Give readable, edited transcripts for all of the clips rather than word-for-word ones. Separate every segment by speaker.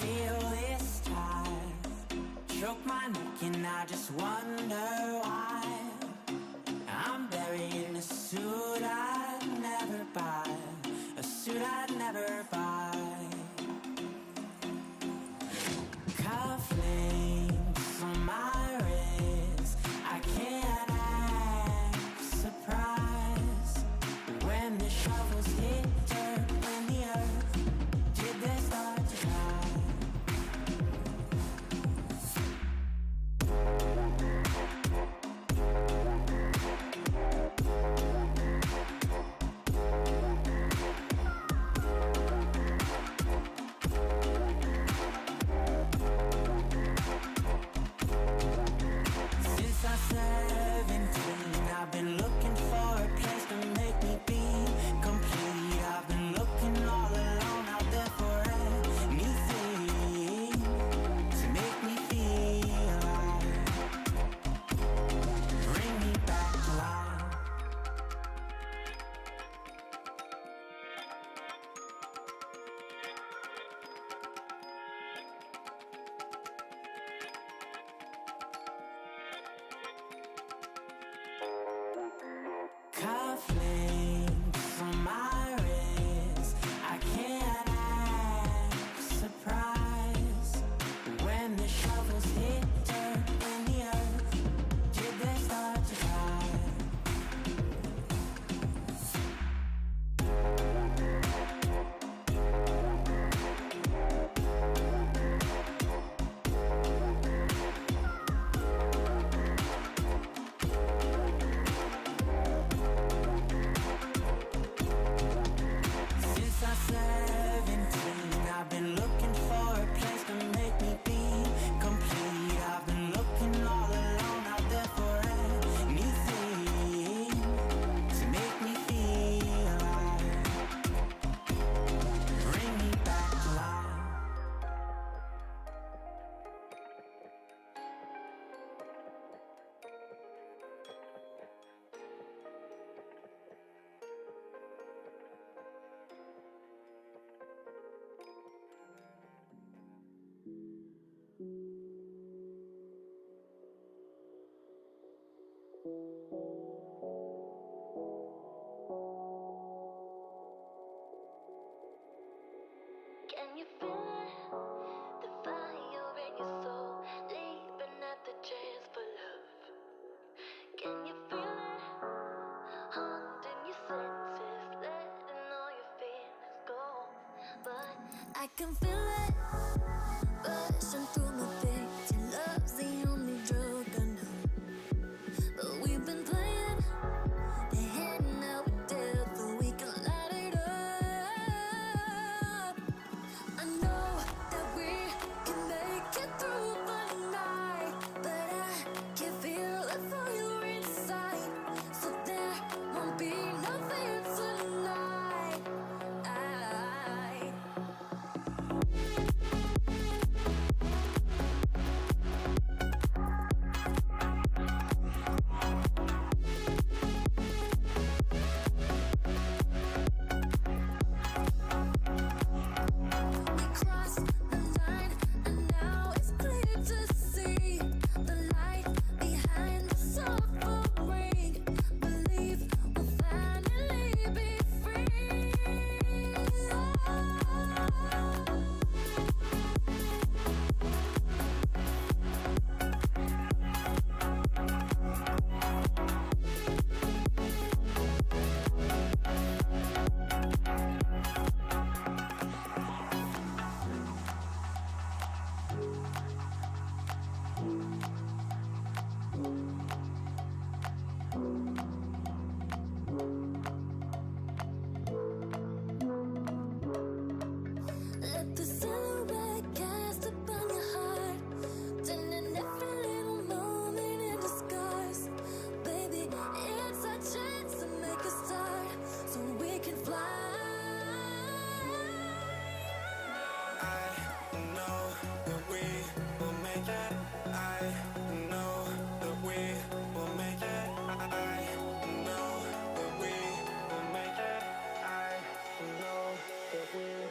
Speaker 1: feel this time choke my neck and I just wonder why I'm buried in a suit I'd never buy, a suit I'd never buy. Cufflinks on my wrist, I can't act surprised when the shovels hit dirt in the earth. Did they start to die? I can feel it pushing through my veins. Your love's the only drug I know. But we've been playing the hand now we're dead, so we can light it up. I know that we can make it through the night, but I can feel it for you inside. So there won't be no fear tonight. Let the silhouette cast upon your heart, turning every little moment into scars. Baby, it's our chance to make a start, so we can fly. I know that we will make it. I know that we will make it. I know that we will make it. I know that we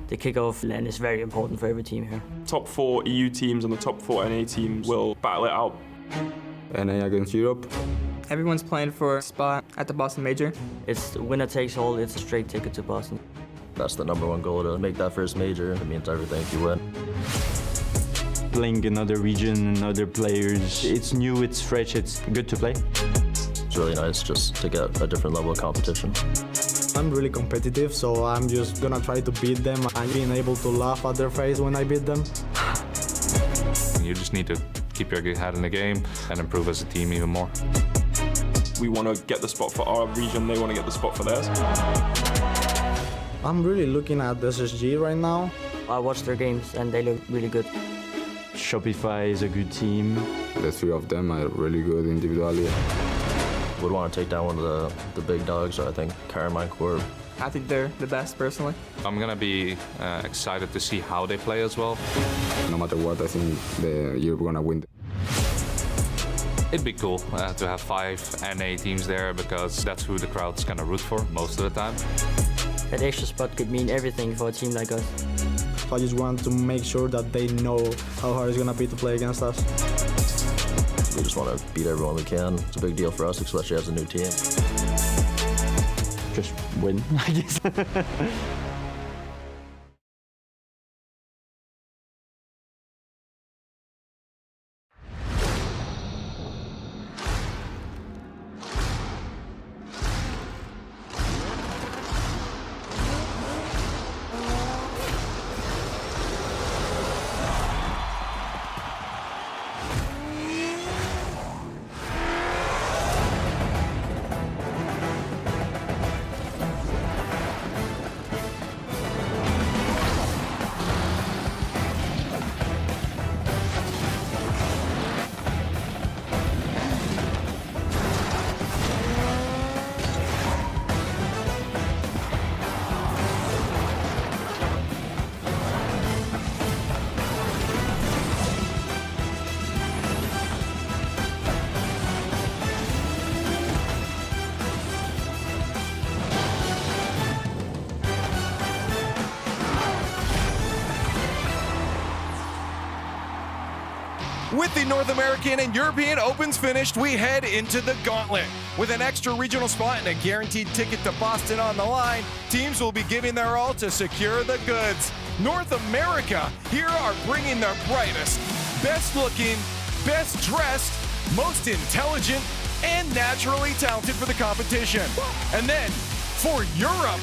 Speaker 2: the kickoff land is very important for every team here.
Speaker 3: Top 4 EU teams and the top 4 NA teams will battle it out.
Speaker 4: NA against Europe.
Speaker 5: Everyone's playing for a spot at the Boston Major.
Speaker 2: It's winner takes all, it's a straight ticket to Boston.
Speaker 6: That's the #1 goal, to make that first major. It means everything if you win.
Speaker 7: Playing another region, other players, it's new, it's fresh, it's good to play.
Speaker 6: It's really nice just to get a different level of competition.
Speaker 8: I'm really competitive, so I'm just gonna try to beat them and being able to laugh at their face when I beat them.
Speaker 9: You just need to keep your head in the game and improve as a team even more.
Speaker 3: We want to get the spot for our region, they want to get the spot for theirs.
Speaker 8: I'm really looking at SSG right now.
Speaker 2: I watched their games and they look really good.
Speaker 7: Shopify is a good team.
Speaker 4: The 3 of them are really good individually.
Speaker 6: Would want to take down one of the big dogs, I think Carmine Corp.
Speaker 5: I think they're the best, personally.
Speaker 9: I'm gonna be excited to see how they play as well.
Speaker 4: No matter what, I think you're gonna win.
Speaker 9: It'd be cool to have 5 NA teams there because that's who the crowd's gonna root for most of the time.
Speaker 2: That extra spot could mean everything for a team like us.
Speaker 8: I just want to make sure that they know how hard it's gonna be to play against us.
Speaker 6: We just want to beat everyone we can. It's a big deal for us, especially as a new team.
Speaker 7: Just win, I guess.
Speaker 10: With the North American and European Opens finished, we head into the Gauntlet. With an extra regional spot and a guaranteed ticket to Boston on the line, teams will be giving their all to secure the goods. North America here are bringing their brightest, best looking, best dressed, most intelligent, and naturally talented for the competition. And then for Europe,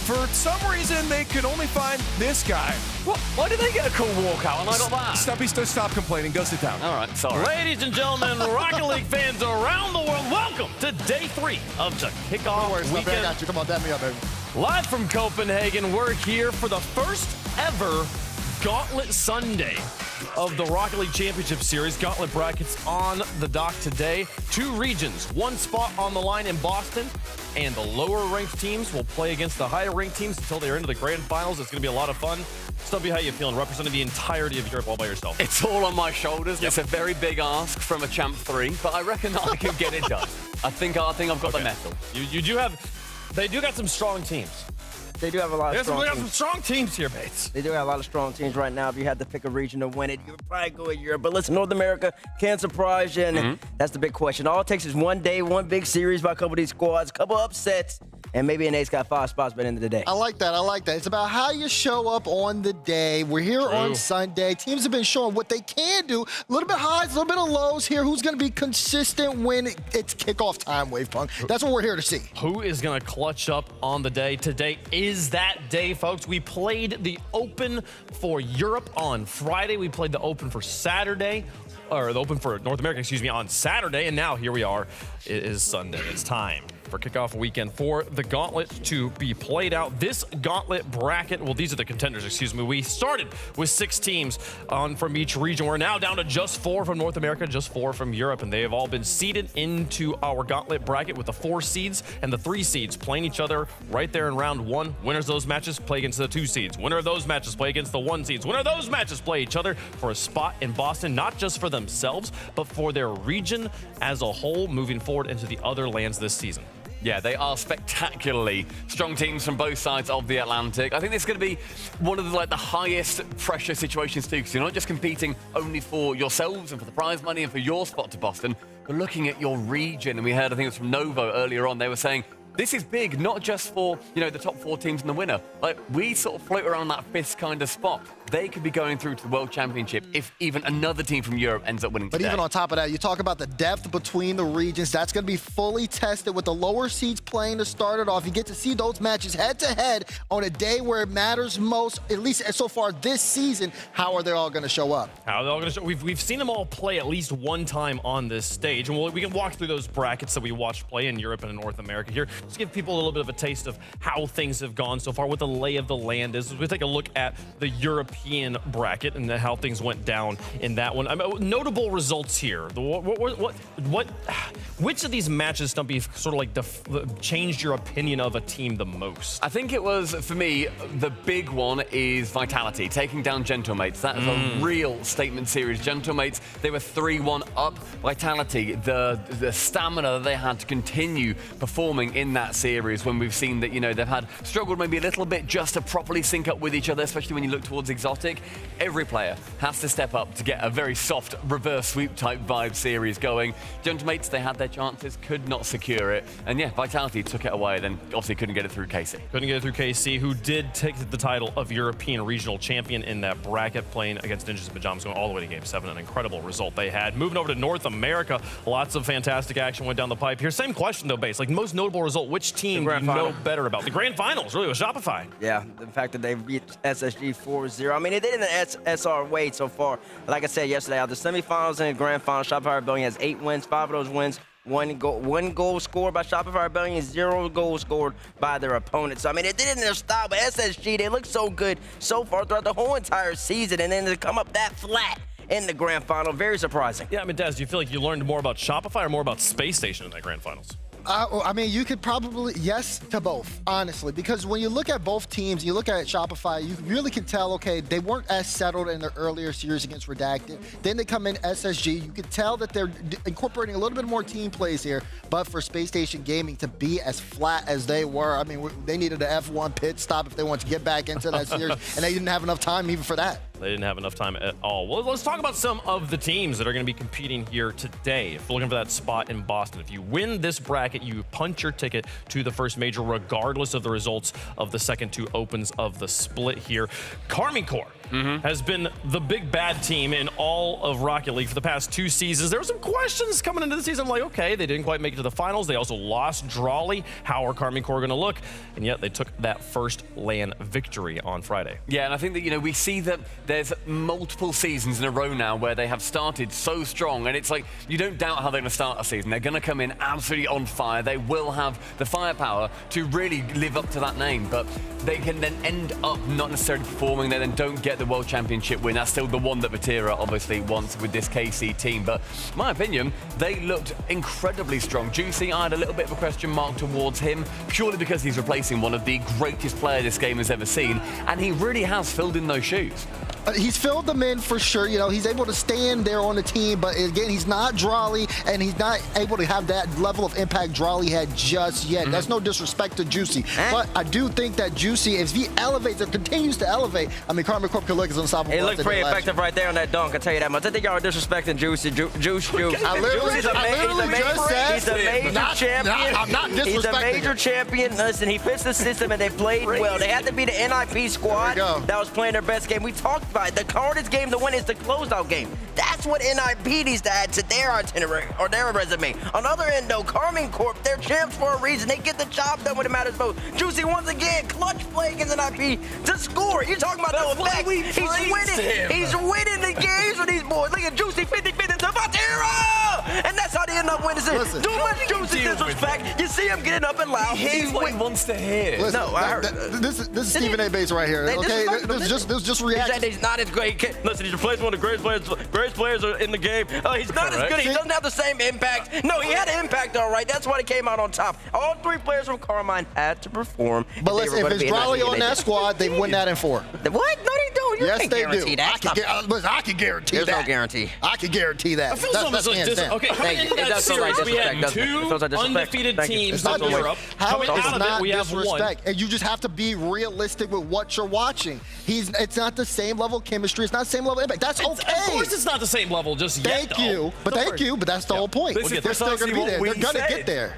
Speaker 10: for some reason, they could only find this guy.
Speaker 11: What? Why did they get a cool walkout and I got that?
Speaker 10: Stumpy, stop complaining. Go sit down.
Speaker 11: All right, sorry. Ladies and gentlemen, Rocket League fans around the world, welcome to day 3 of the kickoff weekend.
Speaker 12: I got you. Come on, dab me up, baby.
Speaker 11: Live from Copenhagen, we're here for the first ever Gauntlet Sunday of the Rocket League Championship Series. Gauntlet brackets on the dock today. 2 regions, 1 spot on the line in Boston, and the lower-ranked teams will play against the higher-ranked teams until they're into the grand finals. It's going to be a lot of fun. Stumpy, how you feeling? Representing the entirety of Europe all by yourself.
Speaker 12: It's all on my shoulders.
Speaker 11: Yep.
Speaker 12: It's a very big ask from a Champ 3, but I reckon that I can get it done. I think I've got the metal.
Speaker 11: You do have, they do got some strong teams.
Speaker 5: They do have a lot of strong
Speaker 11: We got
Speaker 5: teams.
Speaker 11: some strong teams here, Bates.
Speaker 13: They do have a lot of strong teams right now. If you had to pick a region to win it, you would probably go with Europe. But listen, North America can surprise you, and that's the big question. All it takes is one day, one big series by a couple of these squads, a couple upsets, and maybe an A's got 5 spots by the end of the day.
Speaker 12: I like that. I like that. It's about how you show up on the day. We're here on Sunday. Teams have been showing what they can do. A little bit highs, a little bit of lows here. Who's going to be consistent when it's kickoff time, Wavepunk? That's what we're here to see.
Speaker 11: Who is going to clutch up on the day? Today is that day, folks. We played the Open for Europe on Friday. We played the Open for Saturday, or the Open for North America, excuse me, on Saturday. And now here we are. It is Sunday. It's time for kickoff weekend for the Gauntlet to be played out. This Gauntlet bracket, well, these are the contenders, excuse me. We started with 6 teams from each region. We're now down to just 4 from North America, just 4 from Europe, and they have all been seeded into our Gauntlet bracket with the 4 seeds and the 3 seeds playing each other right there in round 1. Winners of those matches play against the 2 seeds. Winner of those matches play against the 1 seeds. Winner of those matches play each other for a spot in Boston, not just for themselves, but for their region as a whole, moving forward into the other lands this season.
Speaker 14: Yeah, they are spectacularly strong teams from both sides of the Atlantic. I think this is going to be one of the highest pressure situations too, because you're not just competing only for yourselves and for the prize money and for your spot to Boston, but looking at your region. And we heard, I think it was from Novo earlier on, they were saying, this is big, not just for, the top 4 teams and the winner. We sort of float around that 5th kind of spot. They could be going through to the World Championship if even another team from Europe ends up winning today.
Speaker 12: But even on top of that, you talk about the depth between the regions. That's going to be fully tested with the lower seeds playing to start it off. You get to see those matches head-to-head on a day where it matters most, at least so far this season. How are they all going to show up?
Speaker 11: How are they all going to show? We've seen them all play at least one time on this stage, and we can walk through those brackets that we watched play in Europe and in North America here. Just give people a little bit of a taste of how things have gone so far, what the lay of the land is. As we take a look at the European bracket and how things went down in that one. Notable results here. Which of these matches, Stumpy, sort of changed your opinion of a team the most?
Speaker 14: I think it was, for me, the big one is Vitality, taking down Gentlemates. That is a real statement series. Gentlemates, they were 3-1 up. Vitality, the stamina that they had to continue performing in that series when we've seen that, they've had struggled maybe a little bit just to properly sync up with each other, especially when you look towards Exotic. Every player has to step up to get a very soft reverse sweep type vibe series going. Gentlemates, they had their chances, could not secure it. And yeah, Vitality took it away, then obviously couldn't get it through KC.
Speaker 11: Couldn't get it through KC, who did take the title of European Regional Champion in that bracket, playing against Ninjas in Pajamas, going all the way to Game 7. An incredible result they had. Moving over to North America, lots of fantastic action went down the pipe here. Same question though, Base. Most notable result, which team do you know better about? The Grand Finals, really, with Shopify.
Speaker 13: Yeah, the fact that they beat SSG 4-0. They did it in the SR way so far. Like I said yesterday, out the semifinals and the grand final, Shopify Rebellion has 8 wins. 5 of those wins, one goal scored by Shopify Rebellion, 0 goals scored by their opponents. So, they did it in their style, but SSG, they look so good so far throughout the whole entire season, and then to come up that flat in the grand final, very surprising.
Speaker 11: Yeah, Des, do you feel like you learned more about Shopify or more about Space Station in that grand finals?
Speaker 12: You could probably, yes to both, honestly, because when you look at both teams, you look at Shopify, you really can tell, okay, they weren't as settled in their earlier series against Redacted. Then they come in SSG. You can tell that they're incorporating a little bit more team plays here, but for Space Station Gaming to be as flat as they were, they needed an F1 pit stop if they wanted to get back into that series, and they didn't have enough time even for that.
Speaker 11: They didn't have enough time at all. Well, let's talk about some of the teams that are going to be competing here today. If you're looking for that spot in Boston, if you win this bracket, you punch your ticket to the first major, regardless of the results of the second 2 opens of the split here. Karmine Corp has been the big bad team in all of Rocket League for the past 2 seasons. There were some questions coming into the season, like, okay, they didn't quite make it to the finals. They also lost Drawley. How are Karmine Corp going to look? And yet they took that first LAN victory on Friday.
Speaker 14: Yeah, and I think that, we see that there's multiple seasons in a row now where they have started so strong, and it's like, you don't doubt how they're going to start a season. They're going to come in absolutely on fire. They will have the firepower to really live up to that name, but they can then end up not necessarily performing. They then don't get the World Championship win. That's still the one that Vatira obviously wants with this KC team, but in my opinion, they looked incredibly strong. Juicy, I had a little bit of a question mark towards him, purely because he's replacing one of the greatest players this game has ever seen, and he really has filled in those shoes.
Speaker 12: He's filled them in for sure. He's able to stand there on the team, but again, he's not Drawley, and he's not able to have that level of impact Drawley had just yet. That's no disrespect to Juicy, but I do think that Juicy, if he elevates or continues to elevate, Karmine Corp could look as unstoppable.
Speaker 13: It looked pretty effective right there on that dunk, I tell you that much. I think y'all are disrespecting Juicy. Juice.
Speaker 12: I literally just said
Speaker 13: he's a major champion.
Speaker 12: I'm not disrespecting
Speaker 13: He's a major champion. Listen, he fits the system, and they played well. They had to be the NIP squad that was playing their best game. We talked about it. The hardest game to win is the closeout game. That's what NIP needs to add to their itinerary or their resume. On the other end, though, Karmine Corp, they're champs for a reason. They get the job done when it matters most. Juicy, once again, clutch play against NIP to score. You're talking about the effect. He's winning. He's winning the games with these boys. Look at Juicy 50-50 to Vatira! And that's how they end up winning. Too much Juicy disrespect. You see him getting up and loud.
Speaker 14: He hears what he wants to hear.
Speaker 12: Listen, no, I heard. This is Stephen A. Bates right here. Okay, this is just reaction.
Speaker 13: He's not as great. Listen, he's replaced one of the greatest players in the game. He's not as good. He doesn't have the same impact. No, he had an impact, all right. That's why he came out on top. All 3 players from Karmine had to perform.
Speaker 12: But listen, if it's Drawley on that squad, they win that in 4.
Speaker 13: What? No, they don't. you
Speaker 12: Yes,
Speaker 13: can't
Speaker 12: they
Speaker 13: guarantee
Speaker 12: do.
Speaker 13: that.
Speaker 12: Listen, I can guarantee
Speaker 13: There's
Speaker 12: that.
Speaker 13: no guarantee.
Speaker 12: I can guarantee that.
Speaker 11: It feels almost like okay, coming into that series, we had two undefeated teams from Europe. Coming out of it, we have one.
Speaker 12: And you just have to be realistic with what you're watching. It's not the same level of chemistry. It's not the same level of impact. That's okay.
Speaker 11: Of course it's not the same level just yet,
Speaker 12: Thank you. But that's the whole point. They're still going to be there. They're going to get there.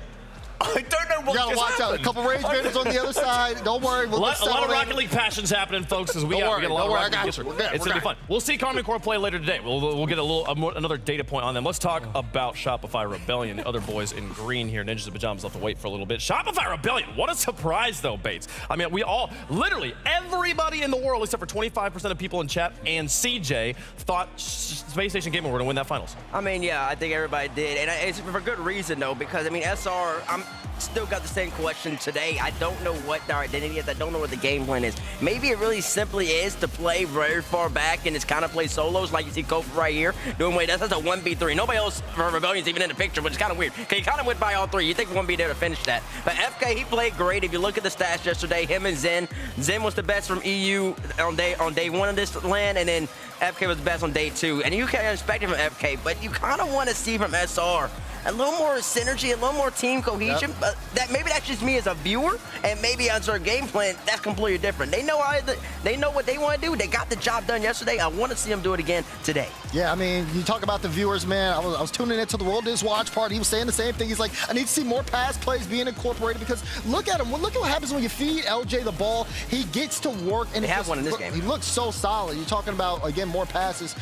Speaker 14: I don't know what
Speaker 12: You gotta watch out. A couple Rage Baiters on the other side. Don't worry.
Speaker 11: A lot of Rocket League passions happening, folks. As we get a lot of Rocket League. It's gonna be fun. We'll see Common Core play later today. We'll get another data point on them. Let's talk about Shopify Rebellion. The other boys in green here, Ninjas and Pajamas, have to wait for a little bit. Shopify Rebellion. What a surprise, though, Bates. I mean, we all, literally everybody in the world, except for 25% of people in chat and CJ, thought Space Station Gaming were gonna win that finals.
Speaker 13: I mean, yeah, I think everybody did, and it's for good reason though, because I mean, SR, I'm still got the same question today. I don't know what their identity is. I don't know what the game plan is. Maybe it really simply is to play very far back and just kind of play solos, like you see Kofi right here doing. That's a 1v3. Nobody else for Rebellion's even in the picture, which is kind of weird. Okay, he kind of went by all three. You think we won't be there to finish that? But FK, he played great. If you look at the stats yesterday, him and Zen was the best from EU on day one of this LAN, and then FK was the best on day two. And you can't expect it from FK, but you kind of want to see from SR a little more synergy, a little more team cohesion. But maybe that's just me as a viewer, and maybe on their game plan, that's completely different. They know what they want to do. They got the job done yesterday. I want to see them do it again today.
Speaker 12: Yeah, I mean, you talk about the viewers, man. I was tuning into the World is Watch party. He was saying the same thing. He's like, I need to see more pass plays being incorporated, because look at him. Look at what happens when you feed LJ the ball. He gets to work, and
Speaker 13: they have one in this game.
Speaker 12: He looks so solid. You're talking about, again, more passes.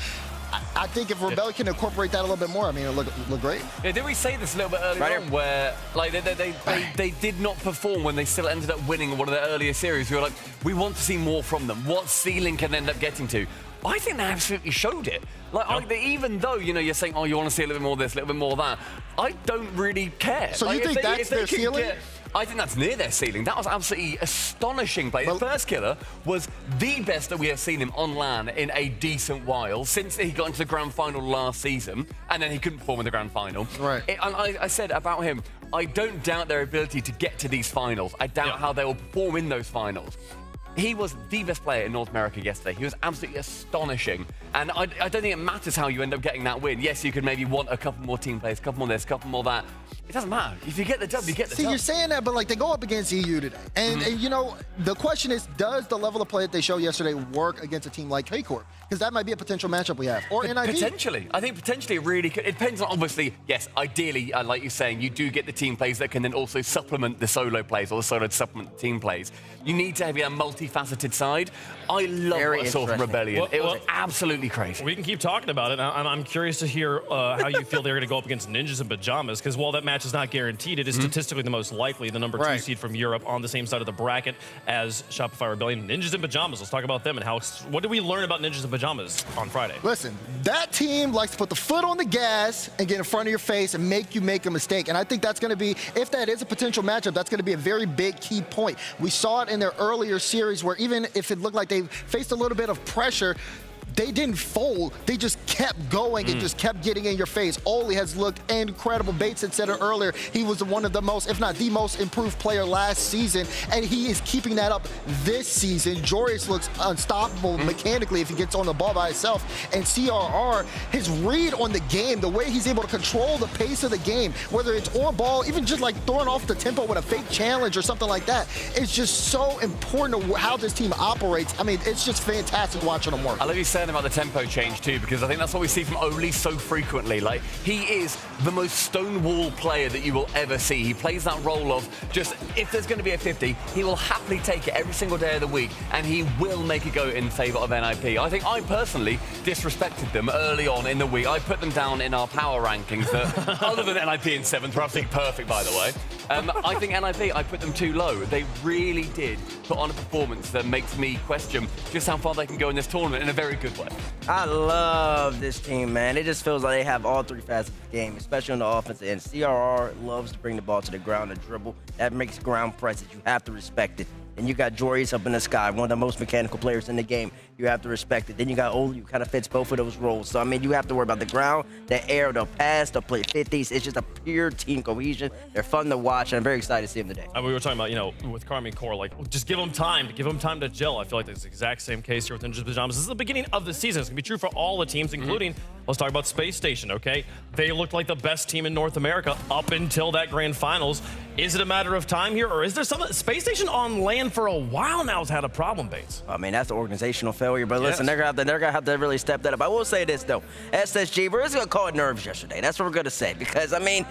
Speaker 12: I think if Rebellion can incorporate that a little bit more, I mean, it'll look great.
Speaker 14: Yeah, did we say this a little bit earlier on, where like they did not perform when they still ended up winning one of their earlier series? We were like, we want to see more from them. What ceiling can they end up getting to? I think they absolutely showed it. Like, even though, you're saying, oh, you want to see a little bit more of this, a little bit more of that, I don't really care.
Speaker 12: So you think that's their ceiling?
Speaker 14: I think that's near their ceiling. That was absolutely astonishing play. The first killer was the best that we have seen him on LAN in a decent while, since he got into the grand final last season, and then he couldn't perform in the grand final.
Speaker 12: Right.
Speaker 14: I said about him, I don't doubt their ability to get to these finals. I doubt how they will perform in those finals. He was the best player in North America yesterday. He was absolutely astonishing. And I don't think it matters how you end up getting that win. Yes, you could maybe want a couple more team plays, a couple more this, a couple more that. It doesn't matter. If you get the dub, you get the dub.
Speaker 12: See, you're saying that, but they go up against EU today. And, the question is, does the level of play that they showed yesterday work against a team like K-Corp? Because that might be a potential matchup we have. Or NIP.
Speaker 14: Potentially. I think potentially it really could. It depends on, obviously, yes, ideally, like you're saying, you do get the team plays that can then also supplement the solo plays, or the solo to supplement the team plays. You need to have a multifaceted side. I love what I saw from Rebellion. It was absolutely crazy.
Speaker 11: We can keep talking about it. I'm curious to hear how you feel they're going to go up against Ninjas and Pajamas, because while that match is not guaranteed, it is statistically the most likely, the number 2 seed from Europe on the same side of the bracket as Shopify Rebellion. Ninjas and Pajamas, let's talk about them and what did we learn about Ninjas and Pajamas on Friday?
Speaker 12: Listen, that team likes to put the foot on the gas and get in front of your face and make you make a mistake. And I think that's going to be, if that is a potential matchup, that's going to be a very big key point. We saw it in their earlier series where even if it looked like they faced a little bit of pressure, they didn't fold. They just kept going and just kept getting in your face. Oli has looked incredible. Bates had said it earlier. He was one of the most, if not the most improved player last season, and he is keeping that up this season. Jorius looks unstoppable mechanically if he gets on the ball by himself. And CRR, his read on the game, the way he's able to control the pace of the game, whether it's on ball, even just like throwing off the tempo with a fake challenge or something like that, it's just so important to how this team operates. I mean, it's just fantastic watching them work.
Speaker 14: I love you saying about the tempo change too, because I think that's what we see from Oli so frequently. Like, he is the most stonewall player that you will ever see. He plays that role of just, if there's going to be a 50, he will happily take it every single day of the week, and he will make it go in favor of NIP. I think I personally disrespected them early on in the week. I put them down in our power rankings that, other than NIP in 7th, who I think perfect, by the way. I think NIP, I put them too low. They really did put on a performance that makes me question just how far they can go in this tournament in a very good way.
Speaker 13: I love this team, man. It just feels like they have all three facets of the game, especially on the offensive end. CRR loves to bring the ball to the ground and dribble. That makes ground presence. You have to respect it. And you got Joris up in the sky, one of the most mechanical players in the game. You have to respect it. Then you got Olu, who kind of fits both of those roles. So, I mean, you have to worry about the ground, the air, they'll pass, they'll play 50s. It's just a pure team cohesion. They're fun to watch, and I'm very excited to see them today.
Speaker 11: We were talking about, you know, with Karmine Core, like, just give them time to gel. I feel like it's the exact same case here with Ninjas Pajamas. This is the beginning of the season. It's going to be true for all the teams, including, let's talk about Space Station, okay? They looked like the best team in North America up until that grand finals. Is it a matter of time here, or is there something? Space Station on land for a while now has had a problem, Bates.
Speaker 13: I mean, that's the organizational failure. But listen, they're gonna have to really step that up. I will say this though, SSG, we're just gonna call it nerves yesterday. That's what we're gonna say, because I mean,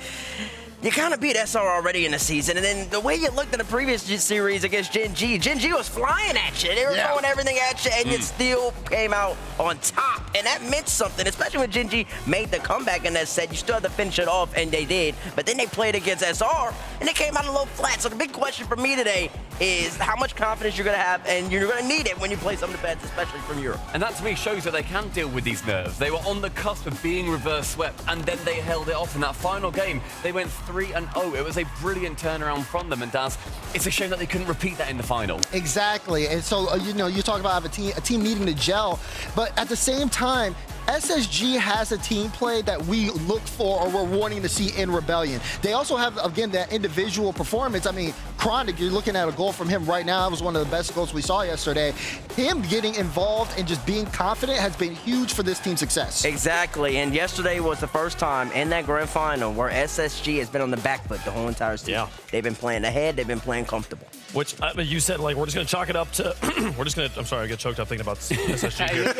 Speaker 13: you kind of beat SR already in the season, and then the way you looked in the previous series against Gen G was flying at you. They were throwing everything at you, and you still came out on top, and that meant something, especially when Gen G made the comeback in that set. You still had to finish it off, and they did, but then they played against SR, and they came out a little flat. So the big question for me today is how much confidence you're going to have, and you're going to need it when you play some of the bets, especially from Europe.
Speaker 14: And that, to me, shows that they can deal with these nerves. They were on the cusp of being reverse swept, and then they held it off in that final game. They went 3-0. It was a brilliant turnaround from them, and Daz, it's a shame that they couldn't repeat that in the final.
Speaker 12: Exactly, and so, you know, you talk about a team needing to gel, but at the same time, SSG has a team play that we look for or we're wanting to see in Rebellion. They also have, again, that individual performance. I mean, Chronic, you're looking at a goal from him right now. That was one of the best goals we saw yesterday. Him getting involved and just being confident has been huge for this team's success.
Speaker 13: Exactly, and yesterday was the first time in that grand final where SSG has been on the back foot the whole entire season. Yeah. They've been playing ahead, they've been playing comfortable.
Speaker 11: Which, you said, like, we're just going to chalk it up to, I'm sorry, I get choked up thinking about SSG here.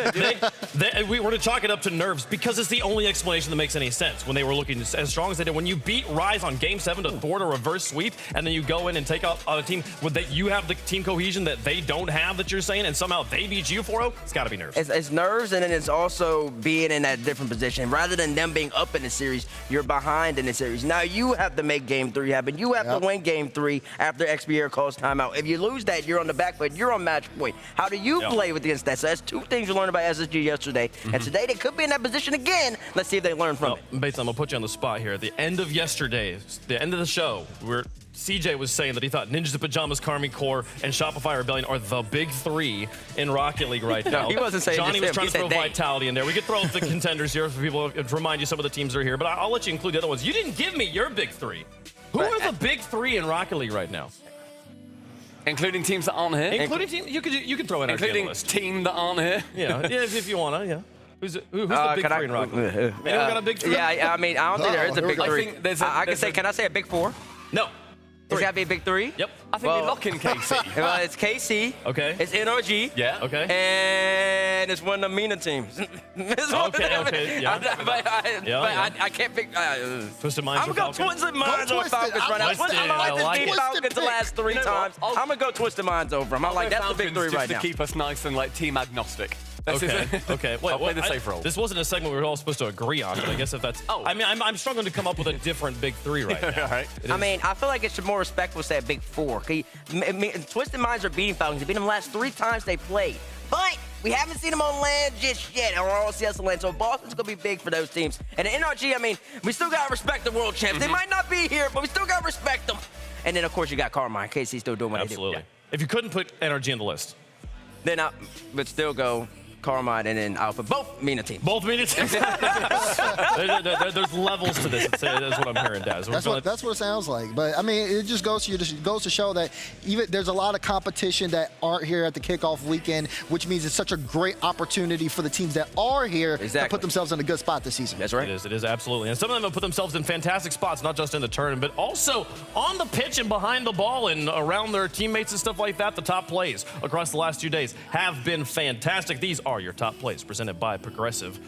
Speaker 11: We're going to chalk it up to nerves because it's the only explanation that makes any sense. When they were looking as strong as they did, when you beat Rise on Game 7 to thwart a reverse sweep, and then you go in and take out a team, you have the team cohesion that they don't have, that you're saying, and somehow they beat you 4-0, it's got to be nerves.
Speaker 13: It's nerves, and then it's also being in that different position. Rather than them being up in the series, you're behind in the series. Now you have to make Game 3 happen. You have to win Game 3 after XBR calls timeout. If you lose that, you're on the back foot. You're on match point. How do you play against that? So that's two things you learned about SSG yesterday. And today they could be in that position again. Let's see if they learn from it.
Speaker 11: Bates, I'm going to put you on the spot here. At the end of yesterday, the end of the show, CJ was saying that he thought Ninjas in Pajamas, Karmine Core, and Shopify Rebellion are the big three in Rocket League right now.
Speaker 13: No, he wasn't saying
Speaker 11: Johnny was
Speaker 13: him.
Speaker 11: trying to throw Vitality in there. We could throw the contenders here for people to remind you some of the teams that are here, but I'll let you include the other ones. You didn't give me your big three. Who are the big three in Rocket League right now?
Speaker 14: Including teams that aren't here?
Speaker 11: Including teams, you could throw in our
Speaker 14: including team that aren't here?
Speaker 11: Yeah, if you want to, Who's the big three in Rocket League? Anyone got a big three?
Speaker 13: Yeah, I mean, I don't think there is a big three. I can say, can I say a big four?
Speaker 11: No.
Speaker 13: It's got to be a big three?
Speaker 11: Yep.
Speaker 14: I think we lock in KC.
Speaker 13: Well, it's KC.
Speaker 11: Okay.
Speaker 13: It's NRG.
Speaker 11: Yeah. Okay.
Speaker 13: And it's one of the MENA teams.
Speaker 11: Okay. Yeah.
Speaker 13: But I can't pick.
Speaker 11: Twisted Minds.
Speaker 13: I'm going to go Twisted Minds over Falcons right now. I like the Falcons the last three times. I'm going to go Twisted Minds over them. I'm like, that's the big three right now.
Speaker 14: Just to keep us nice and like team agnostic.
Speaker 11: Okay.
Speaker 14: I'll play the safe role.
Speaker 11: This wasn't a segment we were all supposed to agree on, but I guess if that's... I mean, I'm struggling to come up with a different big three right now.
Speaker 14: Right.
Speaker 13: I mean, I feel like it should more respectful say a big four. Twisted Minds are beating Falcons. They beat them the last three times they played. But we haven't seen them on land just yet, or all CS land. So Boston's going to be big for those teams. And the NRG, I mean, we still got to respect the world champs. They might not be here, but we still got to respect them. And then, of course, you got Carmine. KC still doing what they do.
Speaker 11: Absolutely. If you couldn't put NRG on the list.
Speaker 13: Then I would still go Carmine and then Alpha. Both MENA teams.
Speaker 11: Both MENA teams. There's levels to this. That's what I'm hearing, Daz.
Speaker 12: That's what it sounds like. But I mean, it just goes to show that even there's a lot of competition that aren't here at the kickoff weekend, which means it's such a great opportunity for the teams that are here to put themselves in a good spot this season.
Speaker 13: That's right.
Speaker 11: It is absolutely. And some of them have put themselves in fantastic spots, not just in the tournament, but also on the pitch and behind the ball and around their teammates and stuff like that. The top plays across the last 2 days have been fantastic. These are your top plays presented by Progressive.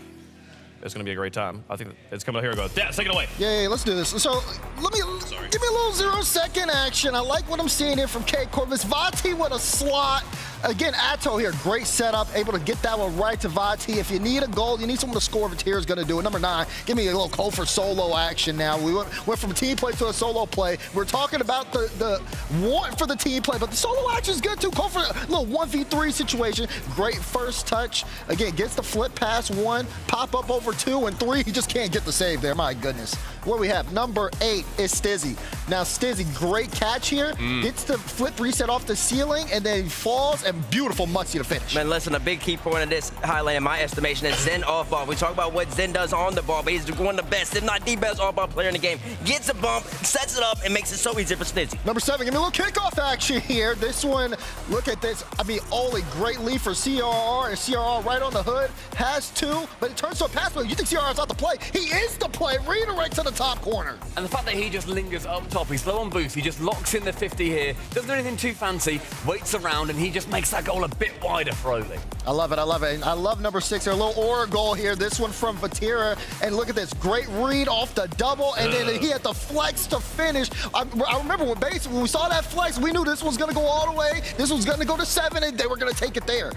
Speaker 11: It's going to be a great time. I think it's coming. Here we go. Dad, take it away.
Speaker 12: Yeah, let's do this. So give me a little 0-second action. I like what I'm seeing here from K Corvus. Vati with a slot. Again, Atto here, great setup, able to get that one right to Vati. If you need a goal, you need someone to score, Vatir is going to do it. Number 9, give me a little Kofor solo action now. We went from team play to a solo play. We're talking about the want for the team play, but the solo action is good too. Kofor, a little 1v3 situation. Great first touch. Again, gets the flip pass 1, pop up over 2 and 3. He just can't get the save there. My goodness. what we have? Number 8 is Stizzy. Now, Stizzy, great catch here. Gets the flip reset off the ceiling, and then he falls, and beautiful musty to finish.
Speaker 13: Man, listen, a big key point of this highlight, in my estimation, is Zen off ball. We talk about what Zen does on the ball, but he's one of the best, if not the best off-ball player in the game. Gets a bump, sets it up, and makes it so easy for Stizzy.
Speaker 12: Number 7, give me a little kickoff action here. This one, look at this. I mean, Oli, great lead for CRR, and CRR right on the hood. Has 2, but it turns to a pass play. You think CRR's out the play? He is the play. Redirect to the top corner.
Speaker 14: And the fact that he just lingers up top, he's low on boost, he just locks in the 50 here, doesn't do anything too fancy, waits around, and he just makes that goal a bit wider for Oli.
Speaker 12: I love it, I love it. And I love number 6 here, a little aura goal here. This one from Vatira, and look at this, great read off the double, and then he had the flex to finish. I remember when we saw that flex, we knew this was gonna go all the way, this was gonna go to 7, and they were gonna take it there.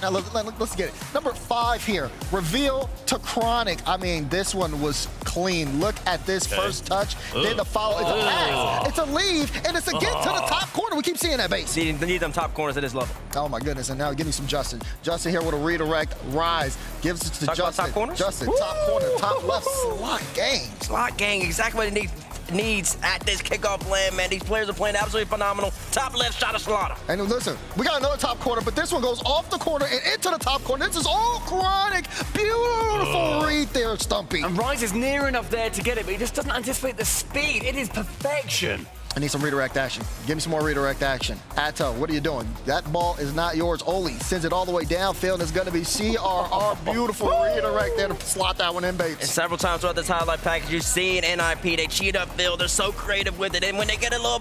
Speaker 12: Now let's get it. Number 5 here, reveal to Chronic. I mean, this one was clean. Look at this first touch, then the follow, it's a pass, it's a leave, and it's again to the top corner. We keep seeing that base.
Speaker 13: They need them top corners at this level.
Speaker 12: Oh my goodness, and now give me some Justin. Justin here with a redirect, rise, gives it to
Speaker 13: Talk about
Speaker 12: Justin.
Speaker 13: top corners?
Speaker 12: Justin, top corner, top left, slot gang.
Speaker 13: Slot gang, exactly what it needs at this kickoff land, man. These players are playing absolutely phenomenal. Top left shot of Slaughter.
Speaker 12: And listen, we got another top corner, but this one goes off the corner and into the top corner. This is all Chronic. Beautiful read there, Stumpy.
Speaker 14: And Rise is near enough there to get it, but he just doesn't anticipate the speed. It is perfection.
Speaker 12: I need some redirect action. Give me some more redirect action. Atto, what are you doing? That ball is not yours. Oli sends it all the way downfield, and it's going to be CRR. Beautiful redirect there to slot that one in, Bates.
Speaker 13: And several times throughout this highlight package, you've seen NIP. They cheat upfield. They're so creative with it. And when they get a little,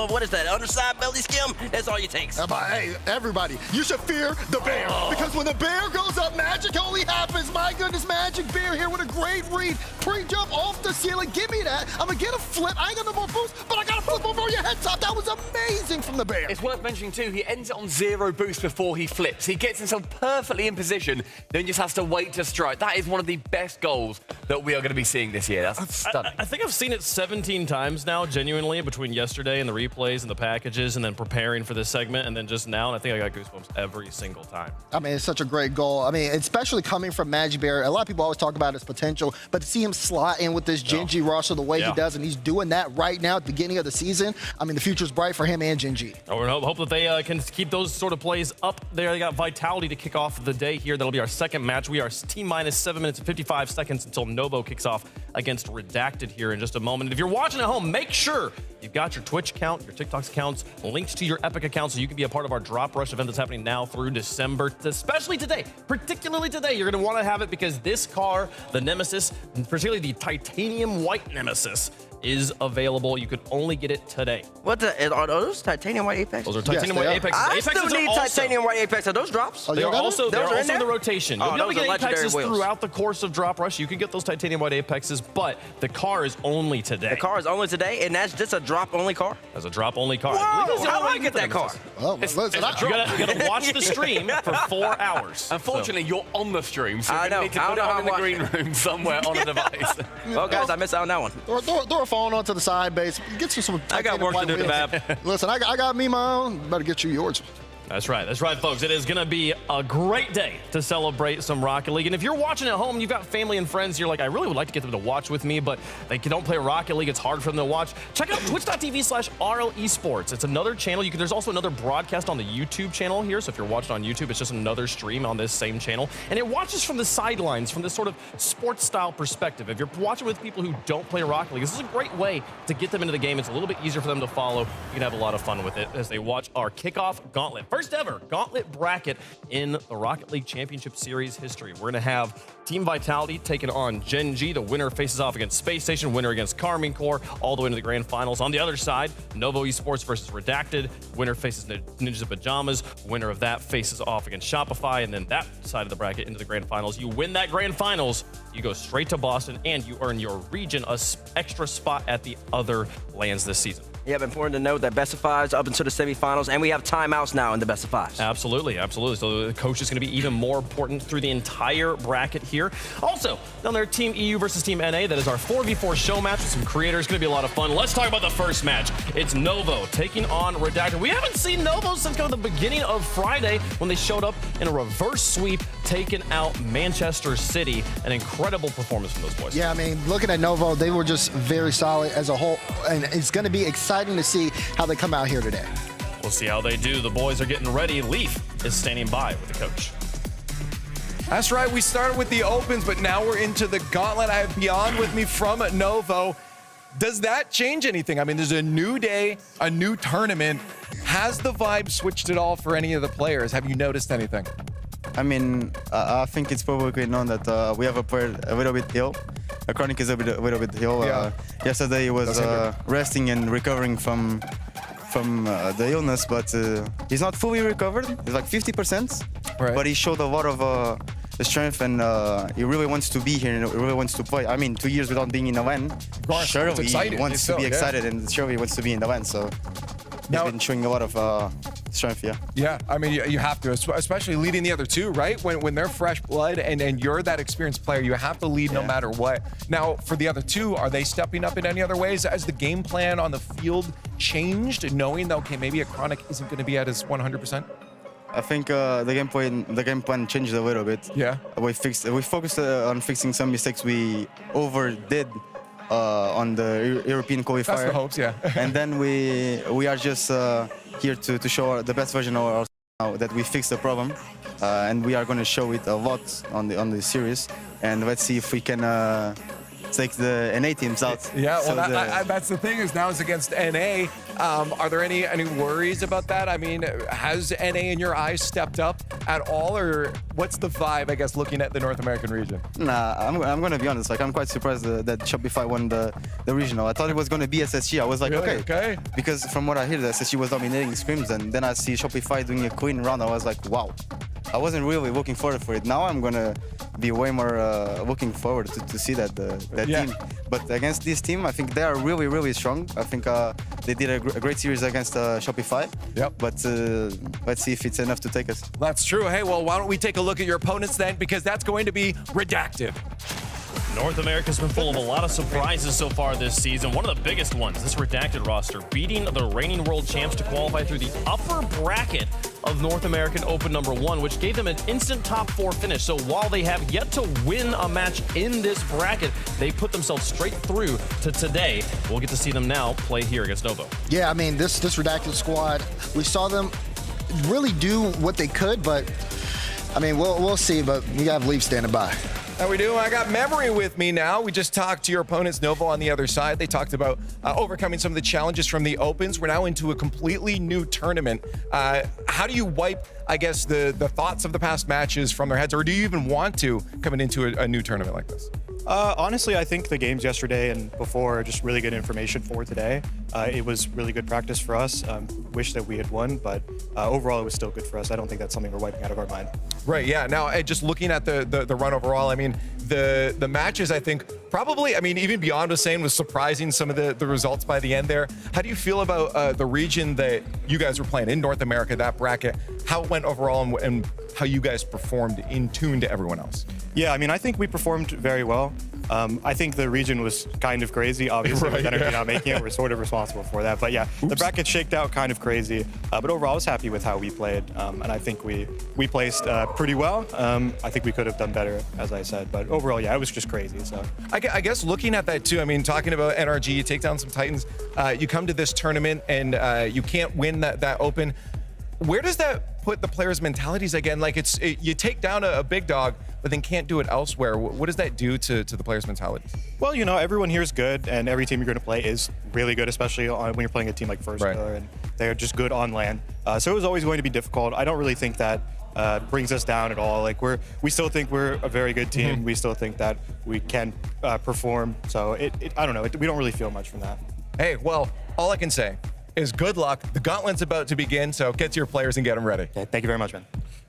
Speaker 13: what is that, underside belly skim, that's all you take.
Speaker 12: Hey, everybody, you should fear the bear. Because when the bear goes up, magic only happens. My goodness, Magic Bear here with a great read. Pre-jump off the ceiling. Give me that. I'm going to get a flip. I ain't got no more boost, but I got a flip over your head top. That was amazing from the bear.
Speaker 14: It's worth mentioning too, he ends it on 0 boost before he flips. He gets himself perfectly in position, then just has to wait to strike. That is one of the best goals that we are going to be seeing this year. That's stunning.
Speaker 11: I think I've seen it 17 times now, genuinely, between yesterday and the replays and the packages and then preparing for this segment and then just now, and I think I got goosebumps every single time.
Speaker 12: I mean, it's such a great goal. I mean, especially coming from Magic Bear. A lot of people always talk about his potential, but to see him slot in with this Genji roster the way he does, and he's doing that right now at the beginning of the season, I mean, the future's bright for him and Genji.
Speaker 11: Oh, we hope that they can keep those sort of plays up there. They got Vitality to kick off the day here. That'll be our second match. We are T-minus 7 minutes and 55 seconds until Novo kicks off against Redacted here in just a moment. And if you're watching at home, make sure you've got your Twitch account, your TikTok accounts, links to your Epic account so you can be a part of our Drop Rush event that's happening now through December, especially today. Particularly today, you're going to want to have it because this car, the Nemesis, particularly the titanium white Nemesis, is available. You could only get it today.
Speaker 13: What are those titanium white Apex?
Speaker 11: Those are titanium white Apexes.
Speaker 13: I
Speaker 11: Apexes
Speaker 13: still need titanium white Apex. Are those drops?
Speaker 11: They're also in the rotation. You'll be able to get Apexes
Speaker 13: wheels.
Speaker 11: throughout the course of Drop Rush. You can get those titanium white Apexes, but the car is only today.
Speaker 13: The car is only today, and that's just a drop-only car?
Speaker 11: That's a drop-only car.
Speaker 13: Whoa, how do I get that car?
Speaker 12: Well,
Speaker 11: you gotta watch the stream for 4 hours.
Speaker 14: Unfortunately, you're on the stream, so
Speaker 13: I
Speaker 14: you
Speaker 13: know.
Speaker 14: need to put it on in the green room somewhere on a device.
Speaker 13: Well, guys, I missed out on that one.
Speaker 12: Throw a phone onto the side base. Get you some.
Speaker 13: I got work to do, Bab.
Speaker 12: Listen, I got me my own. Better get you yours.
Speaker 11: That's right, folks. It is going to be a great day to celebrate some Rocket League. And if you're watching at home, you've got family and friends, you're like, I really would like to get them to watch with me, but they don't play Rocket League. It's hard for them to watch. Check out twitch.tv/Rlcs. It's another channel. There's also another broadcast on the YouTube channel here. So if you're watching on YouTube, it's just another stream on this same channel. And it watches from the sidelines, from this sort of sports style perspective. If you're watching with people who don't play Rocket League, this is a great way to get them into the game. It's a little bit easier for them to follow. You can have a lot of fun with it as they watch our kickoff Gauntlet. First ever Gauntlet bracket in the Rocket League Championship Series history. We're going to have Team Vitality taking on Genji. The winner faces off against Space Station, winner against Carmine Corps, all the way into the grand finals. On the other side, Novo Esports versus Redacted. Winner faces Ninjas in Pajamas. Winner of that faces off against Shopify. And then that side of the bracket into the grand finals. You win that grand finals, you go straight to Boston, and you earn your region an extra spot at the other lands this season.
Speaker 13: Yeah, important to note that best of fives up into the semifinals, and we have timeouts now in the best of fives.
Speaker 11: Absolutely, absolutely. So the coach is going to be even more important through the entire bracket here. Also, down there, Team EU versus Team NA. That is our 4v4 show match with some creators. Going to be a lot of fun. Let's talk about the first match. It's Novo taking on Redacted. We haven't seen Novo since kind of the beginning of Friday when they showed up in a reverse sweep, taking out Manchester City. An incredible performance from those boys.
Speaker 12: Yeah, I mean, looking at Novo, they were just very solid as a whole, and it's going to be exciting to see how they come out here today.
Speaker 11: We'll see how they do. The boys are getting ready. Leaf is standing by with the coach.
Speaker 10: That's right. We started with the opens, but now we're into the gauntlet. I have Beyond with me from Novo. Does that change anything? I mean, there's a new day, a new tournament. Has the vibe switched at all for any of the players? Have you noticed anything?
Speaker 15: I mean, I think it's probably known that we have a player a little bit ill. Chronic is a little bit ill.
Speaker 10: Yeah.
Speaker 15: Yesterday he was resting and recovering from the illness, but he's not fully recovered. He's like 50%, right. But he showed a lot of strength, and he really wants to be here and he really wants to play. I mean, 2 years without being in the LAN, surely he wants to be excited and surely he wants to be in the LAN. So he's been showing a lot of strength, yeah.
Speaker 10: Yeah, I mean, you have to, especially leading the other two, right? When they're fresh blood and you're that experienced player, you have to lead no matter what. Now, for the other two, are they stepping up in any other ways? Has the game plan on the field changed, knowing that, okay, maybe a Chronic isn't going to be at his 100%?
Speaker 15: I think the game plan changed a little bit.
Speaker 10: Yeah.
Speaker 15: We focused on fixing some mistakes we overdid on the European qualifier.
Speaker 10: That's the hopes, yeah.
Speaker 15: And then we are just here to show the best version of ourselves now that we fixed the problem, and we are going to show it a lot on the series. And let's see if we can take the NA teams out.
Speaker 10: Yeah, well,
Speaker 15: so
Speaker 10: that's the thing, is now it's against NA. Are there any worries about that? I mean, has NA in your eyes stepped up at all, or what's the vibe, I guess, looking at the North American region?
Speaker 15: Nah, I'm going to be honest. Like, I'm quite surprised that Shopify won the regional. I thought it was going to be SSG. I was like,
Speaker 10: really?
Speaker 15: Okay. Because from what I hear, the SSG was dominating scrims, and then I see Shopify doing a clean round. I was like, wow. I wasn't really looking forward for it. Now I'm going to be way more looking forward to see that team. But against this team, I think they are really, really strong. I think they did a great series against Shopify.
Speaker 10: Yep.
Speaker 15: But let's see if it's enough to take us.
Speaker 10: That's true. Hey, well, why don't we take a look at your opponents then, because that's going to be Redacted.
Speaker 11: North America's been full of a lot of surprises so far this season. One of the biggest ones, this Redacted roster, beating the reigning world champs to qualify through the upper bracket of North American Open #1, which gave them an instant top 4 finish. So while they have yet to win a match in this bracket, they put themselves straight through to today. We'll get to see them now play here against Novo.
Speaker 12: Yeah, I mean, this Redacted squad, we saw them really do what they could, but I mean, we'll see, but we have Leaf standing by.
Speaker 10: How we do? I got Memory with me now. We just talked to your opponents, Novo, on the other side. They talked about overcoming some of the challenges from the Opens. We're now into a completely new tournament. How do you wipe, I guess, the thoughts of the past matches from their heads, or do you even want to coming into a new tournament like this?
Speaker 16: Honestly, I think the games yesterday and before are just really good information for today. It was really good practice for us. Wish that we had won, but overall it was still good for us. I don't think that's something we're wiping out of our mind.
Speaker 10: Right, yeah. Now, just looking at the run overall, I mean, the matches, I think, probably, I mean, even Beyond was saying was surprising, some of the results by the end there. How do you feel about the region that you guys were playing in North America, that bracket, how it went overall and how you guys performed in tune to everyone else?
Speaker 16: Yeah, I mean, I think we performed very well. I think the region was kind of crazy, obviously, with Energy not making it. We're sort of responsible for that. But yeah, the bracket shaked out kind of crazy. But overall, I was happy with how we played. And I think we placed pretty well. I think we could have done better, as I said. But overall, yeah, it was just crazy. So
Speaker 10: I guess looking at that too, I mean, talking about NRG, you take down some Titans, you come to this tournament and you can't win that Open. Where does that put the players' mentalities again? Like you take down a big dog, but then can't do it elsewhere. What does that do to the players' mentalities?
Speaker 16: Well, you know, everyone here is good, and every team you're going to play is really good, especially when you're playing a team like First Killer, and they're just good on LAN. So it was always going to be difficult. I don't really think that brings us down at all. Like we still think we're a very good team. We still think that we can perform. So I don't know. We don't really feel much from that.
Speaker 10: Hey, well, all I can say is good luck. The Gauntlet's about to begin, so get to your players and get them ready.
Speaker 16: Okay, thank you very much, man.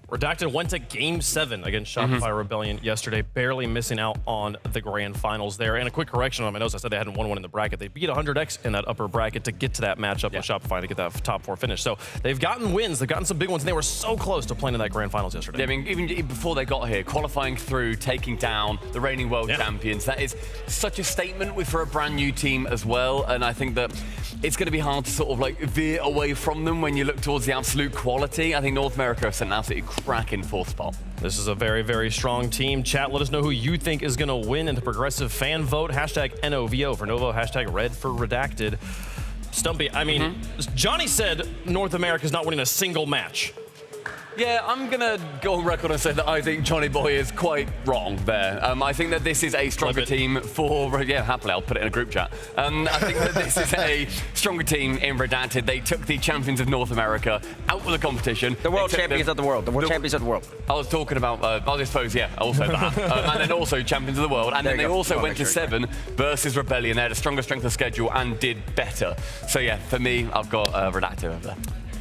Speaker 11: Redacted went to Game 7 against Shopify Rebellion yesterday, barely missing out on the grand finals there. And a quick correction on my notes, I said they hadn't won one in the bracket. They beat 100X in that upper bracket to get to that matchup with Shopify to get that top 4 finish. So they've gotten wins, they've gotten some big ones, and they were so close to playing in that grand finals yesterday.
Speaker 14: Yeah, I mean, even before they got here, qualifying through, taking down the reigning world champions, that is such a statement for a brand new team as well. And I think that it's going to be hard to sort of like veer away from them when you look towards the absolute quality. I think North America have sent an absolutely cracking 4th spot.
Speaker 11: This is a very, very strong team. Chat, let us know who you think is going to win in the progressive fan vote. Hashtag NOVO for Novo, hashtag red for Redacted. Stumpy, I mean, Johnny said North America's not winning a single match.
Speaker 14: Yeah, I'm going to go on record and say that I think Johnny Boy is quite wrong there. I think that this is a stronger team for... Yeah, happily, I'll put it in a group chat. I think that this is a stronger team in Redacted. They took the champions of North America out of the competition.
Speaker 13: The world champions of the world. The world champions of the world.
Speaker 14: I was talking about, I suppose, yeah, also that. And then also champions of the world. And then they also went to 7 versus Rebellion. They had a stronger strength of schedule and did better. So yeah, for me, I've got Redacted over there.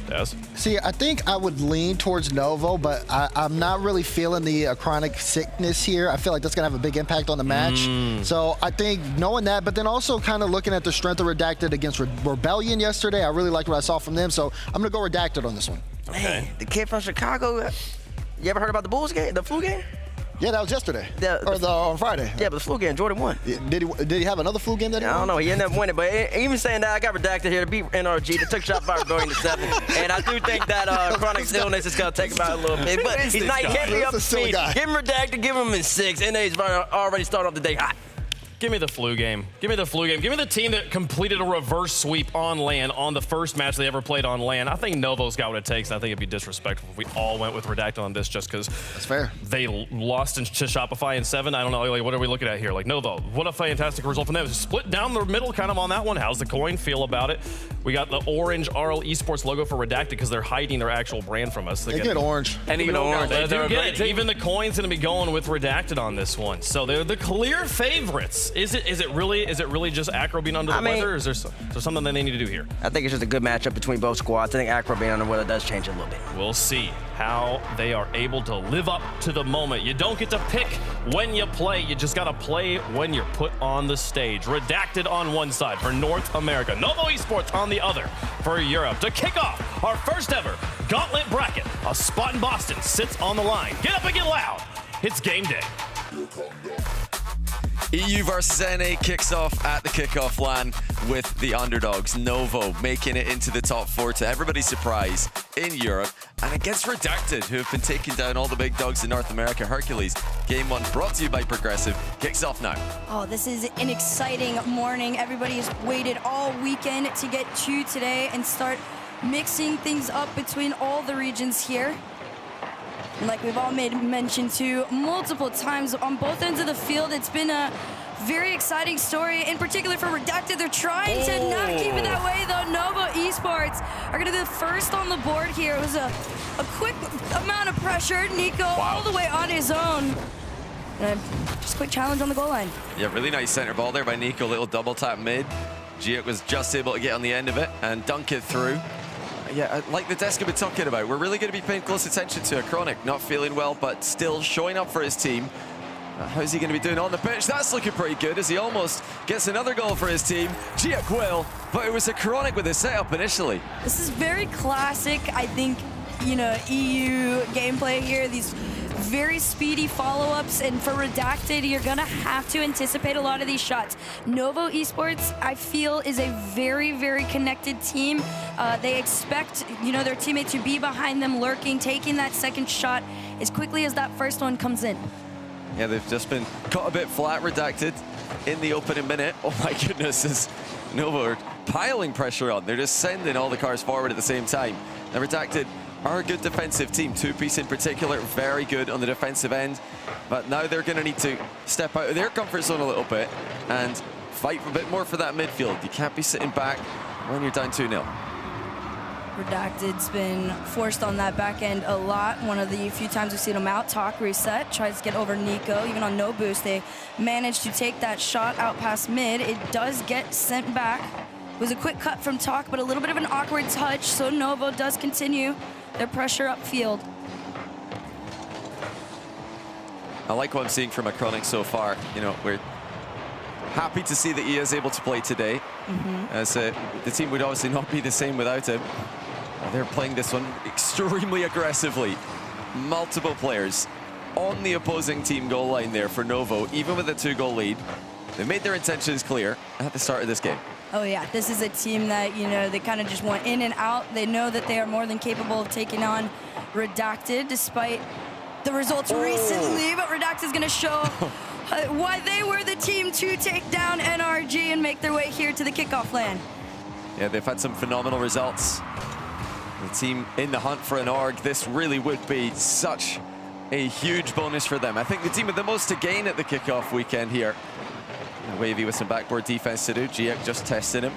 Speaker 11: Yes.
Speaker 12: See, I think I would lean towards Novo, but I'm not really feeling the chronic sickness here. I feel like that's going to have a big impact on the match. So I think knowing that, but then also kind of looking at the strength of Redacted against Rebellion yesterday, I really liked what I saw from them. So I'm going to go Redacted on this one.
Speaker 13: Okay. Hey, the kid from Chicago, you ever heard about the Bulls game, the flu game?
Speaker 12: Yeah, that was yesterday. On Friday.
Speaker 13: Yeah, but the flu game, Jordan won.
Speaker 12: Yeah, did he have another flu game that he won?
Speaker 13: I don't know. He ended up winning. But even saying that, I got Redacted here to beat NRG. They took Shopify Rebellion to 7. And I do think that chronic illness is going to take him out a little bit. But he can't be up to speed. Give him Redacted, give him in 6. NA's already started off the day hot.
Speaker 11: Give me the flu game. Give me the flu game. Give me the team that completed a reverse sweep on LAN on the first match they ever played on LAN. I think Novo's got what it takes, and I think it'd be disrespectful if we all went with Redacted on this just because
Speaker 12: that's fair.
Speaker 11: They lost to Shopify in 7. I don't know, like, what are we looking at here? Like, Novo, what a fantastic result from them. Split down the middle kind of on that one. How's the coin feel about it? We got the orange Rlcs logo for Redacted because they're hiding their actual brand from us.
Speaker 12: They get orange.
Speaker 11: And even orange. They do get it. Even the coin's going to be going with Redacted on this one. So they're the clear favorites. Is it really just Acro being under the weather, or is there something that they need to do here?
Speaker 13: I think it's just a good matchup between both squads. I think Acro being under the weather does change it a little bit.
Speaker 11: We'll see how they are able to live up to the moment. You don't get to pick when you play. You just got to play when you're put on the stage. Redacted on one side for North America. Novo Esports on the other for Europe. To kick off our first ever Gauntlet bracket, a spot in Boston sits on the line. Get up and get loud. It's game day.
Speaker 17: EU versus NA kicks off at the kickoff LAN with the underdogs. Novo making it into the top 4 to everybody's surprise in Europe, and against Redacted, who have been taking down all the big dogs in North America. Hercules, game 1 brought to you by Progressive, kicks off now.
Speaker 18: Oh, this is an exciting morning. Everybody has waited all weekend to get to today and start mixing things up between all the regions here. And like we've all made mention to multiple times on both ends of the field, it's been a very exciting story, in particular for Redacted. They're trying to not keep it that way, though. Novo Esports are going to be the first on the board here. It was a quick amount of pressure. Nico all the way on his own. And just a quick challenge on the goal line.
Speaker 17: Yeah, really nice center ball there by Nico. Little double tap mid. Giat was just able to get on the end of it and dunk it through. Yeah, like the desk have been talking about, we're really going to be paying close attention to Chronic. Not feeling well, but still showing up for his team. How's he going to be doing on the pitch? That's looking pretty good as he almost gets another goal for his team. Giat will, but it was a Chronic with his setup initially.
Speaker 18: This is very classic, I think, EU gameplay here. These very speedy follow-ups, and for Redacted, you're gonna have to anticipate a lot of these shots. Novo Esports, I feel, is a very, very connected team. They expect, their teammate to be behind them, lurking, taking that second shot as quickly as that first one comes in.
Speaker 17: Yeah, they've just been caught a bit flat, Redacted, in the opening minute. Oh my goodness, is Novo are piling pressure on. They're just sending all the cars forward at the same time. Now Redacted are a good defensive team. Two-piece in particular, very good on the defensive end. But now they're going to need to step out of their comfort zone a little bit and fight a bit more for that midfield. You can't be sitting back when you're down 2-0.
Speaker 18: Redacted's been forced on that back end a lot. One of the few times we've seen him out. Talk reset, tries to get over Nico. Even on no boost, they managed to take that shot out past mid. It does get sent back. It was a quick cut from Talk, but a little bit of an awkward touch, so Novo does continue their pressure upfield.
Speaker 17: I like what I'm seeing from Acronic so far. You know, we're happy to see that he is able to play today. As the team would obviously not be the same without him. They're playing this one extremely aggressively. Multiple players on the opposing team goal line there for Novo, even with a 2-goal lead. They made their intentions clear at the start of this game.
Speaker 18: Oh yeah, this is a team that, you know, they kind of just want in and out. They know that they are more than capable of taking on Redacted, despite the results recently. But Redacted is going to show why they were the team to take down NRG and make their way here to the kickoff land.
Speaker 17: Yeah, they've had some phenomenal results. The team in the hunt for an org, this really would be such a huge bonus for them. I think the team with the most to gain at the kickoff weekend here. Wavy with some backboard defense to do. Giek just tested him.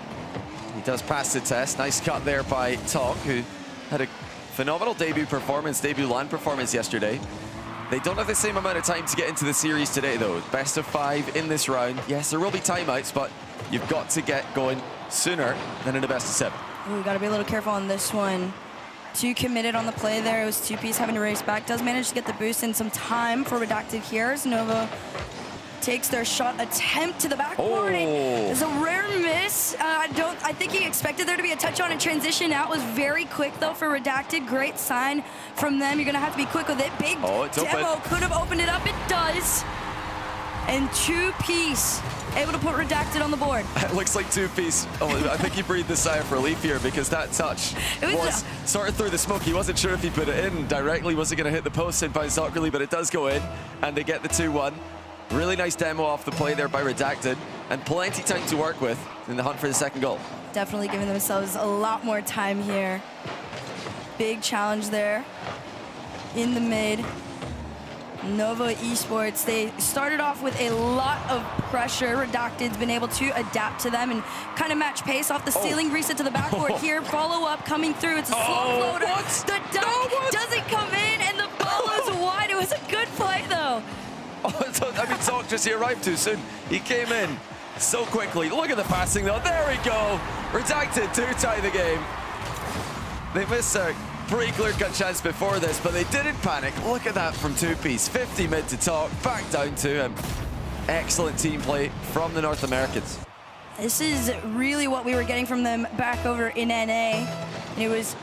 Speaker 17: He does pass the test. Nice cut there by Tok, who had a phenomenal debut LAN performance yesterday. They don't have the same amount of time to get into the series today, though. Best of 5 in this round. Yes, there will be timeouts, but you've got to get going sooner than in a best of 7.
Speaker 18: Ooh, got to be a little careful on this one. Too committed on the play there. It was 2Piece having to race back. Does manage to get the boost in some time for Redacted here as Nova takes their shot attempt to the backboard. It's a rare miss. I think he expected there to be a touch on and transition out. Was very quick though for Redacted. Great sign from them. You're gonna have to be quick with it. Big demo could have opened it up. It does. And 2Piece able to put Redacted on the board.
Speaker 17: It looks like 2Piece. I think he breathed a sigh of relief here because that touch was sort of through the smoke. He wasn't sure if he put it in directly. Was it going to hit the post and bounce awkwardly? But it does go in, and they get the 2-1. Really nice demo off the play there by Redacted, and plenty time to work with in the hunt for the second goal.
Speaker 18: Definitely giving themselves a lot more time here. Big challenge there in the mid. Nova Esports, they started off with a lot of pressure. Redacted's been able to adapt to them and kind of match pace off the ceiling, reset to the backboard here. Follow up coming through. It's a slow floater. The dunk doesn't come in, and the ball is wide. It was a good play, though.
Speaker 17: I mean, Tok just he arrived too soon. He came in so quickly. Look at the passing, though. There we go. Redacted to tie the game. They missed a pretty clear-cut chance before this, but they didn't panic. Look at that from 2Piece. 50 mid to Tok, back down to him. Excellent team play from the North Americans.
Speaker 18: This is really what we were getting from them back over in NA. It was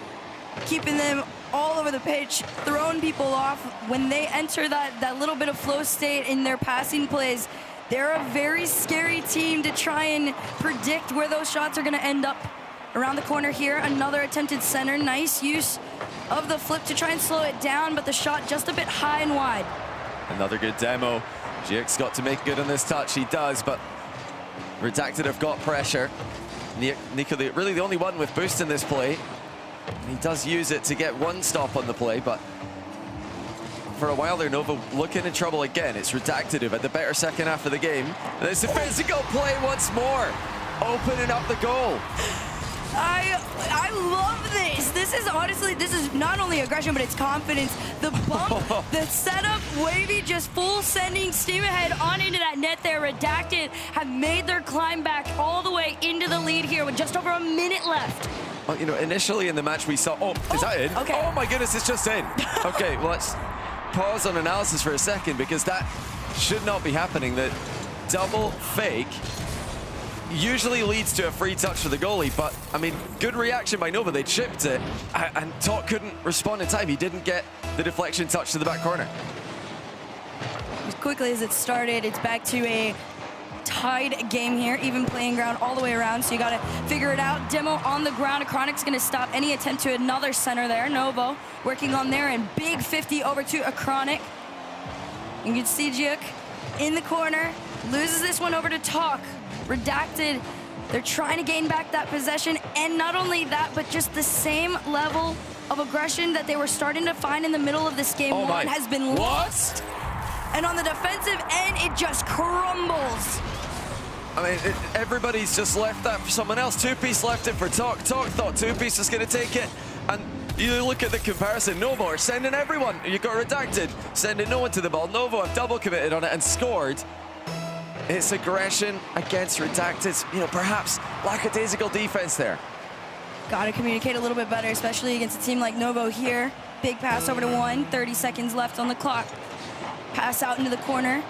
Speaker 18: keeping them all over the pitch, throwing people off. When they enter that little bit of flow state in their passing plays, they're a very scary team to try and predict where those shots are going to end up. Around the corner here, another attempted center. Nice use of the flip to try and slow it down, but the shot just a bit high and wide.
Speaker 17: Another good demo. Giek's got to make good on this touch. He does, but Redacted have got pressure. Nico, really the only one with boost in this play. He does use it to get one stop on the play, but for a while there, Nova looking in trouble again. It's Redacted who've had the better second half of the game. And it's a physical play once more, opening up the goal.
Speaker 18: I love this. This is not only aggression, but it's confidence. The bump, the setup, Wavy just full sending steam ahead on into that net there. Redacted have made their climb back all the way into the lead here with just over a minute left.
Speaker 17: Well, you know, initially in the match we saw, is that in?
Speaker 18: Okay.
Speaker 17: Oh my goodness, it's just in. Okay, well, let's pause on analysis for a second because that should not be happening. The double fake usually leads to a free touch for the goalie, but I mean, good reaction by Nova. They chipped it, and Tok couldn't respond in time. He didn't get the deflection touch to the back corner.
Speaker 18: As quickly as it started, it's back to a tied game here, even playing ground all the way around, so you got to figure it out. Demo on the ground. Achronic's going to stop any attempt to another center there. Novo working on there, and big 50 over to Achronic. You can see Giek in the corner, loses this one over to Tok. Redacted, they're trying to gain back that possession, and not only that, but just the same level of aggression that they were starting to find in the middle of this game one has been lost. And on the defensive end, it just crumbles.
Speaker 17: I mean, everybody's just left that for someone else. 2Piece left it for Tok. Tok thought 2Piece was going to take it, and you look at the comparison. Novo are sending everyone. You got Redacted sending no one to the ball. Novo have double committed on it and scored. It's aggression against Redacted. You know, perhaps lackadaisical defense there.
Speaker 18: Got to communicate a little bit better, especially against a team like Novo here. Big pass over to one, 30 seconds left on the clock. pass out into the corner.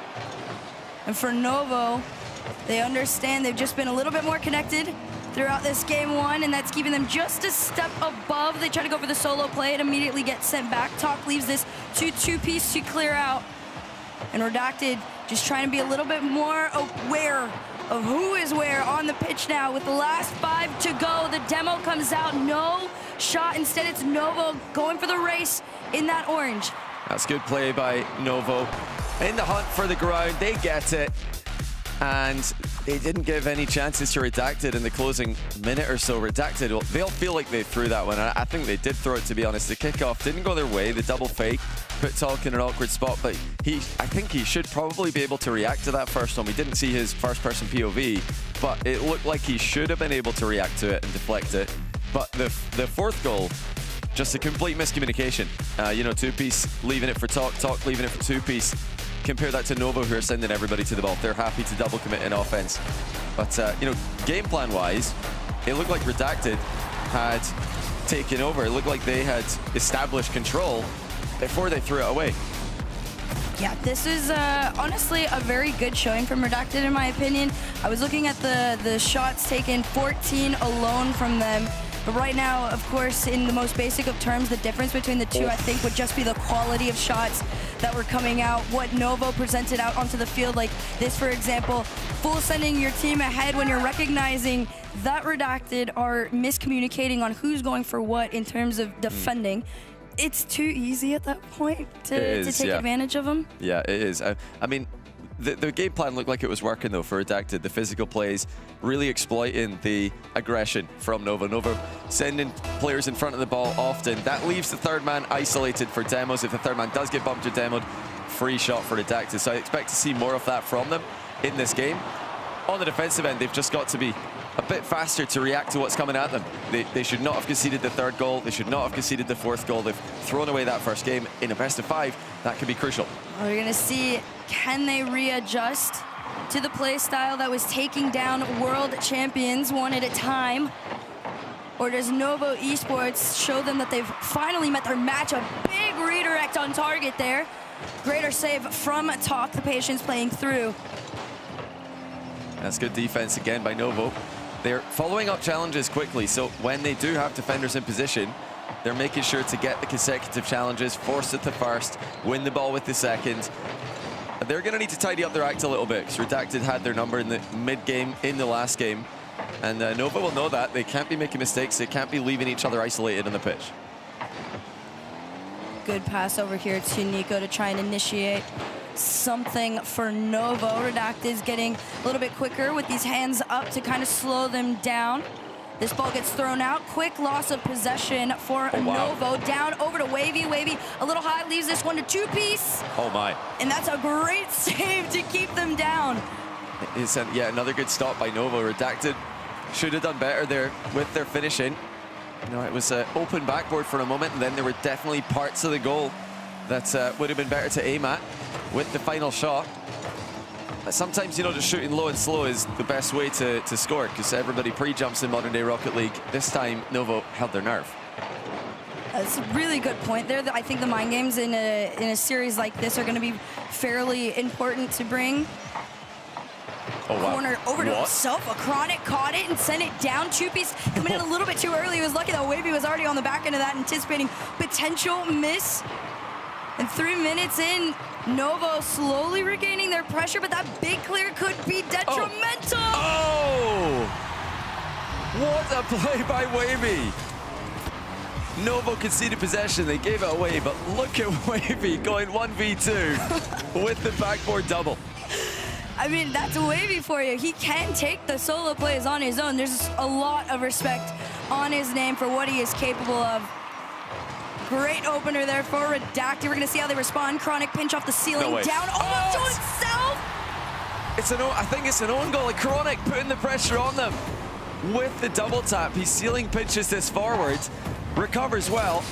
Speaker 18: And for Novo, they understand they've just been a little bit more connected throughout this game one, and that's keeping them just a step above. They try to go for the solo play and immediately get sent back. Talk leaves this to two-piece to clear out. And Redacted just trying to be a little bit more aware of who is where on the pitch now. With the last 5 to go, the demo comes out, no shot. Instead, it's Novo going for the race in that orange.
Speaker 17: That's good play by Novo. In the hunt for the ground, they get it. And they didn't give any chances to Redacted in the closing minute or so. Redacted, well, they'll feel like they threw that one. I think they did throw it, to be honest. The kickoff didn't go their way. The double fake put Talk in an awkward spot, but I think he should probably be able to react to that first one. We didn't see his first-person POV, but it looked like he should have been able to react to it and deflect it. But the fourth goal, just a complete miscommunication. You know, two-piece leaving it for Talk, Talk leaving it for two-piece. Compare that to Novo, who are sending everybody to the ball. They're happy to double commit in offense. But, you know, game plan-wise, it looked like Redacted had taken over. It looked like they had established control before they threw it away.
Speaker 18: Yeah, this is honestly a very good showing from Redacted, in my opinion. I was looking at the shots taken, 14 alone from them. But right now, of course, in the most basic of terms, the difference between the two, I think, would just be the quality of shots that were coming out, what Novo presented out onto the field. Like this, for example, full sending your team ahead when you're recognizing that Redacted are miscommunicating on who's going for what in terms of defending. It's too easy at that point to take advantage of them.
Speaker 17: Yeah, it is. I mean, the game plan looked like it was working, though, for Redacted. The physical plays, really exploiting the aggression from Novo. Novo sending players in front of the ball often. That leaves the third man isolated for demos. If the third man does get bumped or demoed, free shot for Redacted. So I expect to see more of that from them in this game. On the defensive end, they've just got to be a bit faster to react to what's coming at them. They should not have conceded the third goal. They should not have conceded the fourth goal. They've thrown away that first game. In a best of 5, that could be crucial.
Speaker 18: We're going to see, can they readjust to the play style that was taking down world champions one at a time? Or does Novo Esports show them that they've finally met their match? A big redirect on target there. Greater save from Talk, the Patience playing through.
Speaker 17: That's good defense again by Novo. They're following up challenges quickly, so when they do have defenders in position, they're making sure to get the consecutive challenges, force it to first, win the ball with the second. They're going to need to tidy up their act a little bit, because Redacted had their number in the mid-game, in the last game. And Novo will know that. They can't be making mistakes. They can't be leaving each other isolated on the pitch.
Speaker 18: Good pass over here to Nico to try and initiate something for Novo. Redacted is getting a little bit quicker with these hands up to kind of slow them down. This ball gets thrown out. Quick loss of possession for Novo. Down over to Wavy. Wavy a little high, leaves this one to two-piece.
Speaker 17: Oh my.
Speaker 18: And that's a great save to keep them down.
Speaker 17: Yeah, another good stop by Novo. Redacted should have done better there with their finishing. You know, it was open backboard for a moment, and then there were definitely parts of the goal that would have been better to aim at with the final shot. But sometimes, you know, just shooting low and slow is the best way to score, because everybody pre-jumps in modern day Rocket League. This time, Novo held their nerve.
Speaker 18: That's a really good point there. I think the mind games in a series like this are going to be fairly important to bring.
Speaker 17: Oh, wow.
Speaker 18: Corner over to himself. A Chronic caught it and sent it down. Two-piece coming in a little bit too early. He was lucky that Wavy was already on the back end of that, anticipating potential miss. And 3 minutes in, Novo slowly regaining their pressure, but that big clear could be detrimental.
Speaker 17: Oh! What a play by Wavy. Novo conceded possession. They gave it away, but look at Wavy going 1v2 with the backboard double.
Speaker 18: I mean, that's Wavy for you. He can take the solo plays on his own. There's a lot of respect on his name for what he is capable of. Great opener there for Redacted. We're going to see how they respond. Chronic pinch off the ceiling, down almost to himself.
Speaker 17: I think it's an own goal. Chronic putting the pressure on them with the double tap. He ceiling pinches this forward, recovers well.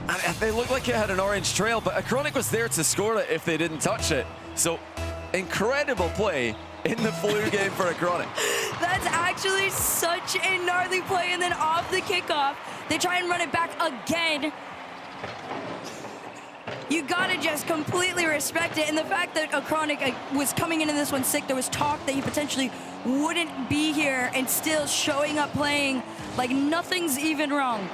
Speaker 17: And they look like it had an orange trail, but Chronic was there to score it if they didn't touch it. So incredible play in the flu game for Chronic.
Speaker 18: That's actually such a gnarly play. And then off the kickoff, they try and run it back again. you gotta just completely respect it. And the fact that Chronic was coming into this one sick, there was talk that he potentially wouldn't be here, and still showing up playing like nothing's even wrong.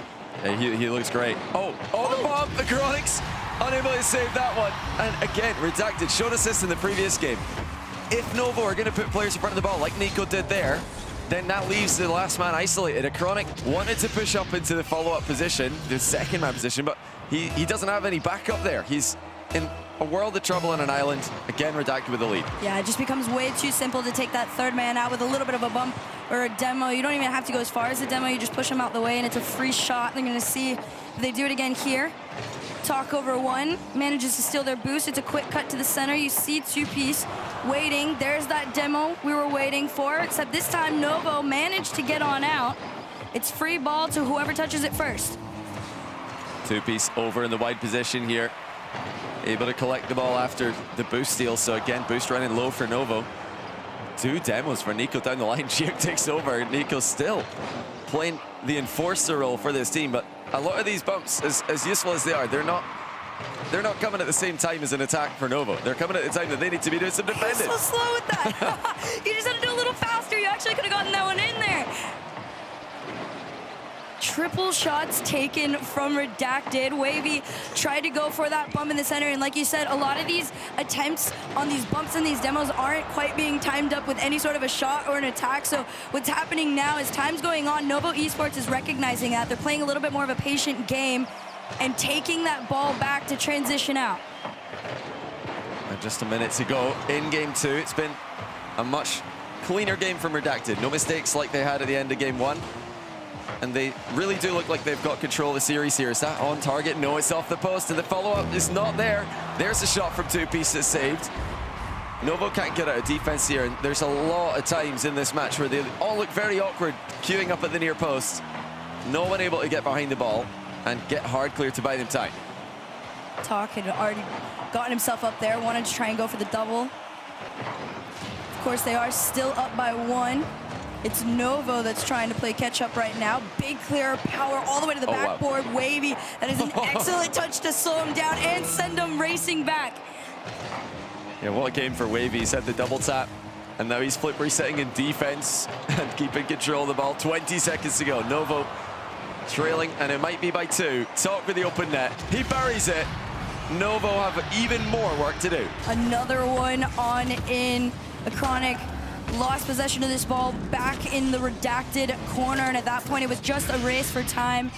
Speaker 17: Yeah, he looks great. Oh, the bomb, the Chronics unable to save that one. And again, Redacted showed assist in the previous game. If Novo are gonna put players in front of the ball like Nico did there, then that leaves the last man isolated. A Chronic wanted to push up into the follow-up position, the second man position, but he doesn't have any backup there. He's in a world of trouble on an island. Again, Redacted with the lead.
Speaker 18: Yeah, it just becomes way too simple to take that third man out with a little bit of a bump or a demo. You don't even have to go as far as the demo. You just push him out the way, and it's a free shot. They're going to see if they do it again here. Talk over one, manages to steal their boost. It's a quick cut to the center. You see two-piece waiting. There's that demo we were waiting for, except this time Novo managed to get on out. It's free ball to whoever touches it first.
Speaker 17: Two-piece over in the wide position here. Able to collect the ball after the boost steal. So again, boost running low for Novo. 2 demos for Nico down the line. Sheer takes over. Nico still playing the enforcer role for this team, but a lot of these bumps, as useful as they are, they're not coming at the same time as an attack for Novo. They're coming at the time that they need to be doing some defending.
Speaker 18: He's so slow with that. You just had to do a little faster. You actually could have gotten that one in there. Triple shots taken from Redacted. Wavy tried to go for that bump in the center, and like you said, a lot of these attempts on these bumps and these demos aren't quite being timed up with any sort of a shot or an attack. So what's happening now is time's going on. Novo Esports is recognizing that. They're playing a little bit more of a patient game and taking that ball back to transition out.
Speaker 17: And just a minute to go in game 2. It's been a much cleaner game from Redacted. No mistakes like they had at the end of game 1. And they really do look like they've got control of the series here. Is that on target? No, it's off the post, and the follow-up is not there. There's a shot from two-piece that's saved. Novo can't get out of defense here, and there's a lot of times in this match where they all look very awkward, queuing up at the near post. No one able to get behind the ball and get hard clear to buy them time.
Speaker 18: Talk had already gotten himself up there, wanted to try and go for the double. Of course, they are still up by 1. It's Novo that's trying to play catch-up right now. Big clear power all the way to the backboard. Wow. Wavy, that is an excellent touch to slow him down and send him racing back.
Speaker 17: Yeah, what a game for Wavy. He's had the double tap, and now he's flip resetting in defense and keeping control of the ball. 20 seconds to go. Novo trailing, and it might be by 2. Talk with the open net. He buries it. Novo have even more work to do.
Speaker 18: Another one on in. A Chronic lost possession of this ball back in the Redacted corner, and at that point it was just a race for time.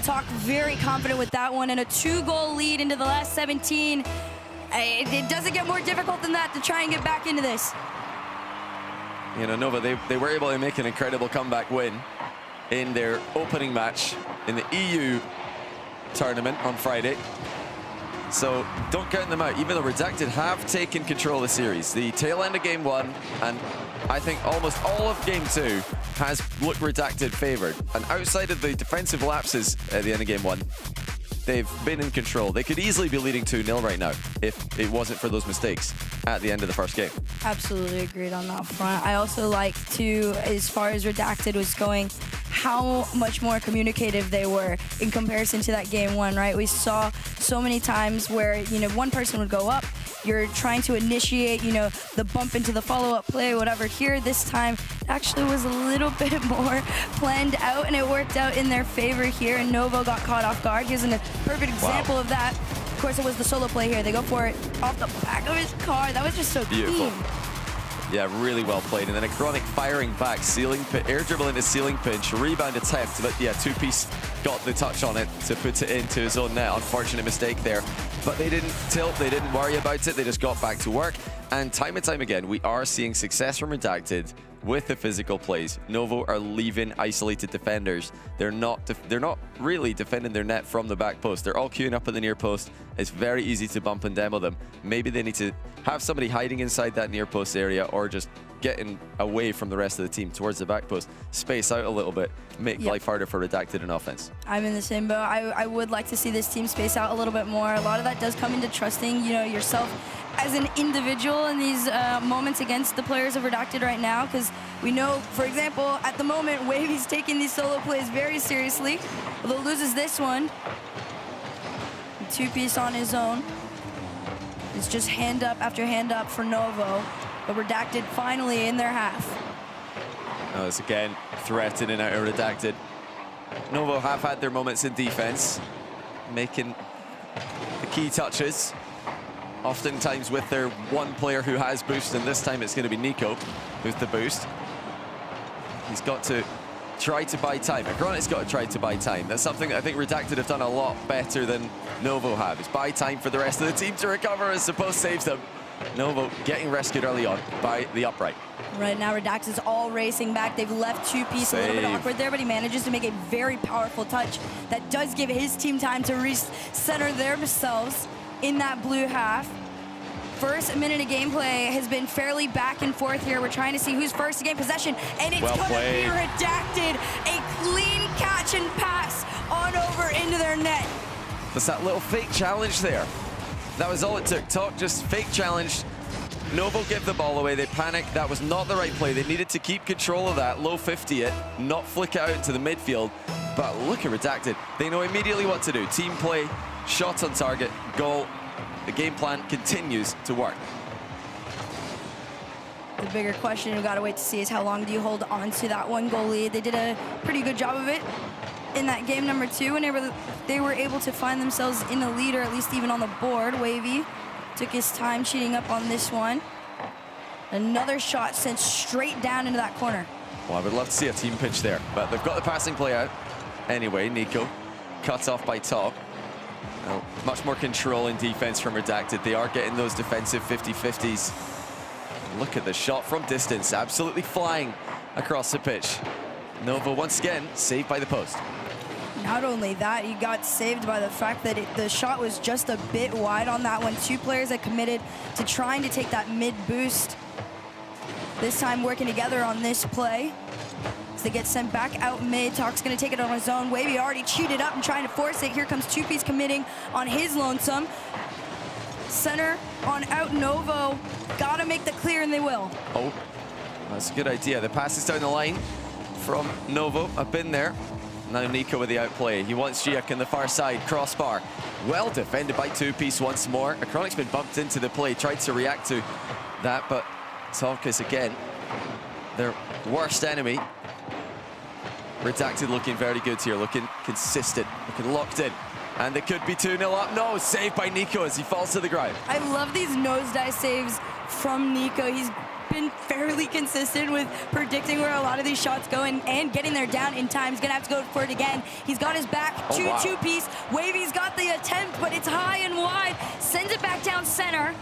Speaker 18: Talk very confident with that one, and a 2-goal lead into the last 17. It doesn't get more difficult than that to try and get back into this.
Speaker 17: You know, Nova, they were able to make an incredible comeback win in their opening match in the EU tournament on Friday. So don't count them out, even though Redacted have taken control of the series. The tail end of game 1, and I think almost all of game 2 has looked Redacted favored. And outside of the defensive lapses at the end of game 1, they've been in control. They could easily be leading 2-0 right now if it wasn't for those mistakes at the end of the first game.
Speaker 18: Absolutely agreed on that front. I also like to, as far as Redacted was going, how much more communicative they were in comparison to that game 1, right? We saw so many times where, you know, one person would go up, you're trying to initiate, you know, the bump into the follow-up play, whatever. Here, this time, actually was a little bit more planned out, and it worked out in their favor here, and Novo got caught off guard. Here's a perfect example of that. Of course, it was the solo play here. They go for it off the back of his car. That was just so
Speaker 17: beautiful.
Speaker 18: Clean.
Speaker 17: Yeah, really well played. And then a Chronic firing back, air dribble into ceiling pinch, rebound attempt. But yeah, two-piece got the touch on it to put it into his own net. Unfortunate mistake there. But they didn't tilt, they didn't worry about it. They just got back to work. And time and time again, we are seeing success from Redacted with the physical plays. Novo are leaving isolated defenders. They're not really defending their net from the back post. They're all queuing up at the near post. It's very easy to bump and demo them. Maybe they need to have somebody hiding inside that near post area, or just getting away from the rest of the team towards the back post. Space out a little bit, make life harder for Redacted in offense.
Speaker 18: I'm in the same boat. I would like to see this team space out a little bit more. A lot of that does come into trusting, you know, yourself as an individual in these moments against the players of Redacted right now, because we know, for example, at the moment, Wavy's taking these solo plays very seriously. Although loses this one, two-piece on his own. It's just hand up after hand up for Novo, but Redacted finally in their half.
Speaker 17: Now it's again threatening out of Redacted. Novo have had their moments in defense, making the key touches, oftentimes with their one player who has boost, and this time it's going to be Nico with the boost. He's got to try to buy time. Gauntlet's got to try to buy time. That's something that I think Redacted have done a lot better than Novo have, is buy time for the rest of the team to recover as Suppose saves them. Novo getting rescued early on by the upright.
Speaker 18: Right now, Redacted is all racing back. They've left two-piece a little bit awkward there, but he manages to make a very powerful touch that does give his team time to recenter themselves in that blue half. First minute of gameplay has been fairly back and forth here. We're trying to see who's first to gain possession, and it's gonna be Redacted. A clean catch and pass on over into their net.
Speaker 17: There's that little fake challenge there. That was all it took. Talk just fake challenge. Novo give the ball away. They panic. That was not the right play. They needed to keep control of that, low 50 it, not flick it out into the midfield. But look at Redacted. They know immediately what to do. Team play, shot on target, goal. The game plan continues to work.
Speaker 18: The bigger question we've got to wait to see is how long do you hold on to that one goal lead. They did a pretty good job of it in that game number 2 whenever they were able to find themselves in the lead, or at least even on the board. Wavy took his time cheating up on this one. Another shot sent straight down into that corner.
Speaker 17: Well, I would love to see a team pitch there, but they've got the passing play out. Anyway, Nico cut off by Talk. Well, much more control in defense from Redacted. They are getting those defensive 50-50s. Look at the shot from distance, absolutely flying across the pitch. Novo once again saved by the post.
Speaker 18: Not only that, he got saved by the fact that the shot was just a bit wide on that one. Two players that committed to trying to take that mid boost. This time working together on this play. As they get sent back out mid, Talk's gonna take it on his own. Wavy already cheated up and trying to force it. Here comes two-piece committing on his lonesome. Center on out Novo. Gotta make the clear, and they will.
Speaker 17: Oh, that's a good idea. The pass is down the line from Novo. I've been there. Now Nico with the outplay. He wants Giak in the far side, crossbar. Well defended by two-piece once more. Achronic's been bumped into the play, tried to react to that, but Talk is again their worst enemy. Redacted looking very good here, looking consistent, looking locked in. And they could be 2-0 up. No, saved by Nico as he falls to the ground.
Speaker 18: I love these nosedive saves from Nico. He's been fairly consistent with predicting where a lot of these shots go and getting there down in time. He's gonna have to go for it again. He's got his back to two-piece. Wavy's got the attempt, but it's high and wide. Sends it back down center.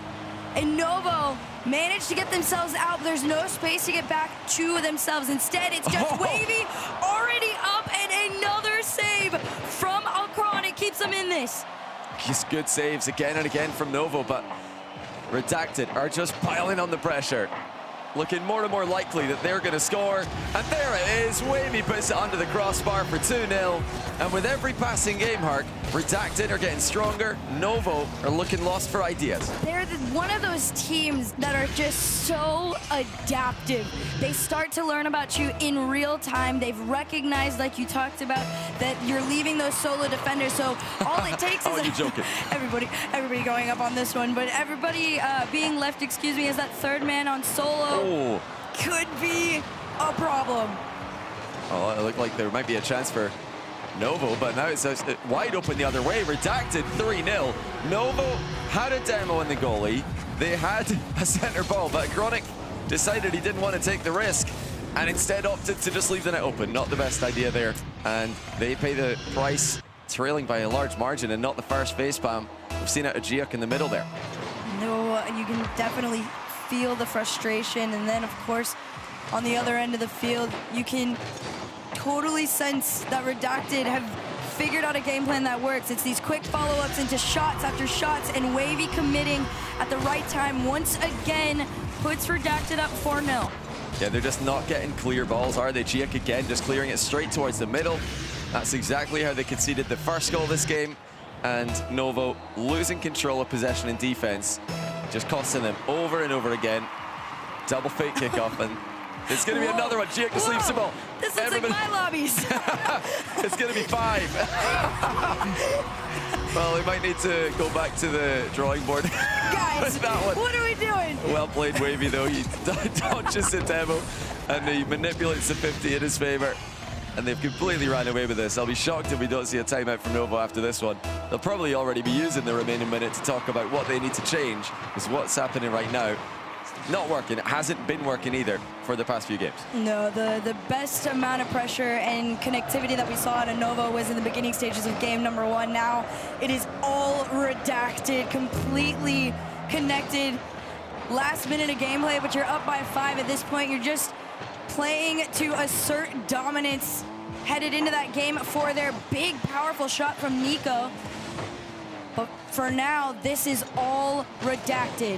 Speaker 18: And Novo managed to get themselves out, but there's no space to get back to themselves. Instead, it's just Wavy already up, and another save from Alcron. It keeps them in this.
Speaker 17: Just good saves again and again from Novo, but Redacted are just piling on the pressure. Looking more and more likely that they're going to score. And there it is. Wavy puts it under the crossbar for 2-0. And with every passing game, Hark, Redacted are getting stronger. Novo are looking lost for ideas.
Speaker 18: They're one of those teams that are just so adaptive. They start to learn about you in real time. They've recognized, like you talked about, that you're leaving those solo defenders. So all it takes is
Speaker 17: you joking?
Speaker 18: everybody going up on this one, but everybody being left, excuse me, as that third man on solo could be a problem.
Speaker 17: Oh, it looked like there might be a chance for Novo, but now it's wide open the other way. Redacted 3-0. Novo had a demo in the goalie. They had a center ball, but Chronic decided he didn't want to take the risk and instead opted to just leave the net open. Not the best idea there. And they pay the price, trailing by a large margin, and not the first facepalm. We've seen it at Giak in the middle there.
Speaker 18: No, you can definitely feel the frustration, and then of course on the other end of the field you can totally sense that Redacted have figured out a game plan that works. It's these quick follow-ups into shots after shots, and Wavy committing at the right time once again puts Redacted up 4-0.
Speaker 17: Yeah, they're just not getting clear balls, are they? Giak again just clearing it straight towards the middle. That's exactly how they conceded the first goal this game, and Novo losing control of possession and defense, just costing them over and over again. Double fake kickoff, and it's going to be another one. Giak just leaves the ball.
Speaker 18: This looks like my lobbies.
Speaker 17: It's going to be 5. Well, we might need to go back to the drawing board.
Speaker 18: Guys,
Speaker 17: that one.
Speaker 18: what are we doing?
Speaker 17: Well played, Wavy, though. He dodges the demo and he manipulates the 50 in his favor. And they've completely ran away with this. I'll be shocked if we don't see a timeout from Novo after this one. They'll probably already be using the remaining minute to talk about what they need to change, because what's happening right now, it's not working. It hasn't been working either for the past few games.
Speaker 18: No, the best amount of pressure and connectivity that we saw out of Novo was in the beginning stages of game number 1. Now it is all redacted, completely connected. Last minute of gameplay, but you're up by 5 at this point. You're just playing to assert dominance headed into that game for their big, powerful shot from Nico. But for now, this is all redacted.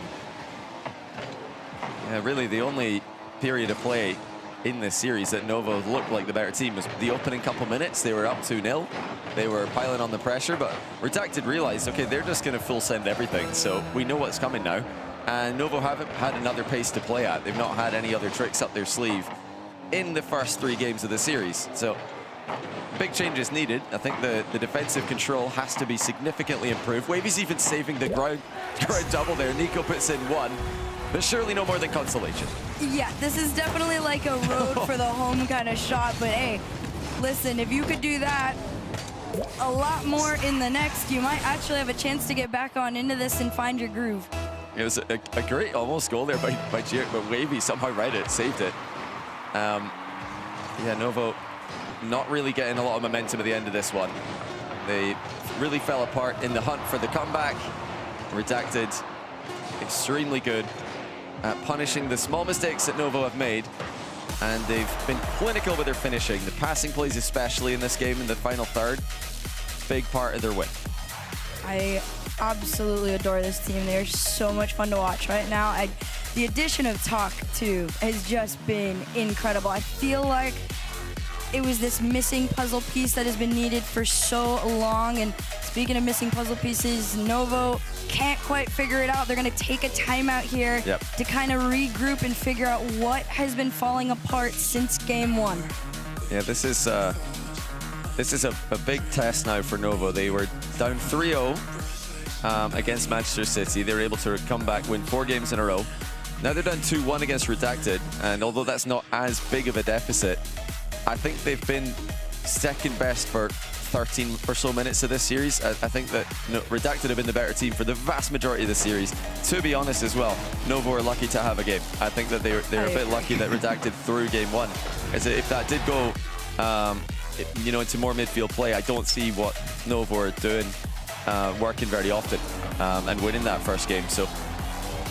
Speaker 17: Yeah, really the only period of play in this series that Novo looked like the better team was the opening couple minutes. They were up 2-0. They were piling on the pressure, but Redacted realized, okay, they're just going to full send everything, so we know what's coming now. And Novo haven't had another pace to play at. They've not had any other tricks up their sleeve in the first 3 games of the series. So big changes needed. I think the defensive control has to be significantly improved. Wavy's even saving the ground double there. Nico puts in 1, but surely no more than consolation.
Speaker 18: Yeah, this is definitely like a road for the home kind of shot, but hey, listen, if you could do that a lot more in the next, you might actually have a chance to get back on into this and find your groove.
Speaker 17: It was a great almost goal there by Jirik, but Wavy somehow read it, saved it. Yeah, Novo not really getting a lot of momentum at the end of this one. They really fell apart in the hunt for the comeback. Redacted, extremely good at punishing the small mistakes that Novo have made. And they've been clinical with their finishing. The passing plays especially in this game in the final third, big part of their win.
Speaker 18: I absolutely adore this team. They're so much fun to watch right now. The addition of Talk, too, has just been incredible. I feel like it was this missing puzzle piece that has been needed for so long. And speaking of missing puzzle pieces, Novo can't quite figure it out. They're going to take a timeout here to kind of regroup and figure out what has been falling apart since game 1.
Speaker 17: Yeah, this is a big test now for Novo. They were down 3-0 against Manchester City. They were able to come back, win 4 games in a row. Now they're down 2-1 against Redacted, and although that's not as big of a deficit, I think they've been second best for 13 or so minutes of this series. I think that Redacted have been the better team for the vast majority of the series. To be honest as well, Novo are lucky to have a game. I think that they're a bit lucky that Redacted through game 1. As if that did go into more midfield play, I don't see what Novo are doing working very often and winning that first game. So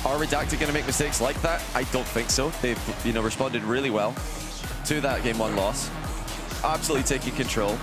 Speaker 17: are Redacted going to make mistakes like that? I don't think so. They've responded really well to that game 1 loss, absolutely taking control.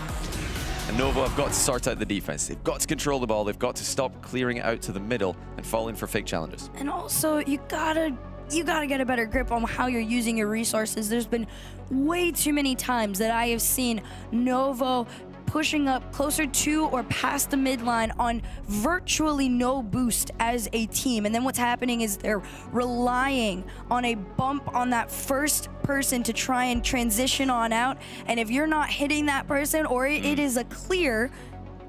Speaker 17: And Novo have got to sort out the defense. They've got to control the ball. They've got to stop clearing it out to the middle and falling for fake challenges.
Speaker 18: And also, you gotta get a better grip on how you're using your resources. There's been way too many times that I have seen Novo pushing up closer to or past the midline on virtually no boost as a team. And then what's happening is they're relying on a bump on that first person to try and transition on out. And if you're not hitting that person or it is a clear,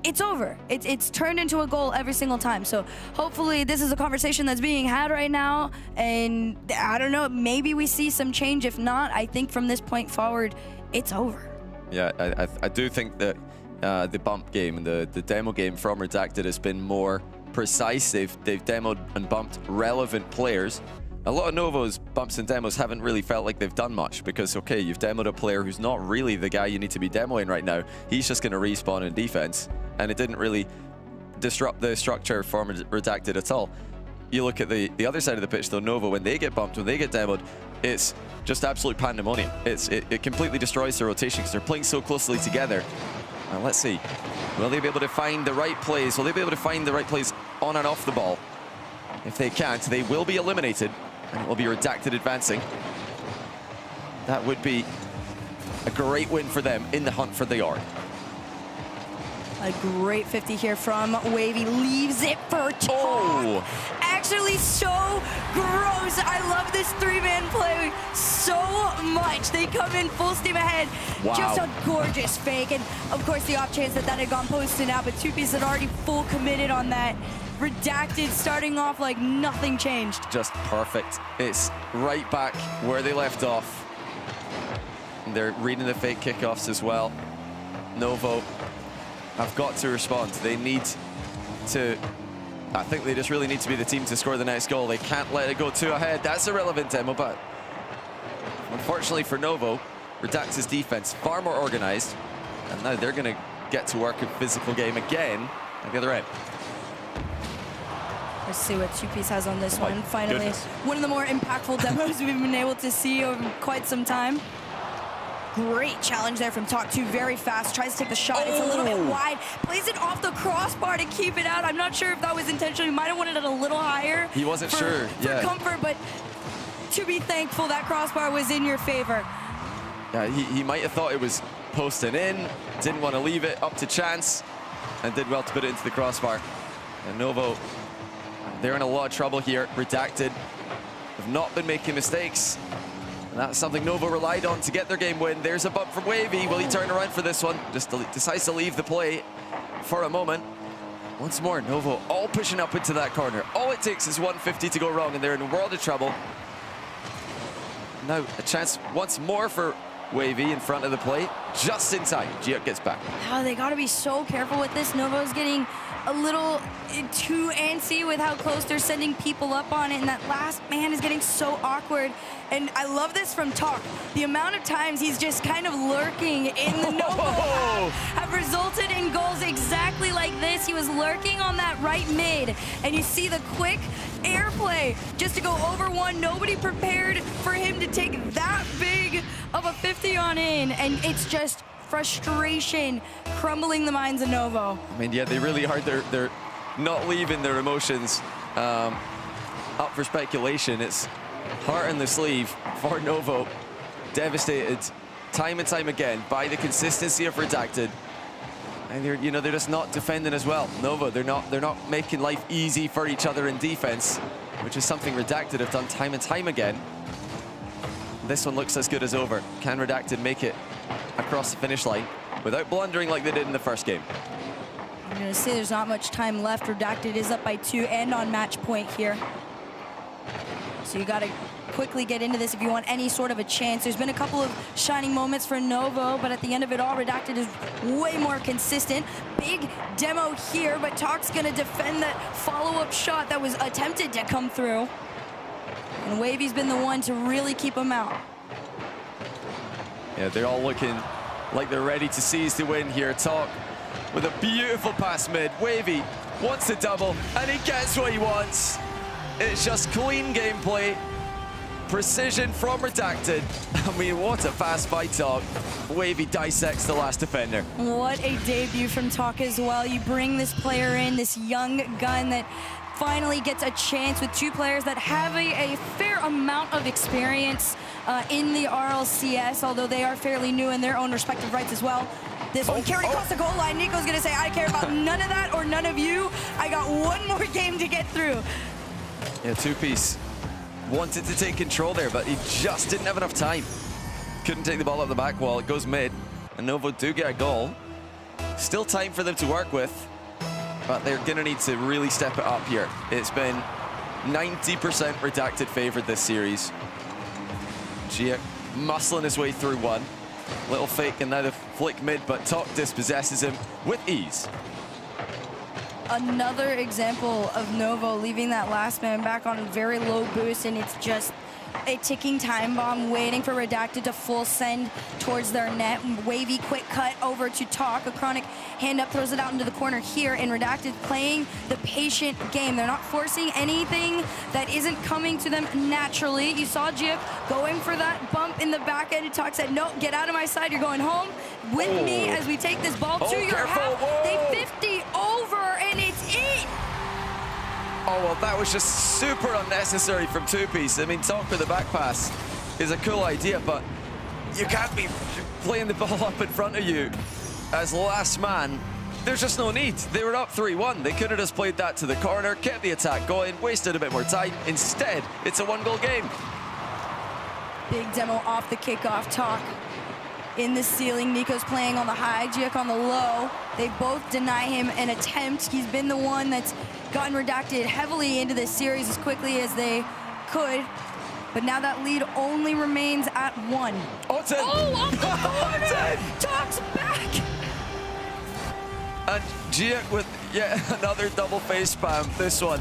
Speaker 18: it's over. It's turned into a goal every single time. So hopefully this is a conversation that's being had right now. And I don't know, maybe we see some change. If not, I think from this point forward, it's over.
Speaker 17: Yeah, I do think that the bump game and the demo game from Redacted has been more precise. They've demoed and bumped relevant players. A lot of Novo's bumps and demos haven't really felt like they've done much because, okay, you've demoed a player who's not really the guy you need to be demoing right now. He's just going to respawn in defense, and it didn't really disrupt the structure for Redacted at all. You look at the other side of the pitch, though, Novo, when they get bumped, when they get demoed, it's just absolute pandemonium. It completely destroys their rotation because they're playing so closely together. And let's see, will they be able to find the right plays? Will they be able to find the right plays on and off the ball? If they can't, they will be eliminated, and it will be Redacted advancing. That would be a great win for them in the hunt for the yard.
Speaker 18: A great 50 here from Wavy. Leaves it for Talk.
Speaker 17: Oh.
Speaker 18: Actually so gross. I love this 3-man play. so much. They come in full steam ahead.
Speaker 17: Wow.
Speaker 18: Just a gorgeous fake. And of course, the off chance that that had gone posted out, but 2Piece had already full committed on that. Redacted starting off like nothing changed.
Speaker 17: Just perfect. It's right back where they left off. And they're reading the fake kickoffs as well. Novo have got to respond. They need to, I think they just really need to be the team to score the next goal. They can't let it go 2 ahead. That's a relevant demo, but unfortunately for Novo, Redacted's defense far more organized. And now they're going to get to work a physical game again at the other end.
Speaker 18: Let's see what 2Piece has on this one. Finally,
Speaker 17: goodness.
Speaker 18: one of the more impactful demos we've been able to see over quite some time. Great challenge there from Talk 2, very fast, tries to take the shot, it's a little bit wide, plays it off the crossbar to keep it out. I'm not sure if that was intentional, he might have wanted it a little higher.
Speaker 17: He wasn't sure,
Speaker 18: for comfort, but to be thankful that crossbar was in your favor.
Speaker 17: Yeah, he might have thought it was posting in, didn't want to leave it up to chance, and did well to put it into the crossbar. And Novo, they're in a lot of trouble here. Redacted have not been making mistakes. And that's something Novo relied on to get their game win. There's a bump from Wavy. Will he turn around for this one? Just decides to leave the play for a moment. Once more, Novo all pushing up into that corner. All it takes is 150 to go wrong, and they're in a world of trouble. Now, a chance once more for Wavy in front of the play, just in time. Giuk gets back.
Speaker 18: Oh, they got to be so careful with this. Novo's getting a little too antsy with how close they're sending people up on it, and that last man is getting so awkward. And I love this from Talk. The amount of times he's just kind of lurking in the Novo have resulted in goals exactly like this. He was lurking on that right mid, and you see the quick airplay just to go over one. Nobody prepared for him to take that big of a 50 on in, and it's just frustration crumbling the minds of Novo.
Speaker 17: I mean, yeah, they really are. They're not leaving their emotions up for speculation. It's heart in the sleeve for Novo. Devastated time and time again by the consistency of Redacted. And they're just not defending as well. Novo, they're not making life easy for each other in defense, which is something Redacted have done time and time again. This one looks as good as over. Can Redacted make it across the finish line without blundering like they did in the first game?
Speaker 18: I'm going to say there's not much time left. Redacted is up by 2 and on match point here. So you got to quickly get into this if you want any sort of a chance. There's been a couple of shining moments for Novo, but at the end of it all, Redacted is way more consistent. Big demo here, but Talk's going to defend that follow-up shot that was attempted to come through. And Wavy's been the one to really keep him out.
Speaker 17: Yeah, they're all looking like they're ready to seize the win here. Talk with a beautiful pass mid. Wavy wants to double, and he gets what he wants. It's just clean gameplay. Precision from Redacted. I mean, what a pass by Talk. Wavy dissects the last defender.
Speaker 18: What a debut from Talk as well. You bring this player in, this young gun that finally gets a chance with 2 players that have a fair amount of experience in the Rlcs, although they are fairly new in their own respective rights as well. This one carried across the goal line. Nico's gonna say, I care about none of that or none of you. I got one more game to get through.
Speaker 17: Yeah, 2Piece wanted to take control there, but he just didn't have enough time. Couldn't take the ball up the back wall. It goes mid, and Novo do get a goal. Still time for them to work with, but they're gonna need to really step it up here. It's been 90% Redacted favored this series. Giuk muscling his way through one. Little fake and now the flick mid, but Talk dispossesses him with ease.
Speaker 18: Another example of Novo leaving that last man back on a very low boost, and it's just a ticking time bomb waiting for Redacted to full send towards their net. Wavy quick cut over to Talk. A chronic hand up, throws it out into the corner here, and Redacted playing the patient game. They're not forcing anything that isn't coming to them naturally. You saw Giuk going for that bump in the back end. Talk said, no, get out of my side. You're going home with me as we take this ball to your half. They 50 over, and it's in.
Speaker 17: Oh, well, that was just super unnecessary from 2Piece. I mean, Talk with the back pass is a cool idea, but you can't be playing the ball up in front of you as last man. There's just no need. They were up 3-1. They could have just played that to the corner, kept the attack going, wasted a bit more time. Instead, it's a 1-goal game.
Speaker 18: Big demo off the kickoff. Talk in the ceiling. Nico's playing on the high, Giak on the low. They both deny him an attempt. He's been the one that's gotten Redacted heavily into this series as quickly as they could. But now that lead only remains at 1.
Speaker 17: Oh, it's in.
Speaker 18: Oh, off the corner! Talk's back!
Speaker 17: And Giak with yet another double face spam. This one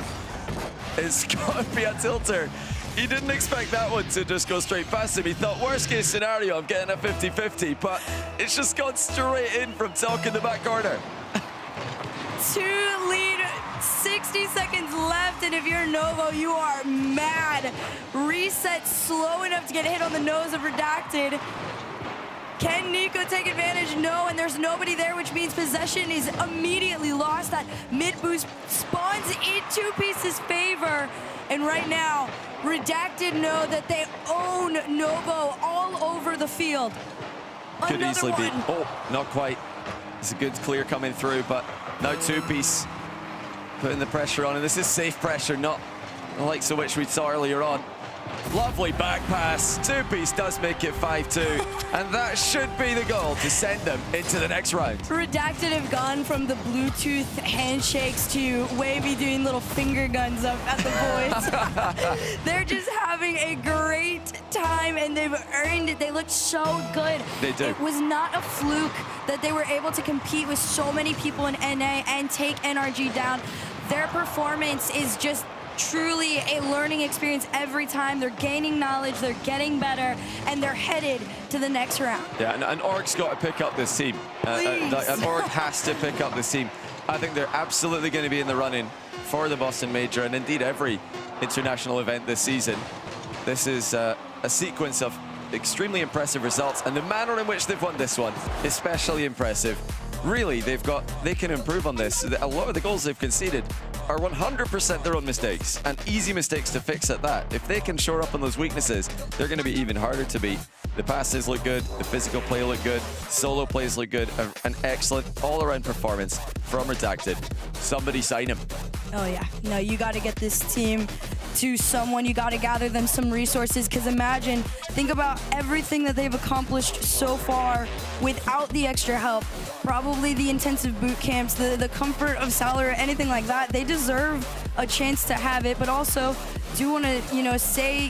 Speaker 17: is going to be a tilter. He didn't expect that one to just go straight past him. He thought, worst case scenario, I'm getting a 50-50, but it's just gone straight in from Talk in the back corner.
Speaker 18: 2 lead, 60 seconds left, and if you're Novo, you are mad. Reset slow enough to get hit on the nose of Redacted. Can Nico take advantage? No, and there's nobody there, which means possession is immediately lost. That mid boost spawns in 2Piece's favor. And right now, Redacted know that they own Novo all over the field.
Speaker 17: Could
Speaker 18: Another
Speaker 17: easily
Speaker 18: one.
Speaker 17: be. Oh, not quite. It's a good clear coming through, but now 2Piece putting the pressure on, and this is safe pressure, not the likes of which we saw earlier on. Lovely back pass. 2Piece does make it 5-2, and that should be the goal to send them into the next round.
Speaker 18: Redacted have gone from the Bluetooth handshakes to Wavy doing little finger guns up at the boys. They're just having a great time, and they've earned it. They look so good.
Speaker 17: They do.
Speaker 18: It was not a fluke that they were able to compete with so many people in NA and take NRG down. Their performance is just truly a learning experience every time. They're gaining knowledge, they're getting better, and they're headed to the next round.
Speaker 17: Yeah, and Org's got to pick up this team. And Org has to pick up this team. I think they're absolutely going to be in the running for the Boston Major, and indeed every international event this season. This is a sequence of extremely impressive results, and the manner in which they've won this one, especially impressive. Really, they can improve on this. A lot of the goals they've conceded are 100% their own mistakes, and easy mistakes to fix at that. If they can shore up on those weaknesses, they're going to be even harder to beat. The passes look good, the physical play look good, solo plays look good, an excellent all-around performance from Redacted. Somebody sign him.
Speaker 18: Oh yeah, no, you got to get this team to someone. You got to gather them some resources, because imagine, think about everything that they've accomplished so far without the extra help. Probably the intensive boot camps, the comfort of salary, anything like that. They deserve a chance to have it, but also do want to, say,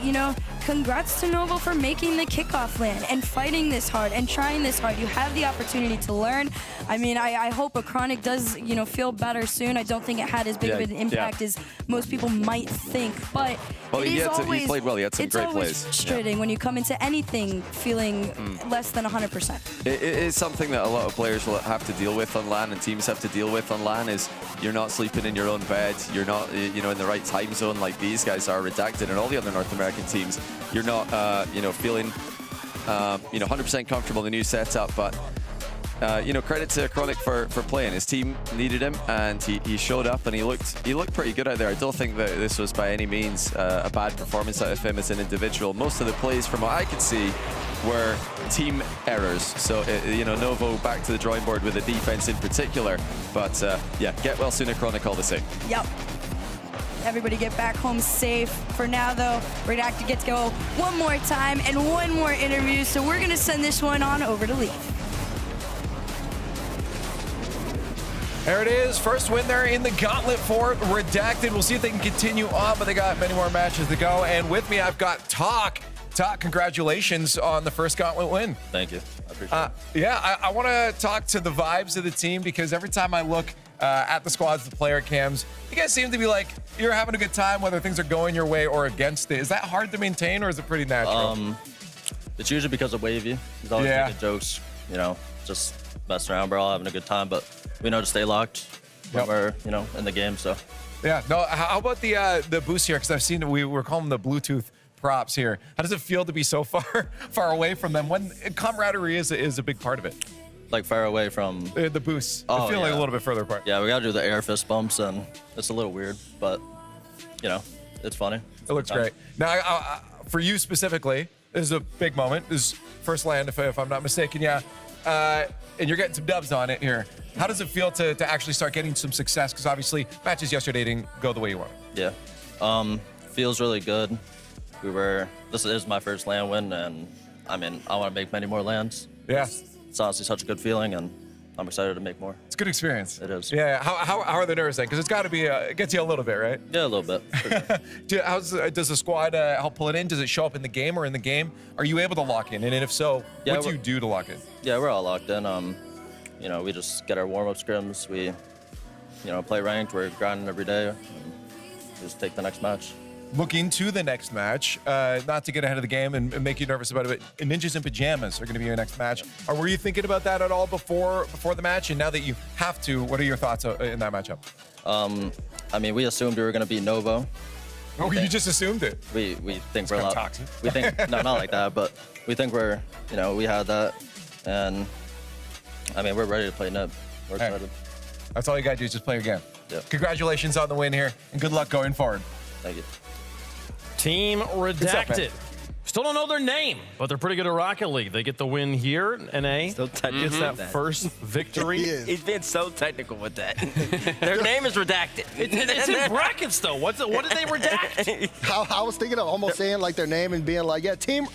Speaker 18: congrats to Novo for making the kickoff land and fighting this hard and trying this hard. You have the opportunity to learn. I mean, I hope a Chronic does, feel better soon. I don't think it had as big of an impact as most people might think, but
Speaker 17: he played well. He had some great plays.
Speaker 18: It's always frustrating when you come into anything feeling less than 100%.
Speaker 17: It is something that a lot of players will have to deal with on LAN, and teams have to deal with on LAN, is you're not sleeping in your own bed, you're not in the right time zone like these guys are, Redacted, and all the other North American teams. You're not feeling 100% comfortable in the new setup, but credit to Chronic for playing. His team needed him, and he showed up, and he looked pretty good out there. I don't think that this was by any means a bad performance out of him as an individual. Most of the plays, from what I could see, were team errors. So Novo back to the drawing board with the defense in particular. But yeah, get well soon at Chronic all the same.
Speaker 18: Yep. Everybody get back home safe. For now, though, Redacted gets to go one more time and one more interview. So we're going to send this one on over to Lee.
Speaker 10: There it is. First win there in the Gauntlet for Redacted. We'll see if they can continue on, but they got many more matches to go. And with me, I've got Talk. Talk, congratulations on the first Gauntlet win.
Speaker 6: Thank you. I appreciate it.
Speaker 10: Yeah, I want to talk to the vibes of the team, because every time I look at the squads, the player cams, you guys seem to be like, you're having a good time, whether things are going your way or against it. Is that hard to maintain, or is it pretty natural?
Speaker 6: It's usually because of Wavy. He's always making jokes, just messing around. We're all having a good time, but we know to stay locked when we're, in the game, so.
Speaker 10: Yeah, no, how about the boost here? Because I've seen, we were calling them the Bluetooth props here. How does it feel to be so far away from them when camaraderie is a big part of it?
Speaker 6: Like far away from
Speaker 10: the boosts. I feel like a little bit further apart.
Speaker 6: Yeah, we gotta do the air fist bumps, and it's a little weird, but it's funny.
Speaker 10: It looks great. Now, for you specifically, this is a big moment. This is first land, if I'm not mistaken. Yeah, and you're getting some dubs on it here. How does it feel to actually start getting some success? Because obviously matches yesterday didn't go the way you wanted.
Speaker 6: Yeah, feels really good. This is my first land win, and I mean, I want to make many more lands.
Speaker 10: Yeah.
Speaker 6: It's honestly such a good feeling, and I'm excited to make more.
Speaker 10: It's a good experience.
Speaker 6: It is.
Speaker 10: Yeah. How are the nerves then? Because it's got to be, it gets you a little bit, right?
Speaker 6: Yeah, a little bit.
Speaker 10: Does the squad help pull it in? Does it show up in the game, or in the game, are you able to lock in? And if so, what do you do to lock in?
Speaker 6: Yeah, we're all locked in. You know, we just get our warm-up scrims. We, play ranked. We're grinding every day. And just take the next match.
Speaker 10: Looking to the next match, not to get ahead of the game and make you nervous about it, but Ninjas in Pajamas are going to be your next match. Were you thinking about that at all before the match? And now that you have to, what are your thoughts in that matchup?
Speaker 6: I mean, we assumed we were going to beat Novo.
Speaker 10: Oh, you just assumed it?
Speaker 6: We think we're a lot.
Speaker 10: Toxic.
Speaker 6: We think no, not like that, but we think we're we had that, and I mean we're ready to play Nib. We're excited.
Speaker 10: That's all you got to do is just play your game.
Speaker 6: Yeah.
Speaker 10: Congratulations on the win here, and good luck going forward.
Speaker 6: Thank you.
Speaker 11: Team Redacted.
Speaker 10: Up,
Speaker 11: Still don't know their name, but they're pretty good at Rocket League. They get the win here. NA
Speaker 13: Still
Speaker 11: gets that first victory.
Speaker 13: He's been so technical with that. Their name is redacted.
Speaker 11: It's in brackets, though. What did they redact?
Speaker 12: I was thinking of almost saying like their name and being like, yeah, team.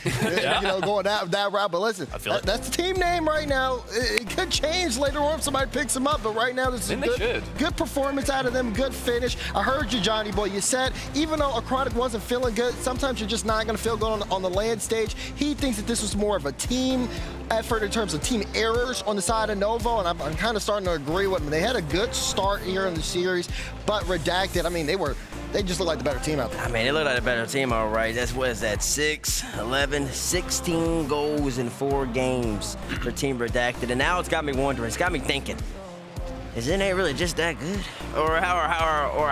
Speaker 12: Going that route. But listen, that's the team name right now. It could change later on if somebody picks them up. But right now, this is a good performance out of them, good finish. I heard you, Johnny Boy. You said even though Achronic wasn't feeling good, sometimes you're just not going to feel good on the land stage. He thinks that this was more of a team effort in terms of team errors on the side of Novo, and I'm kind of starting to agree with him. They had a good start here in the series, but Redacted, I mean, they just look like the better team out there.
Speaker 13: I mean, they look like the better team, all right. What is that, 6, 11, 16 goals in 4 games for Team Redacted. And now it's got me wondering, it's got me thinking, is NA really just that good? Or how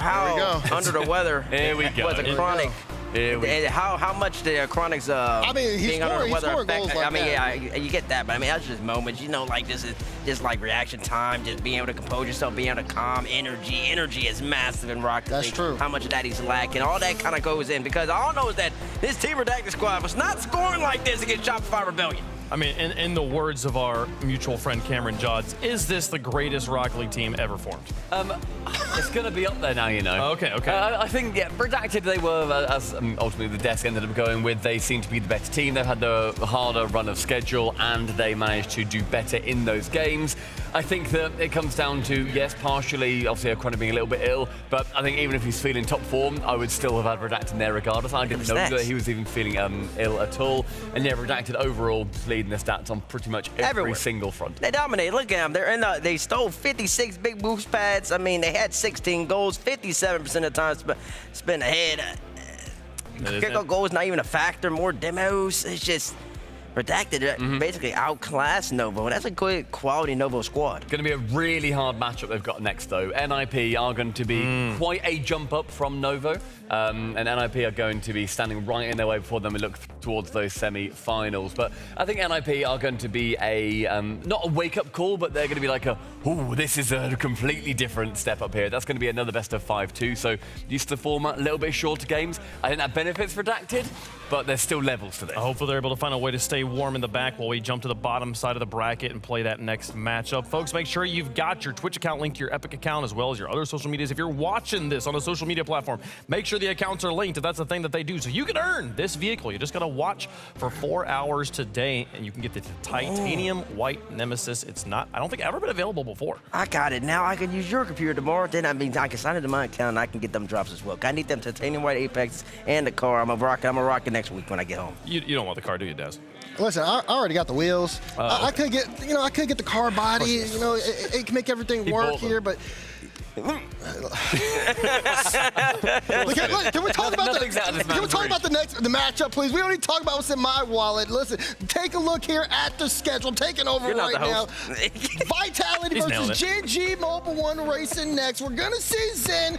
Speaker 13: under the weather was Achronic? And how much the Achronics being under the weather affect? I mean, yeah, you get that, but I mean, that's just moments. Like this is just like reaction time, just being able to compose yourself, being able to calm energy. Energy is massive in Rocket League.
Speaker 12: That's true.
Speaker 13: How much of that he's lacking, all that kind of goes in, because all I know is that this Team Redacted squad was not scoring like this against Shopify Rebellion.
Speaker 11: I mean, in the words of our mutual friend Cameron Jods, is this the greatest Rocket League team ever formed?
Speaker 14: It's going to be up there now,
Speaker 11: Okay.
Speaker 14: I think, Redacted, they were, as ultimately the desk ended up going with, they seem to be the better team. They've had the harder run of schedule, and they managed to do better in those games. I think that it comes down to, yes, partially, obviously, Achronic being a little bit ill, but I think even if he's feeling top form, I would still have had Redacted there regardless. I didn't know that he was even feeling ill at all. And yeah, Redacted overall leading the stats on pretty much every single front.
Speaker 13: They dominated. Look at them. They stole 56 big boost pads. I mean, they had 16 goals, 57% of the time spent ahead. Kick-off goal is not even a factor. More demos. It's just Redacted basically outclassed Novo. That's a good quality Novo squad.
Speaker 14: Going to be a really hard matchup they've got next, though. NIP are going to be quite a jump up from Novo. And NIP are going to be standing right in their way before them we look towards those semi-finals. But I think NIP are going to be not a wake-up call, but they're going to be like this is a completely different step up here. That's going to be another best of 5-2. So used to the format, a little bit shorter games. I think that benefits Redacted, but there's still levels to this.
Speaker 11: Hopefully they're able to find a way to stay warm in the back while we jump to the bottom side of the bracket and play that next matchup. Folks, make sure you've got your Twitch account linked to your Epic account as well as your other social medias. If you're watching this on a social media platform, make sure the accounts are linked if that's the thing that they do. So you can earn this vehicle. You just got to watch for 4 hours today and you can get the titanium white Nemesis. I don't think ever been available before.
Speaker 13: I got it. Now I can use your computer tomorrow. Then I can sign into my account and I can get them drops as well. I need them titanium white Apex and the car. I'm gonna rock it next week when I get home.
Speaker 11: You don't want the car, do you, Daz?
Speaker 12: Listen, I already got the wheels. I could get, I could get the car body. It can make everything work here, but. Look, can we talk about the matchup, please? We don't need to talk about what's in my wallet. Listen, take a look here at the schedule. I'm taking over right now. Vitality versus Gen G Mobile One Racing next. We're gonna see Zen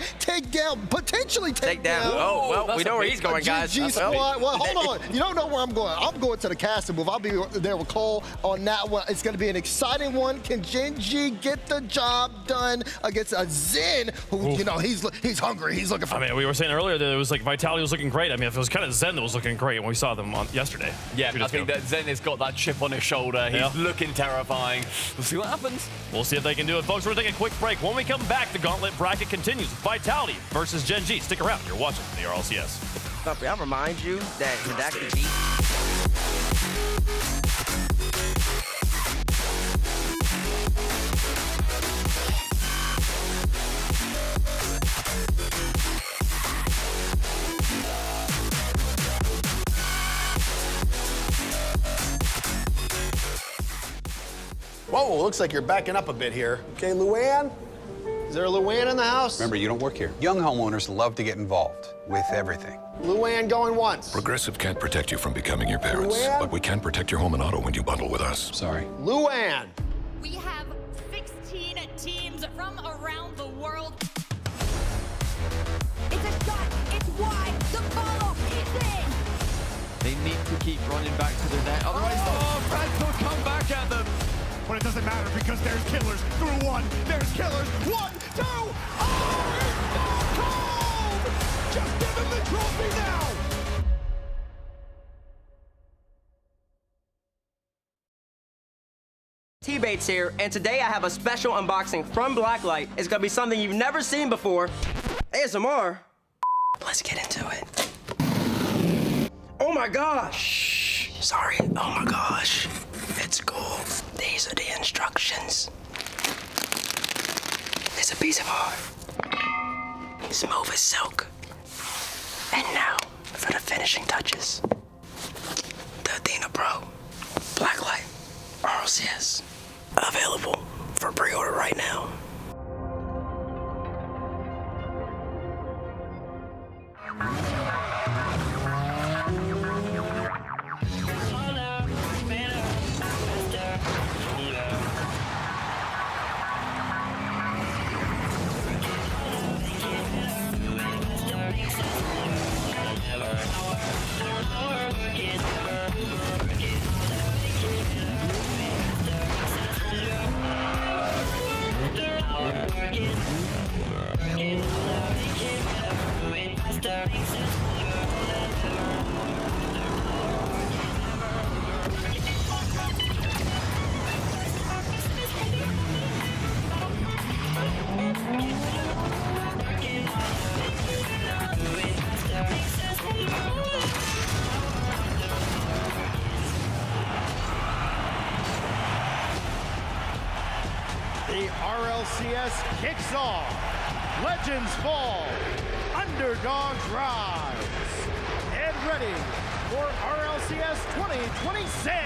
Speaker 12: potentially take down.
Speaker 13: Oh, well, we know where he's going, guys.
Speaker 12: Gen G squad. Well, hold on. You don't know where I'm going. I'm going to the casting booth. I'll be there with Cole on that one. It's gonna be an exciting one. Can Gen G get the job done against a Zen, who, he's hungry. He's looking for.
Speaker 11: I mean, we were saying earlier that it was like Vitality Vitality was looking great. I mean, it was kind of Zen that was looking great when we saw them on yesterday.
Speaker 14: Yeah, I think that Zen has got that chip on his shoulder. He's looking terrifying. We'll see what happens.
Speaker 11: We'll see if they can do it. Folks, we're going to take a quick break. When we come back, the Gauntlet bracket continues. Vitality versus Gen G. Stick around. You're watching the RLCS.
Speaker 13: I'll remind you that Redacted G.
Speaker 19: Whoa, looks like you're backing up a bit here. Okay, Luann? Is there a Luann in the house?
Speaker 20: Remember, you don't work here. Young homeowners love to get involved with everything.
Speaker 19: Luann going once.
Speaker 21: Progressive can't protect you from becoming your parents,
Speaker 19: Luann?
Speaker 21: but we can protect your home and auto when you bundle with us.
Speaker 20: Sorry.
Speaker 19: Luann!
Speaker 22: We have 16 teams from around the world. It's a shot, it's wide, the follow, it's in!
Speaker 17: They need to keep running back to their net, otherwise Fred will come back at them.
Speaker 23: But it doesn't matter because there's killers through one. There's killers. 1, 2. Oh, it's cold! Just give him the trophy now.
Speaker 13: T-Bates here, and today I have a special unboxing from Blacklight. It's gonna be something you've never seen before. ASMR. Let's get into it. Oh my gosh. Sorry. Oh my gosh. It's cool. These are the instructions. It's a piece of art. Smooth as silk. And now for the finishing touches. The Athena Pro. Blacklight. RLCS. Available for pre-order right now.
Speaker 23: The RLCS kicks off. Legends fall. Underdogs rise. Get ready for RLCS 2026.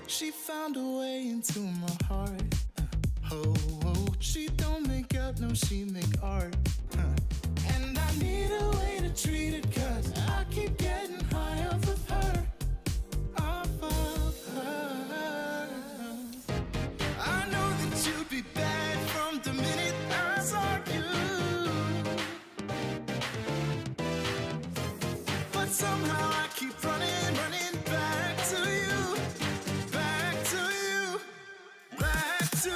Speaker 1: She found a way into my heart. Oh, oh, she don't make up, no, she make art. And I need a way to treat it, cause I keep getting high off of her. Off of her. I know that you'd be bad from the minute I saw you. But somehow I keep running back to you. Back to you. Back to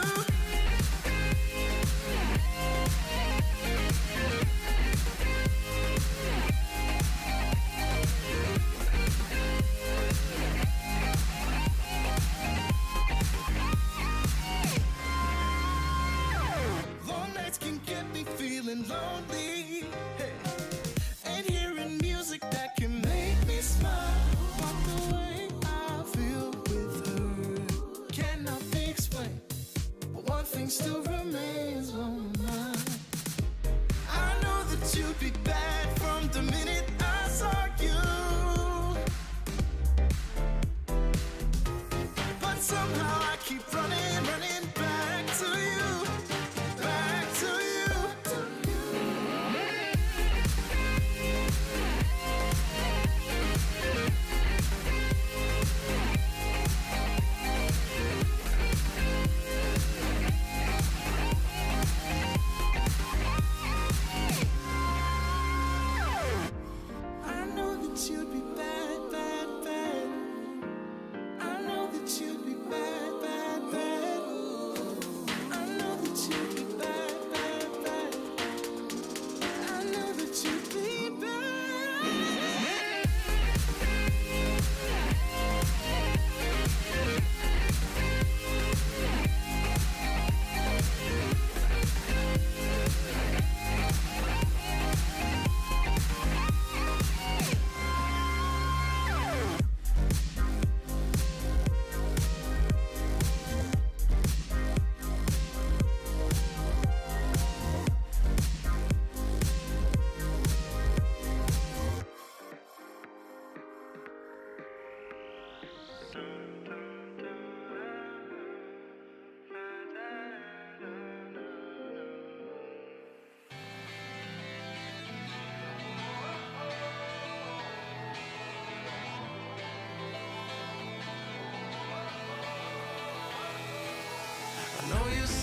Speaker 1: long nights can get me feeling lonely. Hey. And hearing music that can make me smile. But the way I feel with her cannot be explained. But one thing still remains on my mind. I know that you'd be bad from the minute I saw you. But somehow I keep running back to you. Back to you.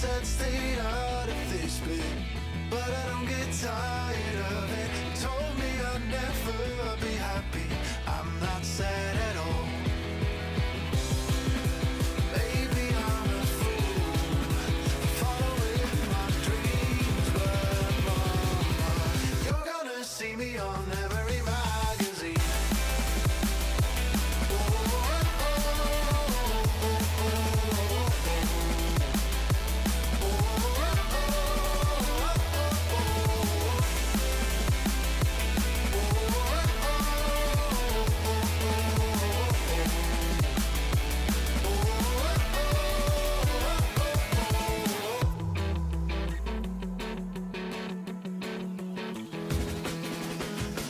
Speaker 1: said stay out of this bit, but I don't get tired of it. You told me I'd never be happy. I'm not sad at all. Maybe I'm a fool, following my dreams, but mama, you're gonna see me on every magazine.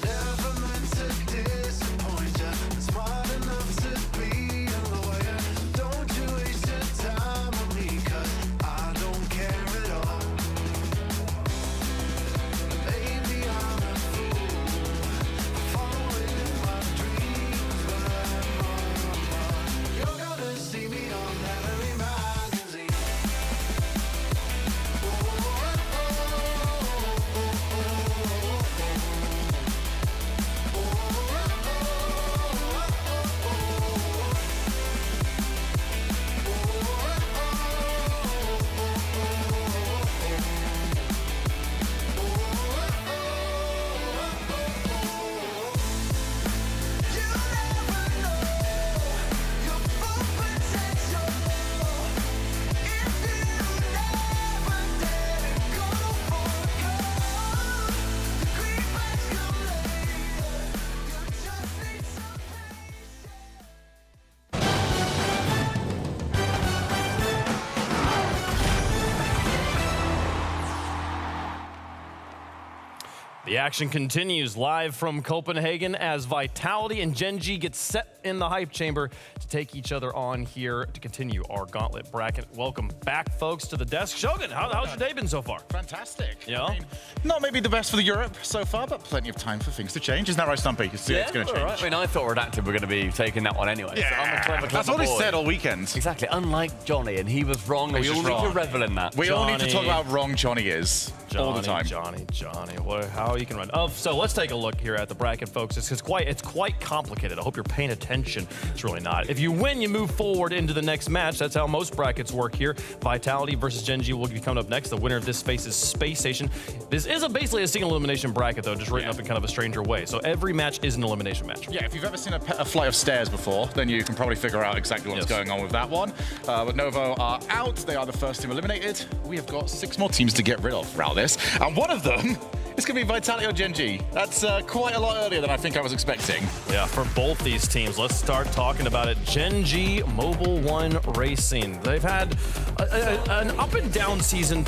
Speaker 1: Never meant to disappoint ya. I'm smart enough to be a lawyer. Don't you waste your time on me, 'cause I don't care at all. Maybe I'm a fool, following my dreams, but mama, you're gonna see me on every magazine.
Speaker 11: The action continues live from Copenhagen as Vitality and Gen G get set in the hype chamber to take each other on here to continue our Gauntlet bracket. Welcome back, folks, to the desk. Shogun, how's your day been so far?
Speaker 3: Fantastic.
Speaker 11: Yeah?
Speaker 3: I mean, not maybe the best for the Europe so far, but plenty of time for things to change. Isn't that right, Stumpy? It's going to change.
Speaker 14: Right. I mean, I thought Redacted were going to be taking that one anyway.
Speaker 3: Yeah,
Speaker 14: so I'm a clever
Speaker 3: that's all
Speaker 14: boy.
Speaker 3: he said all weekend.
Speaker 14: Exactly. Unlike Johnny, and he was wrong.
Speaker 3: He's
Speaker 14: We all
Speaker 3: just
Speaker 14: need to
Speaker 3: wrong.
Speaker 14: revel in that.
Speaker 3: We all need to talk about how wrong Johnny is all the time.
Speaker 11: Johnny, how you can run. So let's take a look here at the bracket, folks. It's quite complicated. I hope you're paying attention. It's really not. If you win, you move forward into the next match. That's how most brackets work here. Vitality versus Gen G will be coming up next. The winner of this faces Space Station. This is basically a single elimination bracket, though, just written up in kind of a stranger way. So every match is an elimination match.
Speaker 3: Yeah, if you've ever seen a flight of stairs before, then you can probably figure out exactly what's going on with that one. But Novo are out. They are the first team eliminated. We have got 6 more teams to get rid of throughout this. And one of them is going to be Vitality or Gen G. That's quite a lot earlier than I think I was expecting.
Speaker 11: Yeah, for both these teams, let's start talking about it. Gen G, Mobile One Racing. They've had an up and down season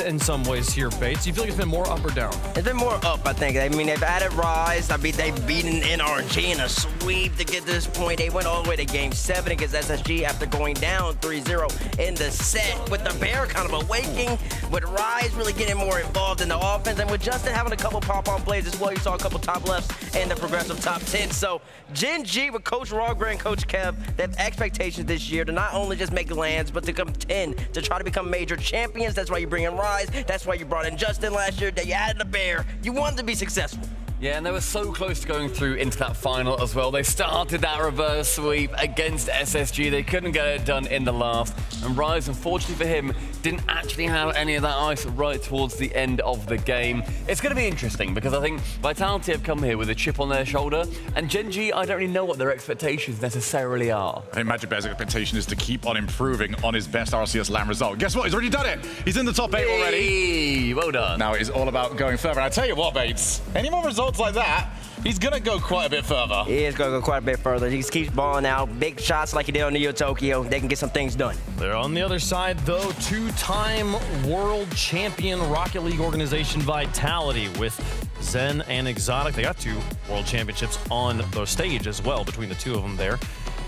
Speaker 11: in some ways here, Bates. You feel like it's been more up or down?
Speaker 13: It's been more up, I think. I mean, they've added Rise. I mean, they've beaten NRG in a sweep to get to this point. They went all the way to Game 7 against SSG after going down 3-0 in the set, with the Bear kind of awakening, with Rise really getting more involved in the offense, and with Justin having a couple pop-on plays as well. You saw a couple top lefts and the progressive top 10. So Gen G with Coach Rogre and Coach Kev, they have expectations this year to not only just make lands, but to contend, to try to become major champions. That's why you bring in Rise. That's why you brought in Justin last year. That you added the Bear. You wanted to be successful.
Speaker 14: Yeah, and they were so close to going through into that final as well. They started that reverse sweep against SSG. They couldn't get it done in the last. And Rise, unfortunately for him, didn't actually have any of that ice right towards the end of the game. It's going to be interesting because I think Vitality have come here with a chip on their shoulder. And Gen G, I don't really know what their expectations necessarily are.
Speaker 3: I think Magic Bear's expectation is to keep on improving on his best RLCS LAN result. Guess what? He's already done it. He's in the top 8 already.
Speaker 14: Well done.
Speaker 3: Now it is all about going further. And I tell you what, Bates, any more results like that, he's going to go quite a bit further.
Speaker 13: He is going to go quite a bit further. He just keeps balling out. Big shots like he did on Neo Tokyo. They can get some things done.
Speaker 11: They're on the other side, though. 2-time world champion Rocket League organization Vitality with Zen and Exotic. They got 2 world championships on the stage as well between the 2 of them there.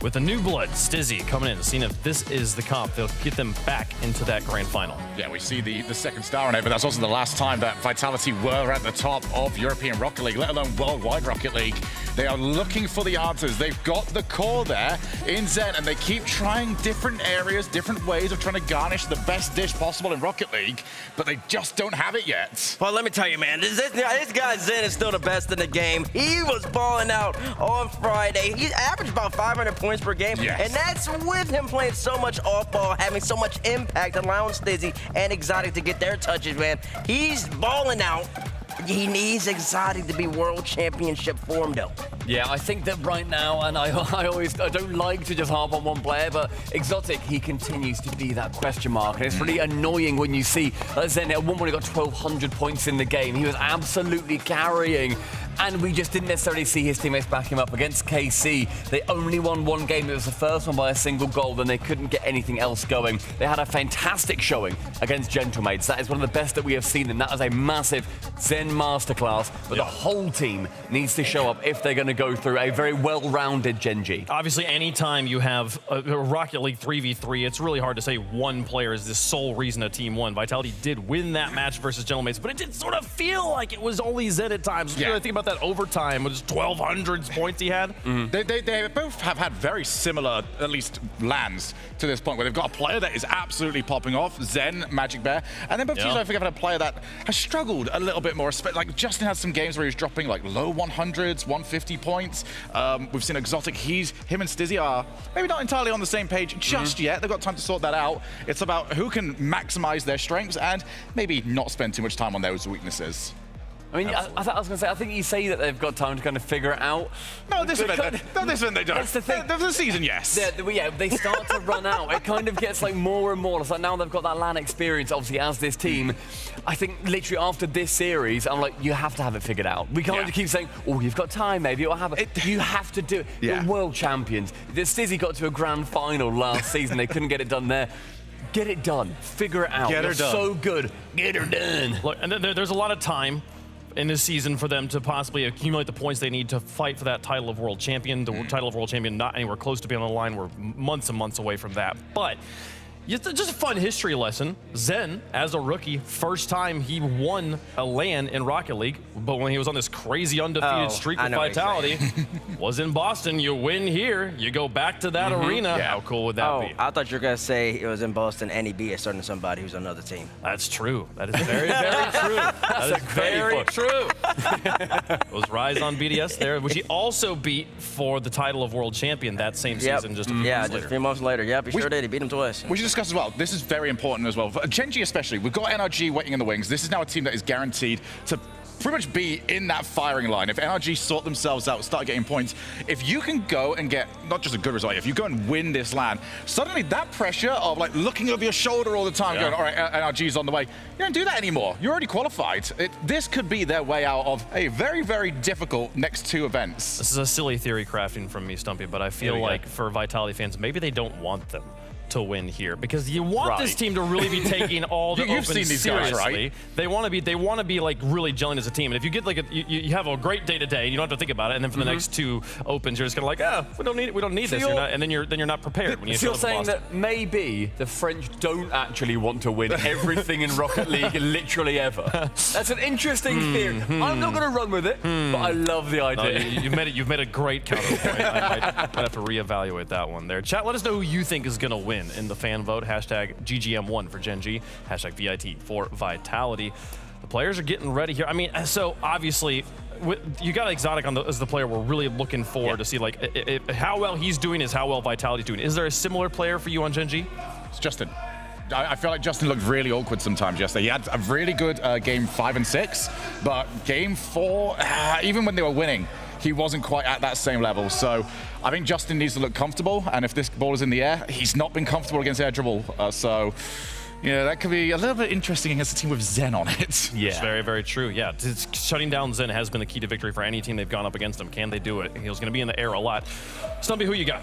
Speaker 11: with the new blood, Stizzy, coming in, seeing if this is the comp. They'll get them back into that grand final.
Speaker 3: Yeah, we see the second star on it, but that's also the last time that Vitality were at the top of European Rocket League, let alone worldwide Rocket League. They are looking for the answers. They've got the core there in Zen, and they keep trying different areas, different ways of trying to garnish the best dish possible in Rocket League, but they just don't have it yet.
Speaker 13: Well, let me tell you, man, this guy Zen is still the best in the game. He was balling out on Friday. He averaged about 500 points per game, and that's with him playing so much off-ball, having so much impact, allowing Stizzy and Exotic to get their touches, man. He's balling out. He needs Exotic to be world championship form, though.
Speaker 14: Yeah, I think that right now, and I don't like to just harp on one player, but Exotic, he continues to be that question mark. And it's really annoying when you see Zen at one point he got 1,200 points in the game. He was absolutely carrying. And we just didn't necessarily see his teammates back him up against KC. They only won one game. It was the first one by a single goal, and they couldn't get anything else going. They had a fantastic showing against Gentlemates. That is one of the best that we have seen, and that is a massive Zen masterclass. But the whole team needs to show up if they're going to go through a very well-rounded Gen G.
Speaker 11: Obviously, anytime you have a Rocket League 3v3, it's really hard to say one player is the sole reason a team won. Vitality did win that match versus Gentlemates, but it did sort of feel like it was only Zen at times.
Speaker 3: Yeah.
Speaker 11: I think about that overtime with just 1,200 points he had.
Speaker 3: They both have had very similar, at least, lands to this point, where they've got a player that is absolutely popping off, Zen, Magic Bear, and then both teams, I think, have had a player that has struggled a little bit more. Like, Justin had some games where he was dropping, like, low 100s, 150 points. We've seen Exotic. Him and Stizzy are maybe not entirely on the same page just yet. They've got time to sort that out. It's about who can maximize their strengths and maybe not spend too much time on those weaknesses.
Speaker 14: I mean, I was going to say, I think you say that they've got time to kind of figure it out.
Speaker 3: No, this event they don't.
Speaker 14: That's the thing.
Speaker 3: The season, yes.
Speaker 14: Yeah, they start to run out. It kind of gets like more and more. It's like now they've got that LAN experience, obviously, as this team. I think literally after this series, I'm like, you have to have it figured out. We can't just keep saying, oh, you've got time, maybe it'll happen. You have to do it. You're world champions. The Stizzy got to a grand final last season. They couldn't get it done there. Get it done. Figure it out.
Speaker 11: Get her done.
Speaker 14: So good. Get her done.
Speaker 11: Look, and there's a lot of time in this season for them to possibly accumulate the points they need to fight for that title of world champion. The title of world champion not anywhere close to being on the line. We're months and months away from that. But just a fun history lesson. Zen, as a rookie, first time he won a LAN in Rocket League, but when he was on this crazy undefeated streak with Vitality, was in Boston. You win here, you go back to that arena. How cool would that be?
Speaker 13: I thought you were going to say it was in Boston and he beat a certain somebody who's on another team.
Speaker 11: That's true. That is very, very true. That is very true. It was Rise on BDS there, which he also beat for the title of world champion that same season. Just a
Speaker 13: few months later. Yep, he sure did. He beat him twice.
Speaker 3: We should discuss as well. This is very important as well. For Gen G especially, we've got NRG waiting in the wings. This is now a team that is guaranteed to pretty much be in that firing line. If NRG sort themselves out, start getting points, if you can go and get not just a good result, if you go and win this LAN, suddenly that pressure of like looking over your shoulder all the time, going, all right, NRG's on the way, you don't do that anymore. You're already qualified. This could be their way out of a very, very difficult next two events.
Speaker 11: This is a silly theory crafting from me, Stumpy, but I feel like for Vitality fans, maybe they don't want them to win here because you want this team to really be taking all the
Speaker 3: You've
Speaker 11: opens
Speaker 3: seen these
Speaker 11: seriously.
Speaker 3: guys, right?
Speaker 11: They want to be like really gelling as a team. And if you get like you have a great day to day, you don't have to think about it. And then for the next two opens, you're just kind of like, we don't need this. And then you're not prepared when you.
Speaker 14: So you're saying that maybe the French don't actually want to win everything in Rocket League literally ever. That's an interesting theory. I'm not going to run with it, but I love the idea.
Speaker 11: No, you've made a great counterpoint. I might have to reevaluate that one there. Chat, let us know who you think is going to win in the fan vote. Hashtag GGM1 for Gen G. Hashtag VIT for Vitality. The players are getting ready here. I mean, so obviously, you got Exotic as the player we're really looking for to see like how well he's doing is how well Vitality's doing. Is there a similar player for you on Gen G?
Speaker 3: It's Justin. I feel like Justin looked really awkward sometimes yesterday. He had a really good game 5 and 6, but game 4, even when they were winning, he wasn't quite at that same level. So I think Justin needs to look comfortable, and if this ball is in the air, he's not been comfortable against air dribble. So yeah, that could be a little bit interesting against a team with Zen on it.
Speaker 11: Yeah, it's very, very true. Yeah, shutting down Zen has been the key to victory for any team they've gone up against him. Can they do it? He's going to be in the air a lot. Stumpy, who you got?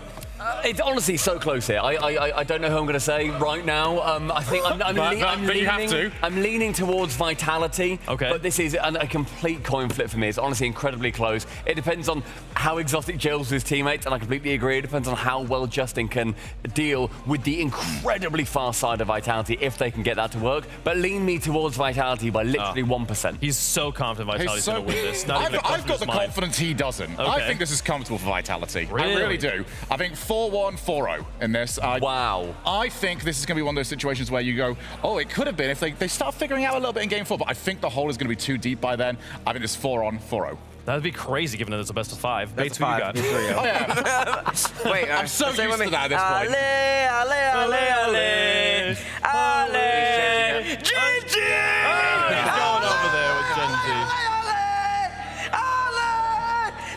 Speaker 14: It's honestly so close here. I don't know who I'm going to say right now. I think I'm leaning towards Vitality.
Speaker 11: Okay.
Speaker 14: But this is a complete coin flip for me. It's honestly incredibly close. It depends on how Exotic gels with his teammates, and I completely agree. It depends on how well Justin can deal with the incredibly fast side of Vitality if they can get that to work. But lean me towards Vitality by literally 1%.
Speaker 11: He's so confident Vitality's going to win this.
Speaker 3: I've got the confidence he doesn't.
Speaker 11: Okay.
Speaker 3: I think this is comfortable for Vitality.
Speaker 11: Really?
Speaker 3: I really do. I think 4-1, 4-0 in this.
Speaker 14: Wow.
Speaker 3: I think this is going to be one of those situations where you go, oh, it could have been if they start figuring out a little bit in game 4, but I think the hole is going to be too deep by then. I think it's 4-on, 4-0.
Speaker 11: That'd be crazy given that it's a best of 5. Bates, who you got?
Speaker 3: Oh, yeah.
Speaker 13: Wait,
Speaker 3: I'm so used to that at this point.
Speaker 13: Ale, Genji!
Speaker 11: Oh, he's going over there with Genji.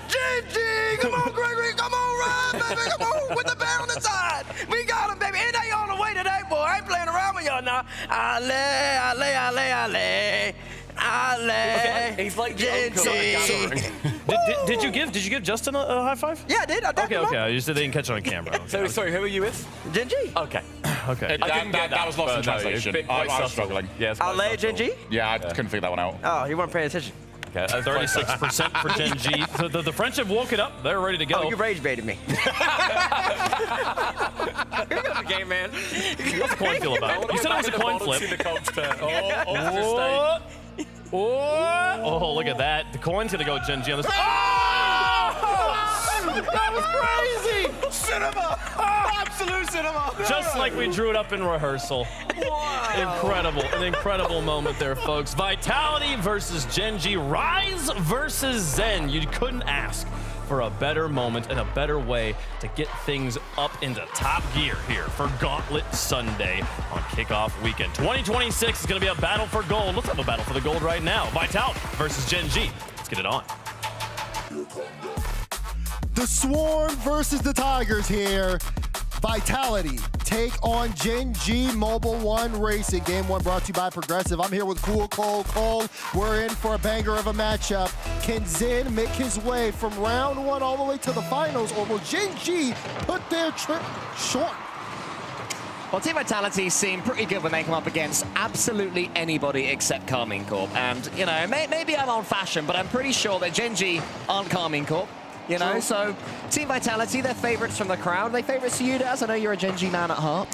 Speaker 13: Genji! Come on, Gregory, come on, run, baby, come on, with the bear on the side. We got him, baby, and they on the way today, boy. I ain't playing around with y'all now. Ale.
Speaker 14: He's like the uncle at a gathering.
Speaker 11: Did you give Justin a high five?
Speaker 13: Yeah, I did. I
Speaker 11: Okay. You said they didn't catch it on camera. Okay.
Speaker 14: So, sorry, who are you with?
Speaker 13: Genji.
Speaker 14: Okay.
Speaker 11: Okay.
Speaker 3: That was lost in translation. I was struggling.
Speaker 14: Yes.
Speaker 13: Ale, Genji?
Speaker 3: Yeah, I couldn't figure that one out.
Speaker 13: Oh, you weren't paying attention.
Speaker 14: Okay,
Speaker 11: 36% for Genji. So the French have woken up. They're ready to go.
Speaker 13: Oh, you rage baited me.
Speaker 14: Here goes the game, man.
Speaker 11: What's the coin feel about? You said it was a coin flip. Oh, look at that. The coin's going to go Genji on this. That was crazy!
Speaker 10: Cinema! Absolute cinema!
Speaker 11: Just like we drew it up in rehearsal. Incredible. An incredible moment there, folks. Vitality versus Genji. Rise versus Zen. You couldn't ask for a better moment and a better way to get things up into top gear here for Gauntlet Sunday on kickoff weekend. 2026 is going to be a battle for gold. Let's have a battle for the gold right now. Vitality versus Genji. Let's get it on.
Speaker 12: The Swarm versus the Tigers here. Vitality take on Genji Mobile 1 Racing. Game 1 brought to you by Progressive. I'm here with Cool Cole. We're in for a banger of a matchup. Can Zen make his way from round 1 all the way to the finals, or will Genji put their trip short?
Speaker 2: Well, Team Vitality seem pretty good when they come up against absolutely anybody except Carmine Corp. And, you know, maybe I'm old-fashioned, but I'm pretty sure that Genji aren't Carmine Corp. You know, so Team Vitality, they're favorites from the crowd. Are they favorites to you, Daz? I know you're a Genji man at heart.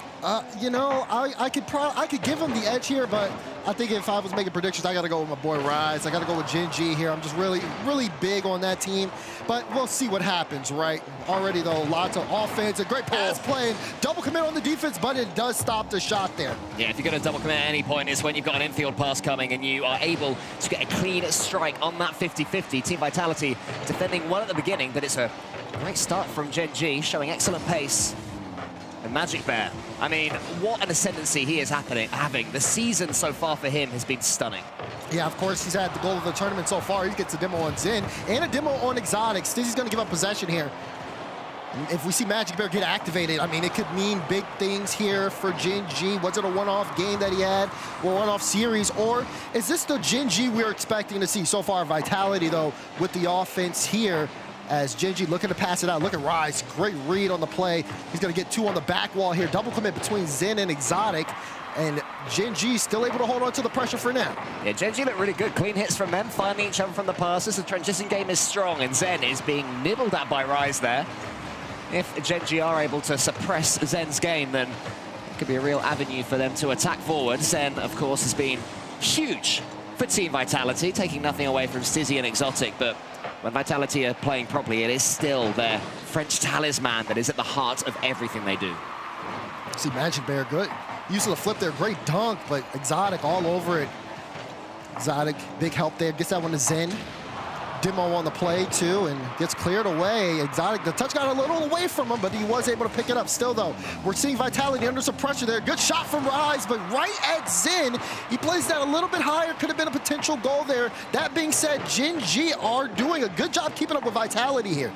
Speaker 12: You know, I could give him the edge here, but I think if I was making predictions, I got to go with my boy Rise. I got to go with Genji here. I'm just really big on that team, but we'll see what happens, right? Already, though, lots of offense, a great pass play, and double commit on the defense, but it does stop the shot there.
Speaker 2: Yeah, if you're going to double commit at any point, it's when you've got an infield pass coming and you are able to get a clean strike on that 50-50. Team Vitality defending well at the beginning, but it's a great start from Genji, showing excellent pace. And Magic Bear, I mean, what an ascendancy he is having. The season so far for him has been stunning.
Speaker 12: Yeah, of course, he's had the goal of the tournament so far. He gets a demo on Zen and a demo on Exotic. Stizzy's going to give up possession here. If we see Magic Bear get activated, I mean, it could mean big things here for Genji. Was it a one-off game that he had, or one-off series, or is this the Genji we're expecting to see? So far, Vitality, though, with the offense here, as Genji looking to pass it out. Look at Rise, great read on the play. He's going to get 2 on the back wall here. Double commit between Zen and Exotic, and Genji still able to hold on to the pressure for now.
Speaker 2: Yeah, Genji look really good. Clean hits from them, finding each other from the passes. The transition game is strong, and Zen is being nibbled at by Rise there. If Genji are able to suppress Zen's game, then it could be a real avenue for them to attack forward. Zen, of course, has been huge for Team Vitality, taking nothing away from Stizzy and Exotic, but when Vitality are playing properly, it is still their French talisman that is at the heart of everything they do.
Speaker 12: See Magic Bear, good. Using the flip there, great dunk, but Exotic all over it. Exotic, big help there, gets that one to Zen. Demo on the play too, and gets cleared away. Exotic, the touch got a little away from him, but he was able to pick it up still though. We're seeing Vitality under some pressure there. Good shot from Rise, but right at Zen. He plays that a little bit higher, could have been a potential goal there. That being said, Genji are doing a good job keeping up with Vitality here.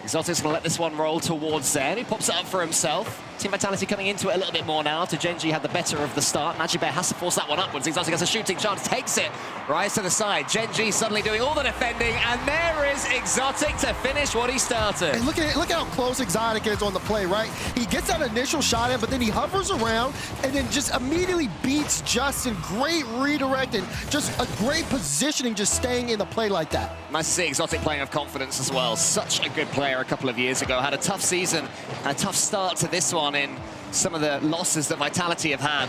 Speaker 2: Exotic's gonna let this one roll towards Zen. He pops it up for himself. Team Vitality coming into it a little bit more now. Genji had the better of the start. Magic Bear has to force that one upwards. Exotic has a shooting chance, takes it. Rise to the side. Genji suddenly doing all the defending, and there is Exotic to finish what he started.
Speaker 12: And look at how close Exotic is on the play, right? He gets that initial shot in, but then he hovers around and then just immediately beats Justin. Great redirect and just a great positioning, just staying in the play like that.
Speaker 2: Nice to see Exotic playing with confidence as well. Such a good player a couple of years ago. Had a tough season and a tough start to this one in some of the losses that Vitality have had.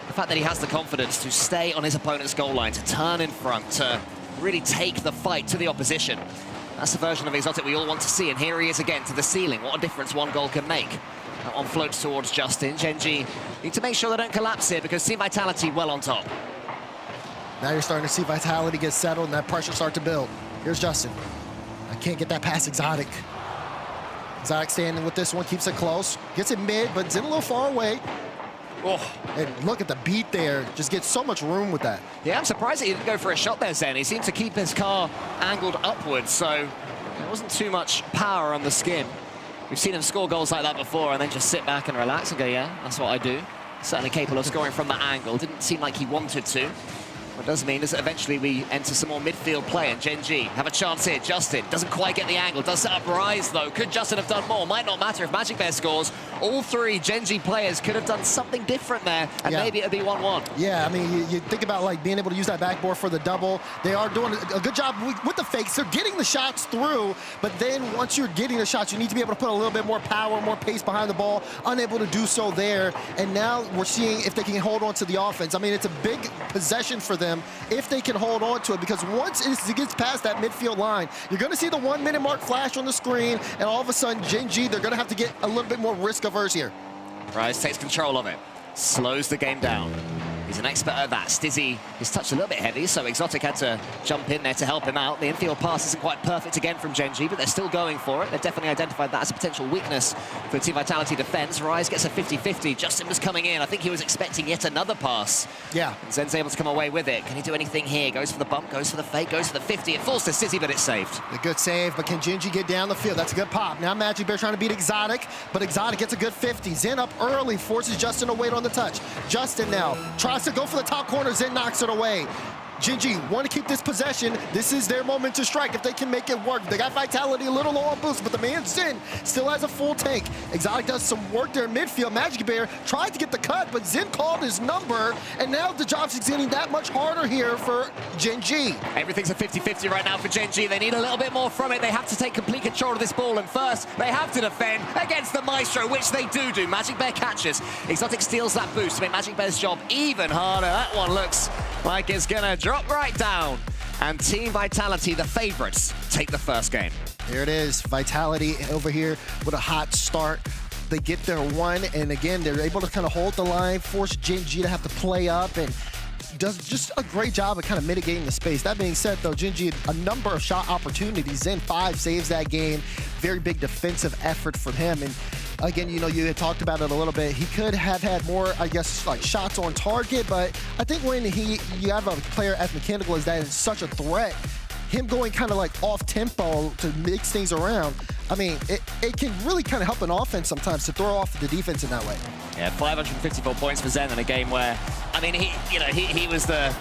Speaker 2: The fact that he has the confidence to stay on his opponent's goal line, to turn in front, to really take the fight to the opposition. That's the version of Exotic we all want to see, and here he is again to the ceiling. What a difference one goal can make. That one floats towards Justin. Genji need to make sure they don't collapse here because Team Vitality well on top.
Speaker 12: Now you're starting to see Vitality get settled and that pressure start to build. Here's Justin. I can't get that past Exotic. Exotic standing with this one, keeps it close. Gets it mid, but it's in a little far away.
Speaker 2: Oh.
Speaker 12: And look at the beat there. Just gets so much room with that.
Speaker 2: Yeah, I'm surprised that he didn't go for a shot there, Zen. He seemed to keep his car angled upwards, so there wasn't too much power on the skin. We've seen him score goals like that before and then just sit back and relax and go, yeah, that's what I do. Certainly capable of scoring from that angle. Didn't seem like he wanted to. What does mean is that eventually we enter some more midfield play, and Genji have a chance here. Justin doesn't quite get the angle, does set up Rise though. Could Justin have done more? Might not matter if Magic Bear scores. All three Genji players could have done something different there, and maybe it'd be 1-1.
Speaker 12: Yeah, I mean, you think about like being able to use that backboard for the double. They are doing a good job with the fakes. They're getting the shots through, but then once you're getting the shots, you need to be able to put a little bit more power, more pace behind the ball. Unable to do so there, and now we're seeing if they can hold on to the offense. I mean, it's a big possession for them if they can hold on to it, because once it gets past that midfield line, you're going to see the 1 minute mark flash on the screen, and all of a sudden, Genji, they're going to have to get a little bit more risk averse here.
Speaker 2: Rise takes control of it, slows the game down. He's an expert at that. Stizzy is touched a little bit heavy, so Exotic had to jump in there to help him out. The infield pass isn't quite perfect again from Genji, but they're still going for it. They've definitely identified that as a potential weakness for Team Vitality defense. Rise gets a 50-50. Justin was coming in. I think he was expecting yet another pass.
Speaker 12: Yeah.
Speaker 2: And Zen's able to come away with it. Can he do anything here? Goes for the bump, goes for the fake, goes for the 50. It falls to Stizzy, but it's saved.
Speaker 12: A good save, but can Genji get down the field? That's a good pop. Now Magic Bear trying to beat Exotic, but Exotic gets a good 50. Zen up early, forces Justin to wait on the touch. Justin now tries to go for the top corner. Zen knocks it away. Genji want to keep this possession. This is their moment to strike if they can make it work. They got Vitality a little low on boost, but the man Zen still has a full tank. Exotic does some work there in midfield. Magic Bear tried to get the cut, but Zen called his number, and now the job's getting that much harder here for Genji.
Speaker 2: Everything's a 50-50 right now for Genji. They need a little bit more from it. They have to take complete control of this ball, and first, they have to defend against the Maestro, which they do. Magic Bear catches. Exotic steals that boost to make Magic Bear's job even harder. That one looks like it's gonna drop right down. And Team Vitality, the favorites, take the first game.
Speaker 12: There it is. Vitality over here with a hot start. They get their one, and again, they're able to kind of hold the line, force Genji to have to play up, and does just a great job of kind of mitigating the space. That being said, though, Genji, a number of shot opportunities. Zen 5 saves that game. Very big defensive effort from him. And again, you know, you had talked about it a little bit. He could have had more, I guess, like shots on target, but I think when you have a player as mechanical as that and such a threat, him going kind of like off tempo to mix things around, I mean, it can really kind of help an offense sometimes to throw off the defense in that way.
Speaker 2: Yeah, 554 points for Zen in a game where, I mean, he was the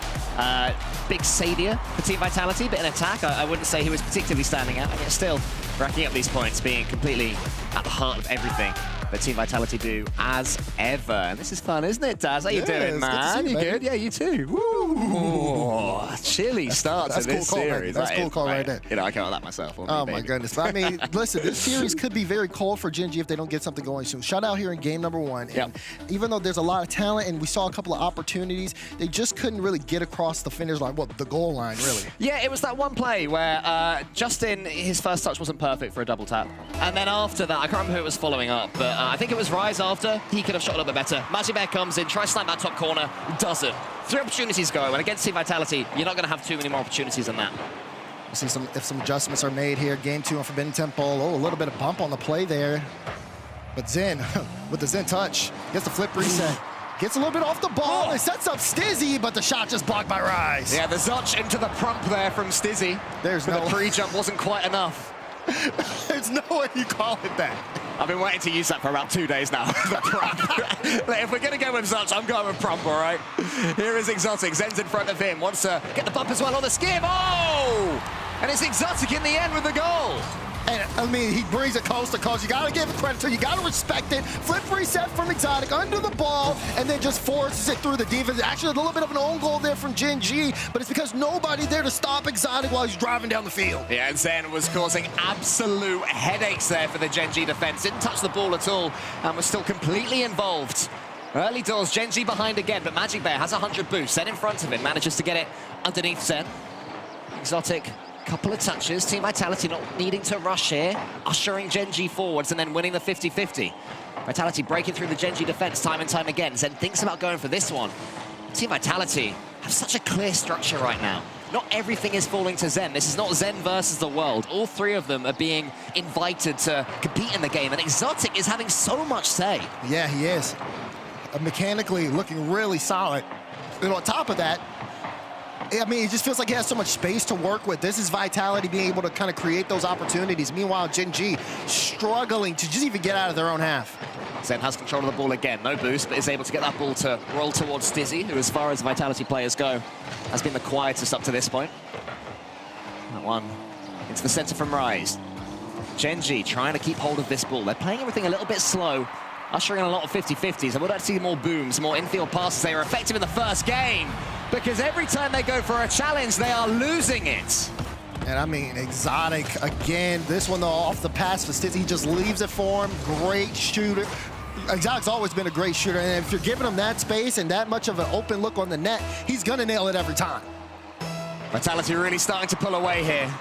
Speaker 2: big savior for Team Vitality, but in attack, I wouldn't say he was particularly standing out, and yet still racking up these points, being completely at the heart of everything that Team Vitality do as ever. And this is fun, isn't it, Daz? How you doing, man? You good? Yeah, you too. Woo! Chilly start to this series.
Speaker 12: That's a cool call right there.
Speaker 2: You know, I can't like that myself.
Speaker 12: Oh my goodness. But I mean, listen, this series could be very cold for Genji if they don't get something going soon. Shutout here in game number 1. And even though there's a lot of talent and we saw a couple of opportunities, they just couldn't really get across the finish line. Well, the goal line, really.
Speaker 2: Yeah, it was that one play where Justin, his first touch wasn't perfect for a double tap. And then after that, I can't remember who it was following up, but I think it was Rise after. He could have shot a little bit better. Magic Bear comes in, tries to slam that top corner, doesn't. 3 opportunities go, and against Team Vitality, you're not going to have too many more opportunities than that.
Speaker 12: We'll see if some adjustments are made here. Game 2 on Forbidden Temple. Oh, a little bit of bump on the play there. But Zen, with the Zen touch, gets the flip reset. Gets a little bit off the ball. It sets up Stizzy, but the shot just blocked by Rise.
Speaker 2: Yeah, the Zotch into the prump there from Stizzy.
Speaker 12: There's
Speaker 2: but
Speaker 12: no
Speaker 2: the pre-jump wasn't quite enough.
Speaker 12: There's no way you call it that.
Speaker 2: I've been waiting to use that for about 2 days now. The prompt. If we're going to go with such, I'm going with prompt, all right? Here is Exotic. Zen's in front of him. Wants to get the bump as well on the skim. Oh! And it's Exotic in the end with the goal.
Speaker 12: And, I mean, he brings it coast to coast. You got to give it credit to, you got to respect it. Flip reset from Exotic under the ball, and then just forces it through the defense. Actually, a little bit of an own goal there from Gen G, but it's because nobody there to stop Exotic while he's driving down the field.
Speaker 2: Yeah, and Zen was causing absolute headaches there for the Gen G defense. Didn't touch the ball at all, and was still completely involved. Early doors, Gen G behind again, but Magic Bear has 100 boost. Zen in front of him, manages to get it underneath Zen. Exotic, couple of touches. Team Vitality not needing to rush here, ushering Gen G forwards and then winning the 50-50. Vitality breaking through the Gen G defense time and time again. Zen thinks about going for this one. Team Vitality have such a clear structure right now. Not everything is falling to Zen. This is not Zen versus the world. All three of them are being invited to compete in the game, and Exotic is having so much say.
Speaker 12: Yeah, he is. Mechanically looking really solid. And on top of that, I mean, it just feels like he has so much space to work with. This is Vitality being able to kind of create those opportunities. Meanwhile, Gen G struggling to just even get out of their own half.
Speaker 2: Zen has control of the ball again. No boost, but is able to get that ball to roll towards Stizzy, who, as far as Vitality players go, has been the quietest up to this point. That one into the center from Rise. Gen G trying to keep hold of this ball. They're playing everything a little bit slow, ushering in a lot of 50-50s. I would like to see more booms, more infield passes. They were effective in the first game, because every time they go for a challenge, they are losing it.
Speaker 12: And I mean, Exotic, again, this one though, off the pass for Stizzy, he just leaves it for him. Great shooter. Exotic's always been a great shooter, and if you're giving him that space and that much of an open look on the net, he's gonna nail it every time.
Speaker 2: Vitality really starting to pull away here.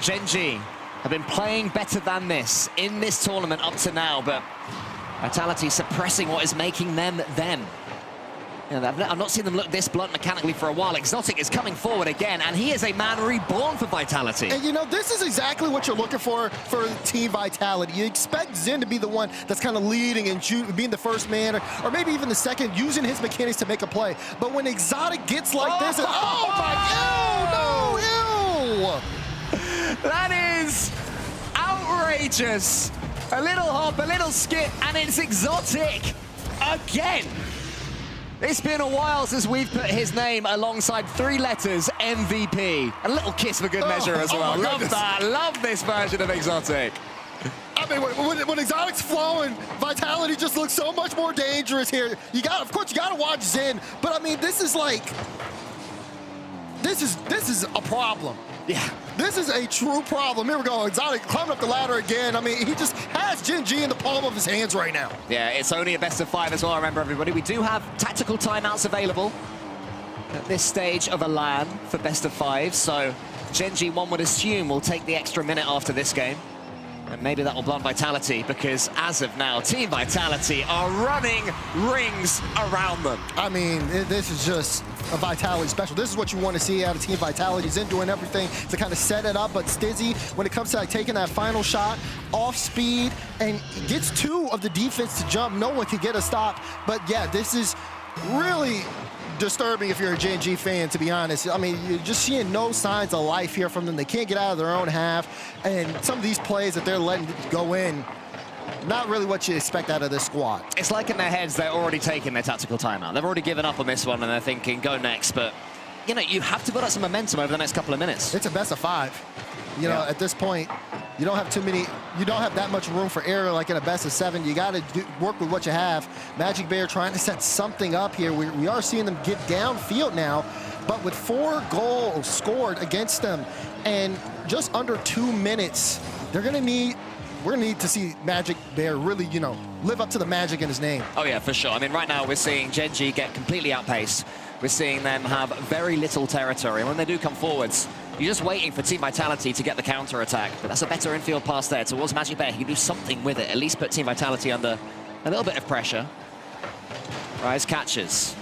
Speaker 2: Gen G have been playing better than this in this tournament up to now, but Vitality suppressing what is making them them. You know, I've not seen them look this blunt mechanically for a while. Exotic is coming forward again, and he is a man reborn for Vitality.
Speaker 12: And you know, this is exactly what you're looking for Team Vitality. You expect Zen to be the one that's kind of leading and being the first man, or maybe even the second, using his mechanics to make a play. But when Exotic gets like this, oh my, ew, no, ew!
Speaker 2: That is outrageous. A little hop, a little skip, and it's Exotic again. It's been a while since we've put his name alongside 3 letters, MVP. A little kiss for good measure as well. Love that. Love this version of Exotic.
Speaker 12: I mean, when Exotic's flowing, Vitality just looks so much more dangerous here. Of course, you got to watch Zen, but I mean, this is like, this is a problem.
Speaker 2: Yeah.
Speaker 12: This is a true problem. Here we go. Exotic climbing up the ladder again. I mean, he just has Gen G in the palm of his hands right now.
Speaker 2: Yeah, it's only a best of 5 as well, remember, everybody. We do have tactical timeouts available at this stage of a LAN for best of 5, so Gen G, one would assume, will take the extra minute after this game. And maybe that will blunt Vitality, because as of now, Team Vitality are running rings around them.
Speaker 12: I mean, this is just a Vitality special. This is what you want to see out of Team Vitality. Zen doing everything to kind of set it up, but Stizzy, when it comes to like taking that final shot, off speed, and gets 2 of the defense to jump. No one can get a stop. But yeah, this is really disturbing if you're a Gen G fan, to be honest. I mean, you're just seeing no signs of life here from them. They can't get out of their own half, and some of these plays that they're letting go in, not really what you expect out of this squad.
Speaker 2: It's like in their heads, they're already taking their tactical timeout. They've already given up on this one, and they're thinking, go next. But, you know, you have to build up some momentum over the next couple of minutes.
Speaker 12: It's a best of 5. You know, at this point, you don't have that much room for error like in a best of 7. You got to work with what you have. Magic Bear trying to set something up here. We are seeing them get downfield now, but with 4 goals scored against them and just under 2 minutes, we're gonna need to see Magic Bear really, you know, live up to the magic in his name.
Speaker 2: Oh yeah, for sure. I mean, right now we're seeing Gen G get completely outpaced. We're seeing them have very little territory. And when they do come forwards, you're just waiting for Team Vitality to get the counter-attack. But that's a better infield pass there towards Magic Bear. He can do something with it, at least put Team Vitality under a little bit of pressure. Rise catches.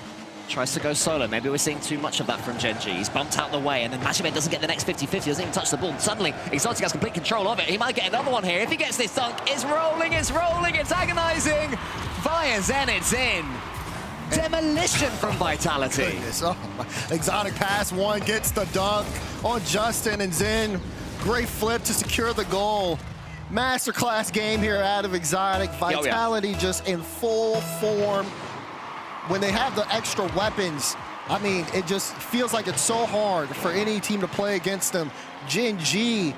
Speaker 2: Tries to go solo. Maybe we're seeing too much of that from Gen G. He's bumped out the way, and then Magic Bear doesn't get the next 50-50, doesn't even touch the ball. Suddenly, Exotic has complete control of it. He might get another one here. If he gets this dunk, it's rolling, it's agonizing. Via Zen, it's in. Demolition from Vitality.
Speaker 12: Oh, Exotic pass 1, gets the dunk on Justin, and Zen, great flip to secure the goal. masterclass game here out of Exotic. Vitality just in full form. When they have the extra weapons, I mean, it just feels like it's so hard for any team to play against them. Gen G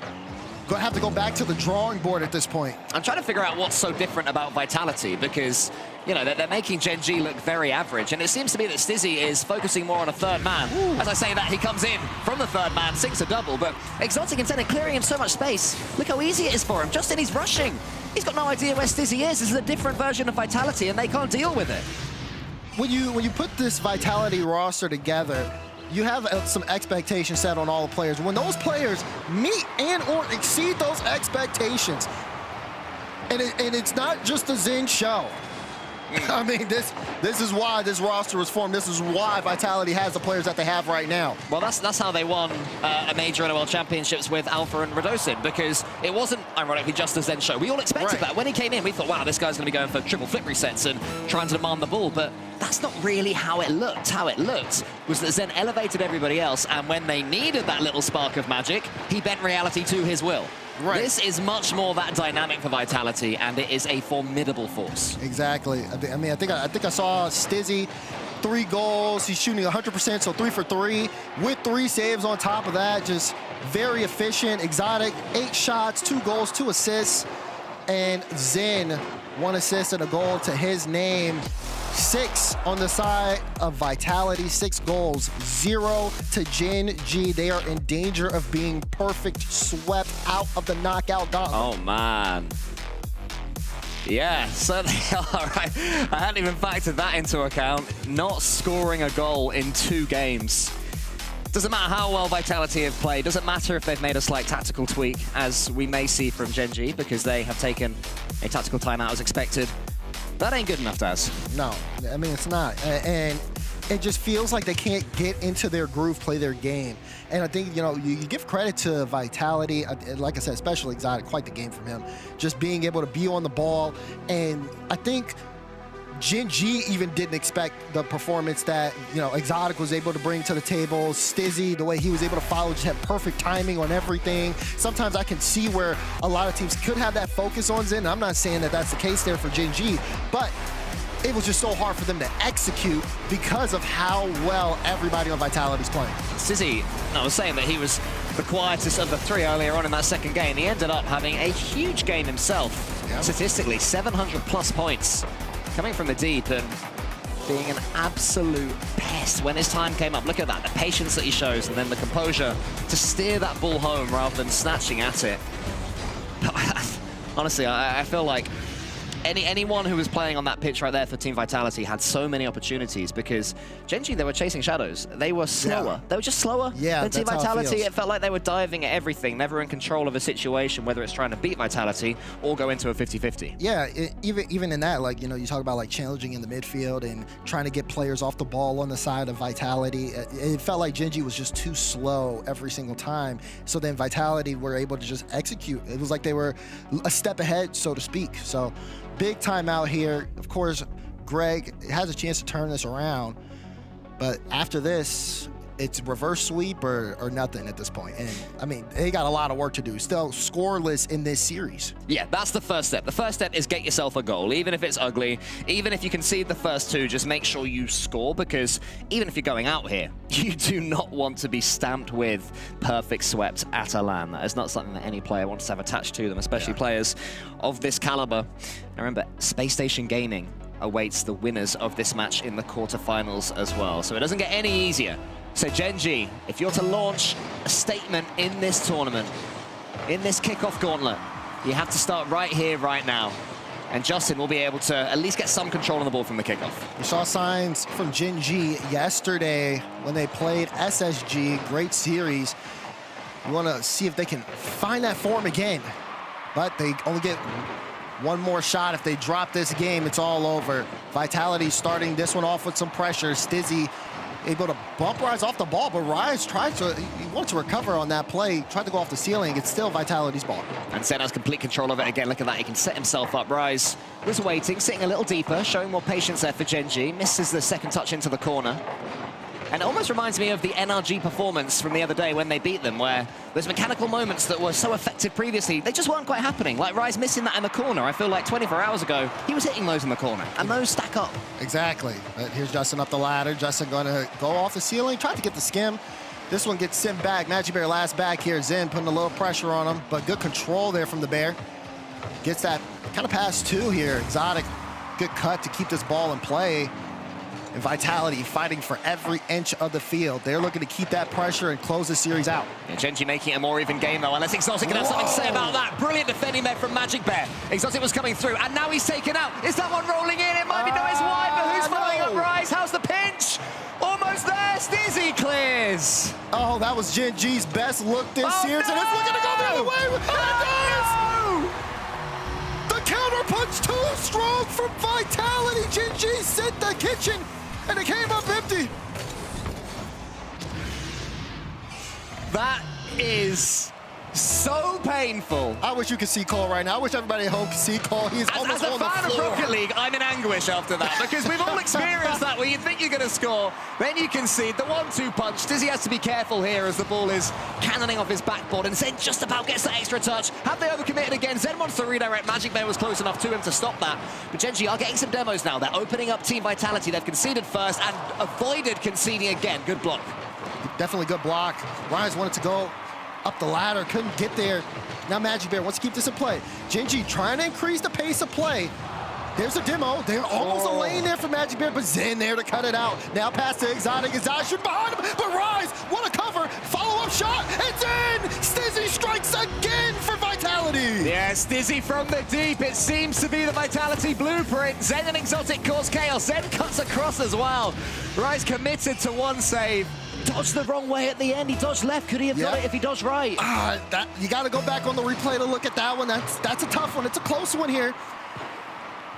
Speaker 12: gonna have to go back to the drawing board at this point.
Speaker 2: I'm trying to figure out what's so different about Vitality because, you know, they're making Gen G look very average, and it seems to be that Stizzy is focusing more on a third man. Ooh. As I say that, he comes in from the third man, sinks a double, but Exotic and Zen are clearing him so much space. Look how easy it is for him. Justin, he's rushing. He's got no idea where Stizzy is. This is a different version of Vitality, and they can't deal with it.
Speaker 12: When you put this Vitality roster together, you have some expectations set on all the players. When those players meet and or exceed those expectations, and it's not just a Zen show. I mean, this is why this roster was formed. This is why Vitality has the players that they have right now.
Speaker 2: Well, that's how they won a major NOL championships with Alpha and Radosin, because it wasn't, ironically, just a Zen show. We all expected that. When he came in, we thought, wow, this guy's going to be going for triple flip resets and trying to demand the ball, but that's not really how it looked. How it looked was that Zen elevated everybody else, and when they needed that little spark of magic, he bent reality to his will. Right. This is much more that dynamic for Vitality, and it is a formidable force.
Speaker 12: Exactly. I mean, I think I saw Stizzy, 3 goals. He's shooting 100%, so 3 for 3 with 3 saves on top of that. Just very efficient. Exotic, 8 shots, 2 goals, 2 assists, and Zen, 1 assist and a goal to his name. 6 on the side of Vitality, 6 goals, 0 to Gen G. They are in danger of being perfect swept out of the knockout gauntlet.
Speaker 2: Oh, man. Yeah, certainly all right. I hadn't even factored that into account. Not scoring a goal in 2 games. Doesn't matter how well Vitality have played. Doesn't matter if they've made a slight tactical tweak, as we may see from Gen G, because they have taken a tactical timeout as expected. That ain't good enough, Daz.
Speaker 12: No, I mean, it's not. And it just feels like they can't get into their groove, play their game. And I think, you know, you give credit to Vitality, like I said, especially Exotic, quite the game from him. Just being able to be on the ball. And I think Gen G even didn't expect the performance that, you know, Exotic was able to bring to the table. Stizzy, the way he was able to follow, just had perfect timing on everything. Sometimes I can see where a lot of teams could have that focus on Zen. I'm not saying that that's the case there for Gen G, but it was just so hard for them to execute because of how well everybody on Vitality's playing.
Speaker 2: Stizzy, I was saying that he was the quietest of the 3 earlier on in that second game. He ended up having a huge game himself. Yep. Statistically, 700+ points. Coming from the deep and being an absolute pest when his time came up. Look at that, the patience that he shows, and then the composure to steer that ball home rather than snatching at it. Honestly, I feel like anyone who was playing on that pitch right there for Team Vitality had so many opportunities, because Gen G, they were chasing shadows. They were slower. Yeah. They were just slower than Team Vitality. It felt like they were diving at everything, never in control of a situation, whether it's trying to beat Vitality or go into a 50-50.
Speaker 12: Yeah, even in that, like, you know, you talk about like challenging in the midfield and trying to get players off the ball on the side of Vitality. It felt like Gen G was just too slow every single time. So then Vitality were able to just execute. It was like they were a step ahead, so to speak. So big timeout here. Of course, Greg has a chance to turn this around, but after this, it's reverse sweep or nothing at this point. And I mean, they got a lot of work to do. Still scoreless in this series.
Speaker 2: Yeah, that's the first step. The first step is get yourself a goal, even if it's ugly. Even if you concede the first 2, just make sure you score, because even if you're going out here, you do not want to be stamped with perfect swept at a LAN. That is not something that any player wants to have attached to them, especially players of this caliber. And remember, Space Station Gaming awaits the winners of this match in the quarterfinals as well. So it doesn't get any easier. So Gen G, if you're to launch a statement in this tournament, in this kickoff gauntlet, you have to start right here, right now. And Justin will be able to at least get some control on the ball from the kickoff.
Speaker 12: We saw signs from Gen G yesterday when they played SSG. Great series. We want to see if they can find that form again. But they only get one more shot. If they drop this game, it's all over. Vitality starting this one off with some pressure. Stizzy able to bump Rise off the ball, but Rise he wants to recover on that play, tried to go off the ceiling. It's still Vitality's ball.
Speaker 2: And Zen has complete control of it again. Look at that, he can set himself up. Rise was waiting, sitting a little deeper, showing more patience there for Gen G. Misses the second touch into the corner. And it almost reminds me of the NRG performance from the other day when they beat them, where those mechanical moments that were so effective previously, they just weren't quite happening. Like Rise missing that in the corner. I feel like 24 hours ago, he was hitting those in the corner, and those stack up.
Speaker 12: Exactly. Here's Justin up the ladder. Justin going to go off the ceiling, try to get the skim. This one gets sent back. Magic Bear last back here. Zen putting a little pressure on him, but good control there from the Bear. Gets that kind of pass two here. Exotic, good cut to keep this ball in play. And Vitality fighting for every inch of the field. They're looking to keep that pressure and close the series out.
Speaker 2: Yeah, Genji making it a more even game though, unless Exotic can have something to say about that. Brilliant defending there from Magic Bear. Exotic was coming through, and now he's taken out. Is that one rolling in? It might be, no, it's wide, but who's following up Rise? How's the pinch? Almost there, Stizzy clears.
Speaker 12: Oh, that was Genji's best look this series, and it's looking to go the other way. The counter punch too strong from Vitality. Genji sent the kitchen, and it came up empty.
Speaker 2: That is so painful.
Speaker 12: I wish you could see Cole right now. I wish everybody at home could see Cole. He's almost on the floor.
Speaker 2: As a fan of Rocket League, I'm in anguish after that, because we've all experienced that, where you think you're going to score, then you concede the 1-2 punch. Stizzy has to be careful here as the ball is cannoning off his backboard, and Zen just about gets that extra touch. Have they overcommitted again? Zen wants to redirect. Magic Bear was close enough to him to stop that. But Genji are getting some demos now. They're opening up Team Vitality. They've conceded first and avoided conceding again. Good block.
Speaker 12: Definitely good block. Rise wanted to go up the ladder, couldn't get there. Now Magic Bear wants to keep this in play. Genji trying to increase the pace of play. There's a demo. They're almost a lane there for Magic Bear, but Zen there to cut it out. Now pass to Exotic. Exotic shoot behind him, but Rise, what a cover. Follow-up shot, and Zen! Stizzy strikes again for Vitality.
Speaker 2: Yeah, Stizzy from the deep. It seems to be the Vitality blueprint. Zen and Exotic cause chaos. Zen cuts across as well. Rise committed to one save. Dodged the wrong way at the end. He dodged left. Could he have done it if he dodged right?
Speaker 12: You got to go back on the replay to look at that one. That's a tough one. It's a close one here.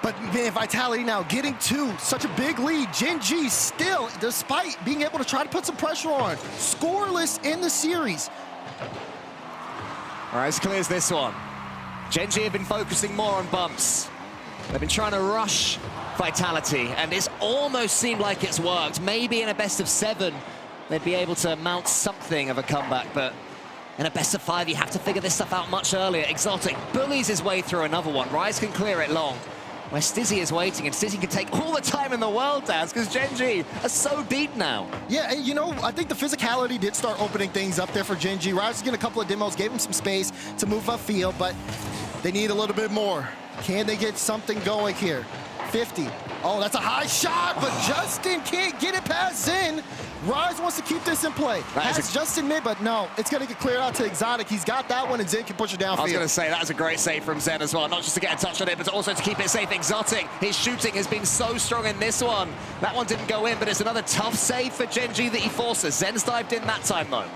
Speaker 12: But man, Vitality now getting to such a big lead. Genji still, despite being able to try to put some pressure on, scoreless in the series.
Speaker 2: Rise clears this one. Genji have been focusing more on bumps. They've been trying to rush Vitality, and it's almost seemed like it's worked. Maybe in a best of 7, they'd be able to mount something of a comeback, but in a best of 5, you have to figure this stuff out much earlier. Exotic bullies his way through another one. Rise can clear it long, where Stizzy is waiting, and Stizzy can take all the time in the world, Daz, because Genji are so deep now.
Speaker 12: Yeah, and you know, I think the physicality did start opening things up there for Genji. Rise was getting a couple of demos, gave him some space to move upfield, but they need a little bit more. Can they get something going here? 50. Oh, that's a high shot, but Justin can't get it past Zen. Rise wants to keep this in play. Has Justin mid, but no, it's going to get cleared out to Exotic. He's got that one, and Zen can push it downfield.
Speaker 2: I was going to say, that was a great save from Zen as well. Not just to get a touch on it, but also to keep it safe. Exotic, his shooting has been so strong in this one. That one didn't go in, but it's another tough save for Genji that he forces. Zen's dived in that time, though.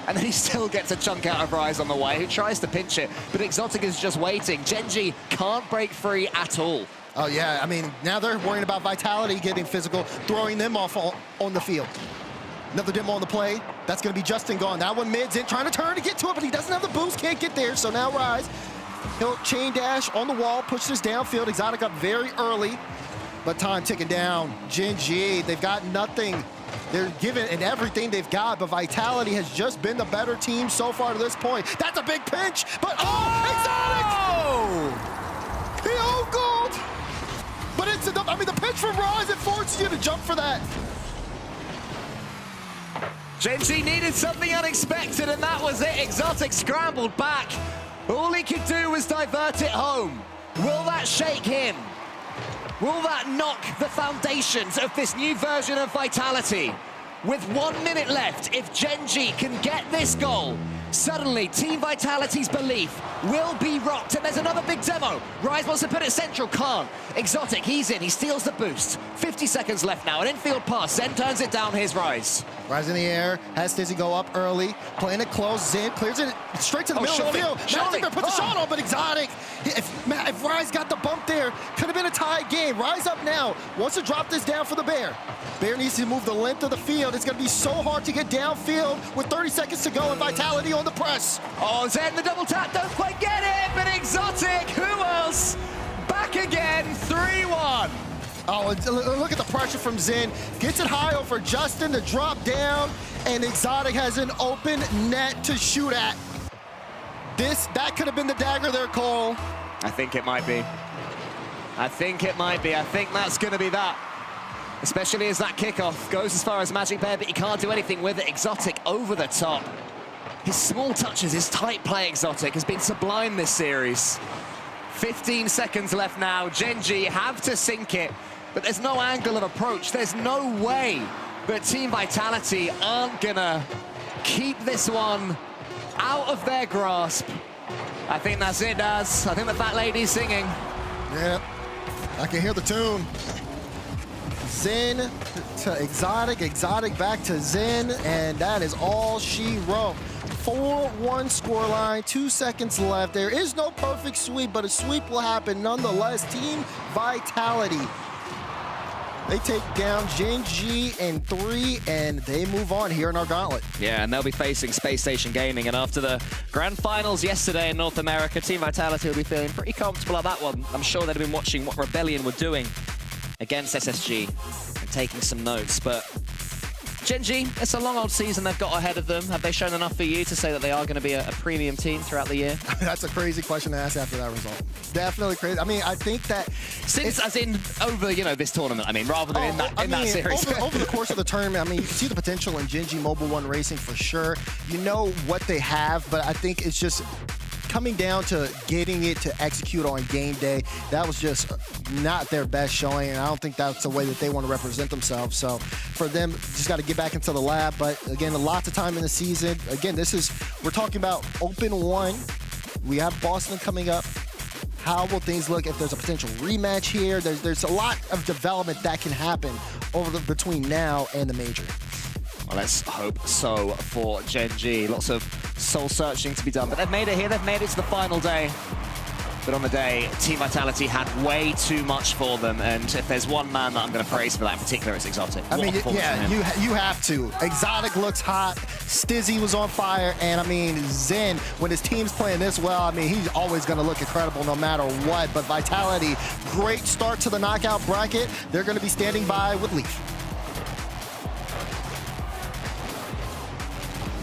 Speaker 2: And then he still gets a chunk out of Rise on the way, who tries to pinch it, but Exotic is just waiting. Genji can't break free at all.
Speaker 12: Oh, yeah, I mean, now they're worrying about Vitality getting physical, throwing them off on the field. Another demo on the play. That's going to be Justin gone. That one mid's in, trying to turn to get to it, but he doesn't have the boost, can't get there. So now Rise, he'll chain dash on the wall, push this downfield. Exotic up very early, but time ticking down. Genji, they've got nothing. They're giving it everything they've got, but Vitality has just been the better team so far to this point. That's a big pinch, but Exotic! He owned gold! But it's enough. I mean, the pitch from Rise, it forces you to jump for that.
Speaker 2: Genji needed something unexpected, and that was it. Exotic scrambled back. All he could do was divert it home. Will that shake him? Will that knock the foundations of this new version of Vitality? With 1 minute left, if Genji can get this goal, suddenly Team Vitality's belief will be rocked. And there's another big demo. Rise wants to put it central, can't. Exotic, he's in, he steals the boost. 50 seconds left now, an infield pass. Zen turns it down, here's Rise.
Speaker 12: Rise in the air, has Stizzy go up early, playing it close. Zen clears it straight to the middle of the field. Magic Bear puts the shot on, but Exotic, if Rise got the bump there, could have been a tied game. Rise up now, wants to drop this down for the Bear. Bear needs to move the length of the field. It's going to be so hard to get downfield with 30 seconds to go and Vitality on the press.
Speaker 2: Oh, Zen, the double tap, don't quite get it, but Exotic, who else? Back again, 3-1.
Speaker 12: Oh, look at the pressure from Zen. Gets it high over Justin to drop down, and Exotic has an open net to shoot at. That could have been the dagger there, Cole.
Speaker 2: I think it might be. I think it might be. I think that's going to be that. Especially as that kickoff goes as far as Magic Bear, but he can't do anything with it. Exotic over the top. His small touches, his tight play, Exotic, has been sublime this series. 15 seconds left now. Gen.G have to sink it, but there's no angle of approach. There's no way that Team Vitality aren't gonna keep this one out of their grasp. I think that's it, Daz. I think the fat lady's singing.
Speaker 12: Yeah, I can hear the tune. Zen to Exotic, Exotic back to Zen, and that is all she wrote. 4-1 scoreline, 2 seconds left. There is no perfect sweep, but a sweep will happen nonetheless. Team Vitality. They take down Gen.G in 3, and they move on here in our gauntlet.
Speaker 2: Yeah, and they'll be facing Space Station Gaming. And after the grand finals yesterday in North America, Team Vitality will be feeling pretty comfortable at that one. I'm sure they'd have been watching what Rebellion were doing against SSG and taking some notes. But Gen.G, it's a long old season they've got ahead of them. Have they shown enough for you to say that they are going to be a premium team throughout the year?
Speaker 12: That's a crazy question to ask after that result. Definitely crazy. I mean, I think that
Speaker 2: since, as in over, you know, this tournament. I mean, rather than in that series.
Speaker 12: Over the course of the tournament, I mean, you can see the potential in Gen.G Mobile One Racing for sure. You know what they have, but I think it's just coming down to getting it to execute on game day. That was just not their best showing, and I don't think that's the way that they want to represent themselves. So for them, just got to get back into the lab. But again, lots of time in the season. Again, we're talking about Open 1. We have Boston coming up. How will things look if there's a potential rematch here? There's a lot of development that can happen between now and the major.
Speaker 2: Well, let's hope so for Gen.G. Lots of soul searching to be done, but they've made it here. They've made it to the final day. But on the day, Team Vitality had way too much for them, and if there's one man that I'm going to praise for that in particular, it's Exotic.
Speaker 12: I mean, yeah, you have to. Exotic looks hot. Stizzy was on fire, and I mean, Zen, when his team's playing this well, I mean, he's always going to look incredible no matter what. But Vitality, great start to the knockout bracket. They're going to be standing by with Leaf.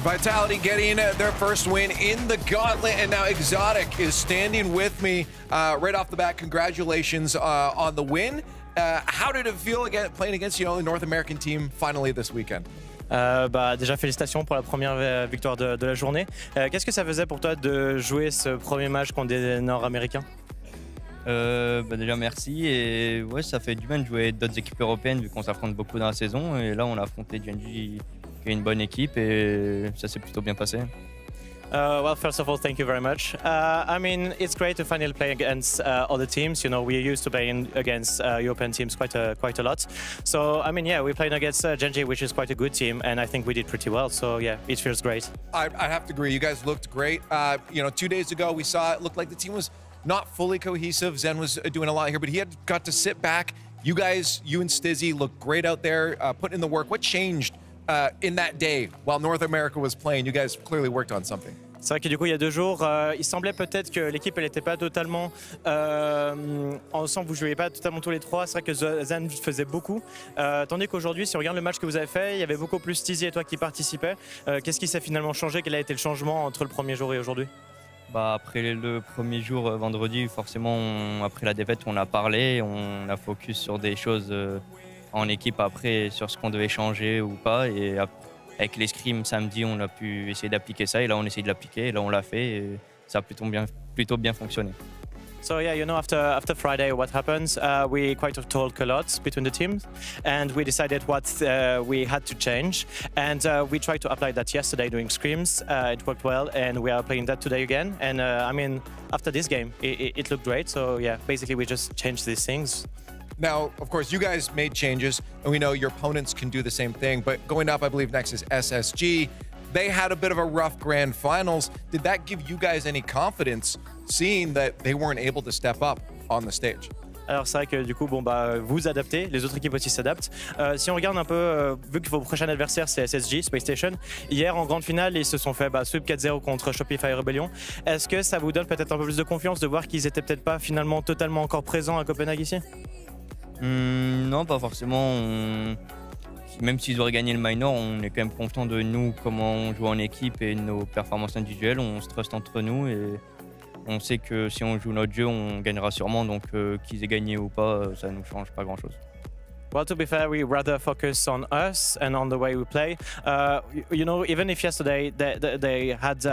Speaker 10: Vitality getting their first win in the gauntlet, and now Exotic is standing with me right off the bat. Congratulations on the win. How did it feel playing against the North American team finally this weekend?
Speaker 4: Déjà félicitations pour la première victoire de la journée. Qu'est-ce que ça faisait pour toi de jouer ce premier match contre des Nord-Américains?
Speaker 8: Déjà merci, et ouais, ça fait du bien de jouer d'autres équipes européennes vu qu'on s'affronte beaucoup dans la saison, et là on a affronté Gen.G qui est une bonne équipe et ça s'est plutôt bien passé.
Speaker 4: Well, first of all, thank you very much. I mean, it's great to finally play against other teams. You know, we're used to playing against European teams quite a lot. So, I mean, yeah, we're playing against Gen.G, which is quite a good team, and I think we did pretty well. So, yeah, it feels great.
Speaker 10: I have to agree. You guys looked great. 2 days ago, we saw it looked like the team was not fully cohesive. Zen was doing a lot here, but he had got to sit back. You guys, you and Stizzy looked great out there, putting in the work. What changed in that day while North America was playing? You guys clearly worked on something.
Speaker 4: C'est vrai que du coup, il y a 2 jours, il semblait peut-être que l'équipe, elle n'était pas totalement ensemble, vous ne jouiez pas totalement tous les trois. C'est vrai que Zen faisait beaucoup. Tandis qu'aujourd'hui, si on regarde le match que vous avez fait, il y avait beaucoup plus Stizzy et toi qui participaient. Qu'est-ce qui s'est finalement changé? Quel a été le changement entre le premier jour et aujourd'hui?
Speaker 8: Après le premier jour, vendredi, forcément, après la défaite, on a parlé, on a focus sur des choses en équipe après, sur ce qu'on devait changer ou pas. Et avec les scrims samedi, on a pu essayer d'appliquer ça, et là on essaie de l'appliquer, et là on l'a fait, et ça a plutôt bien fonctionné.
Speaker 4: So yeah, you know, after Friday, what happens? We quite talk a lot between the teams, and we decided what we had to change, and we tried to apply that yesterday doing scrims. It worked well, and we are playing that today again. And I mean, after this game, it looked great. So yeah, basically we just changed these things.
Speaker 10: Now, of course, you guys made changes, and we know your opponents can do the same thing, but going up, I believe, next is SSG. They had a bit of a rough grand finals. Did that give you guys any confidence, seeing that they weren't able to step up on the stage?
Speaker 4: Alors c'est vrai que du coup, vous adaptez, les autres équipes aussi s'adaptent. Si on regarde un peu, vu que vos prochains adversaires c'est SSG, Space Station, hier en grande finale, ils se sont fait sweep 4-0 contre Shopify Rebellion. Est-ce que ça vous donne peut-être un peu plus de confiance de voir qu'ils étaient peut-être pas finalement totalement encore présents à Copenhague ici?
Speaker 8: Non, pas forcément. Même s'ils auraient gagné le minor, on est quand même content de nous, comment on joue en équipe et nos performances individuelles. On se trust entre nous et on sait que si on joue notre jeu, on gagnera sûrement. Donc qu'ils aient gagné ou pas, ça ne nous change pas grand-chose.
Speaker 4: Well, to be fair, we rather focus on us and on the way we play. You know, even if yesterday they had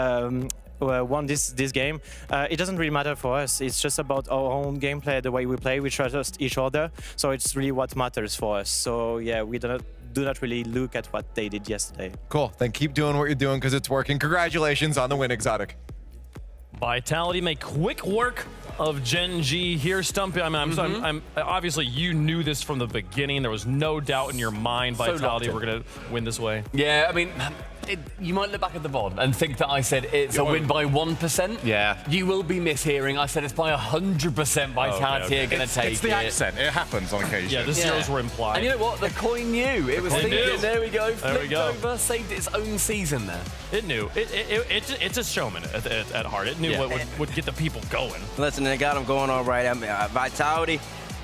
Speaker 4: won this game, it doesn't really matter for us. It's just about our own gameplay, the way we play. We trust each other, so it's really what matters for us. So yeah, we do not really look at what they did yesterday.
Speaker 10: Cool. Then keep doing what you're doing because it's working. Congratulations on the win, Exotic.
Speaker 11: Vitality make quick work of Gen G here. Stumpy, I'm obviously you knew this from the beginning. There was no doubt in your mind Vitality were going to win this way.
Speaker 14: Yeah, I mean, you might look back at the VOD and think that I said it's a win by 1%.
Speaker 10: Yeah.
Speaker 14: You will be mishearing. I said it's by 100% Vitality are going to take it.
Speaker 3: It's the accent. It happens on occasion.
Speaker 11: Yeah, the zeros were implied.
Speaker 14: And you know what? The coin knew. It was thinking, there we go, flipped over, saved its own season there.
Speaker 11: It knew. It's a showman at heart. It knew what would get the people going.
Speaker 13: Listen, they got them going all right. I mean, Vitality,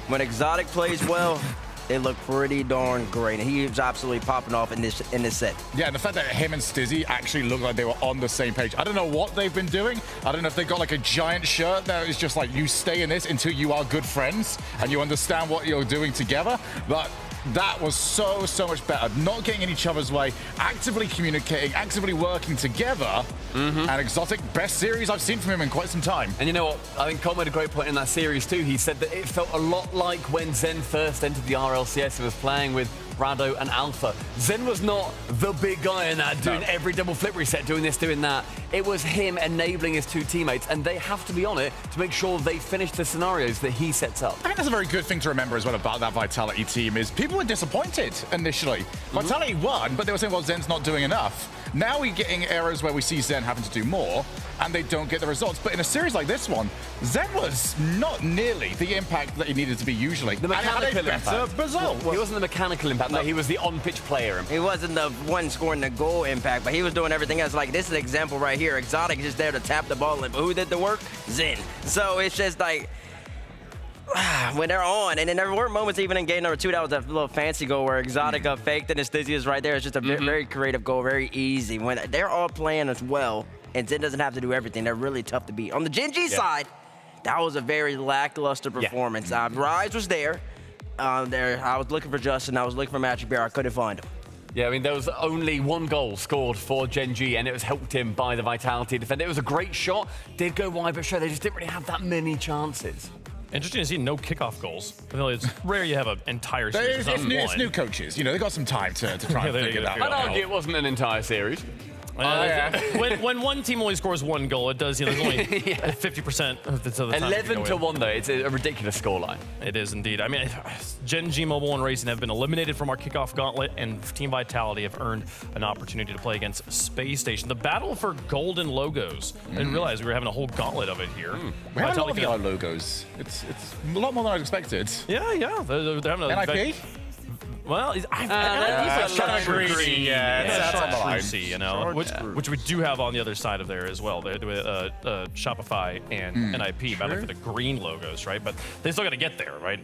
Speaker 13: when Exotic plays well, they look pretty darn great. And he was absolutely popping off in this set.
Speaker 3: Yeah, and the fact that him and Stizzy actually look like they were on the same page. I don't know what they've been doing. I don't know if they've got like a giant shirt that is just like, you stay in this until you are good friends and you understand what you're doing together. But that was so much better. Not getting in each other's way, actively communicating, actively working together. And Exotic, best series I've seen from him in quite some time.
Speaker 14: And you know what? I think Cole made a great point in that series too. He said that it felt a lot like when Zen first entered the Rlcs and was playing with Rado and Alpha. Zen was not the big guy in that, doing every double flip reset, doing this, doing that. It was him enabling his two teammates, and they have to be on it to make sure they finish the scenarios that he sets up.
Speaker 3: I think that's a very good thing to remember as well about that Vitality team is people were disappointed initially. Vitality won, but they were saying, well, Zen's not doing enough. Now we're getting eras where we see Zen having to do more, and they don't get the results. But in a series like this one, Zen was not nearly the impact that he needed to be usually.
Speaker 14: The mechanical impact.
Speaker 3: Result.
Speaker 14: He wasn't the mechanical impact, no. He was the on-pitch player.
Speaker 13: He wasn't the one scoring the goal impact, but he was doing everything else. Like, this is an example right here. Exotic is just there to tap the ball in, but who did the work? Zen. So it's just like, when they're on, and then there were moments even in game number 2, that was a little fancy goal where Exotic faked and Stizzy is right there. It's just a very creative goal, very easy. When they're all playing as well, and Zen doesn't have to do everything, they're really tough to beat. On the Gen G side, that was a very lackluster performance. Rise was there. I was looking for Justin, I was looking for Magic Bear, I couldn't find him.
Speaker 14: Yeah, I mean, there was only one goal scored for Gen G, and it was helped him by the Vitality defender. It was a great shot, did go wide, but sure, they just didn't really have that many chances.
Speaker 11: Interesting to see no kickoff goals. I mean, it's rare you have an entire series.
Speaker 3: It's new coaches. You know, they got some time to try and figure that out.
Speaker 14: I'd argue it wasn't an entire series.
Speaker 11: When one team only scores one goal, it does. There's only 50% of the time.
Speaker 14: 11-1 though. It's a ridiculous scoreline.
Speaker 11: It is indeed. I mean, Gen G Mobile and Racing have been eliminated from our kickoff gauntlet, and Team Vitality have earned an opportunity to play against Space Station. The battle for golden logos. I didn't realize we were having a whole gauntlet of it here.
Speaker 3: We have a lot of our logos. It's a lot more than I expected.
Speaker 11: Yeah. They're having a
Speaker 3: NIP?
Speaker 11: Well,
Speaker 3: that's kind of greasy. Yeah, that's on the line.
Speaker 11: Greasy, you know, which we do have on the other side of there as well. They do Shopify and NIP battling for the green logos, right? But they still got to get there, right?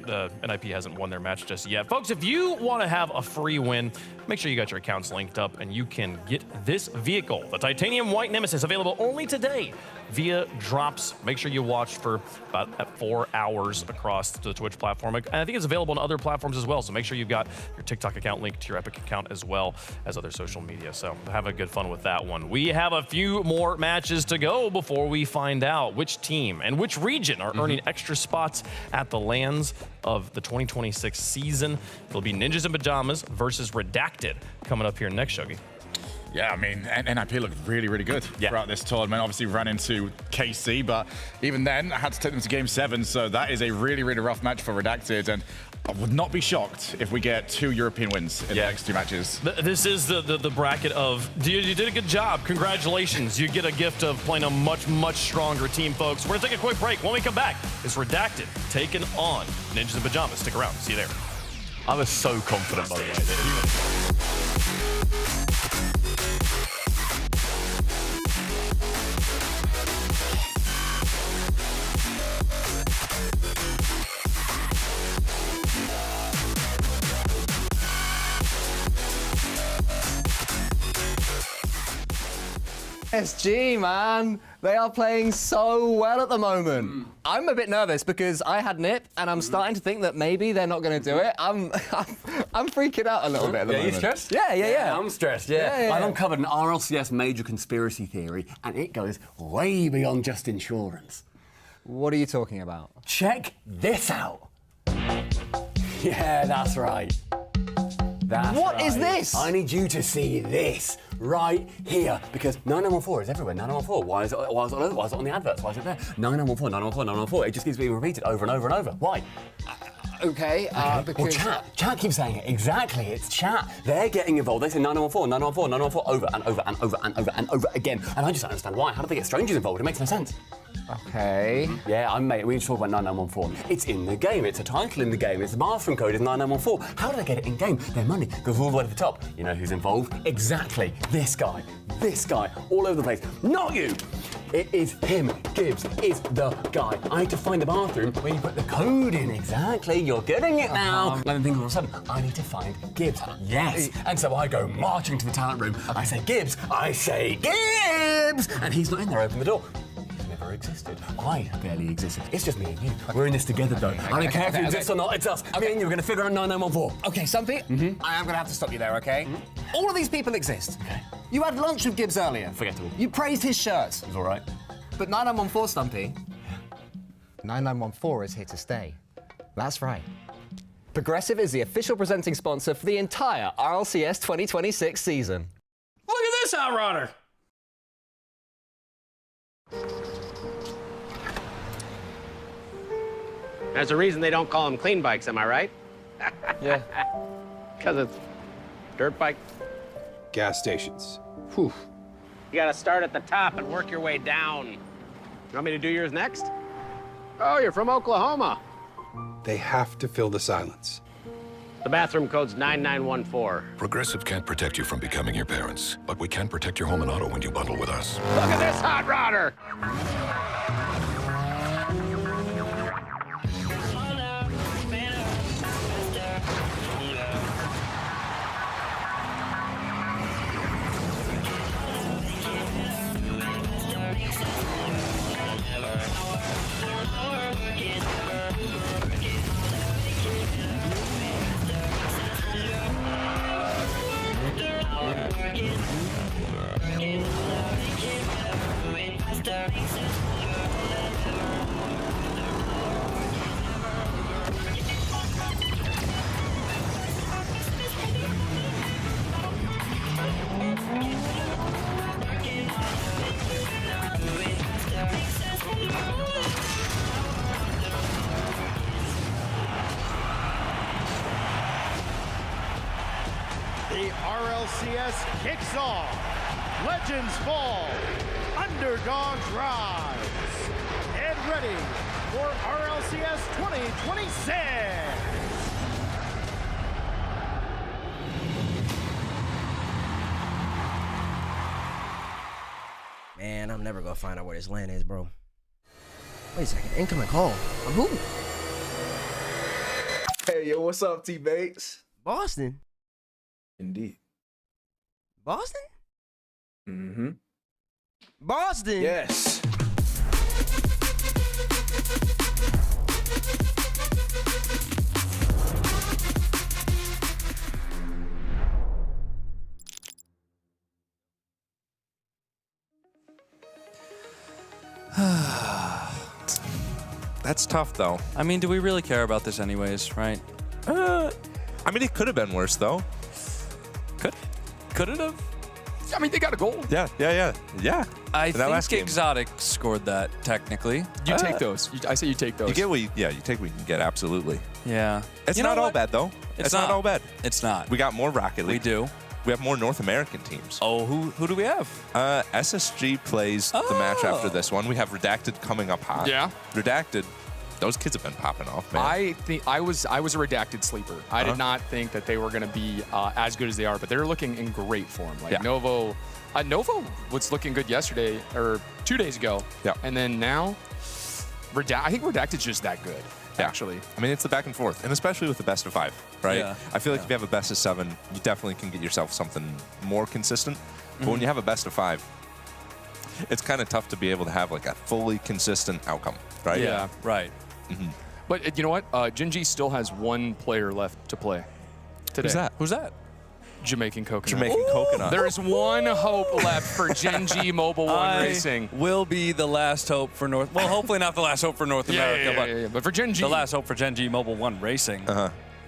Speaker 11: NIP hasn't won their match just yet. Folks, if you want to have a free win, make sure you got your accounts linked up and you can get this vehicle, the Titanium White Nemesis, available only today via drops. Make sure you watch for about 4 hours across the Twitch platform. And I think it's available on other platforms as well. So make sure you've got your TikTok account linked to your Epic account as well as other social media. So have a good fun with that one. We have a few more matches to go before we find out which team and which region are earning extra spots at the LANs of the 2026 season. It'll be Ninjas in Pajamas versus Redacted coming up here next, Shogi.
Speaker 3: Yeah, I mean, NIP looked really, really good throughout this tournament. Obviously ran into KC, but even then, I had to take them to Game 7, so that is a really, really rough match for Redacted, and I would not be shocked if we get 2 European wins in the next 2 matches.
Speaker 11: This is the bracket of, you did a good job. Congratulations. You get a gift of playing a much, much stronger team, folks. We're going to take a quick break. When we come back, it's Redacted taking on Ninjas in Pajamas. Stick around. See you there.
Speaker 14: I was so confident, by the way.
Speaker 5: SG, man. They are playing so well at the moment. I'm a bit nervous because I had Nip, and I'm starting to think that maybe they're not going to do it. I'm freaking out a little bit at the moment.
Speaker 14: You stressed?
Speaker 5: Yeah.
Speaker 14: I'm stressed, yeah. I've uncovered an RLCS major conspiracy theory, and it goes way beyond just insurance.
Speaker 5: What are you talking about?
Speaker 14: Check this out. Yeah, that's right.
Speaker 5: What is this?
Speaker 14: I need you to see this right here, because 9914 is everywhere. 9914. Why is it on the adverts? Why is it there? 9914, 914, 914. It just keeps being repeated over and over and over. Why?
Speaker 5: Okay, because...
Speaker 14: Well, chat keeps saying it. Exactly, it's chat. They're getting involved. They say 9914, 914, 914 over and over and over and over and over again. And I just don't understand why. How do they get strangers involved? It makes no sense.
Speaker 5: Okay.
Speaker 14: Yeah, mate, we need to talk about 9914. It's in the game. It's a title in the game. It's the bathroom code is 9914. How do they get it in game? Their money goes all the way to the top. You know who's involved? Exactly. This guy, all over the place. Not you! It is him. Gibbs is the guy. I need to find the bathroom where you put the code in. Exactly. You're getting it now. And then think all of a sudden, I need to find Gibbs. Yes. And so I go marching to the talent room. I say Gibbs. I say Gibbs. And he's not in there. Open the door. Never existed. I barely existed. It's just me and you. We're in this together, though. I don't care if you exist or not. It's us. Me and you are going to figure out 9914.
Speaker 5: Okay, Stumpy, I am going to have to stop you there, okay? All of these people exist.
Speaker 14: Okay.
Speaker 5: You had lunch with Gibbs earlier.
Speaker 14: Forgettable.
Speaker 5: You praised his shirts.
Speaker 14: It was all right.
Speaker 5: But 9914, Stumpy, 9914 is here to stay. That's right. Progressive is the official presenting sponsor for the entire RLCS 2026 season.
Speaker 7: Look at this outrunner! There's a reason they don't call them clean bikes, am I right?
Speaker 5: Yeah.
Speaker 7: Because it's dirt bike.
Speaker 20: Gas stations. Whew.
Speaker 7: You gotta start at the top and work your way down. You want me to do yours next? Oh, you're from Oklahoma.
Speaker 20: They have to fill the silence.
Speaker 7: The bathroom code's 9914.
Speaker 21: Progressive can't protect you from becoming your parents, but we can protect your home and auto when you bundle with us.
Speaker 7: Look at this hot rodder!
Speaker 23: The RLCS kicks off. Legends fall. Underdogs rise. Get ready for RLCS 2026.
Speaker 13: Man, I'm never gonna find out where this land is, bro. Wait a second, incoming call. From who?
Speaker 9: Hey, yo, what's up, T-Bates?
Speaker 13: Boston.
Speaker 9: Indeed.
Speaker 13: Boston?
Speaker 9: Mm-hmm.
Speaker 13: Boston?
Speaker 9: Yes.
Speaker 24: That's tough, though.
Speaker 25: I mean, do we really care about this anyways, right?
Speaker 24: I mean, it could have been worse, though.
Speaker 25: Could it have?
Speaker 26: I mean, they got a goal.
Speaker 24: Yeah.
Speaker 25: I
Speaker 24: that last
Speaker 25: think
Speaker 24: game.
Speaker 25: Exotic scored that, technically.
Speaker 26: You take those. I say you take those.
Speaker 24: You get what you take what you can get, absolutely.
Speaker 25: Yeah.
Speaker 24: It's
Speaker 25: You know
Speaker 24: not all
Speaker 25: what?
Speaker 24: bad, though. It's not all bad.
Speaker 25: It's not.
Speaker 24: We got more Rocket League.
Speaker 25: We do.
Speaker 24: We have more North American teams.
Speaker 25: Oh, who do we have?
Speaker 24: SSG plays the match after this one. We have Redacted coming up hot.
Speaker 26: Yeah.
Speaker 24: Redacted, those kids have been popping off, man.
Speaker 26: I think I was a Redacted sleeper. I did not think that they were going to be as good as they are, but they're looking in great form. Like Novo was looking good yesterday or 2 days ago.
Speaker 24: Yeah.
Speaker 26: And then now, I think Redacted's just that good. Actually,
Speaker 24: I mean, it's the back and forth, and especially with the best of 5, right?
Speaker 25: Yeah.
Speaker 24: I feel like if you have a best of 7, you definitely can get yourself something more consistent. But when you have a best of 5, it's kind of tough to be able to have like a fully consistent outcome, right?
Speaker 26: Yeah,
Speaker 25: right.
Speaker 26: But you know what? Gen G still has one player left to play today.
Speaker 24: Who's that?
Speaker 25: Who's that?
Speaker 26: Jamaican Coconut.
Speaker 24: Jamaican Coconut.
Speaker 26: There is one hope left for Gen G Mobile 1 Racing.
Speaker 25: Will be the last hope for North. Well, hopefully not the last hope for North America,
Speaker 26: but for Gen G,
Speaker 25: the last hope for Gen G Mobile 1 Racing.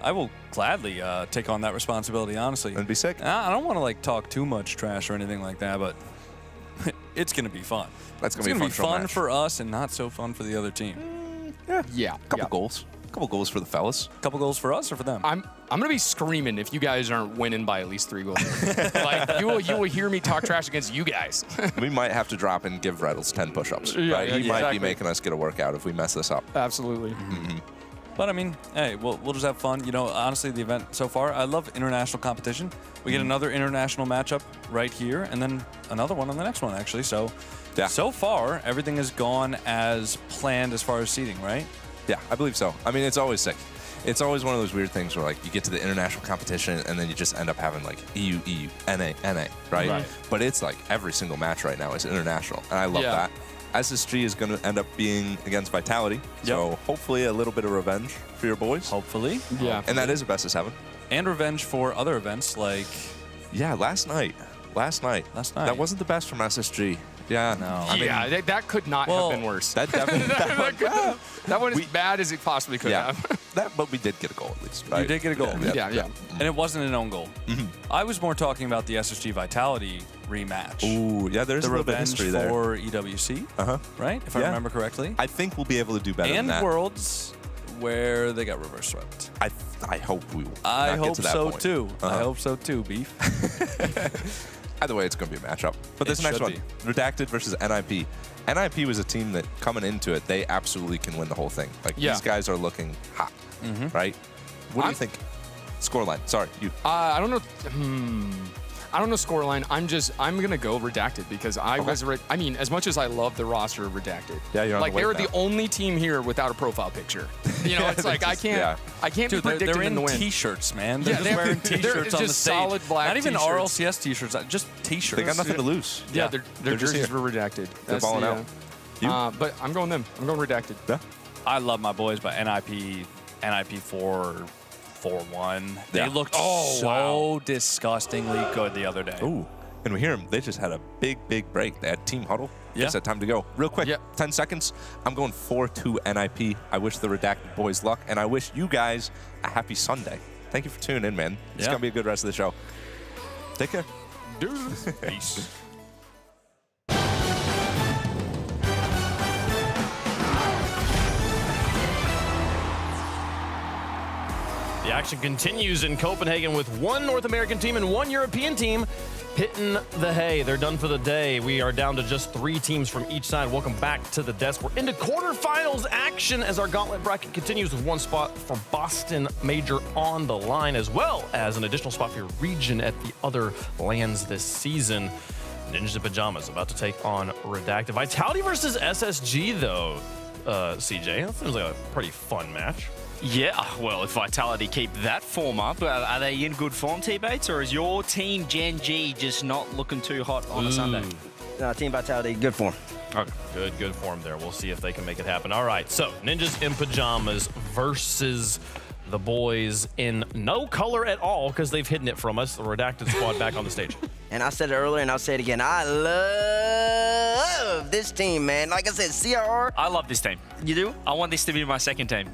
Speaker 25: I will gladly take on that responsibility. Honestly,
Speaker 24: it'd be sick.
Speaker 25: I don't want to like talk too much trash or anything like that, but it's gonna be fun.
Speaker 24: That's gonna be
Speaker 25: fun for us and not so fun for the other team.
Speaker 26: Yeah.
Speaker 24: Couple goals. Couple goals for the fellas.
Speaker 25: Couple goals for us or for them?
Speaker 26: I'm gonna be screaming if you guys aren't winning by at least 3 goals. Like you will hear me talk trash against you guys.
Speaker 24: We might have to drop and give Rlcs 10 push-ups.
Speaker 26: Yeah,
Speaker 24: right? He might
Speaker 26: exactly.
Speaker 24: be making us get a workout if we mess this up.
Speaker 26: Absolutely.
Speaker 25: But I mean, hey, we'll just have fun. You know, honestly, the event so far, I love international competition. We get another international matchup right here, and then another one on the next one, actually. So, so far, everything has gone as planned as far as seeding, right?
Speaker 24: Yeah, I believe so. I mean, it's always sick. It's always one of those weird things where like you get to the international competition and then you just end up having like EU, NA, right? But it's like every single match right now is international, and I love that. SSG is going to end up being against Vitality, so hopefully a little bit of revenge for your boys.
Speaker 25: Hopefully.
Speaker 24: Yeah. And that is a best of 7.
Speaker 25: And revenge for other events like...
Speaker 24: Yeah, last night. That wasn't the best from SSG. Yeah.
Speaker 25: No.
Speaker 26: I mean, that could not have been worse.
Speaker 24: That definitely...
Speaker 26: that one as bad as it possibly could have.
Speaker 24: But we did get a goal at least, right?
Speaker 25: You did get a goal.
Speaker 26: Yeah.
Speaker 25: And it wasn't an own goal. I was more talking about the SSG Vitality rematch.
Speaker 24: Ooh, yeah, there's a little bit of history there.
Speaker 25: For EWC, right? If I remember correctly.
Speaker 24: I think we'll be able to do better than that.
Speaker 25: And Worlds, where they got reverse swept.
Speaker 24: I hope we will.
Speaker 25: I hope
Speaker 24: get to that
Speaker 25: so
Speaker 24: point.
Speaker 25: too. I hope so too, Beef.
Speaker 24: Either way, it's going to be a matchup. But this
Speaker 25: It
Speaker 24: next
Speaker 25: should
Speaker 24: one,
Speaker 25: be.
Speaker 24: Redacted versus NIP. NIP was a team that coming into it, they absolutely can win the whole thing. Like these guys are looking hot, right? What do you think? Scoreline. Sorry, you.
Speaker 26: I don't know. I don't know scoreline. I'm gonna go Redacted because I was. I mean, as much as I love the roster of Redacted,
Speaker 24: yeah, you're on
Speaker 26: like
Speaker 24: the
Speaker 26: they were
Speaker 24: wave
Speaker 26: the only team here without a profile picture. You know, it's like I can't
Speaker 25: Dude,
Speaker 26: be predicting
Speaker 25: they're in
Speaker 26: them to win.
Speaker 25: T-shirts, man. They're just wearing T-shirts on the
Speaker 26: just
Speaker 25: stage.
Speaker 26: solid black
Speaker 25: Not even
Speaker 26: t-shirts.
Speaker 25: RLCS T-shirts, just T-shirts.
Speaker 24: They got nothing to lose.
Speaker 26: Yeah, their
Speaker 24: just
Speaker 26: jerseys
Speaker 24: here.
Speaker 26: were Redacted.
Speaker 24: They're balling out.
Speaker 26: But I'm going them. I'm going Redacted.
Speaker 24: Yeah.
Speaker 25: I love my boys, but NIP 4-1. They looked so disgustingly good the other day.
Speaker 24: Ooh. And we hear them. They just had a big break. They had team huddle.
Speaker 25: Yeah.
Speaker 24: Just had time to go. Real quick, 10 seconds. I'm going 4-2 NIP. I wish the Redacted boys luck, and I wish you guys a happy Sunday. Thank you for tuning in, man. It's going to be a good rest of the show. Take care.
Speaker 25: Peace.
Speaker 11: The action continues in Copenhagen with one North American team and one European team hitting the hay. They're done for the day. We are down to just 3 teams from each side. Welcome back to the desk. We're into quarterfinals action as our Gauntlet bracket continues with one spot for Boston Major on the line, as well as an additional spot for your region at the other lands this season. Ninjas in Pajamas about to take on Redacted. Vitality versus SSG, though, CJ. That seems like a pretty fun match.
Speaker 6: Yeah, well, if Vitality keep that form up, are they in good form, teammates, or is your team Gen G just not looking too hot on a Sunday?
Speaker 13: Team Vitality, good form.
Speaker 11: Okay, good form there. We'll see if they can make it happen. All right, so Ninjas in Pajamas versus the boys in no color at all because they've hidden it from us. The Redacted squad back on the stage.
Speaker 13: And I said it earlier, and I'll say it again. I love this team, man. Like I said, CRR.
Speaker 6: I love this team.
Speaker 13: You do?
Speaker 6: I want this to be my second team.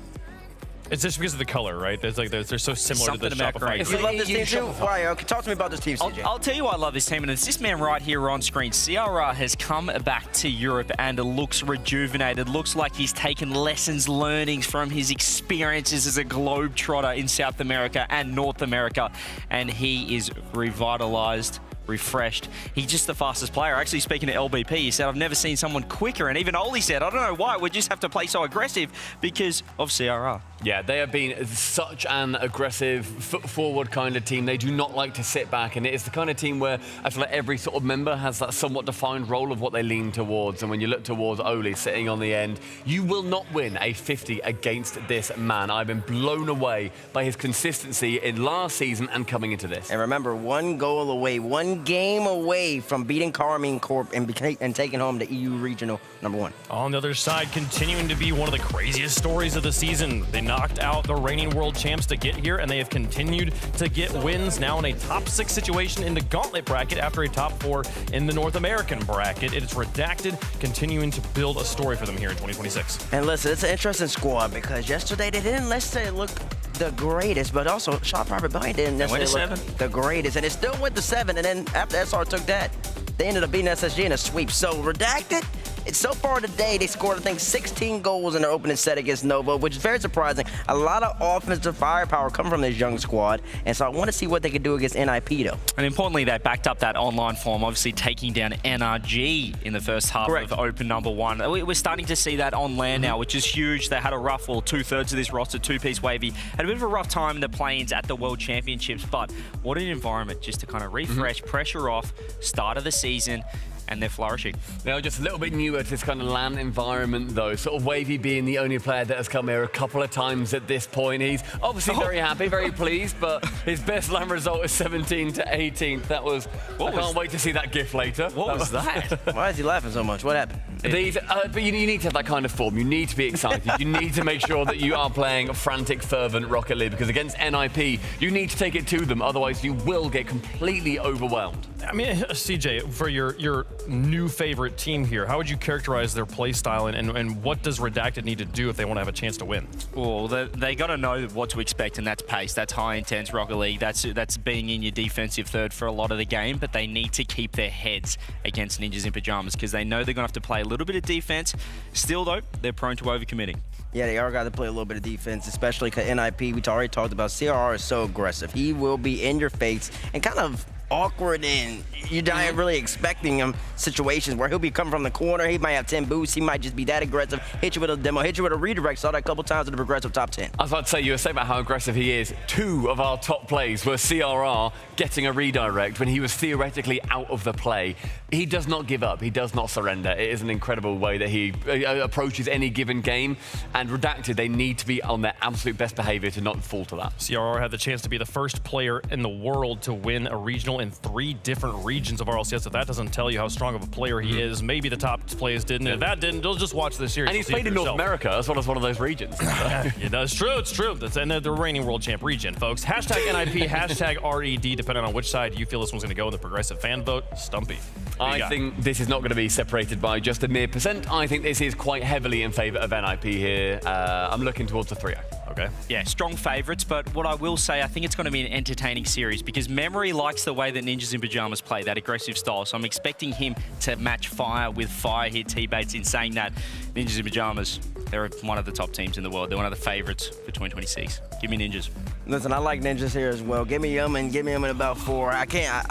Speaker 11: It's just because of the color, right? It's like they're so similar
Speaker 6: Something
Speaker 11: to the
Speaker 6: about
Speaker 11: Shopify.
Speaker 6: green.
Speaker 13: You love this team too? Why? Talk to me about this team, CJ.
Speaker 6: I'll tell you why I love this team, and it's this man right here on screen. CRR has come back to Europe and looks rejuvenated. Looks like he's taken lessons, learnings from his experiences as a globetrotter in South America and North America, and he is revitalized, refreshed. He's just the fastest player. Actually, speaking to LBP, he said, I've never seen someone quicker, and even Oli said, I don't know why, we just have to play so aggressive because of CRR.
Speaker 14: Yeah, they have been such an aggressive, foot-forward kind of team. They do not like to sit back, and it is the kind of team where I feel like every sort of member has that somewhat defined role of what they lean towards. And when you look towards Oli sitting on the end, you will not win a 50 against this man. I've been blown away by his consistency in last season and coming into this.
Speaker 13: And remember, one goal away, one game away from beating Karmine Corp and taking home the EU Regional #1.
Speaker 11: On the other side, continuing to be one of the craziest stories of the season. They knocked out the reigning world champs to get here, and they have continued to get wins, now in a top 6 situation in the Gauntlet bracket after a top 4 in the North American bracket. It is Redacted, continuing to build a story for them here in 2026.
Speaker 13: And listen, it's an interesting squad because yesterday they didn't necessarily look the greatest, but also Shot Private Buying didn't necessarily look the greatest, and it still went to 7, and then after SR took that, they ended up beating SSG in a sweep. So Redacted, it's so far today, they scored, I think, 16 goals in their opening set against Nova, which is very surprising. A lot of offensive firepower coming from this young squad, and so I want to see what they can do against NIP, though.
Speaker 6: And importantly, they backed up that online form, obviously taking down NRG in the first half of Open #1. We're starting to see that on land now, which is huge. They had a rough, well, 2/3 of this roster, two-piece Wavy, had a bit of a rough time in the play-ins at the World Championships, but what an environment just to kind of refresh, pressure off, start of the season, and they're flourishing.
Speaker 14: They're just a little bit newer to this kind of LAN environment, though. Sort of Wavy being the only player that has come here a couple of times at this point. He's obviously very happy, very pleased, but his best LAN result is 17 to 18th. That was... I can't wait to see that GIF later.
Speaker 6: What was that?
Speaker 13: Why is he laughing so much? What happened?
Speaker 14: But you need to have that kind of form. You need to be excited. You need to make sure that you are playing frantic, fervent Rocket League, because against NIP, you need to take it to them. Otherwise, you will get completely overwhelmed.
Speaker 11: I mean, CJ, for your new favorite team here, how would you characterize their play style, and what does Redacted need to do if they want to have a chance to win?
Speaker 6: Well, they got to know what to expect, and that's pace. That's high intense Rocket League. That's being in your defensive third for a lot of the game, but they need to keep their heads against Ninjas in Pajamas because they know they're going to have to play a little bit of defense. Still, though, they're prone to overcommitting.
Speaker 13: Yeah, they are got to play a little bit of defense, especially because NIP, we already talked about, CRR is so aggressive. He will be in your face and kind of awkward, and you're not really expecting him situations where he'll be coming from the corner. He might have 10 boosts. He might just be that aggressive. Hit you with a demo, hit you with a redirect. Saw that a couple times in the progressive top 10.
Speaker 14: I was about to say, you were saying about how aggressive he is. 2 of our top plays were CRR getting a redirect when he was theoretically out of the play. He does not give up. He does not surrender. It is an incredible way that he approaches any given game. And Redacted, they need to be on their absolute best behavior to not fall to that.
Speaker 11: CRR had the chance to be the first player in the world to win a regional in 3 different regions of RLCS. If that doesn't tell you how strong of a player he is, maybe the top players didn't. If that didn't, just watch this series.
Speaker 14: And he's played in North America as well as one of those regions.
Speaker 11: Yeah, that's true. It's true. And they're the reigning world champ region, folks. Hashtag NIP, hashtag RED, depending on which side you feel this one's going to go in the progressive fan vote. Stumpy.
Speaker 14: I think this is not going to be separated by just a mere percent. I think this is quite heavily in favor of NIP here. I'm looking towards the 3-0.
Speaker 11: Okay.
Speaker 6: Yeah, strong favorites, but what I will say, I think it's going to be an entertaining series because Memory likes the way that Ninjas in Pajamas play, that aggressive style. So I'm expecting him to match fire with fire here, T-Bates, in saying that Ninjas in Pajamas, they're one of the top teams in the world. They're one of the favorites for 2026. Give me Ninjas.
Speaker 13: Listen, I like Ninjas here as well. Give me them and give me them in about 4. I can't.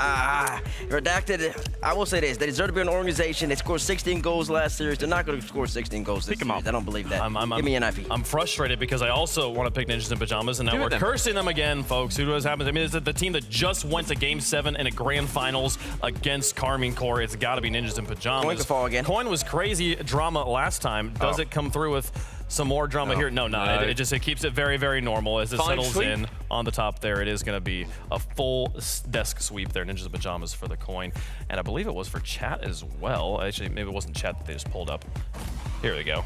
Speaker 13: Redacted, I will say this. They deserve to be an organization. They scored 16 goals last series. They're not going to score 16 goals this series. I don't believe that. Give me NIP.
Speaker 11: I'm frustrated because I also want to pick Ninjas in Pajamas, and now we're cursing them again, folks. Who knows what happens? I mean, it's the team that just went to Game 7 in a grand finals against Karmine Corp. It's got to be Ninjas in Pajamas.
Speaker 13: Coin could fall again.
Speaker 11: Coin was crazy drama last time. Does it come through with some more drama here? No. It keeps it very, very normal as it settles in on the top there. It is going to be a full desk sweep there. Ninjas in Pajamas for the coin. And I believe it was for chat as well. Actually, maybe it wasn't chat that they just pulled up. Here we go.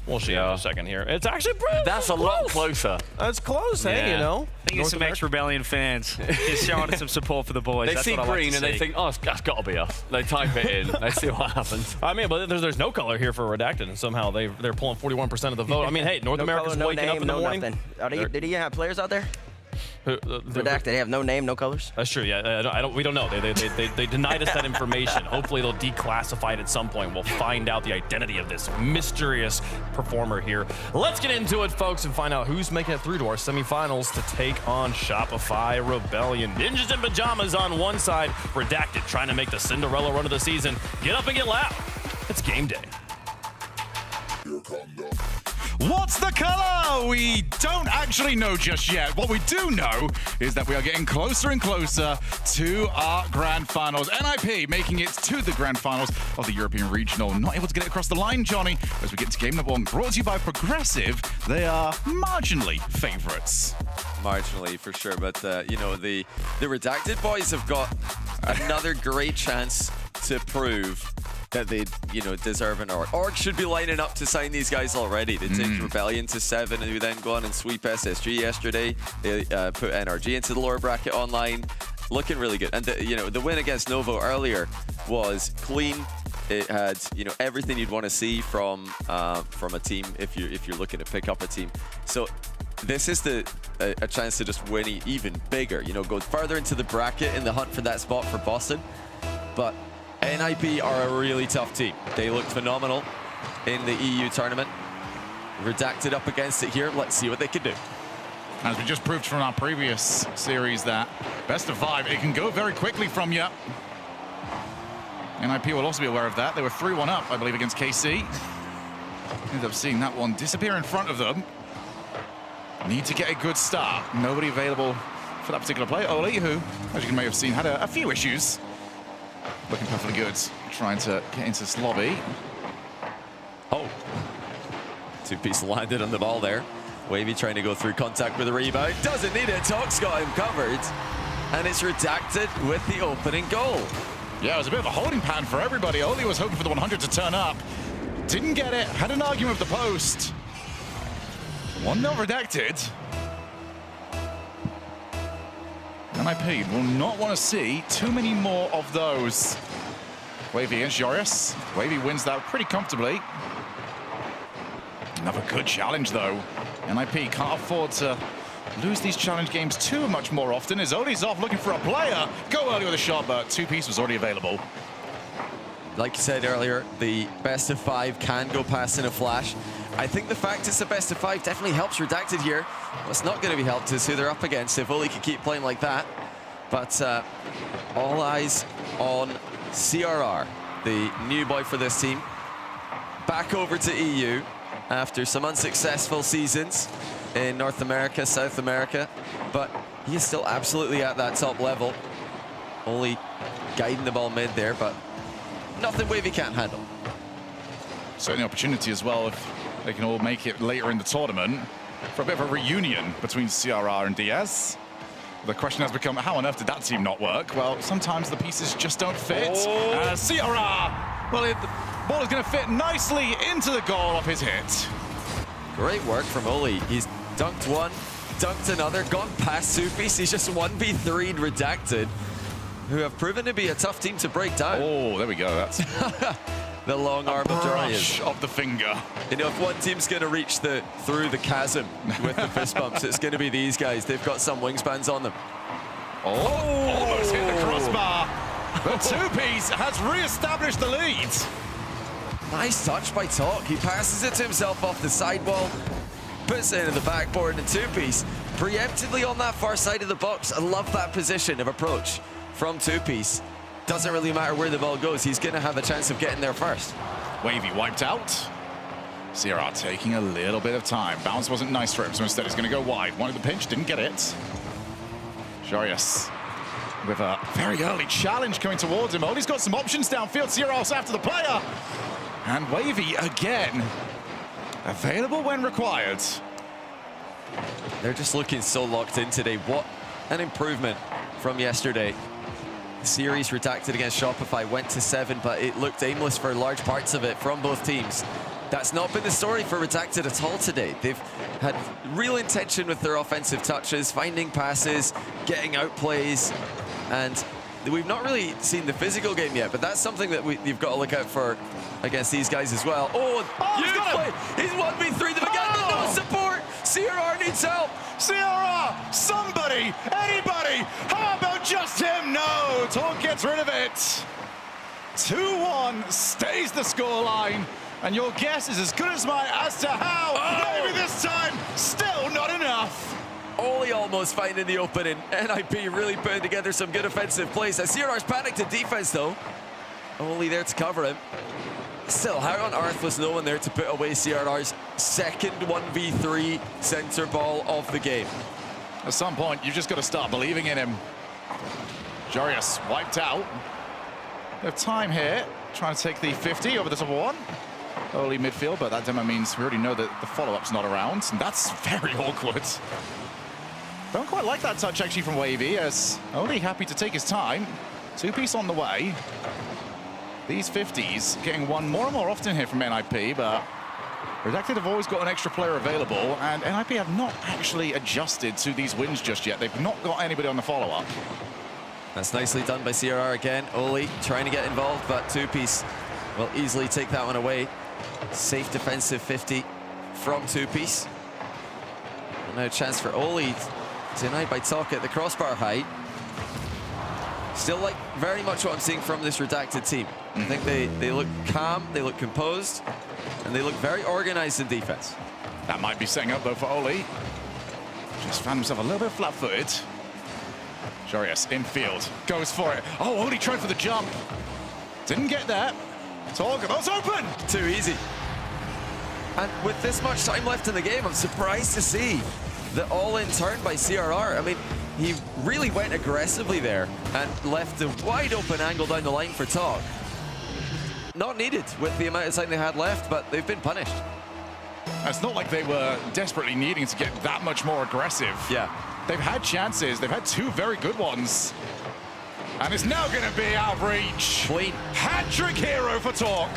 Speaker 11: We'll see in a second here. It's actually pretty
Speaker 14: That's a lot closer.
Speaker 11: That's close, hey, you know?
Speaker 6: I think it's some ex-Rebellion fans just showing us some support for the boys.
Speaker 14: They
Speaker 6: That's
Speaker 14: see
Speaker 6: what I like
Speaker 14: green
Speaker 6: to
Speaker 14: and they
Speaker 6: see.
Speaker 14: think, oh, that's got to be us. They type it in. They see what happens.
Speaker 11: I mean, but there's no color here for Redacted, and somehow they're pulling 41% of the vote. I mean, hey, North America's waking up in the morning.
Speaker 13: Nothing. Did he have players out there? Redacted, they have no name, no colors?
Speaker 11: That's true, yeah. We don't know. They denied us that information. Hopefully they'll declassify it at some point. We'll find out the identity of this mysterious performer here. Let's get into it, folks, and find out who's making it through to our semifinals to take on Shopify Rebellion. Ninjas in Pajamas on one side, Redacted trying to make the Cinderella run of the season. Get up and get loud. It's game day.
Speaker 21: Here come the
Speaker 3: What's the color? We don't actually know just yet. What we do know is that we are getting closer and closer to our grand finals. NIP making it to the grand finals of the European Regional. Not able to get it across the line, Johnny, as we get to game number 1. Brought to you by Progressive. They are marginally favorites.
Speaker 15: Marginally, for sure. But, you know, the Redacted boys have got another great chance to prove that they, you know, deserve an org. Org should be lining up to sign these guys already. They take Rebellion to 7 and then go on and sweep SSG yesterday. They put NRG into the lower bracket online. Looking really good. And, you know, the win against Novo earlier was clean. It had, you know, everything you'd want to see from a team if you're looking to pick up a team. So this is a chance to just win even bigger. You know, go further into the bracket in the hunt for that spot for Boston. But NIP are a really tough team. They looked phenomenal in the EU tournament. Redacted up against it here. Let's see what they can do.
Speaker 3: As we just proved from our previous series, that best of 5, it can go very quickly from you. NIP will also be aware of that. They were 3-1 up, I believe, against KC. Ended up seeing that one disappear in front of them. Need to get a good start. Nobody available for that particular play. Oli, who, as you may have seen, had a few issues. Looking perfectly good, trying to get into this lobby.
Speaker 15: Oh, 2-piece landed on the ball there. Wavy trying to go through contact with the rebound. Doesn't need it, Talk's got him covered. And it's Redacted with the opening goal.
Speaker 3: Yeah, it was a bit of a holding pattern for everybody. Oli was hoping for the 100 to turn up. Didn't get it, had an argument with the post. 1-0 Redacted. NIP will not want to see too many more of those. Wavy against Joris. Wavy wins that pretty comfortably. Another good challenge, though. NIP can't afford to lose these challenge games too much more often. As Oli's off looking for a player. Go early with a shot, but 2-piece was already available.
Speaker 15: Like you said earlier, the best of 5 can go past in a flash. I think the fact it's a best of 5 definitely helps Redacted here. What's not going to be helped is who they're up against if Oli can keep playing like that. But all eyes on CRR, the new boy for this team. Back over to EU after some unsuccessful seasons in North America, South America. But he is still absolutely at that top level. Only guiding the ball mid there, but nothing Wavy can't handle.
Speaker 3: Certainly opportunity as well if they can all make it later in the tournament for a bit of a reunion between CRR and Diaz. The question has become, how on earth did that team not work? Well, sometimes the pieces just don't fit. CRR, well, the ball is going to fit nicely into the goal off his hit.
Speaker 15: Great work from Oli. He's dunked one, dunked another, gone past 2-piece. He's just 1v3'd Redacted, who have proven to be a tough team to break down.
Speaker 3: Oh, there we go. That's
Speaker 15: the long arm of Darius.
Speaker 3: Of the finger.
Speaker 15: You know, if one team's going to reach through the chasm with the fist bumps, it's going to be these guys. They've got some wingspans on them.
Speaker 3: Almost hit the crossbar. The 2-piece has re-established the lead.
Speaker 15: Nice touch by Talk. He passes it to himself off the sidewall, puts it into the backboard, and 2-piece preemptively on that far side of the box. I love that position of approach from 2-piece. Doesn't really matter where the ball goes. He's going to have a chance of getting there first.
Speaker 3: Wavy wiped out. CRR taking a little bit of time. Bounce wasn't nice for him, so instead he's going to go wide. Wanted the pinch, didn't get it. Jarius with a very early challenge coming towards him. Oli's got some options downfield. CRR's after the player. And Wavy again. Available when required.
Speaker 15: They're just looking so locked in today. What an improvement from yesterday. Series Redacted against Shopify went to 7, but it looked aimless for large parts of it from both teams. That's not been the story for Redacted at all today. They've had real intention with their offensive touches, finding passes, getting out plays, and we've not really seen the physical game yet, but that's something that you've got to look out for against these guys as well. He's 1v3 them again, but no support. CRR needs help.
Speaker 3: CRR, somebody, anybody, how about just him? No, Talk gets rid of it. 2-1 stays the scoreline, and your guess is as good as mine as to how. Maybe this time, still not enough.
Speaker 15: Oli almost finding the opening. NIP really putting together some good offensive plays. CRR's panicked in defense, though. Oli there to cover him. Still, how on earth was no one there to put away CRR's second 1v3 center ball of the game?
Speaker 3: At some point, you've just got to start believing in him. Jarius wiped out. They have time here, trying to take the 50 over the top of one. Early midfield, but that demo means we already know that the follow-up's not around, and that's very awkward. Don't quite like that touch, actually, from Wavy, as only happy to take his time. Two-piece on the way. These 50s getting won more and more often here from NIP, but Redacted have always got an extra player available, and NIP have not actually adjusted to these wins just yet. They've not got anybody on the follow-up.
Speaker 15: That's nicely done by CRR again. Oli trying to get involved, but Two-piece will easily take that one away. Safe defensive 50 from Two-piece. And now a chance for Oli tonight by Talk at the crossbar height. Still like very much what I'm seeing from this Redacted team. I think they look calm, they look composed, and they look very organized in defense.
Speaker 3: That might be setting up though for Oli. Just found himself a little bit flat-footed. Jarius infield, goes for it. Oh, Oli tried for the jump. Didn't get that. Talk, that's open!
Speaker 15: Too easy. And with this much time left in the game, I'm surprised to see the all-in turn by CRR. I mean, he really went aggressively there and left a wide open angle down the line for Talk. Not needed with the amount of time they had left, but they've been punished.
Speaker 3: It's not like they were desperately needing to get that much more aggressive.
Speaker 15: Yeah.
Speaker 3: They've had chances. They've had two very good ones. And it's now going to be out of reach.
Speaker 15: Clean.
Speaker 3: Hat-trick hero for Talk.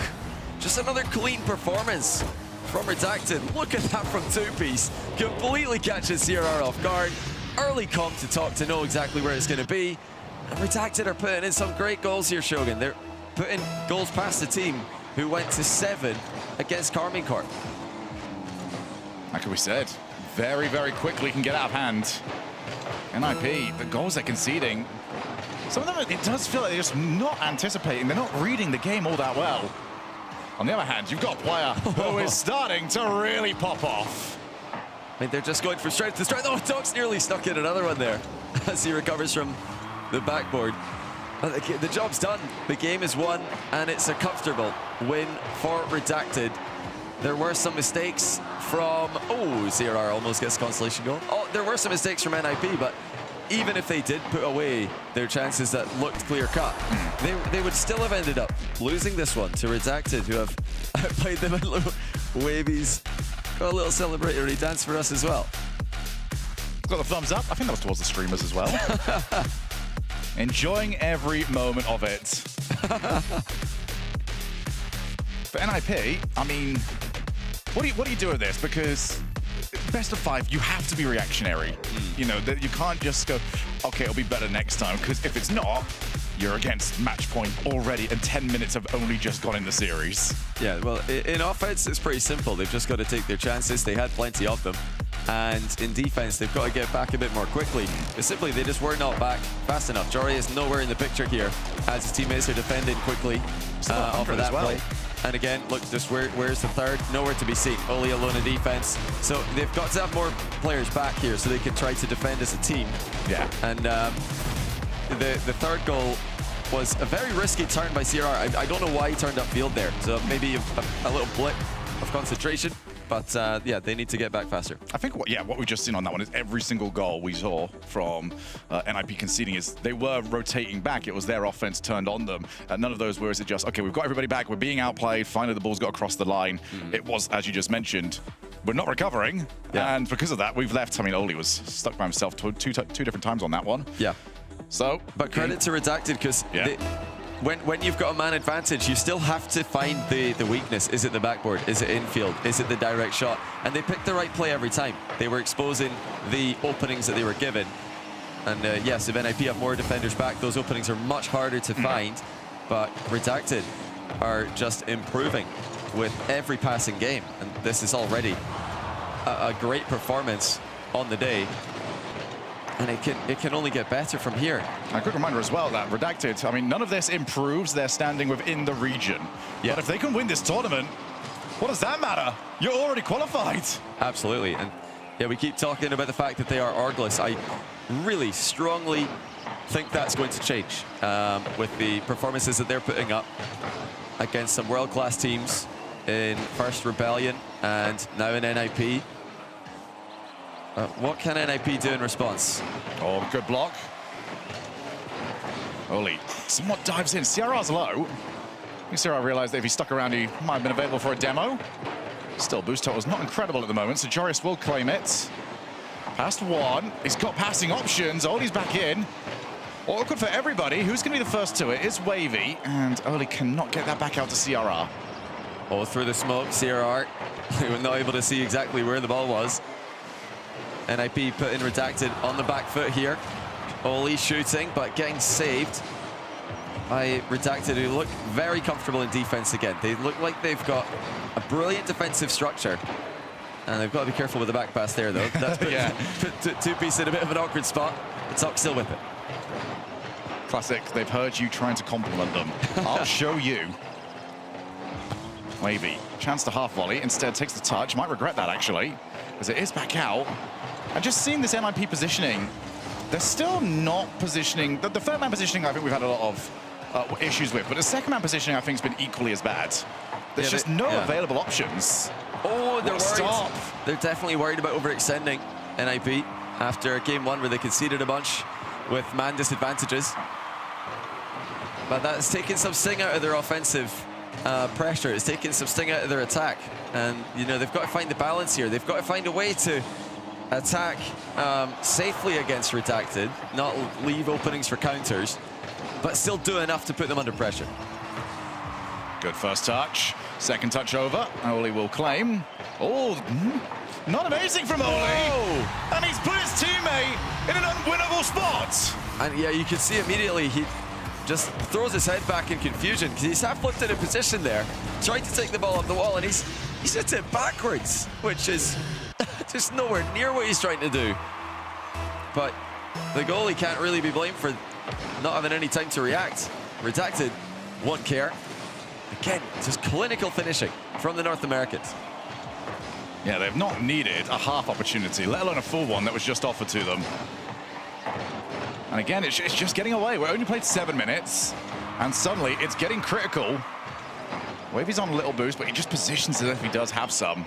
Speaker 15: Just another clean performance from Redacted. Look at that from Two-piece. Completely catches CRR off guard. Early comp to Talk to know exactly where it's going to be. And Redacted are putting in some great goals here, Shogun. They're putting goals past the team who went to 7 against Karmine Corp.
Speaker 3: Like we said, very, very quickly can get out of hand. NIP, the goals they're conceding, some of them, it does feel like they're just not anticipating. They're not reading the game all that well. On the other hand, you've got a player who is starting to really pop off.
Speaker 15: I mean, they're just going from strength to strength. Oh, Talk's nearly stuck in another one there as he recovers from the backboard. The job's done. The game is won, and it's a comfortable win for Redacted. There were some mistakes from... Oh, CRR almost gets a consolation goal. Oh, there were some mistakes from NIP, but even if they did put away their chances that looked clear-cut, they would still have ended up losing this one to Redacted, who have outplayed them. Wavy's got a little celebratory dance for us as well.
Speaker 3: Got the thumbs up. I think that was towards the streamers as well. Enjoying every moment of it. For NIP, I mean, what do you do with this? Because best of 5, you have to be reactionary. You know, you can't just go, okay, it'll be better next time, because if it's not, you're against match point already, and 10 minutes have only just gone in the series.
Speaker 15: Yeah, well, in offense, it's pretty simple. They've just got to take their chances. They had plenty of them. And in defense, they've got to get back a bit more quickly. It's simply, they just were not back fast enough. Jory is nowhere in the picture here as his teammates are defending quickly off of that play. And again, look, just where's the third? Nowhere to be seen. Only alone in defense. So they've got to have more players back here so they can try to defend as a team.
Speaker 3: Yeah.
Speaker 15: And the third goal was a very risky turn by CRR. I don't know why he turned upfield there. So maybe a little blip of concentration. But yeah, they need to get back faster.
Speaker 3: I think what we've just seen on that one is every single goal we saw from NIP conceding is they were rotating back. It was their offense turned on them. None of those were, is it just, okay, we've got everybody back, we're being outplayed, finally the ball's got across the line. It was, as you just mentioned, we're not recovering. Yeah. And because of that, we've left. I mean, Oli was stuck by himself two different times on that one.
Speaker 15: Yeah.
Speaker 3: So,
Speaker 15: but credit to Redacted, because when you've got a man advantage, you still have to find the weakness. Is it the backboard? Is it infield? Is it the direct shot? And they picked the right play every time. They were exposing the openings that they were given. And yes, if NIP have more defenders back, those openings are much harder to find. But Redacted are just improving with every passing game. And this is already a great performance on the day. And it can only get better from here.
Speaker 3: A quick reminder as well that Redacted, I mean, none of this improves their standing within the region. Yeah. But if they can win this tournament, what does that matter? You're already qualified.
Speaker 15: Absolutely. And Yeah, we keep talking about the fact that they are orgless. I really strongly think that's going to change with the performances that they're putting up against some world-class teams in first Rebellion and now in NIP. What can NIP do in response?
Speaker 3: Oh, good block. Oli somewhat dives in. CRR's low. I think CRR realized that if he stuck around, he might have been available for a demo. Still, boost total's not incredible at the moment, so Joris will claim it. Past one. He's got passing options. Oli's back in. Awkward for everybody. Who's going to be the first to it? It's Wavy, and Oli cannot get that back out to CRR.
Speaker 15: Oh, through the smoke, CRR. They were not able to see exactly where the ball was. NIP put in Redacted on the back foot here. Oli shooting, but getting saved by Redacted, who look very comfortable in defense again. They look like they've got a brilliant defensive structure. And they've got to be careful with the back pass there, though. That's put Two-Piece in a bit of an awkward spot. But Tuck still with it.
Speaker 3: Classic. They've heard you trying to compliment them. I'll show you. Wavy, chance to half volley. Instead takes the touch. Might regret that, actually, as it is back out. And just seeing this NIP positioning, they're still not positioning. The third man positioning, I think we've had a lot of issues with. But the second man positioning, I think, has been equally as bad. There's just no available options.
Speaker 15: Oh, they're worried.
Speaker 3: Stop.
Speaker 15: They're definitely worried about overextending NIP after game one where they conceded a bunch with man disadvantages. But that's taken some sting out of their offensive pressure. It's taken some sting out of their attack. And, you know, they've got to find the balance here. They've got to find a way to attack safely against Redacted, not leave openings for counters, but still do enough to put them under pressure.
Speaker 3: Good first touch. Second touch over. Oli will claim. Oh, not amazing from Oli.
Speaker 15: Oh.
Speaker 3: And he's put his teammate in an unwinnable spot.
Speaker 15: And yeah, you can see immediately he just throws his head back in confusion because he's half flipped in a position there, trying to take the ball up the wall, and he's hit it backwards, which is just nowhere near what he's trying to do. But the goalie can't really be blamed for not having any time to react. Redacted won't care. Again, just clinical finishing from the North Americans.
Speaker 3: Yeah, they've not needed a half opportunity, let alone a full one that was just offered to them. And again, it's just getting away. We only played 7 minutes, and suddenly it's getting critical. Wavy's on a little boost, but he just positions as if he does have some.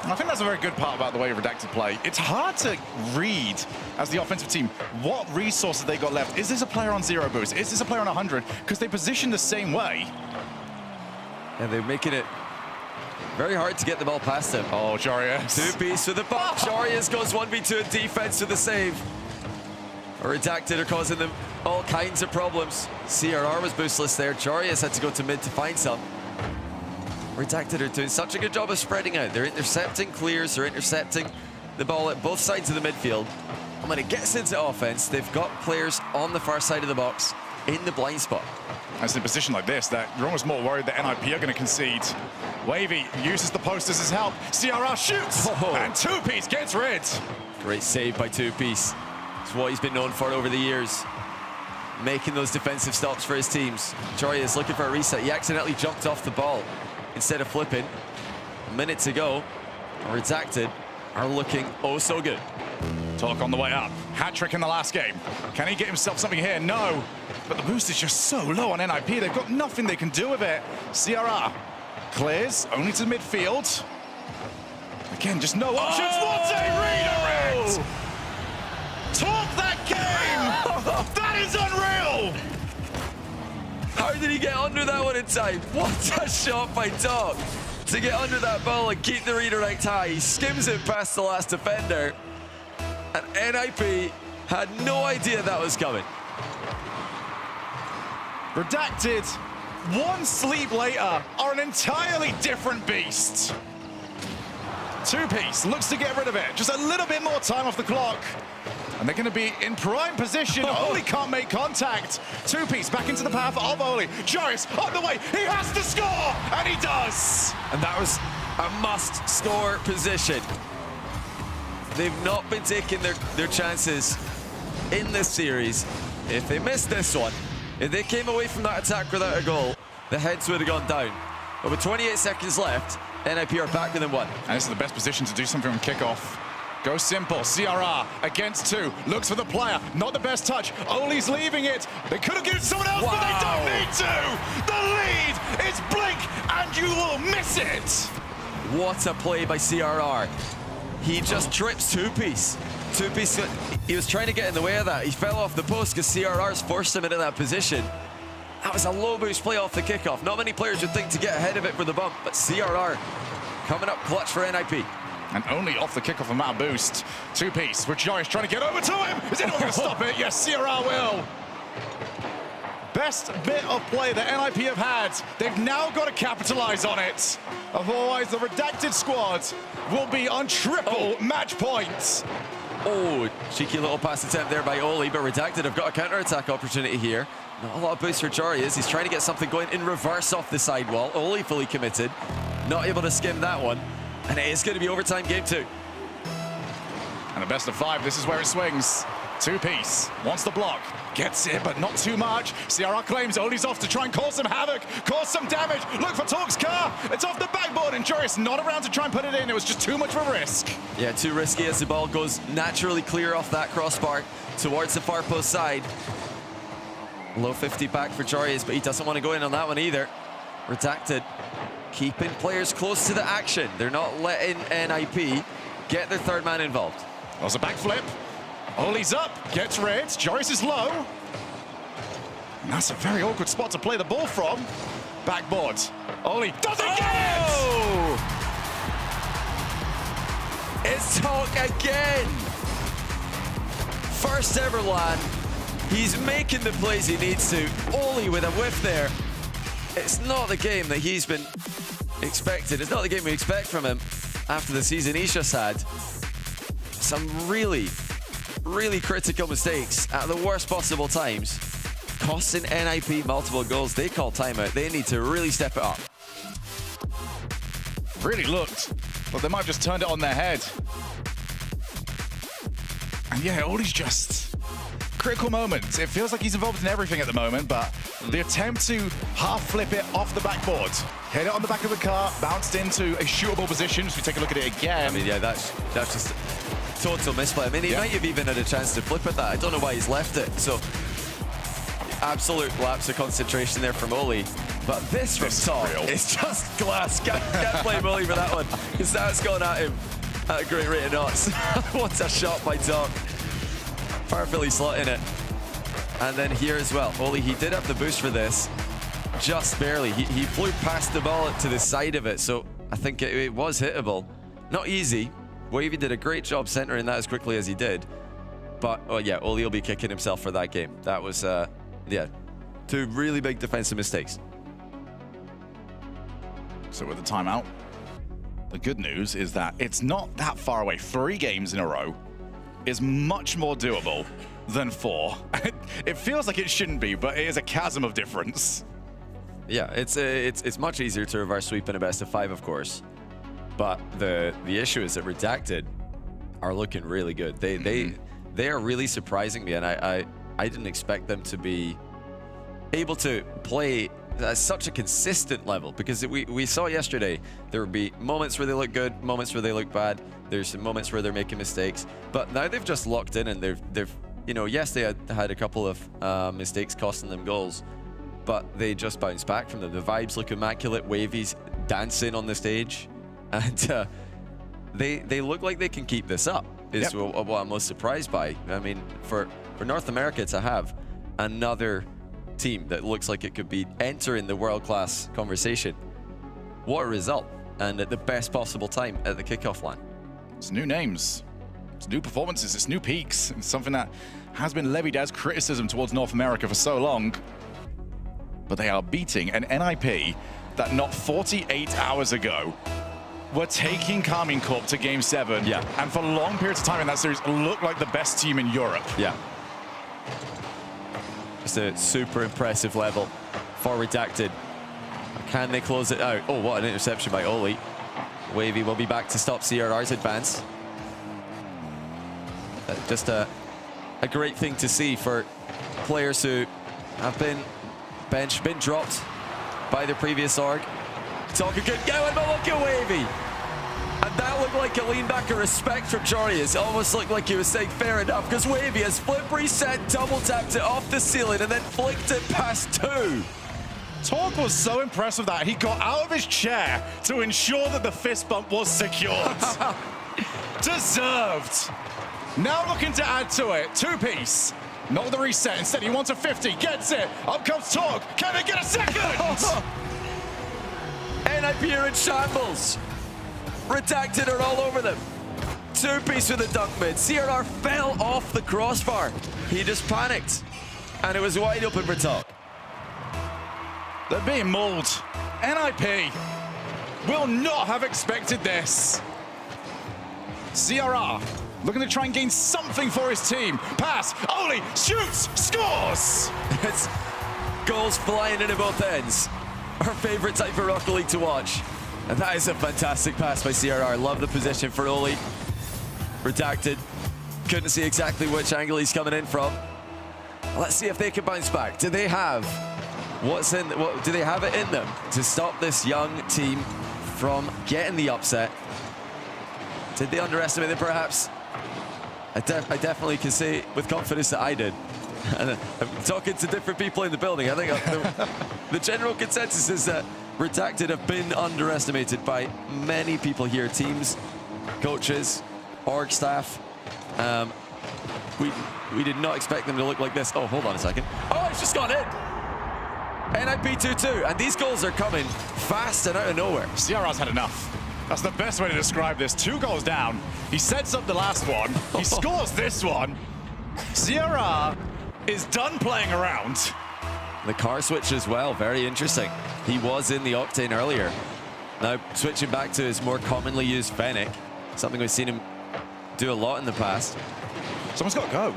Speaker 3: And I think that's a very good part about the way Redacted play. It's hard to read, as the offensive team, what resources they got left. Is this a player on 0 boost? Is this a player on 100? Because they position the same way.
Speaker 15: And they're making it very hard to get the ball past him.
Speaker 3: Oh, Jarius.
Speaker 15: Two-piece with the ball. Jarius goes 1v2 in defense with the save. Redacted are causing them all kinds of problems. CRR was boostless there. Jarius had to go to mid to find some. Redacted are doing such a good job of spreading out. They're intercepting clears, they're intercepting the ball at both sides of the midfield. And when it gets into offense, they've got players on the far side of the box in the blind spot.
Speaker 3: As in a position like this, that you're almost more worried that NIP are going to concede. Wavy uses the post as his help. CRR shoots, and Two-Piece gets rid.
Speaker 15: Great save by Two-Piece. It's what he's been known for over the years, making those defensive stops for his teams. Troy is looking for a reset. He accidentally jumped off the ball instead of flipping. A minute to go. Redacted are looking oh so good.
Speaker 3: Talk on the way up. Hat-trick in the last game. Can he get himself something here? No. But the boost is just so low on NIP. They've got nothing they can do with it. CRR clears only to midfield. Again, just no options. What a redirect! Talk that game! That is unreal!
Speaker 15: How did he get under that one in time? What a shot by Talk to get under that ball and keep the redirect high. He skims it past the last defender. And NIP had no idea that was coming.
Speaker 3: Redacted, one sleep later, are an entirely different beast. Two-piece looks to get rid of it. Just a little bit more time off the clock. And they're going to be in prime position. Oli can't make contact. Two-piece back into the path of Oli. Joris on the way. He has to score, and he does.
Speaker 15: And that was a must-score position. They've not been taking their chances in this series. If they missed this one, if they came away from that attack without a goal, the heads would have gone down. But with 28 seconds left, NIP are back within 1.
Speaker 3: And this is the best position to do something on kickoff. Go simple. CRR against 2. Looks for the player. Not the best touch. Oli's leaving it. They could have given someone else, but they don't need to. The lead is Blink, and you will miss it.
Speaker 15: What a play by CRR. He just trips Two-Piece. Two-Piece, he was trying to get in the way of that. He fell off the post because CRR's forced him into that position. That was a low boost play off the kickoff. Not many players would think to get ahead of it for the bump, but CRR coming up clutch for NIP.
Speaker 3: And only off the kickoff amount of boost. Two-Piece with Joris trying to get over to him. Is anyone going to stop it? Yes, CRR will. Best bit of play that NIP have had. They've now got to capitalize on it. Otherwise, the redacted squad will be on triple match points.
Speaker 15: Oh, cheeky little pass attempt there by Oli, but Redacted have got a counter-attack opportunity here. Not a lot of boost for Joris. He's trying to get something going in reverse off the sidewall. Oli fully committed. Not able to skim that one. And it is going to be overtime game 2.
Speaker 3: And a best of 5, this is where it swings. Two-Piece wants the block, gets it, but not too much. CRR claims Oli's off to try and cause some havoc, cause some damage. Look for Torque's car. It's off the backboard, and Joris not around to try and put it in. It was just too much of a risk.
Speaker 15: Yeah, too risky as the ball goes naturally clear off that crossbar towards the far post side. Low 50 back for Joris, but he doesn't want to go in on that one either. Redacted, keeping players close to the action. They're not letting NIP get their third man involved.
Speaker 3: There's a backflip. Oli's up, gets red. Joris is low. And that's a very awkward spot to play the ball from. Backboard. Oli doesn't get it!
Speaker 15: It's Torque again. First ever LAN. He's making the plays he needs to. Oli with a whiff there. It's not the game that he's been expected. It's not the game we expect from him after the season he's just had. Some really critical mistakes at the worst possible times, costing NIP multiple goals. They call timeout. They need to really step it up.
Speaker 3: Really looked, but they might have just turned it on their head. And yeah, Oli's just critical moments. It feels like he's involved in everything at the moment, but the attempt to half flip it off the backboard, hit it on the back of the car, bounced into a shootable position. So we take a look at it again.
Speaker 15: I mean, yeah, that's just total misplay. I mean, he might have even had a chance to flip at that. I don't know why he's left it. So, absolute lapse of concentration there from Oli. But this from Torque is just glass. Can't blame Oli for that one, because now it's gone at him at a great rate of knots. What a shot by Torque. Perfectly slotting it. And then here as well, Oli, he did have the boost for this, just barely. He flew past the ball to the side of it, so I think it was hittable. Not easy. Wavy did a great job centering that as quickly as he did. But, oh yeah, Oli will be kicking himself for that game. That was, yeah, 2 really big defensive mistakes.
Speaker 3: So with the timeout, the good news is that it's not that far away. 3 games in a row is much more doable than 4. It feels like it shouldn't be, but it is a chasm of difference.
Speaker 15: Yeah, it's much easier to reverse sweep in a best of 5, of course. But the issue is that Redacted are looking really good. They are really surprising me, and I didn't expect them to be able to play at such a consistent level, because we saw yesterday there would be moments where they look good, moments where they look bad. There's some moments where they're making mistakes, but now they've just locked in, and they've you know, yes, they had a couple of mistakes costing them goals, but they just bounced back from them. The vibes look immaculate. Wavy's dancing on the stage. And they look like they can keep this up, is what I'm most surprised by. I mean, for North America to have another team that looks like it could be entering the world-class conversation, what a result. And at the best possible time at the kickoff line.
Speaker 3: It's new names, it's new performances, it's new peaks. It's something that has been levied as criticism towards North America for so long. But they are beating an NIP that not 48 hours ago were taking Carmine Corp to Game 7.
Speaker 15: Yeah.
Speaker 3: And for long periods of time in that series, looked like the best team in Europe.
Speaker 15: Yeah. Just a super impressive level for Redacted. Can they close it out? Oh, what an interception by Oli. Wavy will be back to stop CRR's advance. Just a great thing to see for players who have been benched, been dropped by their previous org. Talk couldn't get one, but look at Wavy. And that looked like a lean back of respect from Jorius. It almost looked like he was saying fair enough, because Wavy has flip reset, double tapped it off the ceiling, and then flicked it past 2.
Speaker 1: Talk was so impressed with that. He got out of his chair to ensure that the fist bump was secured. Deserved. Now looking to add to it. 2-piece. Not the reset. Instead, he wants a 50. Gets it. Up comes Talk. Can they get a second?
Speaker 15: NIP are in shambles. Redacted are all over them. 2-piece with a dunk mid. CRR fell off the crossbar. He just panicked. And it was wide open for Talk.
Speaker 1: They're being mauled. NIP will not have expected this. CRR looking to try and gain something for his team. Pass, Oli shoots, scores!
Speaker 15: It's goals flying in at both ends. Our favorite type of Rocket League to watch. And that is a fantastic pass by CRR. Love the position for Oli. Redacted. Couldn't see exactly which angle he's coming in from. Let's see if they can bounce back. Do they have do they have it in them to stop this young team from getting the upset? Did they underestimate them perhaps? I definitely can say with confidence that I did. And I'm talking to different people in the building. I think the general consensus is that Redacted have been underestimated by many people here. Teams, coaches, org staff. We did not expect them to look like this. Oh, hold on a second. Oh, it's just gone in. NIP 2-2, and these goals are coming fast and out of nowhere.
Speaker 1: CRR's had enough. That's the best way to describe this. 2 goals down. He sets up the last one. He scores this one. CRR is done playing around.
Speaker 15: The car switch as well, very interesting. He was in the Octane earlier. Now switching back to his more commonly used Fennec, something we've seen him do a lot in the past.
Speaker 1: Someone's got to go.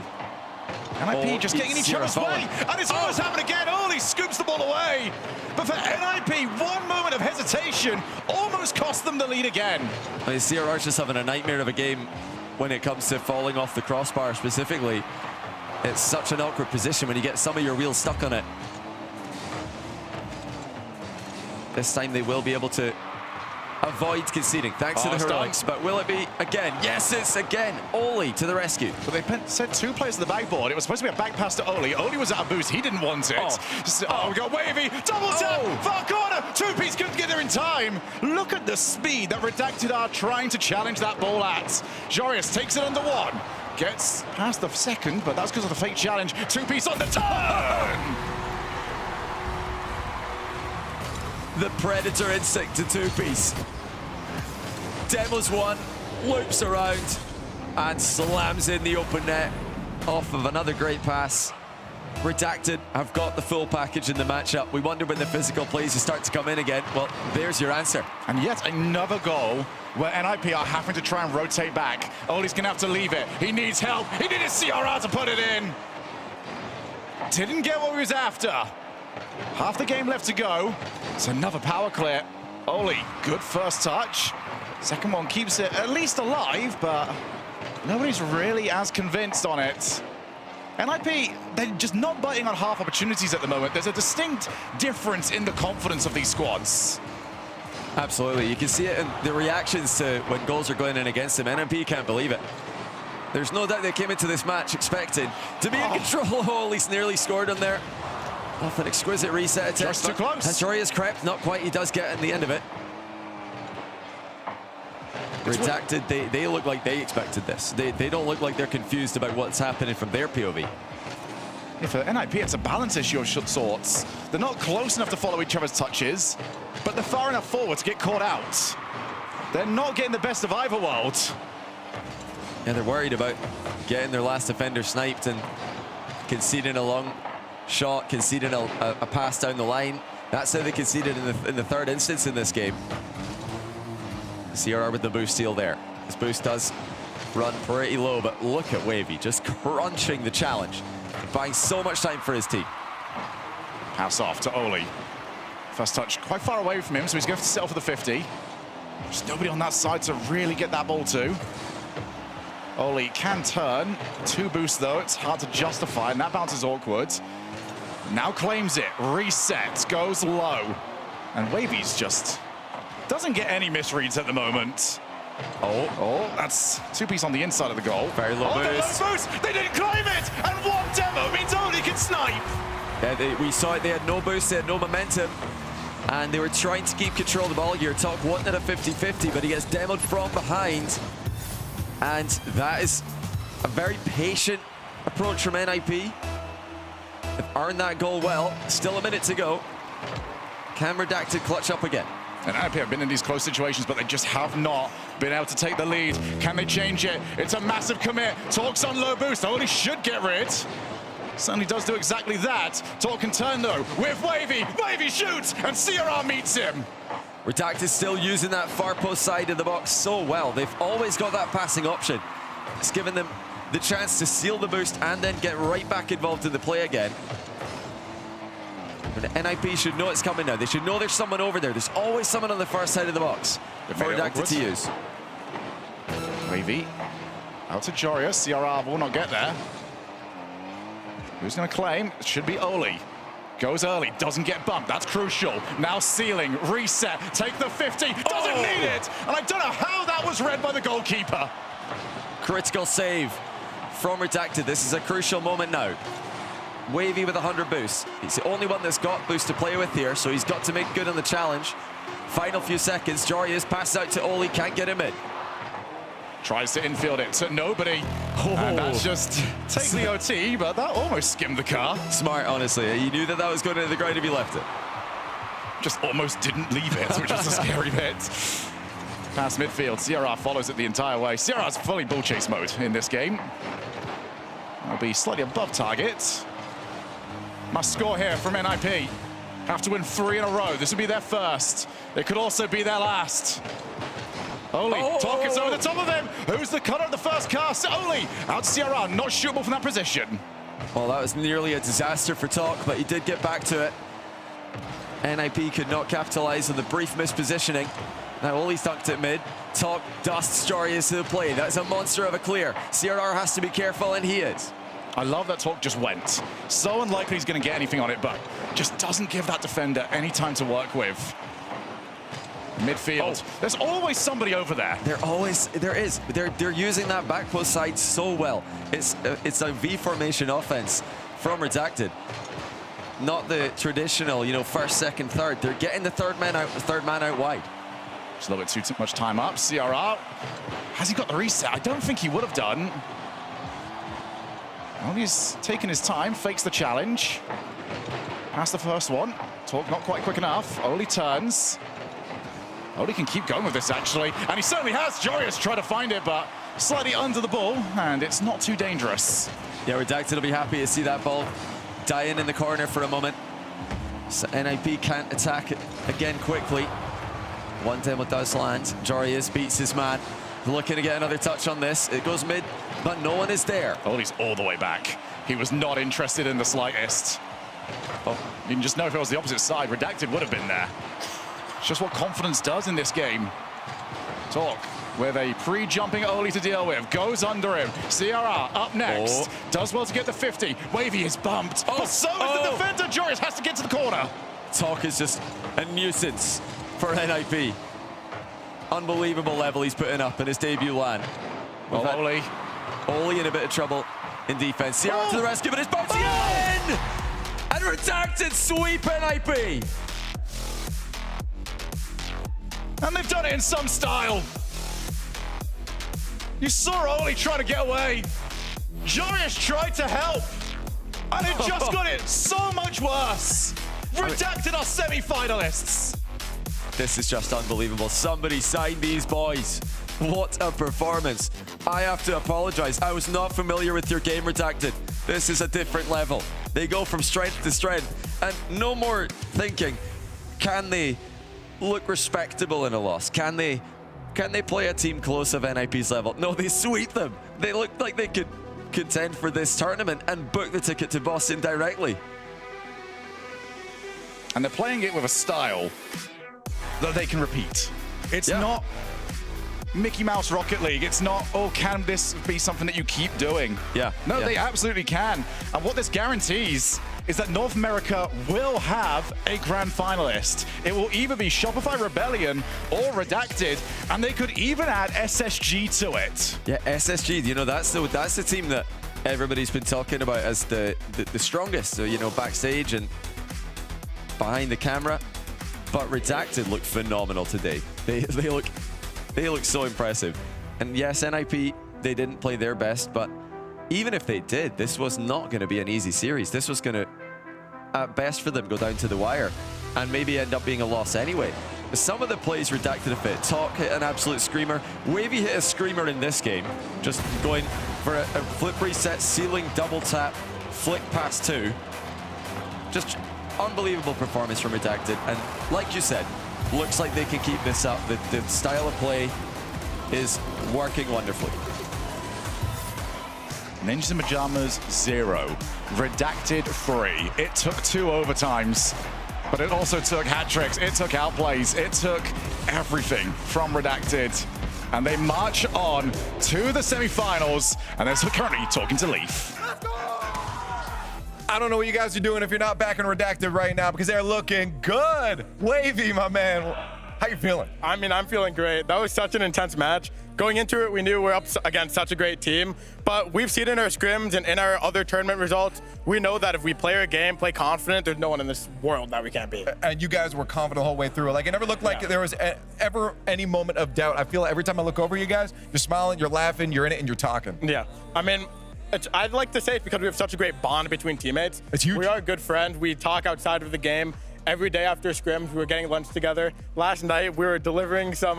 Speaker 1: NIP just getting in each other's way, and it's almost happened again. He scoops the ball away. But for NIP, one moment of hesitation almost cost them the lead again.
Speaker 15: I mean, CRR's just having a nightmare of a game when it comes to falling off the crossbar specifically. It's such an awkward position when you get some of your wheels stuck on it. This time they will be able to avoid conceding, thanks to the heroics. But will it be again? Yes, it's again. Oli to the rescue.
Speaker 1: But they sent 2 players to the backboard. It was supposed to be a back pass to Oli. Oli was out of boost. He didn't want it. We got Wavy. Double tap. Far corner. 2-piece couldn't get there in time. Look at the speed that Redacted are trying to challenge that ball at. Jorius takes it under 1. Gets past the second, but that's because of the fake challenge. 2-piece on the turn.
Speaker 15: The Predator instinct to 2-piece. Demos 1, loops around, and slams in the open net off of another great pass. Redacted have got the full package in the matchup. We wonder when the physical plays will start to come in again. Well, there's your answer.
Speaker 1: And yet another goal where NIP are having to try and rotate back. Oli's gonna have to leave it. He needs help. He needed CRR to put it in. Didn't get what he was after. Half the game left to go. It's another power clear. Oli, good first touch. Second one keeps it at least alive, but nobody's really as convinced on it. NIP, they're just not biting on half opportunities at the moment. There's a distinct difference in the confidence of these squads.
Speaker 15: Absolutely. You can see it in the reactions to when goals are going in against them. NIP can't believe it. There's no doubt they came into this match expecting to be in control. Oli's nearly scored on there. Off an exquisite reset attempt.
Speaker 1: Just too close.
Speaker 15: Has Jorius crept? Not quite. He does get in the end of it. Redacted, they look like they expected this. They don't look like they're confused about what's happening from their POV.
Speaker 1: Yeah, for NIP, it's a balance issue of sorts. They're not close enough to follow each other's touches, but they're far enough forward to get caught out. They're not getting the best of either worlds.
Speaker 15: Yeah, they're worried about getting their last defender sniped and conceding a long shot, conceding a pass down the line. That's how they conceded in the third instance in this game. CRR with the boost steal there. This boost does run pretty low, but look at Wavy just crunching the challenge, buying so much time for his team.
Speaker 1: Pass off to Oli. First touch quite far away from him, so he's going to settle for the 50. There's nobody on that side to really get that ball to. Oli can turn. 2 boosts though, it's hard to justify, and that bounce is awkward. Now claims it, resets, goes low. And Wavy's just Doesn't get any misreads at the moment. Oh, that's two-piece on the inside of the goal.
Speaker 15: Very low boost.
Speaker 1: The low boost! They didn't climb it! And one demo means only can snipe!
Speaker 15: Yeah, we saw it, they had no boost, they had no momentum. And they were trying to keep control of the ball here. Talk wanted a 50-50, but he gets demoed from behind. And that is a very patient approach from NIP. They've earned that goal well. Still a minute to go. Can Redacted clutch up again?
Speaker 1: And NIP have been in these close situations, but they just have not been able to take the lead. Can they change it? It's a massive commit. Talk's on low boost. Only should get rid. Certainly does do exactly that. Talk can turn though with Wavy. Wavy shoots and CRR meets him.
Speaker 15: Redacted still using that far post side of the box so well. They've always got that passing option. It's given them the chance to seal the boost and then get right back involved in the play again. And NIP should know it's coming now. They should know there's someone over there. There's always someone on the far side of the box for Redacted to use.
Speaker 1: Wavy out to Jorius. CRR will not get there. Who's going to claim? It should be Oli. Goes early, doesn't get bumped. That's crucial. Now sealing, reset, take the 50. Doesn't need it. And I don't know how that was read by the goalkeeper.
Speaker 15: Critical save from Redacted. This is a crucial moment now. Wavy with 100 boosts. He's the only one that's got boost to play with here, so he's got to make good on the challenge. Final few seconds. Jorius passes out to Oli, can't get him in.
Speaker 1: Tries to infield it to nobody. And that's just take the OT, but that almost skimmed the car.
Speaker 15: Smart, honestly. You knew that that was going into the ground if you left it.
Speaker 1: Just almost didn't leave it, which is a scary bit. Past midfield, CRR follows it the entire way. CRR's fully bull chase mode in this game. I'll be slightly above target. Must score here from NIP. Have to win 3 in a row. This would be their first. It could also be their last. Oli, Talk is over the top of him. Who's the cutter of the first cast? Oli, out to CRR, not shootable from that position.
Speaker 15: Well, that was nearly a disaster for Talk, but he did get back to it. NIP could not capitalize on the brief mispositioning. Now Oli's dunked it mid. Talk dusts Jorius to the play. That's a monster of a clear. CRR has to be careful, and he is.
Speaker 1: I love that Talk just went. So unlikely he's going to get anything on it, but just doesn't give that defender any time to work with. Midfield. There's always somebody over there.
Speaker 15: There is. They're using that back post side so well. It's a V formation offense from Redacted. Not the traditional, first, second, third. They're getting the third man out wide.
Speaker 1: Just a little bit too much time up. CRR. Has he got the reset? I don't think he would have done. Well, he's taking his time, fakes the challenge. Past the first one. Talk not quite quick enough. Oli turns. Oli can keep going with this, actually. And he certainly has. Jorius tried to find it, but slightly under the ball, and it's not too dangerous.
Speaker 15: Yeah, Redacted will be happy to see that ball die in the corner for a moment. So NIP can't attack it again quickly. One demo does land. Jorius beats his man. Looking to get another touch on this. It goes mid, but no one is there.
Speaker 1: Oli's all the way back. He was not interested in the slightest. Oh, you can just know if it was the opposite side, Redacted would have been there. It's just what confidence does in this game. Talk with a pre-jumping Oli to deal with. Goes under him. CRR up next. Does well to get the 50. Wavy is bumped. But so is the defender. Jorius has to get to the corner.
Speaker 15: Talk is just a nuisance for NIP. Unbelievable level he's putting up in his debut LAN. Oli in a bit of trouble in defense. CRR to the rescue, but it's bouncing in! And Redacted sweep NIP.
Speaker 1: And they've done it in some style. You saw Oli trying to get away. Jorius tried to help. And it just got it so much worse. Redacted are semi-finalists.
Speaker 15: This is just unbelievable. Somebody sign these boys. What a performance. I have to apologize. I was not familiar with your game, Redacted. This is a different level. They go from strength to strength. And no more thinking, can they look respectable in a loss? Can they play a team close of NIP's level? No, they sweep them. They look like they could contend for this tournament and book the ticket to Boston directly.
Speaker 1: And they're playing it with a style that they can repeat. It's not Mickey Mouse Rocket League. It's not, oh, can this be something that you keep doing?
Speaker 15: Yeah.
Speaker 1: No, they absolutely can. And what this guarantees is that North America will have a grand finalist. It will either be Shopify Rebellion or Redacted, and they could even add SSG to it.
Speaker 15: Yeah, SSG, you know, that's the team that everybody's been talking about as the strongest, so, you know, backstage and behind the camera. But Redacted look phenomenal today. They look so impressive. And yes, NIP, they didn't play their best, but even if they did, this was not going to be an easy series. This was going to, at best for them, go down to the wire and maybe end up being a loss anyway. Some of the plays Redacted a fit. Talk hit an absolute screamer. Wavy hit a screamer in this game. Just going for a flip reset, ceiling, double tap, flick past 2. Just unbelievable performance from Redacted. And like you said, looks like they can keep this up. The style of play is working wonderfully.
Speaker 1: Ninjas in Pajamas 0, Redacted 3. It took 2 overtimes, but it also took hat tricks. It took outplays. It took everything from Redacted. And they march on to the semifinals, and they're currently talking to Leaf.
Speaker 10: I don't know what you guys are doing if you're not back in Redacted right now because they're looking good. Wavy, my man. How you feeling?
Speaker 2: I mean, I'm feeling great. That was such an intense match. Going into it, we knew we're up against such a great team, but we've seen in our scrims and in our other tournament results, we know that if we play our game, play confident, there's no one in this world that we can't beat.
Speaker 10: And you guys were confident the whole way through. Like, it never looked like there was ever any moment of doubt. I feel like every time I look over you guys, you're smiling, you're laughing, you're in it, and you're talking.
Speaker 2: Yeah. I mean, I'd like to say it's because we have such a great bond between teammates.
Speaker 10: It's huge.
Speaker 2: We are good friends. We talk outside of the game. Every day after scrims, we were getting lunch together. Last night, we were delivering some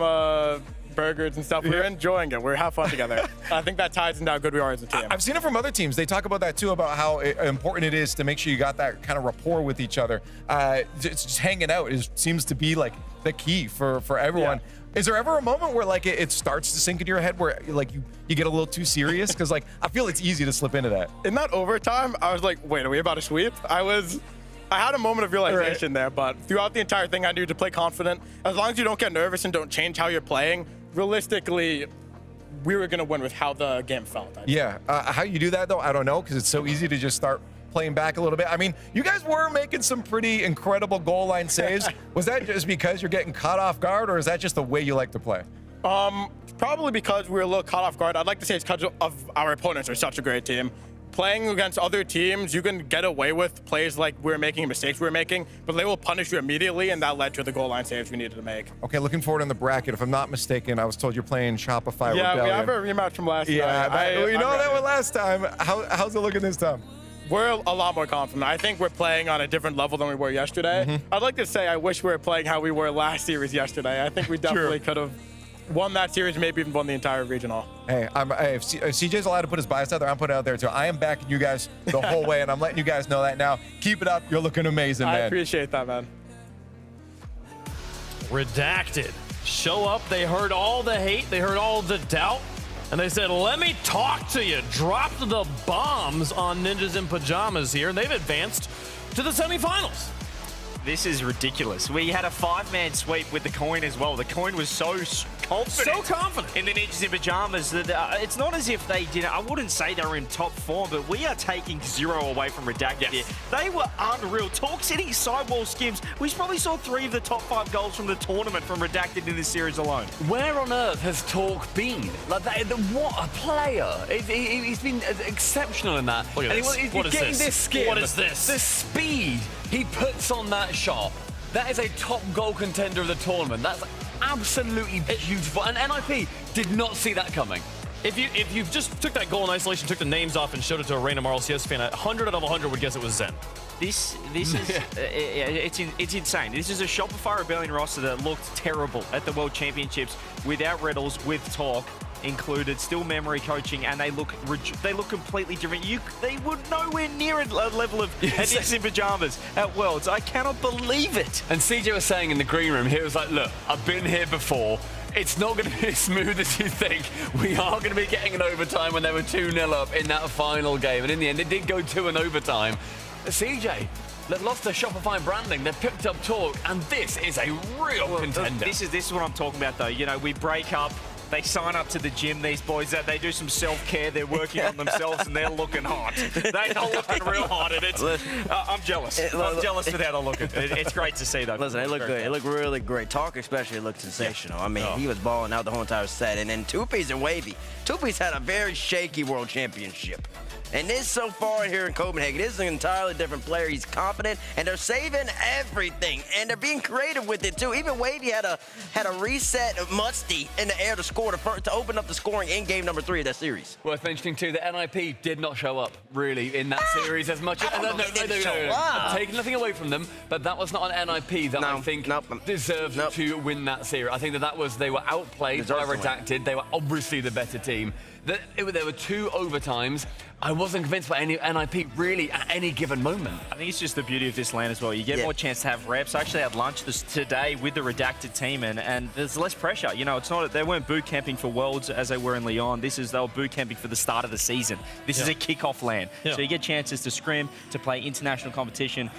Speaker 2: burgers and stuff. We were enjoying it. We were having fun together. I think that ties into how good we are as a team.
Speaker 10: I've seen it from other teams. They talk about that too, about how important it is to make sure you got that kind of rapport with each other. Just hanging out seems to be like the key for everyone. Yeah. Is there ever a moment where like it starts to sink into your head where like you get a little too serious? Because like I feel it's easy to slip into that.
Speaker 2: In that overtime, I was like, wait, are we about to sweep? I had a moment of realization there, but throughout the entire thing, I knew to play confident. As long as you don't get nervous and don't change how you're playing, realistically, we were going to win with how the game felt.
Speaker 10: Yeah. How you do that, though, I don't know, because it's so easy to just start playing back a little bit. I mean, you guys were making some pretty incredible goal line saves. Was that just because you're getting caught off guard, or is that just the way you like to play?
Speaker 2: Probably because we were a little caught off guard. I'd like to say it's because of our opponents are such a great team. Playing against other teams, you can get away with plays like we're making mistakes we're making, but they will punish you immediately, and that led to the goal line saves we needed to make.
Speaker 10: Okay, looking forward in the bracket. If I'm not mistaken, I was told you're playing Shopify Rebellion.
Speaker 2: Yeah, we have a rematch from last time.
Speaker 10: You know that one last time. How's it looking this time?
Speaker 2: We're a lot more confident. I think we're playing on a different level than we were yesterday. I'd like to say I wish we were playing how we were last series yesterday. I think we definitely could have won that series, maybe even won the entire regional.
Speaker 10: Hey, if CJ's allowed to put his bias out there, I'm putting it out there too. I am backing you guys the whole way, and I'm letting you guys know that now. Keep it up. You're looking amazing, man.
Speaker 2: I appreciate that, man.
Speaker 11: Redacted. Show up. They heard all the hate. They heard all the doubt. And they said, let me talk to you. Dropped the bombs on Ninjas in Pajamas here, and they've advanced to the semifinals.
Speaker 6: This is ridiculous. We had a 5-man sweep with the coin as well. The coin was so confident in the Ninjas in Pajamas that it's not as if they didn't. I wouldn't say they were in top form, but we are taking 0 away from Redacted here. They were unreal. Talk's hitting sidewall skims. We probably saw 3 of the top 5 goals from the tournament from Redacted in this series alone.
Speaker 14: Where on earth has Talk been? Like that, what a player! He's been exceptional in that.
Speaker 11: Look at this.
Speaker 14: He's getting this skim.
Speaker 11: What is this?
Speaker 14: The speed he puts on that shot. That is a top goal contender of the tournament. That's absolutely beautiful. And NIP did not see that coming.
Speaker 11: If you just took that goal in isolation, took the names off, and showed it to a random RLCS fan, 100 out of 100 would guess it was Zen.
Speaker 6: This is it's insane. This is a Shopify Rebellion roster that looked terrible at the World Championships without Rlcs, with Talk included, still memory coaching, and they look completely different. They were nowhere near a level of Ninjas in Pajamas at Worlds. I cannot believe it.
Speaker 14: And CJ was saying in the green room, he was like, look, I've been here before. It's not going to be as smooth as you think. We are going to be getting an overtime when they were 2-0 up in that final game. And in the end, it did go to an overtime. CJ, they've lost their Shopify branding. They've picked up Talk, and this is a real contender.
Speaker 6: This is what I'm talking about, though. You know, we break up. They sign up to the gym, these boys. They do some self-care. They're working on themselves, and they're looking hot. They're looking real hot, and it's. I'm jealous. I'm jealous with how they're looking. It's great to see, though.
Speaker 13: Listen, they look good. It looked really great. Talk especially looked sensational. I mean, he was balling out the whole entire set. And then Two-Piece and Wavy. Two-Piece had a very shaky World Championship. And this so far here in Copenhagen, this is an entirely different player. He's confident, and they're saving everything, and they're being creative with it too. Even Wavy had a reset of Musty in the air to score to open up the scoring in game number 3 of that series.
Speaker 14: Well, it's interesting too that NIP did not show up really in that series as much.
Speaker 13: No,
Speaker 14: Taking nothing away from them, but that was not an NIP that I think deserved to win that series. I think that was they were outplayed by Redacted. They were obviously the better team. There were 2 overtimes. I wasn't convinced by any NIP really at any given moment.
Speaker 6: I think it's just the beauty of this LAN as well. You get more chance to have reps. I actually had lunch today with the Redacted team, and there's less pressure. You know, it's not they weren't boot camping for Worlds as they were in Lyon. They were boot camping for the start of the season. This is a kickoff LAN, so you get chances to scrim, to play international competition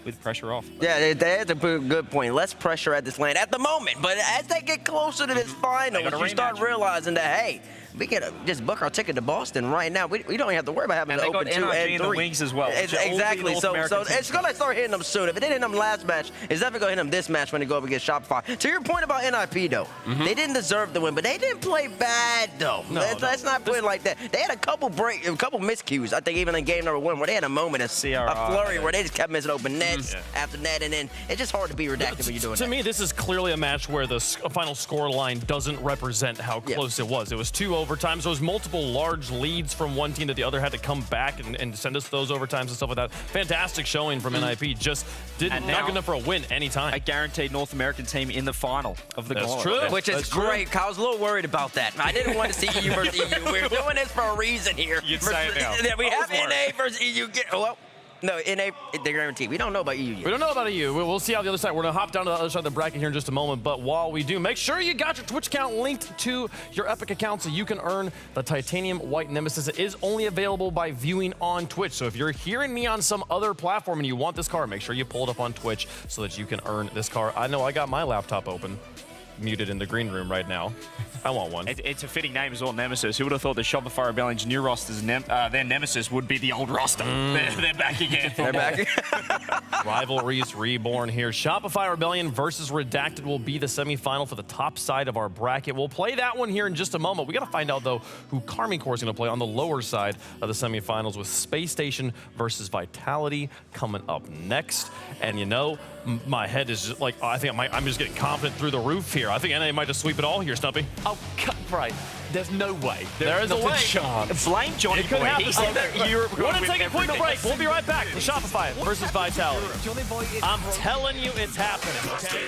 Speaker 6: with pressure off.
Speaker 13: Yeah, that's a good point. Less pressure at this LAN at the moment, but as they get closer to this final, you start realizing that, hey, we can just book our ticket to Boston right now. We don't even have to worry about having to open 2 and 3.
Speaker 6: And the wings as well.
Speaker 13: Exactly. So it's going to start hitting them soon. If it didn't hit them last match, it's definitely going to hit them this match when they go up against Shopify. To your point about NIP, though, they didn't deserve the win, but they didn't play bad, though. Let's not put it like that. They had a couple miscues, I think, even in game number 1, where they had a moment of a flurry where they just kept missing open nets after net, and then it's just hard to be Redacted when you're doing that.
Speaker 11: To me, this is clearly a match where the final score line doesn't represent how close it was. It was 2 overtimes. There was multiple large leads from one team that the other had to come back and send us those overtimes and stuff like that. Fantastic showing from NIP. Just not good enough for a win anytime.
Speaker 6: A guaranteed North American team in the final of the Gauntlet.
Speaker 11: That's true.
Speaker 13: Which is great. I was a little worried about that. I didn't want to see EU versus EU. We're doing this for a reason here.
Speaker 6: You'd say it now.
Speaker 13: We have NA versus EU. No, NA, they're guaranteed. We don't know about EU yet.
Speaker 11: We don't know about EU. We'll see how the other side. We're going to hop down to the other side of the bracket here in just a moment. But while we do, make sure you got your Twitch account linked to your Epic account so you can earn the Titanium White Nemesis. It is only available by viewing on Twitch. So if you're hearing me on some other platform and you want this car, make sure you pull it up on Twitch so that you can earn this car. I know I got my laptop open, muted in the green room right now. I want one.
Speaker 6: It's a fitting name as well, Nemesis. Who would have thought the Shopify Rebellion's new roster's their Nemesis would be the old roster? They're back again.
Speaker 13: They're back.
Speaker 11: Rivalries reborn here. Shopify Rebellion versus Redacted will be the semifinal for the top side of our bracket. We'll play that one here in just a moment. We got to find out, though, who Carmine Core is going to play on the lower side of the semifinals with Space Station versus Vitality coming up next. And, you know, my head is just like, I think I'm just getting confident through the roof here. I think NA might just sweep it all here, Stumpy.
Speaker 14: Oh, right. There's no way.
Speaker 11: There is a way.
Speaker 14: Chance.
Speaker 6: Blame Johnny Boy. He said that Europe
Speaker 11: we're going to take a quick break. We'll be right back with Shopify versus Vitality. I'm telling you it's happening, okay?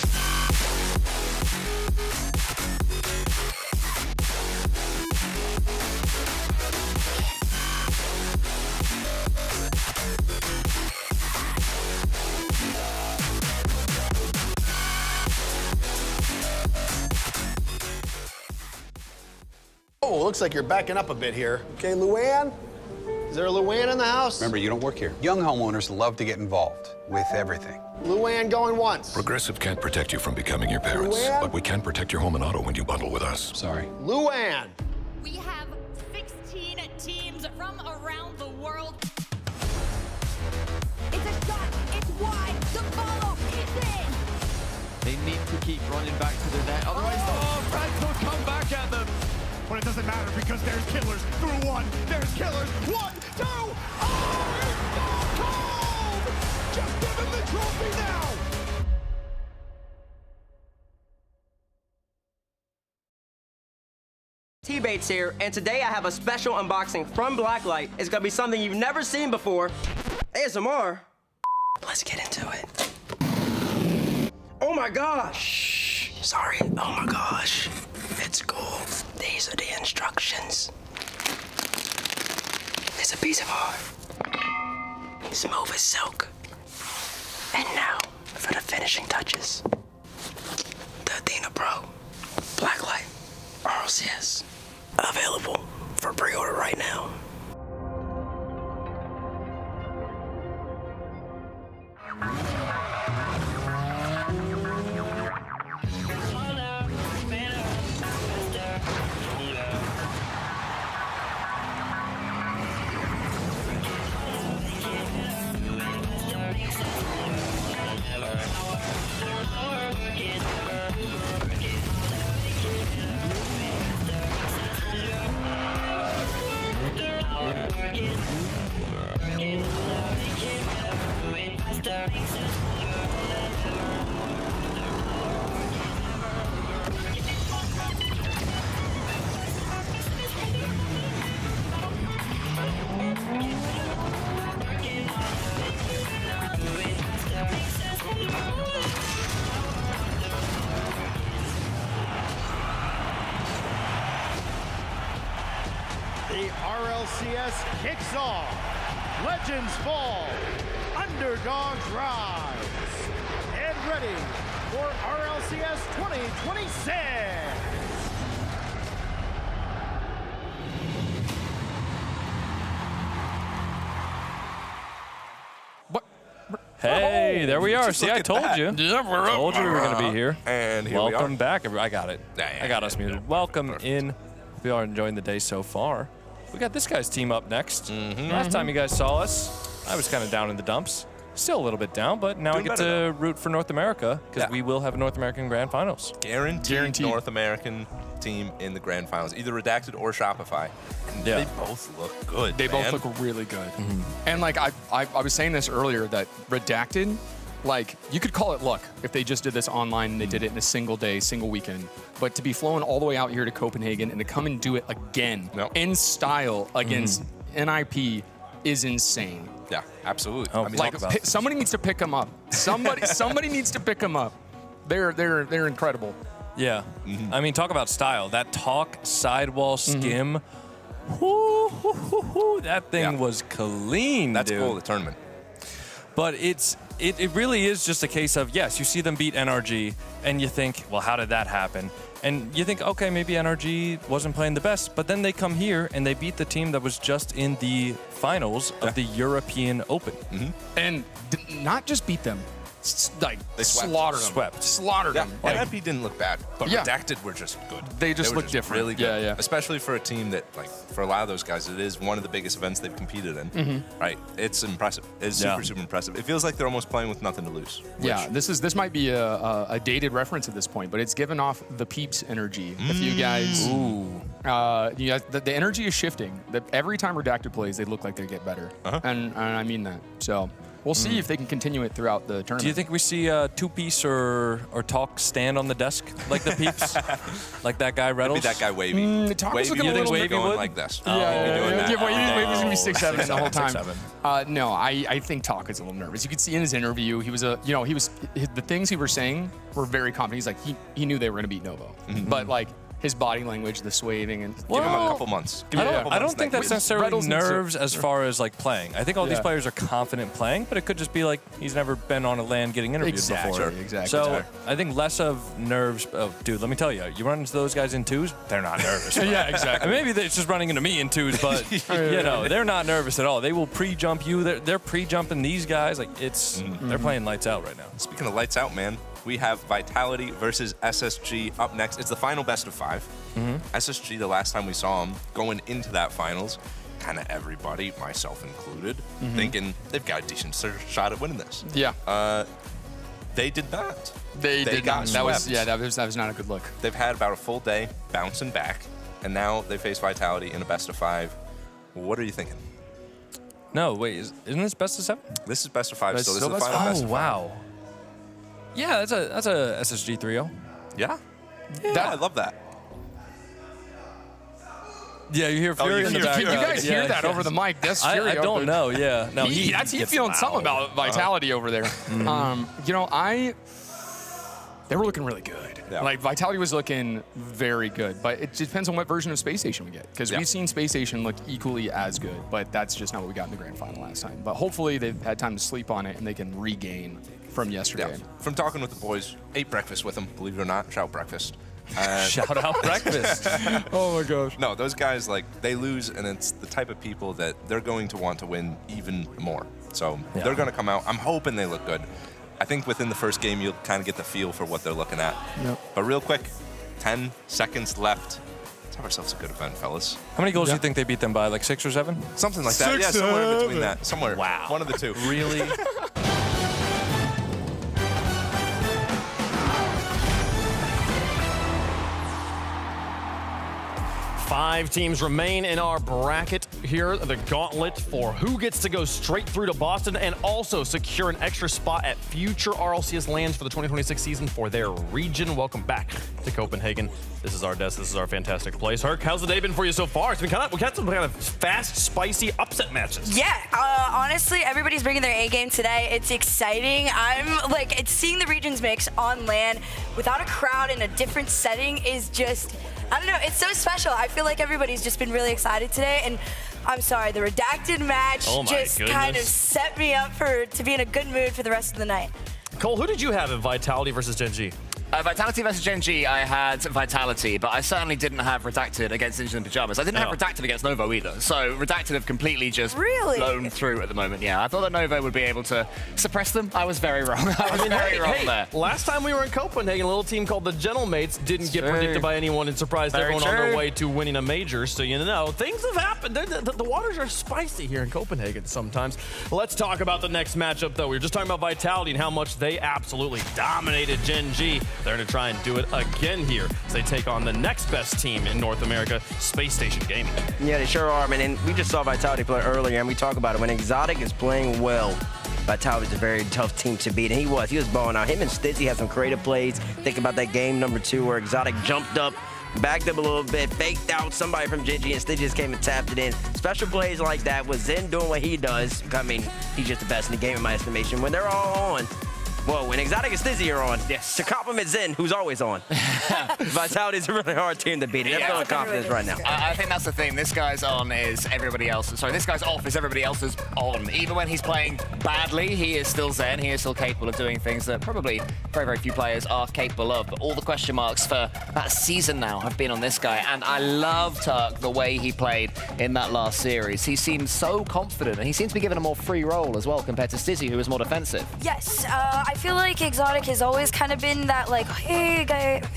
Speaker 12: Oh, looks like you're backing up a bit here. Okay, Luann? Is there a Luann in the house?
Speaker 20: Remember, you don't work here. Young homeowners love to get involved with everything.
Speaker 12: Luann going once.
Speaker 21: Progressive can't protect you from becoming your parents,
Speaker 12: Luann?
Speaker 21: but we can protect your home and auto when you bundle with us.
Speaker 20: Sorry.
Speaker 12: Luann!
Speaker 16: We have 16 teams from around the world. It's a shot, it's wide, the follow, it's in!
Speaker 6: They need to keep running back to the net, otherwise Frank will come back at them.
Speaker 23: But it doesn't matter because there's killers through 1. There's killers. 1, 2. Oh, it's so cold! Just give him the trophy now!
Speaker 13: T-Bates here, and today I have a special unboxing from Blacklight. It's gonna be something you've never seen before. ASMR. Let's get into it. Oh my gosh. Sorry. Oh my gosh. It's cool. These are the instructions. It's a piece of art. Smooth as silk. And now, for the finishing touches. The Athena Pro. Blacklight. Rlcs. Available for pre-order right now.
Speaker 23: RLCS kicks off. Legends fall, underdogs rise. Get ready for RLCS 2026.
Speaker 25: Hey, there we are.
Speaker 24: Just
Speaker 25: See,
Speaker 24: look
Speaker 25: I
Speaker 24: at
Speaker 25: told
Speaker 24: that.
Speaker 25: you.
Speaker 24: Yeah, we're up.
Speaker 25: Told you we were going to be here.
Speaker 24: And here we
Speaker 25: Welcome
Speaker 24: are.
Speaker 25: back. I got it. I got us muted. Welcome in. If you are enjoying the day so far. We got this guy's team up next. Last time you guys saw us, I was kind of down in the dumps. Still a little bit down, but now I get to root for North America because we will have a North American Grand Finals.
Speaker 24: Guaranteed North American team in the Grand Finals, either Redacted or Shopify. And they both look good.
Speaker 26: They both look really good. And like I was saying this earlier that Redacted, like you could call it luck if they just did this online and they did it in a single day, single weekend. But to be flown all the way out here to Copenhagen and to come and do it again in style against NIP is insane.
Speaker 24: Yeah, absolutely.
Speaker 25: Oh,
Speaker 24: I mean,
Speaker 26: Like somebody needs to pick them up. Somebody needs to pick them up. They're incredible.
Speaker 25: Yeah. I mean, talk about style. That talk sidewall skim. Whoo, hoo, hoo, hoo, that thing was clean,
Speaker 24: That's
Speaker 25: dude.
Speaker 24: goal of the tournament.
Speaker 25: But it really is just a case of, yes, you see them beat NRG, and you think, well, how did that happen? And you think, okay, maybe NRG wasn't playing the best, but then they come here and they beat the team that was just in the finals of the European Open.
Speaker 26: And not just beat them, like
Speaker 24: They
Speaker 26: slaughtered them. Slaughtered them. Like,
Speaker 24: NIP didn't look bad, but
Speaker 26: Yeah.
Speaker 24: Redacted were just good.
Speaker 26: They just
Speaker 24: were
Speaker 26: look different.
Speaker 24: Really good.
Speaker 26: Yeah, yeah.
Speaker 24: Especially for a team that, like, for a lot of those guys, it is one of the biggest events they've competed in. Right? It's impressive. It's super impressive. It feels like they're almost playing with nothing to lose.
Speaker 26: Yeah, this might be a dated reference at this point, but it's given off the Peeps energy. If you guys, the energy is shifting. Every time Redacted plays, they look like they get better, and I mean that. So we'll see if they can continue it throughout the tournament.
Speaker 25: Do you think we see two-piece or talk stand on the desk like the Peeps? Like that guy Reynolds?
Speaker 24: Maybe that guy Wavy.
Speaker 26: Talk
Speaker 24: Wavy,
Speaker 26: was looking a little
Speaker 24: Wavy
Speaker 26: bit
Speaker 24: going
Speaker 25: would?
Speaker 24: like this.
Speaker 26: Wavy's gonna be 6'7" the whole time.
Speaker 25: 6'7".
Speaker 26: No, I think Talk is a little nervous. You could see in his interview, he was the things he was saying were very confident. He's like he knew they were gonna beat Novo, but like his body language, the swaying, and
Speaker 24: Give him a couple months.
Speaker 25: I don't think that's necessarily
Speaker 26: Reynolds needs to-
Speaker 25: nerves as far as like playing. I think all these players are confident playing, but it could just be like he's never been on a land getting interviewed before.
Speaker 26: Exactly.
Speaker 25: So I think less of nerves. Oh, dude, let me tell you, you run into those guys in twos, they're not nervous.
Speaker 26: Yeah, exactly.
Speaker 25: Maybe it's just running into me in twos, but you know they're not nervous at all. They will pre-jump you. They're pre-jumping these guys. Like they're playing lights out right now.
Speaker 24: Speaking of lights out, man, we have Vitality versus SSG up next. It's the final best of 5. SSG, the last time we saw them going into that finals, kind of everybody, myself included, thinking they've got a decent shot at winning this.
Speaker 26: Yeah.
Speaker 24: They did not.
Speaker 26: They did
Speaker 24: got
Speaker 26: not.
Speaker 24: swept.
Speaker 26: That was not a good look.
Speaker 24: They've had about a full day bouncing back, and now they face Vitality in a best of 5. What are you thinking?
Speaker 25: No, wait, isn't this best of 7?
Speaker 24: This is best of 5 still. This is the
Speaker 26: best
Speaker 24: final
Speaker 26: of
Speaker 24: best of 5.
Speaker 25: Wow. Yeah, that's a SSG 3-0.
Speaker 24: Yeah? I love that.
Speaker 25: Yeah, you hear Fury in the
Speaker 26: You
Speaker 25: background.
Speaker 26: guys hear that over the mic? That's Fury.
Speaker 25: I don't know. Yeah, no,
Speaker 26: He's
Speaker 25: gets
Speaker 26: feeling
Speaker 25: loud.
Speaker 26: something about Vitality over there. They were looking really good.
Speaker 24: Yeah.
Speaker 26: Like Vitality was looking very good, but it depends on what version of Space Station we get. Because we've seen Space Station look equally as good, but that's just not what we got in the grand final last time. But hopefully they've had time to sleep on it and they can regain from yesterday.
Speaker 24: Yeah. From talking with the boys, ate breakfast with them, believe it or not, shout breakfast.
Speaker 25: Shout out breakfast.
Speaker 26: Oh my gosh.
Speaker 24: No, those guys, like, they lose, and it's the type of people that they're going to want to win even more. So they're going to come out. I'm hoping they look good. I think within the first game, you'll kind of get the feel for what they're looking at.
Speaker 26: Yep.
Speaker 24: But real quick, 10 seconds left. Let's have ourselves a good event, fellas.
Speaker 25: How many goals do you think they beat them by? Like 6 or 7?
Speaker 24: Something like that. Yeah, somewhere in between that. Somewhere.
Speaker 25: Wow.
Speaker 24: One of the two.
Speaker 25: Really? 5 teams remain in our bracket here, the Gauntlet, for who gets to go straight through to Boston and also secure an extra spot at future RLCS lands for the 2026 season for their region. Welcome back to Copenhagen. This is our desk. This is our fantastic place. Herc, how's the day been for you so far? We got some kind of fast, spicy upset matches.
Speaker 4: Yeah, honestly, everybody's bringing their A game today. It's exciting. It's seeing the regions mix on land without a crowd in a different setting is just, I don't know, it's so special. I feel like everybody's just been really excited today. And I'm sorry, the redacted match
Speaker 11: Oh my
Speaker 4: just
Speaker 11: goodness.
Speaker 4: kind of set me up to be in a good mood for the rest of the night.
Speaker 11: Cole, who did you have in Vitality versus Gen G?
Speaker 5: Vitality versus Gen G, I had Vitality, but I certainly didn't have Redacted against Ninjas in Pyjamas. I didn't have Redacted against Novo either, so Redacted have completely just blown through at the moment. Yeah, I thought that Novo would be able to suppress them. I was very wrong. I was very wrong there.
Speaker 11: Last time we were in Copenhagen, a little team called the Gentlemates didn't get predicted by anyone and surprised everyone on their way to winning a major. So, you know, things have happened. The waters are spicy here in Copenhagen sometimes. Let's talk about the next matchup, though. We were just talking about Vitality and how much they absolutely dominated Gen G. They're going to try and do it again here as they take on the next best team in North America, Space Station Gaming.
Speaker 13: Yeah, they sure are, man. And we just saw Vitality play earlier, and we talk about it. When Exotic is playing well, Vitality's a very tough team to beat, and he was balling out. Him and Stizzy had some creative plays. Think about that game number 2 where Exotic jumped up, backed up a little bit, faked out somebody from Gen G, and Stizzy just came and tapped it in. Special plays like that with Zen doing what he does. I mean, he's just the best in the game in my estimation. When they're all on, well, when Exotic and Stizzy are on, to compliment Zen, who's always on. Vitality's a really hard team to beat. They're feeling confidence right now.
Speaker 5: I think that's the thing. This guy's on is everybody else. Sorry, this guy's off is everybody else is on. Even when he's playing badly, he is still Zen. He is still capable of doing things that probably very, very few players are capable of. But all the question marks for that season now have been on this guy. And I love Turk, the way he played in that last series. He seemed so confident, and he seems to be given a more free role as well compared to Stizzy, who was more defensive.
Speaker 4: Yes, I feel like Exotic has always kind of been that, like, hey,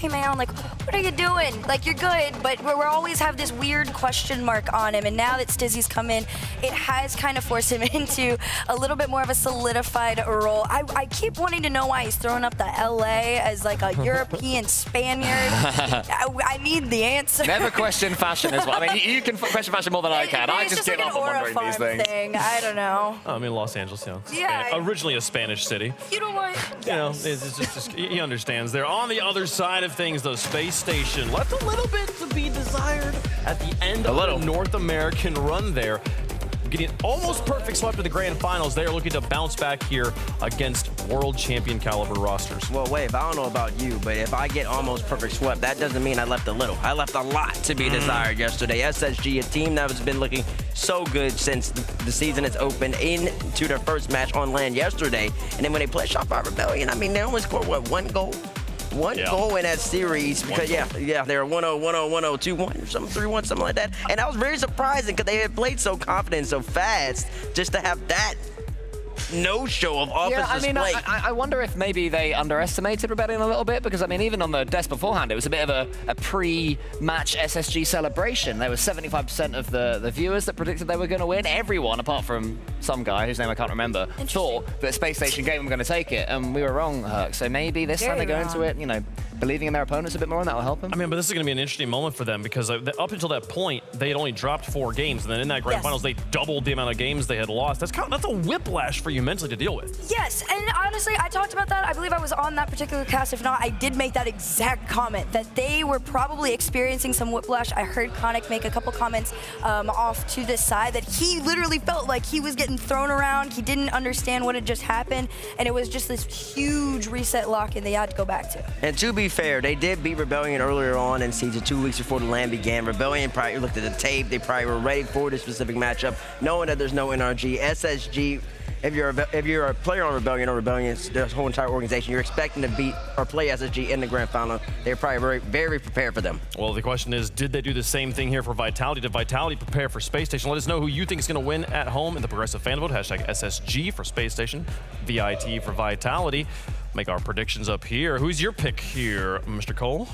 Speaker 4: man, like, what are you doing? Like, you're good, but we always have this weird question mark on him. And now that Stizzy's come in, it has kind of forced him into a little bit more of a solidified role. I keep wanting to know why he's throwing up the LA as, like, a European Spaniard. I need the answer.
Speaker 5: Never question fashion as well. I mean, you can question fashion more than I can. I just give
Speaker 4: like
Speaker 5: up on wondering these things.
Speaker 4: Thing. I don't know.
Speaker 11: I mean, Los Angeles,
Speaker 4: Yeah.
Speaker 11: originally a Spanish city.
Speaker 4: You know what?
Speaker 11: You know, it's just he understands. They're on the other side of things, though. Space Station left a little bit to be desired at the end of the North American run there. Getting almost perfect swept to the grand finals. They are looking to bounce back here against world champion caliber rosters.
Speaker 13: Well, Wave, I don't know about you, but if I get almost perfect swept, that doesn't mean I left a little. I left a lot to be desired yesterday. SSG, a team that has been looking so good since the season has opened, into their first match on land yesterday. And then when they play Shopify Rebellion, I mean, they only scored, what, one goal? One goal in that series because, they were 1-0, 1-0, 1-0, 2-1 or something, 3-1, something like that. And that was very surprising because they had played so confident, so fast, just to have that no-show of offensive play.
Speaker 5: I wonder if maybe they underestimated Rebellion a little bit because, I mean, even on the desk beforehand, it was a bit of a pre-match SSG celebration. There was 75% of the viewers that predicted they were going to win. Everyone, apart from some guy whose name I can't remember, thought that Space Station Gaming were going to take it, and we were wrong, Herc. So maybe this time they go into it, you know, believing in their opponents a bit more, and that'll help them.
Speaker 11: I mean, but this is going to be an interesting moment for them because up until that point, they had only dropped 4 games, and then in that grand finals, they doubled the amount of games they had lost. That's a whiplash for you mentally to deal with.
Speaker 4: Yes, and honestly, I talked about that. I believe I was on that particular cast. If not, I did make that exact comment that they were probably experiencing some whiplash. I heard Conic make a couple comments off to the side that he literally felt like he was getting thrown around. He didn't understand what had just happened, and it was just this huge reset lock, and they had to go back to.
Speaker 13: And to be fair, they did beat Rebellion earlier on in season 2 weeks before the LAN began. Rebellion probably looked at the tape. They probably were ready for this specific matchup, knowing that there's no NRG. SSG, if you're a player on Rebellion or Rebellion's their whole entire organization, you're expecting to beat or play SSG in the grand final. They're probably very, very prepared for them.
Speaker 11: Well, the question is, did they do the same thing here for Vitality? Did Vitality prepare for Space Station? Let us know who you think is going to win at home in the Progressive Fan Vote. Hashtag SSG for Space Station, VIT for Vitality. Make our predictions up here. Who's your pick here, Mr. Cole?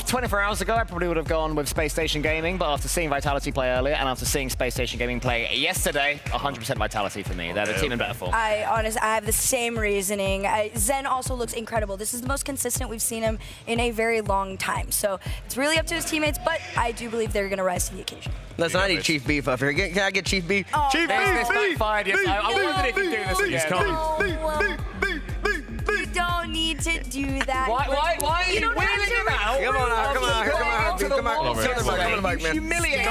Speaker 5: 24 hours ago, I probably would have gone with Space Station Gaming, but after seeing Vitality play earlier and after seeing Space Station Gaming play yesterday, 100% Vitality for me. They're the team in better form.
Speaker 4: I have the same reasoning. Zen also looks incredible. This is the most consistent we've seen him in a very long time. So it's really up to his teammates, but I do believe they're going to rise to the occasion.
Speaker 13: Listen, I need Chief Beef up here. Can I get Chief Beef?
Speaker 4: Oh,
Speaker 13: Chief
Speaker 5: This
Speaker 13: Beef!
Speaker 5: backfired. Yes, I wondered if you'd do this again.
Speaker 4: You don't need to do that.
Speaker 5: Why are you wheeling him out?
Speaker 13: Come on, man.
Speaker 5: Humiliating.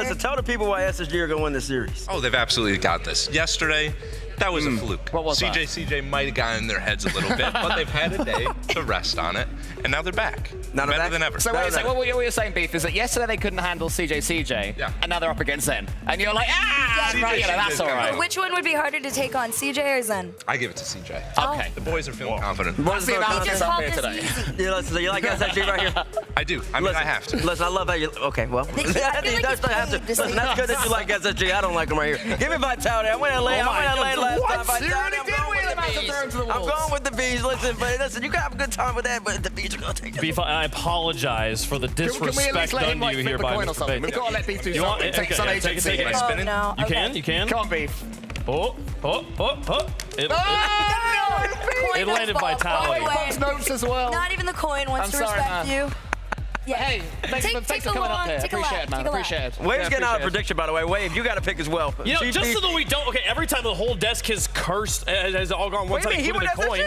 Speaker 13: Listen, tell the people why SSG are going to win this series.
Speaker 24: Oh, they've absolutely got this. Yesterday, That was a fluke.
Speaker 5: What was that?
Speaker 24: CJ might have gotten in their heads a little bit, but they've had a day to rest on it, and now they're back. Better than ever.
Speaker 5: So what you're saying, Beef, is that yesterday they couldn't handle CJ, and now they're up against Zen. And you're like, right, that's all right.
Speaker 4: Which one would be harder to take on, CJ or Zen?
Speaker 24: I give it to CJ.
Speaker 5: Okay.
Speaker 24: The boys are feeling confident.
Speaker 13: Boys are
Speaker 4: He just called this easy.
Speaker 13: You like SSG right here?
Speaker 24: I do. I mean, I have to.
Speaker 13: Listen, I love how you. Okay, well,
Speaker 4: I feel like
Speaker 13: that's not have to. Listen, that's good that you like SSG. I don't like him right here. Give me Vitality. I went LA. I went LA last time. Vitality. I'm going with the bees. Listen, but listen, you can have a good time with that, but the bees are gonna take it.
Speaker 11: Beef, I apologize for the disrespect done to you here by Mr. Bates.
Speaker 5: We've got to let Beef do
Speaker 11: You want
Speaker 5: something.
Speaker 11: it?
Speaker 5: Take some
Speaker 11: Okay, take
Speaker 5: agency.
Speaker 11: it.
Speaker 24: Spinning?
Speaker 4: No.
Speaker 11: You
Speaker 4: Okay.
Speaker 11: can, you can.
Speaker 5: Come on, Beef.
Speaker 11: Oh. It landed Vitality.
Speaker 5: Comes notes as well.
Speaker 4: Not even the coin wants to
Speaker 5: sorry,
Speaker 4: respect
Speaker 5: man.
Speaker 4: you. Yeah.
Speaker 5: Hey, thanks for coming up here. Appreciate it, man. Appreciate it.
Speaker 13: Wave's getting out of prediction, by the way. Wave, you got to pick as well.
Speaker 11: You know, just so that we don't. Okay, every time the whole desk has cursed, has all gone one side,
Speaker 13: He
Speaker 11: including
Speaker 13: went
Speaker 11: the coin.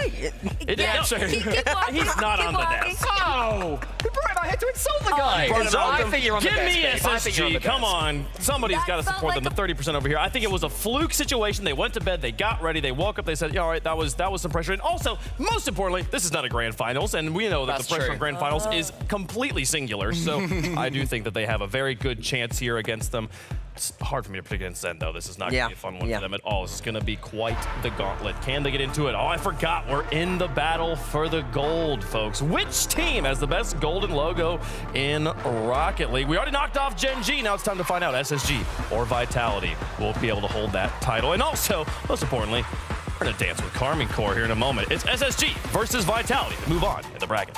Speaker 13: SSG.
Speaker 11: He's not on the desk.
Speaker 5: Oh! We brought him out here to insult the guy. I think you're on the
Speaker 11: Give
Speaker 5: desk,
Speaker 11: me
Speaker 5: Dave. I think you're on the
Speaker 11: SSG. Come
Speaker 5: desk.
Speaker 11: on. Somebody's got to
Speaker 4: felt
Speaker 11: support
Speaker 4: like
Speaker 11: them. The 30% over here. I think it was a fluke situation. They went to bed. They got ready. They woke up. They said, yeah, all right, that was some pressure. And also, most importantly, this is not a grand finals. And we know that
Speaker 5: That's
Speaker 11: the pressure
Speaker 5: true.
Speaker 11: of grand finals is completely singular. So I do think that they have a very good chance here against them. It's hard for me to predict against Zen, though. This is not going to be a fun one for them at all. This is going to be quite the gauntlet. Can they get into it? Oh, I forgot. We're in the battle for the gold, folks. Which team has the best golden logo in Rocket League? We already knocked off Gen G. Now it's time to find out SSG or Vitality will be able to hold that title. And also, most importantly, we're going to dance with Carmine Core here in a moment. It's SSG versus Vitality to move on in the bracket.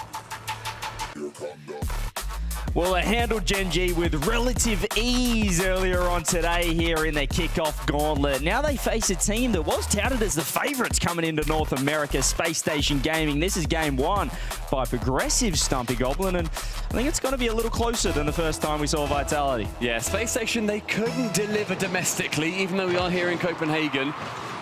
Speaker 6: Well, they handled Gen G with relative ease earlier on today here in their kickoff gauntlet. Now they face a team that was touted as the favorites coming into North America, Space Station Gaming. This is game one by Progressive Stumpy Goblin, and I think it's going to be a little closer than the first time we saw Vitality.
Speaker 14: Yeah, Space Station, they couldn't deliver domestically, even though we are here in Copenhagen.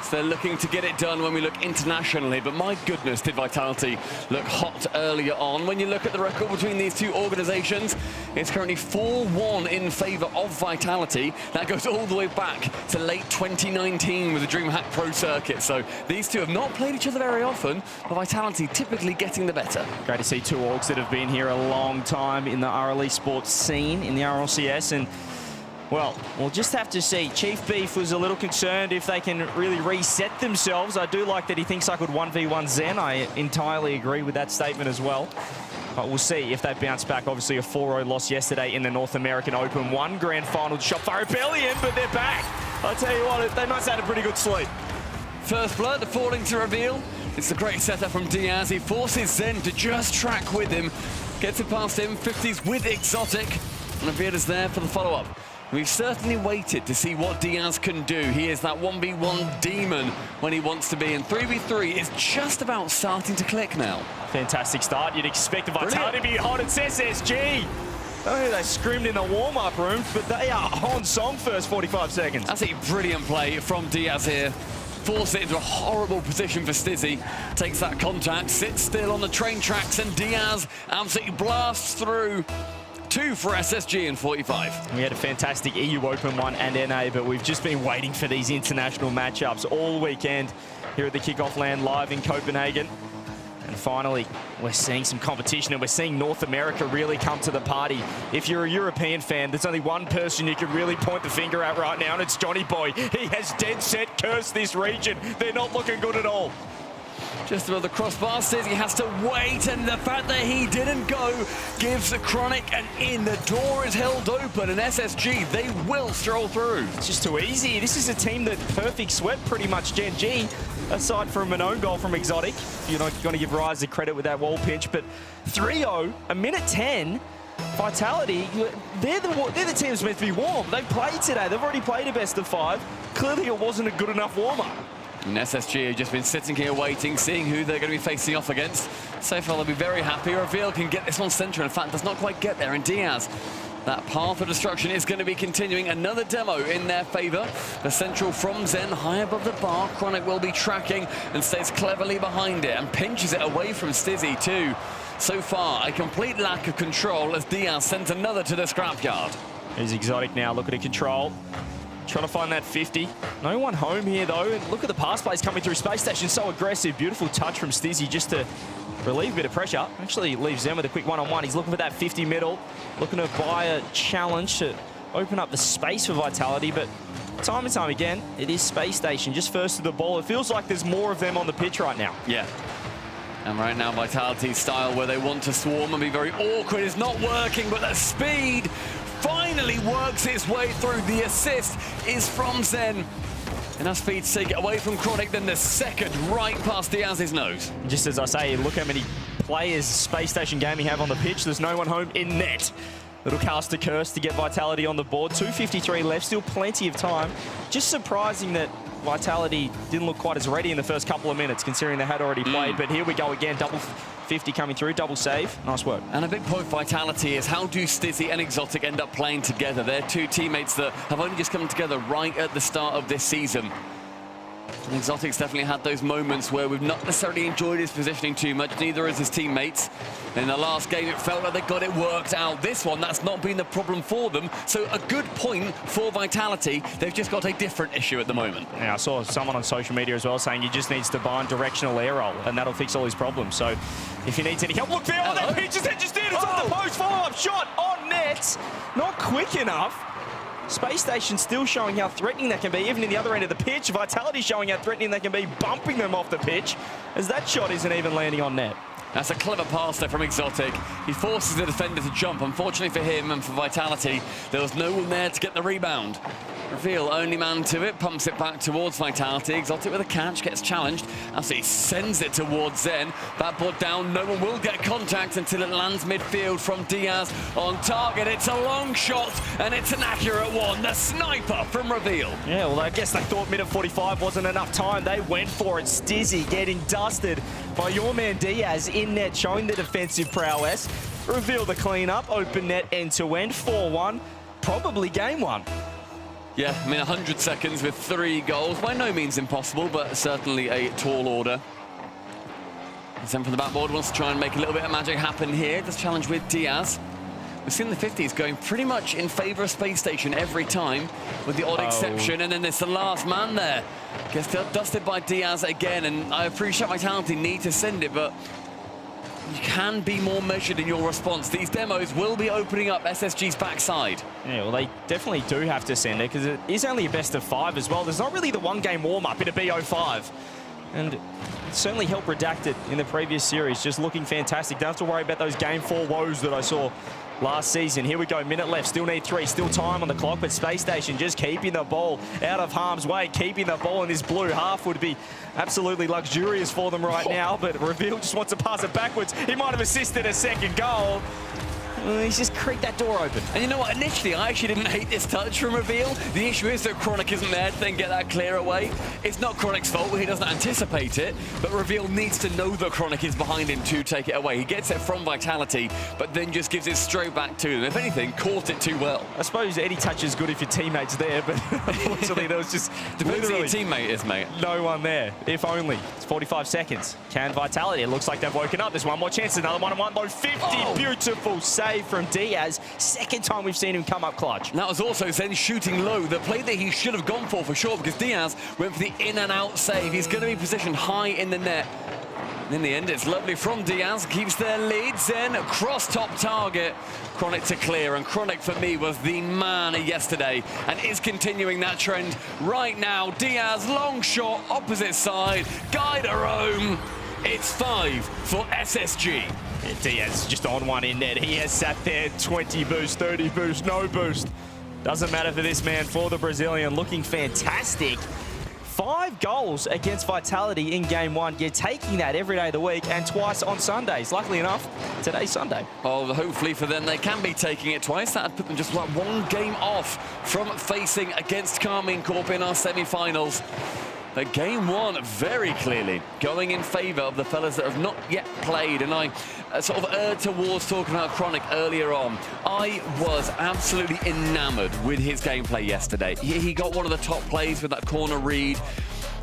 Speaker 14: So they're looking to get it done when we look internationally, but my goodness, did Vitality look hot earlier on. When you look at the record between these two organizations, it's currently 4-1 in favor of Vitality. That goes all the way back to late 2019 with the DreamHack Pro Circuit. So these two have not played each other very often, but Vitality typically getting the better.
Speaker 6: Great to see two orgs that have been here a long time in the RLE sports scene, in the RLCS, and well, we'll just have to see. Chief Beef was a little concerned if they can really reset themselves. I do like that he thinks I could 1v1 Zen. I entirely agree with that statement as well. But we'll see if they bounce back. Obviously, a 4-0 loss yesterday in the North American Open. One grand final shot for Rebellion, but they're back. I'll tell you what, they must have had a pretty good sleep.
Speaker 14: First blood falling to reveal. It's a great setup from Diaz. He forces Zen to just track with him. Gets it past him. 50s with Exotic. And Avila's there for the follow-up. We've certainly waited to see what Diaz can do. He is that 1v1 demon when he wants to be, and 3v3 is just about starting to click now.
Speaker 6: Fantastic start. You'd expect the Vitality to be hot. It's SSG. Oh, they screamed in the warm-up room, but they are on song first 45 seconds.
Speaker 14: That's a brilliant play from Diaz here. Force it into a horrible position for Stizzy. Takes that contact, sits still on the train tracks, and Diaz absolutely blasts through. 2 for SSG in 45.
Speaker 6: We had a fantastic EU Open one and NA, but we've just been waiting for these international matchups all weekend here at the Kickoff Land live in Copenhagen. And finally, we're seeing some competition, and we're seeing North America really come to the party. If you're a European fan, there's only one person you can really point the finger at right now, and it's Johnny Boy. He has dead set cursed this region. They're not looking good at all.
Speaker 14: Just above the crossbar, says he has to wait, and the fact that he didn't go gives the Chronic an in. The door is held open, and SSG, they will stroll through.
Speaker 6: It's just too easy. This is a team that perfect swept pretty much Gen G, aside from an own goal from Exotic. You're not going to give Rise the credit with that wall pinch, but 3-0, a minute 10, Vitality, they're the team that's meant to be warm. They played today. They've already played a best of 5. Clearly, it wasn't a good enough warm-up.
Speaker 14: And SSG have just been sitting here waiting, seeing who they're going to be facing off against. So far, they'll be very happy. Reveal can get this one center. In fact, does not quite get there. And Diaz, that path of destruction is going to be continuing. Another demo in their favor. The central from Zen, high above the bar. Chronic will be tracking and stays cleverly behind it and pinches it away from Stizzy too. So far, a complete lack of control as Diaz sends another to the scrapyard.
Speaker 6: Here's Exotic now, looking to control. Trying to find that 50. No one home here, though. And look at the pass plays coming through Space Station. So aggressive. Beautiful touch from Stizzy just to relieve a bit of pressure. Actually leaves them with a quick one-on-one. He's looking for that 50 middle. Looking to buy a challenge to open up the space for Vitality. But time and time again, it is Space Station just first to the ball. It feels like there's more of them on the pitch right now.
Speaker 14: Yeah. And right now, Vitality's style where they want to swarm and be very awkward is not working, but the speed finally works its way through. The assist is from Zen. Enough speed to take it away from Chronic, then the second right past Diaz's nose.
Speaker 6: Just as I say, look how many players Space Station Gaming have on the pitch. There's no one home in net. Little caster curse to get Vitality on the board. 2:53 left, still plenty of time. Just surprising that Vitality didn't look quite as ready in the first couple of minutes, considering they had already played. But here we go again, double 50 coming through, double save. Nice work.
Speaker 14: And a big point for Vitality is how do Stizzy and Exotic end up playing together? They're two teammates that have only just come together right at the start of this season. And Exotic's definitely had those moments where we've not necessarily enjoyed his positioning too much, neither has his teammates. In the last game, it felt like they got it worked out. This one, that's not been the problem for them. So a good point for Vitality. They've just got a different issue at the moment.
Speaker 6: Yeah, I saw someone on social media as well saying he just needs to bind directional air roll, and that'll fix all his problems. So if he needs any help, look there, oh, that pitch just in, it's on the post, follow-up shot on net. Not quick enough. Space Station still showing how threatening that can be, even in the other end of the pitch. Vitality showing how threatening they can be, bumping them off the pitch, as that shot isn't even landing on net.
Speaker 14: That's a clever pass there from Exotic. He forces the defender to jump. Unfortunately for him and for Vitality, there was no one there to get the rebound. Reveal, only man to it, pumps it back towards Vitality. Exotic with a catch, gets challenged. As he sends it towards Zen. That ball down, no one will get contact until it lands midfield from Diaz on target. It's a long shot, and it's an accurate one. The sniper from Reveal.
Speaker 6: Yeah, well, I guess they thought minute 45 wasn't enough time. They went for it. Stizzy getting dusted by your man Diaz in net, showing the defensive prowess. Reveal the clean-up, open net end-to-end, 4-1. Probably game one.
Speaker 14: Yeah, I mean, 100 seconds with 3 goals. By no means impossible, but certainly a tall order. Zen from the backboard wants to try and make a little bit of magic happen here. This challenge with Diaz. We've seen the 50s going pretty much in favor of Space Station every time, with the odd exception, and then there's the last man there. Gets dusted by Diaz again, and I appreciate Vitality need to send it, but you can be more measured in your response. These demos will be opening up SSG's backside.
Speaker 6: Yeah, well, they definitely do have to send it, because it is only a best of 5 as well. There's not really the one-game warm-up in a BO5. And it certainly helped Redacted in the previous series, just looking fantastic. Don't have to worry about those Game 4 woes that I saw last season. Here we go, minute left, still need 3, still time on the clock, but Space Station just keeping the ball out of harm's way, keeping the ball in this blue half would be absolutely luxurious for them right now, but Reveal just wants to pass it backwards. He might have assisted a second goal. He's just creaked that door open.
Speaker 14: And you know what? Initially, I actually didn't hate this touch from Reveal. The issue is that Chronic isn't there to then get that clear away. It's not Chronic's fault. He doesn't anticipate it. But Reveal needs to know that Chronic is behind him to take it away. He gets it from Vitality, but then just gives it straight back to them. If anything, caught it too well.
Speaker 6: I suppose any touch is good if your teammate's there, but unfortunately there was just
Speaker 14: depends who your teammate is, mate.
Speaker 6: No one there. If only. It's 45 seconds. Can Vitality? It looks like they've woken up. There's one more chance. Another one-on-one. Low 50. Beautiful save from Diaz. Second time we've seen him come up clutch.
Speaker 14: That was also Zen shooting low. The play that he should have gone for sure, because Diaz went for the in and out save. He's going to be positioned high in the net. In the end, it's lovely from Diaz. Keeps their lead. Zen cross top target. Chronic to clear, and Chronic for me was the man yesterday and is continuing that trend right now. Diaz, long shot, opposite side, guide a roam. It's 5 for SSG.
Speaker 6: Yeah, Diaz just on one in net. He has sat there, 20 boost, 30 boost, no boost. Doesn't matter for this man, for the Brazilian, looking fantastic. 5 goals against Vitality in game 1. You're taking that every day of the week and twice on Sundays. Luckily enough, today's Sunday.
Speaker 14: Oh, hopefully for them, they can be taking it twice. That would put them just like 1 game off from facing against Carmine Corp in our semi-finals. But game 1 very clearly going in favour of the fellas that have not yet played. And I sort of erred towards talking about Chronic earlier on. I was absolutely enamoured with his gameplay yesterday. He got one of the top plays with that corner read.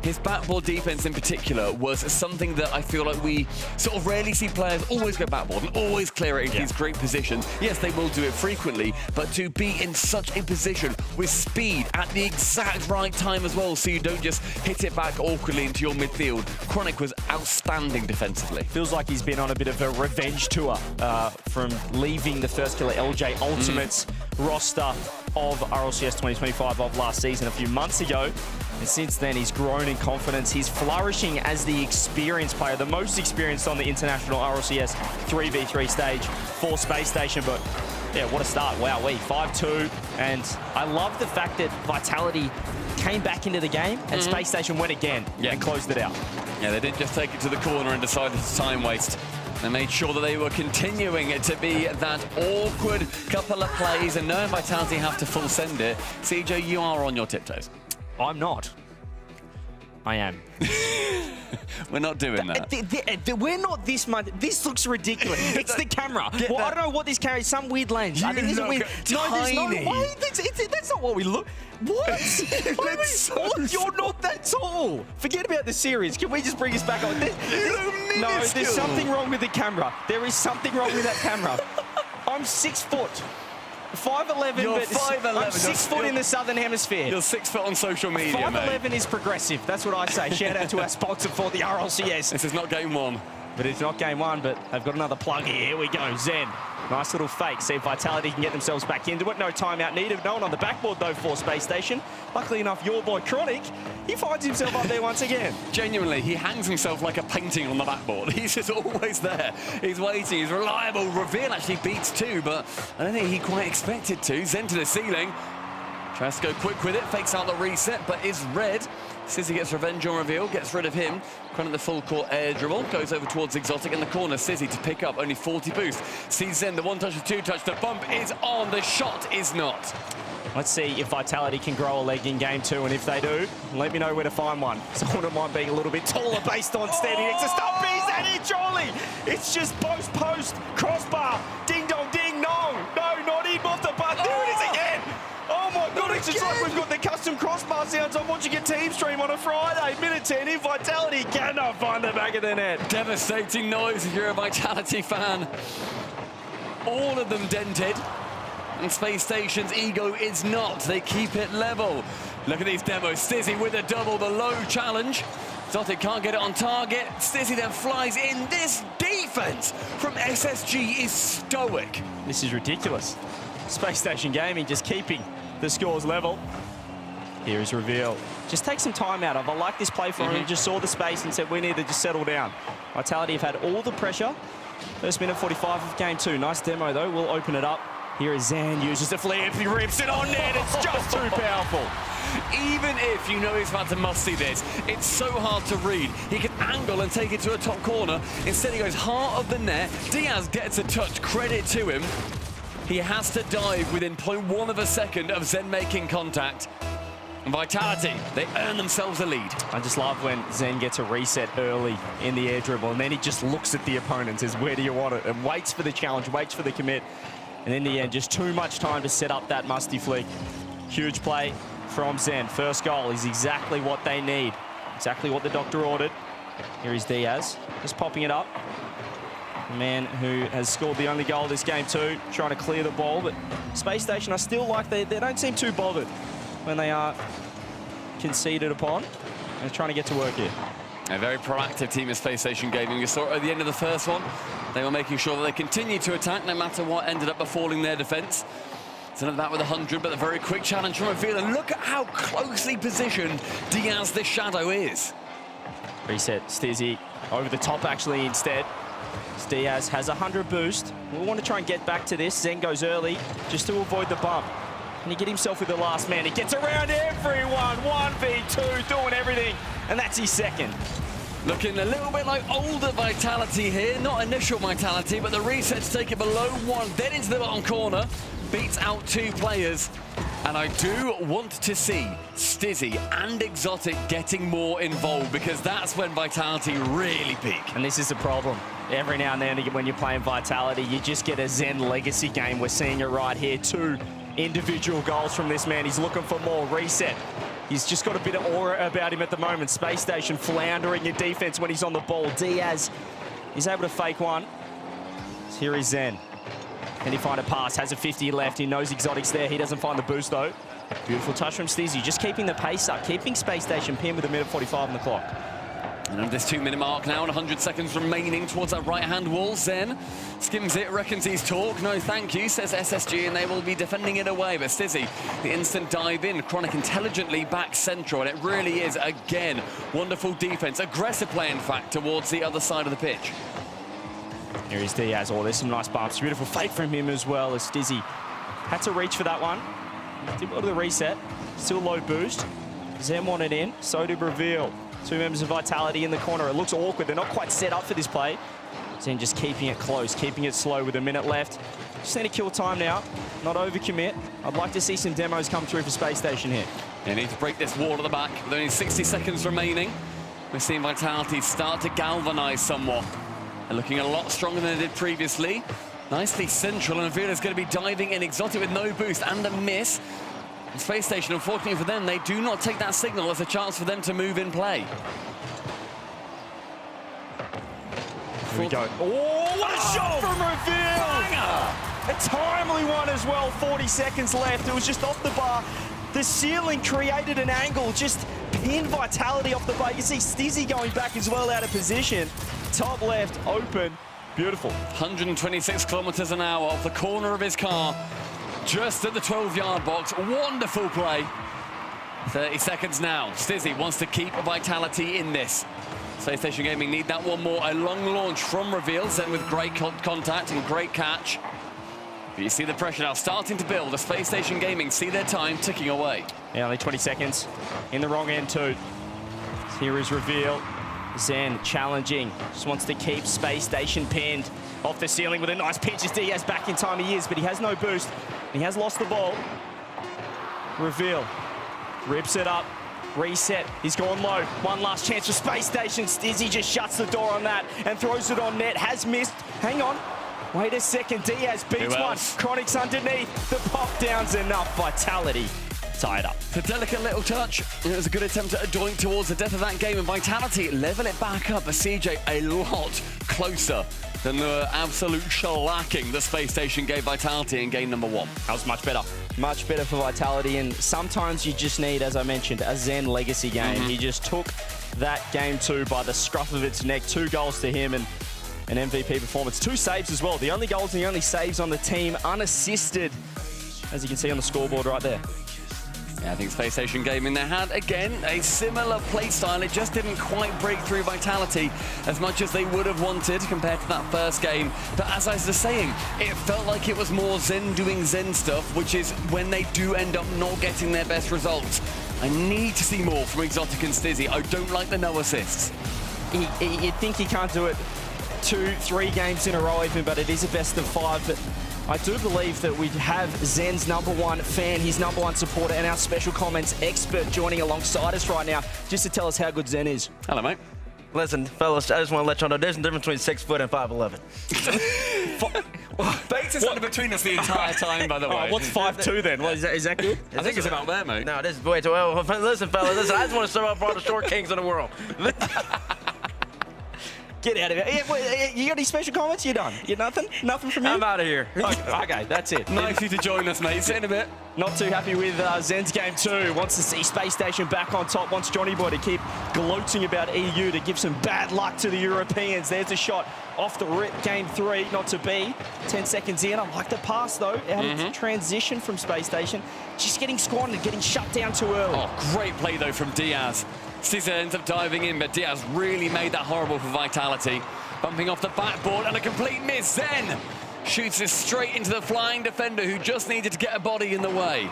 Speaker 14: his backboard defense in particular was something that I feel like we sort of rarely see players always go backboard and always clear it in these great positions. Yes, they will do it frequently, but to be in such a position with speed at the exact right time as well, so you don't just hit it back awkwardly into your midfield. Chronic was outstanding defensively.
Speaker 6: Feels like he's been on a bit of a revenge tour from leaving the First Killer LJ Ultimates roster of RLCS 2025 of last season a few months ago. And since then, he's grown in confidence. He's flourishing as the experienced player, the most experienced on the international RLCS 3v3 stage for Space Station. But yeah, what a start. Wow, 5-2. And I love the fact that Vitality came back into the game and Space Station went again and closed it out.
Speaker 14: Yeah, they didn't just take it to the corner and decide it's time waste. They made sure that they were continuing to be that awkward couple of plays, and knowing Vitality have to full send it. CJ, you are on your tiptoes.
Speaker 6: I'm not. I am.
Speaker 14: We're not doing that.
Speaker 6: We're not this much. This looks ridiculous. It's the camera. Well, I don't know what this camera is. Some weird lens. I think this is weird. No, there's no way. That's not what we look. What? You're not that tall. Forget about the series. Can we just bring us back on? No, there's something wrong with the camera. There is something wrong with that camera. I'm 6 foot. 5'11",
Speaker 14: You're
Speaker 6: but
Speaker 14: 5'11".
Speaker 6: I'm 6 foot in the Southern Hemisphere.
Speaker 14: You're 6 foot on social media,
Speaker 6: 5'11" is progressive. That's what I say. Shout out to our sponsor for the RLCS.
Speaker 14: This is not game one.
Speaker 6: But it's not game one, but they've got another plug here. Here we go, Zen. Nice little fake. See if Vitality can get themselves back into it. No timeout needed. No one on the backboard, though, for Space Station. Luckily enough, your boy Chronic, he finds himself up there once again.
Speaker 14: Genuinely, he hangs himself like a painting on the backboard. He's just always there. He's waiting. He's reliable. Reveal actually beats 2, but I don't think he quite expected to. Zen to the ceiling. Tries to go quick with it. Fakes out the reset, but is red. Sizzy gets revenge on Reveal, gets rid of him. Chronic the full court air dribble, goes over towards Exotic in the corner. Sizzy to pick up, only 40 boost. Sees Zen, the 1-touch, the 2-touch, the bump is on, the shot is not.
Speaker 6: Let's see if Vitality can grow a leg in game 2, and if they do, let me know where to find one. So I wouldn't mind being a little bit taller based on standing next to stop. Is that it, Charlie? It's just post, crossbar, ding dong, ding dong. No, not in off the butt. There it is again. Oh my God, it's just like we've got the custom crossbar sounds I'm watching a team stream on a Friday. Minute 10 in, Vitality cannot find the back of the net.
Speaker 14: Devastating noise if you're a Vitality fan. All of them dented. And Space Station's ego is not. They keep it level. Look at these demos. Stizzy with a double, the low challenge. Exotic can't get it on target. Stizzy then flies in. This defense from SSG is stoic.
Speaker 6: This is ridiculous. Space Station Gaming just keeping the scores level. Here is Reveal. Just take some time out of. I like this play for him. He just saw the space and said, we need to just settle down. Vitality have had all the pressure. First minute 45 of game 2. Nice demo, though. We'll open it up. Here is Zan, uses the flip. He rips it on net. It's just too powerful.
Speaker 14: Even if you know he's about to musty this, it's so hard to read. He can angle and take it to a top corner. Instead, he goes heart of the net. Diaz gets a touch. Credit to him. He has to dive within 0.1 of a second of Zen making contact. And Vitality, they earn themselves a lead.
Speaker 6: I just love when Zen gets a reset early in the air dribble, and then he just looks at the opponent and says, where do you want it? And waits for the challenge, waits for the commit. And in the end, just too much time to set up that musty flick. Huge play from Zen. First goal is exactly what they need. Exactly what the doctor ordered. Here is Diaz, just popping it up. The man who has scored the only goal this game too, trying to clear the ball, but Space Station, I still like they don't seem too bothered when they are conceded upon. They're trying to get to work here.
Speaker 14: A very proactive team of Space Station Gaming. You saw it at the end of the first one. They were making sure that they continued to attack no matter what ended up befalling their defense. It's another that with 100, but a very quick challenge from Reveal. And look at how closely positioned Diaz the Shadow is.
Speaker 6: Reset, Stizzy over the top actually instead. Diaz has 100 boost. We want to try and get back to this. Zen goes early just to avoid the bump. And he get himself with the last man. He gets around everyone. 1v2, doing everything. And that's his second.
Speaker 14: Looking a little bit like older Vitality here. Not initial Vitality, but the resets take it below 1. Then into the bottom corner. Beats out 2 players. And I do want to see Stizzy and Exotic getting more involved, because that's when Vitality really peak.
Speaker 6: And this is the problem. Every now and then when you're playing Vitality, you just get a Zen legacy game. We're seeing it right here. 2 individual goals from this man. He's looking for more. Reset. He's just got a bit of aura about him at the moment. Space Station floundering in defense when he's on the ball. Diaz is able to fake one. So here is Zen. Can he find a pass? Has a 50 left. He knows Exotic's there. He doesn't find the boost, though. Beautiful touch from Stizzy. Just keeping the pace up, keeping Space Station pinned with 1:45 on the clock.
Speaker 14: And on this 2-minute mark now, and 100 seconds remaining towards that right-hand wall. Zen skims it, reckons he's talk. No, thank you, says SSG, and they will be defending it away. But Stizzy, the instant dive in, Chronic intelligently back central, and it really is, again, wonderful defense. Aggressive play, in fact, towards the other side of the pitch.
Speaker 6: Here is Diaz. Oh, there's some nice bumps. Beautiful fake from him as well as Stizzy had to reach for that one. Did go to the reset. Still low boost. Zen wanted in. So did Reveal. Two members of Vitality in the corner. It looks awkward. They're not quite set up for this play. Zen just keeping it close, keeping it slow with a minute left. Just need to kill time now, not overcommit. I'd like to see some demos come through for Space Station here.
Speaker 14: They need to break this wall at the back with only 60 seconds remaining. We're seeing Vitality start to galvanize somewhat. They're looking a lot stronger than they did previously. Nicely central, and Reveal is going to be diving in. Exotic with no boost and a miss. Space Station, unfortunately for them, they do not take that signal as a chance for them to move in play.
Speaker 6: Here we go. Oh, what a shot from Reveal! A timely one as well, 40 seconds left. It was just off the bar. The ceiling created an angle, just pinned Vitality off the bar. You see Stizzy going back as well out of position. Top left, open, beautiful.
Speaker 14: 126 kilometers an hour off the corner of his car. Just at the 12-yard box. Wonderful play. 30 seconds now. Stizzy wants to keep Vitality in this. Space Station Gaming need that one more. A long launch from Reveal, Zen with great contact and great catch. But you see the pressure now starting to build. The Space Station Gaming see their time ticking away.
Speaker 6: Yeah, only 20 seconds. In the wrong end too. Here is Reveal. Zen challenging. Just wants to keep Space Station pinned. Off the ceiling with a nice pitch as Diaz back in time he is, but he has no boost. He has lost the ball. Reveal. Rips it up. Reset. He's gone low. One last chance for Space Station. Stizzy just shuts the door on that and throws it on net. Has missed. Hang on. Wait a second. Diaz beats one. Chronic's underneath. The pop down's enough. Vitality tied up.
Speaker 14: The delicate little touch. It was a good attempt at a doink towards the death of that game, and Vitality level it back up. But CJ a lot closer than the absolute shellacking the Space Station gave Vitality in game number 1.
Speaker 6: That was much better. Much better for Vitality, and sometimes you just need, as I mentioned, a Zen legacy game. He just took that game 2 by the scruff of its neck. 2 goals to him and an MVP performance. 2 saves as well. The only goals and the only saves on the team, unassisted, as you can see on the scoreboard right there.
Speaker 14: Yeah, I think Space Station Gaming, they had, again, a similar play style. It just didn't quite break through Vitality as much as they would have wanted compared to that first game. But as I was saying, it felt like it was more Zen doing Zen stuff, which is when they do end up not getting their best results. I need to see more from Exotic and Stizzy. I don't like the no assists.
Speaker 6: You'd think he can't do it 2-3 games in a row even, but it is a best of 5. But I do believe that we have Zen's #1 fan, his #1 supporter, and our special comments expert joining alongside us right now, just to tell us how good Zen is.
Speaker 14: Hello, mate.
Speaker 13: Listen, fellas, I just want to let y'all know there's a difference between 6 foot and 5'11".
Speaker 14: Bates is under between us the entire time, by the way.
Speaker 6: What's 5'2" then? What, is that good?
Speaker 14: I think it's about there, mate.
Speaker 13: No, this is way too well. Listen, fellas, listen, I just want to show up for all the short kings in the world.
Speaker 6: Get out of here. You got any special comments? You done? You nothing? Nothing from you?
Speaker 13: I'm out of here.
Speaker 6: Okay, that's it.
Speaker 14: Nice of you to join us, mate. See you in a bit.
Speaker 6: Not too happy with Zen's game 2. Wants to see Space Station back on top. Wants Johnny Boy to keep gloating about EU, to give some bad luck to the Europeans. There's a shot off the rip. Game 3, not to be. 10 seconds in. I like the pass, though. Out of transition from Space Station. Just getting squandered, getting shut down too early.
Speaker 14: Oh, great play, though, from Diaz. Stizzy ends up diving in, but Diaz really made that horrible for Vitality. Bumping off the backboard and a complete miss. Zen shoots it straight into the flying defender who just needed to get a body in the way.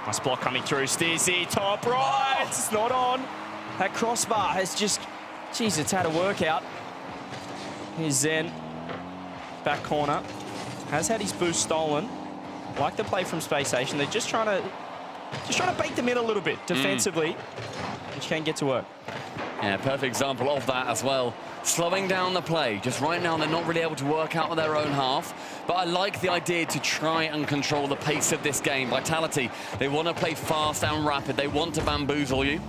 Speaker 6: Nice block coming through. Stizzy, top right. Oh. It's not on. That crossbar has just, geez, it's had a workout. Here's Zen. Back corner. Has had his boost stolen. Like the play from Space Station. They're just trying to bait them in a little bit defensively. Which can get to work.
Speaker 14: Yeah, perfect example of that as well. slowing down the play. Just right now, they're not really able to work out of their own half. But I like the idea to try and control the pace of this game. Vitality, they want to play fast and rapid. They want to bamboozle you.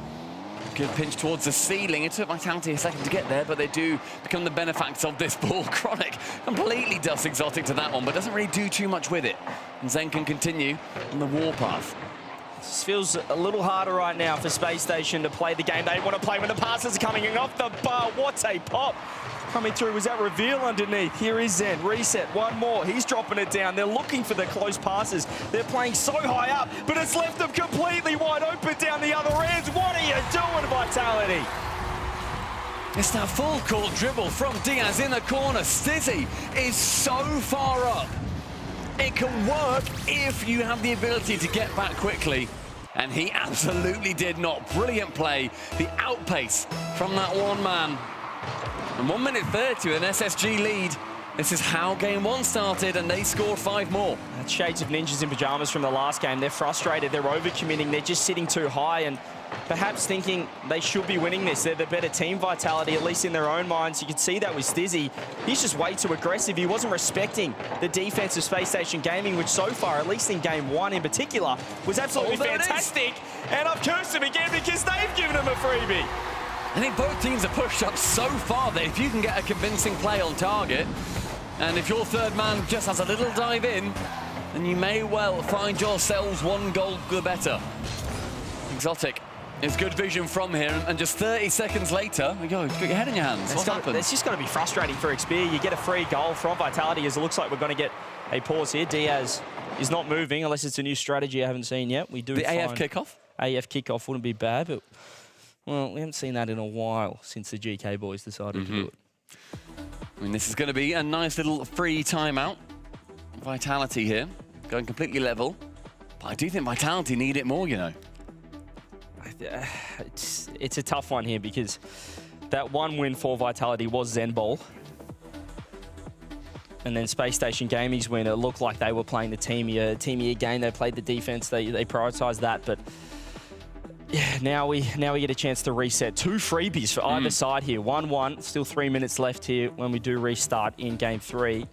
Speaker 14: Good pinch towards the ceiling. It took Vitality a second to get there, but they do become the benefactors of this ball. Chronic completely dusts Exotic to that one, but doesn't really do too much with it. And Zen can continue on the warpath.
Speaker 6: This feels a little harder right now for Space Station to play the game they want to play when the passes are coming in off the bar. What a pop. Coming through was that reveal underneath. Here is Zen. Reset. One more. He's dropping it down. They're looking for the close passes. They're playing so high up, but it's left them completely wide open down the other ends. What are you doing, Vitality?
Speaker 14: It's that full court dribble from Diaz in the corner. Stizzy is so far up. It can work if you have the ability to get back quickly. And he absolutely did not. Brilliant play. The outpace from that one man. And 1 minute 30 with an SSG lead. This is how game one started, and they scored 5 more.
Speaker 6: That's shades of ninjas in pajamas from the last game. They're frustrated. They're overcommitting. They're just sitting too high and perhaps thinking they should be winning this. They're the better team, Vitality, at least in their own minds. You can see that with Stizzy. He's just way too aggressive. He wasn't respecting the defense of Space Station Gaming, which so far, at least in game one in particular, was absolutely fantastic. And I've cursed him again because they've given him a freebie.
Speaker 14: I think both teams have pushed up so far that if you can get a convincing play on target, and if your third man just has a little dive in, then you may well find yourselves 1 goal the better. Exotic is good vision from here, and just 30 seconds later, you got your head in your hands. What happened?
Speaker 6: It's just going to be frustrating for Xperia. You get a free goal from Vitality, as it looks like we're going to get a pause here. Diaz is not moving, unless it's a new strategy I haven't seen yet. We do
Speaker 14: the AF kickoff?
Speaker 6: AF kickoff wouldn't be bad, but well, we haven't seen that in a while since the GK boys decided to do it.
Speaker 14: I mean, this is going to be a nice little free timeout. Vitality here, going completely level. But I do think Vitality need it more, you know.
Speaker 6: It's a tough one here because that one win for Vitality was Zen Ball. And then Space Station Gaming's win, it looked like they were playing the teamier game. They played the defense, they prioritized that, but yeah, now we get a chance to reset. 2 freebies for either side here. 1-1, still 3 minutes left here when we do restart in game 3.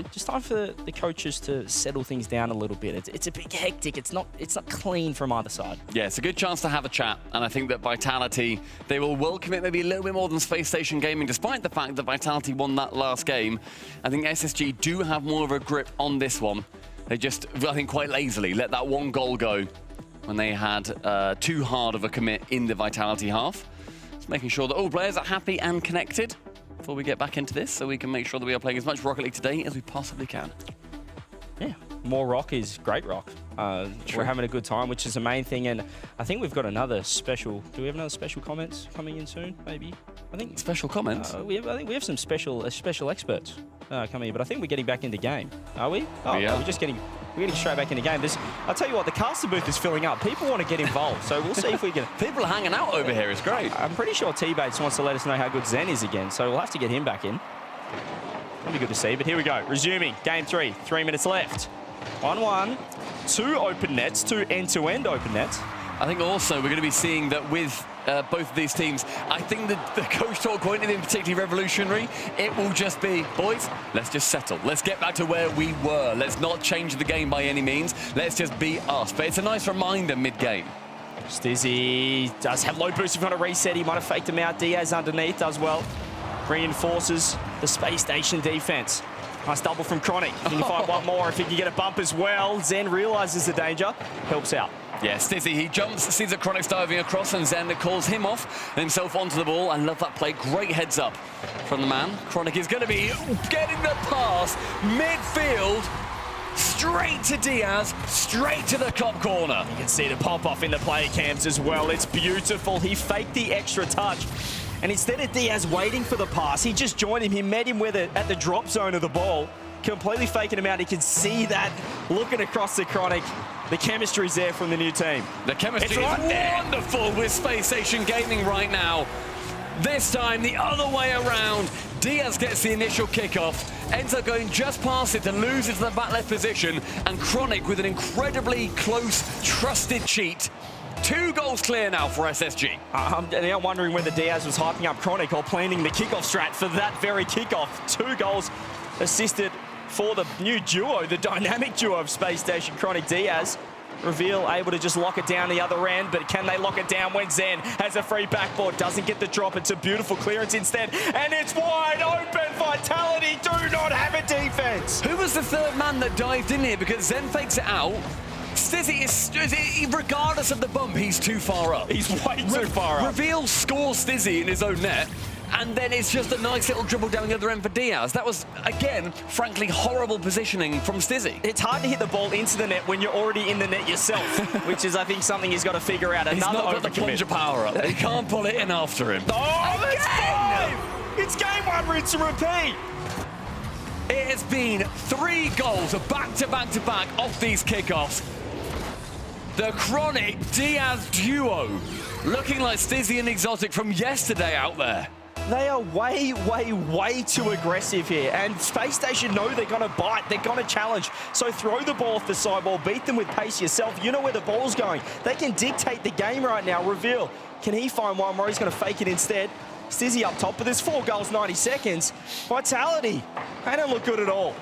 Speaker 6: Just time for the coaches to settle things down a little bit. It's a bit hectic. It's not clean from either side.
Speaker 14: Yeah, it's a good chance to have a chat, and I think that Vitality, they will welcome it maybe a little bit more than Space Station Gaming, despite the fact that Vitality won that last game. I think SSG do have more of a grip on this one. They just, I think, quite lazily let that 1 goal go when they had too hard of a commit in the Vitality half. Just making sure that all players are happy and connected before we get back into this, so we can make sure that we are playing as much Rocket League today as we possibly can.
Speaker 6: Yeah, more rock is great rock. We're having a good time, which is the main thing, and I think we've got another special. Do we have another special comments coming in soon? Maybe. I think
Speaker 14: special comments.
Speaker 6: I think we have some special experts coming in, but I think we're getting back into game. Are we? Oh,
Speaker 14: yeah.
Speaker 6: We're getting straight back into game. I'll tell you what, the caster booth is filling up. People want to get involved, so we'll see if we can.
Speaker 14: People are hanging out over here. It's great.
Speaker 6: I'm pretty sure T-Bates wants to let us know how good Zen is again, so we'll have to get him back in. That'll be good to see, but here we go. Resuming game 3. 3 minutes left. 1-1. 2 open nets, 2 end-to-end open nets.
Speaker 14: I think also we're going to be seeing that with both of these teams, I think that the coach talk won't be particularly revolutionary. It will just be, boys, let's just settle. Let's get back to where we were. Let's not change the game by any means. Let's just be us. But it's a nice reminder mid-game.
Speaker 6: Stizzy does have low boost in front of reset. He might have faked him out. Diaz underneath does well. Reinforces the Space Station defense. Nice double from Chronic. Can you find one more if he can get a bump as well? Zen realizes the danger, helps out.
Speaker 14: Yeah, Stizzy, he jumps, sees that Chronic's diving across, and Zen calls him off and himself onto the ball. I love that play. Great heads up from the man. Chronic is going to be getting the pass midfield, straight to Diaz, straight to the top corner.
Speaker 6: You can see the pop-off in the player cams as well. It's beautiful. He faked the extra touch. And instead of Diaz waiting for the pass, he just joined him. He met him at the drop zone of the ball, completely faking him out. He can see that looking across the Chronic. The chemistry's there from the new team.
Speaker 14: The chemistry is wonderful with Space Station Gaming right now. This time, the other way around. Diaz gets the initial kickoff, ends up going just past it to lose it to the back left position, and Chronic with an incredibly close, trusted cheat 2 goals clear now for SSG.
Speaker 6: I'm now wondering whether Diaz was hyping up Chronic or planning the kickoff strat for that very kickoff. 2 goals assisted for the new duo, the dynamic duo of Space Station Chronic Diaz. Reveal able to just lock it down the other end, but can they lock it down when Zen has a free backboard, doesn't get the drop. It's a beautiful clearance instead, and it's wide open. Vitality do not have a defense.
Speaker 14: Who was the third man that dived in here? Because Zen fakes it out. Stizzy is, regardless of the bump, he's too far up.
Speaker 6: He's way too far up.
Speaker 14: Reveal scores Stizzy in his own net, and then it's just a nice little dribble down the other end for Diaz. That was, again, frankly, horrible positioning from Stizzy.
Speaker 6: It's hard to hit the ball into the net when you're already in the net yourself, which is, I think, something he's got to figure out.
Speaker 14: He's
Speaker 6: Another
Speaker 14: not got the plunger power up. He can't pull it in after him.
Speaker 6: Oh, that's 5! It's game 1, rinse and repeat.
Speaker 14: It has been 3 goals back-to-back-to-back off these kickoffs. The Chronic Diaz duo looking like Stizzy and Exotic from yesterday out there.
Speaker 6: They are way, way, way too aggressive here. And Space Station know they're going to bite. They're going to challenge. So throw the ball off the sidewall. Beat them with pace yourself. You know where the ball's going. They can dictate the game right now. Reveal. Can he find one more? He's going to fake it instead. Stizzy up top, but there's 4 goals, 90 seconds. Vitality. They don't look good at all.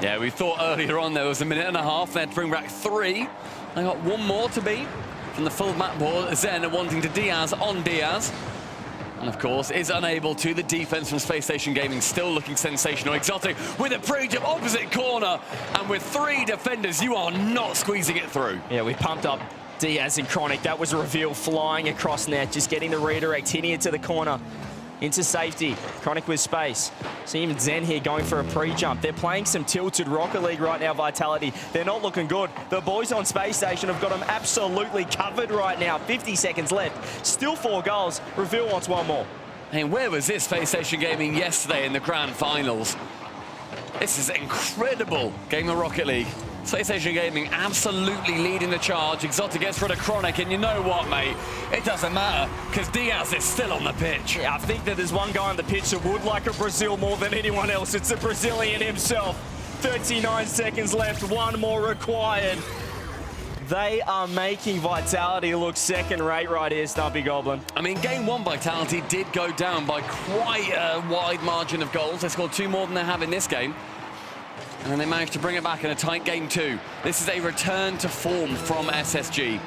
Speaker 14: Yeah, we thought earlier on there was a minute and a half. They had to bring back 3. They got 1 more to beat from the full map ball. Zen wanting to Diaz on Diaz. And of course, is unable to. The defense from Space Station Gaming still looking sensational. Exotic with a pre-jump opposite corner. And with 3 defenders, you are not squeezing it through.
Speaker 6: Yeah, we pumped up Diaz and Chronic. That was a Reveal flying across net, just getting the redirect, hitting it to the corner. Into safety. Chronic with space. See even Zen here going for a pre-jump. They're playing some tilted Rocket League right now, Vitality. They're not looking good. The boys on Space Station have got them absolutely covered right now. 50 seconds left. Still 4 goals. Reveal wants 1 more.
Speaker 14: Hey, where was this Space Station Gaming yesterday in the grand finals? This is an incredible game of Rocket League. Space Station Gaming absolutely leading the charge. Exotic gets rid of Chronic, and you know what, mate? It doesn't matter, because Diaz is still on the pitch.
Speaker 6: Yeah, I think that there's one guy on the pitch that would like a Brazil more than anyone else. It's the Brazilian himself. 39 seconds left, 1 more required. They are making Vitality look second-rate right here, Stumpy Goblin.
Speaker 14: I mean, game 1, Vitality did go down by quite a wide margin of goals. They scored 2 more than they have in this game. And then they managed to bring it back in a tight game 2. This is a return to form from SSG.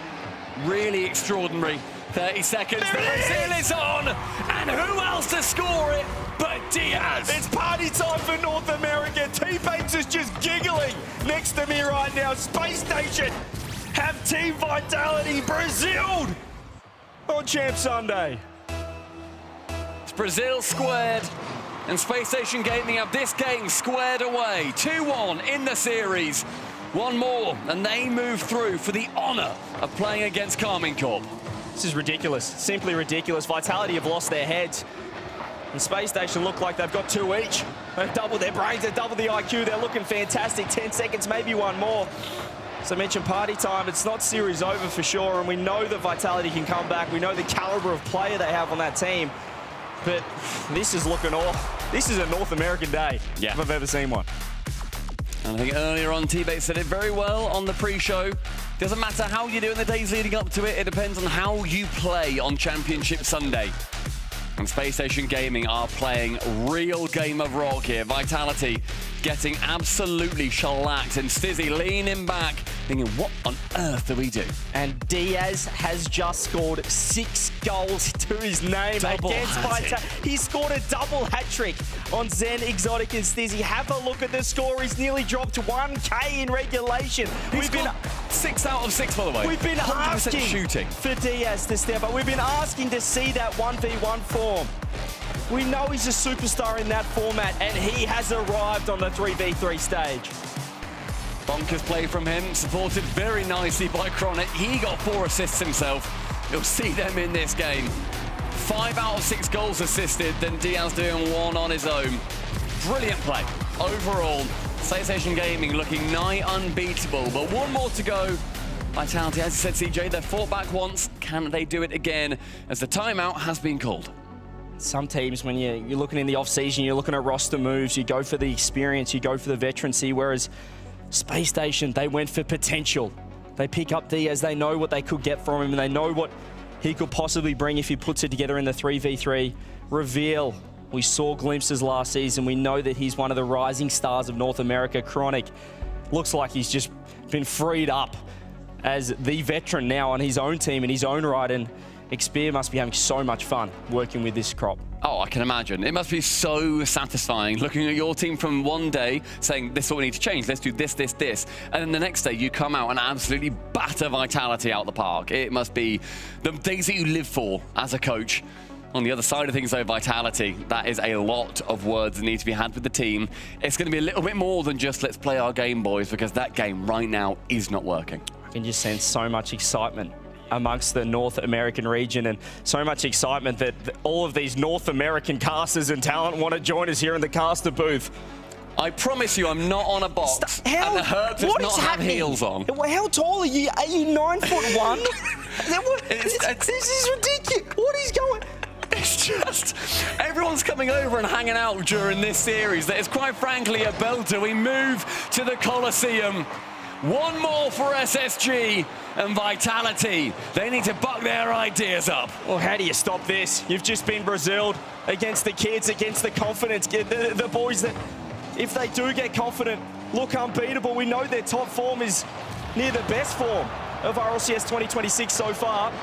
Speaker 14: Really extraordinary. 30 seconds. The Brazil is on! And who else to score it but Diaz?
Speaker 6: It's party time for North America. T-Bates is just giggling next to me right now. Space Station have Team Vitality Brazil on Champ Sunday.
Speaker 14: It's Brazil squared. And Space Station Gaming have this game squared away. 2-1 in the series. 1 more, and they move through for the honor of playing against Carmine Corp.
Speaker 6: This is ridiculous. Simply ridiculous. Vitality have lost their heads. And Space Station look like they've got 2 each. They've doubled their brains, they've doubled the IQ. They're looking fantastic. 10 seconds, maybe 1 more. As I mentioned, party time. It's not series over for sure, and we know that Vitality can come back. We know the caliber of player they have on that team. But this is looking off. This is a North American day, if I've ever seen one.
Speaker 14: And I think earlier on, T-Base said it very well on the pre-show. Doesn't matter how you do in the days leading up to it. It depends on how you play on Championship Sunday. And Space Station Gaming are playing real game of rock here. Vitality getting absolutely shellacked. And Stizzy leaning back, thinking, what on earth do we do?
Speaker 6: And Diaz has just scored 6 goals to his name against Vitality. He scored a double hat-trick on Zen, Exotic, and Stizzy. Have a look at the score. He's nearly dropped 1K in regulation.
Speaker 14: We've been 6 out of 6, by the way.
Speaker 6: We've been
Speaker 14: 100%
Speaker 6: asking
Speaker 14: shooting
Speaker 6: for Diaz to step up. We've been asking to see that 1v1 form. We know he's a superstar in that format, and he has arrived on the 3v3 stage.
Speaker 14: Bonkers play from him, supported very nicely by Chronic. He got 4 assists himself. You'll see them in this game. 5 out of 6 goals assisted, then Diaz doing 1 on his own. Brilliant play. Overall, Space Station Gaming looking nigh unbeatable, but 1 more to go. Vitality, as you said, CJ, they've fought back once. Can they do it again, as the timeout has been called?
Speaker 6: Some teams, when you're looking in the off-season, you're looking at roster moves, you go for the experience, you go for the veterancy, whereas Space Station, they went for potential. They pick up Diaz. They know what they could get from him, and they know what he could possibly bring if he puts it together in the 3v3. Reveal. We saw glimpses last season. We know that he's one of the rising stars of North America. Chronic looks like he's just been freed up as the veteran now on his own team in his own right, and Xperia must be having so much fun working with this crop.
Speaker 14: Oh, I can imagine. It must be so satisfying looking at your team from one day saying, this is what we need to change. Let's do this, this, this. And then the next day you come out and absolutely batter Vitality out the park. It must be the days that you live for as a coach. On the other side of things, though, Vitality, that is a lot of words that need to be had with the team. It's going to be a little bit more than just let's play our game, boys, because that game right now is not working.
Speaker 6: I can just sense so much excitement amongst the North American region, and so much excitement that all of these North American casters and talent want to join us here in the caster booth.
Speaker 14: I promise you, I'm not on a box. And the Herb does not have heels on.
Speaker 6: How tall are you? Are you 9'1"? This is ridiculous. What is going?
Speaker 14: It's just, everyone's coming over and hanging out during this series. That is quite frankly a belter. We move to the Coliseum. One more for SSG and Vitality. They need to buck their ideas up.
Speaker 6: Well, how do you stop this? You've just been Braziled against the kids, against the confidence. The boys that, if they do get confident, look unbeatable. We know their top form is near the best form of Rlcs 2026 so far.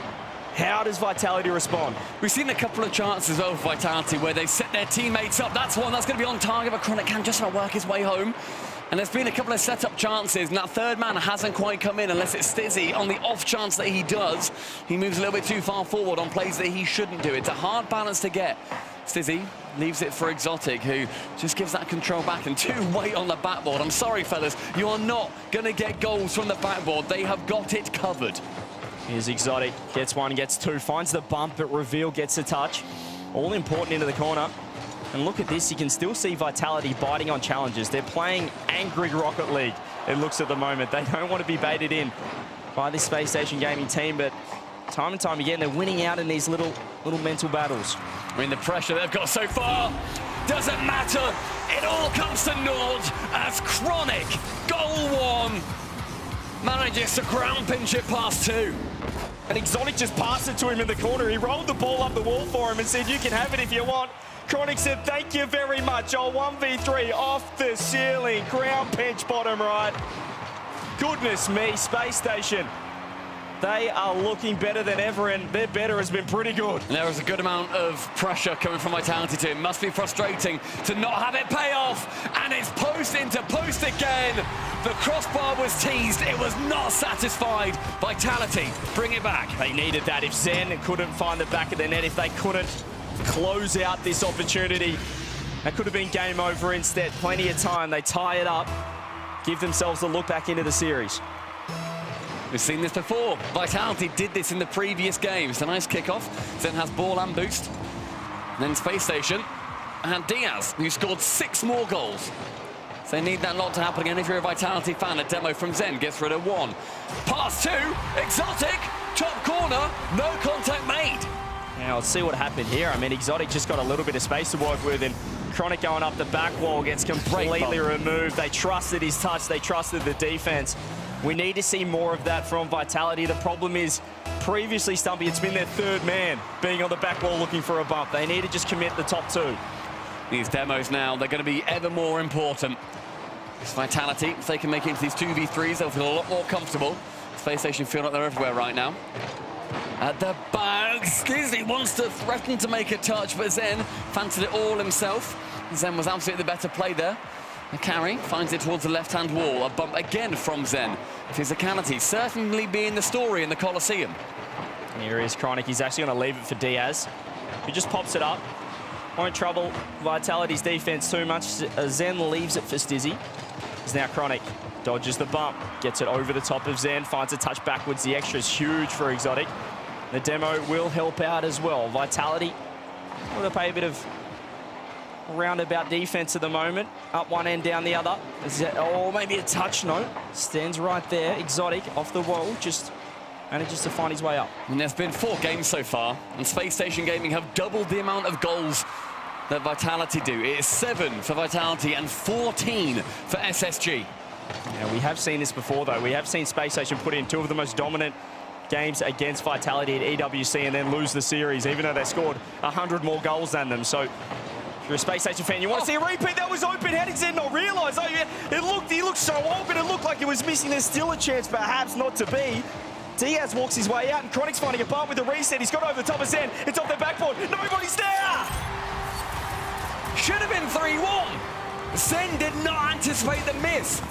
Speaker 6: How does Vitality respond?
Speaker 14: We've seen a couple of chances over Vitality where they set their teammates up. That's one that's going to be on target, but Chronic can just not work his way home. And there's been a couple of setup chances, and that third man hasn't quite come in unless it's Stizzy. On the off chance that he does, he moves a little bit too far forward on plays that he shouldn't do. It's a hard balance to get. Stizzy leaves it for Exotic, who just gives that control back, and 2 wait on the backboard. I'm sorry, fellas, you are not going to get goals from the backboard. They have got it covered.
Speaker 6: Here's Exotic, gets 1, gets 2, finds the bump, but Reveal gets a touch. All important into the corner. And look at this, you can still see Vitality biting on challenges. They're playing angry Rocket League, it looks at the moment. They don't want to be baited in by this Space Station Gaming team, but time and time again, they're winning out in these little mental battles.
Speaker 14: I mean, the pressure they've got so far doesn't matter. It all comes to naught as Chronic, goal 1, manages to ground pinch it past 2.
Speaker 6: And Exotic just passed it to him in the corner. He rolled the ball up the wall for him and said, you can have it if you want. Chronic said, thank you very much. Oh, 1v3 off the ceiling. Ground pinch bottom right. Goodness me, Space Station. They are looking better than ever, and their better has been pretty good.
Speaker 14: And there is a good amount of pressure coming from Vitality team. Must be frustrating to not have it pay off. And it's post into post again. The crossbar was teased. It was not satisfied. Vitality, bring it back.
Speaker 6: They needed that. If Zen couldn't find the back of the net, if they couldn't close out this opportunity, that could have been game over instead. Plenty of time. They tie it up, give themselves a look back into the series.
Speaker 14: We've seen this before. Vitality did this in the previous game. It's a nice kickoff. Zen has ball and boost. And then Space Station and Diaz, who scored 6 more goals. So they need that not to happen again. If you're a Vitality fan, a demo from Zen gets rid of 1. Pass 2, Exotic, top corner, no contact made.
Speaker 6: Now let's see what happened here. I mean, Exotic just got a little bit of space to work with, and Chronic going up the back wall gets completely removed. They trusted his touch. They trusted the defense. We need to see more of that from Vitality. The problem is, previously, Stumpy, it's been their 3rd man being on the back wall looking for a bump. They need to just commit the top 2.
Speaker 14: These demos now, they're going to be ever more important. This Vitality, if they can make it into these 2v3s, they'll feel a lot more comfortable. Space Station feel like they're everywhere right now. At the back, Skizzy wants to threaten to make a touch, but Zen fancied it all himself. Zen was absolutely the better play there. A carry finds it towards the left-hand wall. A bump again from Zen. Physicality certainly being the story in the Coliseum.
Speaker 6: Here is Chronic. He's actually going to leave it for Diaz, who just pops it up. Won't trouble Vitality's defense too much. Zen leaves it for Stizzy. It's now Chronic. Dodges the bump. Gets it over the top of Zen. Finds a touch backwards. The extra is huge for Exotic. The demo will help out as well. Vitality will pay a bit of roundabout defense at the moment. Up one end, down the other. Oh, maybe a touch. No. Stands right there. Exotic off the wall. Just manages to find his way up.
Speaker 14: And there's been 4 games so far, and Space Station Gaming have doubled the amount of goals that Vitality do. It is 7 for Vitality and 14 for SSG.
Speaker 6: Yeah, we have seen this before, though. We have seen Space Station put in two of the most dominant games against Vitality at EWC and then lose the series, even though they scored 100 more goals than them. So if you're a Space Station fan, you want to see a repeat. That was open. How did Zen not realise? Oh, yeah, he looked so open. It looked like it was missing. There's still a chance, perhaps, not to be. Diaz walks his way out, and Chronic's finding a bump with the reset. He's got over the top of Zen. It's off their backboard. Nobody's there!
Speaker 14: Should have been 3-1. Zen did not anticipate the miss.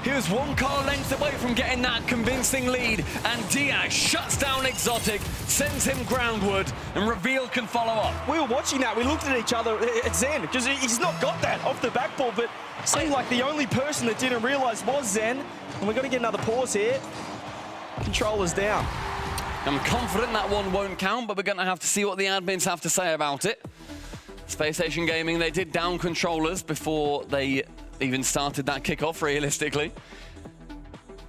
Speaker 14: He was one car length away from getting that convincing lead, and Diaz shuts down Exotic, sends him groundward, and Reveal can follow up.
Speaker 6: We were watching that. We looked at each other at Zen, because he's not got that off the backboard, but it seemed like the only person that didn't realise was Zen. And we're going to get another pause here. Controller's down.
Speaker 14: I'm confident that one won't count, but we're going to have to see what the admins have to say about it. Space Station Gaming, they did down controllers before they even started that kickoff, realistically.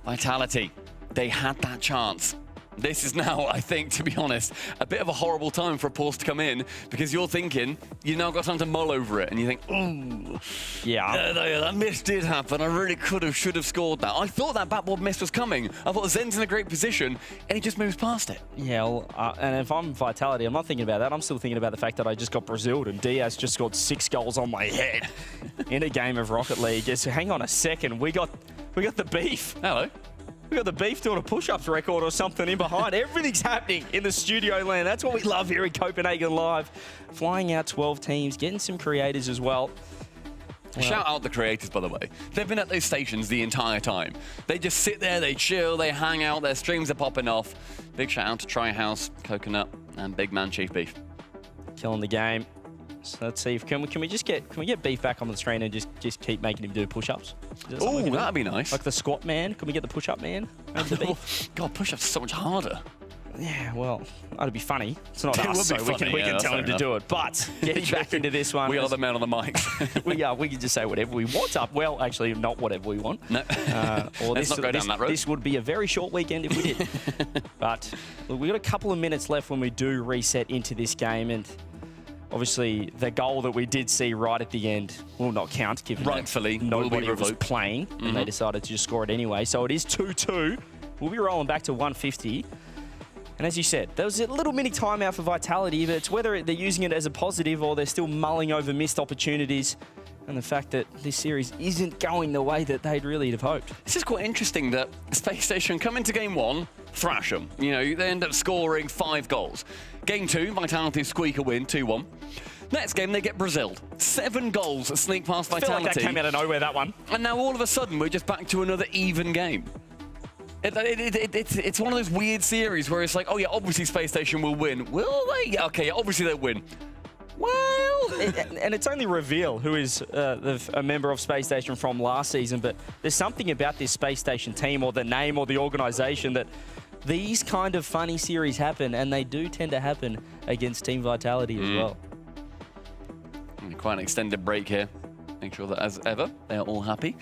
Speaker 14: Vitality, they had that chance. This is now, I think, to be honest, a bit of a horrible time for a pause to come in, because you're thinking, you've now got time to mull over it, and you think, ooh,
Speaker 6: yeah,
Speaker 14: that miss did happen. I really should have scored that. I thought that backboard miss was coming. I thought Zen's in a great position, and he just moves past it.
Speaker 6: Yeah, well, and if I'm Vitality, I'm not thinking about that. I'm still thinking about the fact that I just got Braziled, and Diaz just scored 6 goals on my head in a game of Rocket League. So hang on a second, we got the beef.
Speaker 14: Hello.
Speaker 6: We got the beef doing a push-ups record or something in behind. Everything's happening in the studio land. That's what we love here in Copenhagen Live. Flying out 12 teams, getting some creators as well.
Speaker 14: Shout out the creators, by the way. They've been at those stations the entire time. They just sit there, they chill, they hang out, their streams are popping off. Big shout out to Tryhouse, Coconut, and Big Man Chief Beef.
Speaker 6: Killing the game. So let's see if can we get Beef back on the screen and just keep making him do push-ups?
Speaker 14: Oh, that'd be nice.
Speaker 6: Like the squat man. Can we get the push-up man?
Speaker 14: God, push-ups are so much harder.
Speaker 6: Yeah, well, that'd be funny. It's not
Speaker 14: It
Speaker 6: us,
Speaker 14: would be
Speaker 6: so
Speaker 14: funny,
Speaker 6: we can
Speaker 14: yeah,
Speaker 6: tell him to do it. But getting back into this one,
Speaker 14: We are the men on the mics.
Speaker 6: we can just say whatever we want up. Well, actually, not whatever we want.
Speaker 14: No.
Speaker 6: Or
Speaker 14: Let's not go down that road.
Speaker 6: This would be a very short weekend if we did. But look, we've got a couple of minutes left when we do reset into this game, and obviously the goal that we did see right at the end will not count, given
Speaker 14: rightfully
Speaker 6: that nobody was
Speaker 14: revoked.
Speaker 6: playing, and they decided to just score it anyway. So it is 2-2. We'll be rolling back to 150. And as you said, there was a little mini timeout for Vitality, but it's whether they're using it as a positive or they're still mulling over missed opportunities and the fact that this series isn't going the way that they'd really have hoped.
Speaker 14: This is quite interesting that Space Station come into game 1, thrash them. You know, they end up scoring 5 goals. Game 2, Vitality squeak a win, 2-1. Next game, they get Braziled. 7 goals sneak past Vitality.
Speaker 6: I feel like that came out of nowhere, that one.
Speaker 14: And now all of a sudden, we're just back to another even game. It's one of those weird series where it's like, oh yeah, obviously Space Station will win. Will they? Yeah, okay, obviously they'll win. Well...
Speaker 6: and it's only Reveal who is a member of Space Station from last season, but there's something about this Space Station team or the name or the organisation that these kind of funny series happen, and they do tend to happen against Team Vitality as well.
Speaker 14: Quite an extended break here. Make sure that, as ever, they're all happy.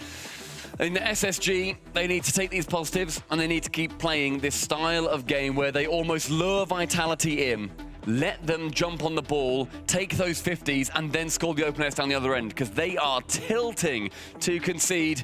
Speaker 14: In the SSG, they need to take these positives and they need to keep playing this style of game where they almost lure Vitality in, let them jump on the ball, take those 50s, and then score the open S down the other end, because they are tilting to concede.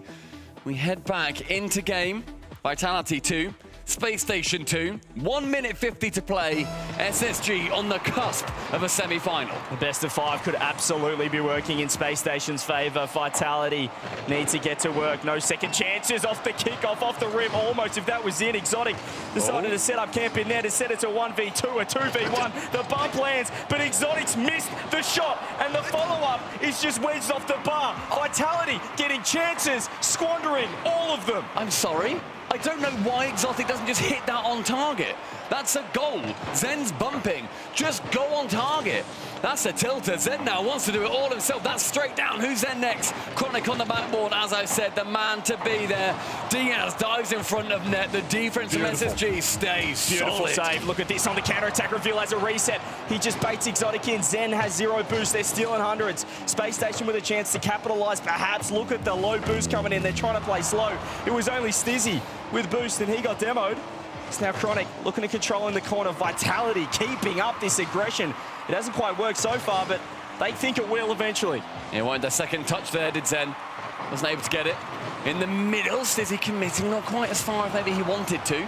Speaker 14: We head back into game. Vitality 2, Space Station 2, 1 minute 50 to play. SSG on the cusp of a semi-final.
Speaker 6: The best of 5 could absolutely be working in Space Station's favour. Vitality needs to get to work. No second chances off the kickoff, off the rim, almost. If that was in, Exotic decided to set up camp in there to set it to 1v2, a 2v1. The bump lands, but Exotic's missed the shot, and the follow-up is just wedged off the bar. Vitality getting chances, squandering all of them.
Speaker 14: I'm sorry? I don't know why Exotic doesn't just hit that on target. That's a goal. Zen's bumping. Just go on target. That's a tilter. Zen now wants to do it all himself. That's straight down. Who's Zen next? Chronic on the backboard, as I said, the man to be there. Diaz dives in front of net. The defense from SSG stays
Speaker 6: Beautiful
Speaker 14: solid.
Speaker 6: save. Look at this on the counter-attack. Reveal as a reset. He just baits Exotic in. Zen has 0 boost. They're stealing hundreds. Space Station with a chance to capitalise, perhaps. Look at the low boost coming in. They're trying to play slow. It was only Stizzy with boost, and he got demoed. It's now Chronic looking to control in the corner. Vitality keeping up this aggression. It hasn't quite worked so far, but they think it will eventually.
Speaker 14: He wanted the second touch there, did Zen. Wasn't able to get it. in the middle. Stizzy committing not quite as far as maybe he wanted to.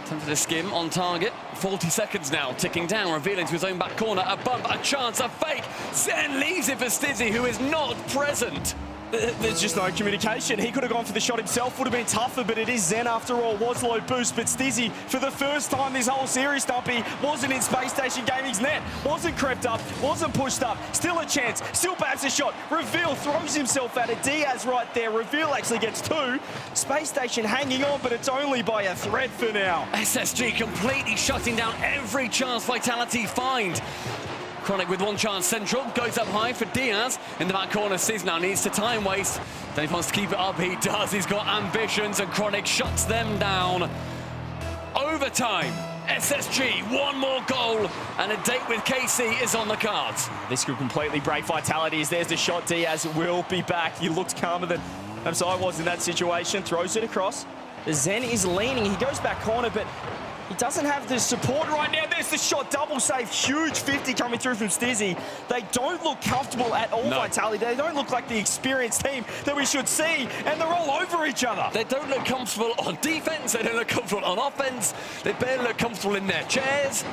Speaker 14: Time for the skim on target. 40 seconds now, ticking down, revealing to his own back corner. A bump, a chance, a fake. Zen leaves it for Stizzy, who is not present.
Speaker 7: There's just no communication. He could have gone for the shot himself, would have been tougher, but it is Zen after all. Was low boost, but Stizzy, for the first time this whole series, Stumpy, wasn't in Space Station Gaming's net. Wasn't crept up, wasn't pushed up. Still a chance, still perhaps a shot. Reveal throws himself at it. Diaz right there. Reveal actually gets 2. Space Station hanging on, but it's only by a thread for now.
Speaker 14: SSG completely shutting down every chance Vitality find. Chronic with one chance central, goes up high for Diaz. In the back corner, Sizz now needs to time waste. Then he wants to keep it up, he does. He's got ambitions and Chronic shuts them down. Overtime, SSG, one more goal and a date with KC is on the cards.
Speaker 7: This could completely break Vitality as there's the shot. Diaz will be back. He looks calmer than I was in that situation. Throws it across. Zen is leaning, he goes back corner, but he doesn't have the support right now. There's the shot, double save, huge 50 coming through from Stizzy. They don't look comfortable at all, Vitality. They don't look like the experienced team that we should see, and they're all over each other.
Speaker 14: They don't look comfortable on defense, they don't look comfortable on offense, they barely look comfortable in their chairs.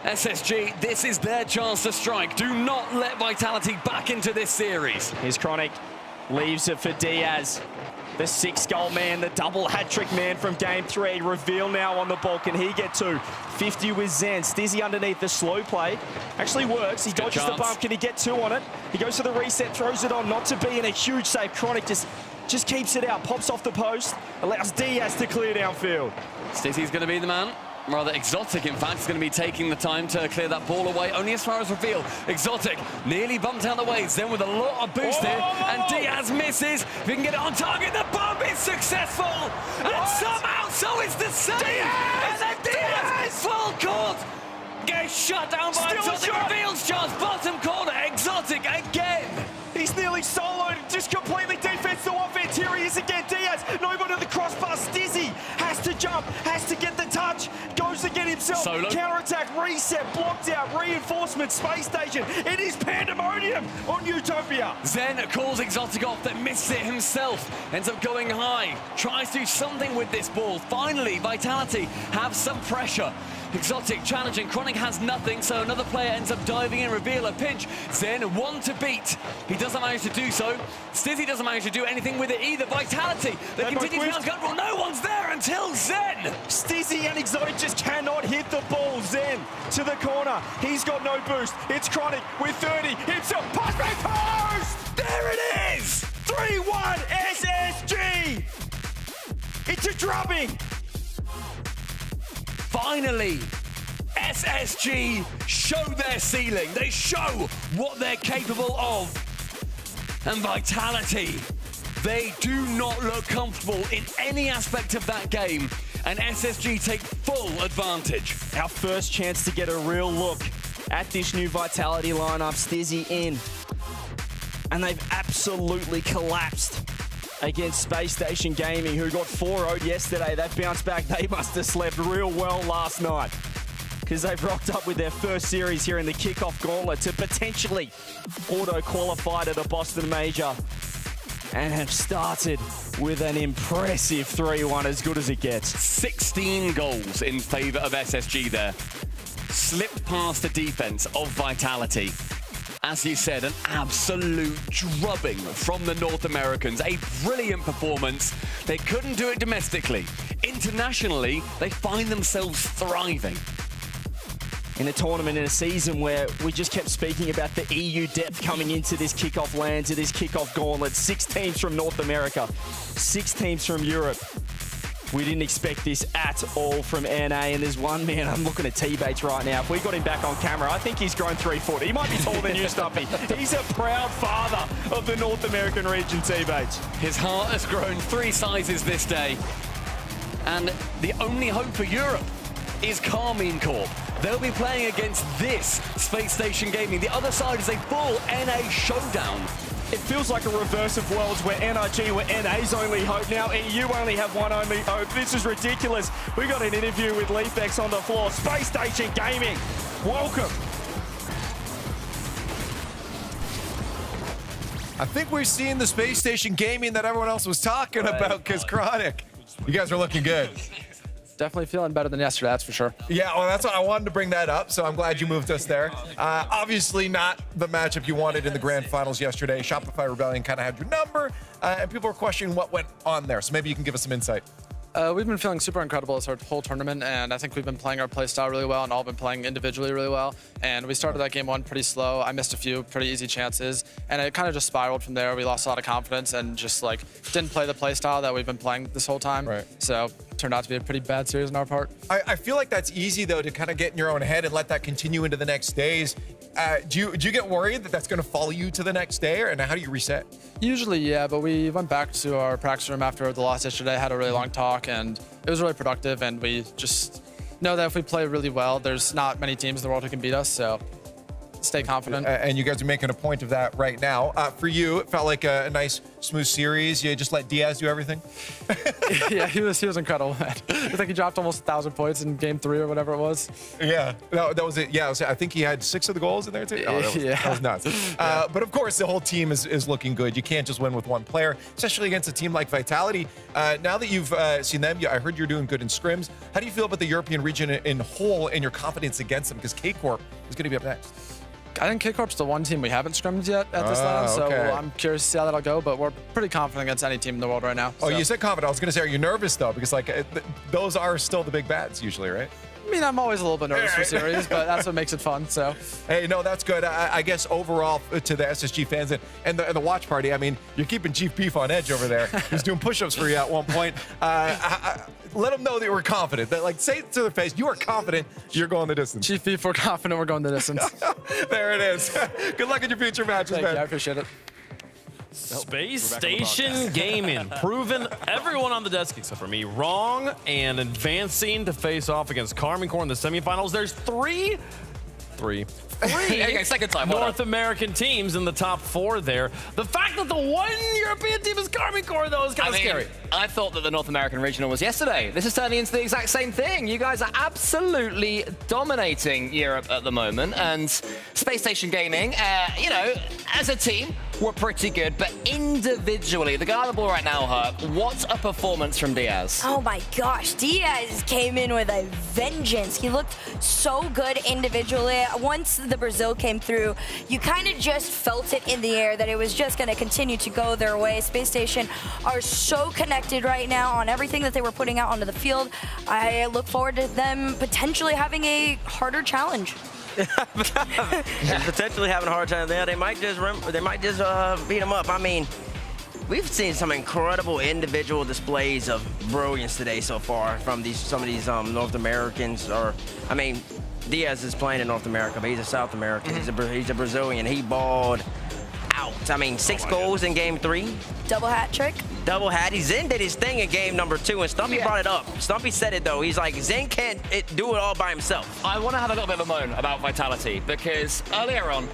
Speaker 14: SSG, this is their chance to strike. Do not let Vitality back into this series.
Speaker 7: Here's Chronic, leaves it for Diaz. The 6-goal man, the double hat-trick man from Game 3. Reveal now on the ball. Can he get 2? 50 with Zen. Stizzy underneath the slow play. Actually works. He dodges the bump. Can he get 2 on it? He goes for the reset, throws it on. Not to be in a huge save. Chronic just keeps it out. Pops off the post. Allows Diaz to clear downfield.
Speaker 14: Stizzy's going to be the man. Rather Exotic, in fact, is going to be taking the time to clear that ball away, only as far as Reveal. Exotic nearly bumped out the way, Zen with a lot of boost here, and Diaz misses. If he can get it on target, the bump is successful, and somehow so is the save. And then Diaz, full court, gets shut down by Exotic. Reveal's chance, bottom corner, Exotic again.
Speaker 7: He's nearly soloed, just completely defense to offense. Here he is again, Diaz. Nobody to the crossbar. Stizzy has to jump, has to get the touch. Goes to get himself.
Speaker 14: Solo.
Speaker 7: Counterattack, reset, blocked out, reinforcement, Space Station. It is pandemonium on Utopia.
Speaker 14: Zen calls Exotic off, that misses it himself. Ends up going high. Tries to do something with this ball. Finally, Vitality have some pressure. Exotic challenging, Chronic has nothing, so another player ends up diving in, Reveal a pinch. Zen, 1 to beat. He doesn't manage to do so. Stizzy doesn't manage to do anything with it either. Vitality, they continue to be well, no one's there until Zen.
Speaker 7: Stizzy and Exotic just cannot hit the ball. Zen to the corner. He's got no boost. It's Chronic with 30. Himself, pass back post!
Speaker 14: There it is!
Speaker 7: 3-1 SSG! It's a drubbing!
Speaker 14: Finally, SSG show their ceiling. They show what they're capable of. And Vitality, they do not look comfortable in any aspect of that game. And SSG take full advantage.
Speaker 7: Our first chance to get a real look at this new Vitality lineup. Stizzy in. And they've absolutely collapsed against Space Station Gaming, who got 4-0'd yesterday. They've bounced back. They must have slept real well last night, because they've rocked up with their first series here in the kickoff gauntlet to potentially auto-qualify to the Boston Major, and have started with an impressive 3-1, as good as it gets.
Speaker 14: 16 goals in favor of SSG there. Slipped past the defense of Vitality. As you said, an absolute drubbing from the North Americans. A brilliant performance. They couldn't do it domestically. Internationally, they find themselves thriving.
Speaker 7: In a tournament, in a season where we just kept speaking about the EU depth coming into this kickoff land, to this kickoff gauntlet. 6 teams from North America, 6 teams from Europe. We didn't expect this at all from NA, and there's one man, I'm looking at T-Bates right now. If we got him back on camera, I think he's grown 3 foot. He might be taller than you, Stumpy. He's a proud father of the North American region, T-Bates.
Speaker 14: His heart has grown 3 sizes this day. And the only hope for Europe is Carmine Corp. They'll be playing against this Space Station Gaming. The other side is a full NA showdown.
Speaker 7: It feels like a reverse of worlds where NRG were NA's only hope. Now EU only have one only hope. This is ridiculous. We got an interview with Leafex on the floor. Space Station Gaming, welcome.
Speaker 10: I think we're seeing the space station gaming that everyone else was talking about, because Chronic, you guys are looking good.
Speaker 8: Definitely feeling better than yesterday, that's for sure.
Speaker 10: Yeah, well, that's what I wanted to bring that up, so I'm glad you moved us there. Obviously not the matchup you wanted in the grand finals yesterday. Shopify Rebellion kind of had your number, and people were questioning what went on there, so maybe you can give us some insight.
Speaker 8: We've been feeling super incredible this whole tournament, and I think we've been playing our play style really well and all been playing individually really well. And we started that game one pretty slow. I missed a few pretty easy chances, and it kind of just spiraled from there. We lost a lot of confidence and just like didn't play the play style that we've been playing this whole time. Right. So turned out to be a pretty bad series on our part.
Speaker 10: I feel like that's easy though, to kind of get in your own head and let that continue into the next days. Do you get worried that that's going to follow you to the next day, or how do you reset?
Speaker 8: Usually, yeah, but we went back to our practice room after the loss yesterday, had a really long talk, and it was really productive, and we just know that if we play really well, there's not many teams in the world who can beat us, so stay confident.
Speaker 10: And you guys are making a point of that right now. For you, it felt like a nice, smooth series. You just let Diaz do everything?
Speaker 8: Yeah, he was incredible, man. I think he dropped almost 1,000 points in game 3 or whatever it was.
Speaker 10: Yeah, no, that was it. Yeah, I think he had 6 of the goals in there too. Oh, that was nuts. But of course, the whole team is looking good. You can't just win with one player, especially against a team like Vitality. Now that you've seen them, I heard you're doing good in scrims. How do you feel about the European region in whole and your confidence against them? Because K-Corp is going to be up next.
Speaker 8: I think K-Corp's the one team we haven't scrimmed yet at this time, so I'm curious to see how that'll go, but we're pretty confident against any team in the world right now.
Speaker 10: Oh, you said confident. I was going to say, are you nervous, though? Because, those are still the big bads usually, right?
Speaker 8: I mean, I'm always a little bit nervous for series, but that's what makes it fun, so.
Speaker 10: Hey, no, that's good. I guess overall to the SSG fans and the watch party, I mean, you're keeping Chief Beef on edge over there. He's doing push-ups for you at one point. Let them know that we're confident. That, say it to their face, you are confident you're going the distance.
Speaker 8: Chief Beef, we're confident we're going the distance.
Speaker 10: There it is. Good luck in your future matches,
Speaker 8: Thank
Speaker 10: man.
Speaker 8: you, I appreciate it.
Speaker 11: Space Station Gaming, proving everyone on the desk except for me wrong and advancing to face off against Karmine Corp in the semifinals. There's three
Speaker 5: Okay, second time.
Speaker 11: North American teams in the top 4 there. The fact that the one European team is Karmine Corp, though, is kind of scary.
Speaker 5: I thought that the North American regional was yesterday. This is turning into the exact same thing. You guys are absolutely dominating Europe at the moment, and Space Station Gaming, as a team, we're pretty good, but individually, the guy on the ball right now, Herc, what a performance from Diaz.
Speaker 4: Oh my gosh, Diaz came in with a vengeance. He looked so good individually. Once the Brazil came through, you kind of just felt it in the air that it was just going to continue to go their way. Space Station are so connected right now on everything that they were putting out onto the field. I look forward to them potentially having a harder challenge.
Speaker 13: Potentially having a hard time there. They might just beat them up. I mean, we've seen some incredible individual displays of brilliance today so far from some of these North Americans. Diaz is playing in North America, but he's a South American. He's a Brazilian. He balled out. I mean, 6 goals in game 3.
Speaker 4: Double hat trick.
Speaker 13: Double hat. He Zen did his thing in game number 2, and Stumpy brought it up. Stumpy said it, though. He's like, Zen can't do it all by himself.
Speaker 5: I want to have a little bit of a moan about Vitality, because earlier on,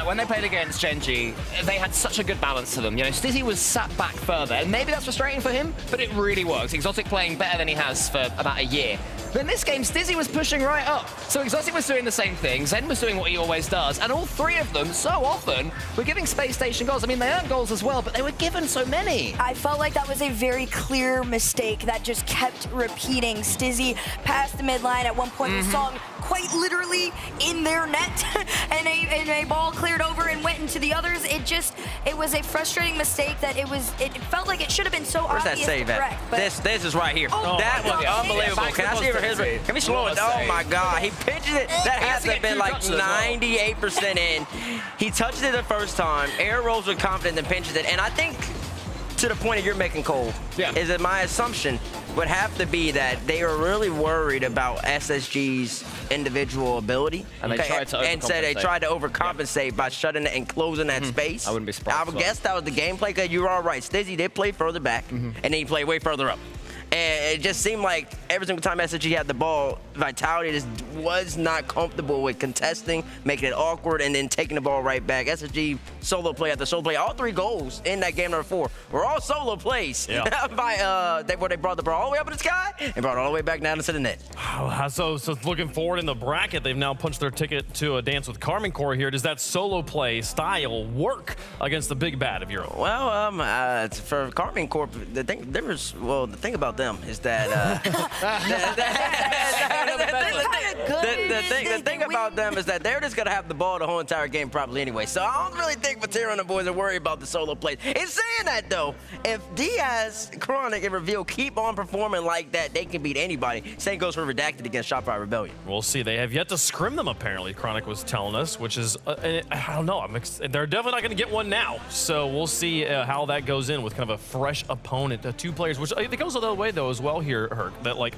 Speaker 5: when they played against Genji, they had such a good balance to them. Stizzy was sat back further, and maybe that's frustrating for him, but it really works. Exotic playing better than he has for about a year. But in this game, Stizzy was pushing right up. So Exotic was doing the same thing, Zen was doing what he always does, and all 3 of them, so often, were giving Space Station goals. I mean, they earned goals as well, but they were given so many.
Speaker 4: I felt like that was a very clear mistake that just kept repeating. Stizzy passed the midline. At one point, we saw him quite literally in their net, and a ball cleared over and went into the others. It was a frustrating mistake that it felt like it should have been so
Speaker 13: Where's
Speaker 4: obvious
Speaker 13: that save
Speaker 4: to correct.
Speaker 13: at? This is right here.
Speaker 4: Oh,
Speaker 13: that was unbelievable. Can I see his? Can we slow it? Oh my God, he pitched it. That has to have been like 98% in. He touched it the first time. Air rolls with confidence and pinches it, and I think, to the point that you're making, Cole, is that my assumption would have to be that they are really worried about SSG's individual ability.
Speaker 5: And they tried to overcompensate.
Speaker 13: And so they tried to overcompensate by shutting it and closing that space.
Speaker 5: I wouldn't be surprised.
Speaker 13: I would guess that was the gameplay, because you are right. Stizzy did play further back, and then he played way further up. And it just seemed like every single time SSG had the ball, Vitality just was not comfortable with contesting, making it awkward, and then taking the ball right back. SSG solo play after solo play. All 3 goals in that game number 4 were all solo plays by where they brought the ball all the way up in the sky and brought it all the way back down into the net.
Speaker 11: So looking forward in the bracket, they've now punched their ticket to a dance with Carmen Core here. Does that solo play style work against the big bad of Europe?
Speaker 13: Well, for Carmen Corp, the thing about them is that the thing about them is that they're just gonna have the ball the whole entire game probably anyway. So I don't really think Vatira and the boys are worried about the solo plays. In saying that though, if Diaz, Chronic, and Reveal keep on performing like that, they can beat anybody. Same goes for Redacted against Shopify Rebellion.
Speaker 11: We'll see. They have yet to scrim them, apparently, Chronic was telling us, which is, I don't know. They're definitely not going to get one now. So we'll see how that goes in with kind of a fresh opponent. 2 players, which it goes the other way, though, as well here, Herc, that, like,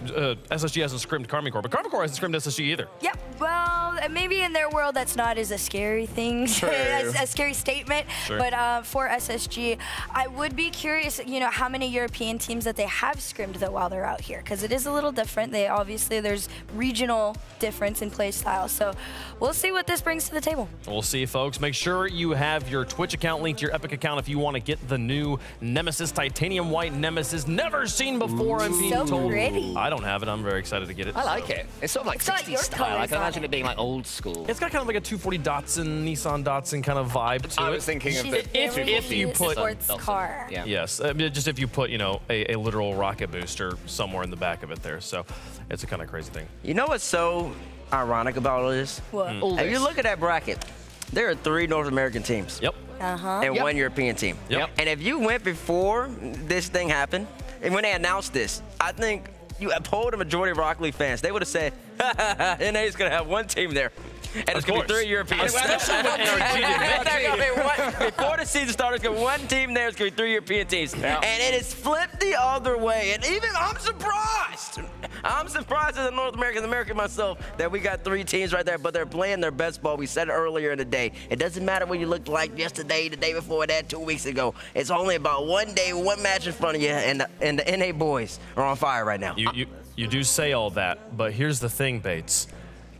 Speaker 11: SSG hasn't scrimmed Carmen Core, but Carmen Core hasn't scrimmed SSG either.
Speaker 4: Yep. Well, maybe in their world that's not as a scary thing, a scary statement.
Speaker 11: Sure.
Speaker 4: But for SSG, I would be curious, how many European teams that they have scrimmed though while they're out here, because it is a little different. There's regional difference in play style. So we'll see what this brings to the table.
Speaker 11: We'll see, folks. Make sure you have your Twitch account linked to your Epic account if you want to get the new Nemesis, Titanium White Nemesis, never seen before. I'm being told.
Speaker 4: So pretty.
Speaker 11: I don't have it. I'm very excited to get it.
Speaker 5: I like it. It's sort of like 60s style. I can imagine it being like old school.
Speaker 11: It's got kind of like a 240 Datsun, Nissan Datsun kind of vibe to it.
Speaker 5: I was thinking of the
Speaker 11: if you put
Speaker 4: sports car.
Speaker 5: Yeah.
Speaker 11: Yes, just if you put a literal rocket booster somewhere in the back of it there. So it's a kind of crazy thing.
Speaker 13: You know what's so ironic about all this?
Speaker 4: What?
Speaker 13: If you look at that bracket, there are 3 North American teams.
Speaker 11: Yep.
Speaker 13: And 1 European team.
Speaker 11: Yep.
Speaker 13: And if you went before this thing happened, and when they announced this, I think you polled the majority of Rocket League fans, they would have said, NA's going to have 1 team there. And it's going to be 3 Europeans.
Speaker 11: Especially when NRG didn't
Speaker 13: Before the season started, it's going to be 1 team there. It's going to be 3 European teams. And it is flipped the other way. And even I'm surprised. I'm surprised as a North American myself that we got 3 teams right there, but they're playing their best ball. We said it earlier in the day. It doesn't matter what you looked like yesterday, the day before that, 2 weeks ago. It's only about 1 day, 1 match in front of you, and the NA boys are on fire right now.
Speaker 11: You do say all that, but here's the thing, Bates.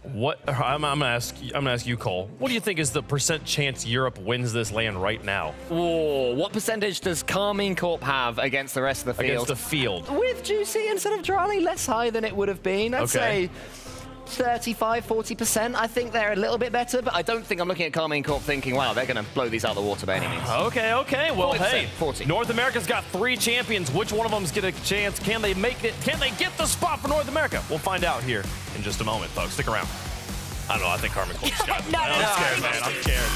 Speaker 11: I'm gonna ask you, Cole. What do you think is the % chance Europe wins this land right now?
Speaker 5: Whoa, what percentage does Carmine Corp have against the rest of the field?
Speaker 11: Against the field.
Speaker 5: With Juicy instead of Charlie, less high than it would have been. I'd say 35, 40%. I think they're a little bit better, but I don't think I'm looking at Carmine Corp thinking, wow, they're going to blow these out of the water by any means.
Speaker 11: Okay. Well,
Speaker 5: 40%,
Speaker 11: hey,
Speaker 5: 40.
Speaker 11: North America's got 3 champions. Which one of them's get a chance? Can they make it? Can they get the spot for North America? We'll find out here in just a moment, folks. Stick around. I don't know. I think Carmen Corp's got it. I'm scared, man. I'm scared.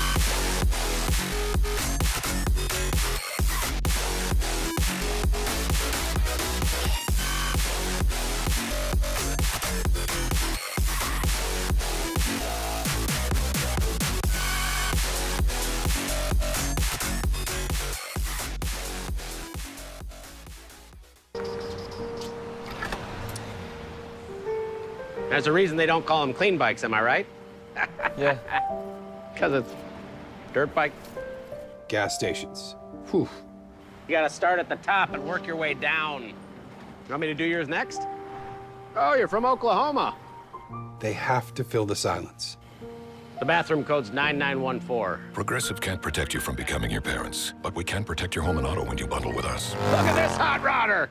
Speaker 3: There's a reason they don't call them clean bikes, am I right?
Speaker 12: Yeah.
Speaker 3: Because it's dirt bike.
Speaker 20: Gas stations. Whew.
Speaker 3: You gotta start at the top and work your way down. You want me to do yours next? Oh, you're from Oklahoma.
Speaker 20: They have to fill the silence.
Speaker 3: The bathroom code's 9914.
Speaker 21: Progressive can't protect you from becoming your parents, but we can protect your home and auto when you bundle with us.
Speaker 3: Look at this hot rodder!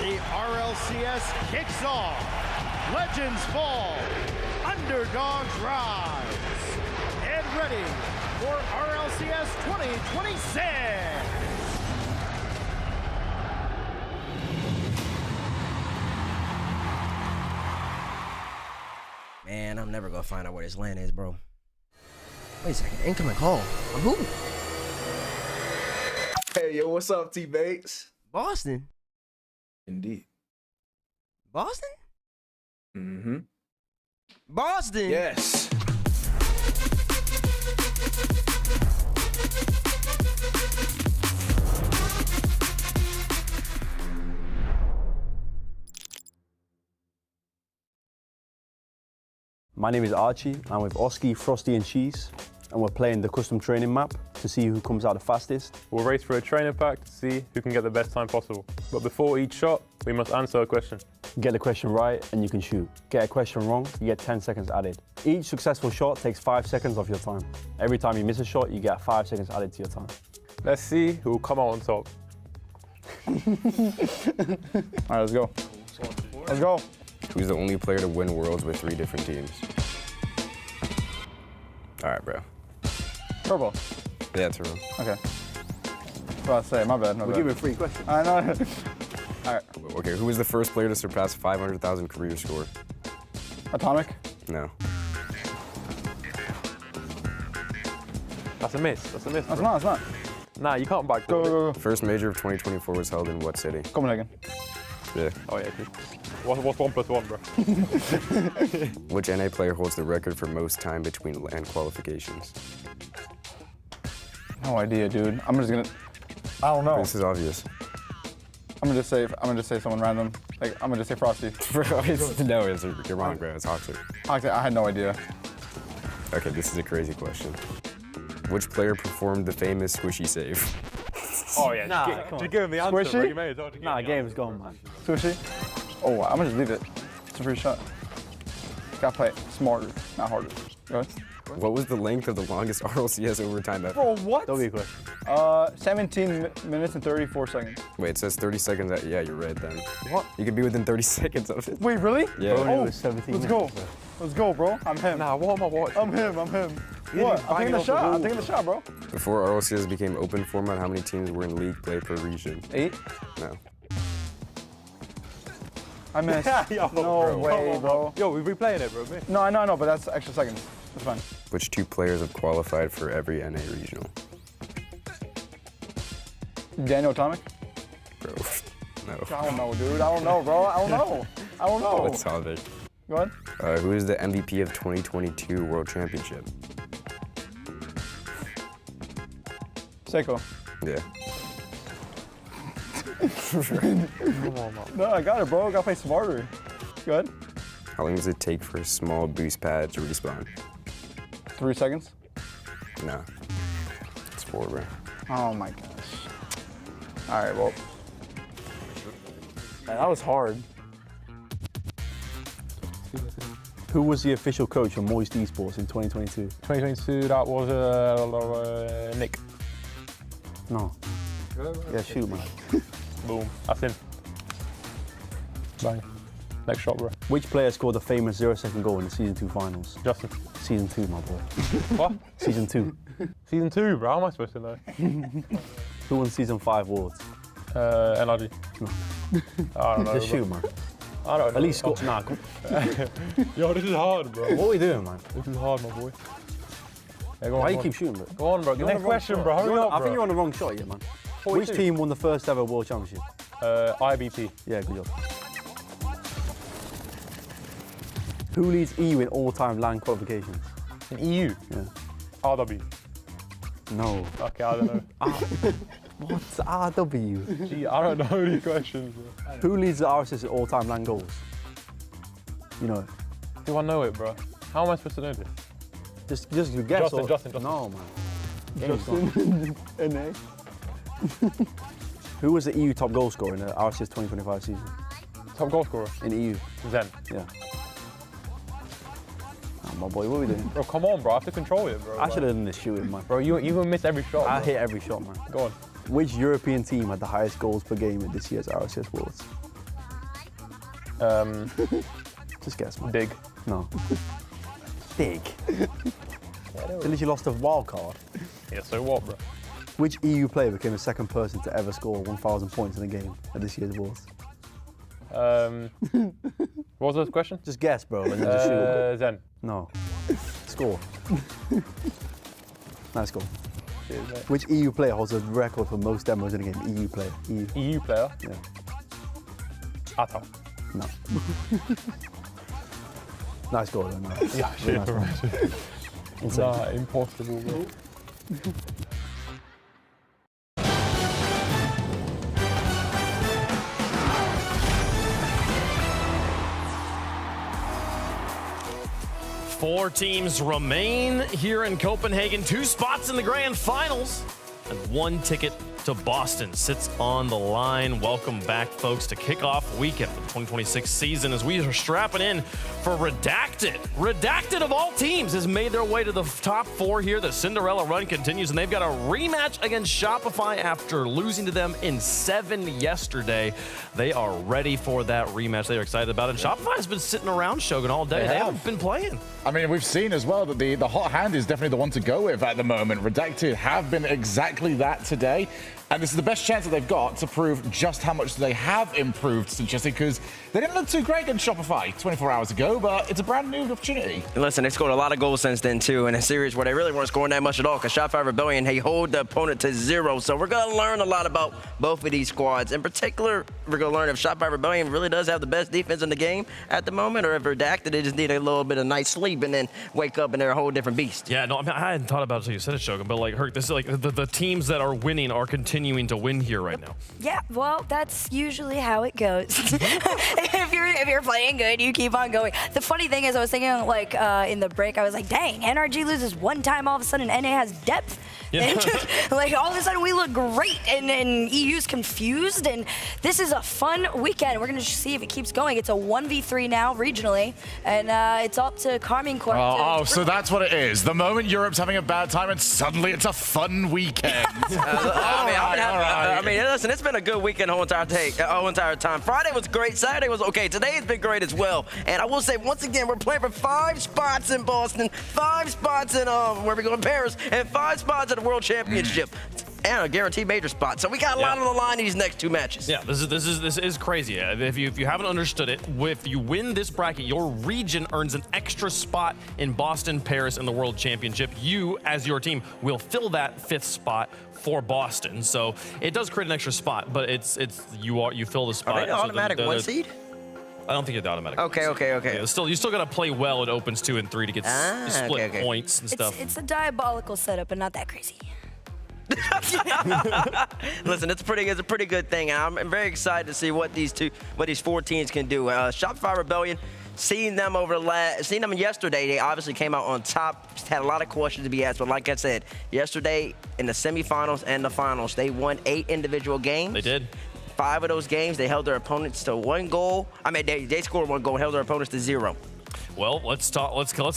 Speaker 23: The RLCS kicks off. Legends fall. Underdogs rise. Get ready for RLCS 2026.
Speaker 13: Man, I'm never gonna find out where this land is, bro. Wait a second, incoming call. On who?
Speaker 9: Hey, yo, what's up, teammates?
Speaker 13: Boston.
Speaker 9: Indeed.
Speaker 13: Boston?
Speaker 9: Mm-hmm.
Speaker 13: Boston?
Speaker 9: Yes.
Speaker 15: My name is Archie. I'm with Oski, Frosty and Cheese, and we're playing the custom training map to see who comes out the fastest.
Speaker 17: We'll race for a trainer pack to see who can get the best time possible. But before each shot, we must answer a question.
Speaker 15: Get the question right and you can shoot. Get a question wrong, you get 10 seconds added. Each successful shot takes 5 seconds off your time. Every time you miss a shot, you get 5 seconds added to your time.
Speaker 17: Let's see who will come out on top.
Speaker 18: All right, let's go. Let's go.
Speaker 19: Who's the only player to win Worlds with 3 different teams? All right, bro.
Speaker 18: Turbo.
Speaker 19: Yeah, Turbo.
Speaker 18: Okay. What I say? My bad.
Speaker 19: We'll give you a free question.
Speaker 18: I know. All right.
Speaker 19: Okay, who was the first player to surpass 500,000 career score?
Speaker 18: Atomic.
Speaker 19: No.
Speaker 17: That's a miss. That's a miss.
Speaker 18: That's not. It's not.
Speaker 17: Nah, you can't back.
Speaker 18: Go.
Speaker 19: First major of 2024 was held in what city?
Speaker 18: Copenhagen.
Speaker 19: Yeah.
Speaker 17: Oh yeah, good. What's 1 + 1, bro?
Speaker 19: Which NA player holds the record for most time between LAN qualifications?
Speaker 18: No idea, dude. I'm just gonna. I don't know.
Speaker 19: This is obvious.
Speaker 18: I'm gonna just say someone random. Like I'm gonna just say Frosty.
Speaker 19: No, you're wrong, bro. It's Hoxer.
Speaker 18: I had no idea.
Speaker 19: Okay, this is a crazy question. Which player performed the famous squishy save?
Speaker 17: Oh yeah,
Speaker 15: Nah,
Speaker 17: just give him the answer, bro. You may as well just give him the
Speaker 15: game's gone, man.
Speaker 18: Squishy. Oh, I'm gonna just leave it. It's a free shot. Gotta play smarter, not harder. Go ahead.
Speaker 19: What was the length of the longest RLCS overtime ever?
Speaker 18: Bro, what?
Speaker 15: That'll be a question.
Speaker 22: 17 minutes and 34 seconds.
Speaker 19: Wait, it says 30 seconds. Yeah, you're right then.
Speaker 18: What?
Speaker 19: You could be within 30 seconds of it.
Speaker 18: Wait, really?
Speaker 19: Yeah.
Speaker 18: Oh,
Speaker 15: was 17
Speaker 18: let's go.
Speaker 15: minutes, bro.
Speaker 18: Let's go, bro. I'm him.
Speaker 17: Nah, what am I watching?
Speaker 18: I'm him. What? I'm taking the shot. I'm taking the shot, bro.
Speaker 19: Before RLCS became open format, how many teams were in league play per region?
Speaker 18: 8?
Speaker 19: No.
Speaker 18: I missed.
Speaker 17: Yo,
Speaker 18: no way, bro.
Speaker 17: Yo, we're replaying it, bro.
Speaker 18: No, I know, but that's extra seconds. That's fine.
Speaker 19: Which 2 players have qualified for every NA regional?
Speaker 18: Daniel Atomic?
Speaker 19: Bro, no.
Speaker 18: I don't know, dude. I don't know, bro. I don't know.
Speaker 19: Let's solve it.
Speaker 18: Go ahead.
Speaker 19: Who is the MVP of 2022 World Championship?
Speaker 18: Seiko.
Speaker 19: Yeah.
Speaker 18: No, I got it, bro. I gotta play smarter. Go ahead.
Speaker 19: How long does it take for a small boost pad to respawn?
Speaker 18: 3 seconds.
Speaker 19: No. It's 4, bro.
Speaker 18: Oh my gosh. All right, well. Man, that was hard.
Speaker 15: Who was the official coach of Moist Esports in 2022?
Speaker 17: 2022, that was Nick.
Speaker 15: No. Yeah, shoot, man.
Speaker 17: Boom. That's him. Bang. Next shot, bro.
Speaker 15: Which player scored the famous 0-second goal in the Season 2 finals?
Speaker 17: Justin.
Speaker 15: Season 2, my boy.
Speaker 17: What?
Speaker 15: Season 2.
Speaker 17: Season 2, bro. How am I supposed to know?
Speaker 15: Who won Season 5 awards?
Speaker 17: NRG. I don't know.
Speaker 15: Just shoot, man.
Speaker 17: I don't know.
Speaker 15: At least score. Nah, come.
Speaker 17: Yo, this is hard, bro.
Speaker 15: What are we doing, man?
Speaker 17: This is hard, my boy. Yeah, go on,
Speaker 15: Why
Speaker 17: go
Speaker 15: you
Speaker 17: on.
Speaker 15: keep shooting, bro?
Speaker 17: Go on, bro. Next question, bro. Hurry up, bro.
Speaker 15: I think you're on the wrong shot, yeah, man.
Speaker 17: 42.
Speaker 15: Which team won the first ever World Championship?
Speaker 17: IBP.
Speaker 15: Yeah, good job. Who leads EU in all-time LAN qualifications?
Speaker 17: In EU?
Speaker 15: Yeah.
Speaker 17: RW.
Speaker 15: No.
Speaker 17: Okay, I don't know.
Speaker 15: What's RW?
Speaker 17: Gee, I don't know these questions, bro.
Speaker 15: Who leads the RSS in all-time LAN goals? You know it.
Speaker 17: Do I know it, bro? How am I supposed to know this?
Speaker 15: Just guess.
Speaker 17: Justin.
Speaker 15: No, man.
Speaker 18: Justin. NA.
Speaker 15: Who was the EU top goal scorer in the RSS 2025 season?
Speaker 17: Top goal scorer?
Speaker 15: In EU.
Speaker 17: Zen.
Speaker 15: Yeah. Oh, my boy, what are we doing?
Speaker 17: Bro, come on, bro. I have to control it, bro.
Speaker 15: I should have done this shooting, man.
Speaker 17: Bro, you even miss every shot,
Speaker 15: I
Speaker 17: bro.
Speaker 15: hit every shot, man.
Speaker 17: Go on.
Speaker 15: Which European team had the highest goals per game at this year's RSS Worlds? Just guess, man.
Speaker 17: Big.
Speaker 15: No. Big. At least you lost a wild card.
Speaker 17: Yeah, so what, bro?
Speaker 15: Which EU player became the second person to ever score 1,000 points in a game at this year's Worlds?
Speaker 17: What was the question?
Speaker 15: Just guess, bro. And then just shoot.
Speaker 17: Zen.
Speaker 15: No. Score. Nice goal.
Speaker 17: Cheers, mate.
Speaker 15: Which EU player holds a record for most demos in a game? EU player.
Speaker 17: EU player?
Speaker 15: Yeah.
Speaker 17: Atal.
Speaker 15: No. Nice goal, though. Nice.
Speaker 17: Yeah,
Speaker 15: Really
Speaker 17: shit.
Speaker 15: nice goal. Insane.
Speaker 17: Nah, impossible, bro.
Speaker 11: Four teams remain here in Copenhagen. 2 spots in the grand finals and 1 ticket to Boston sits on the line. Welcome back, folks, to kickoff weekend of the 2026 season as we are strapping in for Redacted. Redacted, of all teams, has made their way to the top 4 here. The Cinderella run continues, and they've got a rematch against Shopify after losing to them in 7 yesterday. They are ready for that rematch. They are excited about it. And Shopify has been sitting around Shogun all day. They haven't been playing.
Speaker 1: I mean, we've seen as well that the hot hand is definitely the one to go with at the moment. Redacted have been exactly that today. And this is the best chance that they've got to prove just how much they have improved since yesterday, because they didn't look too great against Shopify 24 hours ago, but it's a brand new opportunity.
Speaker 13: Listen, they scored a lot of goals since then, too, in a series where they really weren't scoring that much at all, because Shopify Rebellion, they hold the opponent to 0. So we're going to learn a lot about both of these squads. In particular, we're going to learn if Shopify Rebellion really does have the best defense in the game at the moment, or if Redacted, they just need a little bit of night sleep and then wake up and they're a whole different beast.
Speaker 11: Yeah, no, I mean, I hadn't thought about it until you said it, Shogun, but like, Herc, this is like the teams that are winning are continuing to win here right now.
Speaker 4: Yeah, well, that's usually how it goes. if you're playing good, you keep on going. The funny thing is, I was thinking like in the break, I was like, dang, NRG loses one time, all of a sudden NA has depth.
Speaker 11: Yeah.
Speaker 4: Like all of a sudden we look great, and EU's confused, and this is a fun weekend. We're gonna see if it keeps going. It's a 1v3 now regionally, and it's up to Carmine Corp.
Speaker 1: So that's what it is. The moment Europe's having a bad time, and suddenly it's a fun weekend.
Speaker 13: I mean, listen, it's been a good weekend the whole entire time. Friday was great. Saturday was okay. Today has been great as well. And I will say, once again, we're playing for 5 spots in Boston, 5 spots in where we go in Paris, and 5 spots at the World Championship. And a guaranteed major spot. So we got a lot on the line in these next 2 matches.
Speaker 11: Yeah, this is crazy. If you haven't understood it, if you win this bracket, your region earns an extra spot in Boston, Paris, and the World Championship. You, as your team, will fill that 5th spot for Boston. So it does create an extra spot, but you fill the spot.
Speaker 13: Are they the automatic 1 seed?
Speaker 11: I don't think it's automatic.
Speaker 13: Okay.
Speaker 11: Yeah, you still got to play well at Opens 2 and 3 to get split points and stuff.
Speaker 4: It's a diabolical setup, but not that crazy.
Speaker 13: Listen, it's a pretty good thing, and I'm very excited to see what these 4 teams can do. Shopify Rebellion, seeing them yesterday, they obviously came out on top. Had a lot of questions to be asked, but like I said, yesterday in the semifinals and the finals, they won 8 individual games.
Speaker 11: They did.
Speaker 13: 5 of those games, they held their opponents to 1 goal. I mean, they scored 1 goal and held their opponents to 0.
Speaker 11: Well, let's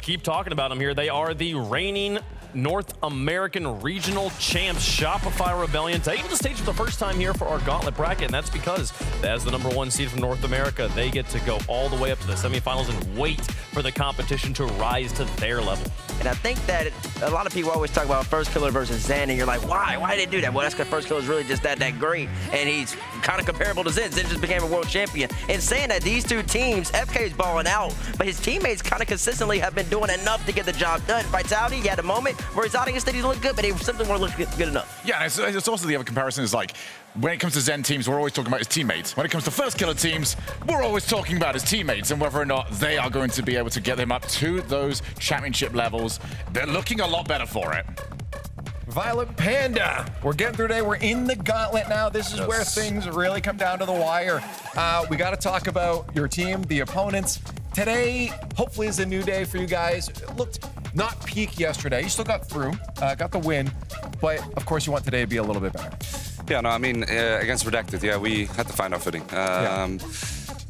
Speaker 11: keep talking about them here. They are the reigning North American regional champs, Shopify Rebellion, taking the stage for the first time here for our Gauntlet bracket, and that's because as the #1 seed from North America, they get to go all the way up to the semifinals and wait for the competition to rise to their level.
Speaker 13: And I think that a lot of people always talk about First Killer versus Zen, and you're like, why? Why did they do that? Well, that's because First Killer is really just that great, and he's kind of comparable to Zen. Zen just became a world champion. And saying that these 2 teams, FK is balling out, but his teammates kind of consistently have been doing enough to get the job done. Vitality, he had a moment where his audience said he looked good, but he simply weren't looking good enough.
Speaker 1: Yeah, it's also the other comparison is like, when it comes to Zen teams, we're always talking about his teammates. When it comes to First Killer teams, we're always talking about his teammates and whether or not they are going to be able to get him up to those championship levels. They're looking a lot better for it.
Speaker 10: Violet Panda. We're getting through today. We're in the Gauntlet now. This is where things really come down to the wire. We got to talk about your team, the opponents. Today, hopefully, is a new day for you guys. It looked not peak yesterday. You still got through, got the win, but of course, you want today to be a little bit better.
Speaker 2: Yeah, no, I mean, against Redacted, yeah, we had to find our footing.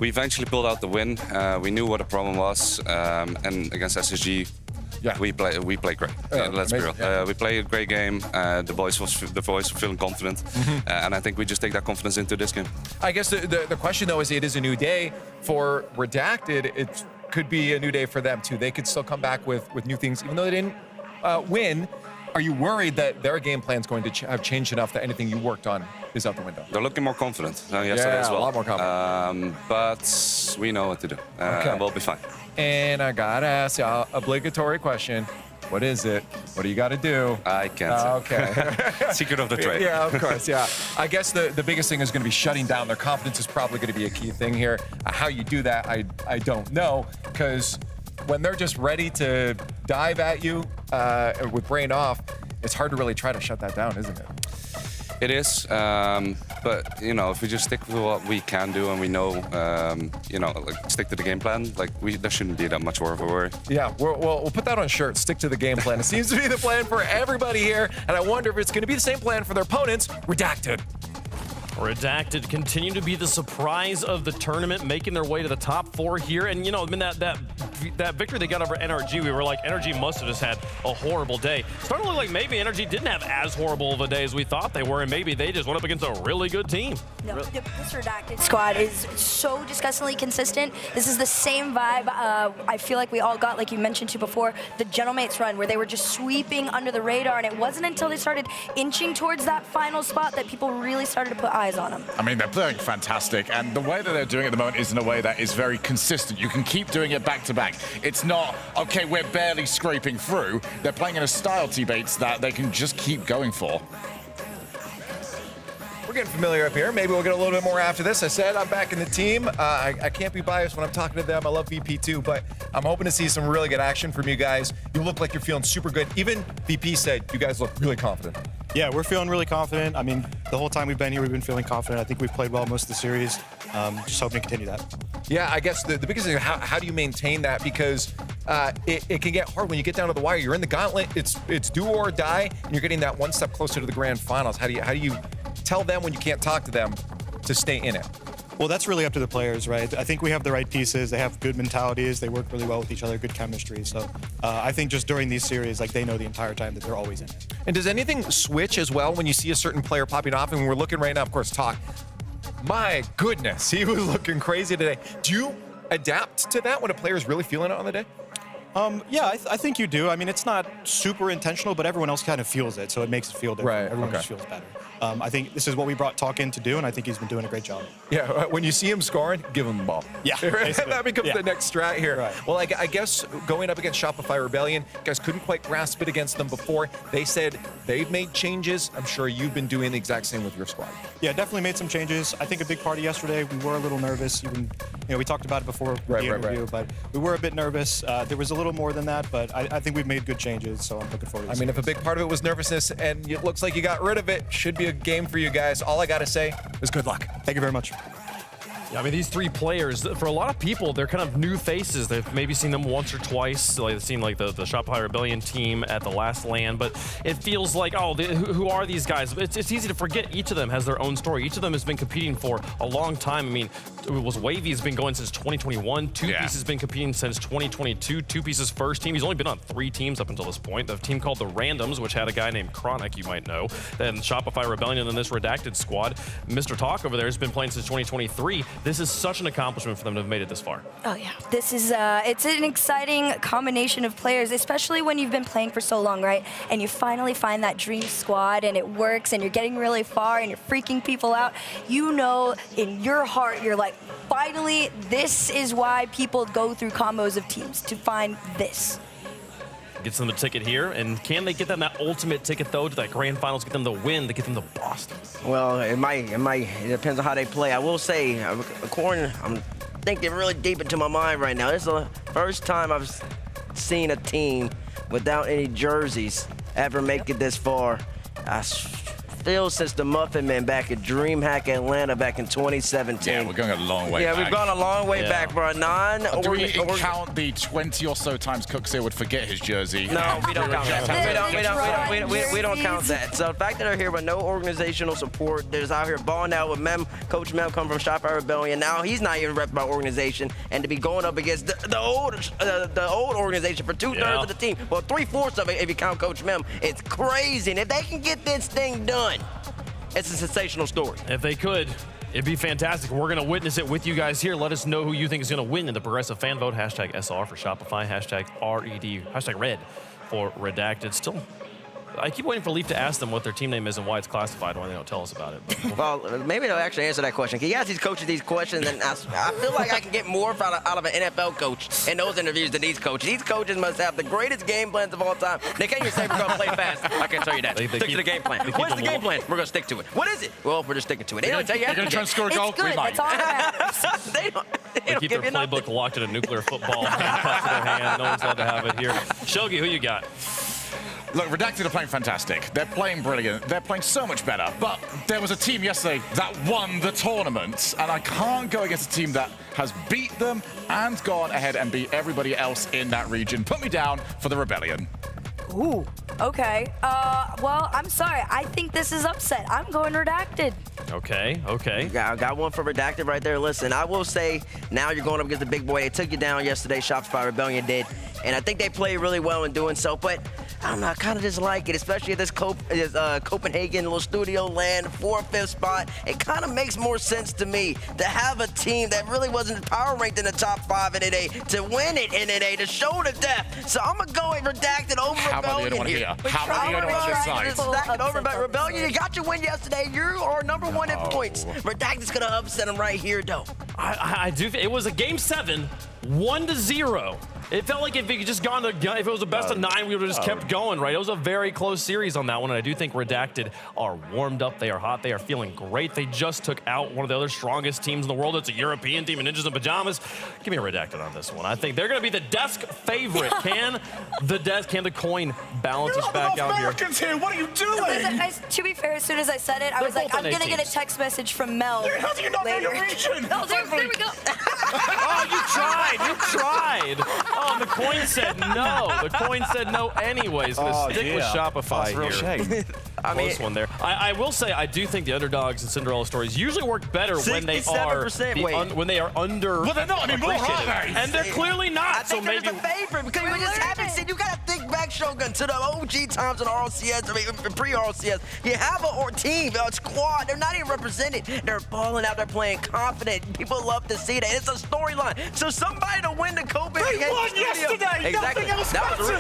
Speaker 2: We eventually pulled out the win. We knew what the problem was, and against SSG, we play great. Let's be real. We play a great game. The boys were feeling confident, and I think we just take that confidence into this game.
Speaker 10: I guess the question though is, it is a new day for Redacted. It could be a new day for them too. They could still come back with new things, even though they didn't win. Are you worried that their game plan is going to have changed enough that anything you worked on is out the window?
Speaker 2: They're looking more confident than yesterday as well.
Speaker 10: A lot more confident.
Speaker 2: But we know what to do. And we'll be fine.
Speaker 10: And I gotta ask you obligatory question. What is it? What do you got to do?
Speaker 2: I can't say.
Speaker 10: Okay.
Speaker 2: Secret of the trade.
Speaker 10: Yeah, of course, yeah. I guess the biggest thing is going to be shutting down their confidence is probably going to be a key thing here. How you do that, I don't know, because when they're just ready to dive at you with brain off, it's hard to really try to shut that down, isn't it?
Speaker 2: It is, but you know, if we just stick with what we can do and we know, you know, like stick to the game plan, like there shouldn't be that much more of a worry.
Speaker 10: Yeah, we'll put that on shirts. Stick to the game plan. It seems to be the plan for everybody here, and I wonder if it's going to be the same plan for their opponents. Redacted.
Speaker 11: Redacted continue to be the surprise of the tournament, making their way to the top 4 here. And, you know, I mean, that victory they got over NRG, we were like, NRG must have just had a horrible day. Starting to look like maybe NRG didn't have as horrible of a day as we thought they were, and maybe they just went up against a really good team.
Speaker 4: No, this Redacted squad is so disgustingly consistent. This is the same vibe I feel like we all got, like you mentioned to before, the Gentlemates run, where they were just sweeping under the radar, and it wasn't until they started inching towards that final spot that people really started to put eyes on them.
Speaker 1: I mean, they're playing fantastic, and the way that they're doing it at the moment is in a way that is very consistent. You can keep doing it back to back. It's not, okay, we're barely scraping through. They're playing in a style, T-Bates, that they can just keep going for.
Speaker 10: We're getting familiar up here. Maybe we'll get a little bit more after this. I said I'm back in the team. I can't be biased when I'm talking to them. I love VP too, but I'm hoping to see some really good action from you guys. You look like you're feeling super good. Even VP said you guys look really confident.
Speaker 6: Yeah, we're feeling really confident. I mean, the whole time we've been here, we've been feeling confident. I think we've played well most of the series. Just hoping to continue that.
Speaker 10: Yeah, I guess the biggest thing, how do you maintain that? Because it can get hard when you get down to the wire. You're in the gauntlet. It's do or die, and you're getting that one step closer to the grand finals. How do you tell them when you can't talk to them to stay in it?
Speaker 6: Well, that's really up to the players, right? I think we have the right pieces. They have good mentalities. They work really well with each other, good chemistry. So I think just during these series, like, they know the entire time that they're always in it.
Speaker 10: And does anything switch as well when you see a certain player popping off? And we're looking right now, of course, Talk. My goodness, he was looking crazy today. Do you adapt to that when a player is really feeling it on the day?
Speaker 6: Yeah, I think you do. I mean, it's not super intentional, but everyone else kind of feels it, so it makes it feel different.
Speaker 10: Right,
Speaker 6: Everyone just feels better. I think this is what we brought Talk in to do, and I think he's been doing a great job.
Speaker 10: Yeah, when you see him scoring, give him the ball.
Speaker 6: Yeah,
Speaker 10: that becomes the next strat here.
Speaker 6: Right.
Speaker 10: Well, I guess going up against Shopify Rebellion, you guys couldn't quite grasp it against them before. They said they've made changes. I'm sure you've been doing the exact same with your squad.
Speaker 6: Yeah, definitely made some changes. I think a big part of yesterday, we were a little nervous. Even, we talked about it before the interview, but we were a bit nervous. There was a little more than that, but I think we've made good changes, so I'm looking forward to it.
Speaker 10: I mean, if a big part of it was nervousness and it looks like you got rid of it, should be a game for you guys. All I got to say is good luck.
Speaker 6: Thank you very much.
Speaker 11: Yeah, I mean, these 3 players, for a lot of people, they're kind of new faces. They've maybe seen them once or twice. Like, they've seen like the Shopify Rebellion team at the last LAN, but it feels like, who are these guys? It's easy to forget. Each of them has their own story. Each of them has been competing for a long time. I mean, Wavy's been going since 2021. Two Piece has been competing since 2022. Two Piece's first team. He's only been on 3 teams up until this point. The team called the Randoms, which had a guy named Chronic, you might know. Then Shopify Rebellion, and then this Redacted squad. Mr. Talk over there has been playing since 2023. This is such an accomplishment for them to have made it this far.
Speaker 4: Oh yeah, this is it's an exciting combination of players, especially when you've been playing for so long, right? And you finally find that dream squad and it works and you're getting really far and you're freaking people out. You know in your heart, you're like, finally, this is why people go through combos of teams, to find this.
Speaker 11: Gets them the ticket here, and can they get them that ultimate ticket though to that grand finals, get them the win, to get them to Boston?
Speaker 13: Well, it depends on how they play. I will say, according, I'm thinking really deep into my mind right now. This is the first time I've seen a team without any jerseys ever make it this far. I feel since the Muffin Man back at DreamHack Atlanta back in 2017.
Speaker 1: Yeah, we're going a long way back.
Speaker 13: Yeah, we've gone a long way back, bro.
Speaker 1: Do we count the 20 or so times Cooksey would forget his jersey?
Speaker 13: No, we don't count that. We don't count that. So the fact that they're here with no organizational support, they're out here balling out with Coach Mem come from Shopify Rebellion. Now he's not even repped by organization, and to be going up against the old organization for 2/3 of the team, well, 3/4 of it if you count Coach Mem, it's crazy. And if they can get this thing done, it's a sensational story.
Speaker 11: If they could, it'd be fantastic. We're going to witness it with you guys here. Let us know who you think is going to win in the Progressive Fan Vote. Hashtag SR for Shopify. Hashtag RED. Hashtag Red for Redacted. Still I keep waiting for Leaf to ask them what their team name is and why it's classified, why they don't tell us about it. But
Speaker 13: Well, maybe they'll actually answer that question. Can you ask these coaches these questions? And I feel like I can get more out of an NFL coach in those interviews than these coaches. These coaches must have the greatest game plans of all time. They can't even say we're going to play fast. I can tell you that. Stick to the game plan. What's the game plan? We're going to stick to it. What is it? Well, we're just sticking to it. They don't tell you.
Speaker 1: You're going to try and score a goal? We might.
Speaker 13: They don't
Speaker 11: keep their playbook locked at a nuclear football. Pass to their hand. No one's allowed to have it here. Shogi, who you got?
Speaker 1: Look, Redacted are playing fantastic. They're playing brilliant. They're playing so much better. But there was a team yesterday that won the tournament, and I can't go against a team that has beat them and gone ahead and beat everybody else in that region. Put me down for the Rebellion.
Speaker 4: Ooh, okay. Well, I'm sorry. I think this is upset. I'm going Redacted.
Speaker 11: Okay.
Speaker 13: Yeah, I got one for Redacted right there. Listen, I will say now you're going up against the big boy. They took you down yesterday, Shopify Rebellion did. And I think they played really well in doing so. But I don't know, I kind of just like it, especially at this Copenhagen little studio land, 4th, 5th spot. It kind of makes more sense to me to have a team that really wasn't power ranked in the top 5 in NA to win it in NA, to show the depth. So I'm going to go with Redacted over
Speaker 1: How about the other one here? How about the other one on this side?
Speaker 13: Redacted over by Rebellion. You got your win yesterday. You are number 1 in points. Redacted's going to upset them right here, though.
Speaker 11: I do. It was a game 7, 1-0. It felt like if it had just gone to, if it was a best of 9, we would have just kept going, right? It was a very close series on that one, and I do think Redacted are warmed up. They are hot. They are feeling great. They just took out one of the other strongest teams in the world. It's a European team in Ninjas and Pajamas. Give me a Redacted on this one. I think they're going to be the desk favorite. Can the coin balance us back out here?
Speaker 1: Americans here. What are you doing?
Speaker 4: Listen, to be fair, as soon as I said it, I was like, I'm going to get a text message from Mel.
Speaker 1: How do you not know your region?
Speaker 4: Oh, there we go.
Speaker 11: Oh, you tried. Oh, and the coin said no. The coin said no anyways. Gonna stick with Shopify here.
Speaker 1: Shame.
Speaker 11: Close one there. I will say I do think the underdogs in Cinderella stories usually work better when they are when they are under.
Speaker 1: Well, they're not anymore, are they?
Speaker 11: And they're clearly not.
Speaker 13: I think they're the favorite because we just haven't seen. You gotta think back, Shogun, to the OG times in RLCS, I mean pre-RLCS. You have a team, a squad. They're not even represented. They're balling out. They're playing confident. People love to see that. It's a storyline. So somebody to win the Copenhagen.
Speaker 1: They won yesterday.
Speaker 13: Exactly.
Speaker 1: Nothing else
Speaker 13: That was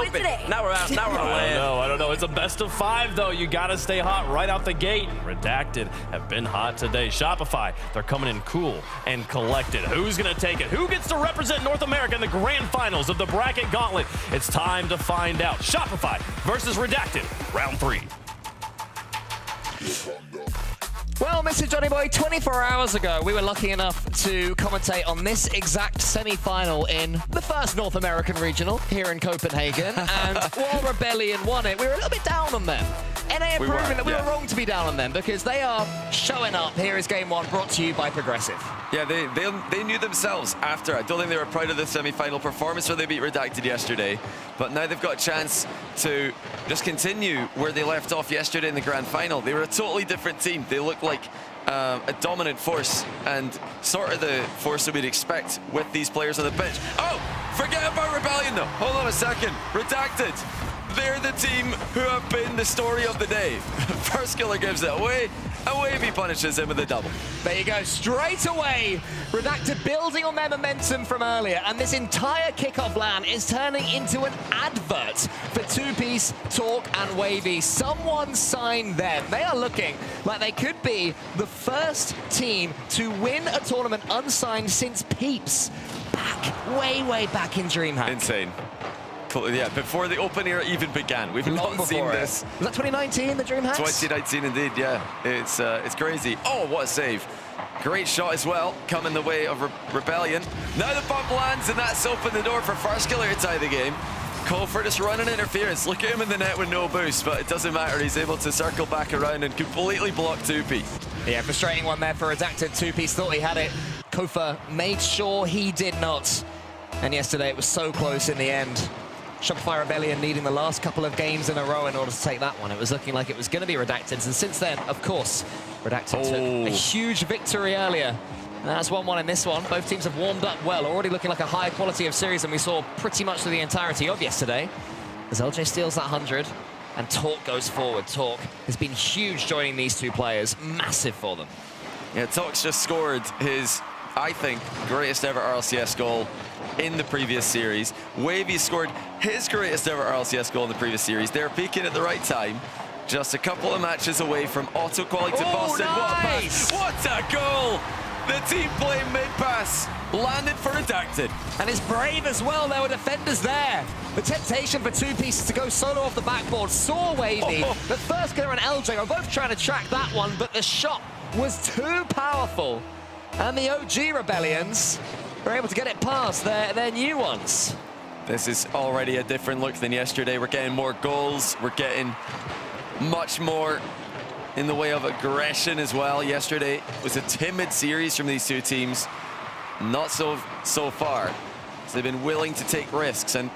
Speaker 13: open. Now we're out. Now we're on land.
Speaker 11: I don't know. It's a best of 5 though. You gotta stay hot right out the gate. Redacted have been hot today. Shopify, they're coming in cool and collected. Who's gonna take it? Who gets to represent North America in the grand finals of the bracket gauntlet? It's time to find out. Shopify versus Redacted, round 3.
Speaker 5: Well, Mr. Johnny Boy, 24 hours ago, we were lucky enough to commentate on this exact semi-final in the first North American regional here in Copenhagen. And while Rebellion won it, we were a little bit down on them. NA have proven that we were wrong to be down on them because they are showing up. Here is game 1, brought to you by Progressive.
Speaker 7: Yeah, they knew themselves after. I don't think they were proud of the semi-final performance where they beat Redacted yesterday. But now they've got a chance to just continue where they left off yesterday in the grand final. They were a totally different team. They looked like a dominant force and sort of the force that we'd expect with these players on the bench. Oh, forget about Rebellion though. Hold on a second. Redacted. They're the team who have been the story of the day. First killer gives it away. Wavy punishes him with a double.
Speaker 5: There you go, straight away. Redacted building on their momentum from earlier, and this entire kickoff LAN is turning into an advert for 2Piece, Talk, and Wavy. Someone signed them. They are looking like they could be the first team to win a tournament unsigned since Peeps. Way back in DreamHack.
Speaker 7: Insane. Yeah, before the open era even began. We've not seen this.
Speaker 5: Was that 2019, the DreamHacks?
Speaker 7: 2019 indeed, yeah. It's crazy. Oh, what a save. Great shot as well, coming the way of Rebellion. Now the bump lands, and that's opened the door for first killer to tie the game. Colford is running interference. Look at him in the net with no boost, but it doesn't matter. He's able to circle back around and completely block 2Piece.
Speaker 5: Yeah, frustrating one there for Redacted. 2Piece thought he had it. Kofa made sure he did not. And yesterday it was so close in the end. Shopify Rebellion needing the last couple of games in a row in order to take that one. It was looking like it was going to be Redacted, and since then, of course, Redacted took a huge victory earlier. And that's 1-1 in this one. Both teams have warmed up well, already looking like a higher quality of series than we saw pretty much through the entirety of yesterday. As LJ steals that 100, and Talk goes forward. Talk has been huge joining these two players, massive for them.
Speaker 7: Yeah, Talk's just scored his I think, greatest ever RLCS goal in the previous series. Wavy scored his greatest ever RLCS goal in the previous series. They're peaking at the right time. Just a couple of matches away from auto quality to Boston.
Speaker 5: Nice.
Speaker 7: What a goal! The team playing mid-pass landed for Redacted.
Speaker 8: And it's brave as well. There were defenders there. The temptation for two pieces to go solo off the backboard saw Wavy. But First Killer and LJ are both trying to track that one, but the shot was too powerful. And the OG Rebellions were able to get it past their new ones.
Speaker 7: This is already a different look than yesterday. We're getting more goals. We're getting much more in the way of aggression as well. Yesterday was a timid series from these two teams. Not so far. So they've been willing to take risks. And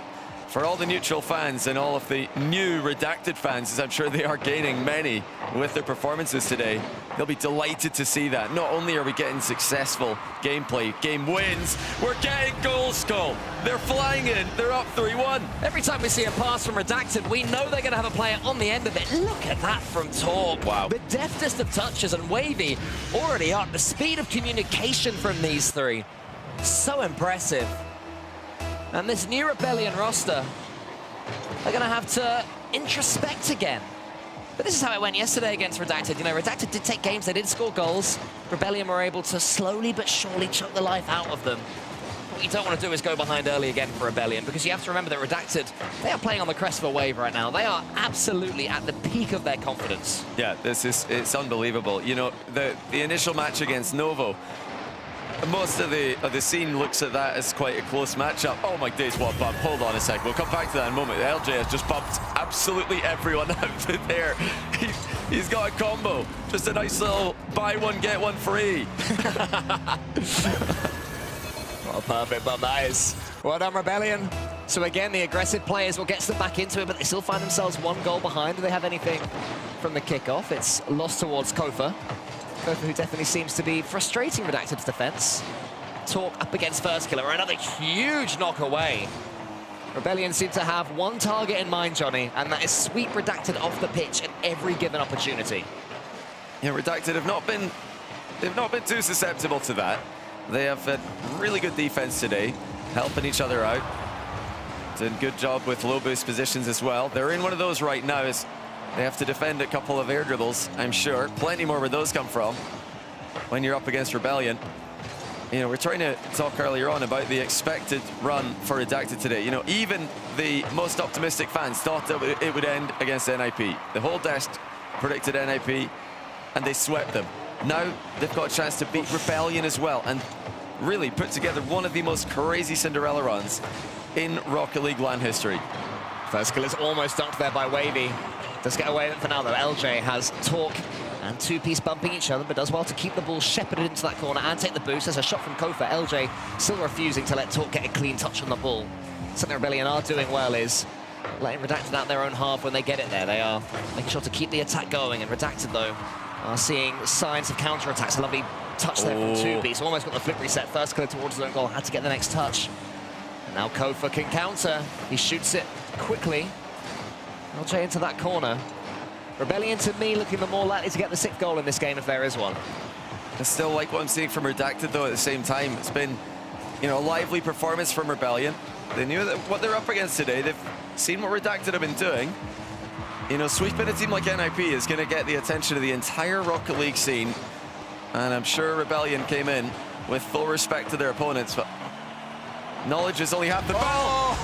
Speaker 7: for all the neutral fans and all of the new Redacted fans, as I'm sure they are gaining many with their performances today, they'll be delighted to see that. Not only are we getting successful gameplay, game wins, we're getting goals, Cole. They're flying in, they're up 3-1.
Speaker 8: Every time we see a pass from Redacted, we know they're going to have a player on the end of it. Look at that from Torque.
Speaker 7: Wow.
Speaker 8: The deftest of touches, and Wavy already up. The speed of communication from these three, so impressive. And this new Rebellion roster, they're going to have to introspect again. But this is how it went yesterday against Redacted. You know, Redacted did take games, they did score goals. Rebellion were able to slowly but surely choke the life out of them. What you don't want to do is go behind early again for Rebellion, because you have to remember that Redacted, they are playing on the crest of a wave right now. They are absolutely at the peak of their confidence.
Speaker 7: Yeah, it's unbelievable. You know, the initial match against Novo, most of the scene looks at that as quite a close matchup. Oh my days, what bump. Hold on a sec, we'll come back to that in a moment. LJ has just bumped absolutely everyone out there. He's got a combo. Just a nice little buy one, get one free.
Speaker 8: What a perfect bump that is. Well done, Rebellion. So again, the aggressive players will get them back into it, but they still find themselves one goal behind. Do they have anything from the kickoff? It's lost towards Kofa. Kofa, who definitely seems to be frustrating Redacted's defense. Torque up against First Killer, another huge knock away. Rebellion seem to have one target in mind, Johnny, and that is sweep Redacted off the pitch at every given opportunity.
Speaker 7: Yeah, Redacted have not been too susceptible to that. They have had really good defense today, helping each other out. Doing a good job with low boost positions as well. They're in one of those right now as they have to defend a couple of air dribbles, I'm sure. Plenty more where those come from when you're up against Rebellion. You know, we're trying to talk earlier on about the expected run for Redacted today. You know, even the most optimistic fans thought that it would end against NIP. The whole desk predicted NIP, and they swept them. Now they've got a chance to beat Rebellion as well, and really put together one of the most crazy Cinderella runs in Rocket League LAN history.
Speaker 8: First Killer's almost dunked there by Wavy. Does get away with it for now, though. LJ has Torque and two-piece bumping each other, but does well to keep the ball shepherded into that corner and take the boost. There's a shot from Kofa. LJ still refusing to let Torque get a clean touch on the ball. Something Rebellion are doing well is letting Redacted out their own half when they get it there. They are making sure to keep the attack going, and Redacted, though, are seeing signs of counter-attacks. A lovely touch there from two-piece. Almost got the flip reset. First Killer towards his own goal. Had to get the next touch. And now Kofa can counter. He shoots it quickly. LJ into that corner. Rebellion, to me, looking the more likely to get the 6th goal in this game if there is one.
Speaker 7: I still like what I'm seeing from Redacted, though, at the same time. It's been, you know, a lively performance from Rebellion. They knew that what they're up against today. They've seen what Redacted have been doing. You know, sweeping a team like NIP is going to get the attention of the entire Rocket League scene. And I'm sure Rebellion came in with full respect to their opponents, but knowledge is only half the battle.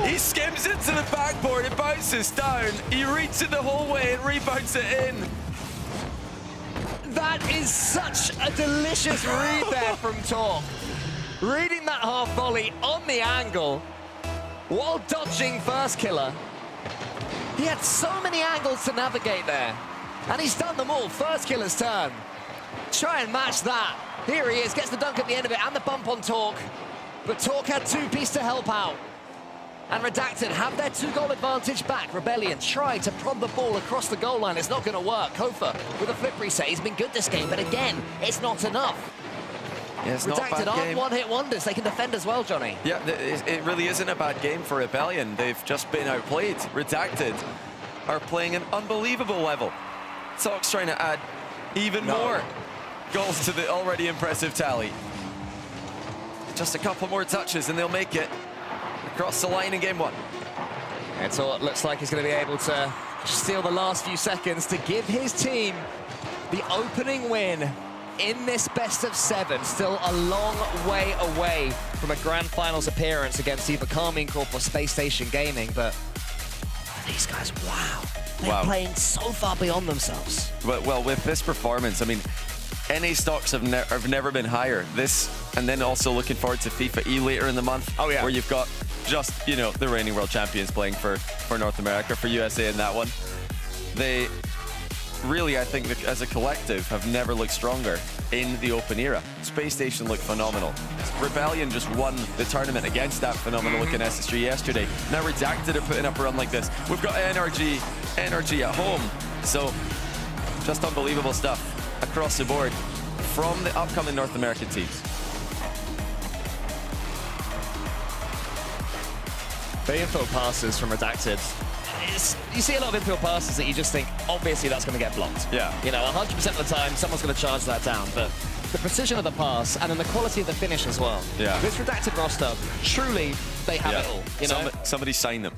Speaker 7: He skims it to the backboard, it bounces down, he reads it the whole way and rebounds it in.
Speaker 8: That is such a delicious read there from Torque. Reading that half volley on the angle while dodging First Killer. He had so many angles to navigate there, and he's done them all. First Killer's turn. Try and match that. Here he is, gets the dunk at the end of it and the bump on Torque. But Torque had two-piece to help out. And Redacted have their 2-goal advantage back. Rebellion trying to prod the ball across the goal line. It's not going to work. Kofa with a flip reset. He's been good this game, but again, it's not enough.
Speaker 7: Yeah, it's not a bad
Speaker 8: Redacted aren't
Speaker 7: game.
Speaker 8: one-hit wonders. They can defend as well, Johnny.
Speaker 7: Yeah, it really isn't a bad game for Rebellion. They've just been outplayed. Redacted are playing an unbelievable level. Talk's trying to add even more. goals to the already impressive tally. Just a couple more touches and they'll make it across the line in game 1.
Speaker 8: And so it looks like he's going to be able to steal the last few seconds to give his team the opening win in this best of 7. Still a long way away from a grand finals appearance against either Carmine Corp or Space Station Gaming, but these guys, wow. They're playing so far beyond themselves.
Speaker 7: Well, with this performance, I mean, NA stocks have never been higher. This, and then also looking forward to FIFA E later in the month, where you've got just, you know, the reigning world champions playing for North America, for USA in that one. They really, I think, as a collective, have never looked stronger in the open era. Space Station looked phenomenal. Rebellion just won the tournament against that phenomenal looking SSG yesterday. Now Redacted are putting up a run like this. We've got NRG at home. So just unbelievable stuff across the board from the upcoming North American teams.
Speaker 8: The infield passes from Redacted. You see a lot of infield passes that you just think, obviously that's going to get blocked.
Speaker 7: Yeah.
Speaker 8: You know, 100% of the time, someone's going to charge that down. But the precision of the pass and then the quality of the finish as well.
Speaker 7: Yeah.
Speaker 8: This Redacted roster, truly, they have it all. You know?
Speaker 7: Somebody sign them.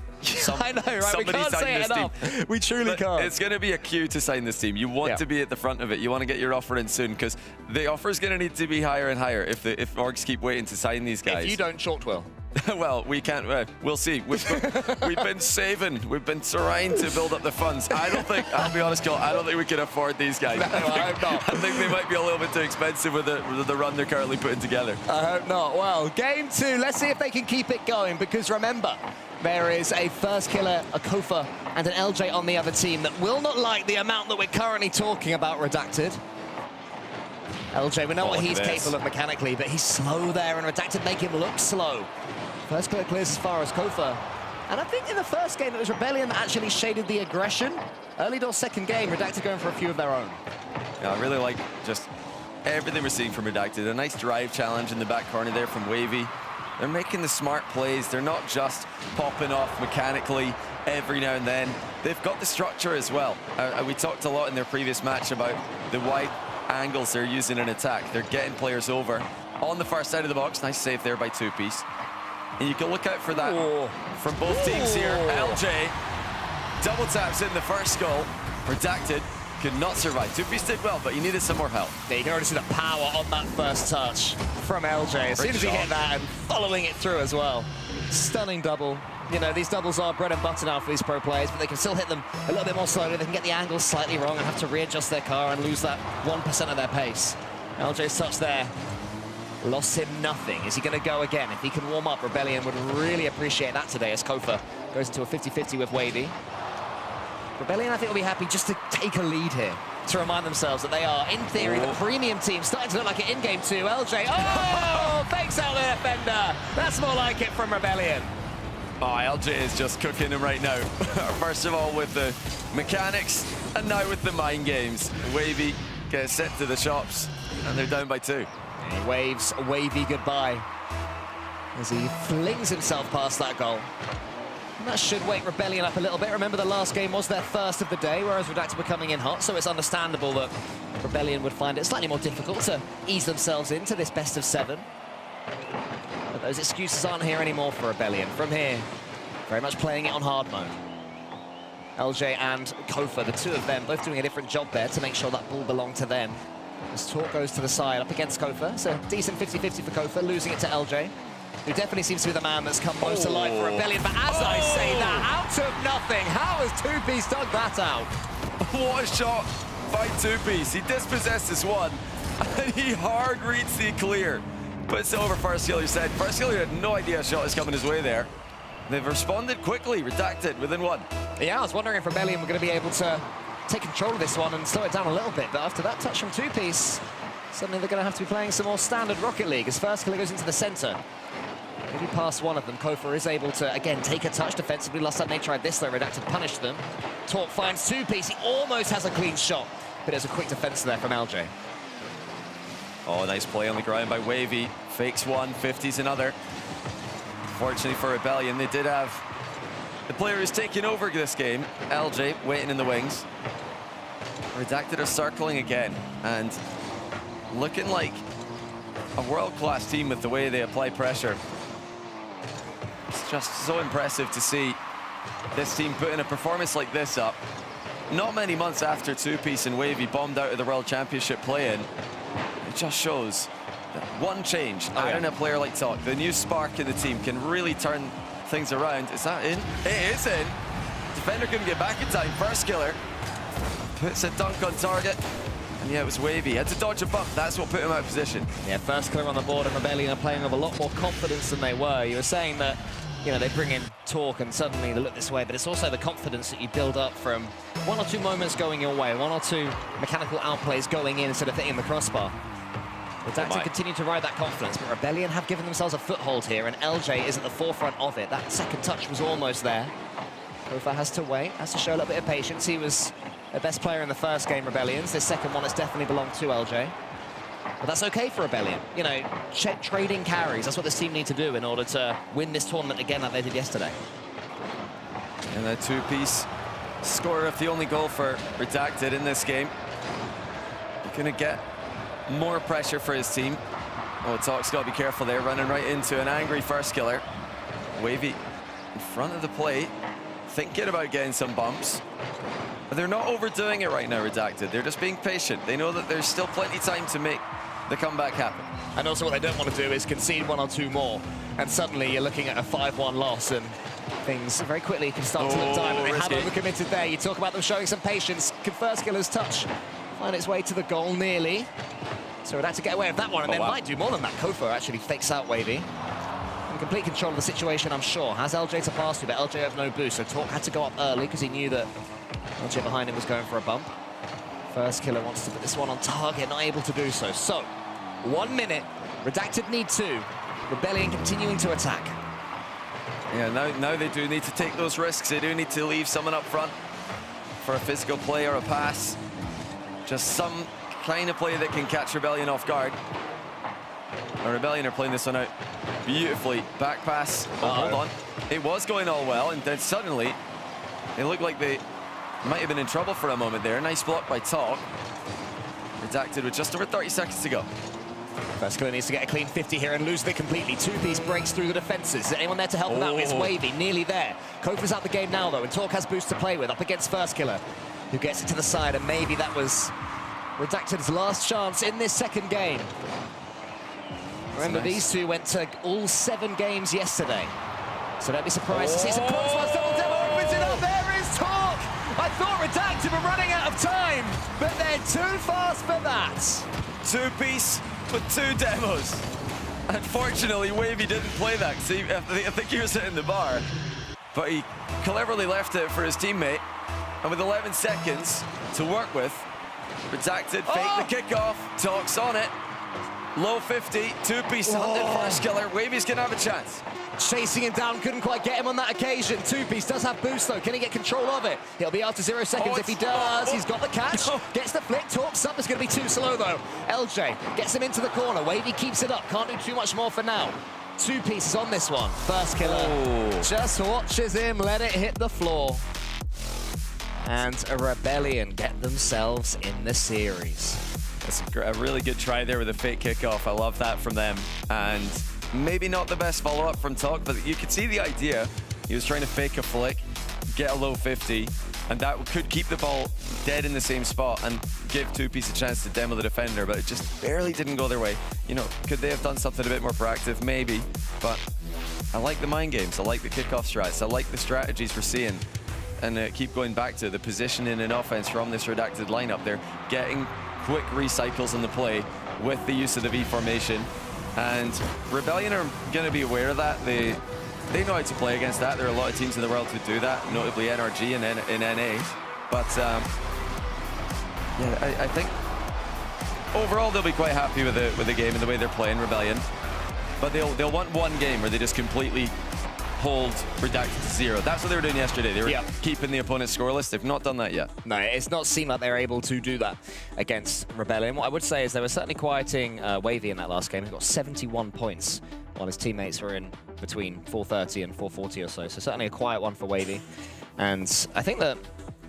Speaker 8: I know, right? We can't say it enough. We truly can't.
Speaker 7: It's going to be a queue to sign this team. You want to be at the front of it. You want to get your offer in soon, because the offer is going to need to be higher and higher if orgs keep waiting to sign these guys.
Speaker 8: If you don't, short will.
Speaker 7: Well, we can't. We'll see. We've been saving. We've been trying to build up the funds. I don't think, I'll be honest, Cole, I don't think we can afford these guys.
Speaker 8: No, I hope not.
Speaker 7: I think they might be a little bit too expensive with the run they're currently putting together.
Speaker 8: I hope not. Well, game 2. Let's see if they can keep it going, because remember, there is a first killer, a Kofa, and an LJ on the other team that will not like the amount that we're currently talking about Redacted. LJ, we know what he's capable of mechanically, but he's slow there, and Redacted make him look slow. First killer clears as far as Kofa. And I think in the first game, it was Rebellion that actually shaded the aggression. Early door second game, Redacted going for a few of their own.
Speaker 7: Yeah, I really like just everything we're seeing from Redacted. A nice drive challenge in the back corner there from Wavy. They're making the smart plays. They're not just popping off mechanically every now and then. They've got the structure as well. We talked a lot in their previous match about the wide angles they're using in attack. They're getting players over on the far side of the box. Nice save there by 2Piece. And you can look out for that from both teams here. LJ double taps in the first goal. Redacted could not survive. 2Piece did well, but he needed some more help.
Speaker 8: Yeah, you can already see the power on that first touch from LJ. As soon as he hit that and following it through as well. Stunning double. You know, these doubles are bread and butter now for these pro players, but they can still hit them a little bit more slowly. They can get the angles slightly wrong and have to readjust their car and lose that 1% of their pace. LJ's touch there lost him nothing. Is he going to go again? If he can warm up, Rebellion would really appreciate that today as Kofa goes into a 50-50 with Wavy. Rebellion, I think, will be happy just to take a lead here, to remind themselves that they are, in theory, the premium team. Starting to look like it in game 2. LJ, fakes out the defender. That's more like it from Rebellion.
Speaker 7: Oh, LJ is just cooking him right now. First of all with the mechanics, and now with the mind games. Wavy gets sent to the shops, and they're down by 2.
Speaker 8: He waves Wavy goodbye as he flings himself past that goal. And that should wake Rebellion up a little bit. Remember, the last game was their first of the day, whereas Redacted were coming in hot, so it's understandable that Rebellion would find it slightly more difficult to ease themselves into this best of 7. But those excuses aren't here anymore for Rebellion. From here, very much playing it on hard mode. LJ and Kofa, the two of them, both doing a different job there to make sure that ball belonged to them. As Talk goes to the side, up against Kofa. It's a decent 50-50 for Kofa, losing it to LJ, who definitely seems to be the man that's come most alive for Rebellion. But as I say that, out of nothing, how has 2Piece dug that out?
Speaker 7: What a shot by 2Piece. He dispossesses one, and he hard reads the clear. Puts it over First Killer. Said First Killer had no idea a shot is coming his way there. They've responded quickly, Redacted within 1.
Speaker 8: Yeah, I was wondering if Rebellion were going to be able to take control of this one and slow it down a little bit, but after that touch from 2Piece, suddenly they're going to have to be playing some more standard Rocket League as First Killer goes into the center. Maybe past one of them, Kofa is able to, again, take a touch defensively. Last time they tried this, though, Redacted punished them. Talk finds 2Piece. He almost has a clean shot, but it's a quick defense there from LJ.
Speaker 7: Oh, nice play on the ground by Wavy. Fakes one, 50s another. Fortunately for Rebellion, they did have the player who's taking over this game, LJ, waiting in the wings. Redacted are circling again, and looking like a world-class team with the way they apply pressure. It's just so impressive to see this team putting a performance like this up. Not many months after Two-Piece and Wavy bombed out of the World Championship play-in, it just shows that one change, adding a player like Talk, the new spark in the team, can really turn things around. Is that in? It is in. Defender couldn't get back in time. First killer puts a dunk on target. And yeah, it was Wavy. Had to dodge a bump. That's what put him out of position.
Speaker 8: Yeah, first killer on the board, and Rebellion are playing with a lot more confidence than they were. You were saying that, you know, they bring in Talk and suddenly they look this way, but it's also the confidence that you build up from one or two moments going your way, one or two mechanical outplays going in instead of hitting the crossbar. Redacted continue to ride that confidence, but Rebellion have given themselves a foothold here, and LJ is at the forefront of it. That second touch was almost there. Kofa has to wait, has to show a little bit of patience. He was the best player in the first game, Rebellions. This second one has definitely belonged to LJ. But that's okay for Rebellion. You know, trading carries. That's what this team need to do in order to win this tournament again like they did yesterday.
Speaker 7: And the Two-Piece scorer of the only goal for Redacted in this game. Gonna get more pressure for his team. Oh, Talk's got to be careful there, running right into an angry first killer. Wavy in front of the plate, thinking about getting some bumps. But they're not overdoing it right now, Redacted. They're just being patient. They know that there's still plenty of time to make the comeback happen.
Speaker 8: And also what they don't want to do is concede one or two more. And suddenly you're looking at a 5-1 loss, and things very quickly can start to look dire. But they have overcommitted there. You talk about them showing some patience. Can first killer's touch find its way to the goal nearly? So Redacted get away with that one, and then might do more than that. Kofa actually fakes out Wavy. In complete control of the situation, I'm sure. Has LJ to pass to, but LJ have no boost, so Talk had to go up early because he knew that LJ behind him was going for a bump. First killer wants to put this one on target, not able to do so. So, 1 minute, Redacted need 2. Rebellion continuing to attack.
Speaker 7: Yeah, now they do need to take those risks. They do need to leave someone up front for a physical play or a pass. Just some kind of play that can catch Rebellion off guard. And Rebellion are playing this one out beautifully. Back pass. Oh, hold on. It was going all well, and then suddenly it looked like they might have been in trouble for a moment there. Nice block by Talk. Redacted with just over 30 seconds to go.
Speaker 8: First killer needs to get a clean 50 here and lose it completely. Two-Piece breaks through the defenses. Is anyone there to help him out? It's Wavy, nearly there. Kofa's out the game now, though, and Talk has boost to play with, up against First Killer, who gets it to the side, and maybe that was Redacted's last chance in this second game. Remember, these two went to all 7 games yesterday, so don't be surprised to see some crossbars. Double demo opens it up. There is Talk. I thought Redacted were running out of time, but they're too fast for that.
Speaker 7: Two-Piece with 2 demos. Unfortunately, Wavy didn't play that. See, I think he was hitting the bar, but he cleverly left it for his teammate. And with 11 seconds to work with, Redacted fake the kickoff. Talk's on it. Low 50, Two-Piece hunted first killer. Wavy's gonna have a chance.
Speaker 8: Chasing him down, couldn't quite get him on that occasion. Two-Piece does have boost though. Can he get control of it? He'll be after 0 seconds if he does. He's got the catch. Gets the flick. Talks up. It's going to be too slow though. LJ gets him into the corner. Wavy keeps it up. Can't do too much more for now. Two-Piece is on this one. First killer just watches him let it hit the floor. And a Rebellion get themselves in the series.
Speaker 7: That's a really good try there with a fake kickoff. I love that from them. And maybe not the best follow-up from Talk, but you could see the idea. He was trying to fake a flick, get a low 50, and that could keep the ball dead in the same spot and give Two-Piece a chance to demo the defender, but it just barely didn't go their way. You know, could they have done something a bit more proactive? Maybe, but I like the mind games. I like the kickoff strats. I like the strategies we're seeing. And keep going back to the positioning and offense from this Redacted lineup. They're getting quick recycles in the play with the use of the V formation. And Rebellion are going to be aware of that. They know how to play against that. There are a lot of teams in the world who do that, notably NRG and in NA. But yeah, I think overall they'll be quite happy with the game and the way they're playing Rebellion. But they'll want one game where they just completely hold Redacted to 0. That's what they were doing yesterday. They were keeping the opponent scoreless. They've not done that yet.
Speaker 8: No, it's not seemed like they're able to do that against Rebellion. What I would say is they were certainly quieting Wavy in that last game. He got 71 points while his teammates were in between 430 and 440 or so. So certainly a quiet one for Wavy. And I think that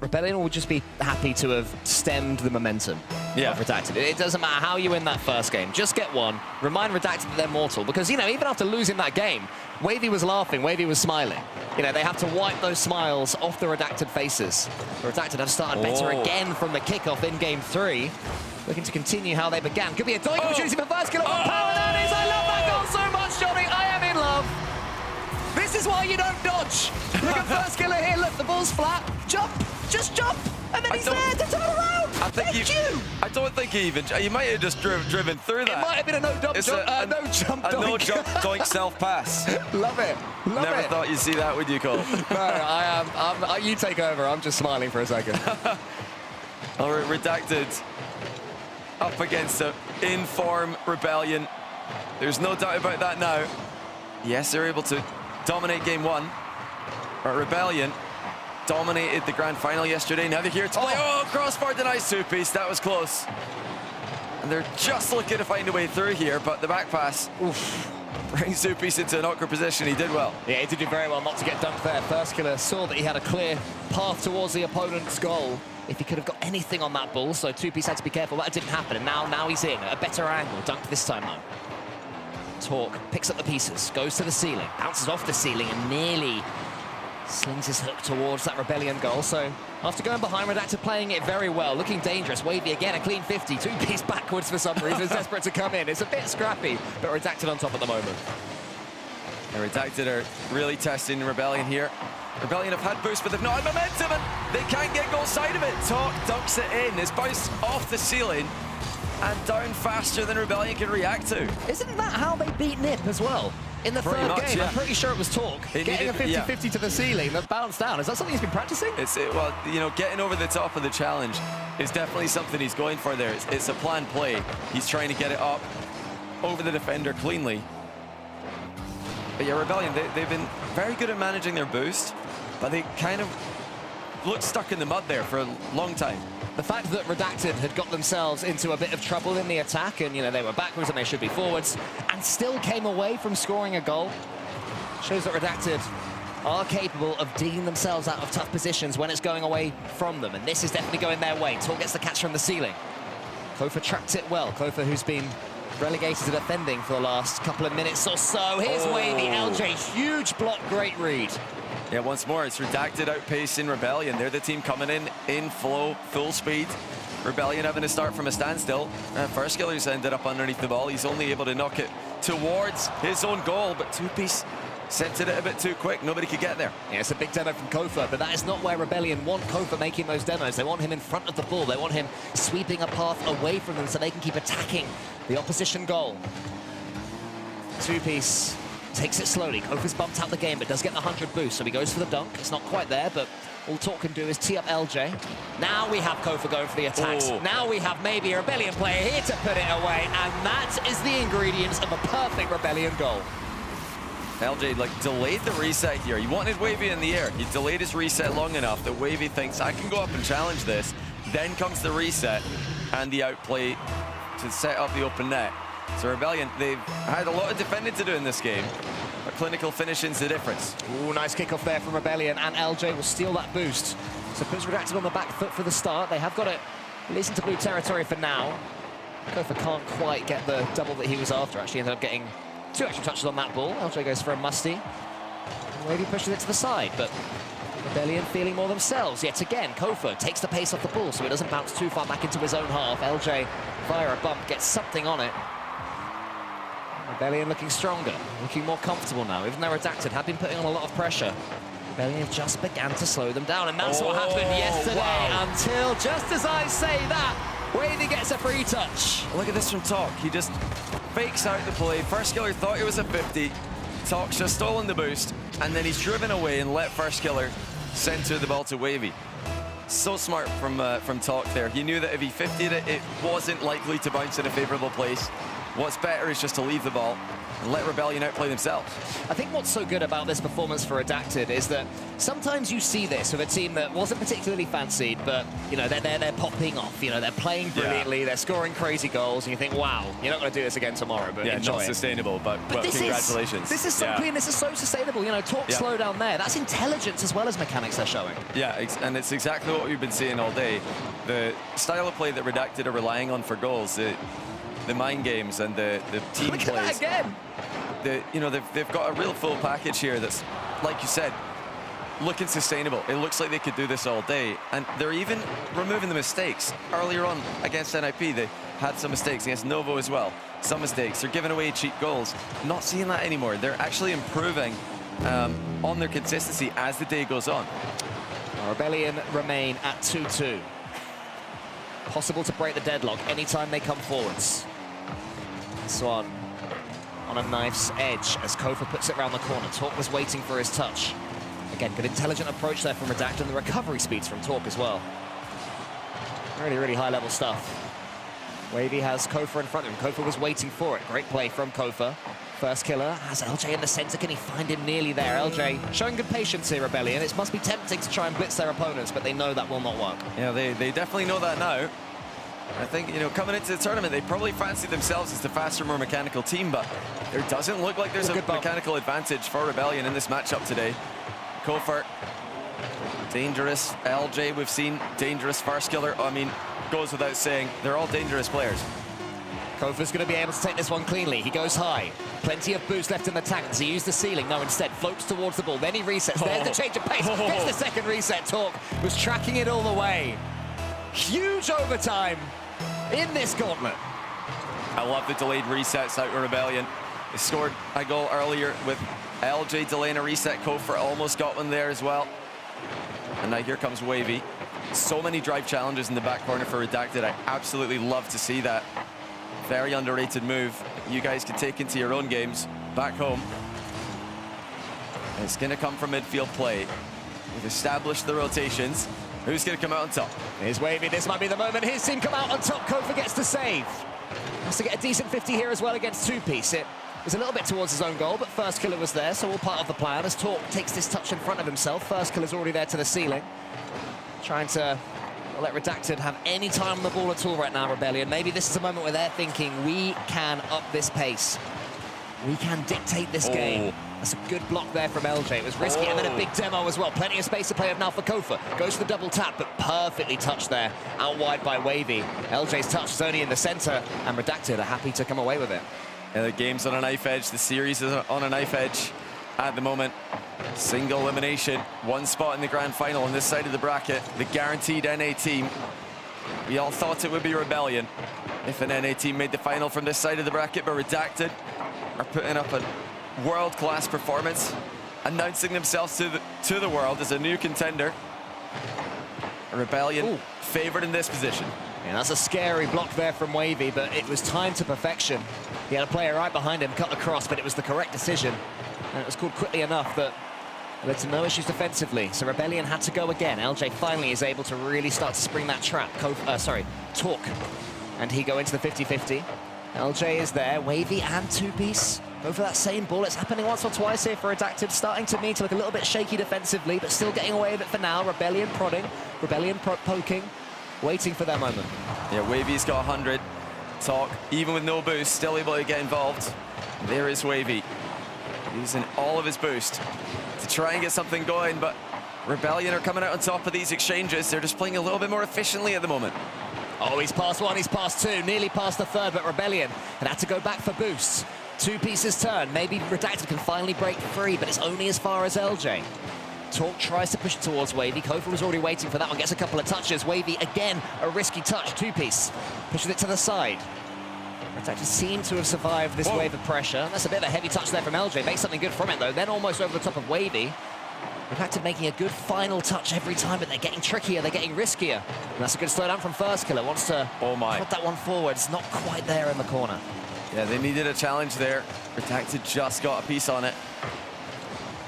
Speaker 8: Rebellion will just be happy to have stemmed the momentum of Redacted. It doesn't matter how you win that first game. Just get one. Remind Redacted that they're mortal. Because, you know, even after losing that game, Wavy was laughing, Wavy was smiling. You know, they have to wipe those smiles off the Redacted faces. The Redacted have started better again from the kickoff in Game 3. Looking to continue how they began. Could be a doink opportunity for first kill. What power that is! I love that goal so much, Johnny. I am in love. This is why you don't dodge. Look at first killer here. Look, the ball's flat. Jump. Just jump. And then he's there to turn around.
Speaker 7: I don't think he even... You might have just driven through that.
Speaker 8: It might have been a no-jump doink.
Speaker 7: A no-jump doink self-pass.
Speaker 8: Love it. Love
Speaker 7: Never
Speaker 8: it.
Speaker 7: thought you'd see that, would you, Cole?
Speaker 8: No, I am. You take over. I'm just smiling for a second.
Speaker 7: Redacted up against an in-form Rebellion. There's no doubt about that now. Yes, they're able to dominate Game 1. But Rebellion dominated the grand final yesterday. Now they're here to play. Oh, crossbar denies two-piece. That was close. And they're just looking to find a way through here, but the back pass brings two-piece into an awkward position. He did well.
Speaker 8: Yeah, he did do very well not to get dunked there. First killer saw that he had a clear path towards the opponent's goal if he could have got anything on that ball, so two-piece had to be careful. That didn't happen, and now he's in. A better angle. Dunked this time, though. Talk picks up the pieces, goes to the ceiling, bounces off the ceiling, and nearly slings his hook towards that Rebellion goal. So after going behind, Redacted playing it very well, looking dangerous. Wavy again, a clean 50, two-piece backwards for some reason. Desperate to come in. It's a bit scrappy, but Redacted on top at the moment.
Speaker 7: And Redacted are really testing Rebellion here. Rebellion have had boost, but they've not had momentum, and they can't get goal side of it. Talk dunks it in. It's bounced off the ceiling and down faster than Rebellion can react to.
Speaker 8: Isn't that how they beat Nip as well? In the third game, yeah. I'm pretty sure it was Talk. Getting a 50-50 to the ceiling that bounced down. Is that something he's been practicing?
Speaker 7: Well, you know, getting over the top of the challenge is definitely something he's going for there. It's a planned play. He's trying to get it up over the defender cleanly. But yeah, Rebellion, they've been very good at managing their boost, but they kind of looked stuck in the mud there for a long time.
Speaker 8: The fact that Redacted had got themselves into a bit of trouble in the attack, and, you know, they were backwards and they should be forwards, and still came away from scoring a goal, shows that Redacted are capable of digging themselves out of tough positions when it's going away from them, and this is definitely going their way. Talk gets the catch from the ceiling. Kofa tracked it well. Kofa, who's been relegated to defending for the last couple of minutes or so. Here's Wavy, LJ, huge block, great read.
Speaker 7: Yeah, once more, it's Redacted outpacing Rebellion. They're the team coming in flow, full speed. Rebellion having to start from a standstill. First killer's ended up underneath the ball. He's only able to knock it towards his own goal, but two-piece sent it a bit too quick. Nobody could get there.
Speaker 8: Yeah, it's a big demo from Kofa, but that is not where Rebellion want Kofa making those demos. They want him in front of the ball. They want him sweeping a path away from them so they can keep attacking the opposition goal. Two-piece takes it slowly. Kofa's bumped out the game, but does get the 100 boost, so he goes for the dunk. It's not quite there, but all Talk can do is tee up LJ. Now we have Kofa going for the attacks. Now we have maybe a Rebellion player here to put it away, and that is the ingredients of a perfect Rebellion goal.
Speaker 7: LJ delayed the reset here. He wanted Wavy in the air. He delayed his reset long enough that Wavy thinks, I can go up and challenge this. Then comes the reset and the outplay to set up the open net. So Rebellion, they've had a lot of defending to do in this game, but clinical finishing's the difference.
Speaker 8: Ooh, nice kickoff there from Rebellion, and LJ will steal that boost. So puts Redacted on the back foot for the start. They have got it at least into blue territory for now. Kofa can't quite get the double that he was after. Actually ended up getting 2 extra touches on that ball. LJ goes for a musty. Wavy pushes it to the side, but Rebellion feeling more themselves. Yet again, Kofa takes the pace off the ball so it doesn't bounce too far back into his own half. LJ, via a bump, gets something on it. Rebellion looking stronger, looking more comfortable now, even though Redacted have been putting on a lot of pressure. Rebellion just began to slow them down, and that's what happened yesterday until, just as I say that, Wavy gets a free touch.
Speaker 7: Look at this from Talk. He just fakes out the play. First killer thought it was a 50. Talk's just stolen the boost, and then he's driven away and let first killer center the ball to Wavy. So smart from Talk there. He knew that if he 50'd it, it wasn't likely to bounce in a favorable place. what's better is just to leave the ball and let Rebellion outplay themselves.
Speaker 8: I think what's so good about this performance for Redacted is that sometimes you see this with a team that wasn't particularly fancied, but you know they're popping off. You know, they're playing brilliantly, they're scoring crazy goals, and you think, wow, you're not going to do this again tomorrow, but enjoy
Speaker 7: not
Speaker 8: it.
Speaker 7: sustainable, but well, congratulations.
Speaker 8: This is so clean, this is so sustainable. You know, talk slow down there. That's intelligence as well as mechanics they're showing.
Speaker 7: Yeah, and it's exactly what we've been seeing all day. The style of play that Redacted are relying on for goals, the mind games and the team
Speaker 8: Look
Speaker 7: plays.
Speaker 8: at that again.
Speaker 7: You know, they've got a real full package here that's, like you said, looking sustainable. It looks like they could do this all day, and they're even removing the mistakes. Earlier on against NIP, they had some mistakes. Against Novo as well, some mistakes. They're giving away cheap goals. Not seeing that anymore. They're actually improving on their consistency as the day goes on.
Speaker 8: Rebellion remain at 2-2. Possible to break the deadlock anytime they come forwards. Swan on a knife's edge as Kofa puts it around the corner. Talk was waiting for his touch. Again, good intelligent approach there from Redacted, and the recovery speeds from Talk as well. Really, really high-level stuff. Wavy has Kofa in front of him. Kofa was waiting for it. Great play from Kofa. First killer has LJ in the center. Can he find him nearly there? LJ showing good patience here, Rebellion. It must be tempting to try and blitz their opponents, but they know that will not work.
Speaker 7: Yeah, they definitely know that now. I think, you know, coming into the tournament, they probably fancy themselves as the faster, more mechanical team, but there doesn't look like there's a mechanical advantage for Rebellion in this matchup today. Kofa, dangerous. LJ, we've seen dangerous first killer. I mean, goes without saying, they're all dangerous players.
Speaker 8: Kofa's going to be able to take this one cleanly. He goes high. Plenty of boost left in the tank. Does he use the ceiling? No, instead floats towards the ball. Then he resets. There's the change of pace. Gets the second reset. Talk was tracking it all the way. Huge overtime in this gauntlet.
Speaker 7: I love the delayed resets out of Rebellion. They scored a goal earlier with LJ delaying a reset. Kofa almost got one there as well. And now here comes Wavy. So many drive challenges in the back corner for Redacted. I absolutely love to see that. Very underrated move. You guys can take into your own games back home. And it's going to come from midfield play. We've established the rotations. Who's going to come out on top?
Speaker 8: Here's Wavy. This might be the moment his team come out on top. Kofa gets the save. Has to get a decent 50 here as well against two-piece. It was a little bit towards his own goal, but first killer was there, so all part of the plan as Talk takes this touch in front of himself. First killer's already there to the ceiling. Trying to let Redacted have any time on the ball at all right now, Rebellion. Maybe this is a moment where they're thinking, we can up this pace. We can dictate this game. That's a good block there from LJ. It was risky, and then a big demo as well. Plenty of space to play with now for Kofa. Goes for the double tap, but perfectly touched there. Out wide by Wavy. LJ's touch is only in the center, and Redacted are happy to come away with it.
Speaker 7: Yeah, the game's on a knife edge. The series is on a knife edge at the moment. Single elimination. One spot in the grand final on this side of the bracket. The guaranteed NA team. We all thought it would be Rebellion if an NA team made the final from this side of the bracket, but Redacted are putting up a world-class performance, announcing themselves to the world as a new contender. Rebellion favored in this position.
Speaker 8: Yeah, that's a scary block there from Wavy, but it was timed to perfection. He had a player right behind him, cut across, but it was the correct decision. And it was called quickly enough that it led to no issues defensively. So Rebellion had to go again. LJ finally is able to really start to spring that trap. Talk. And he go into the 50-50. LJ is there, Wavy and two-piece. Go for that same ball. It's happening once or twice here for Redacted, starting to me to look a little bit shaky defensively, but still getting away with it for now. Rebellion prodding, Rebellion poking, waiting for their moment.
Speaker 7: Yeah, Wavy's got 100. Talk, even with no boost, still able to get involved. There is Wavy, using all of his boost to try and get something going, but Rebellion are coming out on top of these exchanges. They're just playing a little bit more efficiently at the moment.
Speaker 8: Oh, he's past one, he's past two, nearly past the third, but Rebellion had to go back for boosts. Two pieces turn. Maybe Redacted can finally break free, but it's only as far as LJ. Talk tries to push it towards Wavy. Kofa was already waiting for that one, gets a couple of touches. Wavy, again, a risky touch. Two-piece. Pushes it to the side. Redacted seem to have survived this wave of pressure. That's a bit of a heavy touch there from LJ. Makes something good from it, though. Then almost over the top of Wavy. Redacted making a good final touch every time, but they're getting trickier, they're getting riskier. And that's a good slowdown from first killer. Wants to put that one forward. It's not quite there in the corner.
Speaker 7: Yeah, they needed a challenge there. Redacted just got a piece on it.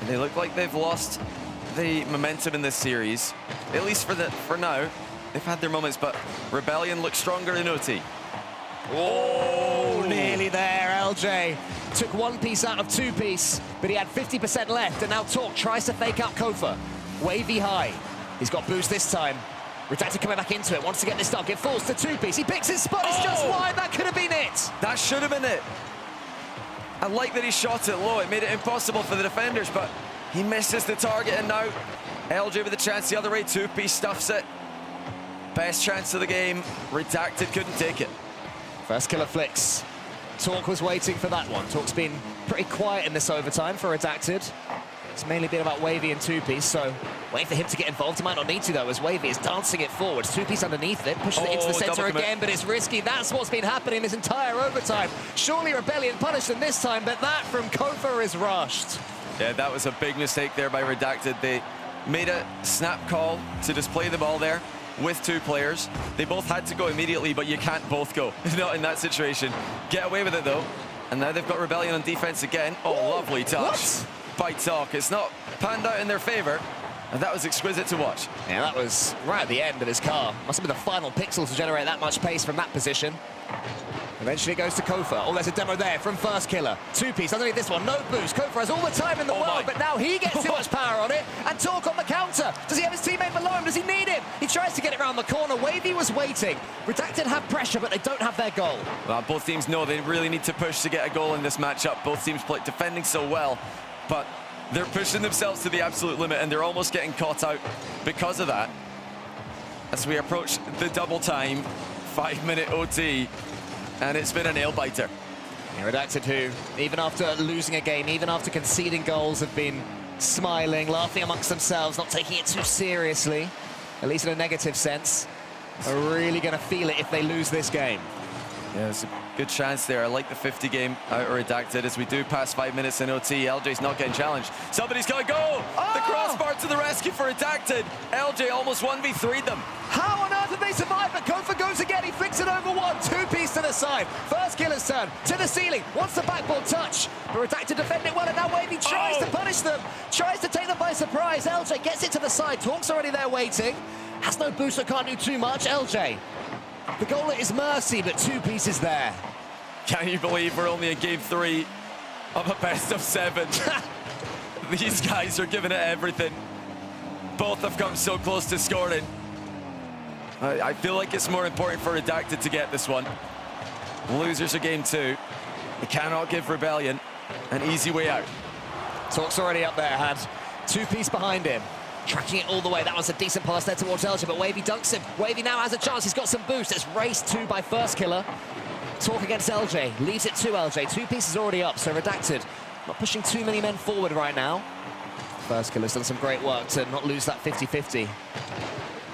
Speaker 7: And they look like they've lost the momentum in this series. At least for now. They've had their moments, but Rebellion looks stronger in OT.
Speaker 8: Oh, Nearly there, LJ. Took one piece out of two piece, but he had 50% left, and now Talk tries to fake out Kofa. Wavy high. He's got boost this time. Redacted coming back into it, wants to get this dunk. It falls to two piece. He picks his spot. It's just wide. That could have been it.
Speaker 7: That should have been it. I like that he shot it low. It made it impossible for the defenders, but he misses the target, and now LJ with a chance the other way. Two-piece stuffs it. Best chance of the game. Redacted couldn't take it.
Speaker 8: First killer flicks. Talk was waiting for that one. Talk's been pretty quiet in this overtime for Redacted. It's mainly been about Wavy and two-piece, so wait for him to get involved. He might not need to, though, as Wavy is dancing it forwards. Two-piece underneath it, pushes it into the center again, but it's risky. That's what's been happening this entire overtime. Surely Rebellion punished them this time, but that from Kofa is rushed.
Speaker 7: Yeah, that was a big mistake there by Redacted. They made a snap call to display the ball there with two players. They both had to go immediately, but you can't both go. Not in that situation. Get away with it, though. And now they've got Rebellion on defense again. Oh, lovely touch by Talk. It's not panned out in their favor, and that was exquisite to watch.
Speaker 8: Yeah, that was right at the end of his car. Must have been the final pixel to generate that much pace from that position. Eventually it goes to Kofa. Oh, there's a demo there from First Killer. Two-piece underneath this one, no boost. Kofa has all the time in the world, but now he gets too much power on it. And Talk on the counter. Does he have his teammate below him? Does he need him? He tries to get it around the corner. Wavy was waiting. Redacted have pressure, but they don't have their goal.
Speaker 7: Well, both teams know they really need to push to get a goal in this matchup. Both teams play defending so well, but they're pushing themselves to the absolute limit, and they're almost getting caught out because of that. As we approach the double time, 5-minute OT, and it's been a nail-biter.
Speaker 8: Yeah, Redacted who, even after losing a game, even after conceding goals, have been smiling, laughing amongst themselves, not taking it too seriously, at least in a negative sense. Are really going to feel it if they lose this game.
Speaker 7: Yeah, there's a good chance there. I like the 50 game out of Redacted as we do pass 5 minutes in OT. LJ's not getting challenged. Somebody's got to go! The crossbar to the rescue for Redacted. LJ almost 1v3'd them.
Speaker 8: How on earth have they survived? But Kofa goes again. He flicks it over one. Two-piece to the side. First Killer's turn. To the ceiling. Wants the backboard touch. But Redacted defend it well, and now Wavy tries to punish them. Tries to take them by surprise. LJ gets it to the side. Talk's already there waiting. Has no boost, so can't do too much. LJ. The Gauntlet is mercy, but two pieces there.
Speaker 7: Can you believe we're only in game 3 of a best of 7? These guys are giving it everything. Both have come so close to scoring. I feel like it's more important for Redacted to get this one. Losers of game 2. They cannot give Rebellion an easy way out.
Speaker 8: Talk's already up there, had two-piece behind him. Tracking it all the way. That was a decent pass there towards LJ, but Wavy dunks him. Wavy now has a chance. He's got some boost. It's raced 2 by First Killer. Talk against LJ. Leaves it to LJ. Two pieces already up, so Redacted not pushing too many men forward right now. First Killer's done some great work to not lose that 50-50.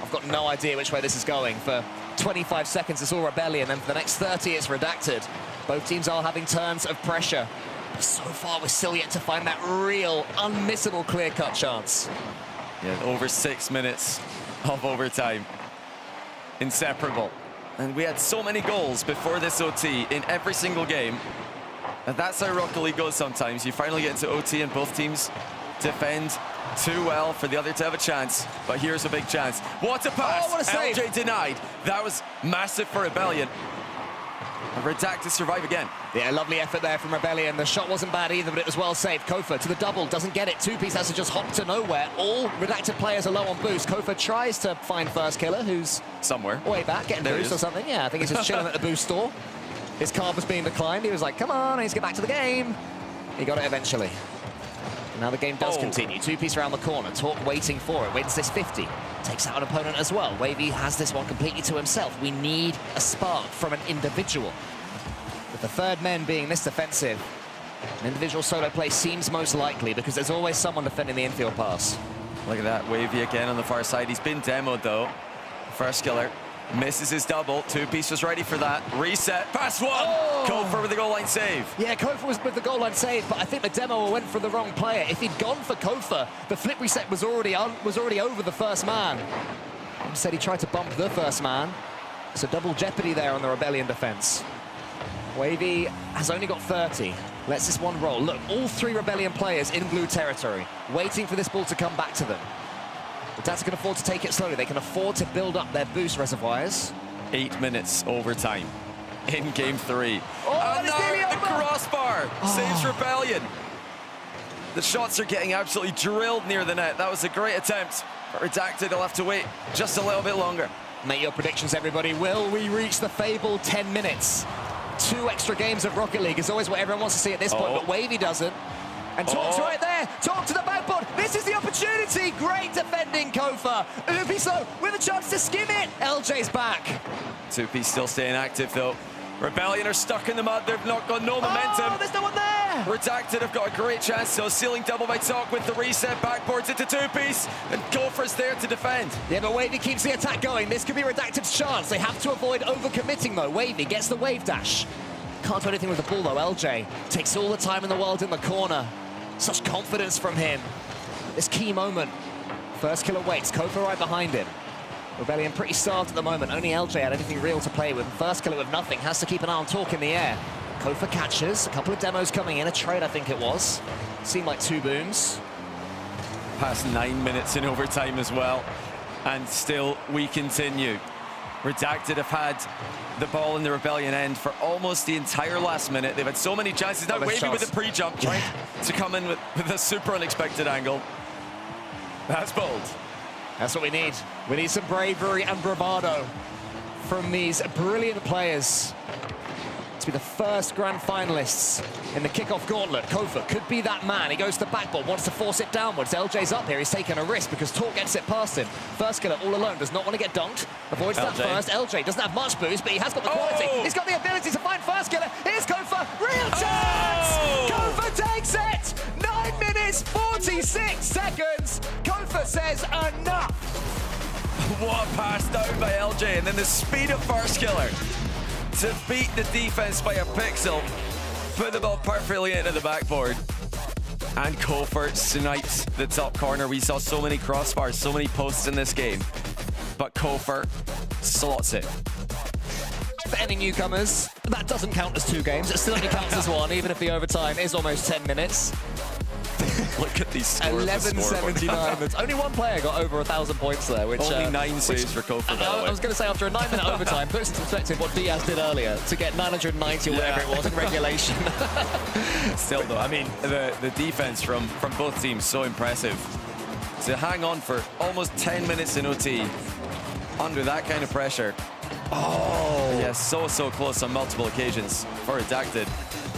Speaker 8: I've got no idea which way this is going. For 25 seconds, it's all Rebellion, and for the next 30, it's Redacted. Both teams are having turns of pressure. But so far, we're still yet to find that real, unmissable, clear-cut chance.
Speaker 7: Yeah, over 6 minutes of overtime. Inseparable. And we had so many goals before this OT in every single game. And that's how Rocket League goes sometimes. You finally get into OT and both teams defend too well for the other to have a chance. But here's a big chance. What a pass!
Speaker 8: Oh, what a save.
Speaker 7: LJ denied. That was massive for Rebellion. And Redacted survive again.
Speaker 8: Yeah, lovely effort there from Rebellion. The shot wasn't bad either, but it was well saved. Kofa to the double, doesn't get it. Two-piece has to just hop to nowhere. All Redacted players are low on boost. Kofa tries to find First Killer, who's
Speaker 7: somewhere
Speaker 8: way back, getting boost or something. Yeah, I think he's just chilling at the boost store. His card was being declined. He was like, come on, I need to get back to the game. He got it eventually. Now the game does continue. Two-piece around the corner. Talk waiting for it. Wins this 50. Takes out an opponent as well. Wavy has this one completely to himself. We need a spark from an individual. With the third men being this defensive, an individual solo play seems most likely because there's always someone defending the infield pass.
Speaker 7: Look at that. Wavy again on the far side. He's been demoed, though. First Killer misses his double. Two-piece was ready for that. Reset. Pass one. Kofa with the goal line save.
Speaker 8: Yeah, Kofa was with the goal line save, but I think the demo went for the wrong player. If he'd gone for Kofa, the flip reset was already over the first man. Instead, he tried to bump the first man. So double jeopardy there on the Rebellion defense. Wavy has only got 30. Lets this one roll. Look, all 3 Rebellion players in blue territory, waiting for this ball to come back to them. The Dats can afford to take it slowly. They can afford to build up their boost reservoirs.
Speaker 7: 8 minutes overtime. in game 3.
Speaker 8: Oh,
Speaker 7: and now the crossbar saves Rebellion. The shots are getting absolutely drilled near the net. That was a great attempt. But Redacted will have to wait just a little bit longer.
Speaker 8: Make your predictions, everybody. Will we reach the fabled 10 minutes? 2 extra games of Rocket League is always what everyone wants to see at this point, but Wavy doesn't. And Talk's right there. Talk to the backboard. This is the opportunity. Great defending, Kofa. Ubiso with a chance to skim it. LJ's back.
Speaker 7: 2P still staying active, though. Rebellion are stuck in the mud. They've not got no momentum.
Speaker 8: Oh, there's no one there.
Speaker 7: Redacted have got a great chance, so ceiling double by Talk with the reset. Backboards into 2-piece, and Gopher's there to defend.
Speaker 8: Yeah, but Wavy keeps the attack going. This could be Redacted's chance. They have to avoid overcommitting, though. Wavy gets the wave dash. Can't do anything with the ball, though. LJ takes all the time in the world in the corner. Such confidence from him. This key moment. First killer waits. Kofa right behind him. Rebellion pretty starved at the moment. Only LJ had anything real to play with. First killer with nothing. Has to keep an eye on Talk in the air. Kofa catches. A couple of demos coming in. A trade, I think it was. Seemed like 2 booms.
Speaker 7: Past 9 minutes in overtime as well. And still, we continue. Redacted have had the ball in the Rebellion end for almost the entire last minute. They've had so many chances. Now Wavy with a pre-jump, trying to come in with a super unexpected angle. That's bold.
Speaker 8: That's what we need. We need some bravery and bravado from these brilliant players to be the first grand finalists in the kickoff gauntlet. Kofa could be that man. He goes to the backboard, wants to force it downwards. LJ's up here. He's taking a risk because Talk gets it past him. First killer all alone, does not want to get dunked. Avoids that first. LJ doesn't have much boost, but he has got the quality. He's got the ability to find first killer. Here's Kofa. Real chance! Kofa takes it! 9 minutes, 46 seconds. Kofa says enough.
Speaker 7: What a pass down by LJ, and then the speed of first killer to beat the defense by a pixel. Put the ball perfectly into the backboard. And Kofer snipes the top corner. We saw so many crossbars, so many posts in this game. But Kofer slots it.
Speaker 8: For any newcomers, that doesn't count as 2 games. It still only counts as 1, even if the overtime is almost 10 minutes.
Speaker 7: Look at these scores.
Speaker 8: 11.79. There's only 1 player got over 1,000 points there, which
Speaker 7: only 9 saves for Kofa.
Speaker 8: I was going to say, after a 9-minute overtime, puts into perspective what Diaz did earlier to get 990 or whatever it was in regulation.
Speaker 7: Still, though, I mean, the defense from both teams so impressive. To hang on for almost 10 minutes in OT under that kind of pressure. Oh, yeah, so close on multiple occasions for Redacted,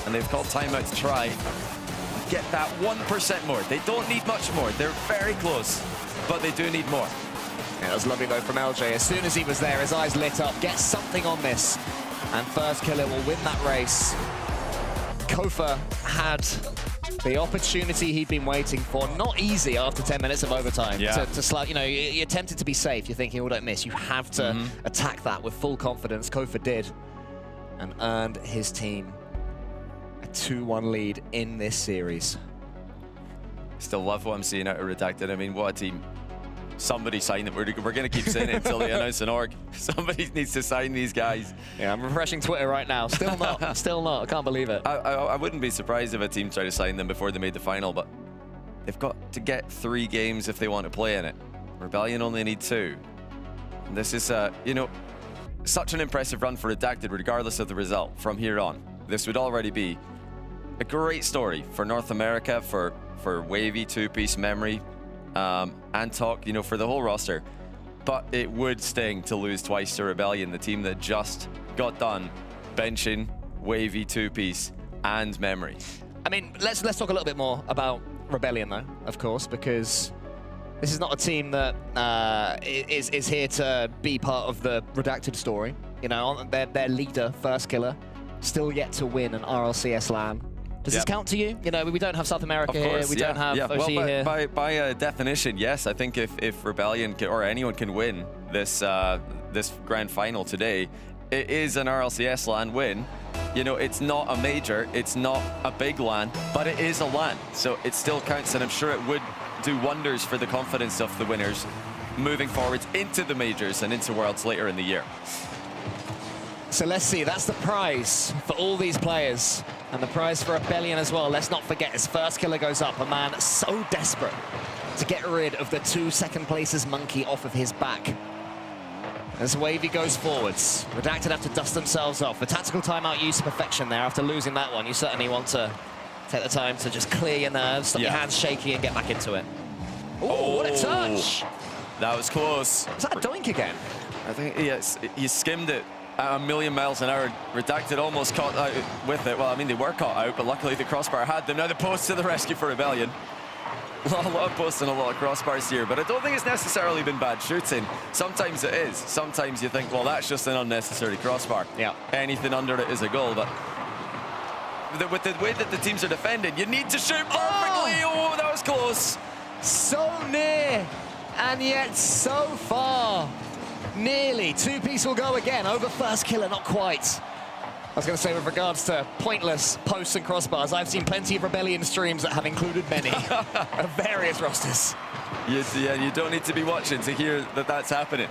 Speaker 7: and they've called timeout to try get that 1% more. They don't need much more. They're very close, but they do need more.
Speaker 8: Yeah, that was lovely though from LJ. As soon as he was there, his eyes lit up. Get something on this, and first killer will win that race. Kofa had the opportunity he'd been waiting for. Not easy after 10 minutes of overtime.
Speaker 7: Yeah.
Speaker 8: To slug, you know, you're tempted to be safe. You're thinking, oh, don't miss. You have to attack that with full confidence. Kofa did, and earned his team a 2-1 lead in this series.
Speaker 7: Still love what I'm seeing out of Redacted. I mean, what a team. Somebody sign them. We're going to keep saying it until they announce an org. Somebody needs to sign these guys.
Speaker 8: Yeah, I'm refreshing Twitter right now. Still not. Still not. I can't believe it.
Speaker 7: I wouldn't be surprised if a team tried to sign them before they made the final, but they've got to get 3 games if they want to play in it. Rebellion only need 2. And this is, you know, such an impressive run for Redacted, regardless of the result from here on. This would already be a great story for North America, for Wavy, 2-piece, Memory, and Talk, you know, for the whole roster. But it would sting to lose twice to Rebellion, the team that just got done benching Wavy, 2-piece, and Memory.
Speaker 8: I mean, let's talk a little bit more about Rebellion, though, of course, because this is not a team that is here to be part of the Redacted story. You know, their leader, First Killer, still yet to win an RLCS LAN. Does this count to you? You know, we don't have South America here. We don't have OC here.
Speaker 7: By definition, yes. I think if Rebellion or anyone can win this this grand final today, it is an RLCS LAN win. You know, it's not a major, it's not a big LAN, but it is a LAN, so it still counts, and I'm sure it would do wonders for the confidence of the winners moving forwards into the majors and into Worlds later in the year.
Speaker 8: So let's see, that's the prize for all these players, and the prize for Rebellion as well. Let's not forget, as First Killer goes up, a man so desperate to get rid of the 2 second places monkey off of his back. as Wavy goes forwards. Redacted have to dust themselves off. The tactical timeout use to perfection there after losing that one. You certainly want to take the time to just clear your nerves, stop your hands shaky, and get back into it. Oh, what a touch!
Speaker 7: That was close.
Speaker 8: Is that a doink again?
Speaker 7: I think, yes, he skimmed it at 1,000,000 miles an hour. Redacted almost caught out with it. Well, I mean, they were caught out, but luckily the crossbar had them. Now the post to the rescue for Rebellion. A lot of posts and a lot of crossbars here, but I don't think it's necessarily been bad shooting. Sometimes it is. Sometimes you think, well, that's just an unnecessary crossbar.
Speaker 8: Yeah.
Speaker 7: Anything under it is a goal, but with the way that the teams are defending, you need to shoot perfectly. Oh, that was close.
Speaker 8: So near, and yet so far. Nearly. Two-piece will go again. Over first killer, not quite. I was going to say, with regards to pointless posts and crossbars, I've seen plenty of Rebellion streams that have included many of various rosters.
Speaker 7: Yeah, you don't need to be watching to hear that that's happening.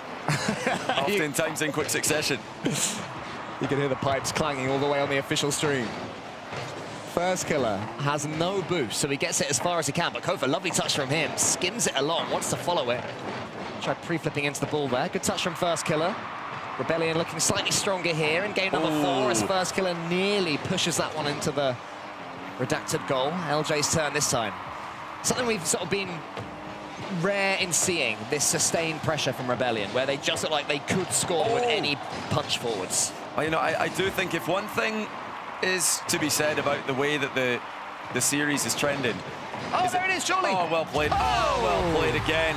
Speaker 7: Oftentimes in quick succession.
Speaker 8: You can hear the pipes clanging all the way on the official stream. First killer has no boost, so he gets it as far as he can, but Kofa, lovely touch from him, skims it along, wants to follow it. Tried pre-flipping into the ball there. Good touch from first killer. Rebellion looking slightly stronger here in game number 4 as first killer nearly pushes that one into the redacted goal. LJ's turn this time. Something we've sort of been rare in seeing, this sustained pressure from Rebellion, where they just look like they could score with any punch forwards.
Speaker 7: Well, you know, I do think if one thing is to be said about the way that the series is trending.
Speaker 8: Oh, there it is, surely.
Speaker 7: Oh, well played. Oh, well played again.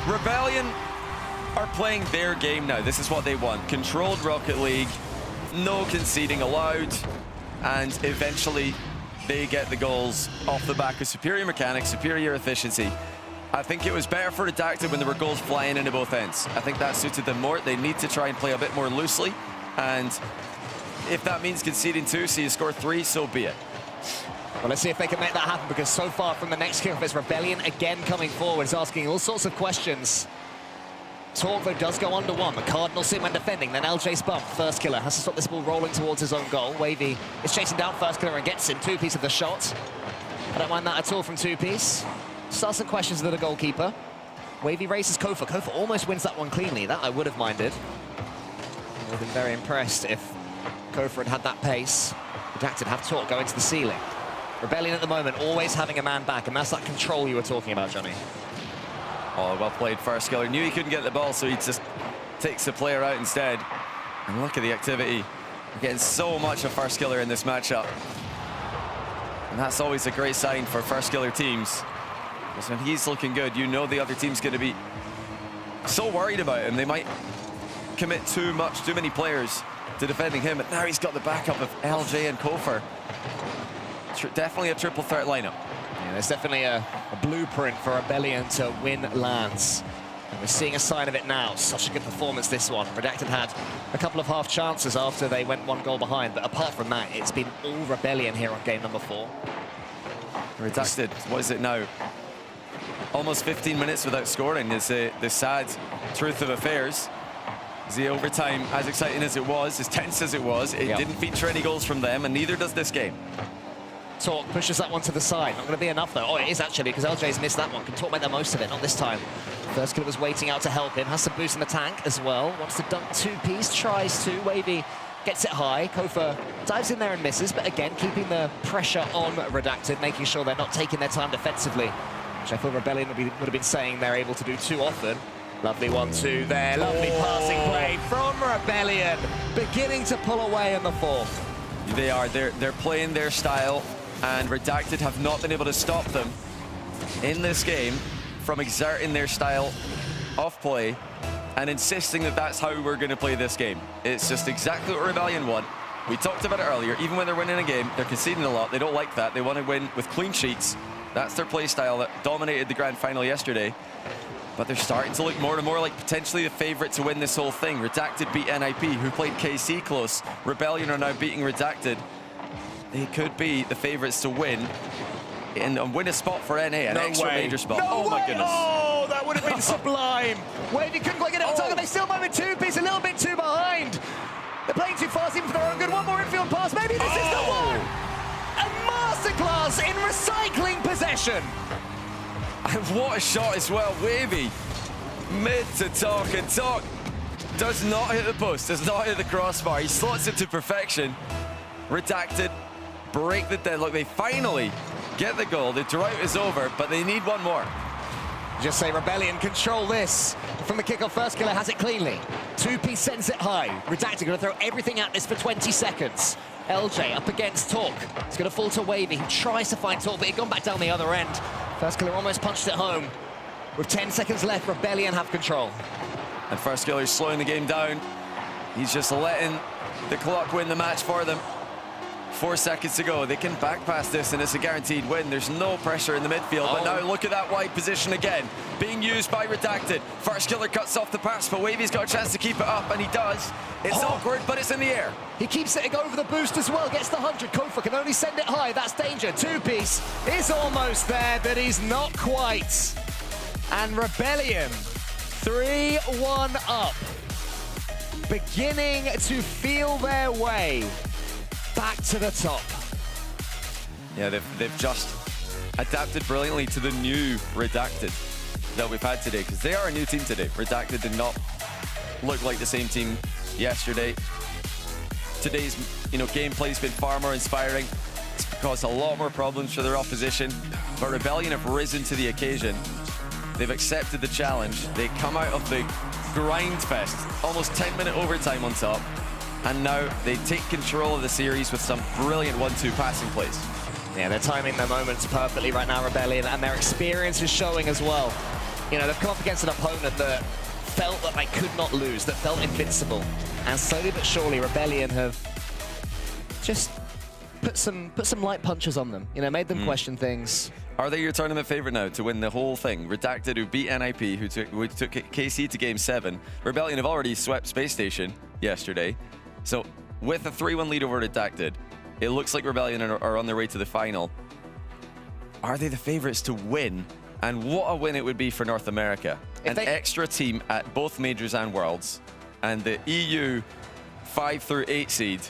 Speaker 7: Rebellion are playing their game now. This is what they want. Controlled Rocket League, no conceding allowed, and eventually they get the goals off the back of superior mechanics, superior efficiency. I think it was better for Redacted when there were goals flying into both ends. I think that suited them more. They need to try and play a bit more loosely, and if that means conceding 2, so you score 3, so be it.
Speaker 8: Well, let's see if they can make that happen, because so far from the next kickoff, it's Rebellion again coming forward. It's asking all sorts of questions. Talk, though, does go under 1. The Cardinal sit when defending, then LJ's bump. First killer has to stop this ball rolling towards his own goal. Wavy is chasing down first killer and gets him. Two-piece of the shot. I don't mind that at all from two-piece. Starts some questions to the goalkeeper. Wavy races Kofa. Kofa almost wins that one cleanly. That I would have minded. I would have been very impressed if Kofa had that pace. Redacted have Talk go into the ceiling. Rebellion at the moment always having a man back, and that's that control you were talking about, Johnny.
Speaker 7: Oh, well played first killer. Knew he couldn't get the ball, so he just takes the player out instead. And look at the activity. We're getting so much of first killer in this matchup. And that's always a great sign for first killer teams. Because when he's looking good, you know the other team's going to be so worried about him. They might commit too many players to defending him. But now he's got the backup of LJ and Kofer. Definitely a triple threat lineup.
Speaker 8: Yeah, there's definitely a blueprint for Rebellion to win lands. And we're seeing a sign of it now. Such a good performance, this one. Redacted had a couple of half chances after they went 1 goal behind, but apart from that, it's been all Rebellion here on game number 4.
Speaker 7: Redacted, what is it now? Almost 15 minutes without scoring is the sad truth of affairs. The overtime, as exciting as it was, as tense as it was, it didn't feature any goals from them, and neither does this game.
Speaker 8: Talk pushes that one to the side. Not going to be enough, though. Oh, it is actually, because LJ's missed that one. Can Talk make the most of it? Not this time. First killer was waiting out to help him. Has some boost in the tank as well. Wants to dunk two-piece. Tries to. Wavy gets it high. Kofa dives in there and misses, but again, keeping the pressure on Redacted, making sure they're not taking their time defensively, which I feel Rebellion would have been saying they're able to do too often. Lovely 1-2 there. Lovely passing play from Rebellion. Beginning to pull away in the 4th.
Speaker 7: They are. They're playing their style, and Redacted have not been able to stop them in this game from exerting their style of play and insisting that that's how we're going to play this game. It's just exactly what Rebellion want. We talked about it earlier. Even when they're winning a game, they're conceding a lot. They don't like that. They want to win with clean sheets. That's their play style that dominated the grand final yesterday. But they're starting to look more and more like potentially the favorite to win this whole thing. Redacted beat NIP, who played KC close. Rebellion are now beating Redacted. They could be the favorites to win and win a spot for NA, an extra major spot.
Speaker 8: No
Speaker 7: my
Speaker 8: way.
Speaker 7: goodness.
Speaker 8: Oh, that would have been sublime. Wavy couldn't quite get it on target. They still might be two-piece, a little bit too behind. They're playing too fast even for their own good. One more infield pass. Maybe this is the one. A masterclass in recycling possession.
Speaker 7: And what a shot as well. Wavy mid to Talk, and Talk Does not hit the post, does not hit the crossbar. He slots it to perfection. Redacted, break the deadlock. They finally get the goal. The drought is over, but they need one more.
Speaker 8: Just say Rebellion control this. From the kickoff, First Killer has it cleanly. 2P sends it high. Redacted going to throw everything at this for 20 seconds. LJ up against Talk. It's going to fall to Wavy. He tries to find Talk, but he's gone back down the other end. First Killer almost punched it home. With 10 seconds left, Rebellion have control.
Speaker 7: And First Killer is slowing the game down. He's just letting the clock win the match for them. 4 seconds to go. They can back pass this, and it's a guaranteed win. There's no pressure in the midfield, but now look at that wide position again. Being used by Redacted. First Killer cuts off the pass, but Wavy's got a chance to keep it up, and he does. It's awkward, but it's in the air.
Speaker 8: He keeps sitting over the boost as well, gets the 100. Kofa can only send it high, that's danger. 2-piece is almost there, but he's not quite. And Rebellion, 3-1 up. Beginning to feel their way back to the top.
Speaker 7: Yeah, they've just adapted brilliantly to the new Redacted that we've had today, because they are a new team today. Redacted did not look like the same team yesterday. Today's gameplay's been far more inspiring. It's caused a lot more problems for their opposition, but Rebellion have risen to the occasion. They've accepted the challenge. They come out of the grind fest, almost 10-minute overtime on top, and now they take control of the series with some brilliant 1-2 passing plays.
Speaker 8: Yeah, they're timing their moments perfectly right now, Rebellion, and their experience is showing as well. You know, they've come up against an opponent that felt that they could not lose, that felt invincible. And slowly but surely, Rebellion have just put some light punches on them. You know, made them question things.
Speaker 7: Are they your tournament favorite now to win the whole thing? Redacted, who beat NIP, who took KC to Game 7. Rebellion have already swept Space Station yesterday. So with a 3-1 lead over Redacted, it looks like Rebellion are on their way to the final. Are they the favorites to win? And what a win it would be for North America. An extra team at both Majors and Worlds. And the EU 5 through 8 seed,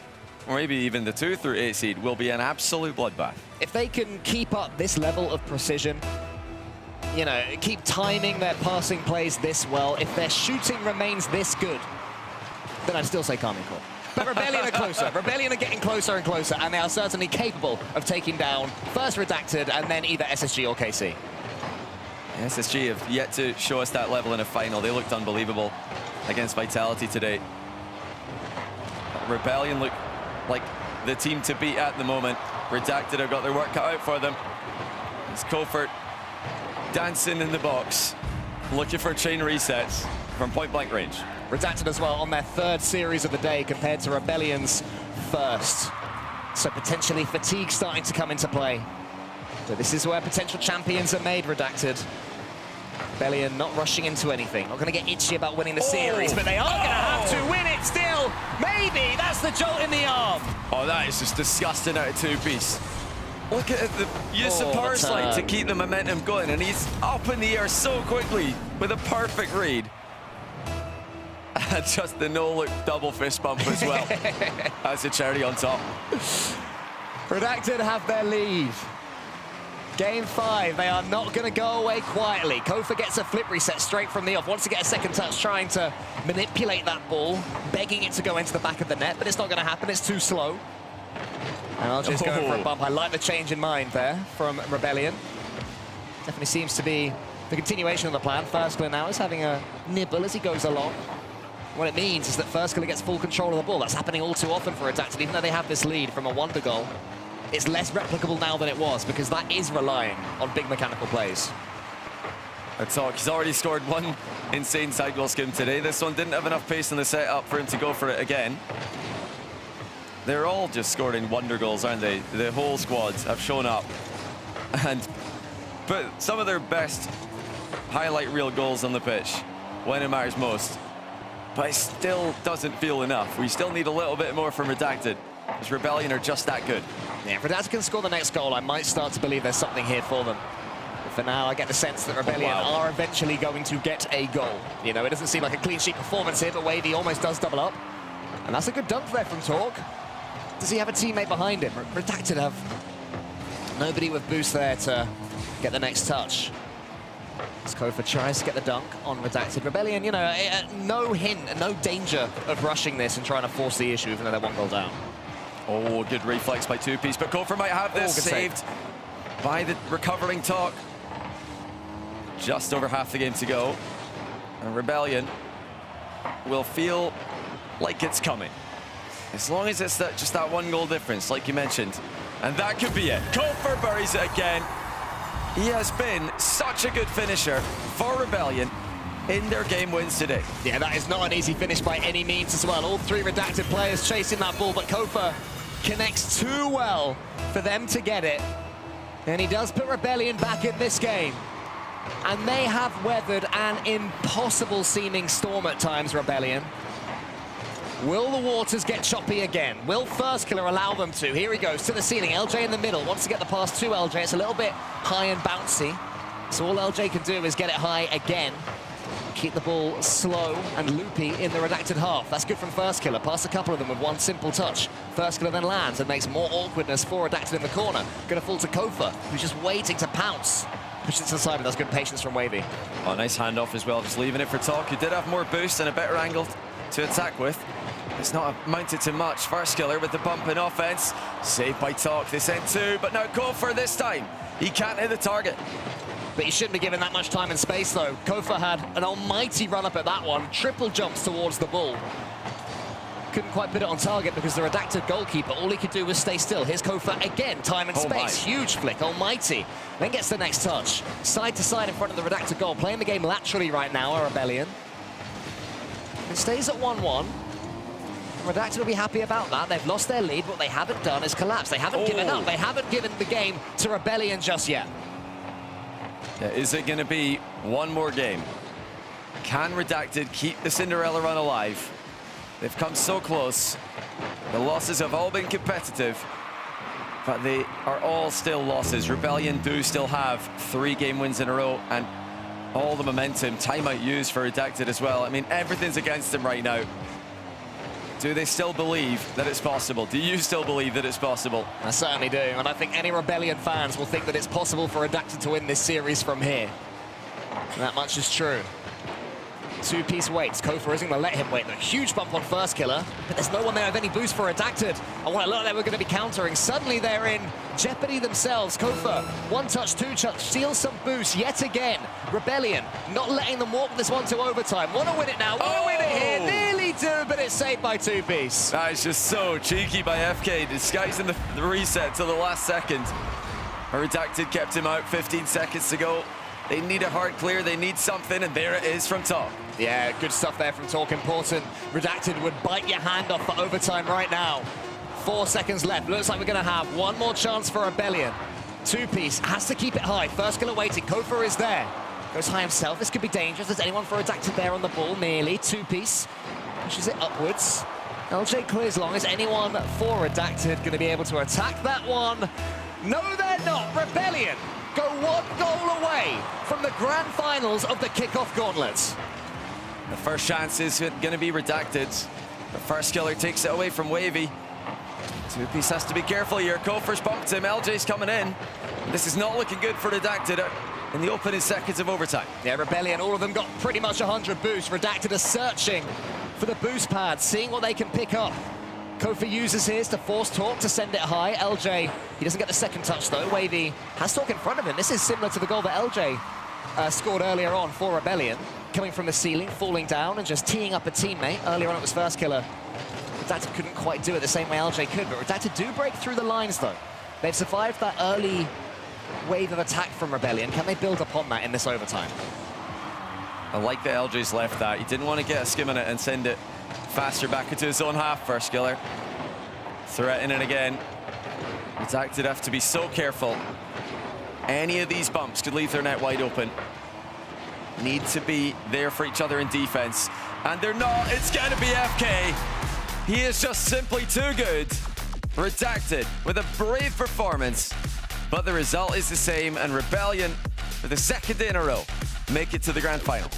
Speaker 7: or maybe even the 2 through 8 seed, will be an absolute bloodbath.
Speaker 8: If they can keep up this level of precision, you know, keep timing their passing plays this well, if their shooting remains this good, then I'd still say Carmine Corp. But Rebellion are closer. Rebellion are getting closer and closer, and they are certainly capable of taking down first Redacted and then either SSG or KC.
Speaker 7: SSG have yet to show us that level in a final. They looked unbelievable against Vitality today. Rebellion look like the team to beat at the moment. Redacted have got their work cut out for them. It's Kofert dancing in the box, looking for chain resets from point-blank range.
Speaker 8: Redacted as well on their third series of the day compared to Rebellion's first. So potentially fatigue starting to come into play. So this is where potential champions are made, Redacted. Rebellion not rushing into anything, not going to get itchy about winning the series, but they are going to have to win it still. Maybe that's the jolt in the arm.
Speaker 7: Oh, that is just disgusting out of 2-piece. Look at the use of power slide to keep the momentum going, and he's up in the air so quickly with a perfect read. And just the no-look double fist bump as well. That's a cherry on top.
Speaker 8: Redacted have their lead. Game 5, they are not going to go away quietly. Kofa gets a flip reset straight from the off. Wants to get a second touch, trying to manipulate that ball, begging it to go into the back of the net, but it's not going to happen. It's too slow. And I'll just go for a bump. I like the change in mind there from Rebellion. Definitely seems to be the continuation of the plan. First Killer now is having a nibble as he goes along. What it means is that First Killer gets full control of the ball. That's happening all too often for Redacted, even though they have this lead from a wonder goal. It's less replicable now than it was, because that is relying on big mechanical plays.
Speaker 7: He's already scored one insane sidewall skim today. This one didn't have enough pace in the setup for him to go for it again. They're all just scoring wonder goals, aren't they? The whole squad have shown up and put some of their best highlight reel goals on the pitch when it matters most. But it still doesn't feel enough. We still need a little bit more from Redacted, because Rebellion are just that good.
Speaker 8: Yeah, if Redacted can score the next goal, I might start to believe there's something here for them. But for now, I get the sense that Rebellion are eventually going to get a goal. You know, it doesn't seem like a clean sheet performance here, but Wavy almost does double up. And that's a good dunk there from Talk. Does he have a teammate behind him? Redacted have nobody with boost there to get the next touch. As Kofa tries to get the dunk on Redacted. Rebellion, you know, no hint, no danger of rushing this and trying to force the issue, even though they're 1 goal down.
Speaker 7: Oh, good reflex by Two Piece, but Kofa might have this saved by the recovering Talk. Just over half the game to go. And Rebellion will feel like it's coming. As long as it's just that 1 goal difference, like you mentioned. And that could be it. Kofa buries it again. He has been such a good finisher for Rebellion in their game wins today.
Speaker 8: Yeah, that is not an easy finish by any means as well. All 3 Redacted players chasing that ball, but Kofa connects too well for them to get it. And he does put Rebellion back in this game. And they have weathered an impossible seeming storm at times, Rebellion. Will the waters get choppy again? Will First Killer allow them to? Here he goes to the ceiling. LJ in the middle, wants to get the pass to LJ. It's a little bit high and bouncy. So all LJ can do is get it high again. Keep the ball slow and loopy in the Redacted half. That's good from First Killer. Pass a couple of them with 1 simple touch. First Killer then lands and makes more awkwardness for Redacted in the corner. Gonna fall to Kofa, who's just waiting to pounce. Pushes to the side, but that's good patience from Wavy.
Speaker 7: Oh, nice handoff as well, just leaving it for Talk, who did have more boost and a better angle to attack with. It's not amounted to much. First Killer with the bump in offense. Saved by Talk, this end 2, but now Kofa this time. He can't hit the target.
Speaker 8: But he shouldn't be given that much time and space, though. Kofa had an almighty run-up at that one. Triple jumps towards the ball. Couldn't quite put it on target because the Redacted goalkeeper, all he could do was stay still. Here's Kofa again, time and space. Huge flick, almighty. Then gets the next touch. Side to side in front of the Redacted goal. Playing the game laterally right now, a Rebellion. It stays at 1-1. Redacted will be happy about that. They've lost their lead. What they haven't done is collapse. They haven't given up. They haven't given the game to Rebellion just yet.
Speaker 7: Yeah, is it going to be 1 more game? Can Redacted keep the Cinderella run alive? They've come so close. The losses have all been competitive, but they are all still losses. Rebellion do still have 3 game wins in a row, and all the momentum, timeout used for Redacted as well. I mean, everything's against them right now. Do they still believe that it's possible? Do you still believe that it's possible?
Speaker 8: I certainly do, and I think any Rebellion fans will think that it's possible for Redacted to win this series from here. That much is true. Two Piece waits. Kofa isn't going to let him wait. A huge bump on First Killer, but there's no one there with any boost for Redacted. And what it looked like we're going to be countering. Suddenly they're in jeopardy themselves. Kofa, 1 touch, 2 touch, steals some boost yet again. Rebellion not letting them walk this one to overtime. Want to win it now, want to win it here. Nearly do, but it's saved by Two Piece.
Speaker 7: That is just so cheeky by FK, disguising the reset till the last second. Redacted kept him out 15 seconds to go. They need a hard clear, they need something, and there it is from Talk.
Speaker 8: Yeah, good stuff there from Talk, important. Redacted would bite your hand off for overtime right now. 4 seconds left, looks like we're gonna have 1 more chance for Rebellion. Two Piece has to keep it high, First Killer waiting, Kofa is there. Goes high himself, this could be dangerous. Is anyone for Redacted there on the ball? Nearly, Two Piece pushes it upwards. LJ clears long, is anyone for Redacted gonna be able to attack that one? No, they're not, Rebellion go 1 goal away from the grand finals of the kickoff gauntlets.
Speaker 7: The first chance is going to be Redacted. The First Killer takes it away from Wavy. Two Piece has to be careful here. Kofa's bumped him. LJ's coming in. This is not looking good for Redacted in the opening seconds of overtime.
Speaker 8: Yeah, Rebellion, all of them got pretty much 100 boosts. Redacted are searching for the boost pad, seeing what they can pick up. Kofa uses his to force Talk to send it high. LJ, he doesn't get the second touch though. Wavy has Talk in front of him. This is similar to the goal that LJ scored earlier on for Rebellion. Coming from the ceiling, falling down and just teeing up a teammate. Earlier on it was First Killer. Redacted couldn't quite do it the same way LJ could, but Redacted do break through the lines though. They've survived that early wave of attack from Rebellion. Can they build upon that in this overtime?
Speaker 7: I like that LJ's left that. He didn't want to get a skim on it and send it faster back into his own half. First Killer threatening again. Redacted have to be so careful. Any of these bumps could leave their net wide open. Need to be there for each other in defense. And they're not. It's going to be FK. He is just simply too good. Redacted with a brave performance. But the result is the same. And Rebellion, for the 2nd day in a row, make it to the grand final.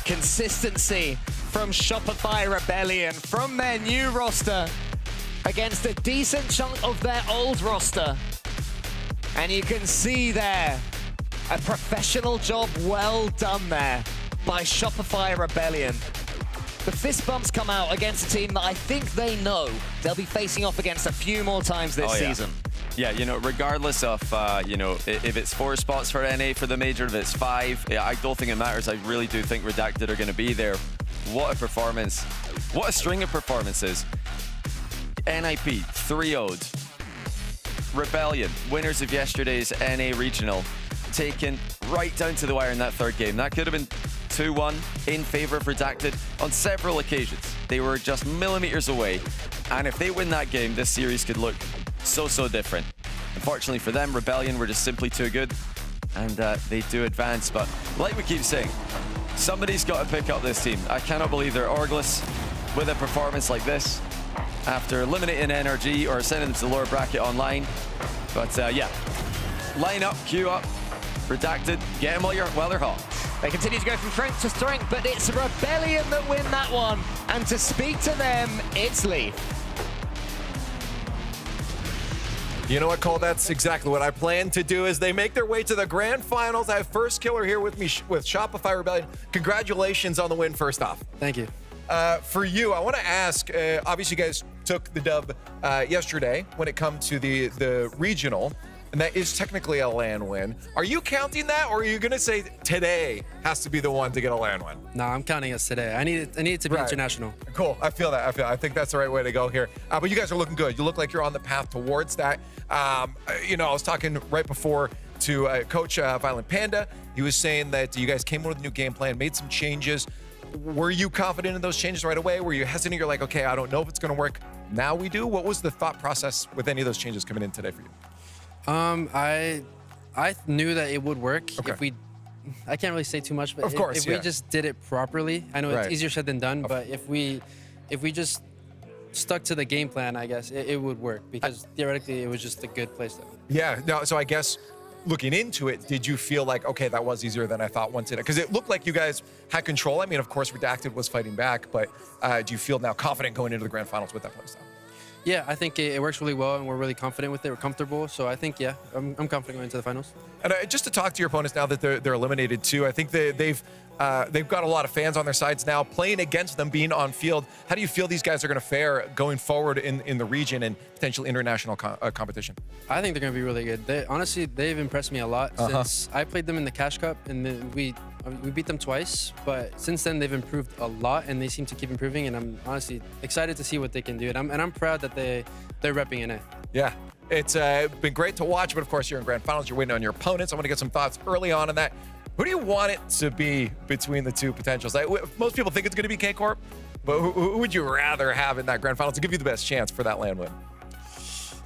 Speaker 8: Consistency from Shopify Rebellion, from their new roster, against a decent chunk of their old roster. And you can see there A professional job well done there by Shopify Rebellion. The fist bumps come out against a team that I think they know they'll be facing off against a few more times this season.
Speaker 7: Yeah, you know, regardless of, you know, if it's 4 spots for NA for the major, if it's 5, I don't think it matters. I really do think Redacted are going to be there. What a performance. What a string of performances. NIP, 3-0'd. Rebellion, winners of yesterday's NA Regional, taken right down to the wire in that third game. That could have been 2-1 in favor of Redacted on several occasions. They were just millimeters away. And if they win that game, this series could look so different. Unfortunately for them, Rebellion were just simply too good. And they do advance. But like we keep saying, somebody's got to pick up this team. I cannot believe they're Orgless with a performance like this after eliminating NRG or sending them to the lower bracket online. But yeah, line up, queue up, Redacted, get them while they're hot.
Speaker 8: They continue to go from strength to strength, but it's Rebellion that win that one. And to speak to them, it's Leaf.
Speaker 10: You know what, Cole? That's exactly what I plan to do as they make their way to the grand finals. I have First Killer here with me with Shopify Rebellion. Congratulations on the win, first off.
Speaker 12: Thank you.
Speaker 10: For you, I want to ask, obviously you guys took the dub yesterday when it comes to the regional, and that is technically a LAN win. Are you counting that, or are you going to say today has to be the one to get a LAN win?
Speaker 12: No, I'm counting us today. I need it to be international.
Speaker 10: Cool. I feel that. I think that's the right way to go here. But you guys are looking good. You look like you're on the path towards that. You know, I was talking right before to Coach Violent Panda. He was saying that you guys came in with a new game plan, made some changes. Were you confident in those changes right away? Were you hesitant? You're like, okay, I don't know if it's going to work. Now we do. What was the thought process with any of those changes coming in today for you?
Speaker 12: I knew that it would work if we. I can't really say too much, but if we just did it properly, I know it's easier said than done. But if we just stuck to the game plan, I guess it would work because theoretically it was just a good place.
Speaker 10: Yeah. No. So I guess looking into it, did you feel like, okay, that was easier than I thought once it? Because it looked like you guys had control. I mean, of course, Redacted was fighting back, but do you feel now confident going into the grand finals with that playstyle?
Speaker 12: Yeah, I think it works really well, and we're really confident with it. We're comfortable, so I think, yeah, I'm confident going into the finals.
Speaker 10: And just to talk to your opponents now that they're eliminated too, I think they've got a lot of fans on their sides now. Playing against them, being on field, how do you feel these guys are going to fare going forward in the region and potential international competition?
Speaker 12: I think they're going to be really good. Honestly, they've impressed me a lot since I played them in the Cash Cup, and then we beat them twice, but since then they've improved a lot, and they seem to keep improving, and I'm honestly excited to see what they can do, and I'm proud that they're repping NA.
Speaker 10: Yeah, it's been great to watch, but of course you're in grand finals, you're waiting on your opponents. I want to get some thoughts early on that. Who do you want it to be between the two potentials? Most people think it's going to be K-Corp, but who would you rather have in that grand final to give you the best chance for that LAN win?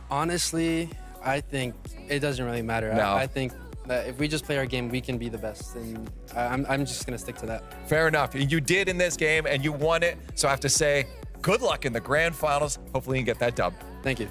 Speaker 12: Honestly, I think it doesn't really matter.
Speaker 10: No.
Speaker 12: I think that if we just play our game, we can be the best, and I'm just going to stick to that.
Speaker 10: Fair enough. You did in this game, and you won it, so I have to say good luck in the grand finals. Hopefully you can get that dub.
Speaker 12: Thank you.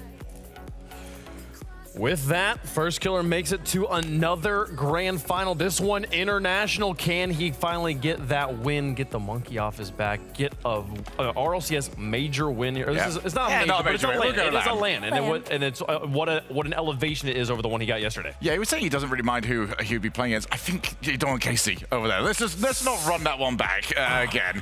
Speaker 11: With that, First Killer makes it to another grand final. This one international. Can he finally get that win, get the monkey off his back, get a RLCS major win here?
Speaker 1: Yeah.
Speaker 11: It's not a major, but it's a LAN. It is a LAN, and it's what an elevation it is over the one he got yesterday.
Speaker 1: Yeah, he was saying he doesn't really mind who he'd be playing against. I think you don't want Casey over there. Let's not run that one back again.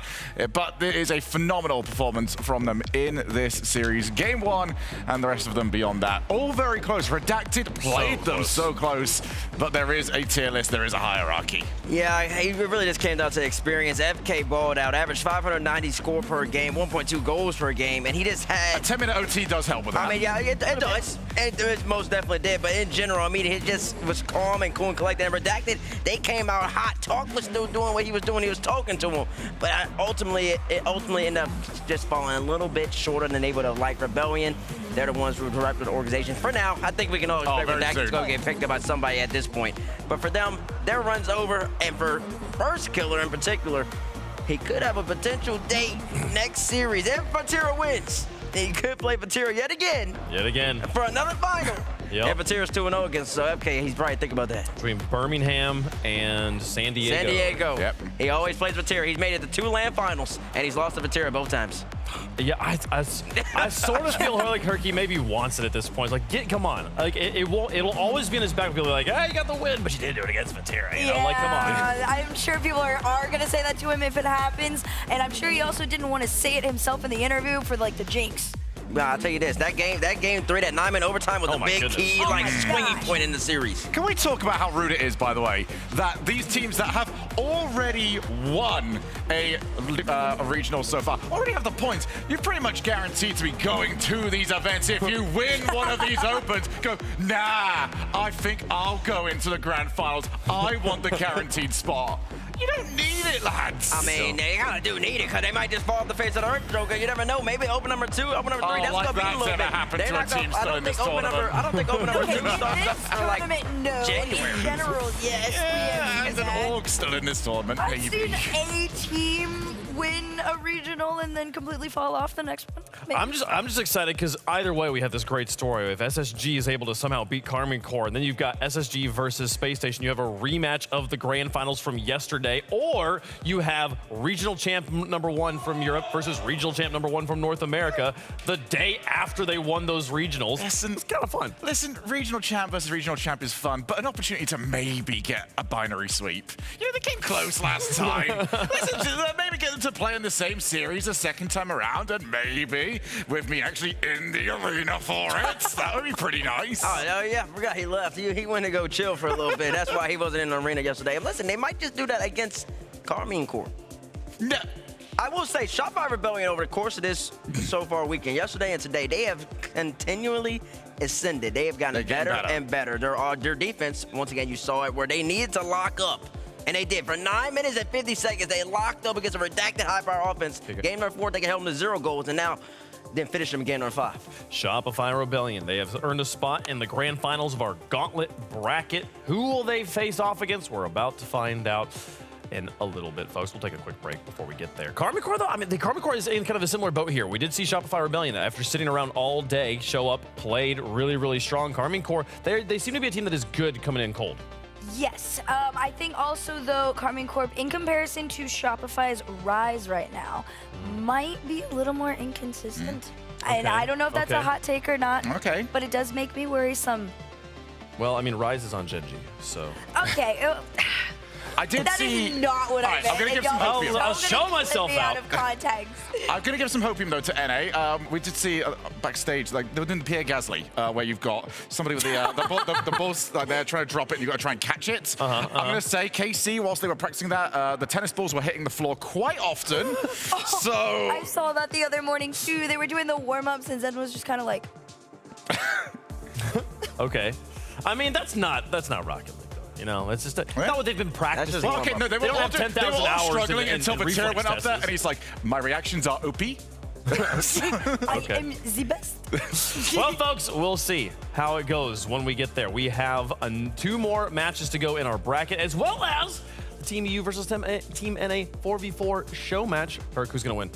Speaker 1: But there is a phenomenal performance from them in this series. Game 1 and the rest of them beyond that. All very close. Redacted played them so close, but there is a tier list, there is a hierarchy.
Speaker 13: Yeah, it really just came down to experience. FK balled out, averaged 590 score per game, 1.2 goals per game, and he just had...
Speaker 1: A 10-minute OT does help with that.
Speaker 13: I mean, yeah, it does. It most definitely did, but in general, I mean, he just was calm and cool and collected. And Redacted, they came out hot. Talk was still doing what he was doing. He was talking to him, but ultimately, it ended up just falling a little bit shorter than they would have liked. Rebellion, they're the ones who direct the organization. For now, I think we can all expect Redacted's going to get picked up by somebody at this point. But for them, their run's over, and for First Killer in particular, he could have a potential date next series if Vatira wins. He could play Vatira yet again.
Speaker 11: Yet again.
Speaker 13: For another final.
Speaker 11: Yep.
Speaker 13: And Vatira's 2-0 against FK. He's probably thinking about that.
Speaker 11: Between Birmingham and San Diego.
Speaker 13: San Diego.
Speaker 1: Yep.
Speaker 13: He always plays Vatira. He's made it to 2 LAN finals, and he's lost to Vatira both times.
Speaker 11: Yeah, I sort of feel like Herky maybe wants it at this point. It's like, come on. Like, it'll always be in his back. People are like, hey, you got the win, but you didn't do it against Vatira. You know, like, come on.
Speaker 4: I'm sure people are going to say that to him if it happens. And I'm sure he also didn't want to say it himself in the interview for, like, the jinx.
Speaker 13: Well, I'll tell you this, that game 3, that 9-minute overtime was a big key, like, swinging point in the series.
Speaker 1: Can we talk about how rude it is, by the way, that these teams that have already won a regional so far already have the points? You're pretty much guaranteed to be going to these events. If you win one of these opens, go, nah, I think I'll go into the grand finals. I want the guaranteed spot. You don't need it, lads.
Speaker 13: I mean, they kind of do need it because they might just fall off the face of the earth, Joker. You never know. Maybe open number 2, open number 3. That's going to be a little bit.
Speaker 1: Happened to a team still in this tournament.
Speaker 13: I don't think open number 2 starts up like
Speaker 4: no.
Speaker 13: January.
Speaker 4: In general, yes.
Speaker 1: Yeah, and an org still in this tournament.
Speaker 4: I've seen a team win a regional and then completely fall off the next one. Maybe.
Speaker 11: I'm just excited because either way we have this great story. If SSG is able to somehow beat Karmine Corp, and then you've got SSG versus Space Station, you have a rematch of the grand finals from yesterday, or you have regional champ number 1 from Europe versus regional champ number 1 from North America the day after they won those regionals.
Speaker 1: Listen, it's kind of fun. Listen, regional champ versus regional champ is fun, but an opportunity to maybe get a binary sweep. You know, they came close last time. Listen, maybe get them to play in the same series a second time around, and maybe with me actually in the arena for it. That would be pretty nice.
Speaker 13: Oh, yeah, I forgot he left. He went to go chill for a little bit. That's why he wasn't in the arena yesterday. Listen, they might just do that against Karmine Corp.
Speaker 1: No.
Speaker 13: I will say, Shopify Rebellion over the course of this so far weekend, yesterday and today, they have continually ascended. They have gotten better and better. Their defense, once again, you saw it, where they needed to lock up. And they did. For 9 minutes and 50 seconds, they locked up against a redacted high-power offense. Game number 4, they can help them to 0 goals, and now then finish them again on 5.
Speaker 11: Shopify Rebellion. They have earned a spot in the grand finals of our Gauntlet bracket. Who will they face off against? We're about to find out in a little bit, folks. We'll take a quick break before we get there. Karmine Corp, though, I mean, the Karmine Corp is in kind of a similar boat here. We did see Shopify Rebellion, after sitting around all day, show up, played really, really strong. Karmine Corp, they seem to be a team that is good coming in cold.
Speaker 4: Yes. I think also, though, Karmine Corp, in comparison to Shopify's rise right now, might be a little more inconsistent. And I don't know if that's a hot take or not.
Speaker 1: Okay.
Speaker 4: But it does make me worrisome.
Speaker 11: Well, I mean, Rise is on Genji, so.
Speaker 4: Okay.
Speaker 1: I did
Speaker 4: that
Speaker 1: see.
Speaker 4: Is not what I meant.
Speaker 1: I'm gonna give some hopium.
Speaker 11: I'll show myself
Speaker 4: out of context.
Speaker 1: I'm gonna give some hopium though to NA. We did see backstage, like they were doing the Pierre Gasly, where you've got somebody with the balls, like they're trying to drop it, and you've got to try and catch it. I'm gonna say KC, whilst they were practicing that, the tennis balls were hitting the floor quite often. So
Speaker 4: I saw that the other morning too. They were doing the warm-ups, and Zen was just kind of like.
Speaker 11: Okay, I mean that's not Rocket League. You know, it's just not what they've been practicing.
Speaker 1: Well, okay, no, they were all
Speaker 11: 10,000 hours
Speaker 1: struggling until Vatira went up there,
Speaker 11: tests.
Speaker 1: and he's like, "My reactions are OP."
Speaker 4: I am the best.
Speaker 11: Well, folks, we'll see how it goes when we get there. We have 2 more matches to go in our bracket, as well as the Team EU versus Team NA 4v4 show match. Herc, who's going to win?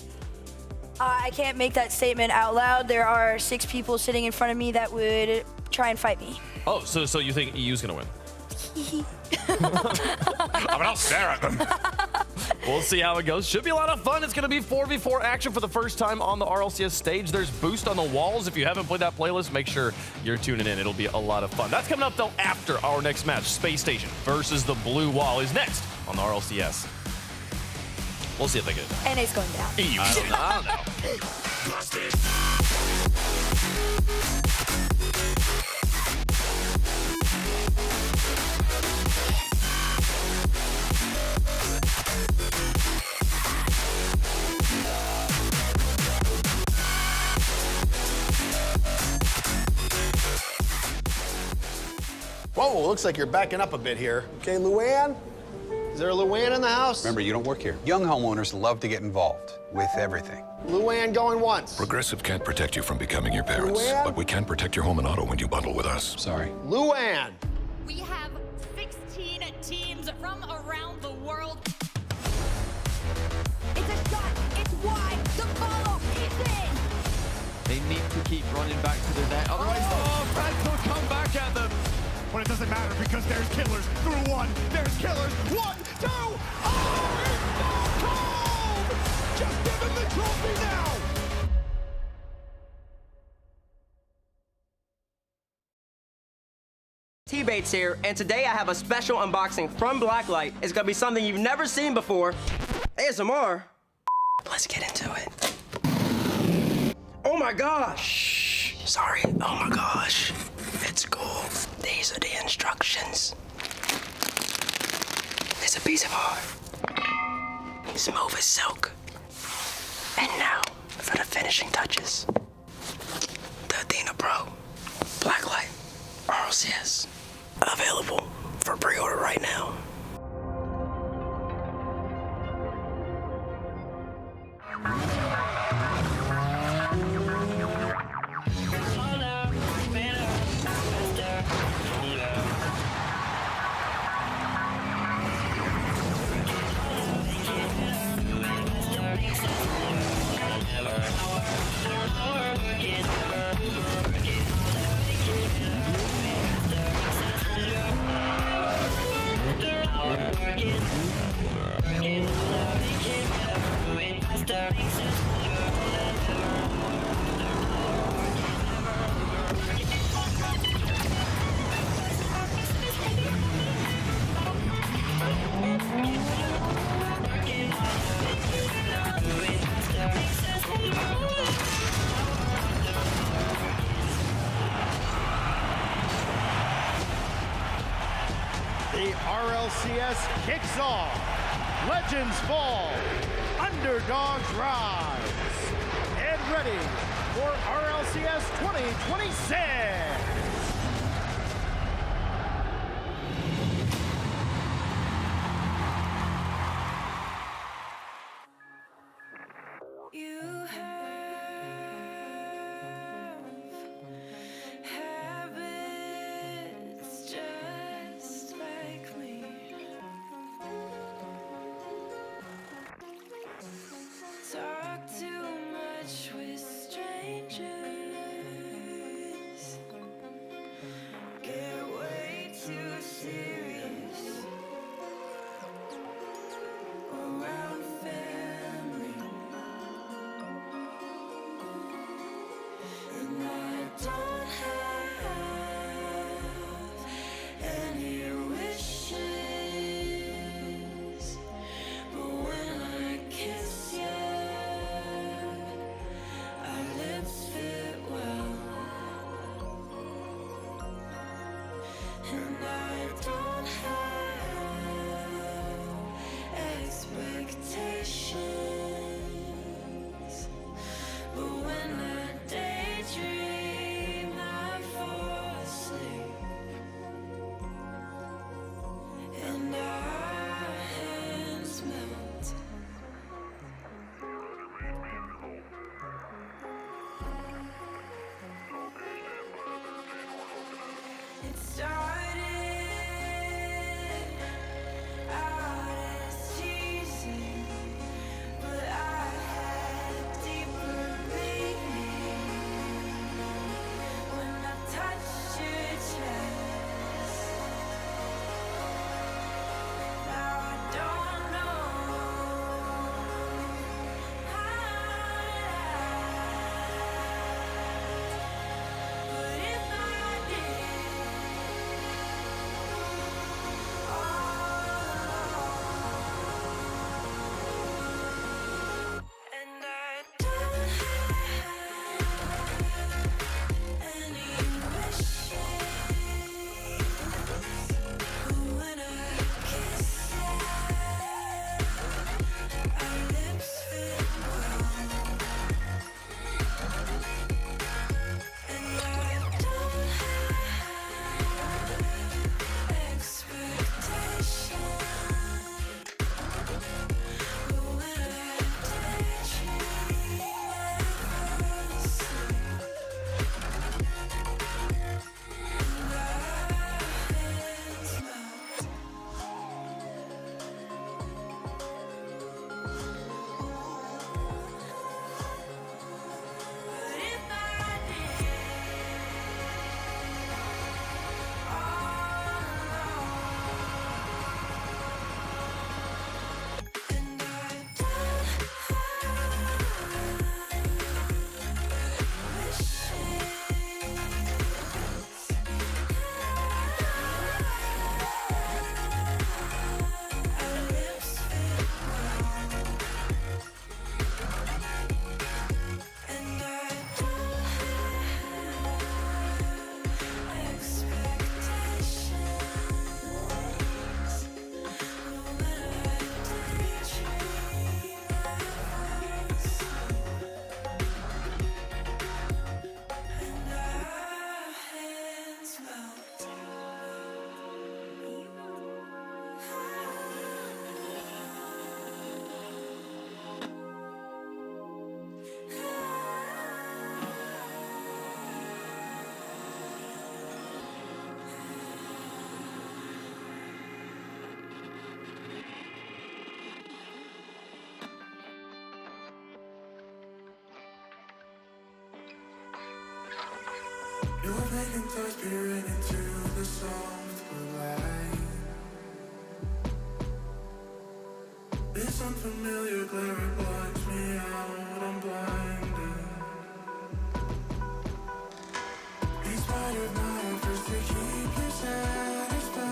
Speaker 4: I can't make that statement out loud. There are 6 people sitting in front of me that would try and fight me.
Speaker 11: Oh, so you think EU's going to win?
Speaker 1: I mean, I'll stare at them.
Speaker 11: We'll see how it goes. Should be a lot of fun. It's going to be 4v4 action for the first time on the RLCS stage. There's Boost on the walls. If you haven't played that playlist, make sure you're tuning in. It'll be a lot of fun. That's coming up, though, after our next match. Space Station versus the Blue Wall is next on the RLCS. We'll see if they get it.
Speaker 4: NA's going down.
Speaker 11: EU. I don't know.
Speaker 14: Whoa, looks like you're backing up a bit here. Okay, Luann? Is there a Luann in the house?
Speaker 16: Remember, you don't work here. Young homeowners love to get involved with everything.
Speaker 14: Luann going once.
Speaker 21: Progressive can't protect you from becoming your parents,
Speaker 14: Luann?
Speaker 21: but we can protect your home and auto when you bundle with us.
Speaker 16: Sorry.
Speaker 14: Luann!
Speaker 20: We have 16 teams from around the world. It's a shot, it's wide, the follow is in.
Speaker 7: They need to keep running back to their net. Otherwise, Frank will come back at them.
Speaker 3: But it doesn't matter because there's killers through one. There's killers. 1, 2. Oh, it's so cold! Just give him the trophy now!
Speaker 13: T-Bates here, and today I have a special unboxing from Blacklight. It's gonna be something you've never seen before. ASMR. Let's get into it. Oh my gosh! Sorry, oh my gosh. It's cool. These are the instructions. It's a piece of art. Smooth as silk. And now, for the finishing touches. The Athena Pro. Blacklight. Rlcs. Available for pre-order right now.
Speaker 3: The RLCS kicks off. Legends fall. Underdogs rise. Get ready for RLCS 2026.
Speaker 9: Talk too much with strangers. starts peering into the soft light. This unfamiliar glare, it blocks me out, I'm blinded. In spite of my efforts to keep you satisfied,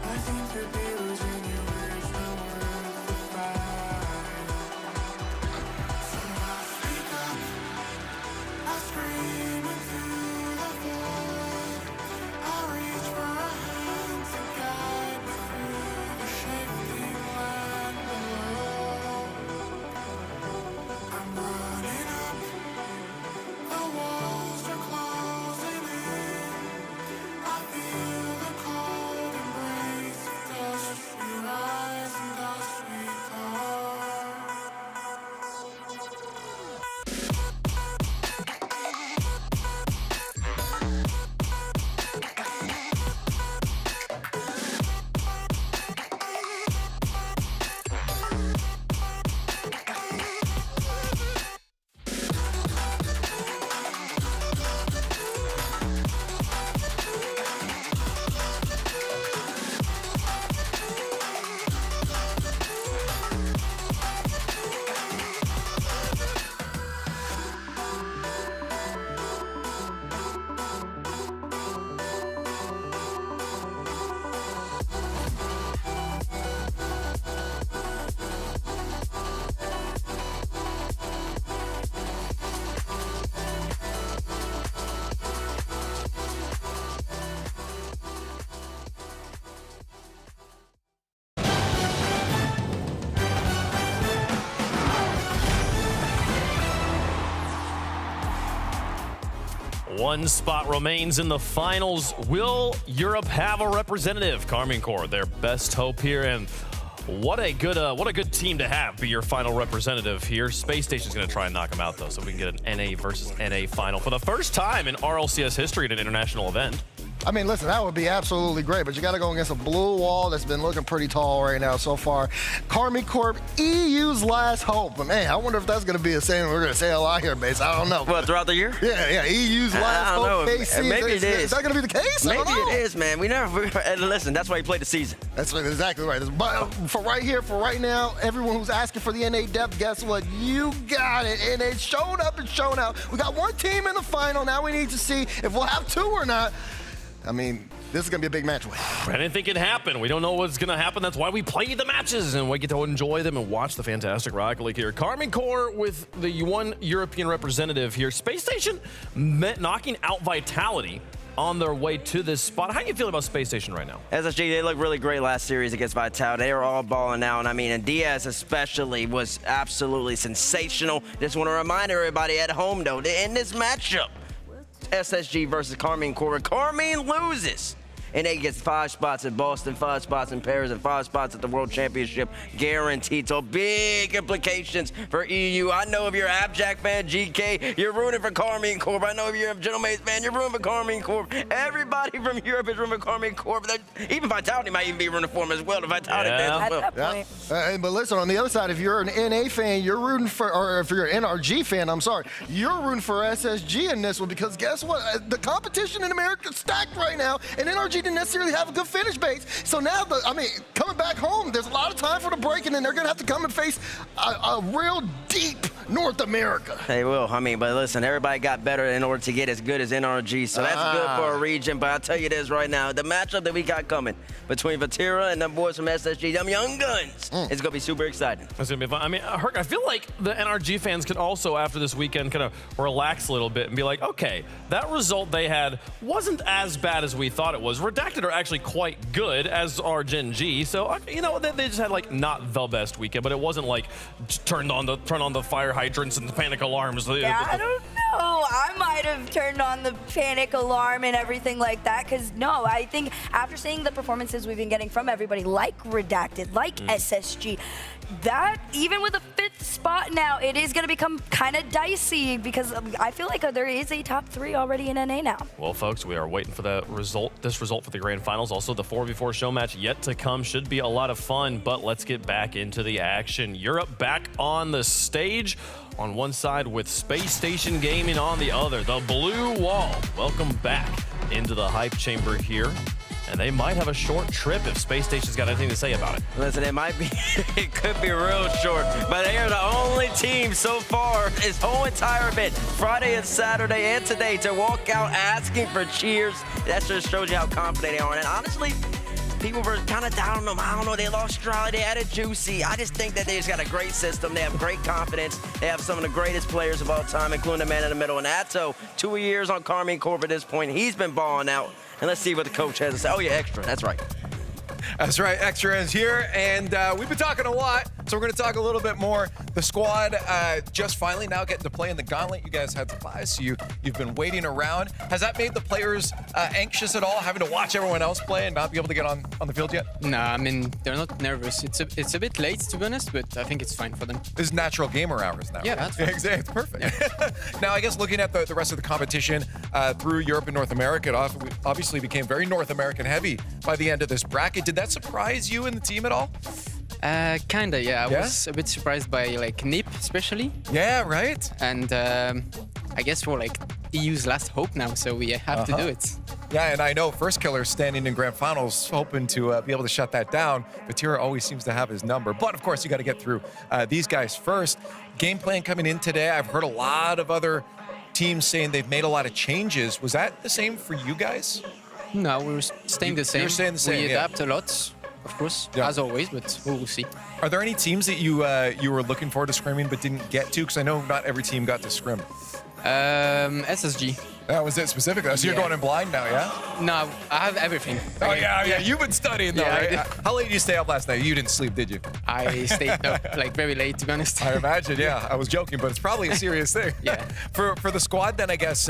Speaker 9: I seem to be losing you, it's not worth the fight. So I speak up, I scream into the void. I reach for a hand to guide me through the shifting land below. I'm running up, the walls are closing in. I feel the cold embrace of dust. We rise and dust we come.
Speaker 11: One spot remains in the finals. Will Europe have a representative? Karmine Corp, their best hope here, and what a good team to have be your final representative here. Space Station's going to try and knock them out though, so we can get an NA versus NA final for the first time in RLCS history at an international event.
Speaker 22: I mean, listen, that would be absolutely great, but you got to go against a blue wall that's been looking pretty tall right now so far. Karmine Corp, EU's last hope. But man, I wonder if that's going to be a saying we're going to say a lot here, base. I don't know.
Speaker 13: Well, throughout the year?
Speaker 22: Yeah, EU's last hope.
Speaker 13: Maybe it is.
Speaker 22: Is that going to be the case?
Speaker 13: Maybe it is, man. We never. And listen, that's why you played the season.
Speaker 22: That's exactly right. But for right here, for right now, everyone who's asking for the NA depth, guess what? You got it. NA showed up and shown out. We got one team in the final. Now we need to see if we'll have two or not. I mean, this is going to be a big match.
Speaker 11: Anything can happen. We don't know what's going to happen. That's why we play the matches, and we get to enjoy them and watch the fantastic Rocket League here. Karmine Corp with the one European representative here. Space Station knocking out Vitality on their way to this spot. How do you feel about Space Station right now?
Speaker 13: SSG, they looked really great last series against Vitality. They were all balling out. I mean, and Diaz especially was absolutely sensational. Just want to remind everybody at home, though, in this matchup, SSG versus Karmine Corp. Karmine loses, and they get 5 spots at Boston, 5 spots in Paris, and 5 spots at the World Championship guaranteed. So big implications for EU. I know if you're an Abjack fan, GK, you're rooting for Karmine Corp. I know if you're a Gentleman's fan, you're rooting for Karmine Corp. Everybody from Europe is rooting for Karmine Corp. Even Vitality might even be rooting for them as well. The Vitality fans as well.
Speaker 22: But listen, on the other side, if you're an NA fan, you're rooting for, or if you're an NRG fan, I'm sorry, you're rooting for SSG in this one because guess what? The competition in America is stacked right now, and NRG didn't necessarily have a good finish base. So now, coming back home, there's a lot of time for the break, and then they're going to have to come and face a real deep North America.
Speaker 13: They will. I mean, but listen, everybody got better in order to get as good as NRG, so that's good for a region. But I'll tell you this right now, the matchup that we got coming between Vatira and them boys from SSG, them young guns, it's going to be super exciting.
Speaker 11: It's going to be fun. I mean, Herc, I feel like the NRG fans could also, after this weekend, kind of relax a little bit and be like, okay, that result they had wasn't as bad as we thought it was. Redacted are actually quite good, as are Gen G. So, you know, they just had, like, not the best weekend, but it wasn't like turn on the fire hydrants and the panic alarms.
Speaker 4: Yeah, I don't know. I might have turned on the panic alarm and everything like that, because no, I think after seeing the performances we've been getting from everybody like Redacted, like SSG, that even with a 5th spot now, it is going to become kind of dicey because I feel like there is a top 3 already in NA now.
Speaker 11: Well, folks, we are waiting for this result for the grand finals. Also, the 4v4 show match yet to come should be a lot of fun, but let's get back into the action. Europe back on the stage. on one side with Space Station Gaming on the other. The Blue Wall, welcome back into the hype chamber here. And they might have a short trip if Space Station's got anything to say about it.
Speaker 13: Listen, it might be, it could be real short, but they are the only team so far this whole entire event, Friday and Saturday and today, to walk out asking for cheers. That just shows you how confident they are. And honestly, people were kind of down on them. I don't know, they lost Strali, they added Juicy. I just think that they just got a great system. They have great confidence. They have some of the greatest players of all time, including the man in the middle. And Atto, 2 years on Karmine Corp at this point. He's been balling out. And let's see what the coach has to say. Oh, yeah, Extra. That's right.
Speaker 10: That's right. Extra is here, and we've been talking a lot, so we're going to talk a little bit more. The squad just finally now getting to play in the Gauntlet. You guys had to buy, so you've been waiting around. Has that made the players anxious at all, having to watch everyone else play and not be able to get on the field yet?
Speaker 12: No, I mean, they're not nervous. It's a bit late, to be honest, but I think it's fine for them.
Speaker 10: This is natural gamer hours now.
Speaker 12: Yeah,
Speaker 10: right?
Speaker 12: that's fine.
Speaker 10: Exactly. It's perfect. Yeah. Now, I guess looking at the rest of the competition through Europe and North America, it obviously became very North American heavy by the end of this bracket. Did that surprise you and the team at all?
Speaker 12: Kinda, yeah. I was a bit surprised by like NIP especially.
Speaker 10: Yeah, right.
Speaker 12: And I guess we're like EU's last hope now, so we have to do it.
Speaker 10: Yeah, and I know First Killer standing in grand finals, hoping to be able to shut that down. Vatira always seems to have his number, but of course you got to get through these guys first. Game plan coming in today. I've heard a lot of other teams saying they've made a lot of changes. Was that the same for you guys?
Speaker 12: No, we were staying the same.
Speaker 10: You're staying the same.
Speaker 12: We adapt a lot, of course, as always, but we'll see.
Speaker 10: Are there any teams that you were looking forward to scrimming but didn't get to? Because I know not every team got to scrim.
Speaker 12: SSG.
Speaker 10: That was it specifically. So you're going in blind now, yeah?
Speaker 12: No, I have everything.
Speaker 10: Oh, yeah. You've been studying, though, right? How late did you stay up last night? You didn't sleep, did you?
Speaker 12: I stayed up like very late, to be honest.
Speaker 10: I imagine, yeah. I was joking, but it's probably a serious thing.
Speaker 12: Yeah.
Speaker 10: For the squad, then, I guess,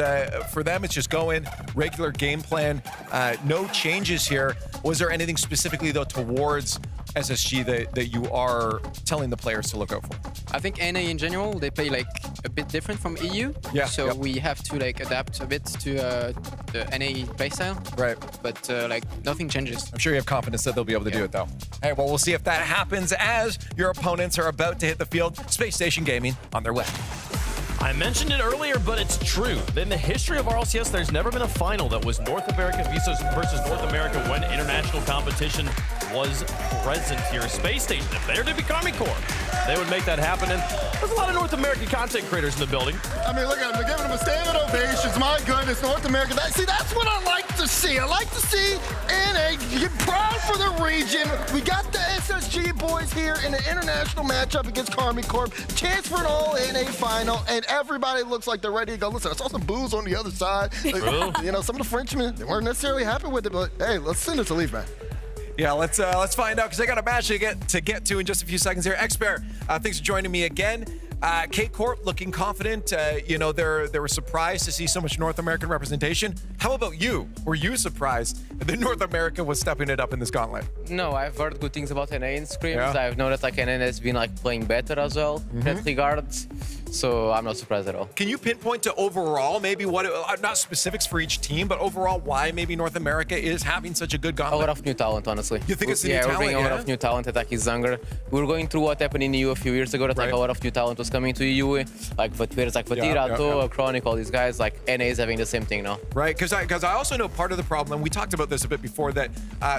Speaker 10: for them, it's just go in, regular game plan, no changes here. Was there anything specifically, though, towards SSG that you are telling the players to look out for?
Speaker 12: I think NA in general, they play like a bit different from EU.
Speaker 10: Yeah.
Speaker 12: So we have to like adapt a bit to the NA playstyle.
Speaker 10: Right.
Speaker 12: But like nothing changes.
Speaker 10: I'm sure you have confidence that they'll be able to do it, though. Hey, well, we'll see if that happens as your opponents are about to hit the field. Space Station Gaming on their way.
Speaker 11: I mentioned it earlier, but it's true. In the history of RLCS, there's never been a final that was North America versus North America when international competition was present here. Space Station, if they were to be Karmine Corp, they would make that happen. And there's a lot of North American content creators in the building.
Speaker 22: I mean, look at them. They're giving them a standing ovations. My goodness, North America. That's what I like to see. I like to see NA get proud for the region. We got the SSG boys here in an international matchup against Karmine Corp. Chance for an all-NA final, and everybody looks like they're ready to go. Listen, I saw some boos on the other side. Like, you know, some of the Frenchmen, they weren't necessarily happy with it, but hey, let's send it to Leaf, man.
Speaker 10: Yeah, let's find out, because I got a match to get to in just a few seconds here. Expert, thanks for joining me again. K-Corp looking confident. You know, they were surprised to see so much North American representation. How about you? Were you surprised that North America was stepping it up in this gauntlet?
Speaker 18: No, I've heard good things about NA in scrims. Yeah. I've noticed like NA has been like playing better as well in that regards. So I'm not surprised at all.
Speaker 10: Can you pinpoint to overall maybe what, not specifics for each team, but overall why maybe North America is having such a good gauntlet?
Speaker 18: A lot of new talent, honestly.
Speaker 10: You think it's the new talent?
Speaker 18: Yeah, we're bringing a lot of new talent. Attack is younger. We were going through what happened in EU a few years ago. That like a lot of new talent was coming to EU, like players like Vatira, Chronic, all these guys. Like NA is having the same thing now.
Speaker 10: Right, because I also know part of the problem, and we talked about this a bit before, that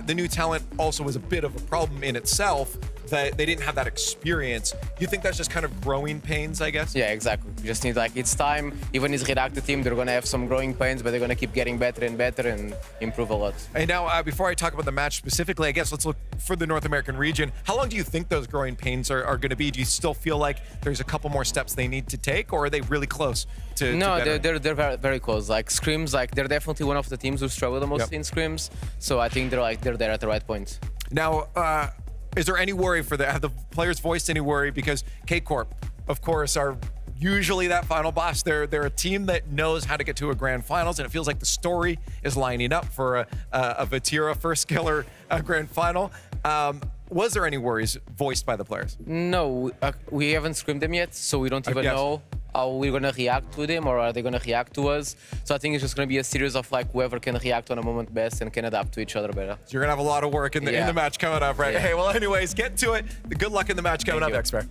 Speaker 10: the new talent also was a bit of a problem in itself, that they didn't have that experience. You think that's just kind of growing pains, I guess?
Speaker 18: Yeah, exactly. We just need like, it's time. Even this redacted team, they're gonna have some growing pains, but they're gonna keep getting better and better and improve a lot.
Speaker 10: And now, before I talk about the match specifically, I guess let's look for the North American region. How long do you think those growing pains are gonna be? Do you still feel like there's a couple more steps they need to take, or are they really close to
Speaker 18: No, they're very, very close. Like scrims, like they're definitely one of the teams who struggle the most in scrims. So I think they're there at the right point.
Speaker 10: Now, is there any worry for that? Have the players voiced any worry? Because K-Corp, of course, are usually that final boss. They're a team that knows how to get to a grand finals, and it feels like the story is lining up for a Vatira First Killer grand final. Was there any worries voiced by the players?
Speaker 18: No, we haven't scrimmed them yet, so we don't even know how we're gonna react to them, or are they gonna react to us. So I think it's just gonna be a series of like whoever can react on a moment best and can adapt to each other better.
Speaker 10: So you're gonna have a lot of work in the match coming up, right?
Speaker 18: Yeah.
Speaker 10: Hey, well, anyways, get to it. Good luck in the match coming up, Expert.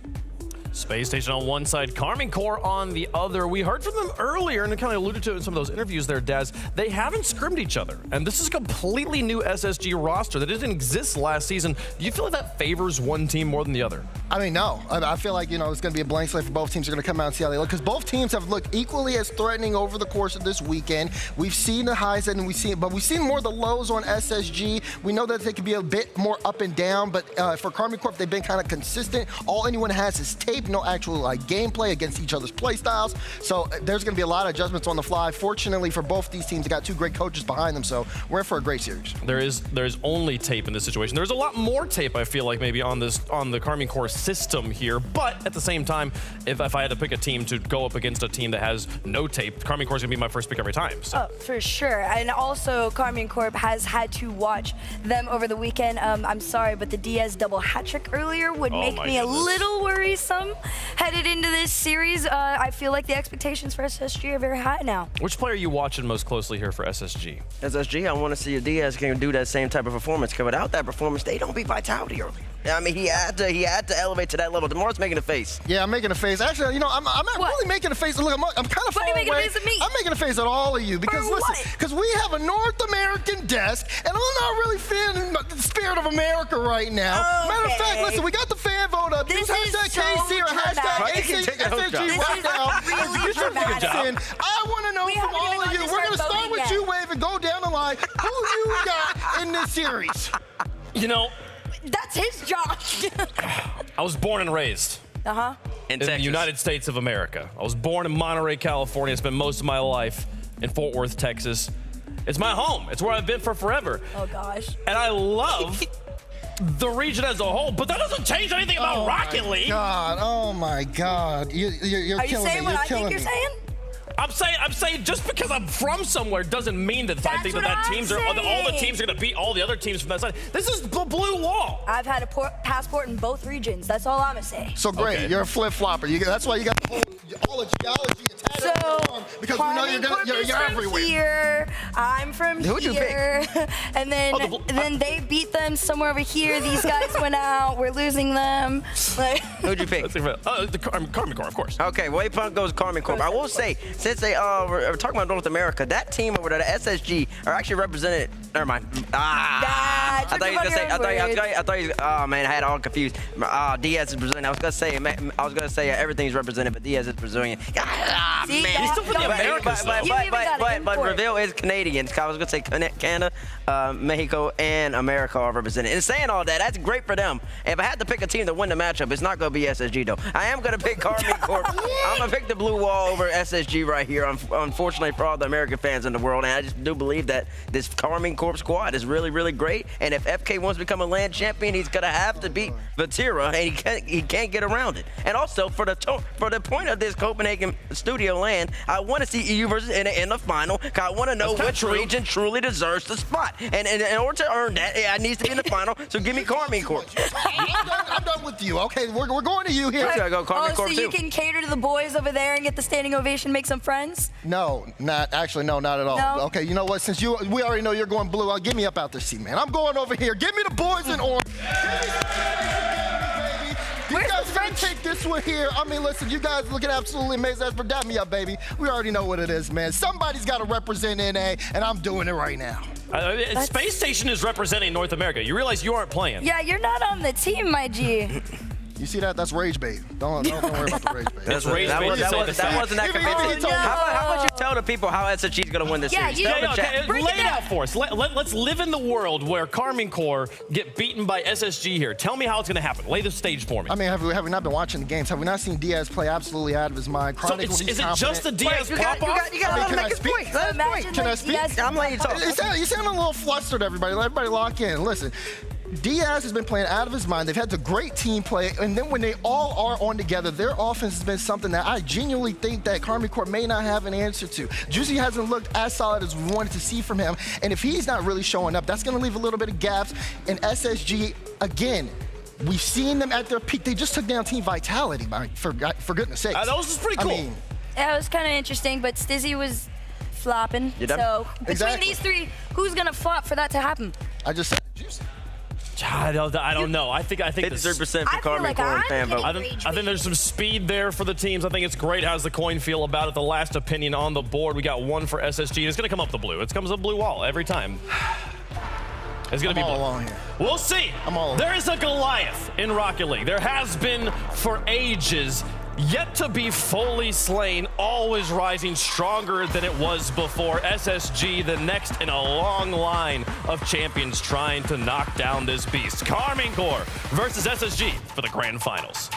Speaker 11: Space Station on one side, Karmine Corp on the other. We heard from them earlier, and it kind of alluded to it in some of those interviews there, Daz. They haven't scrimmed each other, and this is a completely new SSG roster that didn't exist last season. Do you feel like that favors one team more than the other?
Speaker 22: I mean, no. I feel like, it's going to be a blank slate for both teams. They're going to come out and see how they look, because both teams have looked equally as threatening over the course of this weekend. We've seen the highs, and we've seen more of the lows on SSG. We know that they can be a bit more up and down, but for Karmine Corp, they've been kind of consistent. All anyone has is tape. No actual gameplay against each other's play styles. So there's going to be a lot of adjustments on the fly. Fortunately for both these teams, they got two great coaches behind them, so we're in for a great series.
Speaker 11: There's only tape in this situation. There's a lot more tape, I feel like, maybe on the Karmine Corp system here, but at the same time, if I had to pick a team to go up against a team that has no tape, Karmine Corp is going to be my first pick every time. So.
Speaker 4: Oh, for sure. And also, Karmine Corp has had to watch them over the weekend. I'm sorry, but the Diaz double hat trick earlier would make me a little worrisome headed into this series. I feel like the expectations for SSG are very high now.
Speaker 11: Which player are you watching most closely here for SSG?
Speaker 13: SSG, I want to see if Diaz can do that same type of performance, because without that performance, they don't beat Vitality early. I mean, he had to elevate to that level. DeMar's making a face.
Speaker 22: Yeah, I'm making a face. Actually, I'm not really making a face. Look, I'm kind of far away.
Speaker 4: Why are you making a face at me?
Speaker 22: I'm making a face at all of you because because we have a North American desk, and I'm not really feeling the spirit of America right now. Matter of fact, listen, we got the fan vote up. Use hashtag KC or hashtag SSG right now. I want to know from all of you. We're going to start with you, Wave, and go down the line. Who you got in this series?
Speaker 4: That's his job.
Speaker 11: I was born and raised. In the United States of America. I was born in Monterey, California. Spent most of my life in Fort Worth, Texas. It's my home. It's where I've been for forever.
Speaker 4: Oh, gosh.
Speaker 11: And I love the region as a whole, but that doesn't change anything about Rocket League.
Speaker 22: Oh, my God. You're
Speaker 4: Are you
Speaker 22: killing
Speaker 4: saying
Speaker 22: me.
Speaker 4: what I think you're saying?
Speaker 11: I'm saying just because I'm from somewhere doesn't mean that I think that teams are all the teams are going to beat all the other teams from that side. This is the blue wall.
Speaker 4: I've had a passport in both regions. That's all I'm gonna say.
Speaker 22: So great, you're a flip-flopper. That's why you got all the geology attached to your arm, because we know you're everywhere.
Speaker 4: Here, I'm from
Speaker 22: Who'd you
Speaker 4: here, and then they beat them somewhere over here. These guys went out. We're losing them.
Speaker 13: Who'd you pick?
Speaker 11: Karmine Corp, of course.
Speaker 13: Okay, Waypoint goes Karmine Corp. I will say, since we're talking about North America, that team over there, the SSG, are actually represented. Never mind. I thought you were gonna say. Oh man, I had it all confused. Diaz is Brazilian. I was gonna say everything's represented, but Diaz is Brazilian. Man,
Speaker 11: he's still from the Americas,
Speaker 13: but Reveal is Canadian. I was gonna say Canada, Mexico, and America are represented. And saying all that, that's great for them. If I had to pick a team to win the matchup, it's not gonna be SSG though. I am gonna pick Karmine Corp. I'm gonna pick the blue wall over SSG right here. Unfortunately for all the American fans in the world, and I just do believe that this Karmine Corp squad is really, really great. And if FK wants to become a land champion, he's gonna have to beat Vatira, and he can't get around it. And also for the point of this Copenhagen studio land, I want to see EU versus NA in the final. Cause I want to know which region truly deserves the spot. And in order to earn that, it needs to be in the final. So give me Karmine Corp.
Speaker 22: I'm done with you. Okay, we're going to you here.
Speaker 13: I go Karmine Corp
Speaker 4: so you can cater to the boys over there and get the standing ovation, make some friends?
Speaker 22: No, not at all.
Speaker 4: No?
Speaker 22: Okay, you know what? Since we already know you're going blue, get me up out there, seat, man. I'm going over here. Give me the boys in orange. You guys are going to take this one here. I mean, listen, you guys looking absolutely amazing. That's for dap me up, baby. We already know what it is, man. Somebody's got to represent NA, and I'm doing it right now.
Speaker 11: Space Station is representing North America. You realize you aren't playing.
Speaker 4: Yeah, you're not on the team, my G.
Speaker 22: You see that? That's rage bait. Don't worry about the rage bait.
Speaker 11: That's rage bait.
Speaker 13: That wasn't that convincing. How about you tell the people how SSG is going to win this series?
Speaker 11: Lay it out for us. Let's live in the world where Karmine Corp get beaten by SSG here. Tell me how it's going to happen. Lay the stage for me.
Speaker 22: I mean, have we not been watching the games? Have we not seen Diaz play absolutely out of his mind?
Speaker 11: So is it just the Diaz pop-off?
Speaker 13: You got to make a point.
Speaker 22: Can I speak?
Speaker 13: I'm letting you talk.
Speaker 22: You sound a little flustered, everybody. Let everybody lock in. Listen. Diaz has been playing out of his mind. They've had the great team play, and then when they all are on together, their offense has been something that I genuinely think that Karmine Corp may not have an answer to. Juicy hasn't looked as solid as we wanted to see from him, and if he's not really showing up, that's going to leave a little bit of gaps. And SSG, again, we've seen them at their peak. They just took down Team Vitality, for goodness sakes.
Speaker 11: That was pretty cool.
Speaker 22: I mean,
Speaker 4: yeah, it was kind of interesting, but Stizzy was flopping. So between these three, who's going to flop for that to happen?
Speaker 22: I just said Juicy.
Speaker 11: I don't know. I think
Speaker 13: 53% for Carmen Corp fan vote.
Speaker 11: I think there's some speed there for the teams. I think it's great. How's the coin feel about it? The last opinion on the board. We got one for SSG. It's going to come up the blue. It comes up blue wall every time. It's going to be
Speaker 22: all
Speaker 11: blue.
Speaker 22: along here.
Speaker 11: We'll see. There is a Goliath in Rocket League. There has been for ages. Yet to be fully slain, always rising stronger than it was before. SSG, the next in a long line of champions trying to knock down this beast. Carmine Corp versus SSG for the grand finals.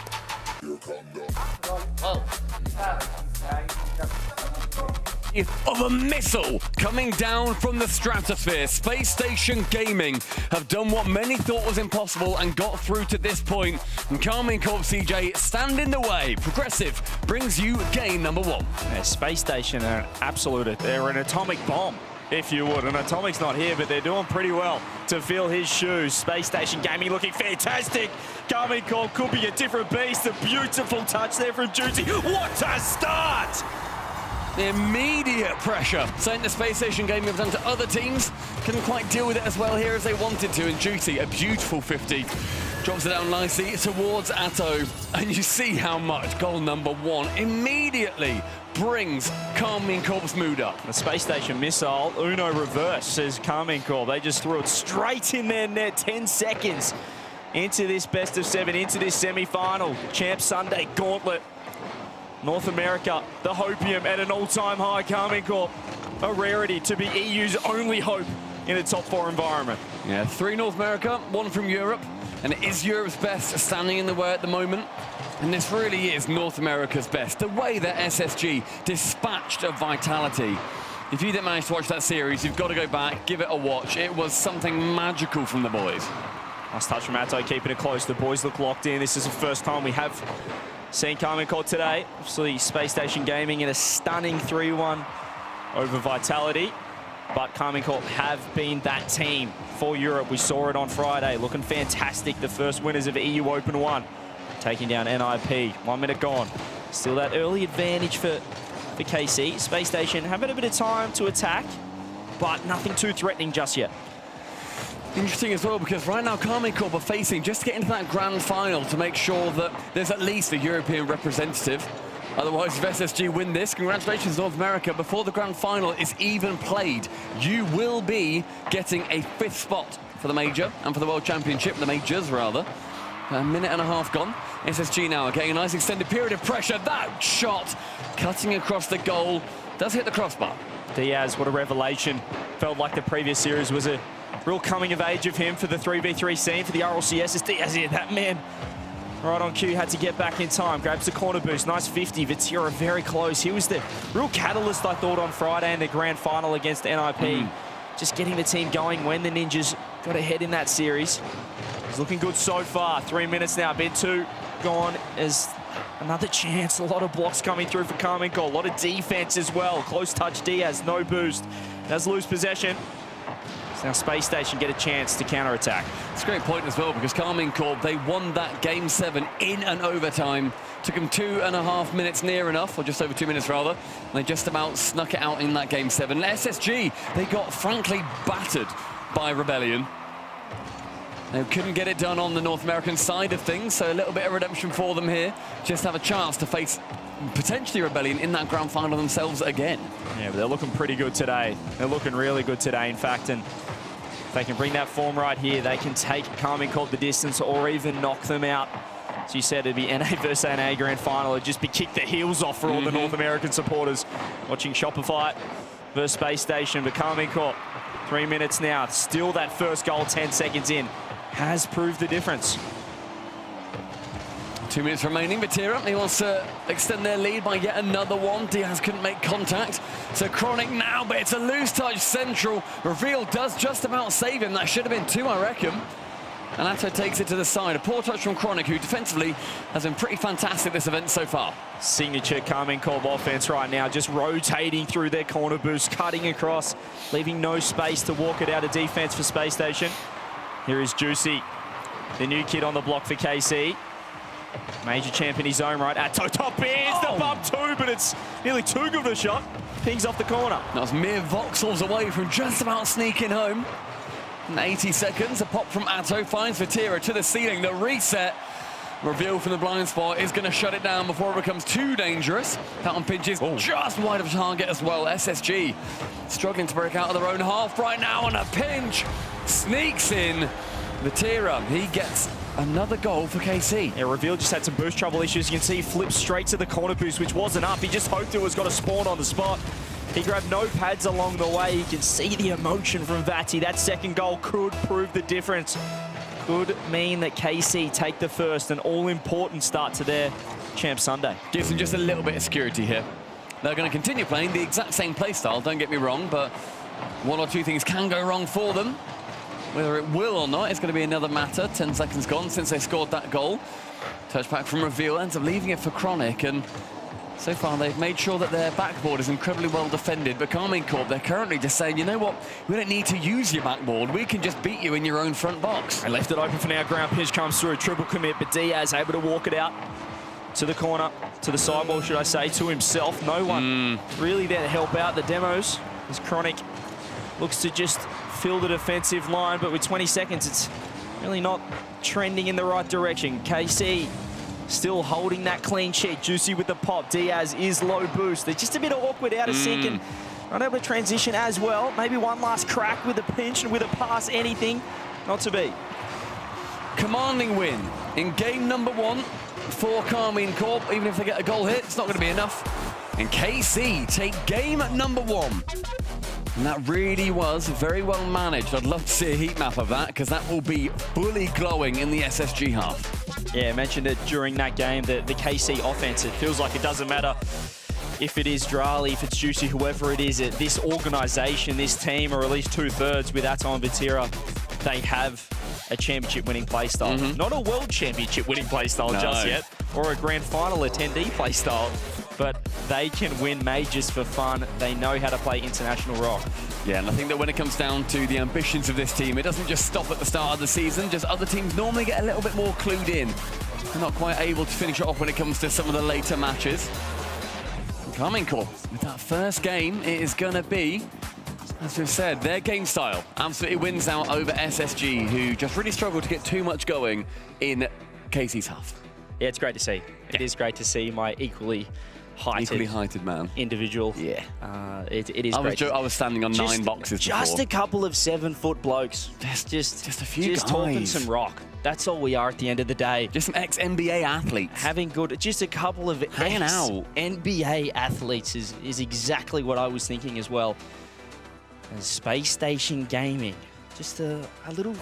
Speaker 15: Of a missile coming down from the stratosphere. Space Station Gaming have done what many thought was impossible and got through to this point. And Carmine Corp CJ stand in the way. Progressive brings you game number 1.
Speaker 19: Yeah, Space Station are they're an atomic bomb, if you would. And Atomic's not here, but they're doing pretty well to fill his shoes. Space Station Gaming looking fantastic. Carmine Corp could be a different beast. A beautiful touch there from Juicy. What a start!
Speaker 15: Immediate pressure. Saying the Space Station Gaming have done to other teams. Couldn't quite deal with it as well here as they wanted to. And Juicy, a beautiful 50. Drops it down nicely towards Atto. And you see how much goal number 1 immediately brings Carmine Corp's mood up.
Speaker 19: The Space Station missile, Uno reverse, says Carmine Corp. They just threw it straight in their net, 10 seconds into this best of 7, into this semi-final. Champ Sunday Gauntlet. North America, the Hopium at an all-time high. Carmine Corp, a rarity to be EU's only hope in a top 4 environment.
Speaker 15: Yeah, 3 North America, 1 from Europe, and it is Europe's best standing in the way at the moment. And this really is North America's best. The way that SSG dispatched of Vitality. If you didn't manage to watch that series, you've got to go back, give it a watch. It was something magical from the boys.
Speaker 19: Nice touch from Atto, keeping it close. The boys look locked in. This is the first time we have seen Carmine Corp today. Obviously, Space Station Gaming in a stunning 3-1 over Vitality. But Carmine Corp have been that team for Europe. We saw it on Friday, looking fantastic. The first winners of EU Open 1, taking down NIP. 1 minute gone. Still that early advantage for KC. Space Station having a bit of time to attack, but nothing too threatening just yet.
Speaker 15: Interesting as well, because right now Carmine Corp are facing just to get into that grand final to make sure that there's at least a European representative. Otherwise, if SSG win this, congratulations North America, before the grand final is even played, you will be getting a 5th spot for the major and for the World Championship, the majors rather. A minute and a half gone. SSG now are getting a nice extended period of pressure. That shot cutting across the goal does hit the crossbar.
Speaker 19: Diaz, what a revelation. Felt like the previous series was a real coming of age of him for the 3v3 scene for the Rlcs. As Diaz here, that man right on cue, had to get back in time. Grabs the corner boost, nice 50. Vatira very close. He was the real catalyst, I thought, on Friday in the grand final against NIP. Just getting the team going when the Ninjas got ahead in that series. He's looking good so far. 3 minutes now, bid 2 gone as another chance. A lot of blocks coming through for Carmine Corp. A lot of defense as well. Close touch Diaz, no boost. Does lose possession. Now Space Station get a chance to counter-attack.
Speaker 15: It's a great point as well, because Carmine Corp, they won that game 7 in an overtime. Took them 2.5 minutes near enough, or just over 2 minutes rather. And they just about snuck it out in that game 7. SSG, they got frankly battered by Rebellion. They couldn't get it done on the North American side of things, so a little bit of redemption for them here. Just have a chance to face potentially Rebellion in that grand final themselves again.
Speaker 19: Yeah, but they're looking pretty good today. They're looking really good today, in fact, and if they can bring that form right here, they can take Carmine Corp the distance or even knock them out. As you said, it'd be NA versus NA grand final. It'd just be kick the heels off for all the North American supporters watching Shopify versus Space Station. But Carmine Corp, 3 minutes now, still that first goal 10 seconds in, has proved the difference.
Speaker 15: 2 minutes remaining. Vatira, he wants to extend their lead by yet another one. Diaz couldn't make contact. So Chronic now, but it's a loose touch central. Reveal does just about save him. That should have been 2, I reckon. And Atto takes it to the side. A poor touch from Chronic, who defensively has been pretty fantastic this event so far.
Speaker 19: Signature Carmine Corp offense right now, just rotating through their corner boost, cutting across, leaving no space to walk it out of defense for Space Station. Here is Juicy, the new kid on the block for KC. Major champ in his own right. Atto top is the bump 2, but it's nearly too good of a shot. Pings off the corner.
Speaker 15: That was mere voxels away from just about sneaking home. And 80 seconds, a pop from Atto finds Vatira to the ceiling. The reset, reveal from the blind spot, is going to shut it down before it becomes too dangerous. That one pinches just wide of target as well. SSG struggling to break out of their own half right now, and a pinch sneaks in. Vatira, he gets another goal for KC.
Speaker 19: Yeah, Reveal just had some boost trouble issues. You can see he flipped straight to the corner boost, which wasn't up. He just hoped it was going to spawn on the spot. He grabbed no pads along the way. You can see the emotion from Vati. That second goal could prove the difference. Could mean that KC take the first, an all-important start to their Champ Sunday.
Speaker 15: Gives them just a little bit of security here. They're going to continue playing the exact same playstyle, don't get me wrong, but one or two things can go wrong for them. Whether it will or not, it's going to be another matter. 10 seconds gone since they scored that goal. Touchback from Reveal, ends up leaving it for Chronic, and so far they've made sure that their backboard is incredibly well defended. But Carmine Corp, they're currently just saying, you know what, we don't need to use your backboard. We can just beat you in your own front box.
Speaker 19: They left it open for now. Ground pinch comes through, triple commit, but Diaz able to walk it out to the corner, to the sidewall, should I say, to himself. No one really there to help out the demos, as Chronic looks to just fill the defensive line, but with 20 seconds, it's really not trending in the right direction. KC still holding that clean sheet. Juicy with the pop. Diaz is low boost. They're just a bit awkward, out of sync, and not able to transition as well. Maybe one last crack with a pinch and with a pass, anything. Not to be.
Speaker 15: Commanding win in game number 1 for Carmine Corp. Even if they get a goal hit, it's not going to be enough. And KC take game number 1. And that really was very well managed. I'd love to see a heat map of that, because that will be fully glowing in the SSG half.
Speaker 19: Yeah, I mentioned it during that game, the KC offense. It feels like it doesn't matter if it is Drali, if it's Juicy, whoever it is. This organization, this team, or at least 2/3 with Atto and Vatira, they have a championship-winning playstyle. Not a world championship-winning playstyle just yet, or a grand final attendee playstyle, but they can win majors for fun. They know how to play international rock.
Speaker 15: Yeah, and I think that when it comes down to the ambitions of this team, it doesn't just stop at the start of the season. Just other teams normally get a little bit more clued in. They're not quite able to finish it off when it comes to some of the later matches. Carmine Corp, with that first game, it is going to be, as we've said, their game style absolutely wins out over SSG, who just really struggled to get too much going in KC's half.
Speaker 19: Yeah, it's great to see. It is great to see my equally heighted
Speaker 15: man.
Speaker 19: Individual.
Speaker 15: Yeah.
Speaker 19: It is great.
Speaker 15: I was standing on 9 boxes
Speaker 19: Just
Speaker 15: before.
Speaker 19: a couple of 7-foot blokes. Just
Speaker 15: a few
Speaker 19: Just
Speaker 15: guys.
Speaker 19: talking some rock. That's all we are at the end of the day.
Speaker 15: Just some ex-NBA athletes.
Speaker 19: Having just a couple of
Speaker 15: hanging out.
Speaker 19: NBA athletes is exactly what I was thinking as well. And Space Station Gaming. Just a little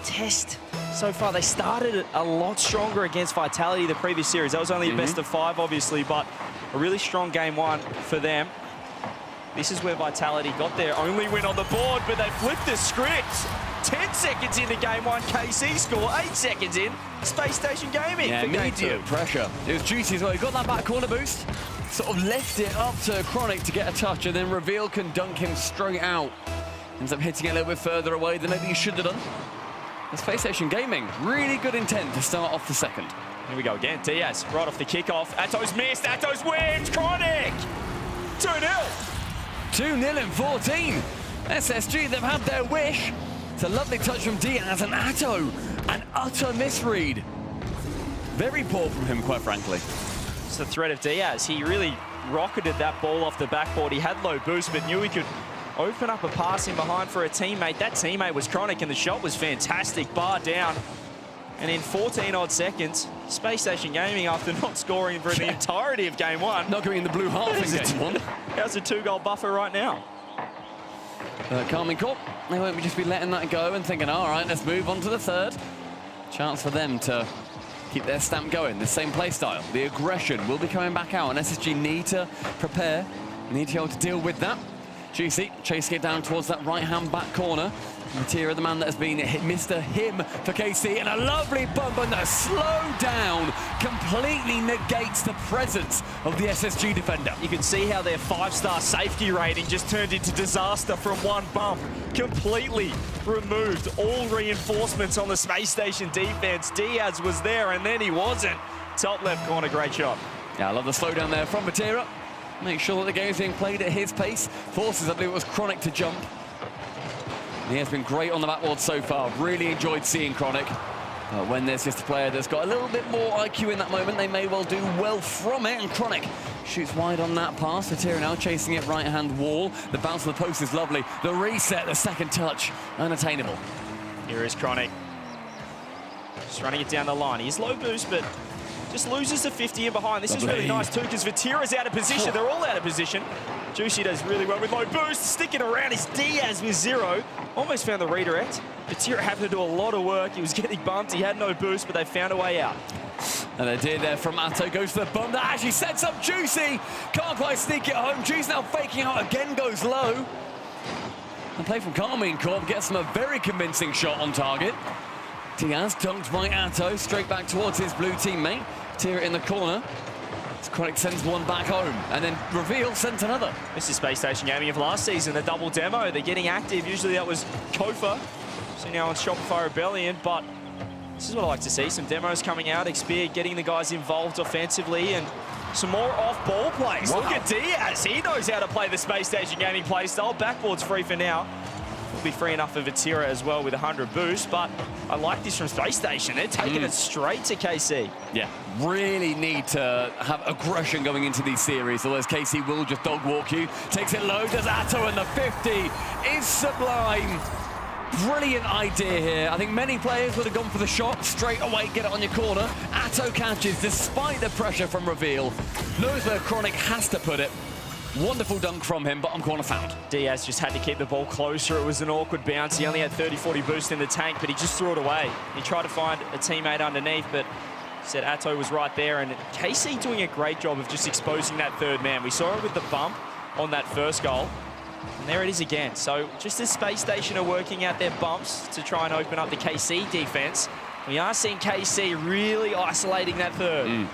Speaker 19: test so far. They started a lot stronger against Vitality the previous series. That was only a best of 5, obviously, but a really strong game 1 for them. This is where Vitality got their only win on the board, but they flipped the script. 10 seconds into game 1, KC score. 8 seconds in, Space Station Gaming
Speaker 15: Yeah,
Speaker 19: for game 2.
Speaker 15: immediate pressure. It was Juicy as well. He got that back corner boost, sort of left it up to Chronic to get a touch, and then Reveal can dunk him straight out. Ends up hitting it a little bit further away than maybe he should have done. The Space Station Gaming, really good intent to start off the second.
Speaker 19: Here we go again. Diaz right off the kickoff. Atto's missed. Atto's wins. Chronic. 2-0.
Speaker 15: 2-0 in 14. SSG, they've had their wish. It's a lovely touch from Diaz, and Atto, an utter misread. Very poor from him, quite frankly.
Speaker 19: It's the threat of Diaz. He really rocketed that ball off the backboard. He had low boost, but knew he could open up a pass in behind for a teammate. That teammate was Chronic, and the shot was fantastic. Bar down. And in 14-odd seconds, Space Station Gaming, after not scoring for the entirety of game 1.
Speaker 15: Not going in the blue half in game 1.
Speaker 19: How's a 2-goal buffer right now?
Speaker 15: Carmine Corp, they won't just be letting that go and thinking, all right, let's move on to the third. Chance for them to keep their stamp going, the same play style. The aggression will be coming back out, and SSG need to prepare, need to be able to deal with that. Juicy chasing it down towards that right-hand back corner. Vatira, the man that has been Mr. Him for KC, and a lovely bump, and the slow down completely negates the presence of the SSG defender.
Speaker 19: You can see how their 5-star safety rating just turned into disaster from one bump. Completely removed all reinforcements on the Space Station defense. Diaz was there, and then he wasn't. Top left corner, great shot.
Speaker 15: Yeah, I love the slowdown there from Vatira. Make sure that the game is being played at his pace. Forces, I believe it was Chronic to jump. He has been great on the backboard so far. Really enjoyed seeing Chronic. But when there's just a player that's got a little bit more IQ in that moment, they may well do well from it. And Chronic shoots wide on that pass. Vatira now chasing it right-hand wall. The bounce of the post is lovely. The reset, the second touch, unattainable.
Speaker 19: Here is Chronic. Just running it down the line. He's low boost, but just loses the 50 in behind. This is really nice too, because Vatira's out of position. They're all out of position. Juicy does really well with low boost. Sticking around is Diaz with 0. Almost found the redirect. Vatira having to do a lot of work. He was getting bumped. He had no boost, but they found a way out.
Speaker 15: And they did there from Atto. Goes for the bump. That actually sets up Juicy. Can't quite sneak it home. Juice now faking out again, goes low. And play from Carmine Corp gets him a very convincing shot on target. Diaz dunked by Atto, straight back towards his blue teammate. Vatira in the corner. Chronic sends one back home, and then Reveal sends another.
Speaker 19: This is Space Station Gaming of last season, the double demo. They're getting active. Usually that was Kofa. So now on Shopify Rebellion, but this is what I like to see. Some demos coming out, Xperia getting the guys involved offensively, and some more off-ball plays. Wow. Look at Diaz. He knows how to play the Space Station Gaming play style. Backboard's free for now. Will be free enough for Vatira as well with 100 boost, but I like this from Space Station. They're taking it straight to KC.
Speaker 15: Yeah, really need to have aggression going into these series, otherwise KC will just dog walk you. Takes it low, does Atto, and the 50 is sublime. Brilliant idea here. I think many players would have gone for the shot straight away, get it on your corner. Atto catches despite the pressure from Reveal. Knows where Chronic has to put it. Wonderful dunk from him, bottom corner found.
Speaker 19: Diaz just had to keep the ball closer. It was an awkward bounce. He only had 30-40 boost in the tank, but he just threw it away. He tried to find a teammate underneath, but said Atto was right there. And KC doing a great job of just exposing that third man. We saw it with the bump on that first goal. And there it is again. So just as Space Station are working out their bumps to try and open up the KC defense, we are seeing KC really isolating that third.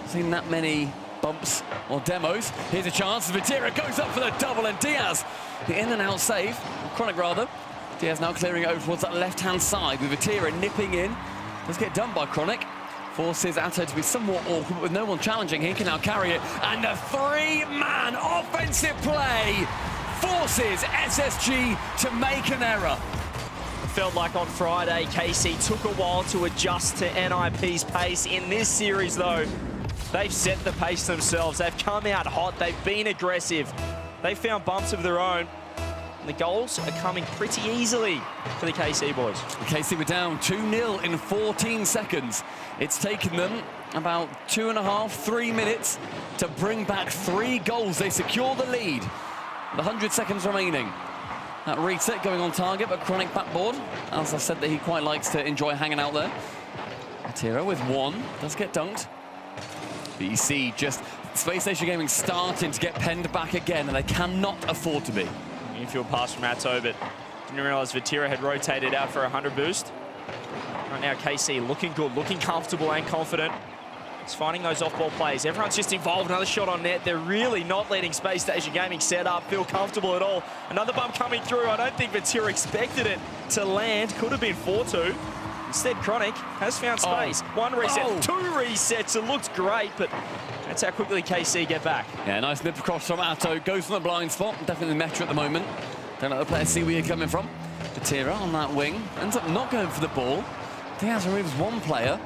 Speaker 15: Seen that many bumps or demos. Here's a chance. Vatira goes up for the double, and Diaz, the in and out save, Chronic rather. Diaz now clearing it over towards that left-hand side with Vatira nipping in. Does get done by Chronic. Forces Atto to be somewhat awkward, but with no one challenging, he can now carry it. And a three-man offensive play forces SSG to make an error.
Speaker 19: It felt like on Friday, KC took a while to adjust to NIP's pace. In this series, though, they've set the pace themselves. They've come out hot. They've been aggressive. They found bumps of their own. And the goals are coming pretty easily for the KC boys.
Speaker 15: KC were down 2-0 in 14 seconds. It's taken them about 2.5, 3 minutes to bring back 3 goals. They secure the lead. The 100 seconds remaining. That reset going on target, but Chronic backboard. As I said, that he quite likes to enjoy hanging out there. Vatira with 1, does get dunked. BC just Space Station Gaming starting to get penned back again, and they cannot afford to be.
Speaker 19: Infield pass from Atto, but didn't realize Vatira had rotated out for 100 boost. Right now, KC looking good, looking comfortable and confident. It's finding those off-ball plays. Everyone's just involved. Another shot on net. They're really not letting Space Station Gaming set up, feel comfortable at all. Another bump coming through. I don't think Vatira expected it to land. Could have been 4-2. Instead, Chronic has found space. 1 reset, 2 resets. It looks great, but that's how quickly KC get back.
Speaker 15: Yeah, nice nip across from Atto. Goes from the blind spot. Definitely Metro at the moment. Don't let the players see where you're coming from. Vatira on that wing. Ends up not going for the ball. Diaz removes 1 player.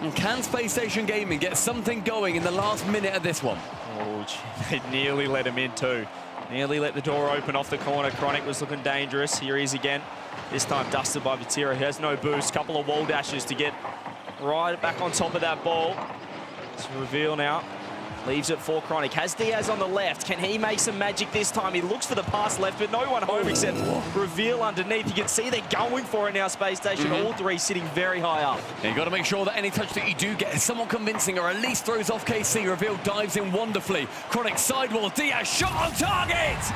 Speaker 15: And can Space Station Gaming get something going in the last minute of this one?
Speaker 19: Oh, gee, they nearly let him in too. Nearly let the door open off the corner. Chronic was looking dangerous. Here he is again. This time dusted by Vatira. He has no boost. Couple of wall dashes to get right back on top of that ball. It's Reveal now. Leaves it for Chronic. Has Diaz on the left. Can he make some magic this time? He looks for the pass left, but no one home except Reveal underneath. You can see they're going for it now, Space Station. All 3 sitting very high up.
Speaker 15: Yeah, you've got to make sure that any touch that you do get is somewhat convincing, or at least throws off KC. Reveal dives in wonderfully. Chronic sidewall. Diaz shot on target!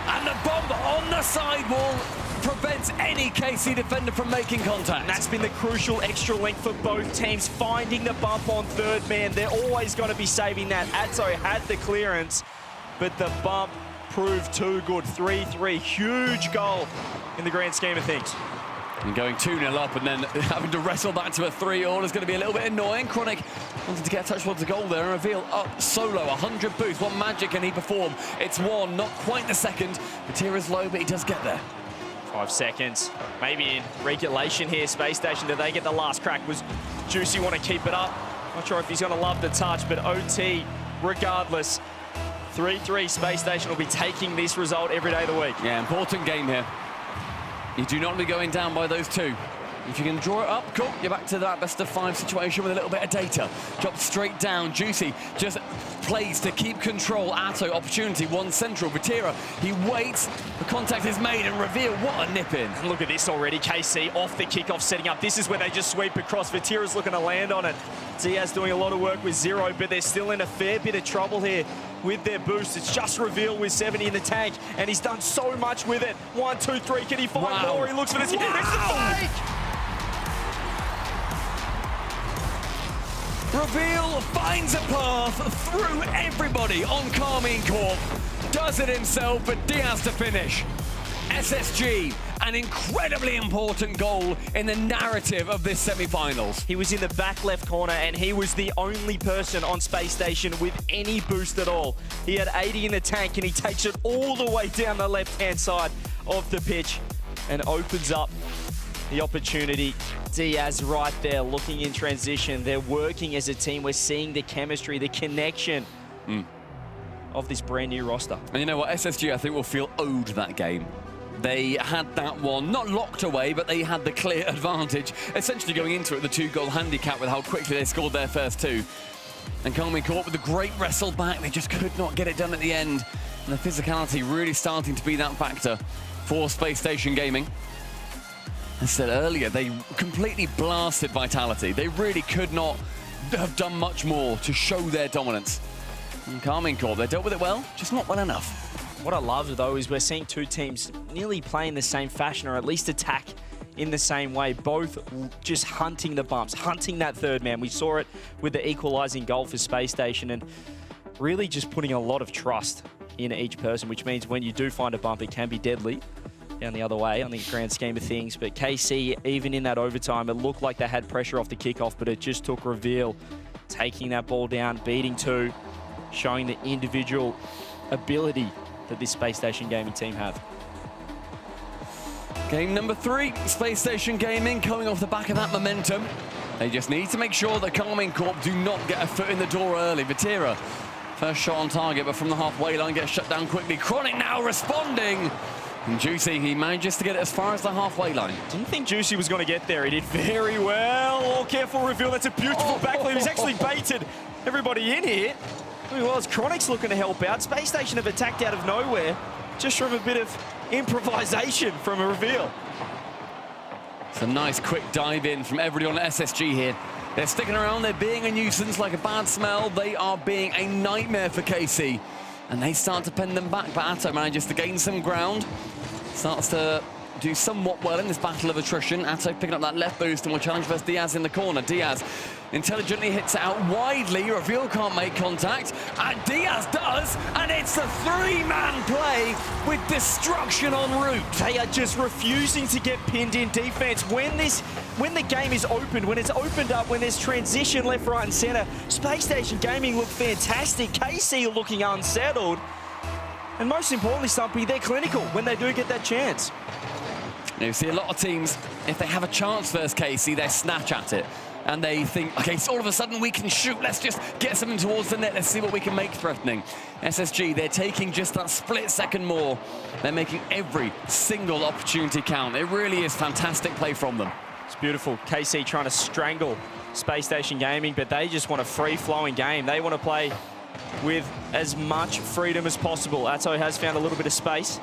Speaker 15: And the bomb on the sidewall prevents any KC defender from making contact.
Speaker 19: And that's been the crucial extra link for both teams, finding the bump on third man. They're always going to be saving that. Atto had the clearance, but the bump proved too good. 3-3, huge goal in the grand scheme of things.
Speaker 15: And going 2-0 up and then having to wrestle back to a 3-all is going to be a little bit annoying. Chronic wanted to get a touch towards the goal there and reveal up solo, 100 boost. What magic can he perform? It's one, not quite the second. Matera's low, but he does get there.
Speaker 19: 5 seconds. Maybe in regulation here, Space Station, did they get the last crack? Was Juicy want to keep it up? Not sure if he's going to love the touch, but OT, regardless. 3-3, Space Station will be taking this result every day of the week.
Speaker 15: Yeah, important game here. You do not be going down by those two. If you can draw it up, cool, you're back to that best of 5 situation with a little bit of data. Drop straight down, Juicy just plays to keep control. Atto, opportunity, one central. Vatira, he waits, the contact is made and reveal. What a nip in.
Speaker 19: And look at this already, KC off the kickoff setting up. This is where they just sweep across. Vatira's looking to land on it. Diaz doing a lot of work with 0, but they're still in a fair bit of trouble here with their boost. It's just revealed with 70 in the tank, and he's done so much with it. 1, 2, 3, can he find more? He looks for this. Wow. It's the fake!
Speaker 15: Reveal finds a path through everybody on Carmine Corp. Does it himself, but Diaz to finish. SSG, an incredibly important goal in the narrative of this semi-finals.
Speaker 19: He was in the back left corner, and he was the only person on Space Station with any boost at all. He had 80 in the tank, and he takes it all the way down the left-hand side of the pitch and opens up the opportunity. Diaz right there looking in transition. They're working as a team. We're seeing the chemistry, the connection of this brand new roster.
Speaker 15: And you know what, SSG I think will feel owed that game. They had that one, not locked away, but they had the clear advantage, essentially going into it, the 2-goal handicap with how quickly they scored their first 2. And Carmine Corp with a great wrestle back, they just could not get it done at the end. And the physicality really starting to be that factor for Space Station Gaming. As I said earlier, they completely blasted Vitality. They really could not have done much more to show their dominance. And Carmine Corp, they dealt with it well, just not well enough.
Speaker 19: What I love, though, is we're seeing two teams nearly play in the same fashion, or at least attack in the same way, both just hunting the bumps, hunting that third man. We saw it with the equalizing goal for Space Station, and really just putting a lot of trust in each person, which means when you do find a bump, it can be deadly down the other way on the grand scheme of things. But KC, even in that overtime, it looked like they had pressure off the kickoff, but it just took Reveal taking that ball down, beating 2, showing the individual ability that this Space Station Gaming team have.
Speaker 15: Game number 3, Space Station Gaming coming off the back of that momentum. They just need to make sure that Carmine Corp do not get a foot in the door early. Vatira, first shot on target, but from the halfway line gets shut down quickly. Chronic now responding. And Juicy, he manages to get it as far as the halfway line.
Speaker 19: Didn't think Juicy was going to get there. He did very well. Oh, careful Reveal. That's a beautiful backlead. He's actually baited everybody in here. Well, as Chronic's looking to help out. Space Station have attacked out of nowhere, just from a bit of improvisation from a Reveal.
Speaker 15: It's a nice quick dive in from everybody on SSG here. They're sticking around, they're being a nuisance like a bad smell. They are being a nightmare for KC. And they start to pen them back, but Atto manages to gain some ground. Starts to do somewhat well in this battle of attrition. Atto picking up that left boost and will challenge versus Diaz in the corner. Diaz intelligently hits it out widely. Reveal can't make contact, and Diaz does, and it's a 3-man play with destruction en route.
Speaker 19: They are just refusing to get pinned in defense. When the game is opened, when it's opened up, when there's transition left, right, and center, Space Station Gaming look fantastic. KC looking unsettled. And most importantly, Stumpy, they're clinical when they do get that chance.
Speaker 15: You see a lot of teams, if they have a chance versus KC, they snatch at it. And they think, okay, so all of a sudden we can shoot. Let's just get something towards the net. Let's see what we can make threatening. SSG, they're taking just that split second more. They're making every single opportunity count. It really is fantastic play from them.
Speaker 19: It's beautiful. KC trying to strangle Space Station Gaming, but they just want a free-flowing game. They want to play with as much freedom as possible. Atto has found a little bit of space,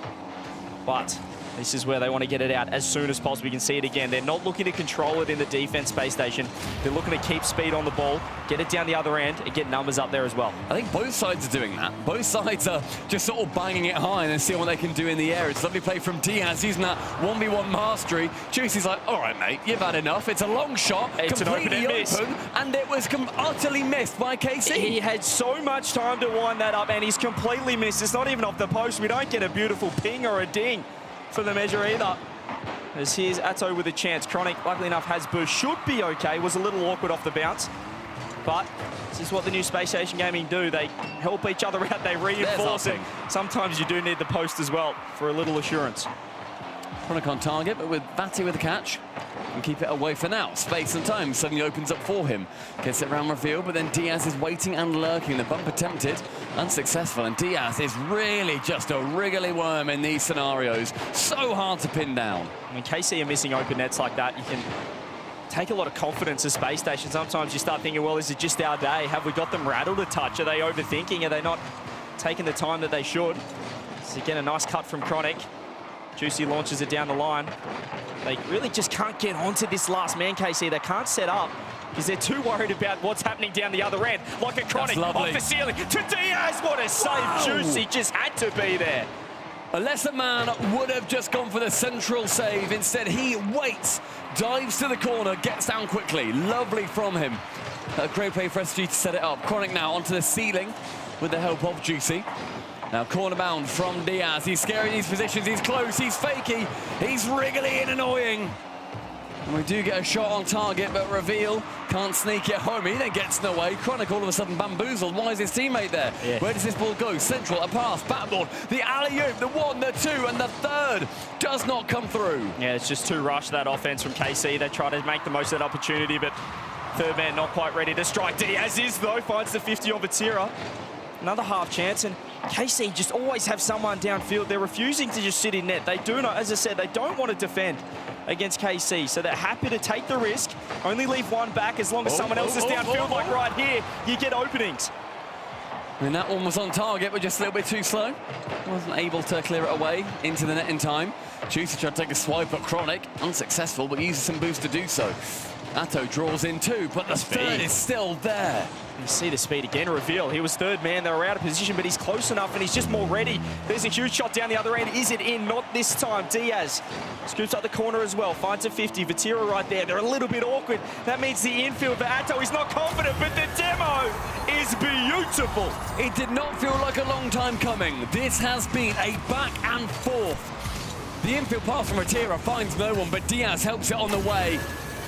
Speaker 19: but this is where they want to get it out as soon as possible. You can see it again. They're not looking to control it in the defense Space Station. They're looking to keep speed on the ball, get it down the other end, and get numbers up there as well.
Speaker 15: I think both sides are doing that. Both sides are just sort of banging it high and then seeing what they can do in the air. It's a lovely play from Diaz using that 1v1 mastery. Juicy's like, all right, mate, you've had enough. It's a long shot,
Speaker 19: it's
Speaker 15: completely
Speaker 19: an
Speaker 15: open, and it was utterly missed by KC.
Speaker 19: He had so much time to wind that up, and he's completely missed. It's not even off the post. We don't get a beautiful ping or a ding for the measure either. as here's Atto with a chance. Chronic, luckily enough, has boost. Should be okay. Was a little awkward off the bounce. But this is what the new Space Station Gaming do. They help each other out. They reinforce it. Sometimes you do need the post as well for a little assurance.
Speaker 15: Chronic on target, but with Batty with the catch. And keep it away for now. Space and time suddenly opens up for him. Gets it around reveal, but then Diaz is waiting and lurking. The bump attempted, unsuccessful. And Diaz is really just a wriggly worm in these scenarios. So hard to pin down.
Speaker 19: I mean, KC are missing open nets like that. You can take a lot of confidence as Space Station. Sometimes you start thinking, well, is it just our day? Have we got them rattled a touch? Are they overthinking? Are they not taking the time that they should? So again, a nice cut from Chronic. Juicy launches it down the line. They really just can't get onto this last man, KC. They can't set up because they're too worried about what's happening down the other end. Like a Chronic off the ceiling to Diaz. What a save. Wow. Juicy just had to be there.
Speaker 15: A lesser man would have just gone for the central save. Instead, he waits, dives to the corner, gets down quickly. Lovely from him. A great play for SG to set it up. Chronic now onto the ceiling with the help of Juicy. Now corner bound from Diaz. He's scary in these positions. He's close. He's fakey. He's wriggly and annoying. And we do get a shot on target, but Reveal can't sneak it home. He then gets in the way. Chronic all of a sudden bamboozled. Why is his teammate there? Yeah. Where does this ball go? Central, a pass, backboard, the alley-oop, the 1, the 2, and the 3rd does not come through.
Speaker 19: Yeah, it's just too rushed, that offense from KC. They try to make the most of that opportunity, but third man not quite ready to strike. Diaz is, though, finds the 50 on Vatira. Another half chance, and KC just always have someone downfield. They're refusing to just sit in net. They do not, as I said, they don't want to defend against KC, so they're happy to take the risk, only leave one back as long as someone else is downfield, like right here, you get openings.
Speaker 15: And that one was on target, but just a little bit too slow. Wasn't able to clear it away into the net in time. Juicy tried to take a swipe at Chronic, unsuccessful, but uses some boost to do so. Atto draws in 2, but the 3rd is still there.
Speaker 19: You see the speed again, Reveal. He was 3rd man. They were out of position, but he's close enough and he's just more ready. There's a huge shot down the other end. Is it in? Not this time. Diaz scoops up the corner as well. Finds a 50. Vatira right there. They're a little bit awkward. That means the infield for Atto. He's not confident, but the demo is beautiful.
Speaker 15: It did not feel like a long time coming. This has been a back and forth. The infield pass from Vatira finds no one, but Diaz helps it on the way.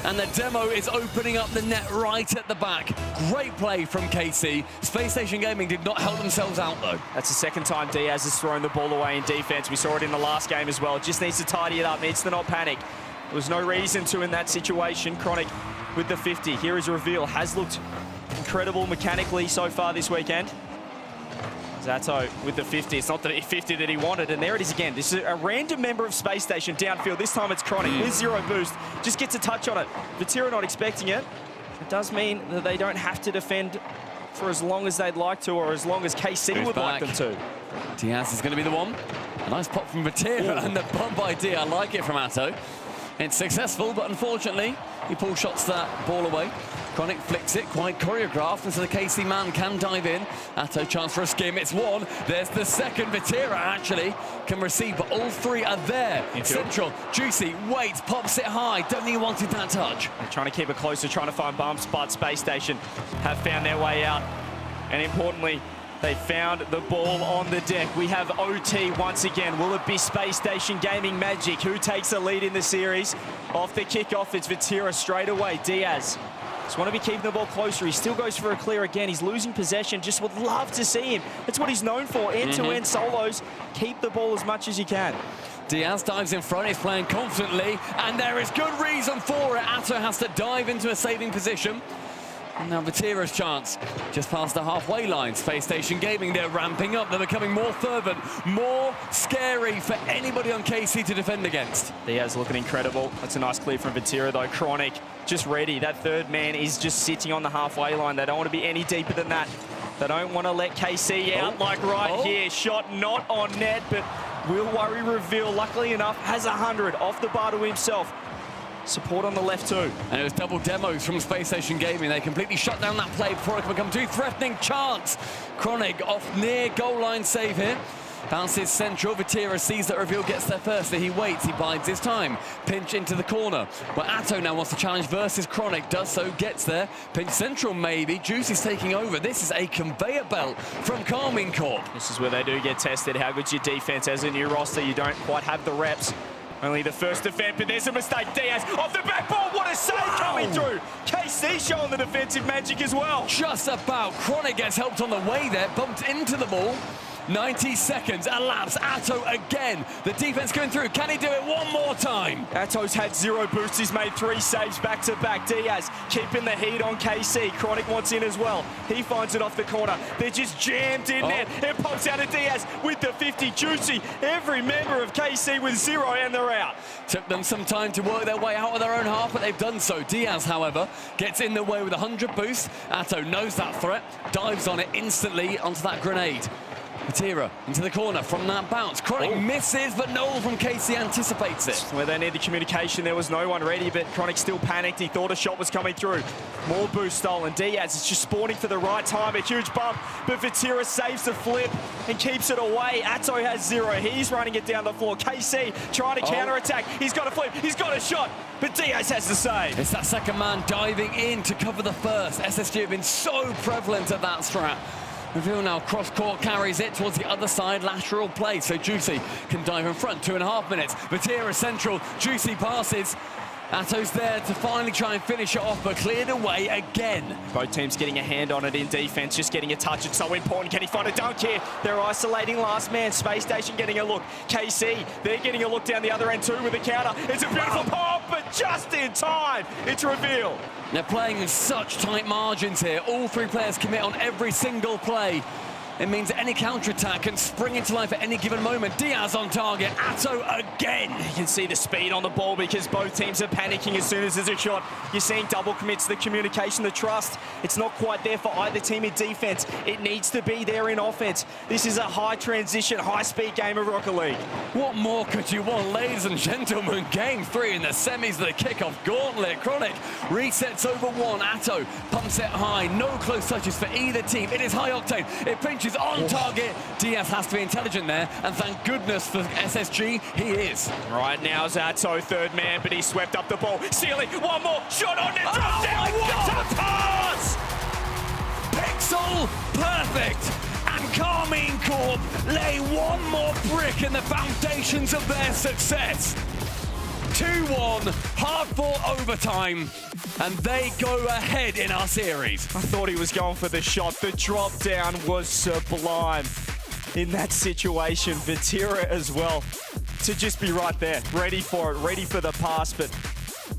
Speaker 15: And the demo is opening up the net right at the back. Great play from KC. Space Station Gaming did not help themselves out, though.
Speaker 19: That's the second time Diaz has thrown the ball away in defense. We saw it in the last game as well. Just needs to tidy it up, needs to not panic. There was no reason to in that situation. Chronic with the 50. Here is Reveal. Has looked incredible mechanically so far this weekend. Zatto with the 50. It's not the 50 that he wanted, and there it is again. This is a random member of Space Station downfield. This time it's Chronic with 0 boost. Just gets a touch on it. Vatira not expecting it. It does mean that they don't have to defend for as long as they'd like to, or as long as KC would like them to.
Speaker 15: Diaz is going to be the one. A nice pop from Vatira, and the bump idea. I like it from Atto. It's successful, but unfortunately, he pull shots that ball away. Chronic flicks it, quite choreographed, and so the KC man can dive in. Atto, chance for a skim, it's 1. There's the second. Vatira actually can receive, but all 3 are there. Central, Juicy, waits, pops it high. Don't think he wanted that touch.
Speaker 19: They're trying to keep it closer, trying to find bumps, but Space Station have found their way out. And importantly, they found the ball on the deck. We have OT once again. Will it be Space Station Gaming Magic? Who takes the lead in the series? Off the kickoff, it's Vatira straight away. Diaz just want to be keeping the ball closer. He still goes for a clear again. He's losing possession. Just would love to see him. That's what he's known for. End-to-end solos. Keep the ball as much as you can.
Speaker 15: Diaz dives in front. He's playing confidently, and there is good reason for it. Atto has to dive into a saving position. And now Vatira's chance, just past the halfway line. Space Station Gaming, they're ramping up. They're becoming more fervent, more scary for anybody on KC to defend against.
Speaker 19: Diaz looking incredible. That's a nice clear from Vatira, though. Chronic just ready. That 3rd man is just sitting on the halfway line. They don't want to be any deeper than that. They don't want to let KC out like right here. Shot not on net, but will worry Reveal. Luckily enough, has 100 off the bar to himself. Support on the left too.
Speaker 15: And it was double demos from Space Station Gaming. They completely shut down that play before it could become too threatening. Chance. Chronic off near goal line save here. Bounces central. Vatira sees that Reveal gets there first, so he waits. He bides his time. Pinch into the corner. Where Atto now wants to challenge versus Chronic. Does so, gets there. Pinch central maybe. Juicy's taking over. This is a conveyor belt from Carmine Corp.
Speaker 19: This is where they do get tested. How good's your defense? As a new roster, you don't quite have the reps. Only the first defense, but there's a mistake. Diaz off the backboard. What a save coming through. KC showing the defensive magic as well.
Speaker 15: Just about. Chronic gets helped on the way there, bumped into the ball. 90 seconds elapsed. Atto again. The defense going through. Can he do it one more time?
Speaker 19: Atto's had 0 boosts. He's made 3 saves back to back. Diaz keeping the heat on KC. Chronic wants in as well. He finds it off the corner. They're just jammed in there. It pops out of Diaz with the 50. Juicy. Every member of KC with 0 and they're out.
Speaker 15: Took them some time to work their way out of their own half, but they've done so. Diaz, however, gets in the way with 100 boost. Atto knows that threat. Dives on it instantly onto that grenade. Matera into the corner from that bounce. Chronic misses, but Noel from KC anticipates it.
Speaker 19: Where they need the communication, there was no one ready, but Chronic still panicked. He thought a shot was coming through. More boost stolen. Diaz is just spawning for the right time. A huge bump, but Vatira saves the flip and keeps it away. Atto has 0. He's running it down the floor. KC trying to counter-attack. He's got a flip. He's got a shot, but Diaz has the save.
Speaker 15: It's that second man diving in to cover the first. SSG have been so prevalent at that strat. Reveal now, cross-court carries it towards the other side, lateral play, so Juicy can dive in front, 2.5 minutes. Vatira central, Juicy passes. Atto's there to finally try and finish it off, but cleared away again.
Speaker 19: Both teams getting a hand on it in defense, just getting a touch. It's so important. Can he find a dunk here? They're isolating last man. Space Station getting a look. KC, they're getting a look down the other end too with a counter. It's a beautiful pop, but just in time. It's revealed.
Speaker 15: They're playing in such tight margins here. All 3 players commit on every single play. It means any counter-attack can spring into life at any given moment. Diaz on target, Atto again.
Speaker 19: You can see the speed on the ball because both teams are panicking as soon as there's a shot. You're seeing double commits, the communication, the trust. It's not quite there for either team in defense. It needs to be there in offense. This is a high transition, high-speed game of Rocket League.
Speaker 15: What more could you want, ladies and gentlemen? Game 3 in the semis of the kickoff gauntlet. Chronic resets over 1. Atto pumps it high. No close touches for either team. It is high octane. It pinches on target. Diaz has to be intelligent there, and thank goodness for SSG, he is.
Speaker 19: Right now is Atto, 3rd man, but he swept up the ball. Ceiling, one more shot on it, drop down, what a pass!
Speaker 15: Pixel perfect, and Carmine Corp lay one more brick in the foundations of their success. 2-1, hard-fought overtime, and they go ahead in our series.
Speaker 19: I thought he was going for the shot. The drop down was sublime in that situation. Vatira as well, to just be right there, ready for it, ready for the pass, but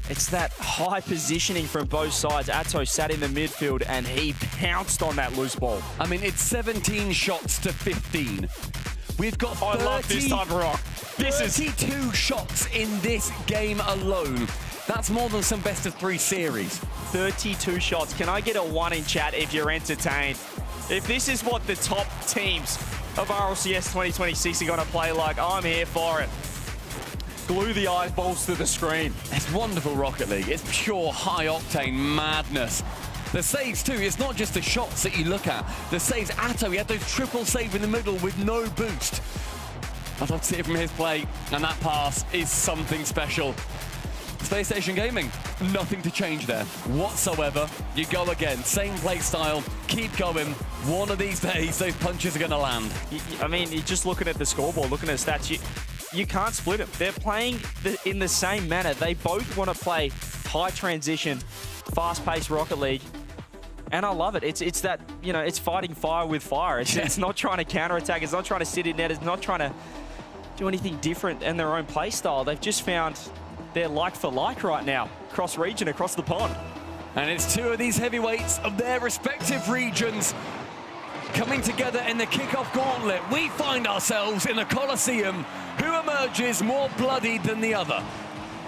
Speaker 19: it's that high positioning from both sides. Atto sat in the midfield and he pounced on that loose ball.
Speaker 15: I mean, it's 17 shots to 15. We've got 30,
Speaker 19: I love this type of rock.
Speaker 15: This is 32 shots in this game alone. That's more than some best-of-3 series.
Speaker 19: 32 shots. Can I get a 1 in chat if you're entertained? If this is what the top teams of RLCS 2026 are going to play like, I'm here for it. Glue the eyeballs to the screen.
Speaker 15: It's wonderful Rocket League. It's pure high-octane madness. The saves too, it's not just the shots that you look at. The saves, Atto, he had those triple save in the middle with no boost. I'd love to see it from his play, and that pass is something special. Space Station Gaming, nothing to change there whatsoever. You go again, same play style, keep going. One of these days, those punches are gonna land.
Speaker 19: I mean, you're just looking at the scoreboard, looking at the stats, you can't split them. They're playing in the same manner. They both want to play high transition, fast-paced Rocket League. And I love it. It's that, you know, it's fighting fire with fire. It's not trying to counterattack. It's not trying to sit in net. It's not trying to do anything different in their own play style. They've just found their like for like right now, across region, across the pond.
Speaker 15: And it's 2 of these heavyweights of their respective regions coming together in the kickoff gauntlet. We find ourselves in the Coliseum. Who emerges more bloodied than the other?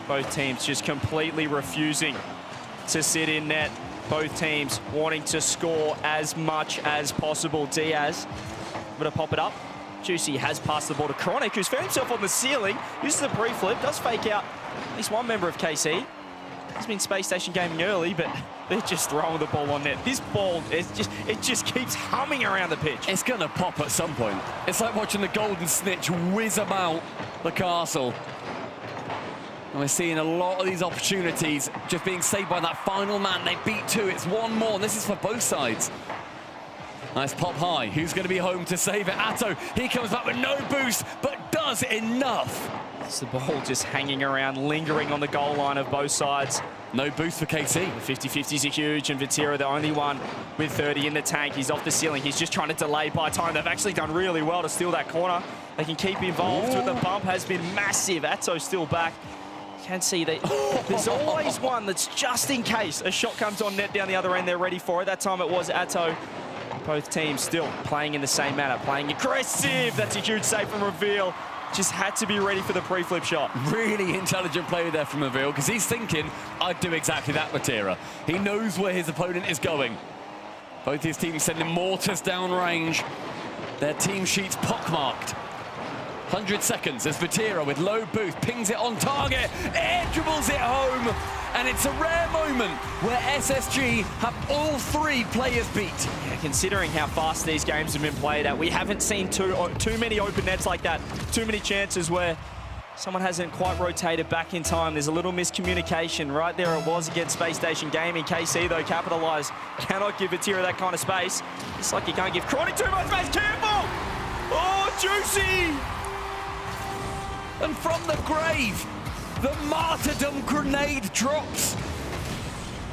Speaker 19: Both teams just completely refusing to sit in net. Both teams wanting to score as much as possible. Diaz, going to pop it up. Juicy has passed the ball to Chronic, who's found himself on the ceiling. Uses a pre-flip, does fake out at least one member of KC. He's been Space Station gaming early, but they're just throwing the ball on net. This ball, it just keeps humming around the pitch.
Speaker 15: It's going to pop at some point. It's like watching the Golden Snitch whiz about the castle. And we're seeing a lot of these opportunities just being saved by that final man. They beat 2, it's 1 more, and this is for both sides. Nice pop high. Who's going to be home to save it? Atto, he comes back with no boost, but does enough.
Speaker 19: It's the ball just hanging around, lingering on the goal line of both sides.
Speaker 15: No boost for KC.
Speaker 19: 50-50s are huge, and Vatira, the only one with 30 in the tank. He's off the ceiling. He's just trying to delay by time. They've actually done really well to steal that corner. They can keep involved, but the bump has been massive. Atto's still back. You can see that there's always one that's just in case a shot comes on net down the other end. They're ready for it. That time it was Atto. Both teams still playing in the same manner, playing aggressive. That's a huge save from Reveal. Just had to be ready for the pre-flip shot.
Speaker 15: Really intelligent play there from Reveal, because he's thinking, I'd do exactly that, Vatira. He knows where his opponent is going. Both his teams sending mortars down range. Their team sheets pockmarked. 100 seconds as Vatira with low boost pings it on target, air dribbles it home, and it's a rare moment where SSG have all 3 players beat.
Speaker 19: Yeah, considering how fast these games have been played at, we haven't seen too many open nets like that, too many chances where someone hasn't quite rotated back in time. There's a little miscommunication. Right there it was against Space Station Gaming. KC, though, capitalised. Cannot give Vatira that kind of space. It's like you can't give Chronic too much space. Careful! Oh, Juicy!
Speaker 15: And from the grave, the martyrdom grenade drops.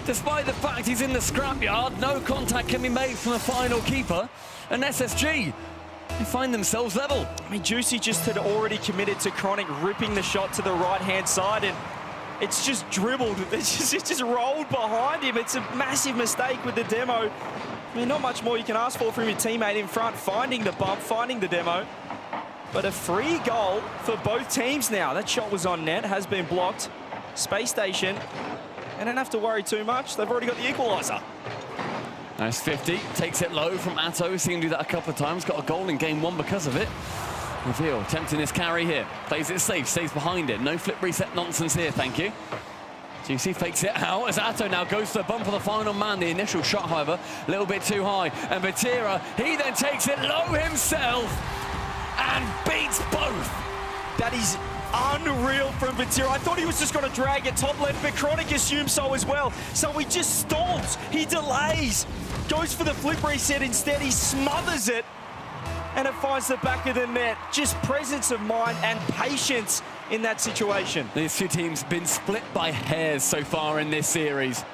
Speaker 15: Despite the fact he's in the scrapyard, no contact can be made from the final keeper. And SSG, they find themselves level.
Speaker 19: I mean, Juicy just had already committed to Chronic ripping the shot to the right-hand side, and it's just dribbled. It's just rolled behind him. It's a massive mistake with the demo. I mean, not much more you can ask for from your teammate in front, finding the bump, finding the demo. But a free goal for both teams now. That shot was on net, has been blocked. Space Station, they don't have to worry too much. They've already got the equaliser.
Speaker 15: Nice 50, takes it low from Atto. Seen him do that a couple of times. Got a goal in game 1 because of it. Reveal, attempting this carry here. Plays it safe, stays behind it. No flip reset nonsense here, thank you. Juicy fakes it out as Atto now goes to the bump of the final man. The initial shot, however, a little bit too high. And Vatira, he then takes it low himself and beats both.
Speaker 19: That is unreal from Vatira. I thought he was just going to drag it top left, but Chronic assumes so as well. So he just stalls, he delays, goes for the flip reset instead. He smothers it, and it finds the back of the net. Just presence of mind and patience in that situation.
Speaker 15: These two teams been split by hairs so far in this series.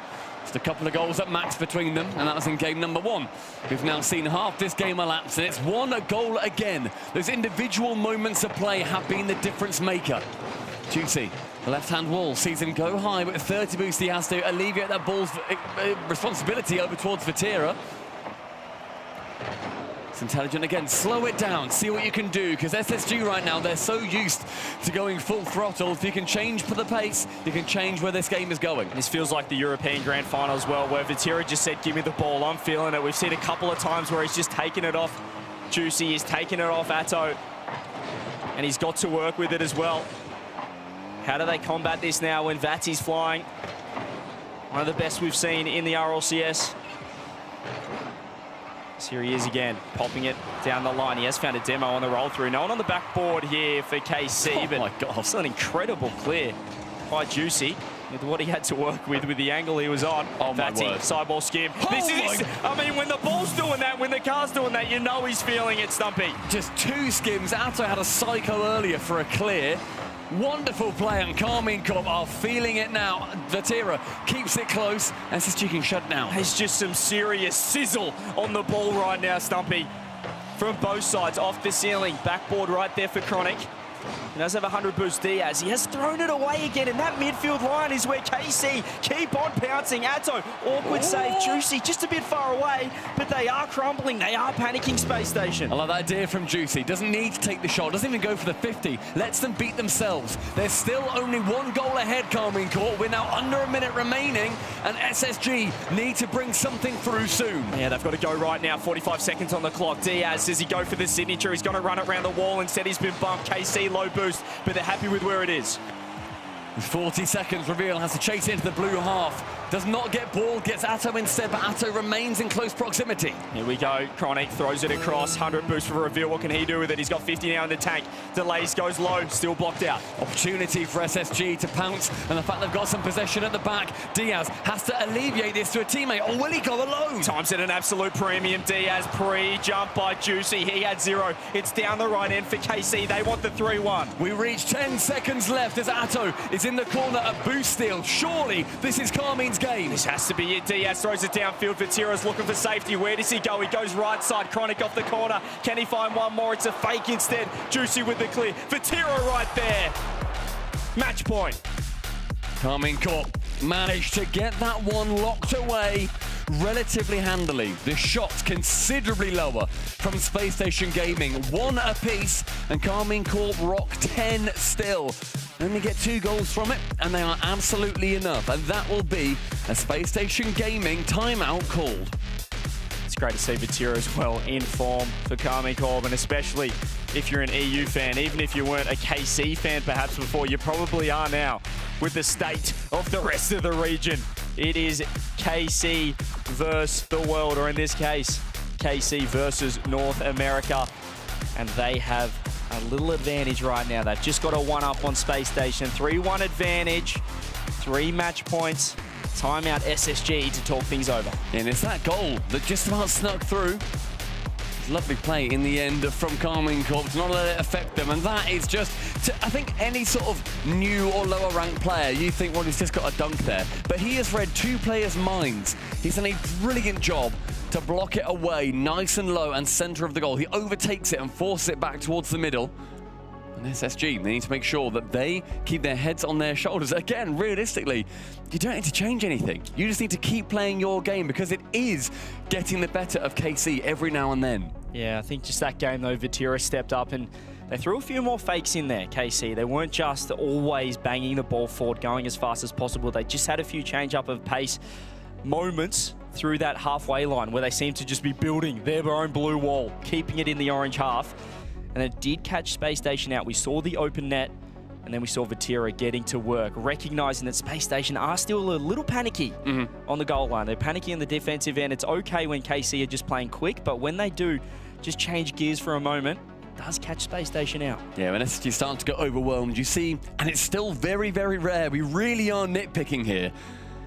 Speaker 15: Just a couple of goals at max between them, and that was in game number 1. We've now seen half this game elapse, and it's 1 goal again. Those individual moments of play have been the difference maker. Juicy, the left-hand wall, sees him go high, but 30 boost he has to alleviate that ball's responsibility over towards Vatira. It's intelligent again, slow it down, see what you can do, because SSG right now, they're so used to going full throttle. If you can change for the pace, you can change where this game is going.
Speaker 19: This feels like the European Grand Final as well, where Vatira just said, give me the ball, I'm feeling it. We've seen a couple of times where he's just taken it off Juicy, he's taken it off Atto, and he's got to work with it as well. How do they combat this now when Vati's flying? One of the best we've seen in the RLCS. Here he is again, popping it down the line. He has found a demo on the roll through. No one on the backboard here for KC, but
Speaker 15: my God,
Speaker 19: still an incredible clear by Juicy with what he had to work with the angle he was on.
Speaker 15: Oh my word.
Speaker 19: Sideball skim. This is, I mean, when the ball's doing that, when the car's doing that, you know he's feeling it, Stumpy.
Speaker 15: Just 2 skims. Atto had a psycho earlier for a clear. Wonderful play, and Carmine Corp are feeling it now. Vatira keeps it close. SSG can shut down.
Speaker 19: There's just some serious sizzle on the ball right now, Stumpy. From both sides, off the ceiling. Backboard right there for Chronic. He does have 100 boost Diaz. He has thrown it away again, and that midfield line is where KC keep on pouncing. Atto, awkward save. Juicy just a bit far away, but they are crumbling. They are panicking Space Station.
Speaker 15: I love that idea from Juicy. Doesn't need to take the shot. Doesn't even go for the 50. Lets them beat themselves. There's still only 1 goal ahead, Carmine Court. We're now under a minute remaining, and SSG need to bring something through soon.
Speaker 19: Yeah, they've got to go right now. 45 seconds on the clock. Diaz, does he go for the signature? He's going to run it around the wall. Instead, he's been bumped. KC low boost, but they're happy with where it is.
Speaker 15: With 40 seconds, Reveal has to chase into the blue half. Does not get ball, gets Atto instead, but Atto remains in close proximity.
Speaker 19: Here we go. Chronic throws it across. 100 boost for Reveal. What can he do with it? He's got 50 now in the tank. Delays, goes low, still blocked out.
Speaker 15: Opportunity for SSG to pounce, and the fact they've got some possession at the back. Diaz has to alleviate this to a teammate, or will he go alone?
Speaker 19: Time's at an absolute premium. Diaz pre-jump by Juicy. He had 0. It's down the right end for KC. They want the 3-1.
Speaker 15: We reach 10 seconds left as Atto is in the corner at boost steal. Surely this is Carmine's game.
Speaker 19: This has to be it. Diaz throws it downfield. Vatiro's looking for safety. Where does he go? He goes right side. Chronic off the corner. Can he find one more? It's a fake instead. Juicy with the clear. Vatiro right there. Match point.
Speaker 15: Carmine Corp managed to get that one locked away relatively handily. The shots considerably lower from Space Station Gaming. 1 apiece, and Carmine Corp rock 10 still. Only get 2 goals from it, and they are absolutely enough. And that will be a Space Station Gaming timeout called.
Speaker 19: It's great to see Vatiro as well in form for Carmine Corp, and especially if you're an EU fan. Even if you weren't a KC fan perhaps before, you probably are now with the state of the rest of the region. It is KC versus the world, or in this case, KC versus North America. And they have a little advantage right now. They've just got a 1-up on Space Station. 3-1 advantage, 3 match points. Timeout SSG to talk things over.
Speaker 15: And it's that goal that just about snuck through. Lovely play in the end from Carmine Corp to not let it affect them, and that is just, I think any sort of new or lower ranked player, you think, well, he's just got a dunk there, but he has read 2 players' minds. He's done a brilliant job to block it away nice and low and center of the goal. He overtakes it and forces it back towards the middle. And SSG, they need to make sure that they keep their heads on their shoulders. Again, realistically, you don't need to change anything. You just need to keep playing your game, because it is getting the better of KC every now and then.
Speaker 19: Yeah, I think just that game, though, Vatiro stepped up and they threw a few more fakes in there, KC. They weren't just always banging the ball forward, going as fast as possible. They just had a few change up of pace moments through that halfway line where they seemed to just be building their own blue wall, keeping it in the orange half. And it did catch Space Station out. We saw the open net, and then we saw Vatiro getting to work, recognizing that Space Station are still a little panicky on the goal line. They're panicky in the defensive end. It's okay when KC are just playing quick, but when they do just change gears for a moment, it does catch Space Station out.
Speaker 15: Yeah, when SSG start to get overwhelmed, you see, and it's still very, very rare. We really are nitpicking here.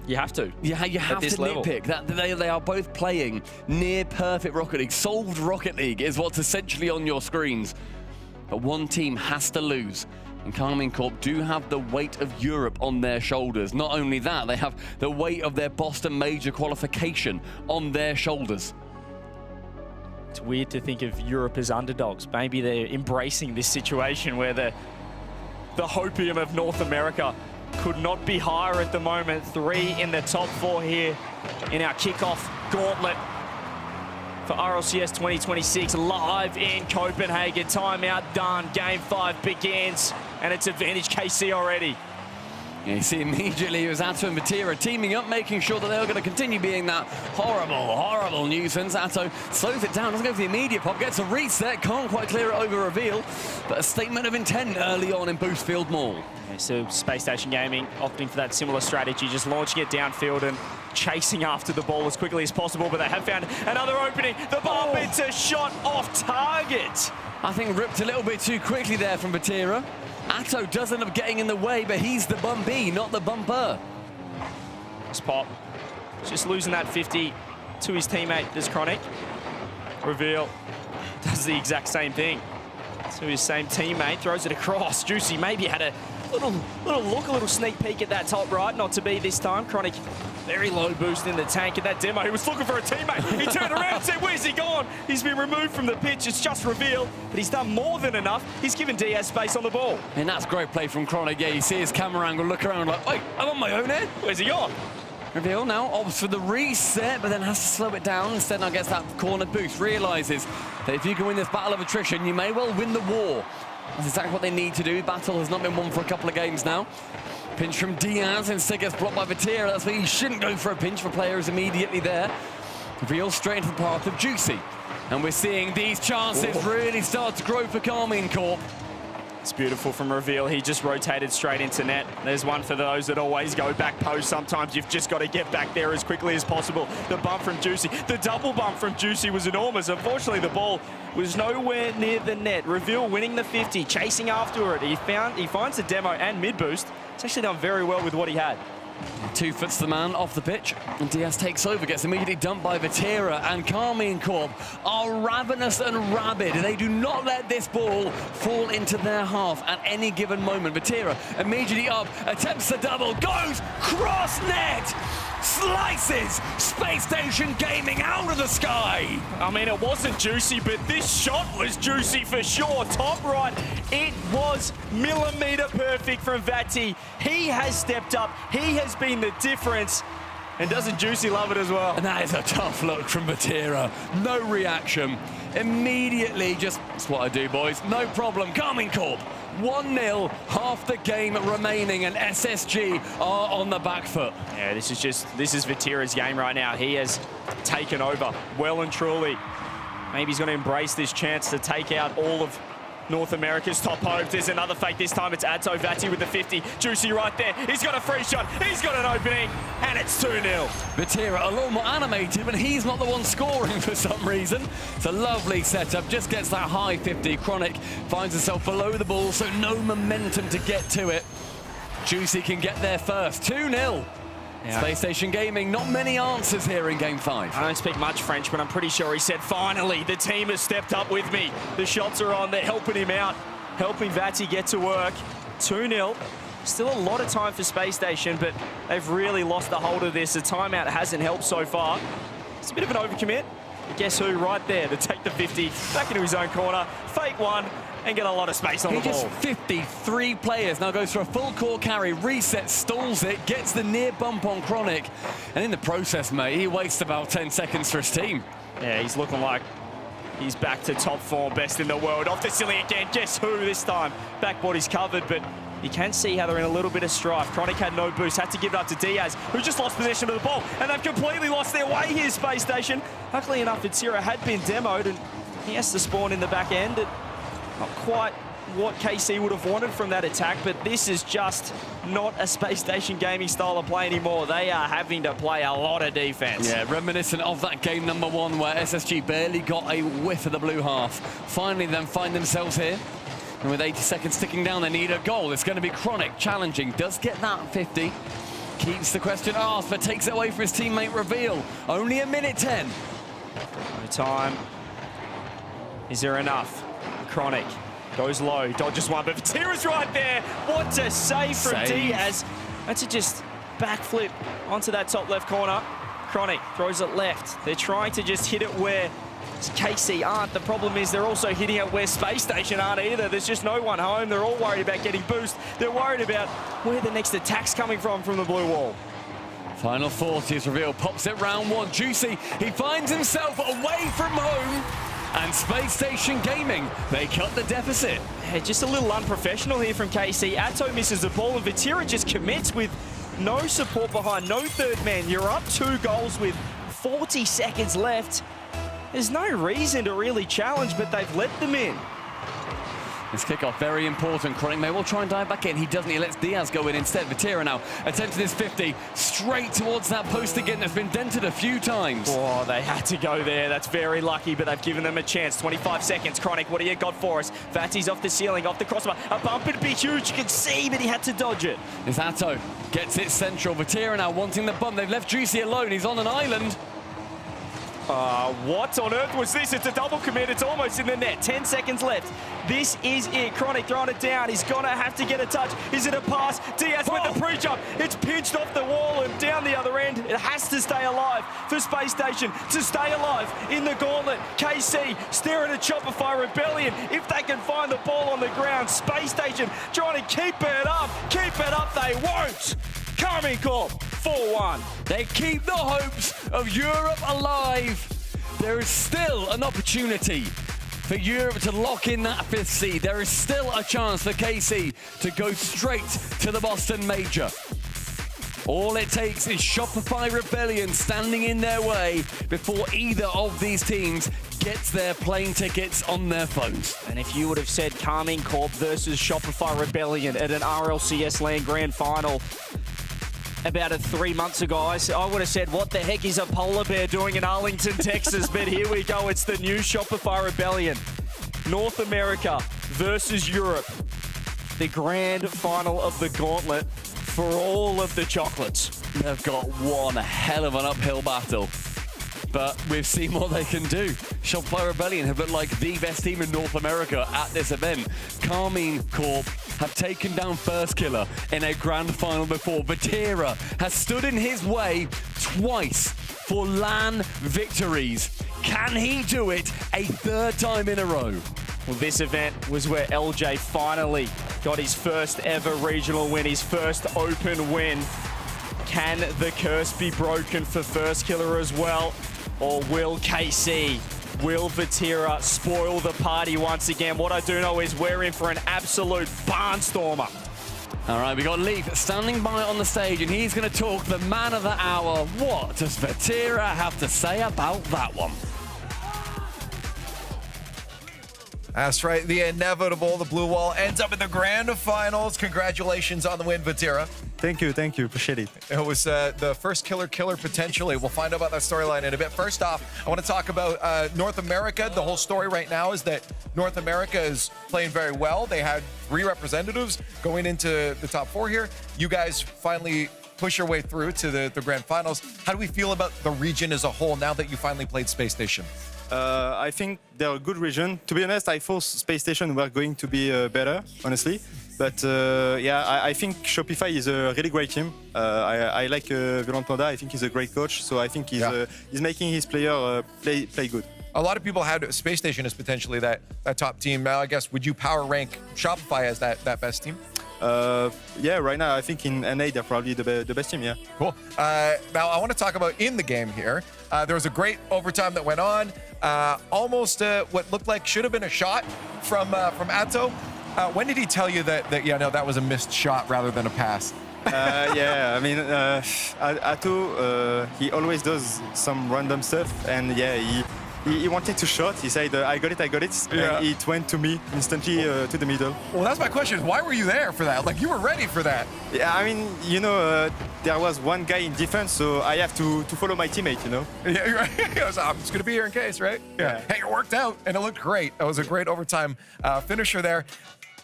Speaker 19: You have to.
Speaker 15: Yeah, you have to nitpick. That they are both playing near perfect Rocket League. Solved Rocket League is what's essentially on your screens. But one team has to lose. And Carmine Corp do have the weight of Europe on their shoulders. Not only that, they have the weight of their Boston Major qualification on their shoulders.
Speaker 19: It's weird to think of Europe as underdogs. Maybe they're embracing this situation where the hopium of North America could not be higher at the moment. 3 in the top 4 here in our kickoff gauntlet for RLCS 2026 live in Copenhagen. Timeout done. Game 5 begins, and it's advantage KC already.
Speaker 15: Yeah, you see immediately it was Atto and Vatiro teaming up, making sure that they were going to continue being that horrible, horrible nuisance. Atto slows it down, doesn't go for the immediate pop, gets a reset, can't quite clear it over Reveal, but a statement of intent early on in Boost Field Mall.
Speaker 19: Yeah, so Space Station Gaming opting for that similar strategy, just launching it downfield and chasing after the ball as quickly as possible, but they have found another opening. The ball hits a shot off target.
Speaker 15: I think ripped a little bit too quickly there from Vatiro. Atto does end up getting in the way, but he's the bumpy, not the bumper.
Speaker 19: This pop, just losing that 50 to his teammate, this Chronic. Reveal does the exact same thing to his same teammate, throws it across. Juicy maybe had a little look, a little sneak peek at that top right, not to be this time. Chronic, very low boost in the tank. In that demo, he was looking for a teammate. He turned around and said, where's he gone? He's been removed from the pitch. It's just Reveal, but he's done more than enough. He's given Diaz space on the ball.
Speaker 15: And that's great play from Chronic. Yeah, you see his camera angle, look around like, wait, I'm on my own here.
Speaker 19: Where's he gone?
Speaker 15: Reveal now opts for the reset, but then has to slow it down. Instead now gets that corner boost. Realizes that if you can win this battle of attrition, you may well win the war. That's exactly what they need to do. Battle has not been won for a couple of games now. Pinch from Diaz, instead gets blocked by Vatiro. That's why he shouldn't go for a pinch for players immediately there. Reveal straight into the path of Juicy. And we're seeing these chances really start to grow for Carmine Corp.
Speaker 19: It's beautiful from Reveal. He just rotated straight into net. There's one for those that always go back post. Sometimes you've just got to get back there as quickly as possible. The bump from Juicy. The double bump from Juicy was enormous. Unfortunately, the ball was nowhere near the net. Reveal winning the 50, chasing after it. He finds the demo and mid boost. He's actually done very well with what he had.
Speaker 15: 2 foots the man off the pitch, and Diaz takes over, gets immediately dumped by Vatira, and Karmine Corp are ravenous and rabid. They do not let this ball fall into their half at any given moment. Vatira immediately up, attempts the double, goes cross net, slices Space Station Gaming out of the sky.
Speaker 19: I mean, it wasn't juicy, but this shot was juicy for sure. Top right, it was millimeter perfect from Vati. He has stepped up. He has been the difference. And doesn't Juicy love it as well?
Speaker 15: And that is a tough look from Vatira. No reaction. Immediately just, that's what I do, boys. No problem. Karmine Corp. 1-0, half the game remaining, and SSG are on the back foot.
Speaker 19: Yeah, this is Vatira's game right now. He has taken over well and truly. Maybe he's going to embrace this chance to take out all of North America's top hopes. There's another fake. This time it's Atto Vati with the 50. Juicy right there. He's got a free shot. He's got an opening. And it's 2-0.
Speaker 15: Vatira a little more animated, but he's not the one scoring for some reason. It's a lovely setup. Just gets that high 50. Chronic finds himself below the ball, so no momentum to get to it. Juicy can get there first. 2-0. Yeah. Space Station Gaming, not many answers here in Game 5.
Speaker 19: I don't speak much French, but I'm pretty sure he said, finally, the team has stepped up with me. The shots are on, they're helping him out, helping Vati get to work. 2-0. Still a lot of time for Space Station, but they've really lost the hold of this. The timeout hasn't helped so far. It's a bit of an overcommit. But guess who right there to take the 50 back into his own corner, fake one, and get a lot of space on the ball.
Speaker 15: He just 53 players, now goes for a full court carry, resets, stalls it, gets the near bump on Chronic, and in the process, mate, he wastes about 10 seconds for his team.
Speaker 19: Yeah, he's looking like he's back to top form, best in the world. Off the ceiling again, guess who this time? Backboard is covered, but you can see how they're in a little bit of strife. Chronic had no boost, had to give it up to Diaz, who just lost possession of the ball, and they've completely lost their way here, Space Station. Luckily enough, Vatira had been demoed, and he has to spawn in the back end. Not quite what KC would have wanted from that attack, but this is just not a Space Station Gaming style of play anymore. They are having to play a lot of defense.
Speaker 15: Yeah, reminiscent of that game number 1 where SSG barely got a whiff of the blue half. Finally, then find themselves here. And with 80 seconds ticking down, they need a goal. It's going to be Chronic challenging. Does get that 50. Keeps the question asked, but takes it away from his teammate Reveal. Only a minute 10.
Speaker 19: No time. Is there enough? Chronic goes low, dodges one, but Vatira's right there. What a save from Diaz. That's a just backflip onto that top left corner. Chronic throws it left. They're trying to just hit it where KC aren't. The problem is they're also hitting it where Space Station aren't either. There's just no one home. They're all worried about getting boost. They're worried about where the next attack's coming from the blue wall.
Speaker 15: Final 40 is Reveal, pops it round 1. Juicy, he finds himself away from home. And Space Station Gaming, they cut the deficit.
Speaker 19: Yeah, just a little unprofessional here from KC. Atto misses the ball, and Vatira just commits with no support behind, no third man. You're up 2 goals with 40 seconds left. There's no reason to really challenge, but they've let them in.
Speaker 15: This kickoff, very important. Chronic may well try and dive back in. He doesn't. He lets Diaz go in instead. Vatira now attempting his 50 straight towards that post again. That's been dented a few times.
Speaker 19: Oh, they had to go there. That's very lucky, but they've given them a chance. 25 seconds. Chronic, what do you got for us? Vati's off the ceiling, off the crossbar. A bump would be huge. You can see, but he had to dodge it.
Speaker 15: It's Atto. Gets it central. Vatira now wanting the bump. They've left Juicy alone. He's on an island.
Speaker 19: What on earth was this? It's a double commit. It's almost in the net. 10 seconds left. This is it. Chronic throwing it down. He's going to have to get a touch. Is it a pass? Diaz with the pre-jump. It's pinched off the wall and down the other end. It has to stay alive for Space Station to stay alive in the Gauntlet. KC staring at Shopify Rebellion. If they can find the ball on the ground, Space Station trying to keep it up. Keep it up. They won't. Karmine Corp, 4-1.
Speaker 15: They keep the hopes of Europe alive. There is still an opportunity for Europe to lock in that 5th seed. There is still a chance for KC to go straight to the Boston Major. All it takes is Shopify Rebellion standing in their way before either of these teams gets their plane tickets on their phones.
Speaker 19: And if you would have said Carmine Corp versus Shopify Rebellion at an RLCS LAN Grand Final about 3 months ago, I would have said, what the heck is a polar bear doing in Arlington, Texas? But here we go. It's the new Shopify Rebellion. North America versus Europe. The grand final of the Gauntlet for all of the chocolates.
Speaker 15: They've got one hell of an uphill battle, but we've seen what they can do. Shopify Rebellion have looked like the best team in North America at this event. Carmine Corp have taken down First Killer in a grand final before. Vatira has stood in his way twice for LAN victories. Can he do it a third time in a row?
Speaker 19: Well, this event was where LJ finally got his first ever regional win, his first open win. Can the curse be broken for First Killer as well? Or will KC, will Vatira spoil the party once again? What I do know is we're in for an absolute barnstormer.
Speaker 15: All right, we got Leaf standing by on the stage, and he's going to talk the man of the hour. What does Vatira have to say about that one?
Speaker 10: That's right, the inevitable. The blue wall ends up in the grand finals. Congratulations on the win, Vatira.
Speaker 6: Thank you, appreciate it.
Speaker 10: It was the first killer potentially. We'll find out about that storyline in a bit. First off, I want to talk about North America. The whole story right now is that North America is playing very well. They had 3 representatives going into the top 4 here. You guys finally push your way through to the grand finals. How do we feel about the region as a whole now that you finally played Space Station?
Speaker 6: I think they're a good region. To be honest, I thought Space Station were going to be better, honestly. But yeah, I think Shopify is a really great team. I like Violent Panda. I think he's a great coach. So I think he's making his player play good.
Speaker 10: A lot of people had Space Station as potentially that top team. Now, I guess, would you power rank Shopify as that best team?
Speaker 6: Yeah, right now I think in NA they're probably the best team. Yeah.
Speaker 10: Cool. Now I want to talk about in the game here. There was a great overtime that went on. Almost what looked like should have been a shot from Atto. When did he tell you that was a missed shot rather than a pass?
Speaker 6: Yeah, I mean, Atto, he always does some random stuff, and yeah, he wanted to shot. He said, I got it.
Speaker 10: Yeah.
Speaker 6: And it went to me instantly to the middle.
Speaker 10: Well, that's my question. Why were you there for that? Like, you were ready for that.
Speaker 6: Yeah, I mean, there was one guy in defense, so I have to follow my teammate,
Speaker 10: Yeah, you're right. I'm just going to be here in case, right? Yeah. Hey, it worked out, and it looked great. That was a great overtime finisher there.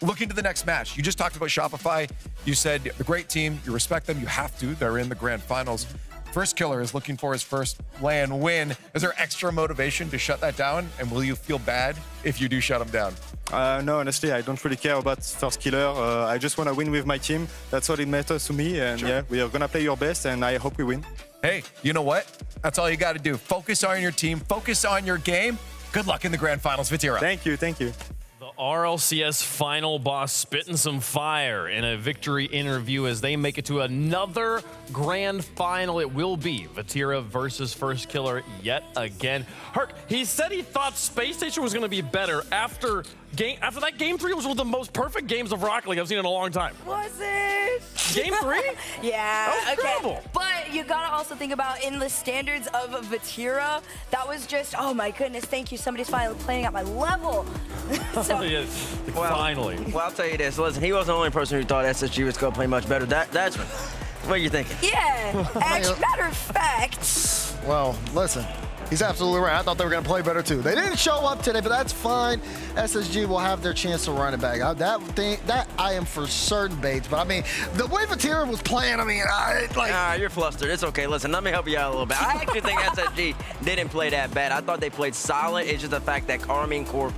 Speaker 10: Looking to the next match, you just talked about Shopify. You said a great team. You respect them. You have to. They're in the grand finals. First Killer is looking for his first LAN win. Is there extra motivation to shut that down? And will you feel bad if you do shut him down?
Speaker 6: No, honestly, I don't really care about First Killer. I just want to win with my team. That's all it matters to me. And yeah, we are going to play your best, and I hope we win.
Speaker 10: Hey, you know what? That's all you got to do. Focus on your team. Focus on your game. Good luck in the grand finals, Vatira.
Speaker 6: Thank you.
Speaker 11: The RLCS final boss spitting some fire in a victory interview as they make it to another grand final. It will be Vatira versus First Killer yet again. Herc, he said he thought Space Station was going to be better after that game 3 was one of the most perfect games of Rocket League I've seen in a long time.
Speaker 4: Was it?
Speaker 11: Game 3?
Speaker 4: Yeah.
Speaker 11: That was incredible.
Speaker 4: But you gotta also think about in the standards of Vatira, that was just, oh my goodness, thank you. Somebody's finally playing at my level.
Speaker 11: Finally.
Speaker 13: Well, I'll tell you this. Listen, he wasn't the only person who thought SSG was going to play much better. That's what are you thinking?
Speaker 4: Yeah. Actually, matter of fact.
Speaker 22: Well, listen. He's absolutely right. I thought they were going to play better, too. They didn't show up today, but that's fine. SSG will have their chance to run it back. That I am for certain, Bates. But, I mean, the way Vatira was playing,
Speaker 13: you're flustered. It's okay. Listen, let me help you out a little bit. I actually think SSG didn't play that bad. I thought they played solid. It's just the fact that Carmine Corp,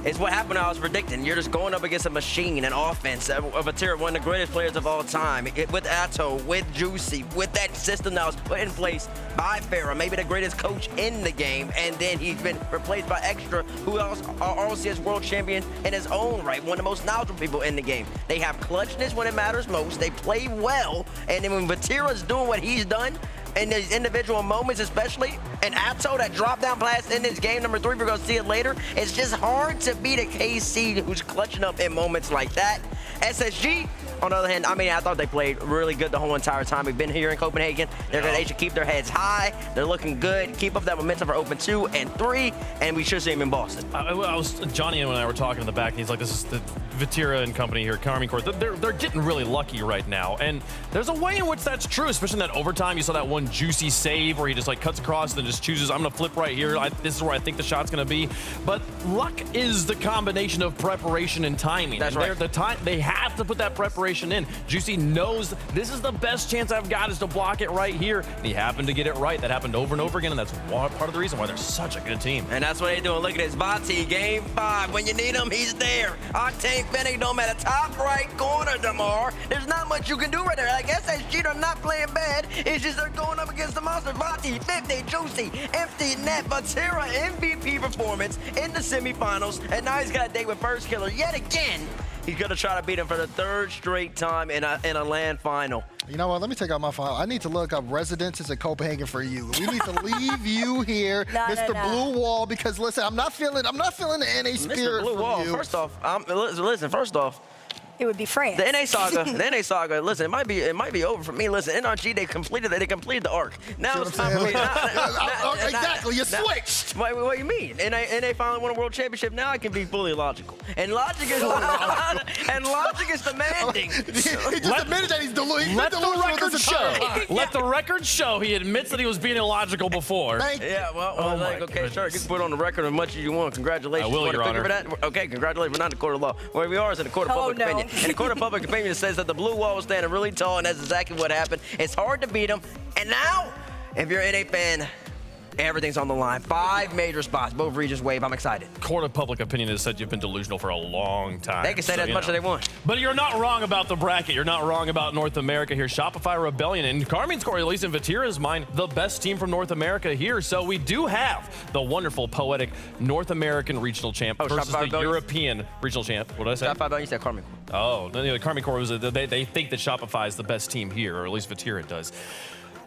Speaker 13: it's what happened I was predicting. You're just going up against a machine, an offense. Vatira, one of the greatest players of all time. With Atto, with Juicy, with that system that was put in place by Farah, maybe the greatest coach in the game. And then he's been replaced by Extra, who else RLCS world champion in his own right. One of the most knowledgeable people in the game. They have clutchness when it matters most. They play well. And then when Vatira's doing what he's done, in these individual moments especially, and Atto, that drop-down pass in this game number 3, we're going to see it later, it's just hard to beat a KC who's clutching up in moments like that. SSG, on the other hand, I mean, I thought they played really good the whole entire time. We've been here in Copenhagen. They should keep their heads high. They're looking good. Keep up that momentum for Open 2 and 3, and we should see them in Boston.
Speaker 11: Johnny and I were talking in the back, and he's like, this is the Vatira and company here, Karmine Corp. They're getting really lucky right now, and there's a way in which that's true, especially in that overtime. You saw that one juicy save where he just like cuts across and then just chooses, I'm going to flip right here. This is where I think the shot's going to be. But luck is the combination of preparation and timing.
Speaker 13: That's right.
Speaker 11: They have to put that preparation in. Juicy knows this is the best chance I've got is to block it right here. And he happened to get it right. That happened over and over again, and that's part of the reason why they're such a good team.
Speaker 13: And that's what they're doing. Look at this Bati, game 5. When you need him, he's there. Octane Fennec, no matter top right corner, Damar. There's not much you can do right there. Like SSG, they're not playing bad. It's just they're going up against the monster. Bati, 50, Juicy, empty net, Vatira, MVP performance in the semifinals. And now he's got a date with First Killer yet again. He's going to try to beat him for the 3rd straight time in a LAN final.
Speaker 22: You know what? Let me take out my file. I need to look up residences in Copenhagen for you. We need to leave you here, Mr. Blue Wall, because listen, I'm not feeling the NA spirit
Speaker 13: Mr. Blue Wall.
Speaker 22: you.
Speaker 13: First off, first off,
Speaker 4: it would be France.
Speaker 13: The NA saga. Listen, it might be over for me. Listen, NRG they completed the arc. Now it's time for me.
Speaker 22: Exactly, you switched.
Speaker 13: What do you mean? NA finally won a world championship. Now I can be fully logical. And logic is demanding.
Speaker 22: He just admitted that he's delusional.
Speaker 11: Let the record show he admits that he was being illogical before.
Speaker 13: Yeah, okay, sure. You can put it on the record as much as you want. Congratulations.
Speaker 11: I will, Your Honor.
Speaker 13: For that? Okay, congratulations. We're not in the court of law. Where we are is in the court of public opinion. And the court of public opinion says that the Blue Wall was standing really tall, and that's exactly what happened. It's hard to beat him. And now, if you're an NA fan, everything's on the line. 5 major spots, both regions wave. I'm excited.
Speaker 11: Court of public opinion has said you've been delusional for a long time.
Speaker 13: They can say that as much as they want.
Speaker 11: But you're not wrong about the bracket. You're not wrong about North America here. Shopify Rebellion and Karmine's Corp, at least in Vatira's mind, the best team from North America here. So we do have the wonderful, poetic North American regional champ versus the European regional champ. What did I say?
Speaker 13: Shopify Rebellion, you said Karmine Corp.
Speaker 11: Oh, the Karmine Corp was they think that Shopify is the best team here, or at least Vatira does.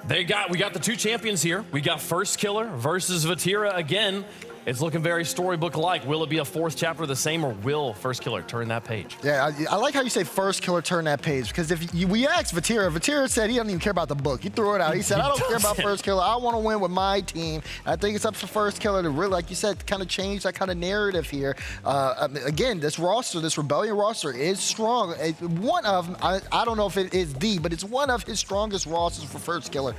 Speaker 11: We got the 2 champions here. We got First Killer versus Vatira again. It's looking very storybook-like. Will it be a 4th chapter the same, or will First Killer turn that page?
Speaker 22: Yeah, I like how you say First Killer turn that page, because if we asked Vatira said he doesn't even care about the book. He threw it out. He said, I don't care about First Killer. I want to win with my team. I think it's up to First Killer to really, like you said, kind of change that kind of narrative here. Again, this roster, this Rebellion roster is strong. One of, I don't know if it is but it's one of his strongest rosters for First Killer.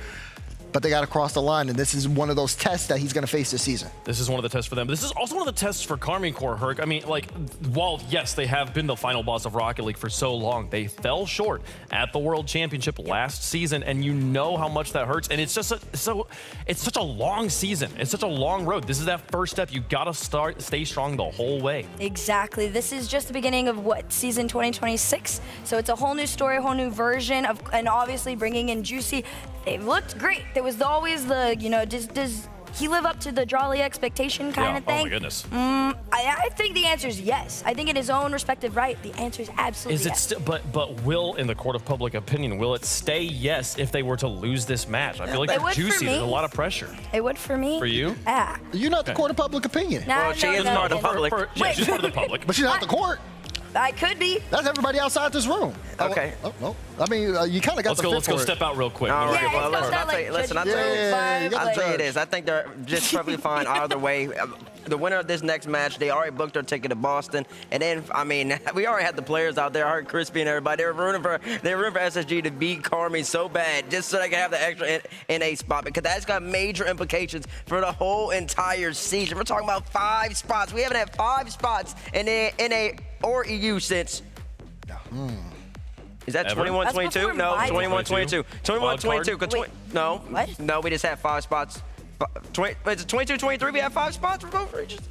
Speaker 22: But they got to cross the line, and this is one of those tests that he's going to face this season.
Speaker 11: This is one of the tests for them. This is also one of the tests for Karmine Corp, Herc. I mean, like, while, yes, they have been the final boss of Rocket League for so long, they fell short at the World Championship last season, and you know how much that hurts. And it's just it's such a long season. It's such a long road. This is that first step. You got to stay strong the whole way.
Speaker 4: Exactly. This is just the beginning of season 2026. So it's a whole new story, a whole new version of, and obviously bringing in Juicy. They looked great. There was always the, does he live up to the Rlcs expectation kind of thing?
Speaker 11: Oh my goodness.
Speaker 4: I think the answer is yes. I think in his own respective right, the answer is absolutely yes.
Speaker 11: But will, in the court of public opinion, will it stay yes if they were to lose this match? I feel like for Juicy, there's a lot of pressure.
Speaker 4: It would for me.
Speaker 11: For you?
Speaker 4: Yeah.
Speaker 22: You're not the court of public opinion.
Speaker 13: Well, she is part of the public.
Speaker 11: She's part of the public.
Speaker 22: But she's not the court.
Speaker 4: I could be.
Speaker 22: That's everybody outside this room.
Speaker 13: Okay.
Speaker 22: Oh. I mean, you kind of got
Speaker 11: Let's go step out real quick.
Speaker 13: All right.
Speaker 4: Yeah,
Speaker 13: I'll tell you this. I think they're just perfectly fine either way. The winner of this next match, they already booked their ticket to Boston. And then, I mean, we already had the players out there. I heard Crispy and everybody. They were rooting for SSG to beat Karmine so bad just so they can have the extra NA spot, because that's got major implications for the whole entire season. We're talking about 5 spots. We haven't had 5 spots in NA or EU since. Is that 21-22? No, 21-22. 21-22. No.
Speaker 4: What?
Speaker 13: No, we just had 5 spots. Is it 22-23? We have 5 spots for both regions.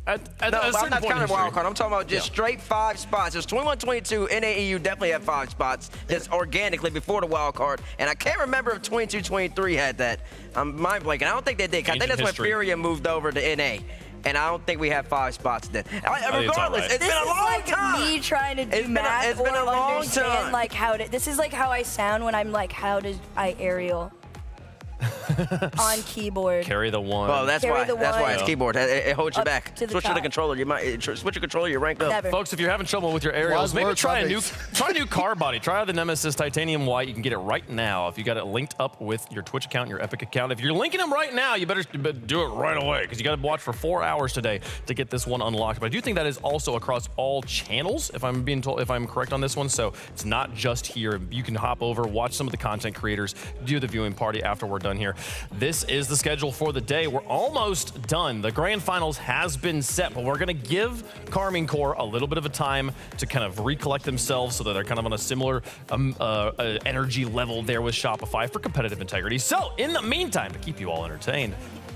Speaker 11: No,
Speaker 13: I'm not counting wild card. I'm talking about just straight 5 spots. It's 21-22. NAEU definitely had 5 spots just organically before the wild card. And I can't remember if 22-23 had that. I'm mind blanking. I don't think they did. I think that's when Furia moved over to NA. And I don't think we have 5 spots then. Regardless, it's been a long time.
Speaker 4: Me trying to do math.
Speaker 13: It's been a long time.
Speaker 4: Like this is like how I sound when I'm like, how does I aerial? on keyboard.
Speaker 11: Carry the one.
Speaker 13: Well, that's why it's keyboard. It holds you
Speaker 4: Up
Speaker 13: back.
Speaker 4: to the
Speaker 13: Switch to
Speaker 4: top.
Speaker 13: the controller. You might switch your controller. You rank up.
Speaker 4: Never.
Speaker 11: Folks, if you're having trouble with your aerials, maybe try a new car body. Try out the Nemesis Titanium White. You can get it right now if you got it linked up with your Twitch account, your Epic account. If you're linking them right now, you better do it right away because you got to watch for 4 hours today to get this one unlocked. But I do think that is also across all channels, if I'm correct on this one. So it's not just here. You can hop over, watch some of the content creators, do the viewing party after we're done here. This is the schedule for the day. We're almost done. The grand finals has been set, but we're going to give Karmine Corps a little bit of a time to kind of recollect themselves so that they're kind of on a similar energy level there with Shopify for competitive integrity. So in the meantime, to keep you all entertained,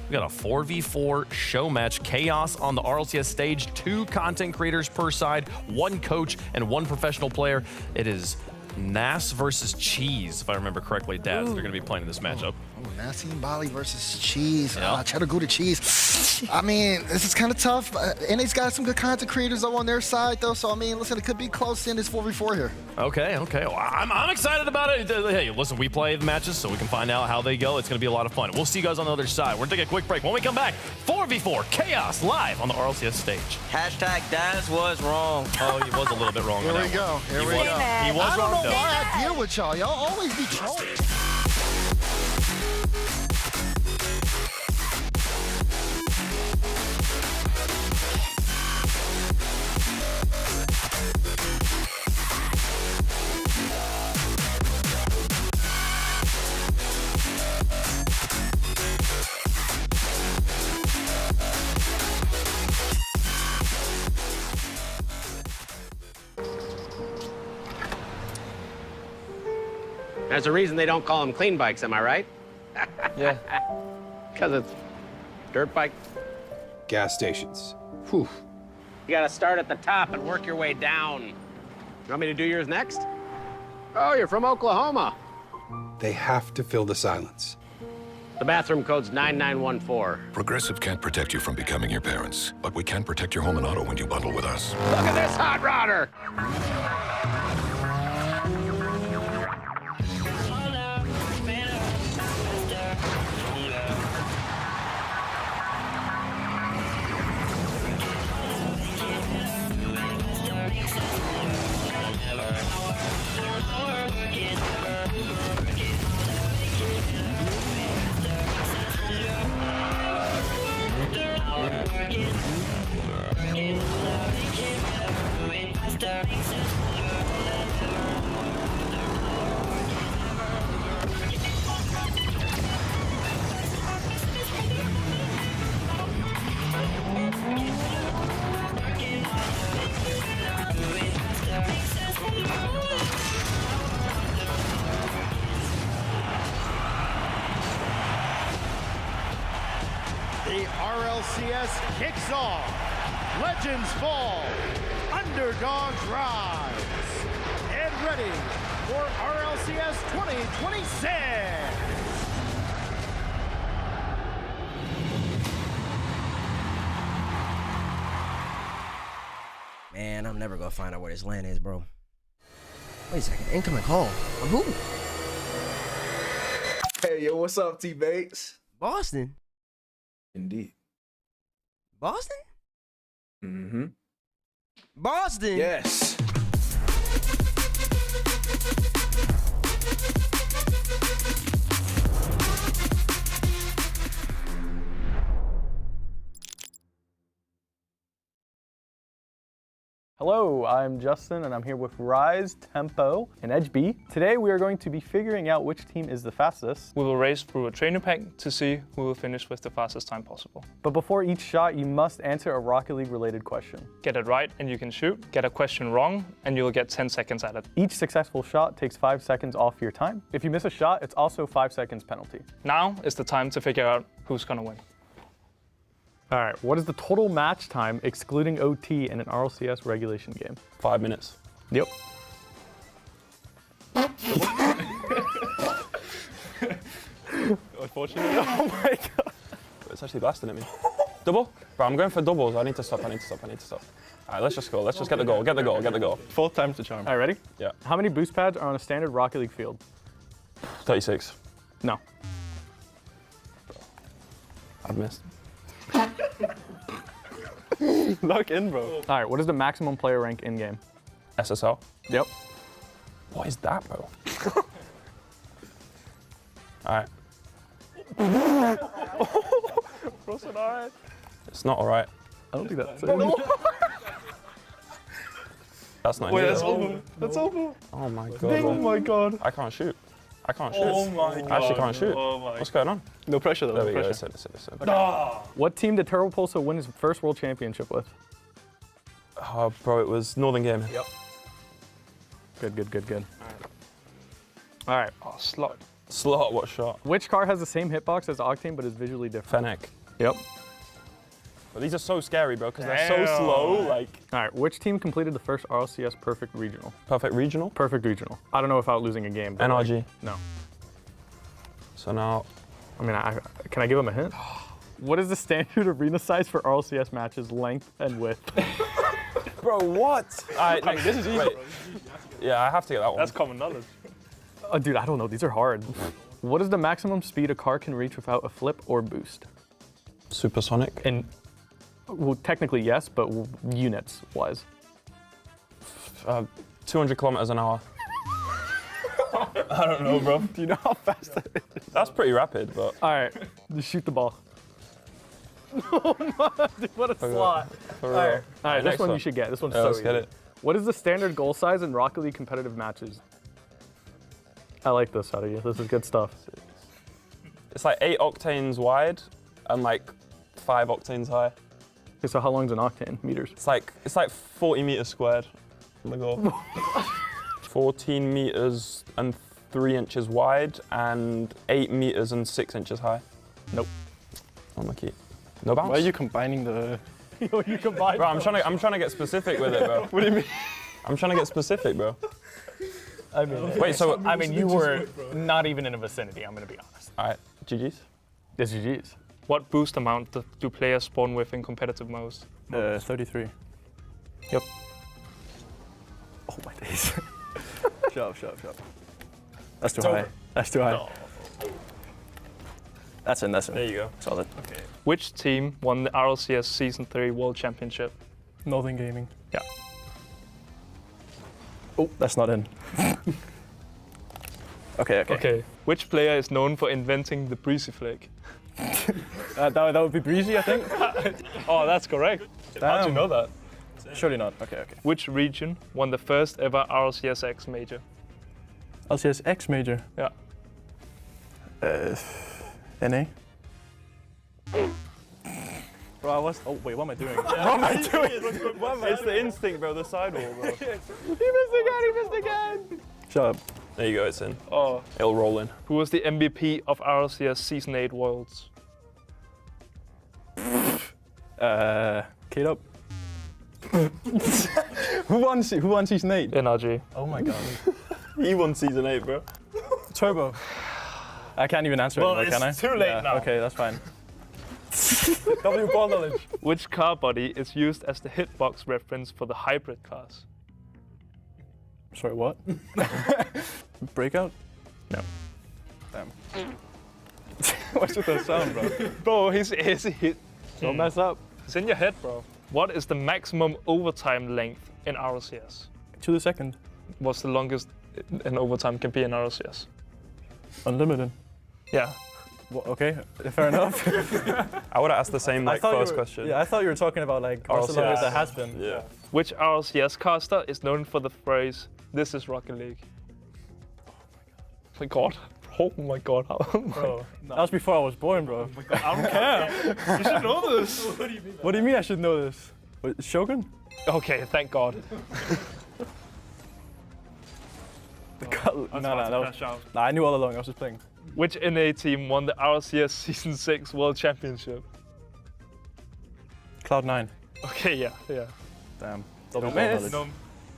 Speaker 11: we got a 4v4 show match, chaos on the RLCS stage, 2 content creators per side, 1 coach and 1 professional player. It is Nas versus Cheese, if I remember correctly, Dad. They're going to be playing in this matchup.
Speaker 22: Nassim Bali versus Cheese.
Speaker 11: Yeah.
Speaker 22: Cheddar Gouda Cheese. I mean, this is kind of tough. NA's got some good content creators though on their side though. So I mean, listen, it could be close in this 4v4 here.
Speaker 11: Okay. Well, I'm excited about it. Hey, listen, we play the matches so we can find out how they go. It's going to be a lot of fun. We'll see you guys on the other side. We're going to take a quick break. When we come back, 4v4 chaos live on the RLCS stage.
Speaker 13: Hashtag Daz was wrong.
Speaker 11: Oh, he was a little bit wrong.
Speaker 22: Here we go. Here we go.
Speaker 11: He was
Speaker 22: I don't
Speaker 11: wrong,
Speaker 22: know
Speaker 11: though.
Speaker 22: why I deal with y'all. Y'all always be trolling.
Speaker 2: There's a reason they don't call them clean bikes, am I right?
Speaker 18: Yeah.
Speaker 2: Because it's dirt bike.
Speaker 16: Gas stations. Whew.
Speaker 2: You gotta start at the top and work your way down. You want me to do yours next? Oh, you're from Oklahoma.
Speaker 16: They have to fill the silence.
Speaker 2: The bathroom code's 9914.
Speaker 21: Progressive can't protect you from becoming your parents, but we can protect your home and auto when you bundle with us.
Speaker 2: Look at this hot rodder!
Speaker 3: The RLCS kicks off. Legends fall. Underdogs rise. And ready for RLCS 2026.
Speaker 13: Man, I'm never gonna find out where this land is, bro. Wait a second, incoming call. From who?
Speaker 17: Hey, yo, what's up, T-Bates?
Speaker 13: Boston.
Speaker 17: Indeed.
Speaker 13: Boston?
Speaker 17: Mm-hmm.
Speaker 13: Boston?
Speaker 17: Yes.
Speaker 23: Hello, I'm Justin and I'm here with Rise, Tempo, and Edge B. Today we are going to be figuring out which team is the fastest.
Speaker 24: We will race through a trainer pack to see who will finish with the fastest time possible.
Speaker 23: But before each shot, you must answer a Rocket League related question.
Speaker 24: Get it right and you can shoot. Get a question wrong and you'll get 10 seconds at it.
Speaker 23: Each successful shot takes 5 seconds off your time. If you miss a shot, it's also 5 seconds penalty.
Speaker 24: Now is the time to figure out who's gonna win.
Speaker 23: All right, what is the total match time excluding OT in an RLCS regulation game?
Speaker 24: 5 minutes.
Speaker 23: Yep.
Speaker 24: Unfortunately. Oh my god. It's actually blasting at me. Double? Bro, I'm going for doubles. I need to stop. All right, let's just go. Let's just get the goal. Get the goal. 4 times the charm.
Speaker 23: All right, ready?
Speaker 24: Yeah.
Speaker 23: How many boost pads are on a standard Rocket League field?
Speaker 24: 36.
Speaker 23: No.
Speaker 24: I've missed.
Speaker 23: Lock in, bro. All right, what is the maximum player rank in game?
Speaker 24: SSL?
Speaker 23: Yep.
Speaker 24: What is that, bro? Alright.
Speaker 23: Bro said all right.
Speaker 24: It's not alright.
Speaker 23: I don't think that's it.
Speaker 24: That's not
Speaker 23: Wait,
Speaker 24: it.
Speaker 23: that's over. That's over.
Speaker 24: Oh my god.
Speaker 23: Oh my god.
Speaker 24: I can't shoot. I can't shoot.
Speaker 23: Oh my god.
Speaker 24: I actually can't shoot.
Speaker 23: Oh my.
Speaker 24: What's going on?
Speaker 23: No pressure though.
Speaker 24: There
Speaker 23: No
Speaker 24: we go.
Speaker 23: pressure.
Speaker 24: It's it.
Speaker 23: What team did Turbo Pulsar win his first world championship with?
Speaker 24: Oh, bro, it was Northern Game.
Speaker 23: Yep. Good. All right.
Speaker 24: Oh, Slot. Slot, what shot?
Speaker 23: Which car has the same hitbox as Octane but is visually different?
Speaker 24: Fennec.
Speaker 23: Yep.
Speaker 24: But these are so scary, bro, because they're so slow. Like.
Speaker 23: All right. Which team completed the first RLCS Perfect Regional?
Speaker 24: Perfect Regional?
Speaker 23: Perfect Regional. I don't know without losing a game. But
Speaker 24: NRG.
Speaker 23: Like, no.
Speaker 24: So now.
Speaker 23: I mean, can I give him a hint? What is the standard arena size for RLCS matches, length and width?
Speaker 24: Bro, what?
Speaker 23: I mean, this is easy.
Speaker 24: Wait. Yeah, I have to get that one.
Speaker 23: That's common knowledge. Dude, I don't know. These are hard. What is the maximum speed a car can reach without a flip or boost?
Speaker 24: Supersonic?
Speaker 23: And, well, technically yes, but units wise.
Speaker 24: 200 kilometers an hour.
Speaker 23: I don't know, bro. Do you know how fast that is?
Speaker 24: That's pretty rapid, but.
Speaker 23: All right, just shoot the ball. Oh my, dude, what a slot.
Speaker 24: For real.
Speaker 23: All right, this
Speaker 24: next
Speaker 23: one you should get. This one's
Speaker 24: Yeah,
Speaker 23: so
Speaker 24: let's
Speaker 23: easy.
Speaker 24: get it.
Speaker 23: What is the standard goal size in Rocket League competitive matches? I like this out of you. This is good stuff.
Speaker 24: It's like 8 octanes wide and like 5 octanes high.
Speaker 23: Okay, so how long's an octane? Meters?
Speaker 24: It's like 40 meters squared on the goal. 14 meters and 3 inches wide and 8 meters and 6 inches high.
Speaker 23: Nope.
Speaker 24: Unlucky. No bounce.
Speaker 23: Why are you combining the? You combine.
Speaker 24: Bro, I'm trying to get specific with it, bro.
Speaker 23: What do you mean?
Speaker 24: I'm trying to get specific, bro.
Speaker 23: I mean,
Speaker 24: wait. So
Speaker 23: I mean, you were not even in a vicinity. I'm gonna be honest.
Speaker 24: All right, GG's.
Speaker 23: It's GG's.
Speaker 24: What boost amount do players spawn with in competitive modes?
Speaker 23: 33.
Speaker 24: Yep.
Speaker 23: Oh my days. Shut up. That's too high. That's too high.
Speaker 24: No.
Speaker 23: That's in.
Speaker 24: There you go.
Speaker 23: Solid.
Speaker 24: Okay. Which team won the RLCS Season 3 World Championship?
Speaker 23: Northern Gaming.
Speaker 24: Yeah.
Speaker 23: Oh, that's not in. Okay.
Speaker 24: Which player is known for inventing the breezy flick?
Speaker 23: That would be Breezy, I think.
Speaker 24: Oh, that's correct. How'd you know that?
Speaker 23: Surely not. Okay.
Speaker 24: Which region won the first ever RLCS X major?
Speaker 23: LCS X major.
Speaker 24: Yeah.
Speaker 23: NA. Bro, wait, what am I doing? What am I doing?
Speaker 24: It's the instinct, bro, the sidewall, bro.
Speaker 23: He missed again! Shut up.
Speaker 24: There you go, it's in. Oh. It'll roll in. Who was the MVP of RLCS Season 8 Worlds?
Speaker 23: K-Dub. Who won Season 8?
Speaker 24: NRG.
Speaker 23: Oh my god.
Speaker 24: He won Season 8, bro.
Speaker 23: Turbo. I can't even answer
Speaker 24: Well,
Speaker 23: it, can I?
Speaker 24: it's too late now.
Speaker 23: Okay, that's fine.
Speaker 24: W ball knowledge. Which car body is used as the hitbox reference for the hybrid cars?
Speaker 23: Sorry, what? Breakout?
Speaker 24: No.
Speaker 23: Damn. What's with that sound, bro?
Speaker 24: Bro, his hit.
Speaker 23: Don't mess up.
Speaker 24: It's in your head, bro. What is the maximum overtime length in RLCS?
Speaker 23: To the second.
Speaker 24: What's the longest an overtime can be in RLCS?
Speaker 23: Unlimited.
Speaker 24: Yeah.
Speaker 23: Well, okay, fair enough.
Speaker 24: I would have asked the same first question.
Speaker 23: Yeah, I thought you were talking about like what's the longest that has been.
Speaker 24: Yeah. Which RLCS caster is known for the phrase, "This is Rocket League"? Oh my god. Oh my god.
Speaker 23: Bro, that was before I was born, bro.
Speaker 24: I don't care. You should know this.
Speaker 23: What do you mean? What do you mean I should know this? What, Shogun?
Speaker 24: Okay, thank God.
Speaker 23: Nah, I knew all along. I was just playing.
Speaker 24: Which NA team won the RLCS Season 6 World Championship?
Speaker 23: Cloud9. Okay, yeah.
Speaker 22: Damn.
Speaker 23: Double
Speaker 22: Nice.
Speaker 23: Double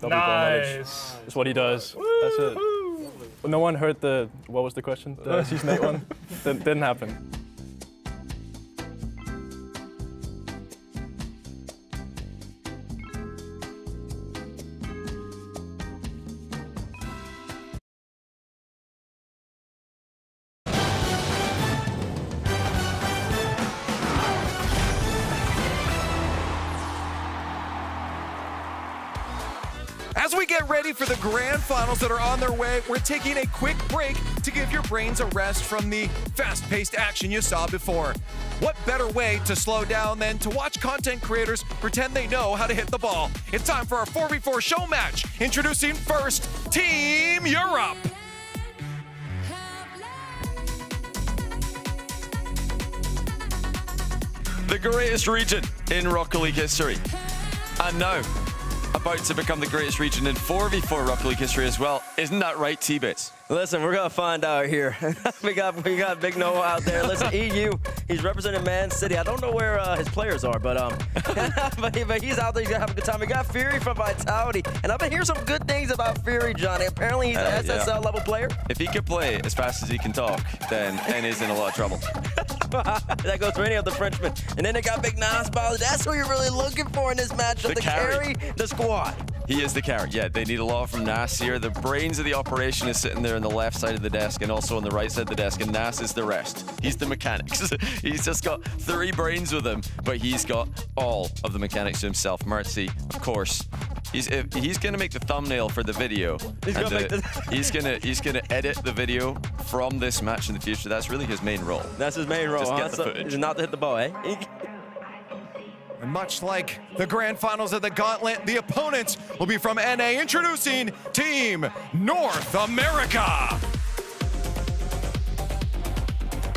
Speaker 23: knowledge. That's what he does. That's it. No one heard what was the question? The Season 8 one? Didn't happen.
Speaker 10: As we get ready for the grand finals that are on their way, we're taking a quick break to give your brains a rest from the fast-paced action you saw before. What better way to slow down than to watch content creators pretend they know how to hit the ball? It's time for our 4v4 show match. Introducing first, Team Europe.
Speaker 7: The greatest region in Rocket League history. And now, about to become the greatest region in 4v4 Rocket League history as well. Isn't that right, T-Bits?
Speaker 13: Listen, we're gonna find out here. we got Big Noah out there. Listen, EU, he's representing Man City. I don't know where his players are, but but he's out there. He's gonna have a good time. We got Fury from Vitality, and I've been hearing some good things about Fury, Johnny. Apparently, he's an SSL level player.
Speaker 7: If he could play as fast as he can talk, then NA's in a lot of trouble.
Speaker 13: That goes for any of the Frenchmen. And then they got Big Nas. That's who you're really looking for in this matchup. The carry the squad.
Speaker 7: He is the carry. Yeah, they need a lot from Nas here. The brains of the operation is sitting there on the left side of the desk and also on the right side of the desk, and Nas is the rest. He's the mechanics. He's just got 3 brains with him, but he's got all of the mechanics to himself. Mercy, of course. He's gonna make the thumbnail for the video. He's gonna edit the video from this match in the future. That's really his main role.
Speaker 13: That's his main role.
Speaker 7: Just get the footage.
Speaker 13: Not to hit the ball, eh?
Speaker 10: And much like the grand finals of the Gauntlet, the opponents will be from NA. Introducing Team North America.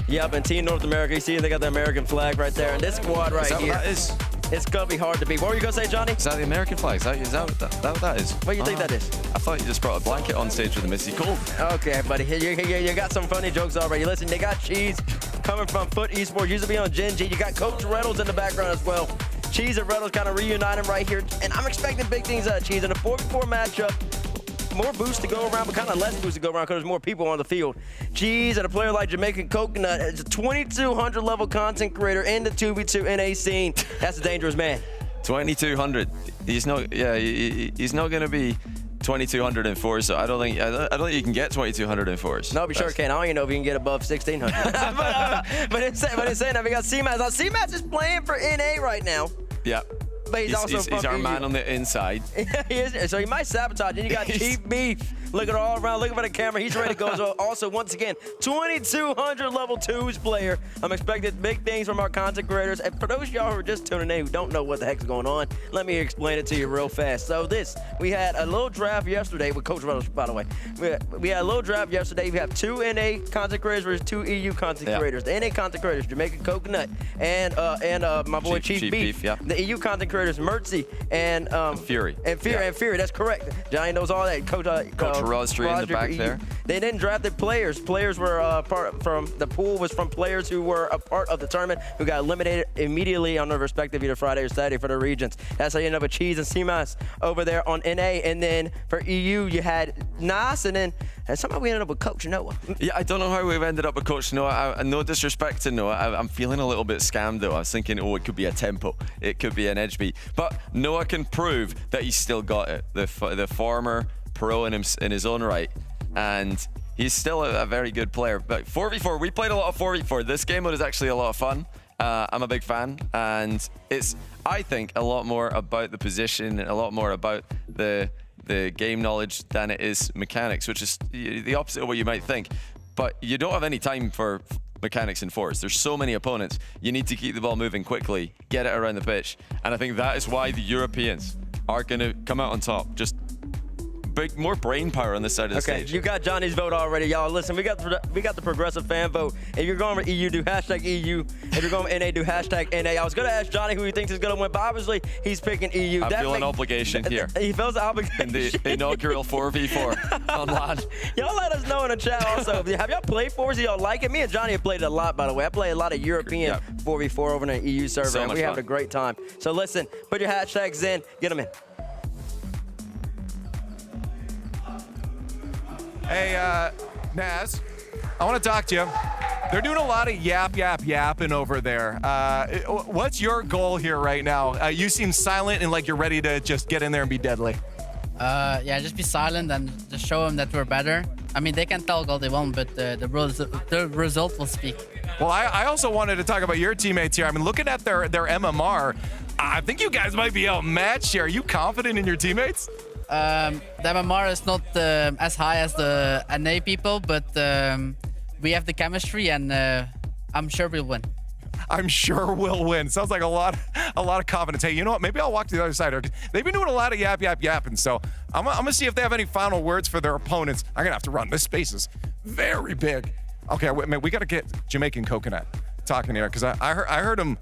Speaker 13: Yep, and Team North America, you see they got the American flag right there. And this squad right here.
Speaker 7: What that is?
Speaker 13: It's gonna be hard to beat. What were you gonna say, Johnny?
Speaker 7: Is that the American flag? Is that what that is?
Speaker 13: What do you think that is?
Speaker 7: I thought you just brought a blanket on stage with a Missy Cold.
Speaker 13: Okay, buddy. You got some funny jokes already. Listen, they got Cheese coming from Foot Esports. Used to be on Gen G. You got Coach Reynolds in the background as well. Cheese and Reynolds kind of reuniting right here. And I'm expecting big things out of Cheese in a 4v4 matchup. More boosts to go around, but kind of less boosts to go around because there's more people on the field. Cheese and a player like Jamaican Coconut is a 2200 level content creator in the 2v2 NA scene. That's a dangerous man.
Speaker 7: 2200. He's not. Yeah, he's not going to be 2200 in fours. So I don't think you can get 2200 in fours.
Speaker 13: No, we sure can. I don't even know if you can get above 1600. but it's saying that we got CMAS. Now CMAS is playing for NA right now.
Speaker 7: Yeah.
Speaker 13: But he's
Speaker 7: our man on the inside.
Speaker 13: He is. So he might sabotage. Then you got Cheap Beef looking all around, looking for the camera. He's ready to go. So also, once again, 2200 level 2s player. I'm expecting big things from our content creators. And for those of y'all who are just tuning in who don't know what the heck's going on, let me explain it to you real fast. So we had a little draft yesterday with Coach Reynolds, by the way. We had a little draft yesterday. We have 2 NA content creators versus 2 EU content creators. The NA content creators, Jamaican Coconut and my boy Chief Beef.
Speaker 7: Yeah.
Speaker 13: The EU content creators, Mercy and
Speaker 7: Fury.
Speaker 13: And Fury, that's correct. Johnny knows all that. Coach
Speaker 7: Roger in the back there.
Speaker 13: They didn't draft the players. Players were part from the pool was from players who were a part of the tournament who got eliminated immediately on their respective either Friday or Saturday for their regions. That's how you end up with Cheese and CMAS over there on NA. And then for EU, you had Nas, and somehow we ended up with Coach Noah.
Speaker 7: Yeah, I don't know how we've ended up with Coach Noah. No disrespect to Noah. I'm feeling a little bit scammed though. I was thinking, oh, it could be a tempo. It could be an edge beat. But Noah can prove that he's still got it. The former pro in his own right. And he's still a very good player. But 4v4, we played a lot of 4v4. This game mode is actually a lot of fun. I'm a big fan. And it's, I think, a lot more about the position, a lot more about the game knowledge than it is mechanics, which is the opposite of what you might think. But you don't have any time for mechanics in fours. There's so many opponents. You need to keep the ball moving quickly, get it around the pitch. And I think that is why the Europeans are going to come out on top. Just more brain power on this side of the stage.
Speaker 13: You got Johnny's vote already, y'all. Listen, we got the progressive fan vote. If you're going for EU, do #EU. If you're going for NA, do #NA. I was gonna ask Johnny who he thinks is gonna win, but obviously he's picking EU.
Speaker 7: I feel an obligation here.
Speaker 13: He feels an obligation.
Speaker 7: In the inaugural 4v4 on LAN.
Speaker 13: Y'all let us know in the chat also. Have y'all played 4s? Y'all like it? Me and Johnny have played it a lot, by the way. I play a lot of European 4v4 over in the EU server, and we having a great time. So listen, put your hashtags in, get them in.
Speaker 10: Hey, Naz, I want to talk to you. They're doing a lot of yapping over there. What's your goal here right now? You seem silent and like you're ready to just get in there and be deadly.
Speaker 1: Yeah, just be silent and just show them that we're better. I mean, they can talk all they want, but the result will speak.
Speaker 10: Well, I also wanted to talk about your teammates here. I mean, looking at their MMR, I think you guys might be outmatched here. Are you confident in your teammates?
Speaker 1: The MMR is not as high as the NA people, but we have the chemistry, and I'm sure we'll win.
Speaker 10: I'm sure we'll win. Sounds like a lot of confidence. Hey, you know what? Maybe I'll walk to the other side. They've been doing a lot of yapping. So I'm gonna see if they have any final words for their opponents. I'm gonna have to run. This space is very big. Okay, man, we gotta get Jamaican Coconut talking here, because I heard him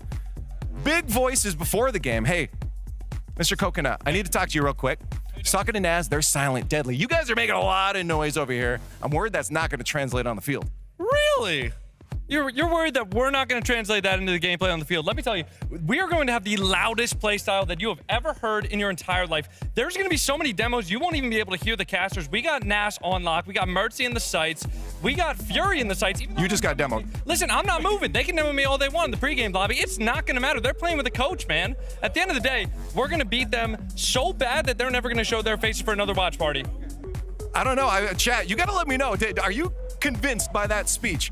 Speaker 10: big voices before the game. Hey, Mr. Coconut, I need to talk to you real quick. Just talking to Naz, they're silent, deadly. You guys are making a lot of noise over here. I'm worried that's not gonna translate on the field.
Speaker 5: Really? You're worried that we're not going to translate that into the gameplay on the field. Let me tell you, we are going to have the loudest playstyle that you have ever heard in your entire life. There's going to be so many demos, you won't even be able to hear the casters. We got Nash on lock. We got Mertzy in the sights. We got Fury in the sights.
Speaker 10: You just got demoed.
Speaker 5: Listen, I'm not moving. They can demo me all they want in the pregame lobby. It's not going to matter. They're playing with a coach, man. At the end of the day, we're going to beat them so bad that they're never going to show their faces for another watch party.
Speaker 10: I don't know. Chat, you got to let me know. Are you convinced by that speech?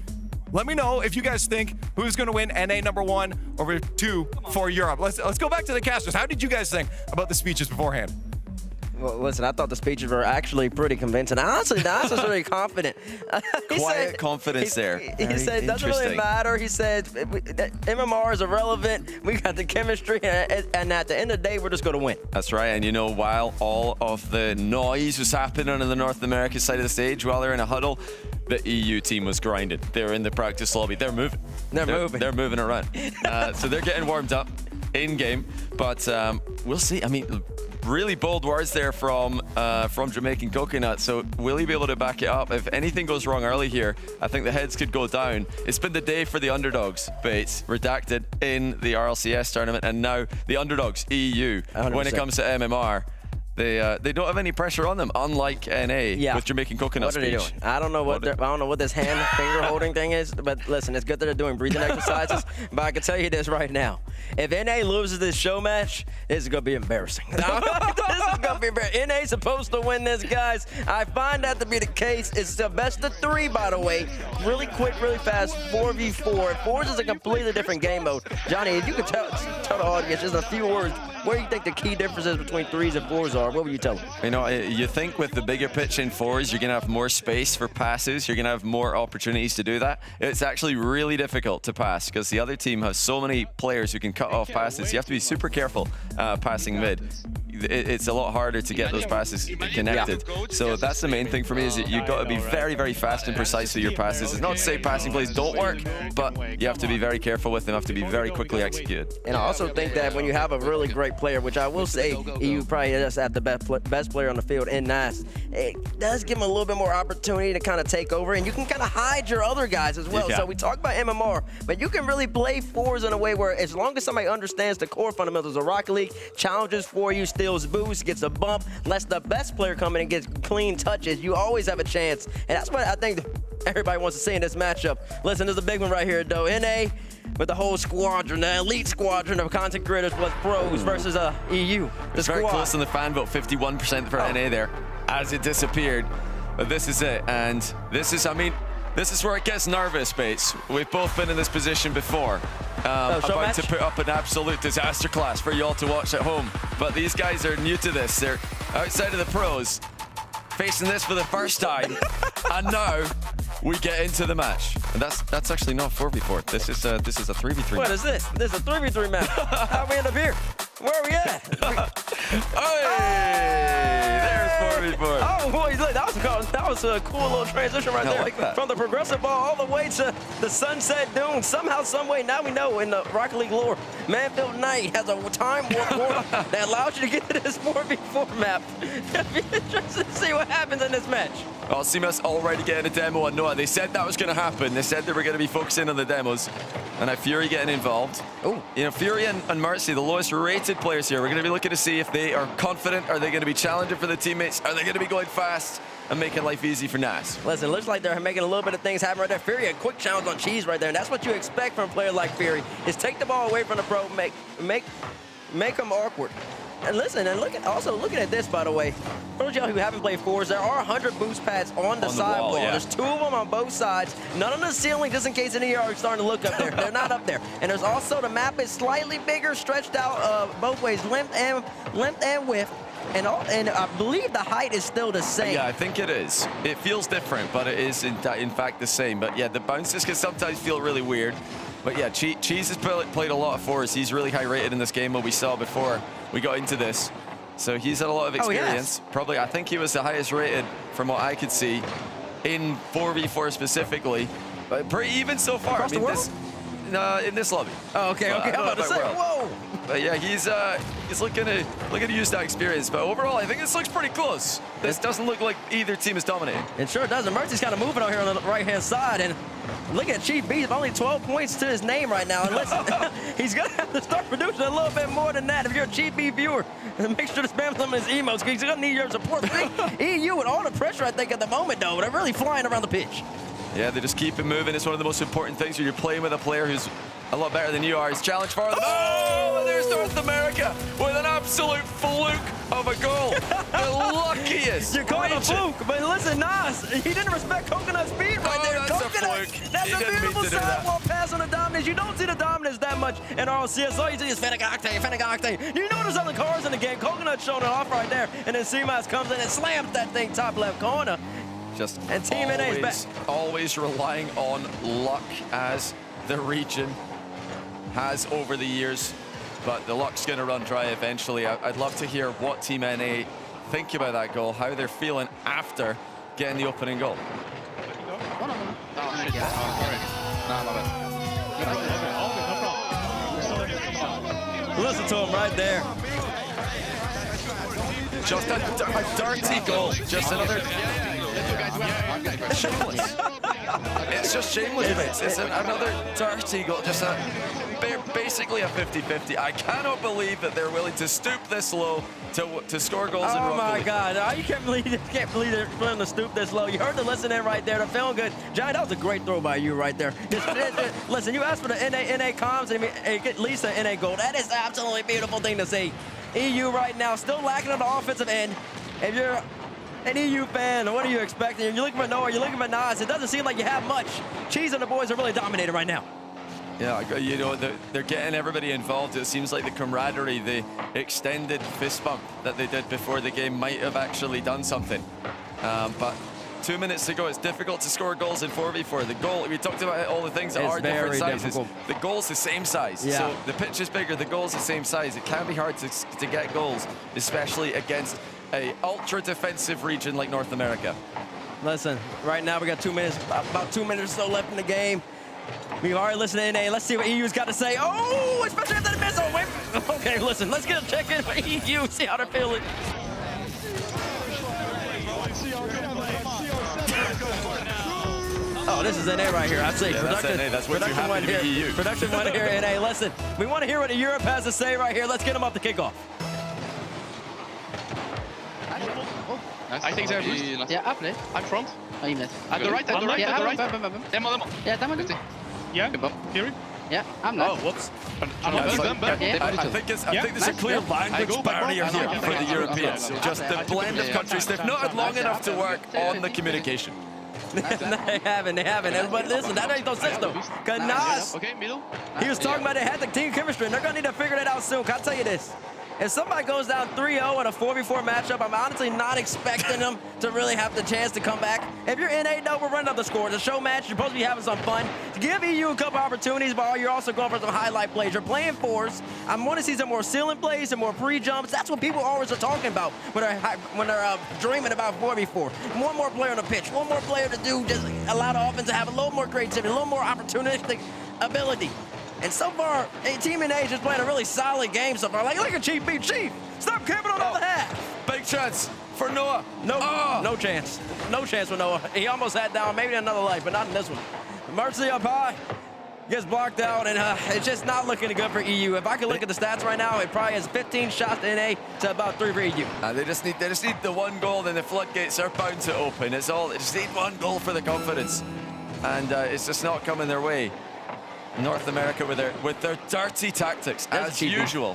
Speaker 10: Let me know if you guys think who's going to win NA #1 or 2 for Europe. Let's go back to the casters. How did you guys think about the speeches beforehand?
Speaker 13: Well, listen, I thought the speeches were actually pretty convincing. Honestly, Nas was really confident.
Speaker 7: Quiet confidence there.
Speaker 13: He said it doesn't really matter. He said MMR is irrelevant. We got the chemistry, and at the end of the day, we're just going to win.
Speaker 7: That's right. And you know, while all of the noise was happening on the North America side of the stage, while they're in a huddle, the EU team was grinding. They're in the practice lobby. They're moving. They're moving around. So they're getting warmed up in game. But we'll see. I mean, really bold words there from Jamaican Coconut. So will he be able to back it up? If anything goes wrong early here, I think the heads could go down. It's been the day for the underdogs, Bates, redacted in the RLCS tournament, and now the underdogs, EU. 100%. When it comes to MMR, they don't have any pressure on them, unlike NA with Jamaican Coconut
Speaker 13: What are they doing? I don't know what this hand finger holding thing is, but listen, it's good that they're doing breathing exercises. But I can tell you this right now: if NA loses this show match, this is gonna be embarrassing. This is gonna be embarrassing. NA's supposed to win this, guys. I find that to be the case. It's the best of 3, by the way. Really quick, really fast. 4v4. 4s is a completely different game mode. Johnny, if you could tell the audience just a few words, where do you think the key differences between 3s and 4s are? What would you tell them?
Speaker 7: You know, you think with the bigger pitch in 4s, you're going to have more space for passes. You're going to have more opportunities to do that. It's actually really difficult to pass because the other team has so many players who can cut off passes. You have to be super careful passing mid. It's a lot harder to get those passes connected. So that's the main thing for me, is that you've got to be very, very fast and precise with your passes. It's not to say passing plays don't work, but you have to be very careful with them, have to be very quickly executed.
Speaker 13: And I also think that when you have a really great player, which I will say you probably just have the best player on the field in Nas, it does give him a little bit more opportunity to kind of take over, and you can kind of hide your other guys as well. So we talk about MMR, but you can really play 4s in a way where, as long as somebody understands the core fundamentals of Rocket League, challenges for you, steals boost, gets a bump, lets the best player come in and gets clean touches, you always have a chance. And that's what I think everybody wants to see in this matchup. Listen, there's a big one right here, though. NA with the whole squadron, the elite squadron of content creators plus pros versus EU.
Speaker 7: It's very close on the fan vote, 51% for NA there as it disappeared. But this is it, and this is, I mean, this is where it gets nervous, Bates. We've both been in this position before. About to put up an absolute disaster class for y'all to watch at home. But these guys are new to this. They're outside of the pros, facing this for the first time. And now we get into the match. And that's actually not 4v4. This is a 3v3
Speaker 13: What is this? This is a 3v3 match. How'd we end up here? Where are we at?
Speaker 7: There's 4v4.
Speaker 13: Oh, boy, look, that was a cool little transition right there.
Speaker 7: I like that.
Speaker 13: From the progressive ball all the way to the sunset dune. Somehow, some way, now we know in the Rocket League lore, Manfield Knight has a time warp portal that allows you to get to this 4v4 map. It'd be interesting to see what happens in this match.
Speaker 7: Well, CMS already getting a demo on Noah. They said that was going to happen. They said they were going to be focusing on the demos. And now Fury getting involved.
Speaker 13: Oh,
Speaker 7: you know, Fury and Mercy, the lowest rated players here. We're going to be looking to see if they are confident. Are they going to be challenging for the teammates? Are they going to be going fast and making life easy for Nas?
Speaker 13: Listen, it looks like they're making a little bit of things happen right there. Fury, a quick challenge on Cheese right there. And that's what you expect from a player like Fury, is take the ball away from the pro, make them awkward. And listen, and also looking at this, by the way, for those of y'all who haven't played 4s, there are 100 boost pads on the sidewall. There's 2 of them on both sides, none on the ceiling, just in case any of y'all are starting to look up there. They're not up there. And there's also, the map is slightly bigger, stretched out both ways, length and width. and I believe the height is still the same.
Speaker 7: Yeah, I think it is. It feels different, but it is in fact the same. But yeah, the bounces can sometimes feel really weird. But yeah, Cheese has played a lot of fours. He's really high rated in this game, what we saw before we got into this. So he's had a lot of experience. Probably, I think he was the highest rated from what I could see in 4v4 specifically. But pretty even so far.
Speaker 13: Across the world?
Speaker 7: In this lobby.
Speaker 13: Oh, okay, okay. I'm about to say, whoa.
Speaker 7: But yeah, he's looking to use that experience. But overall, I think this looks pretty close. This doesn't look like either team is dominating.
Speaker 13: It sure doesn't. Mercy's kind of moving on here on the right-hand side, and look at Chief B, only 12 points to his name right now. And listen, he's gonna have to start producing a little bit more than that. If you're a Chief B viewer, make sure to spam some of his emotes, because he's gonna need your support. EU with all the pressure, I think, at the moment, though, they're really flying around the pitch.
Speaker 7: Yeah, they just keep it moving. It's one of the most important things when you're playing with a player who's a lot better than you are. His challenge for them. Oh, and there's North America with an absolute fluke of a goal. The luckiest.
Speaker 13: You're calling a fluke, but listen, Nas, he didn't respect Coconut's speed right there.
Speaker 7: That's
Speaker 13: Coconut,
Speaker 7: a fluke.
Speaker 13: that's a beautiful sidewall pass on the dominance. You don't see the dominance that much in RLCS. All you see is Fennec Octane. You notice other cars in the game. Coconut showing it off right there, and then CMAS comes in and slams that thing top left corner.
Speaker 7: And
Speaker 13: Team NA is back.
Speaker 7: Always relying on luck, as the region has over the years, but the luck's going to run dry eventually. I'd love to hear what Team NA think about that goal, how they're feeling after getting the opening goal.
Speaker 13: Listen to him right there.
Speaker 7: Just a dirty goal. Just another... Shameless. It's just shameless, mates. It's another dirty goal. Just basically a 50-50. I cannot believe that they're willing to stoop this low to score goals in Rock.
Speaker 13: Oh my God! You can't believe they're willing to stoop this low. You heard the listening right there. They're feeling good. Johnny, that was a great throw by you right there. Listen, you asked for the NA comms and at least an NA goal. That is an absolutely beautiful thing to see. EU right now still lacking on the offensive end. If you're an EU fan, what are you expecting? If you're looking for Noah, you're looking for Nas. It doesn't seem like you have much. Cheese and the boys are really dominating right now.
Speaker 7: Yeah, you know, they're getting everybody involved. It seems like the camaraderie, the extended fist bump that they did before the game might have actually done something. But 2 minutes to go, it's difficult to score goals in 4v4. The goal, we talked about all the things that are different sizes.
Speaker 13: Difficult.
Speaker 7: The goal's the same size.
Speaker 13: Yeah.
Speaker 7: So the pitch is bigger, the goal's the same size. It can be hard to get goals, especially against a ultra defensive region like North America.
Speaker 13: Listen, right now we got 2 minutes, about 2 minutes or so left in the game. We've already listened to NA. Let's see what EU's got to say. Oh, especially after the miss. Oh, wait. Okay, listen, let's get a check in for EU, see how they're feeling. Oh, this is NA right here. I see.
Speaker 7: Yeah, that's NA. That's what you have to be EU.
Speaker 13: Production one here, NA. Listen, we want to hear what Europe has to say right here. Let's get them off the kickoff.
Speaker 8: I think they're boost.
Speaker 9: Yeah, up, I'm front.
Speaker 8: At the right, at the right, at the right. Demo.
Speaker 9: Yeah, demo.
Speaker 8: Yeah, Fury.
Speaker 9: Yeah, I'm not.
Speaker 8: Oh, whoops.
Speaker 7: I think there's a clear language barrier here for the Europeans. So just the blend of countries. They've not had long enough to work on the communication.
Speaker 13: They haven't. But listen, that makes no sense though. Because Nas, he was talking about they had the team chemistry, and they're going to need to figure that out soon. Can I tell you this? If somebody goes down 3-0 in a 4v4 matchup, I'm honestly not expecting them to really have the chance to come back. If you're NA, though, we're running up the score. It's a show match. You're supposed to be having some fun. To give EU a couple opportunities, but you're also going for some highlight plays. You're playing fours. I want to see some more ceiling plays, some more pre-jumps. That's what people always are talking about when they're dreaming about 4v4. One more player on the pitch. One more player to do, just allow the offense to have a little more creativity, a little more opportunistic ability. And so far, Team NA is just playing a really solid game so far. Like, look at Chief B. Chief, stop camping on the other half.
Speaker 7: Big chance for Noah.
Speaker 13: No chance. No chance for Noah. He almost had down maybe another life, but not in this one. Mercy up high, gets blocked out, and it's just not looking good for EU. If I could look at the stats right now, it probably has 15 shots to NA to about 3 for EU.
Speaker 7: They just need the one goal, then the floodgates are bound to open. It's all. They just need one goal for the confidence, and it's just not coming their way. North America with their dirty tactics, as usual.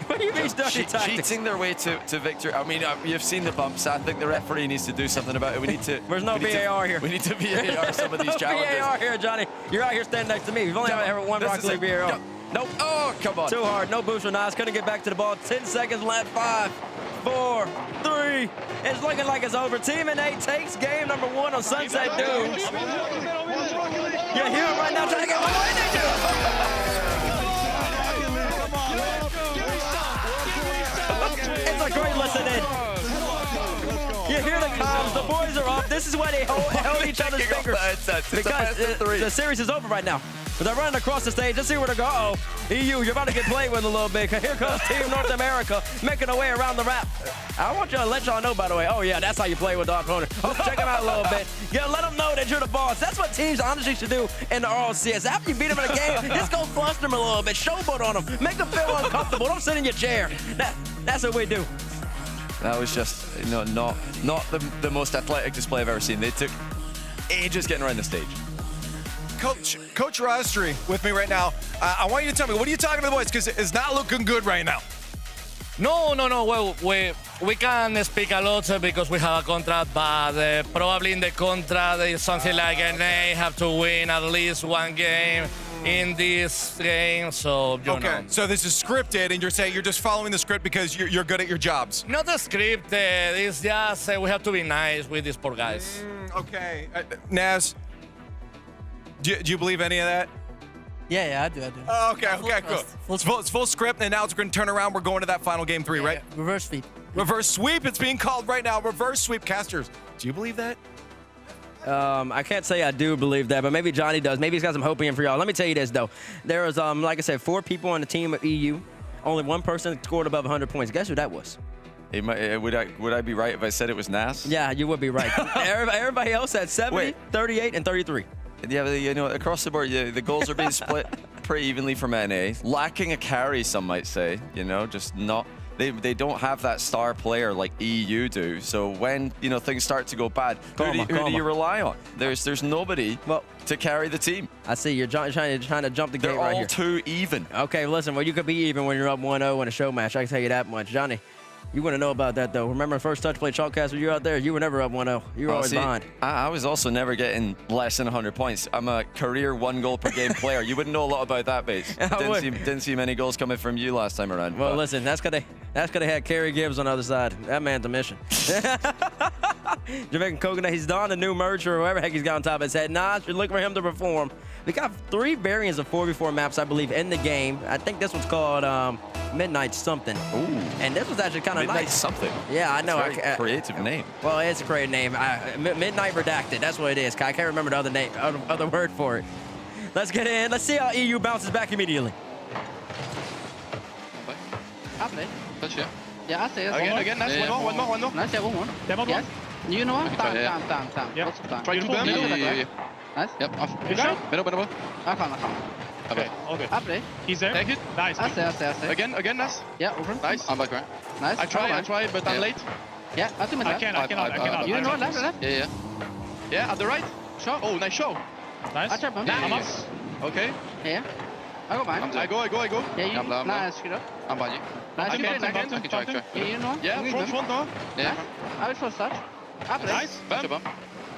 Speaker 13: What do you mean dirty tactics?
Speaker 7: Cheating their way to victory. I mean, you've seen the bumps. I think the referee needs to do something about it. We need to.
Speaker 13: There's no VAR here.
Speaker 7: We need to VAR some of these challenges.
Speaker 13: VAR here, Johnny. You're out here standing next to me. We've only ever one Rocket League VAR. Nope.
Speaker 7: Oh, come on.
Speaker 13: Too hard. No boost for Nas. Couldn't get back to the ball. 10 seconds left. 5, 4, 3. It's looking like it's over. Team NA takes game number 1 on Sunset Dunes. You hear him right now trying to get one more, and they do. It's a great listen in. You hear the comms. The boys are off. This is why they hold each other's fingers. Because the series is over right now. But they're running across the stage. Let's see where they go. Uh-oh. EU, you're about to get played with a little bit. Here comes Team North America making their way around the wrap. I want y'all to let y'all know, by the way. Oh, yeah, that's how you play with the opponent. Oh, check them out a little bit. Yeah, let them know that you're the boss. That's what teams honestly should do in the Rlcs. After you beat them in a game, just go fluster them a little bit. Showboat on them. Make them feel uncomfortable. Don't sit in your chair. That's what we do.
Speaker 7: That was just, not the most athletic display I've ever seen. They took ages getting around the stage.
Speaker 10: Coach Rostri with me right now. I want you to tell me, what are you talking to the boys? Because it's not looking good right now.
Speaker 9: No. Well, we can speak a lot because we have a contract, but probably in the contract is something like NA have to win at least one game in this game, so you know.
Speaker 10: So this is scripted, and you're saying you're just following the script because you're good at your jobs.
Speaker 9: Not a script. It's just we have to be nice with these poor guys.
Speaker 10: Okay, Naz, do you believe any of that?
Speaker 1: Yeah, I do.
Speaker 10: Oh, okay, cool. It's full script, and now it's going to turn around. We're going to that final game 3, right?
Speaker 1: Yeah. Reverse sweep.
Speaker 10: Reverse sweep. It's being called right now. Reverse sweep, casters. Do you believe that?
Speaker 13: I can't say I do believe that, but maybe Johnny does. Maybe he's got some hope in for y'all. Let me tell you this, though. There was, like I said, 4 people on the team of EU. Only 1 person scored above 100 points. Guess who that was?
Speaker 7: Would I be right if I said it was Nas?
Speaker 13: Yeah, you would be right. Everybody else had 70, 38, and 33.
Speaker 7: Yeah, across the board, the goals are being split pretty evenly from NA. Lacking a carry, some might say. Just not. They don't have that star player like EU do. So when things start to go bad, who do you rely on? There's nobody to carry the team.
Speaker 13: I see you're trying to jump the gate right here.
Speaker 7: They're all too even.
Speaker 13: Okay, listen. Well, you could be even when you're up 1-0 in a show match. I can tell you that much, Johnny. You wouldn't know about that, though. Remember the first touch play Chalkcast when you were out there? You were never up 1-0. You were always behind.
Speaker 7: I was also never getting less than 100 points. I'm a career 1 goal per game player. You wouldn't know a lot about that, Bates. Didn't see many goals coming from you last time around.
Speaker 13: Well, listen, that's because they had Kerry Gibbs on the other side. That man's a mission. Jamaican Coconut, he's donned a new merch or whoever heck he's got on top of his head. Nah, you're looking for him to perform. We got 3 variants of 4v4 maps, I believe, in the game. I think this one's called Midnight something.
Speaker 7: Ooh.
Speaker 13: And this was actually kind of nice.
Speaker 7: Midnight something.
Speaker 13: Yeah, I know.
Speaker 7: It's a very creative name.
Speaker 13: Well, it's a creative name. Midnight Redacted. That's what it is. I can't remember the other name, other word for it. Let's get in. Let's see how EU bounces back immediately.
Speaker 8: Happening. Touch here.
Speaker 12: Yeah, I see it.
Speaker 8: Again, nice. One more.
Speaker 12: Nice, yeah, one more.
Speaker 8: Demo
Speaker 12: yes. You know what? Tam.
Speaker 8: Yeah. Try to bend.
Speaker 12: Yeah. Nice.
Speaker 8: Yep. Middle.
Speaker 12: I found.
Speaker 8: Okay.
Speaker 12: Up play.
Speaker 8: He's there. Take it. Nice.
Speaker 12: I see.
Speaker 8: Again, nice.
Speaker 12: Yeah, over.
Speaker 8: Nice. I'm back right.
Speaker 12: Nice.
Speaker 8: I try, but I'm late.
Speaker 12: Yeah, I cannot. You know left.
Speaker 8: Yeah. Yeah, at the right.
Speaker 12: Show.
Speaker 8: Oh, nice show.
Speaker 12: Nice. I try bump.
Speaker 8: I'm up. Okay.
Speaker 12: Yeah. I go behind.
Speaker 8: I go.
Speaker 12: Yeah, you. Nice, screw up.
Speaker 8: I'm behind you.
Speaker 12: Nice.
Speaker 8: I can try.
Speaker 12: Yeah, you know.
Speaker 8: Yeah, front no.
Speaker 12: Yeah. I will first touch. Up play.
Speaker 8: Nice. Bam.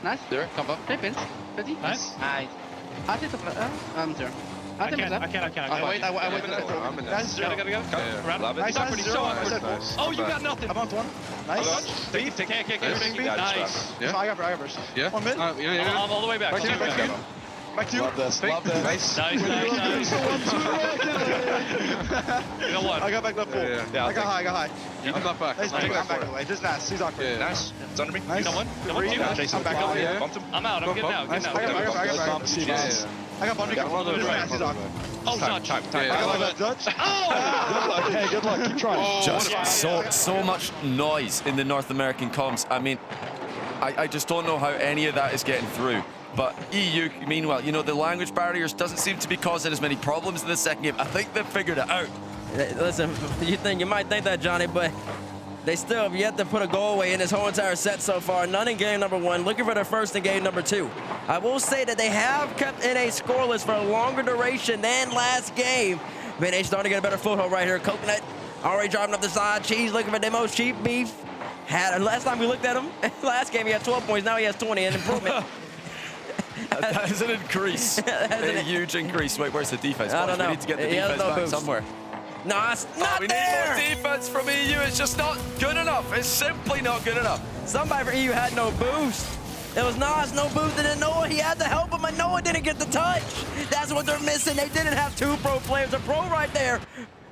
Speaker 12: Nice.
Speaker 8: There, come up.
Speaker 12: 3 pins. Ready?
Speaker 8: Nice.
Speaker 12: I take the I'm there. I can't.
Speaker 8: Wait. I'm in nice. Gotta go. Nice. Oh, you got nothing. I want one. Nice. Take. Nice.
Speaker 3: Yeah. I got first.
Speaker 8: Yeah.
Speaker 3: 1 mid.
Speaker 8: Yeah. I'm all the way back. Back to you.
Speaker 3: Love this.
Speaker 8: Nice. You know what?
Speaker 3: I got back left full.
Speaker 8: Yeah.
Speaker 3: I got high.
Speaker 8: I'm not back.
Speaker 3: Nice. I'm back away. Just nice. He's awkward.
Speaker 8: Yeah. Nice. It's under me.
Speaker 3: Nice.
Speaker 8: Come on.
Speaker 3: I'm back over here.
Speaker 8: I'm out. I'm getting out.
Speaker 3: I got bumped. He's awkward.
Speaker 8: Oh, time.
Speaker 3: I got Dutch. Oh! Hey, good luck. Keep trying.
Speaker 7: Just so much noise in the North American comms. I mean, I just don't know how any of that is getting through. But EU, meanwhile, the language barriers doesn't seem to be causing as many problems in the second game. I think they've figured it out.
Speaker 13: Listen, you might think that, Johnny, but they still have yet to put a goal away in this whole entire set so far. None in game number 1, looking for their first in game number 2. I will say that they have kept NA scoreless for a longer duration than last game. NA starting to get a better foothold right here. Coconut already driving up the side. Cheese looking for their most cheap beef. Last time we looked at him, last game he had 12 points, now he has 20, an improvement.
Speaker 7: That is an increase. A huge increase. Wait, where's the defense?
Speaker 13: I don't know.
Speaker 7: We need to get the
Speaker 13: He has
Speaker 7: defense
Speaker 13: no
Speaker 7: back
Speaker 13: boost.
Speaker 7: somewhere.
Speaker 13: No, it's not
Speaker 7: we
Speaker 13: there.
Speaker 7: need more defense from EU. It's just not good enough. It's simply not good enough.
Speaker 13: Somebody for EU had no boost. It was Nas, no boost, and then Noah, he had to help him, and Noah didn't get the touch. That's what they're missing. They didn't have two pro players. A pro right there,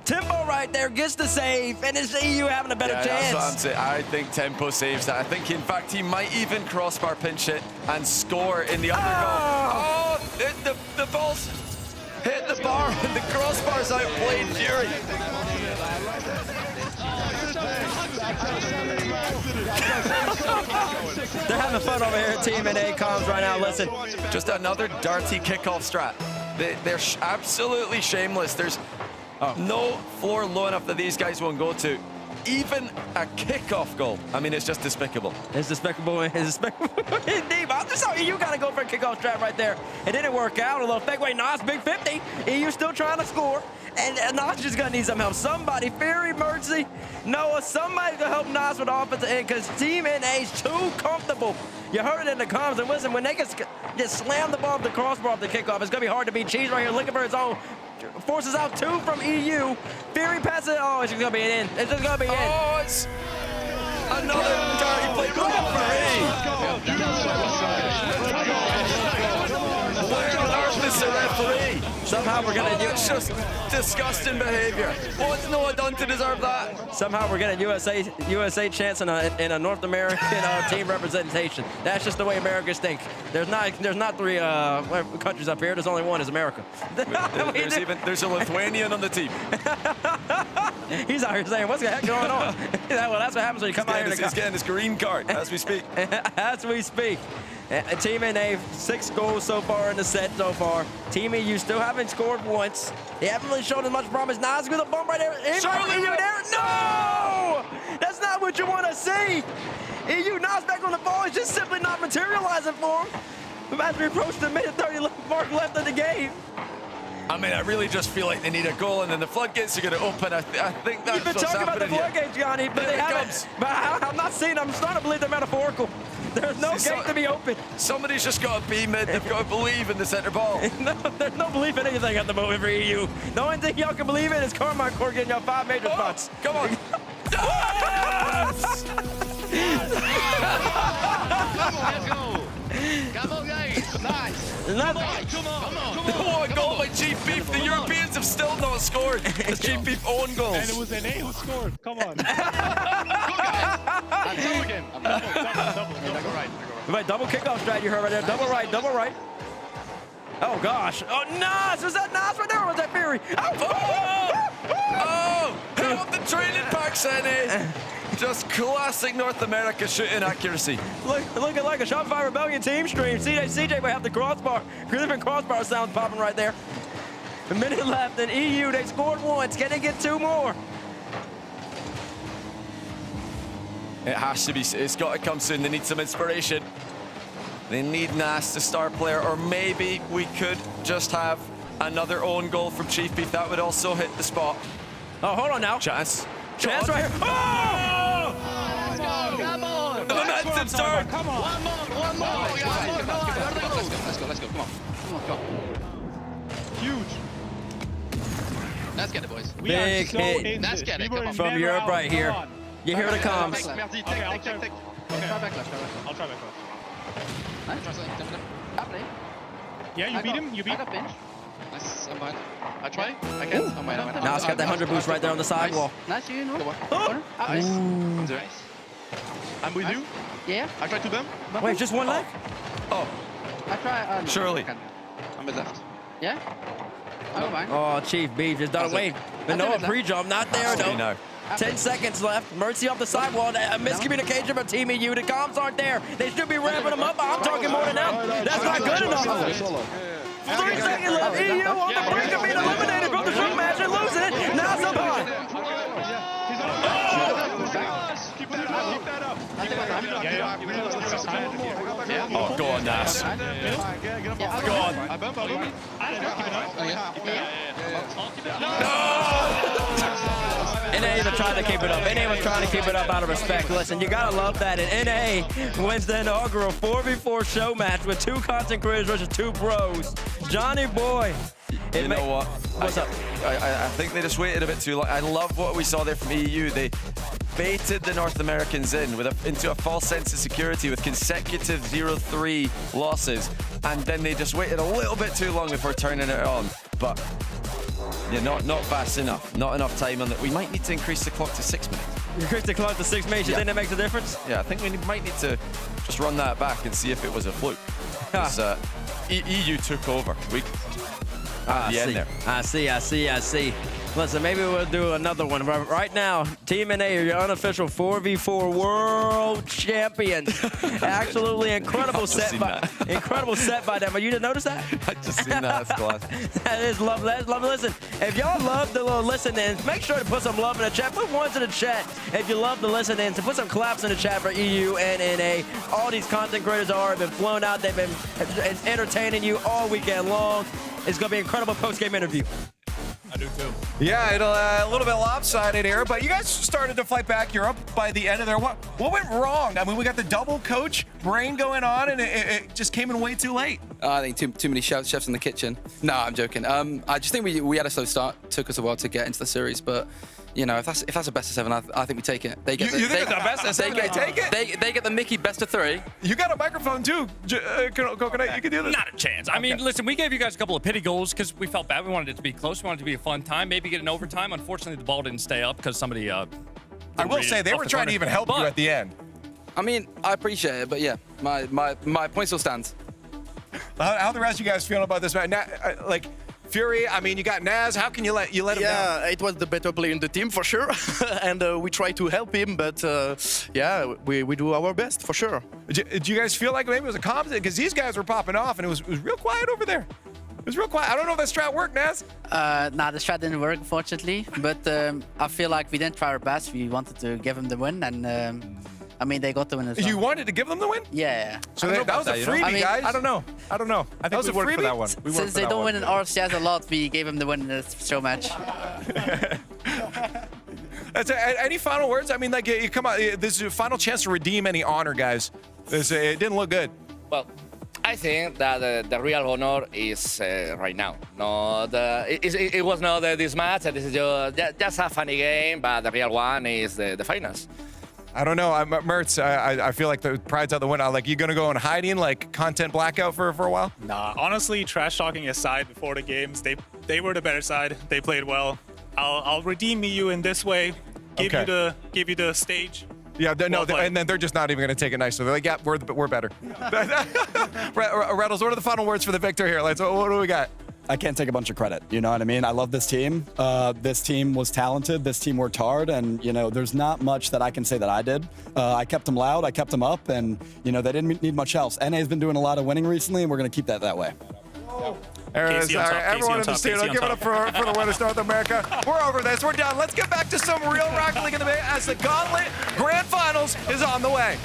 Speaker 13: Tempo right there gets the save, and it's EU having a better
Speaker 7: Yeah,
Speaker 13: chance.
Speaker 7: that's what I'm saying. I think Tempo saves that. I think, in fact, he might even crossbar pinch it and score in the undergoal. Oh, the ball's hit the bar, and the crossbar's outplayed Fury.
Speaker 13: They're having fun over here at Team NA comms right now. Listen.
Speaker 7: Just another dirty kickoff strat. They're absolutely shameless. There's no floor low enough that these guys won't go to. Even a kickoff goal. I mean, it's just despicable.
Speaker 13: It's despicable. It's despicable. Indeed. I just saw EU got to go for a kickoff strat right there. It didn't work out. A little fake way. Nas, big 50. EU still trying to score. And Nas just going to need some help. Somebody, Fury, Mercy, Noah, somebody to help Nas with the offensive end because Team NA's too comfortable. You heard it in the comms. And listen, when they can just slam the ball off the crossbar off the kickoff, it's going to be hard to beat. Cheese right here looking for his own. Forces out two from EU. Fury passes it. Oh, it's just going to be an in. It's just going to be in.
Speaker 7: Oh, it's another dirty play. Where on earth is the referee?
Speaker 13: Somehow we're going to
Speaker 7: It's just disgusting behavior. What's Noah done to deserve that?
Speaker 13: Somehow we're getting USA chance in a North American team representation. That's just the way Americans think. There's not three countries up here. There's only one. Is America.
Speaker 7: There's a Lithuanian on the team.
Speaker 13: He's out here saying, "What's the heck going on?" Well, that's what happens when you come out here.
Speaker 7: He's getting his green card as we speak.
Speaker 13: As we speak. Team NA, 6 goals so far in the set so far. Team EU still haven't scored once. They haven't really shown as much promise. Nas with a bump right there.
Speaker 7: Charlie,
Speaker 13: no! That's not what you want to see. EU, Nas back on the ball. It's just simply not materializing for him. As we approach the minute 30 mark left of the game.
Speaker 7: I mean, I really just feel like they need a goal, and then the floodgates are going to open. I think that's
Speaker 13: You've been
Speaker 7: what's
Speaker 13: talking about the
Speaker 7: happening
Speaker 13: floodgates, Johnny, but they haven't. But I'm not seeing them. I'm starting to believe they're metaphorical. There's no gate to be open.
Speaker 7: Somebody's just got to be mid. They've got to believe in the center ball.
Speaker 13: No, there's no belief in anything at the moment for EU. The only thing y'all can believe in is Carmine Court getting y'all 5 major spots.
Speaker 7: Come on.
Speaker 8: Let's go. Come on, guys. Nice.
Speaker 13: Come
Speaker 8: on.
Speaker 7: What a goal by Chief Beef. The Europeans have still not scored. It's Chief Beef own goals.
Speaker 3: And it was NA who scored. Come on.
Speaker 8: Double again. Double right.
Speaker 13: Right, double kickoff strat you heard right there. Double right, double right. Oh, gosh. Oh, Nas. Was that Nas right there or was that Fury?
Speaker 7: Oh, help the training pack, Senny. Just classic North America shooting accuracy.
Speaker 13: Looking like a Shopify Rebellion team stream. CJ might have the crossbar. Different crossbar sounds popping right there. A minute left, and EU, they scored once. Can they get 2 more?
Speaker 7: It has to be. It's got to come soon. They need some inspiration. They need Nas, the star player, or maybe we could just have another own goal from Chief Beef. That would also hit the spot.
Speaker 13: Oh, hold on now.
Speaker 7: Chance.
Speaker 13: Chance right here. Oh!
Speaker 8: Come on.
Speaker 7: The momentum's turned.
Speaker 8: Come on. One more. Let's go. Come on. Huge. Let's get it, boys.
Speaker 13: Big hit.
Speaker 8: Let's get it. Come on.
Speaker 13: From Europe right here. You hear the comms.
Speaker 8: Take.
Speaker 3: I'll try backlash. Yeah, you beat him. You beat him.
Speaker 8: Nice. I'm behind. I try. I can't. I'm behind.
Speaker 13: Now it's got that 100 boost right there on the sidewall.
Speaker 12: Nice, you know.
Speaker 8: Oh.
Speaker 12: Nice.
Speaker 8: I'm there. I'm with you.
Speaker 12: Yeah.
Speaker 8: I try to them.
Speaker 13: Wait, just one leg?
Speaker 7: Oh.
Speaker 12: I try. No,
Speaker 7: Surely.
Speaker 8: I'm with left.
Speaker 12: Yeah. I don't mind.
Speaker 13: Oh, Chief Beef just done away. But no pre-jump, not there though.
Speaker 7: No.
Speaker 13: 10 seconds left. Mercy off the sidewall. A miscommunication from Team EU. The comms aren't there. They should be ramping them up. I'm talking more than them. That's not good enough. 3 seconds left. EU on the brink of being eliminated from the show match and losing it. Now somehow.
Speaker 7: Oh, go on, Nas. Go on.
Speaker 13: NA even tried to keep it up. NA was trying to keep it up out of respect. Listen, you gotta love that. And NA wins the inaugural 4v4 show match with 2 content creators versus 2 pros. Johnny boy.
Speaker 7: You know what?
Speaker 13: What's up?
Speaker 7: I think they just waited a bit too long. I love what we saw there from EU. They baited the North Americans into a false sense of security with consecutive 0-3 losses, and then they just waited a little bit too long before turning it on. But yeah, not fast enough. Not enough time on that. We might need to increase the clock to 6 minutes.
Speaker 13: Increase the clock to 6 minutes. You think that makes a difference?
Speaker 7: Yeah, I think we might need to just run that back and see if it was a fluke. EU took over.
Speaker 13: I see. Listen, maybe we'll do another one. But right now, Team NA are your unofficial 4v4 world champions. Absolutely incredible set by them. You didn't notice that?
Speaker 7: I just seen that. That's class.
Speaker 13: That is lovely. That's lovely. Listen, if y'all love the little listen-ins, make sure to put some love in the chat. Put ones in the chat if you love the listen-ins. And put some claps in the chat for EU and NA. All these content creators have been flown out. They've been entertaining you all weekend long. It's going to be an incredible post-game interview.
Speaker 10: I do too. Yeah, a little bit lopsided here, but you guys started to fight back. You're up by the end of there. What went wrong? I mean, we got the double coach brain going on, and it just came in way too late.
Speaker 12: I think too many chefs in the kitchen. No, I'm joking. I just think we had a slow start. Took us a while to get into the series, but you know, if that's a best of 7, I think we take it. They get
Speaker 10: you think it's a best of 7? They take it.
Speaker 12: They get the Mickey best of 3.
Speaker 10: You got a microphone too, Coconut. You can do this.
Speaker 5: Not a chance. I mean, listen, we gave you guys a couple of pity goals because we felt bad. We wanted it to be close. We wanted it to be a fun time. Maybe get an overtime. Unfortunately, the ball didn't stay up because somebody.
Speaker 10: I will say they were trying to even help you at the end.
Speaker 12: I mean, I appreciate it, but yeah, my point still stands.
Speaker 10: How the rest of you guys feeling about this match? Like Fury, I mean, you got Naz. How can you let him down?
Speaker 14: Yeah, it was the better player in the team for sure, and we try to help him. But yeah, we do our best for sure.
Speaker 10: Do you guys feel like maybe it was a comp? Because these guys were popping off, and it was real quiet over there. It was real quiet. I don't know if that strat worked, Naz.
Speaker 1: Nah, the strat didn't work, unfortunately. But I feel like we didn't try our best. We wanted to give him the win, and I mean, they got the win as well.
Speaker 10: You wanted to give them the win?
Speaker 1: Yeah.
Speaker 10: So that was a freebie, guys.
Speaker 23: I don't know. I think we worked for that one.
Speaker 1: Since they don't win in RLCS a lot, we gave them the win in this show match.
Speaker 10: Any final words? I mean, like, you come out. This is your final chance to redeem any honor, guys. It didn't look good.
Speaker 9: Well, I think that the real honor is right now. It was not this match. This is just a funny game, but the real one is the finals.
Speaker 10: I don't know, Mertz, I feel like the pride's out the window. Like, you gonna go in hiding, like content blackout for a while?
Speaker 23: Nah, honestly, trash talking aside before the games, they were the better side. They played well. I'll redeem you in this way. Give you the stage.
Speaker 10: Yeah, no, and then they're just not even gonna take it nice. So they're like, yeah, we're better. Rattles, what are the final words for the victor here? What do we got?
Speaker 15: I can't take a bunch of credit, you know what I mean? I love this team. This team was talented. This team worked hard, and, you know, there's not much that I can say that I did. I kept them loud, I kept them up, and, you know, they didn't need much else. NA's been doing a lot of winning recently, and we're going to keep that way.
Speaker 10: Everyone in the studio, give it up for the winners, North America. We're over this. We're done. Let's get back to some real Rocket League in the Bay as the Gauntlet Grand Finals is on the way.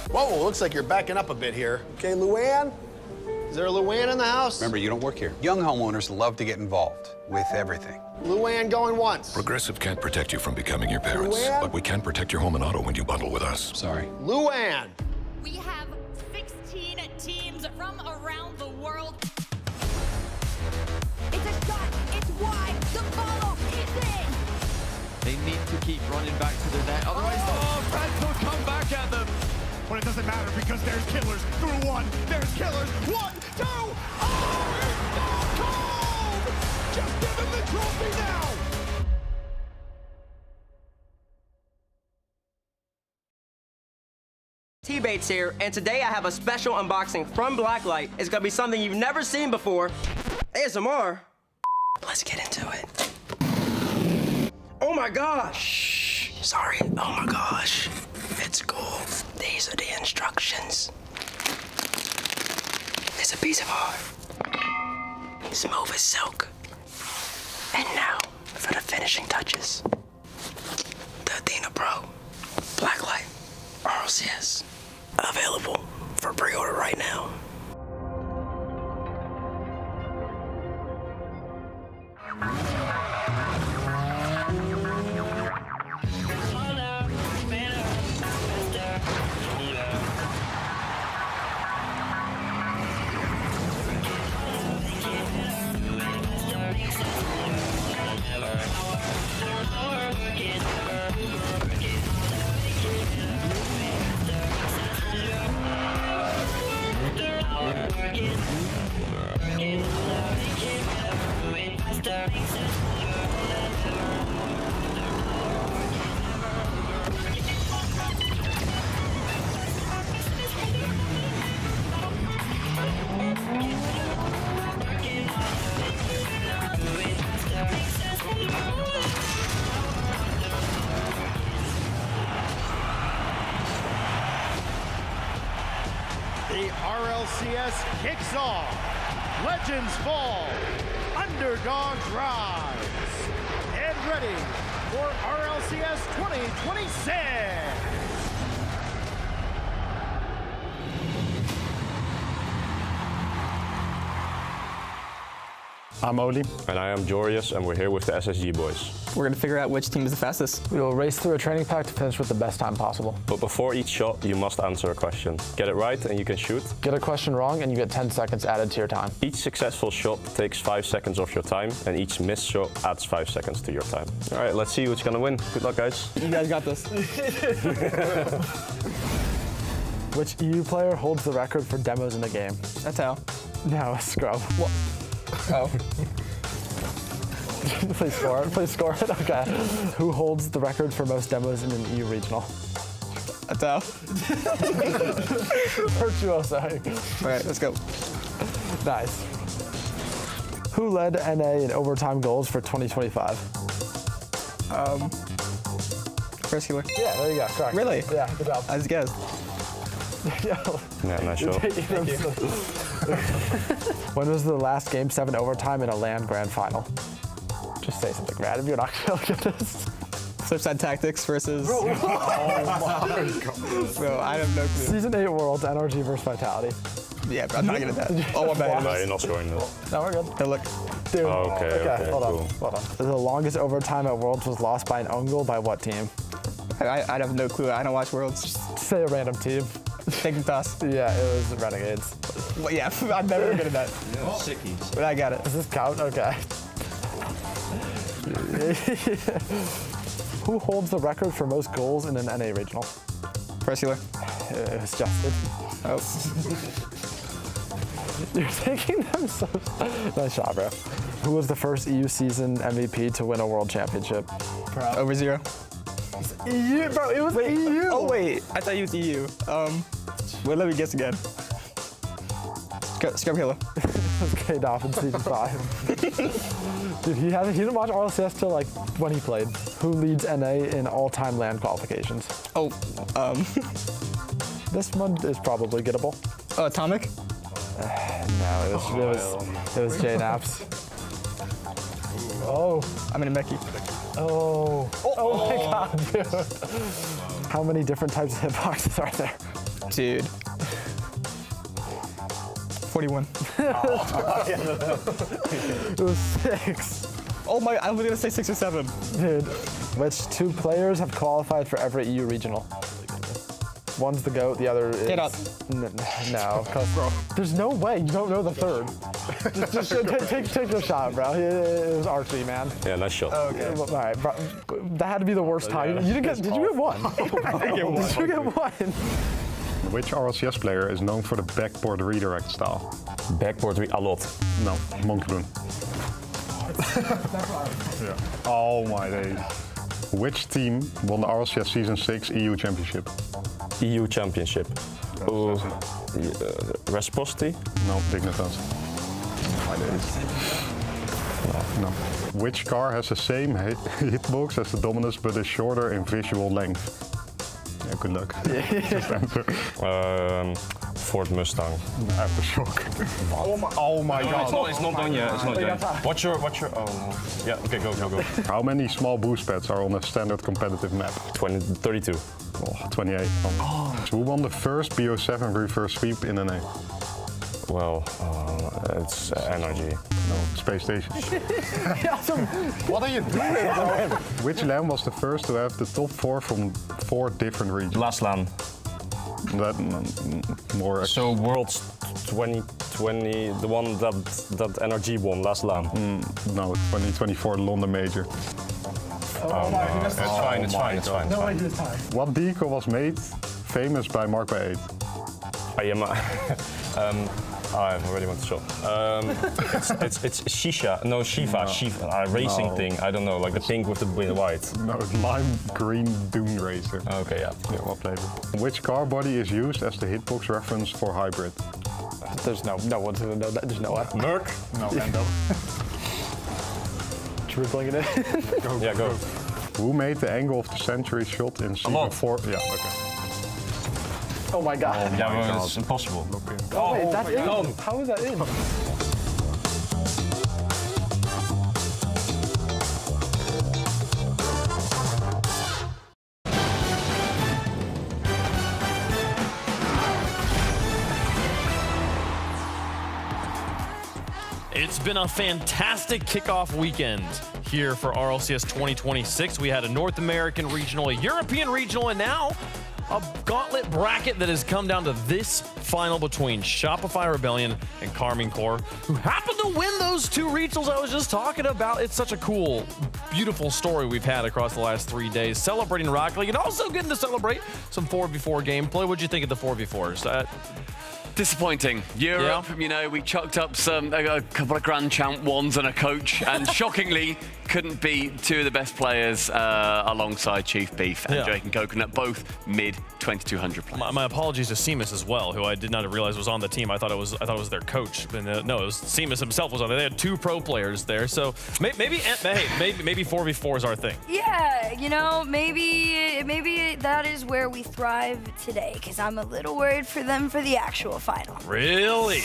Speaker 19: Whoa, looks like you're backing up a bit here. Okay, Luann? Is there a Luann in the house?
Speaker 16: Remember, you don't work here. Young homeowners love to get involved with everything.
Speaker 19: Luann going once.
Speaker 21: Progressive can't protect you from becoming your parents,
Speaker 19: Luann?
Speaker 21: but we can protect your home and auto when you bundle with us.
Speaker 16: Sorry.
Speaker 19: Luann!
Speaker 20: We have 16 teams from around the world. It's a shot, it's wide, the follow is in!
Speaker 7: They need to keep running back to the net, otherwise Fred will come back at them.
Speaker 3: But it doesn't matter because there's killers through one. There's killers. 1, 2. Oh, it's so cold! Just give him the trophy now.
Speaker 13: T-Bates here, and today I have a special unboxing from Blacklight. It's gonna be something you've never seen before. ASMR. Let's get into it. Oh my gosh!
Speaker 4: Sorry. Oh my gosh. It's cool. These are the instructions. It's a piece of art. Smooth as silk. And now for the finishing touches. The Athena Pro Blacklight Rlcs. Available for pre-order right now.
Speaker 3: The RLCS kicks off. Legends fall. Underdogs rise. Get ready for RLCS 2026.
Speaker 6: I'm Oli. And I am Jorius, and we're here with the SSG boys.
Speaker 11: We're going to figure out which team is the fastest.
Speaker 18: We will race through a training pack to finish with the best time possible.
Speaker 6: But before each shot, you must answer a question. Get it right and you can shoot.
Speaker 18: Get a question wrong and you get 10 seconds added to your time.
Speaker 6: Each successful shot takes 5 seconds off your time, and each missed shot adds 5 seconds to your time. All right, let's see who's going to win. Good luck, guys.
Speaker 11: You guys got this.
Speaker 18: Which EU player holds the record for demos in a game?
Speaker 11: That's how.
Speaker 18: No, Scrub.
Speaker 11: What? Oh.
Speaker 18: Please score it. Please score it. Okay. Who holds the record for most demos in an EU regional?
Speaker 11: That's how.
Speaker 18: Virtuoso.
Speaker 11: All right, let's go.
Speaker 18: Nice. Who led NA in overtime goals for 2025?
Speaker 11: First healer.
Speaker 18: Yeah, there you go. Correct.
Speaker 11: Really?
Speaker 18: Yeah, good job.
Speaker 11: I just guessed.
Speaker 6: Yeah, nice shot.
Speaker 18: When was the last Game 7 overtime in a LAN Grand Final? Just say something random. You're not going to get this.
Speaker 11: Flipside Tactics versus...
Speaker 18: Bro, oh my God.
Speaker 11: Bro, I have no clue.
Speaker 18: Season 8 Worlds, NRG versus Vitality.
Speaker 11: Yeah, but I'm not good at that. Oh, I'm bad.
Speaker 6: No, you're not scoring this.
Speaker 18: No, we're good.
Speaker 11: Hey, look.
Speaker 18: Dude.
Speaker 6: Oh, okay,
Speaker 18: hold
Speaker 6: cool.
Speaker 18: on. Hold on. The longest overtime at Worlds was lost by an own goal by what team?
Speaker 11: I have no clue. I don't watch Worlds.
Speaker 18: Just say a random team.
Speaker 11: Take the toss.
Speaker 18: Yeah, it was Renegades.
Speaker 11: Well, yeah, I'm never good at that.
Speaker 25: Yeah, sickies.
Speaker 11: But I got it.
Speaker 18: Does this count? Okay. Who holds the record for most goals in an NA regional?
Speaker 11: First healer.
Speaker 18: It was Justin.
Speaker 11: Oh.
Speaker 18: You're taking them so... Nice shot, bro. Who was the first EU season MVP to win a world championship?
Speaker 11: Over 0.
Speaker 18: EU, bro, it was EU.
Speaker 11: Oh, wait. I thought you was EU. Well, let me guess again. Scrub healer.
Speaker 18: Okay, Dolphin season 5. Dude, he didn't watch RLCS till like when he played. Who leads NA in all-time LAN qualifications?
Speaker 11: Oh,
Speaker 18: This one is probably gettable.
Speaker 11: Atomic?
Speaker 18: No, it was J Naps. Oh.
Speaker 11: I'm in a Meki.
Speaker 18: Oh. Oh my God, dude. How many different types of hitboxes are there?
Speaker 11: Dude. 41.
Speaker 18: It was 6.
Speaker 11: Oh my, I was gonna say 6 or 7.
Speaker 18: Dude, which 2 players have qualified for every EU regional? One's the GOAT, the other is...
Speaker 11: Get up.
Speaker 18: No, because there's no way you don't know the third. just take your shot, bro. It was Archie, man.
Speaker 6: Yeah, nice shot.
Speaker 18: Oh, okay. All right, bro. That had to be the worst time. You didn't get... Did you get 1? Did you get 1?
Speaker 6: Which RLCS player is known for the backboard redirect style? Backboard a lot. No, Monkey Yeah. Oh my days. Which team won the RLCS Season 6 EU Championship? EU Championship. Reciprocity? No, Dignitas. My days. No. No. Which car has the same hitbox as the Dominus but is shorter in visual length? Yeah, good luck. Just answer. Ford Mustang. Aftershock. Oh my God.
Speaker 2: It's not done yet. It's not done. What's your? Oh no. Yeah. Okay. Go.
Speaker 6: How many small boost pads are on a standard competitive map?
Speaker 2: 32.
Speaker 6: Oh, 28. So who won the first BO7 reverse sweep in NA?
Speaker 2: Well, it's Energy.
Speaker 6: No, Space Station. What are you doing? Which LAN was the first to have the top 4 from 4 different regions?
Speaker 2: Last LAN.
Speaker 6: That more.
Speaker 2: So Worlds 2020, the one that Energy won last LAN.
Speaker 6: No, 2024 London Major.
Speaker 2: It's fine.
Speaker 18: No idea time.
Speaker 6: What decal was made famous by Mark by 8?
Speaker 2: I already went to shop. It's Shisha. No, Shiva. Racing thing. I don't know, like the pink with the white.
Speaker 6: No, lime green Dune Racer.
Speaker 2: Okay, yeah.
Speaker 6: Well played. Which car body is used as the hitbox reference for hybrid?
Speaker 18: There's no one's gonna know that. There's no way.
Speaker 2: Merc?
Speaker 6: No, Mendo.
Speaker 18: Dribbling it in.
Speaker 2: Go.
Speaker 6: Who made the angle of the century shot in Season 4? Yeah, okay.
Speaker 18: Oh my God.
Speaker 2: It's impossible.
Speaker 18: Oh, wait, that's in? How is that in?
Speaker 17: It's been a fantastic kickoff weekend here for RLCS 2026. We had a North American regional, a European regional, and now a gauntlet bracket that has come down to this final between Shopify Rebellion and Karmine Corp, who happened to win those 2 regionals I was just talking about. It's such a cool, beautiful story we've had across the last 3 days, celebrating Rocket League and also getting to celebrate some 4v4 gameplay. What'd you think of the 4v4s?
Speaker 7: Disappointing. Europe, you know, we chucked up a couple of Grand Champ ones and a coach, and shockingly couldn't beat 2 of the best players alongside Chief Beef and Drake and Coconut, both mid 2200 players.
Speaker 17: My apologies to Seamus as well, who I did not realize was on the team. I thought it was their coach. And, no, it was Seamus himself was on there. They had 2 pro players there, so maybe 4v4 is our thing.
Speaker 22: Yeah, you know, maybe that is where we thrive today, because I'm a little worried for them for the actual final.
Speaker 17: Really?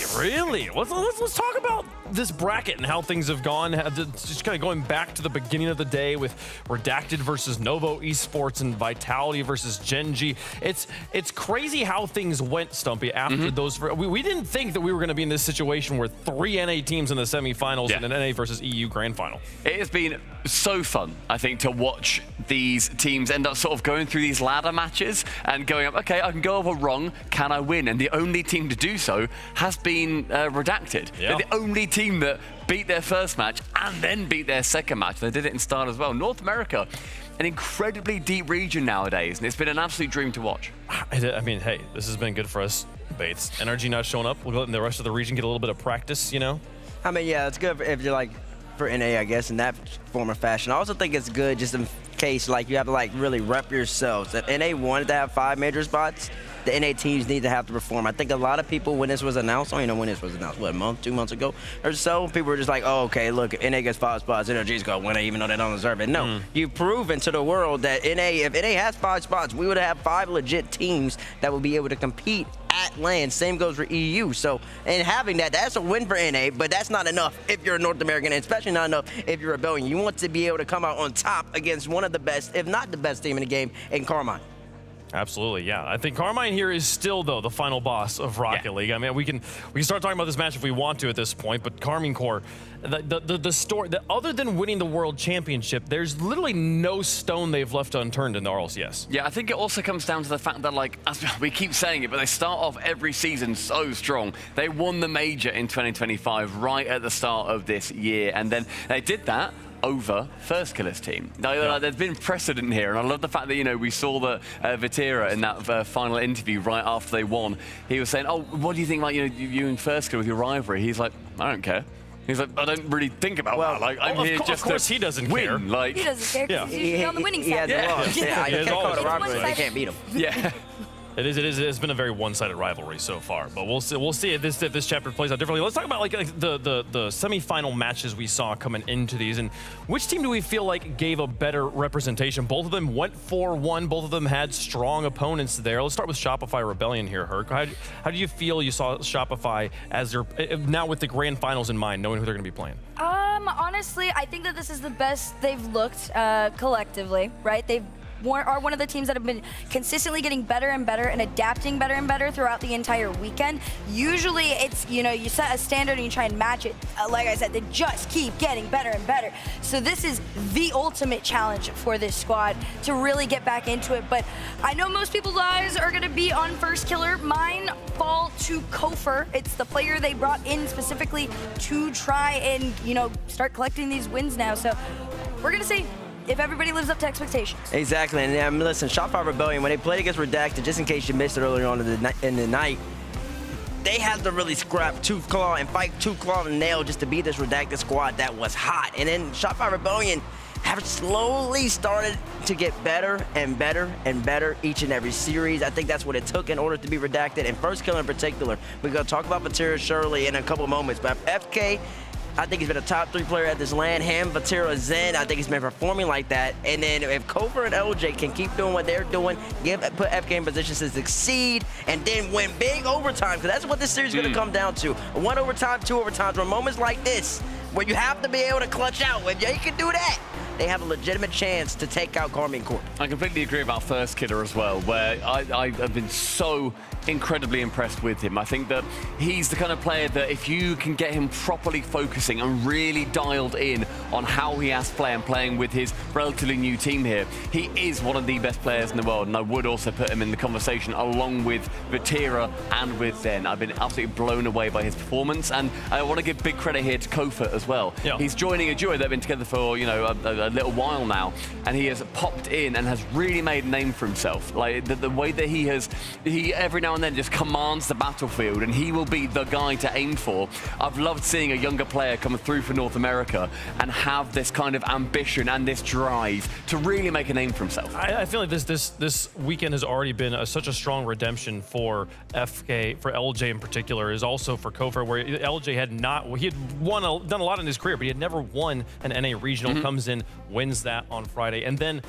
Speaker 17: Let's talk about this bracket and how things have gone. Just kind of going back to the beginning of the day with Redacted versus Novo Esports and Vitality versus Genji. It's crazy how things went, Stumpy, after those. We didn't think that we were going to be in this situation where 3 NA teams in the semifinals and an NA versus EU grand final.
Speaker 7: It has been so fun, I think, to watch these teams end up sort of going through these ladder matches and going up, okay, I can go over wrong, can I win? And the only team to do so has been Redacted.
Speaker 17: Yeah.
Speaker 7: They're the only team that beat their first match and then beat their second match. They did it in Start as well. North America, an incredibly deep region nowadays, and it's been an absolute dream to watch.
Speaker 17: I mean, hey, this has been good for us, Bates. Energy not showing up. We'll let the rest of the region get a little bit of practice, you know?
Speaker 13: I mean, yeah, it's good if you're like, for NA, I guess, in that form of fashion. I also think it's good just in case, like, you have to, like, really rep yourselves. If NA wanted to have 5 major spots, the NA teams need to have to perform. I think a lot of people, when this was announced, I don't even know when this was announced, what, a month, 2 months ago or so, people were just like, oh, okay, look, if NA gets 5 spots, NRG's going to win it, even though they don't deserve it. No, you've proven to the world that if NA has 5 spots, we would have 5 legit teams that would be able to compete at LAN. Same goes for EU. So, and having that's a win for NA, but that's not enough if you're a North American, and especially not enough if you're Rebellion. You want to be able to come out on top against one of the best, if not the best team in the game, in Karmine.
Speaker 17: Absolutely, yeah. I think Karmine here is still, though, the final boss of Rocket League. I mean, we can start talking about this match if we want to at this point, but Karmine Corp, the story, other than winning the World Championship, there's literally no stone they've left unturned in the RLCS.
Speaker 7: Yeah, I think it also comes down to the fact that, like, as we keep saying it, but they start off every season so strong. They won the major in 2025 right at the start of this year, and then they did that over First Killer's team. Now, there's been precedent here, and I love the fact that, you know, we saw that Vitera in that final interview right after they won, he was saying, oh, what do you think, like, you know, you and First Killer with your rivalry? He's like, I don't care. He's like, I don't really think about that. Like, I'm here just
Speaker 17: to he doesn't
Speaker 7: win.
Speaker 17: Care.
Speaker 7: Like,
Speaker 22: he doesn't care because he's usually on the winning side.
Speaker 13: You can't call it a rivalry. They can't beat him.
Speaker 7: Yeah.
Speaker 17: It is. It's been a very one-sided rivalry so far, but we'll see if this chapter plays out differently. Let's talk about like the semifinal matches we saw coming into these, and which team do we feel like gave a better representation? Both of them went 4-1. Both of them had strong opponents there. Let's start with Shopify Rebellion here, Herc. How do you feel you saw Shopify as their now with the grand finals in mind, knowing who they're going to be playing?
Speaker 22: Honestly, I think that this is the best they've looked collectively, right? They are one of the teams that have been consistently getting better and better and adapting better and better throughout the entire weekend. Usually it's, you know, you set a standard and you try and match it. Like I said, they just keep getting better and better. So this is the ultimate challenge for this squad to really get back into it. But I know most people's eyes are going to be on First Killer. Mine fall to Kofer. It's the player they brought in specifically to try and, you know, start collecting these wins now. So we're going to see if everybody lives up to expectations.
Speaker 13: Exactly, and listen, Shopify Rebellion, when they played against Redacted, just in case you missed it earlier on in the night, they had to really scrap tooth claw and fight tooth claw and nail just to beat this Redacted squad that was hot. And then Shopify Rebellion have slowly started to get better and better and better each and every series. I think that's what it took in order to be Redacted. And First Killer in particular, we're going to talk about Vatira Shirley in a couple moments, but FK, I think he's been a top 3 player at this LAN. Him, Vatira, Zen, I think he's been performing like that. And then if Kofer and LJ can keep doing what they're doing, put FK in positions to succeed, and then win big overtime, because that's what this series is going to come down to. 1 overtime, 2 overtimes, where moments like this, where you have to be able to clutch out. If they can do that, they have a legitimate chance to take out Karmine Corp.
Speaker 5: I completely agree about First Killer as well, where I have been so incredibly impressed with him. I think that he's the kind of player that if you can get him properly focusing and really dialed in on how he has to play and playing with his relatively new team here, he is one of the best players in the world, and I would also put him in the conversation along with Vatira and with Zen. I've been absolutely blown away by his performance, and I want to give big credit here to Kofer as well. Yeah. He's joining a duo that have been together for, you know, a little while now, and he has popped in and has really made a name for himself. Like the way that he every now and then just commands the battlefield, and he will be the guy to aim for. I've loved seeing a younger player come through for North America and have this kind of ambition and this drive to really make a name for himself.
Speaker 17: I feel like this weekend has already been such a strong redemption for FK, for LJ in particular, is also for Kofer, where LJ had done a lot in his career, but he had never won an NA regional. Comes in, wins that on Friday, and then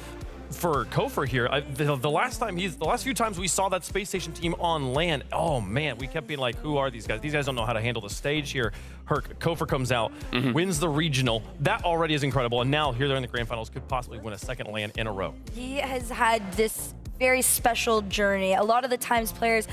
Speaker 17: for Kofer here, the last few times we saw that Space Station team on LAN, oh man, we kept being like, who are these guys? These guys don't know how to handle the stage here. Herc, Kofer comes out, wins the regional. That already is incredible, and now here they're in the grand finals, could possibly win a second LAN in a row.
Speaker 22: He has had this very special journey. A lot of the times players,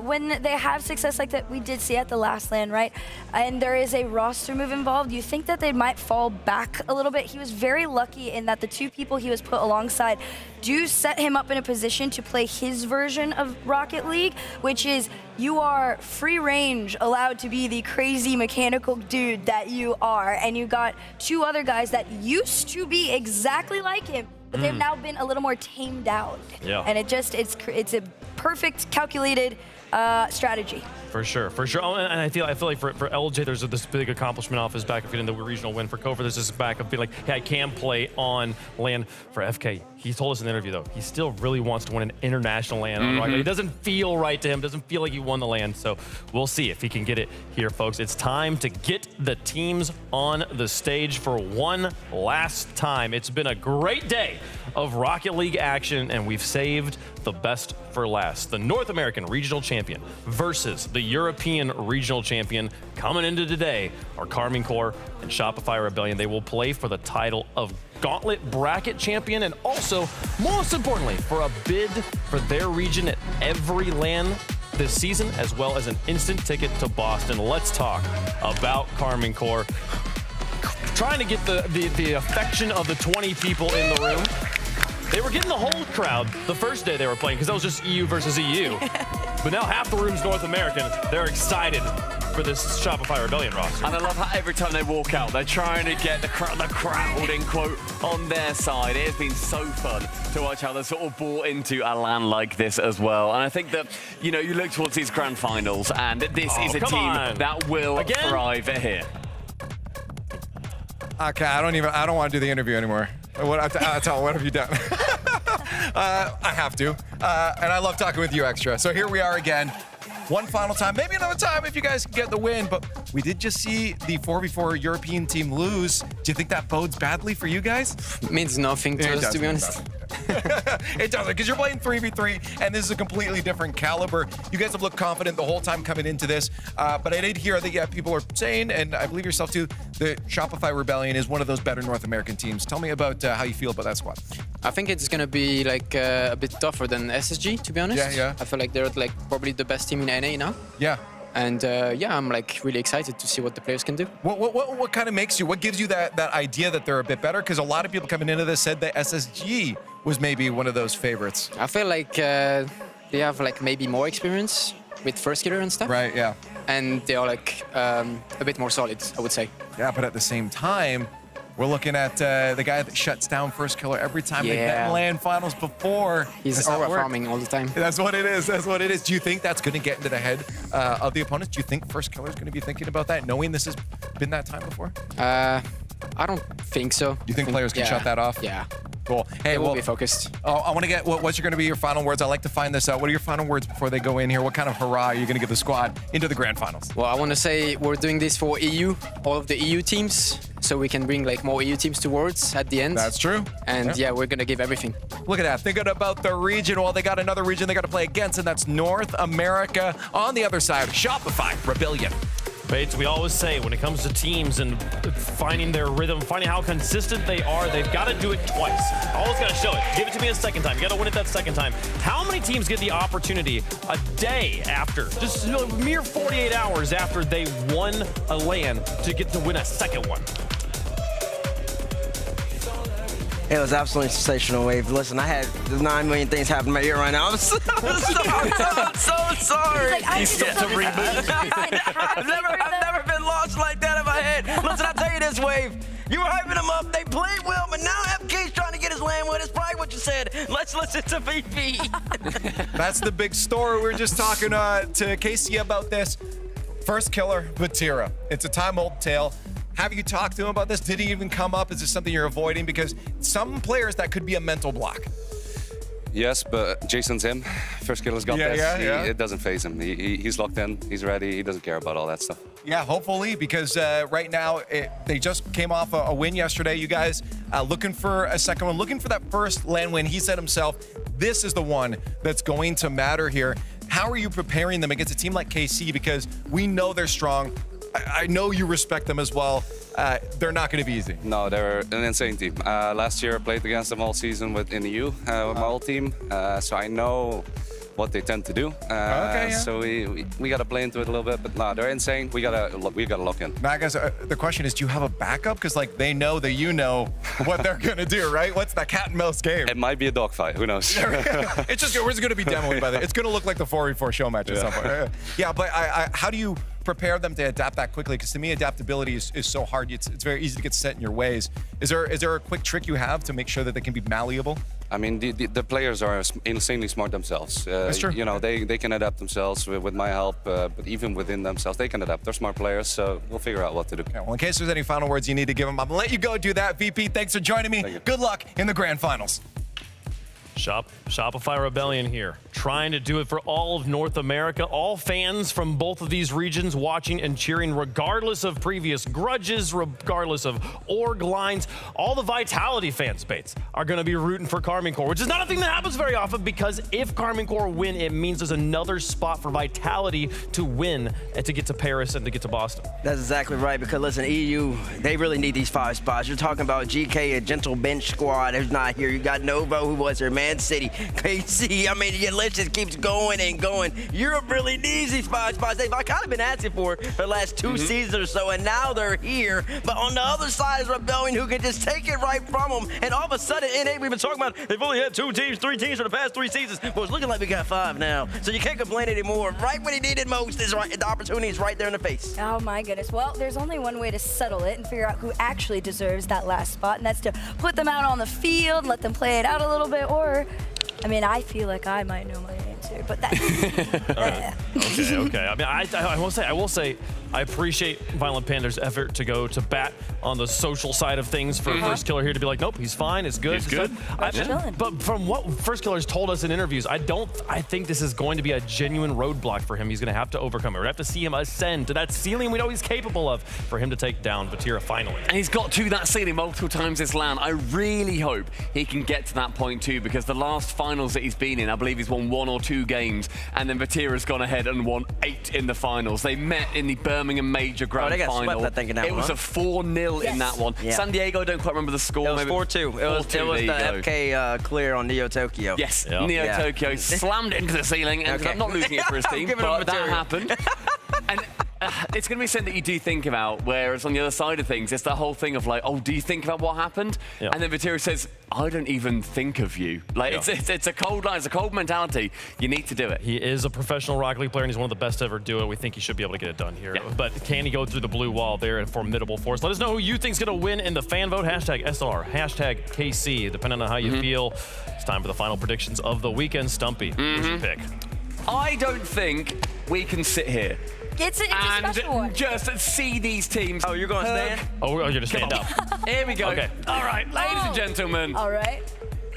Speaker 22: when they have success like that, we did see at the last LAN, right? And there is a roster move involved, you think that they might fall back a little bit. He was very lucky in that the 2 people he was put alongside do set him up in a position to play his version of Rocket League, which is you are free range, allowed to be the crazy mechanical dude that you are. And you got 2 other guys that used to be exactly like him, but they've now been a little more tamed out. Yeah. And it's a perfect calculated strategy.
Speaker 17: For sure. Oh, and I feel like for LJ, there's this big accomplishment off his back of getting the regional win. For Kofer, there's this back of being like, hey, I can play on LAN. For FK, he told us in the interview, though, he still really wants to win an international LAN. It doesn't feel right to him, doesn't feel like he won the LAN. So we'll see if he can get it here, folks. It's time to get the teams on the stage for one last time. It's been a great day of Rocket League action, and we've saved the best for last. The North American Regional Champion versus the European Regional Champion coming into today are Karmine Corp and Shopify Rebellion. They will play for the title of Gauntlet Bracket Champion, and also, most importantly, for a bid for their region at every LAN this season, as well as an instant ticket to Boston. Let's talk about Karmine Corp. Trying to get the affection of the 20 people in the room. They were getting the whole crowd the first day they were playing, because that was just EU versus EU. But now half the room's North American. They're excited for this Shopify Rebellion roster.
Speaker 5: And I love how every time they walk out, they're trying to get the crowd, in quote, on their side. It has been so fun to watch how they're sort of bought into a LAN like this as well. And I think that, you know, you look towards these grand finals, and this is a team that will thrive here.
Speaker 10: Okay, I don't want to do the interview anymore. What have you done? I have to. And I love talking with you extra. So here we are again. One final time, maybe another time if you guys can get the win, but we did just see the 4v4 European team lose. Do you think that bodes badly for you guys?
Speaker 8: It means nothing to us, to be honest.
Speaker 10: It doesn't, because you're playing 3v3, and this is a completely different caliber. You guys have looked confident the whole time coming into this, but I did hear that people are saying, and I believe yourself too, the Shopify Rebellion is one of those better North American teams. Tell me about how you feel about that squad.
Speaker 8: I think it's gonna be like a bit tougher than SSG, to be honest.
Speaker 10: Yeah.
Speaker 8: I feel like they're like probably the best team in NA now.
Speaker 10: Yeah.
Speaker 8: And yeah, I'm like really excited to see what the players can do.
Speaker 10: What kind of makes you? What gives you that idea that they're a bit better? Because a lot of people coming into this said that SSG was maybe one of those favorites.
Speaker 8: I feel like they have like maybe more experience with first killer and stuff.
Speaker 10: Right. Yeah.
Speaker 8: And they are like a bit more solid, I would say.
Speaker 10: Yeah, but at the same time, we're looking at the guy that shuts down first killer every time they get in LAN finals before.
Speaker 8: He's aura farming all the time.
Speaker 10: That's what it is. That's what it is. Do you think that's going to get into the head of the opponents? Do you think first killer is going to be thinking about that, knowing this has been that time before?
Speaker 8: I don't think so.
Speaker 10: You think players can shut that off?
Speaker 8: Yeah.
Speaker 10: Cool. Hey,
Speaker 8: we'll be focused.
Speaker 10: Oh, I want to get what's going to be your final words. I like to find this out. What are your final words before they go in here? What kind of hurrah are you going to give the squad into the grand finals?
Speaker 8: Well, I want to say we're doing this for EU, all of the EU teams, so we can bring like more EU teams towards at the end.
Speaker 10: That's true.
Speaker 8: And yeah, we're going to give everything.
Speaker 10: Look at that. Thinking about the region. Well, they got another region they got to play against, and that's North America. On the other side, Shopify Rebellion.
Speaker 17: Bates, we always say when it comes to teams and finding their rhythm, finding how consistent they are, they've got to do it twice. Always got to show it. Give it to me a second time. You got to win it that second time. How many teams get the opportunity a day after, just a mere 48 hours after they won a LAN to get to win a second one?
Speaker 13: It was absolutely sensational, Wave. Listen, I had 9 million things happen in my ear right now. I'm so sorry.
Speaker 22: Like,
Speaker 17: He's still to reboot.
Speaker 13: I've never been lost like that in my head. Listen, I'll tell you this, Wave. You were hyping them up. They played well, but now FK's trying to get his LAN win. It's probably what you said. Let's listen to VP.
Speaker 10: That's the big story. We were just talking to Casey about this. First killer, Vatira. It's a time-old tale. Have you talked to him about this? Did he even come up? Is this something you're avoiding? Because some players, that could be a mental block.
Speaker 12: Yes, but Jason's him. First killer's got this. It doesn't faze him. He's locked in. He's ready. He doesn't care about all that stuff.
Speaker 10: Yeah, hopefully, because right now they just came off a win yesterday. You guys looking for a second one, looking for that first LAN win. He said himself, this is the one that's going to matter here. How are you preparing them against a team like KC? Because we know they're strong. I know you respect them as well. They're not going to be easy.
Speaker 12: No, they're an insane team. Last year I played against them all season in the U with my old team, so I know what they tend to do. So we got to play into it a little bit, but no, they're insane. We gotta lock in.
Speaker 10: Now, guys, the question is, do you have a backup? Because like they know that you know what they're gonna do, right? What's that cat and mouse game?
Speaker 12: It might be a dogfight. Who knows?
Speaker 10: It's just we're gonna be demoing by the. It's gonna look like the 4v4 show match at some point. Yeah, but how do you prepare them to adapt that quickly? Because to me, adaptability is so hard. It's very easy to get set in your ways. Is there a quick trick you have to make sure that they can be malleable?
Speaker 12: I mean, the players are insanely smart themselves.
Speaker 10: That's true.
Speaker 12: You know, they can adapt themselves with my help, but even within themselves, they can adapt. They're smart players, so we'll figure out what to do.
Speaker 10: Yeah, well, in case there's any final words you need to give them, I'm gonna let you go do that. VP, thanks for joining me. Good luck in the grand finals.
Speaker 17: Shopify Rebellion here, trying to do it for all of North America, all fans from both of these regions watching and cheering, regardless of previous grudges, regardless of org lines. All the Vitality fans, Bates, are going to be rooting for Karmine Corp, which is not a thing that happens very often, because if Karmine Corp win, it means there's another spot for Vitality to win and to get to Paris and to get to Boston.
Speaker 13: That's exactly right, because listen, EU, they really need these 5 spots. You're talking about GK, a gentle bench squad who's not here. You got Novo, who was here, Man City, KC. I mean, your list just keeps going and going. Europe really needs these 5 spots. They've kind of been asking for the last 2 seasons or so, and now they're here. But on the other side is Rebellion, who can just take it right from them. And all of a sudden, NA, we've been talking about, they've only had 2 teams, 3 teams for the past 3 seasons. But it's looking like we got 5 now. So you can't complain anymore. Right when he needed most, is right, the opportunity is right there in the face.
Speaker 22: Oh my goodness. Well, there's only one way to settle it and figure out who actually deserves that last spot, and that's to put them out on the field, let them play it out a little bit, or, I mean, I feel like I might know my answer, but that's...
Speaker 17: Okay. I mean, I will say, I appreciate Violent Panda's effort to go to bat on the social side of things for First Killer here to be like, nope, he's fine, it's good.
Speaker 5: He's good.
Speaker 17: But from what First Killer's told us in interviews, I think this is going to be a genuine roadblock for him. He's going to have to overcome it. We're going to have to see him ascend to that ceiling we know he's capable of for him to take down Vatira finally.
Speaker 5: And he's got to that ceiling multiple times this land. I really hope he can get to that point too, because the last finals that he's been in, I believe he's won 1 or 2 games, and then Vatira's gone ahead and won 8 in the finals. They met in the Birmingham Major Grand
Speaker 13: they got
Speaker 5: Final.
Speaker 13: swept, I think, in that
Speaker 5: it was a 4-0 in that one.
Speaker 13: Yeah.
Speaker 5: San Diego, don't quite remember the score.
Speaker 13: It was 4-2. It was the FK clear on Neo Tokyo.
Speaker 5: Yes, Neo Tokyo slammed it into the ceiling, and ended up not losing it for his team, but that happened. And it's going to be something that you do think about, whereas on the other side of things, it's that whole thing of like, oh, do you think about what happened?
Speaker 17: Yeah.
Speaker 5: And then Vatira says, I don't even think of you. Like, it's a cold line, it's a cold mentality. You need to do it.
Speaker 17: He is a professional Rocket League player, and he's one of the best to ever do it. We think he should be able to get it done here.
Speaker 5: Yeah.
Speaker 17: But can he go through the blue wall there in formidable force? Let us know who you think's going to win in the fan vote. Hashtag SR, hashtag KC, depending on how you feel. It's time for the final predictions of the weekend. Stumpy, who's your pick?
Speaker 5: I don't think we can sit here
Speaker 22: It's a special one.
Speaker 5: just see these teams.
Speaker 13: Oh, you're going to stand?
Speaker 17: Oh, you're going to stand up.
Speaker 5: Here we go.
Speaker 17: Okay.
Speaker 5: All right, ladies and gentlemen.
Speaker 22: All right.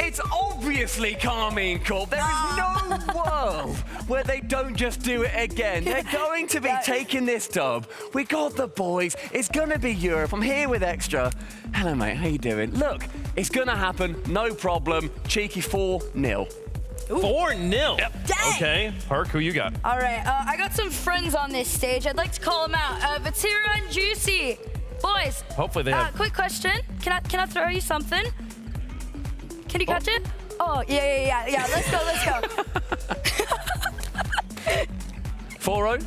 Speaker 5: It's obviously Carmine Corp. There is no world where they don't just do it again. They're going to be taking this dub. We got the boys. It's going to be Europe. I'm here with Extra. Hello, mate. How you doing? Look, it's going to happen. No problem. Cheeky 4-0.
Speaker 17: 4-0.
Speaker 5: Yep.
Speaker 22: Dang.
Speaker 17: Okay. Herc, who you got?
Speaker 22: All right, I got some friends on this stage. I'd like to call them out. Vatira and Juicy. Boys.
Speaker 17: Hopefully they have...
Speaker 22: Quick question. Can I throw you something? Can you catch it? Oh, yeah. Let's go.
Speaker 5: 4-0?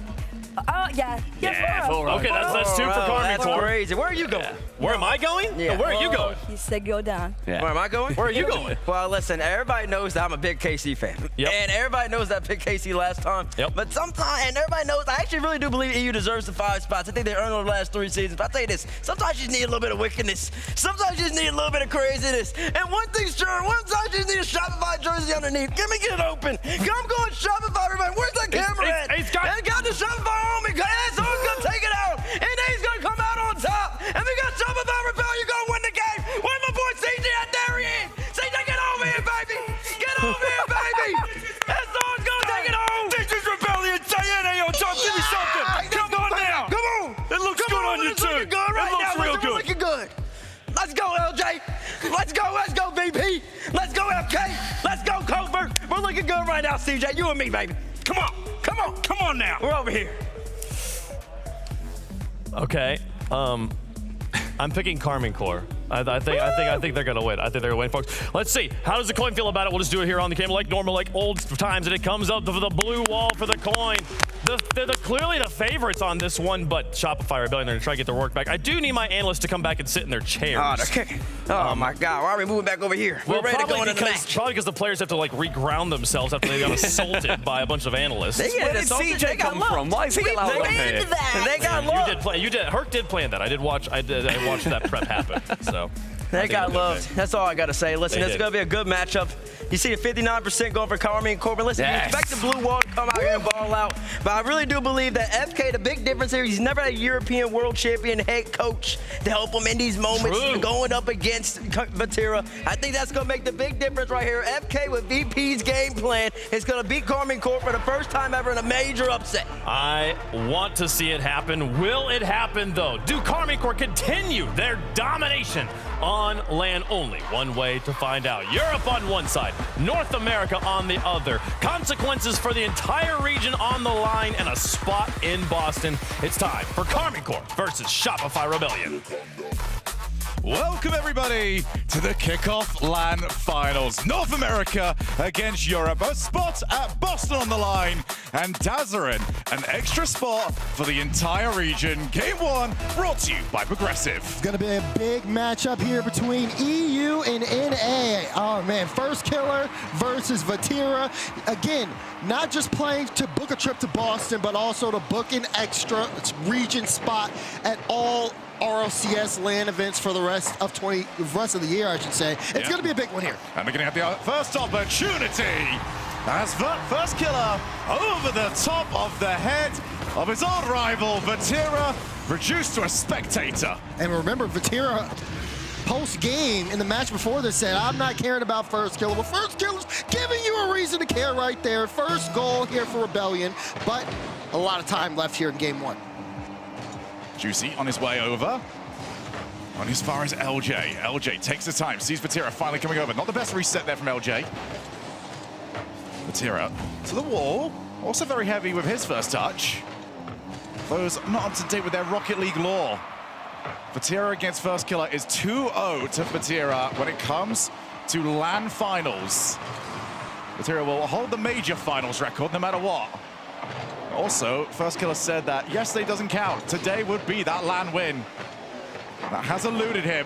Speaker 22: Oh, yeah. Yeah,
Speaker 5: 4-0.
Speaker 17: Okay, that's 2 for Carmine.
Speaker 13: That's crazy. Where are you going?
Speaker 17: Where am I going?
Speaker 13: Yeah.
Speaker 17: No, where are you going?
Speaker 22: He said go down.
Speaker 5: Yeah.
Speaker 13: Where am I going?
Speaker 17: Where are you going?
Speaker 13: Well, listen, everybody knows that I'm a big KC fan.
Speaker 17: Yep.
Speaker 13: And everybody knows that I picked KC last time.
Speaker 17: Yep.
Speaker 13: But sometimes, and everybody knows, I actually really do believe EU deserves the 5 spots. I think they earned over the last 3 seasons. But I'll tell you this, sometimes you just need a little bit of wickedness. Sometimes you just need a little bit of craziness. And one thing's sure, sometimes you just need a Shopify jersey underneath. Get it open. I'm going Shopify, everybody. Where's that camera at?
Speaker 17: He's got
Speaker 13: the Shopify on me. Someone's going to take it out. And then he's going to come out on top. And we got Shopify Rebel. You're going to win the game. Where's my boy CJ? There he is. CJ, get over here, baby. Get over here, baby. That song's going to take it home.
Speaker 3: This is Rebellion. Diana on top. Give me something. Come on now.
Speaker 13: Come on.
Speaker 3: It looks good on you, too.
Speaker 13: Looking good right
Speaker 3: It looks
Speaker 13: now.
Speaker 3: real
Speaker 13: It's
Speaker 3: good.
Speaker 13: looking good. Let's go, LJ. Let's go, VP. Let's go, FK. Let's go, Covert. We're looking good right now, CJ. You and me, baby. Come on now. We're over here.
Speaker 17: Okay. I'm picking Carmine Corp. I think they're gonna win. I think they're gonna win, folks. Let's see. How does the coin feel about it? We'll just do it here on the camera like normal, like old times, and it comes up to the blue wall for the coin. They're clearly the favorites on this one, but Shopify Rebellion, they're gonna try to get their work back. I do need my analysts to come back and sit in their chairs.
Speaker 13: Oh, they're kicking. Oh my God! Why are we moving back over here?
Speaker 17: Well,
Speaker 13: We're ready to go into the match.
Speaker 17: Probably because the players have to like reground themselves after they got assaulted by a bunch of analysts.
Speaker 5: Where did CJ come from? Why is he allowed on here?
Speaker 13: They got love.
Speaker 17: Herc did plan that. I watched that prep happen. So.
Speaker 13: They got loved. That's all I got to say. Listen,
Speaker 17: They
Speaker 13: it's
Speaker 17: did.
Speaker 13: going to be a good matchup. You see the 59% going for Carmine Corp. Listen, you expect the blue wall to come out here and ball out. But I really do believe that FK, the big difference here, he's never had a European world champion head coach to help him in these moments going up against Vatira. I think that's going to make the big difference right here. FK with VP's game plan is going to beat Carmine Corp for the first time ever in a major upset.
Speaker 17: I want to see it happen. Will it happen, though? Do Carmine Corp continue their domination on land only? One way to find out. Europe on one side, North America on the other. Consequences for the entire region on the line and a spot in Boston. It's time for Carmine Corp versus Shopify Rebellion.
Speaker 10: Welcome, everybody, to the Kickoff LAN Finals. North America against Europe. A spot at Boston on the line. And Dazarin, an extra spot for the entire region. Game 1 brought to you by Progressive.
Speaker 1: It's going to be a big matchup here between EU and NA. Oh, man. First Killer versus Vatira. Again, not just playing to book a trip to Boston, but also to book an extra region spot at all RLCS LAN events for the rest of the year, I should say. It's going to be a big one here.
Speaker 10: And we're going to have the first opportunity as First Killer over the top of the head.
Speaker 3: of his old rival, Vatira, reduced to a spectator.
Speaker 1: And remember, Vatira, post-game in the match before this, said, I'm not caring about First Killer. Well, First Killer's giving you a reason to care right there. First goal here for Rebellion, but a lot of time left here in game one.
Speaker 3: Juicy on his way over. On as far as LJ. LJ takes his time, sees Vatira finally coming over. Not the best reset there from LJ. Vatira to the wall. Also very heavy with his first touch. Those not up to date with their Rocket League lore. Vatira against First Killer is 2-0 to Vatira when it comes to LAN finals. Vatira will hold the major finals record no matter what. Also, First Killer said that yesterday doesn't count. Today would be that LAN win. That has eluded him.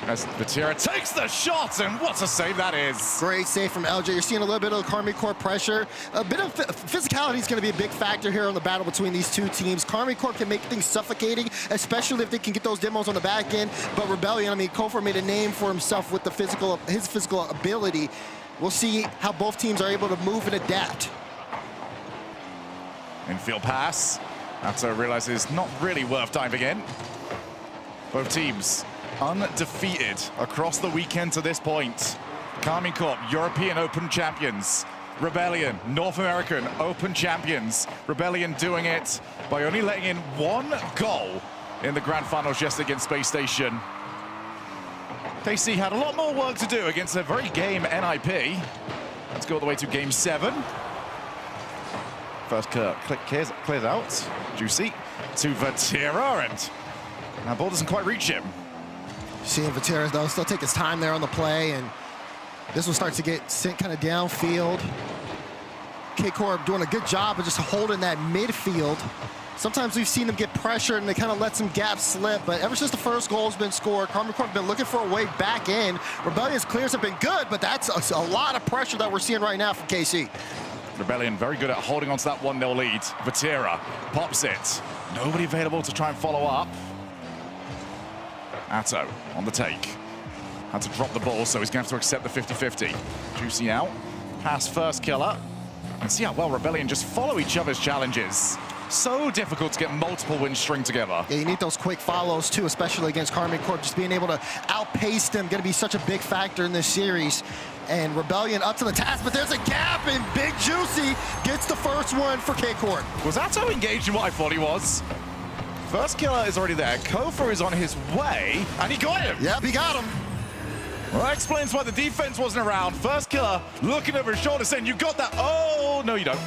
Speaker 3: As Vatira takes the shot, and what a save that is.
Speaker 1: Great save from LJ. You're seeing a little bit of the Karmic Corp pressure. A bit of physicality is going to be a big factor here in the battle between these two teams. Karmic Corp can make things suffocating, especially if they can get those demos on the back end. But Rebellion, I mean, Kofor made a name for himself with his physical ability. We'll see how both teams are able to move and adapt.
Speaker 3: Infield pass. After realizes not really worth diving in. Both teams undefeated across the weekend to this point. Karmic Corp, European Open champions. Rebellion, North American Open champions. Rebellion doing it by only letting in one goal in the grand finals just against Space Station. KC had a lot more work to do against a very game NIP. Let's go all the way to game 7. First clears out. Juicy to Vatira, and that ball doesn't quite reach him.
Speaker 1: Seeing Vatira, though, still take his time there on the play, and this one starts to get sent kind of downfield. K-Corp doing a good job of just holding that midfield. Sometimes we've seen them get pressured and they kind of let some gaps slip, but ever since the first goal has been scored, Karmic Corp have been looking for a way back in. Rebellion's clears have been good, but that's a lot of pressure that we're seeing right now from KC.
Speaker 3: Rebellion very good at holding on to that 1-0 lead. Vatira pops it. Nobody available to try and follow up. Atto on the take. Had to drop the ball, so he's going to have to accept the 50-50. Juicy out. Pass First Killer. And see how well Rebellion just follow each other's challenges. So difficult to get multiple wins string together.
Speaker 1: Yeah, you need those quick follows too, especially against Karmic Corp. Just being able to outpace them, going to be such a big factor in this series. And Rebellion up to the task, but there's a gap, and Big Juicy gets the first one for K-Corp.
Speaker 3: Was Atto engaged in what I thought he was? First Killer is already there. Kofor is on his way, and he got him.
Speaker 1: Yep, he got him.
Speaker 3: Well, that explains why the defense wasn't around. First Killer looking over his shoulder saying, you got that. Oh, no, you don't.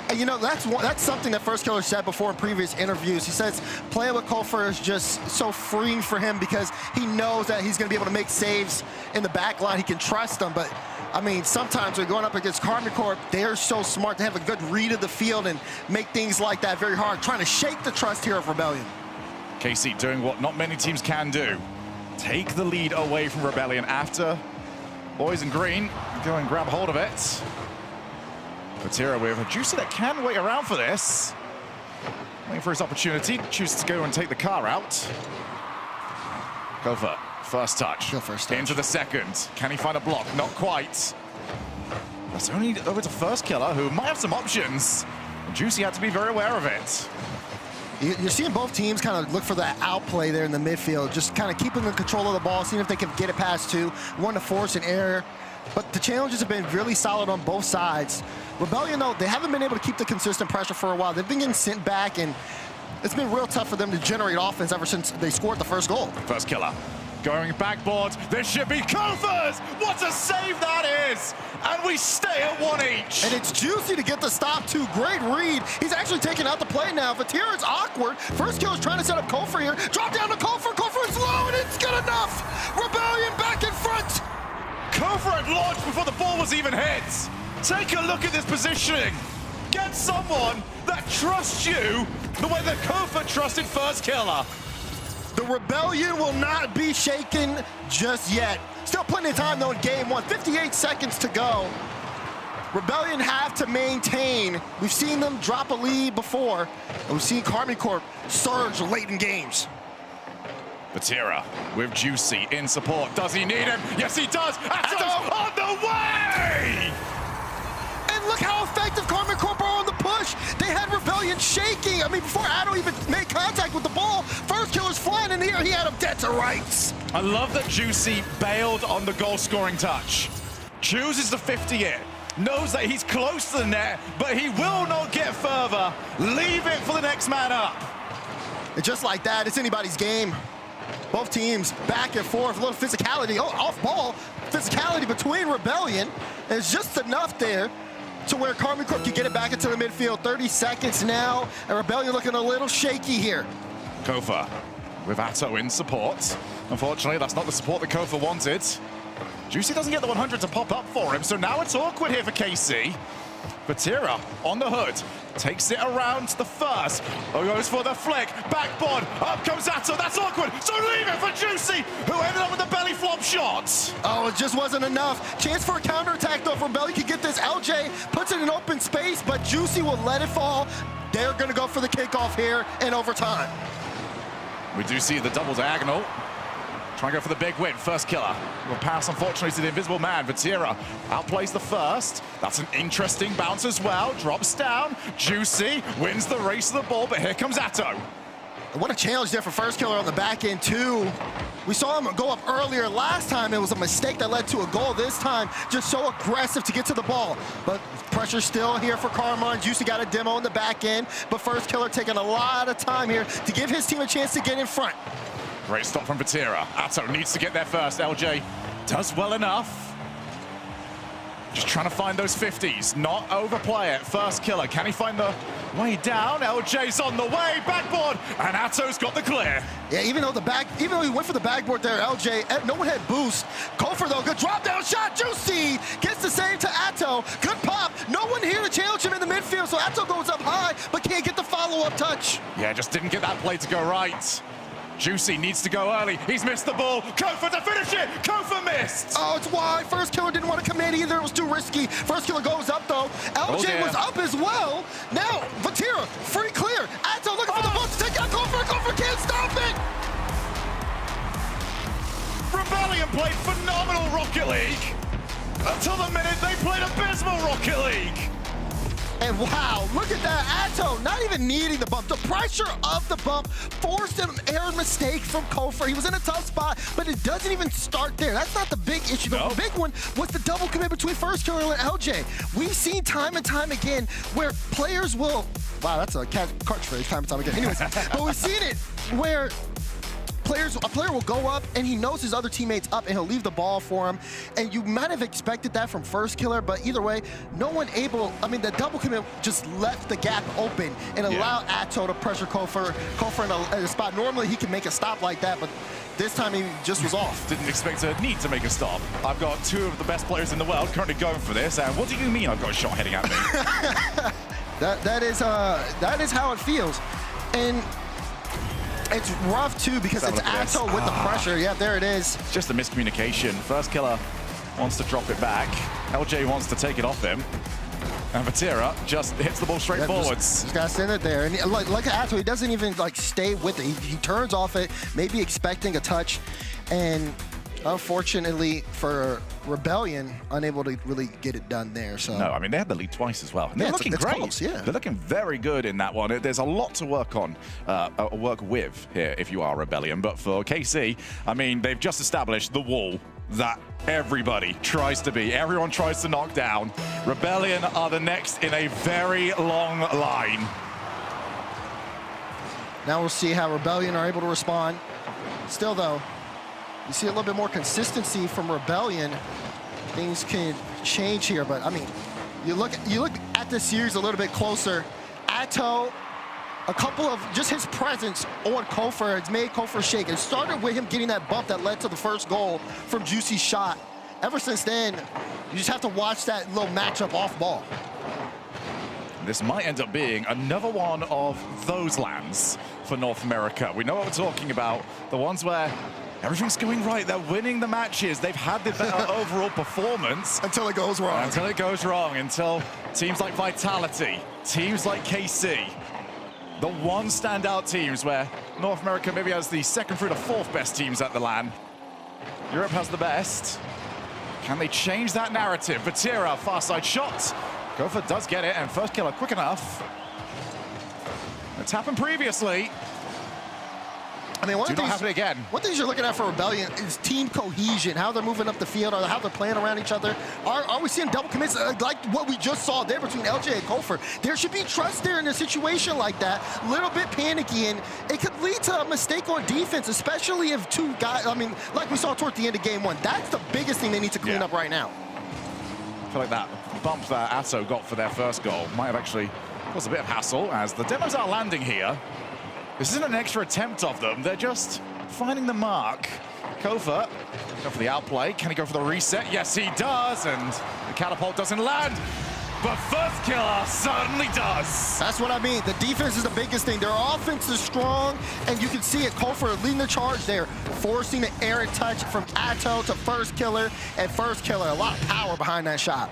Speaker 1: And you know, that's something that First Killer said before in previous interviews. He says playing with Kofor is just so freeing for him because he knows that he's going to be able to make saves in the back line. He can trust them, but I mean, sometimes when going up against Karmic Corp, they're so smart to have a good read of the field and make things like that very hard, trying to shake the trust here of Rebellion.
Speaker 3: KC doing what not many teams can do. Take the lead away from Rebellion after boys in green go and grab hold of it. Vatira with a Juicy that can wait around for this. Waiting for his opportunity, chooses to go and take the car out. Go for first touch. Into the second. Can he find a block? Not quite. That's only over to First Killer, who might have some options. Juicy had to be very aware of it.
Speaker 1: You're seeing both teams kind of look for that outplay there in the midfield, just kind of keeping the control of the ball, seeing if they can get it past two, one to force an error. But the challenges have been really solid on both sides. Rebellion, though, they haven't been able to keep the consistent pressure for a while. They've been getting sent back, and it's been real tough for them to generate offense ever since they scored the first goal.
Speaker 3: First Killer going backboard. This should be Kofor's. What a save that is! And we stay at 1 each.
Speaker 1: And it's Juicy to get the stop, too. Great read. He's actually taking out the play now. Vatira is awkward. First Kill is trying to set up Kofor here. Drop down to Kofor. Kofor is low, and it's good enough. Rebellion back in front.
Speaker 3: Kofor had launched before the ball was even hit. Take a look at this positioning. Get someone that trusts you the way that Kofor trusted First Killer.
Speaker 1: The Rebellion will not be shaken just yet. Still plenty of time, though, in game one. 58 seconds to go. Rebellion have to maintain. We've seen them drop a lead before, and we've seen Karmic Corp surge late in games.
Speaker 3: Vatira with Juicy in support. Does he need him? Yes, he does. Atto on the way!
Speaker 1: And look how effective Karmic Corp are on the push. They had Rebellion shaking. I mean, before Addo even made contact with the ball, first killer's flying in the air. He had him dead to rights.
Speaker 3: I love that Juicy bailed on the goal-scoring touch. Chooses to 50 it. Knows that he's close to the net, but he will not get further. Leave it for the next man up.
Speaker 1: And just like that, it's anybody's game. Both teams back and forth, a little physicality, off ball, physicality between Rebellion. And it's just enough there to where Carmen Crook can get it back into the midfield. 30 seconds now, and Rebellion looking a little shaky here.
Speaker 3: Kofa with Atto in support. Unfortunately, that's not the support that Kofa wanted. Juicy doesn't get the 100 to pop up for him, so now it's awkward here for KC. Vatira on the hood, takes it around to the first. Oh, goes for the flick, backboard, up comes Atto, that's awkward, so leave it for Juicy, who ended up with the belly flop shot.
Speaker 1: Oh, it just wasn't enough. Chance for a counterattack though, if Rebellion can get this. LJ puts it in open space, but Juicy will let it fall. They're gonna go for the kickoff here in overtime.
Speaker 3: We do see the double diagonal. Trying to go for the big win. First killer. Will pass, unfortunately, to the invisible man. Vatira outplays the first. That's an interesting bounce as well. Drops down. Juicy wins the race to the ball, but here comes Atto.
Speaker 1: What a challenge there for first killer on the back end, too. We saw him go up earlier last time. It was a mistake that led to a goal. This time, just so aggressive to get to the ball. But pressure still here for Karma. Juicy got a demo in the back end, but first killer taking a lot of time here to give his team a chance to get in front.
Speaker 3: Great stop from Vatira. Atto needs to get there first. LJ does well enough. Just trying to find those 50s, not overplay it. First killer, can he find the way down? LJ's on the way, backboard, and Atto's got the clear.
Speaker 1: Yeah, even though he went for the backboard there, LJ, no one had boost. Kofor though, good drop down shot, Juicy gets the save to Atto. Good pop, no one here to challenge him in the midfield, so Atto goes up high, but can't get the follow-up touch.
Speaker 3: Yeah, just didn't get that play to go right. Juicy needs to go early. He's missed the ball. Kofa to finish it. Kofa missed.
Speaker 1: Oh, it's why. First killer didn't want to come in either. It was too risky. First killer goes up, though. LJ was up as well. Now, Vatira, free clear. Atto looking for the ball to take out Kofa. Kofa can't stop it.
Speaker 3: Rebellion played phenomenal Rocket League. Until the minute they played abysmal Rocket League.
Speaker 1: And wow, look at that, Atto not even needing the bump. The pressure of the bump forced an error mistake from Kofor. He was in a tough spot, but it doesn't even start there. That's not the big issue. The big one was the double commit between first killer and LJ. We've seen time and time again where players will, wow, that's a catchphrase time and time again. Anyways, but we've seen it where a player will go up and he knows his other teammates up and he'll leave the ball for him. And you might have expected that from first killer, but either way, no one able, I mean, the double commit just left the gap open and allowed Atto to pressure Kofor in a spot. Normally he can make a stop like that, but this time he just was off.
Speaker 3: Didn't expect a need to make a stop. I've got two of the best players in the world currently going for this, and what do you mean I've got a shot heading at me?
Speaker 1: that is how it feels. And it's rough too because it's Atto with the pressure. Yeah, there it is.
Speaker 3: It's just a miscommunication. First killer wants to drop it back. LJ wants to take it off him. And Vatira just hits the ball straight forwards.
Speaker 1: Just gotta send it there. And like Atto, he doesn't even like stay with it. He turns off it, maybe expecting a touch. And unfortunately for Rebellion, unable to really get it done there. So
Speaker 3: no, I mean, they had the lead twice as well. And they're looking great.
Speaker 1: Close, yeah.
Speaker 3: They're looking very good in that one. There's a lot to work on, work with here if you are Rebellion. But for KC, I mean, they've just established the wall that everybody tries to be. Everyone tries to knock down. Rebellion are the next in a very long line.
Speaker 1: Now we'll see how Rebellion are able to respond. Still, though, you see a little bit more consistency from Rebellion. Things can change here, but I mean, you look at this series a little bit closer. Atto, a couple of just his presence on Kofor has made Kofor shake. It started with him getting that bump that led to the first goal from Juicy's shot. Ever since then, you just have to watch that little matchup off ball.
Speaker 3: This might end up being another one of those lands for North America. We know what we're talking about. The ones where everything's going right. They're winning the matches. They've had the better overall performance.
Speaker 1: Until it goes wrong.
Speaker 3: Until it goes wrong. Until teams like Vitality, teams like KC, the one standout teams where North America maybe has the second through to fourth best teams at the LAN. Europe has the best. Can they change that narrative? Vatira, far side shot. Kofa does get it, and first killer quick enough. It's happened previously.
Speaker 1: I mean,
Speaker 3: Do not happen again.
Speaker 1: One thing you're looking at for Rebellion is team cohesion, how they're moving up the field, or how they're playing around each other. Are we seeing double commits like what we just saw there between LJ and Kofor? There should be trust there in a situation like that. Little bit panicky, and it could lead to a mistake on defense, especially if two guys, I mean, like we saw toward the end of game one. That's the biggest thing they need to clean up right now.
Speaker 3: I feel like that bump that Atto got for their first goal might have actually caused a bit of hassle, as the demos are landing here. This isn't an extra attempt of them. They're just finding the mark. Kofor, go for the outplay. Can he go for the reset? Yes, he does. And the catapult doesn't land. But First Killer certainly does.
Speaker 1: That's what I mean. The defense is the biggest thing. Their offense is strong, and you can see it. Kofor leading the charge there, forcing the errant touch from Atto to First Killer, and First Killer, a lot of power behind that shot.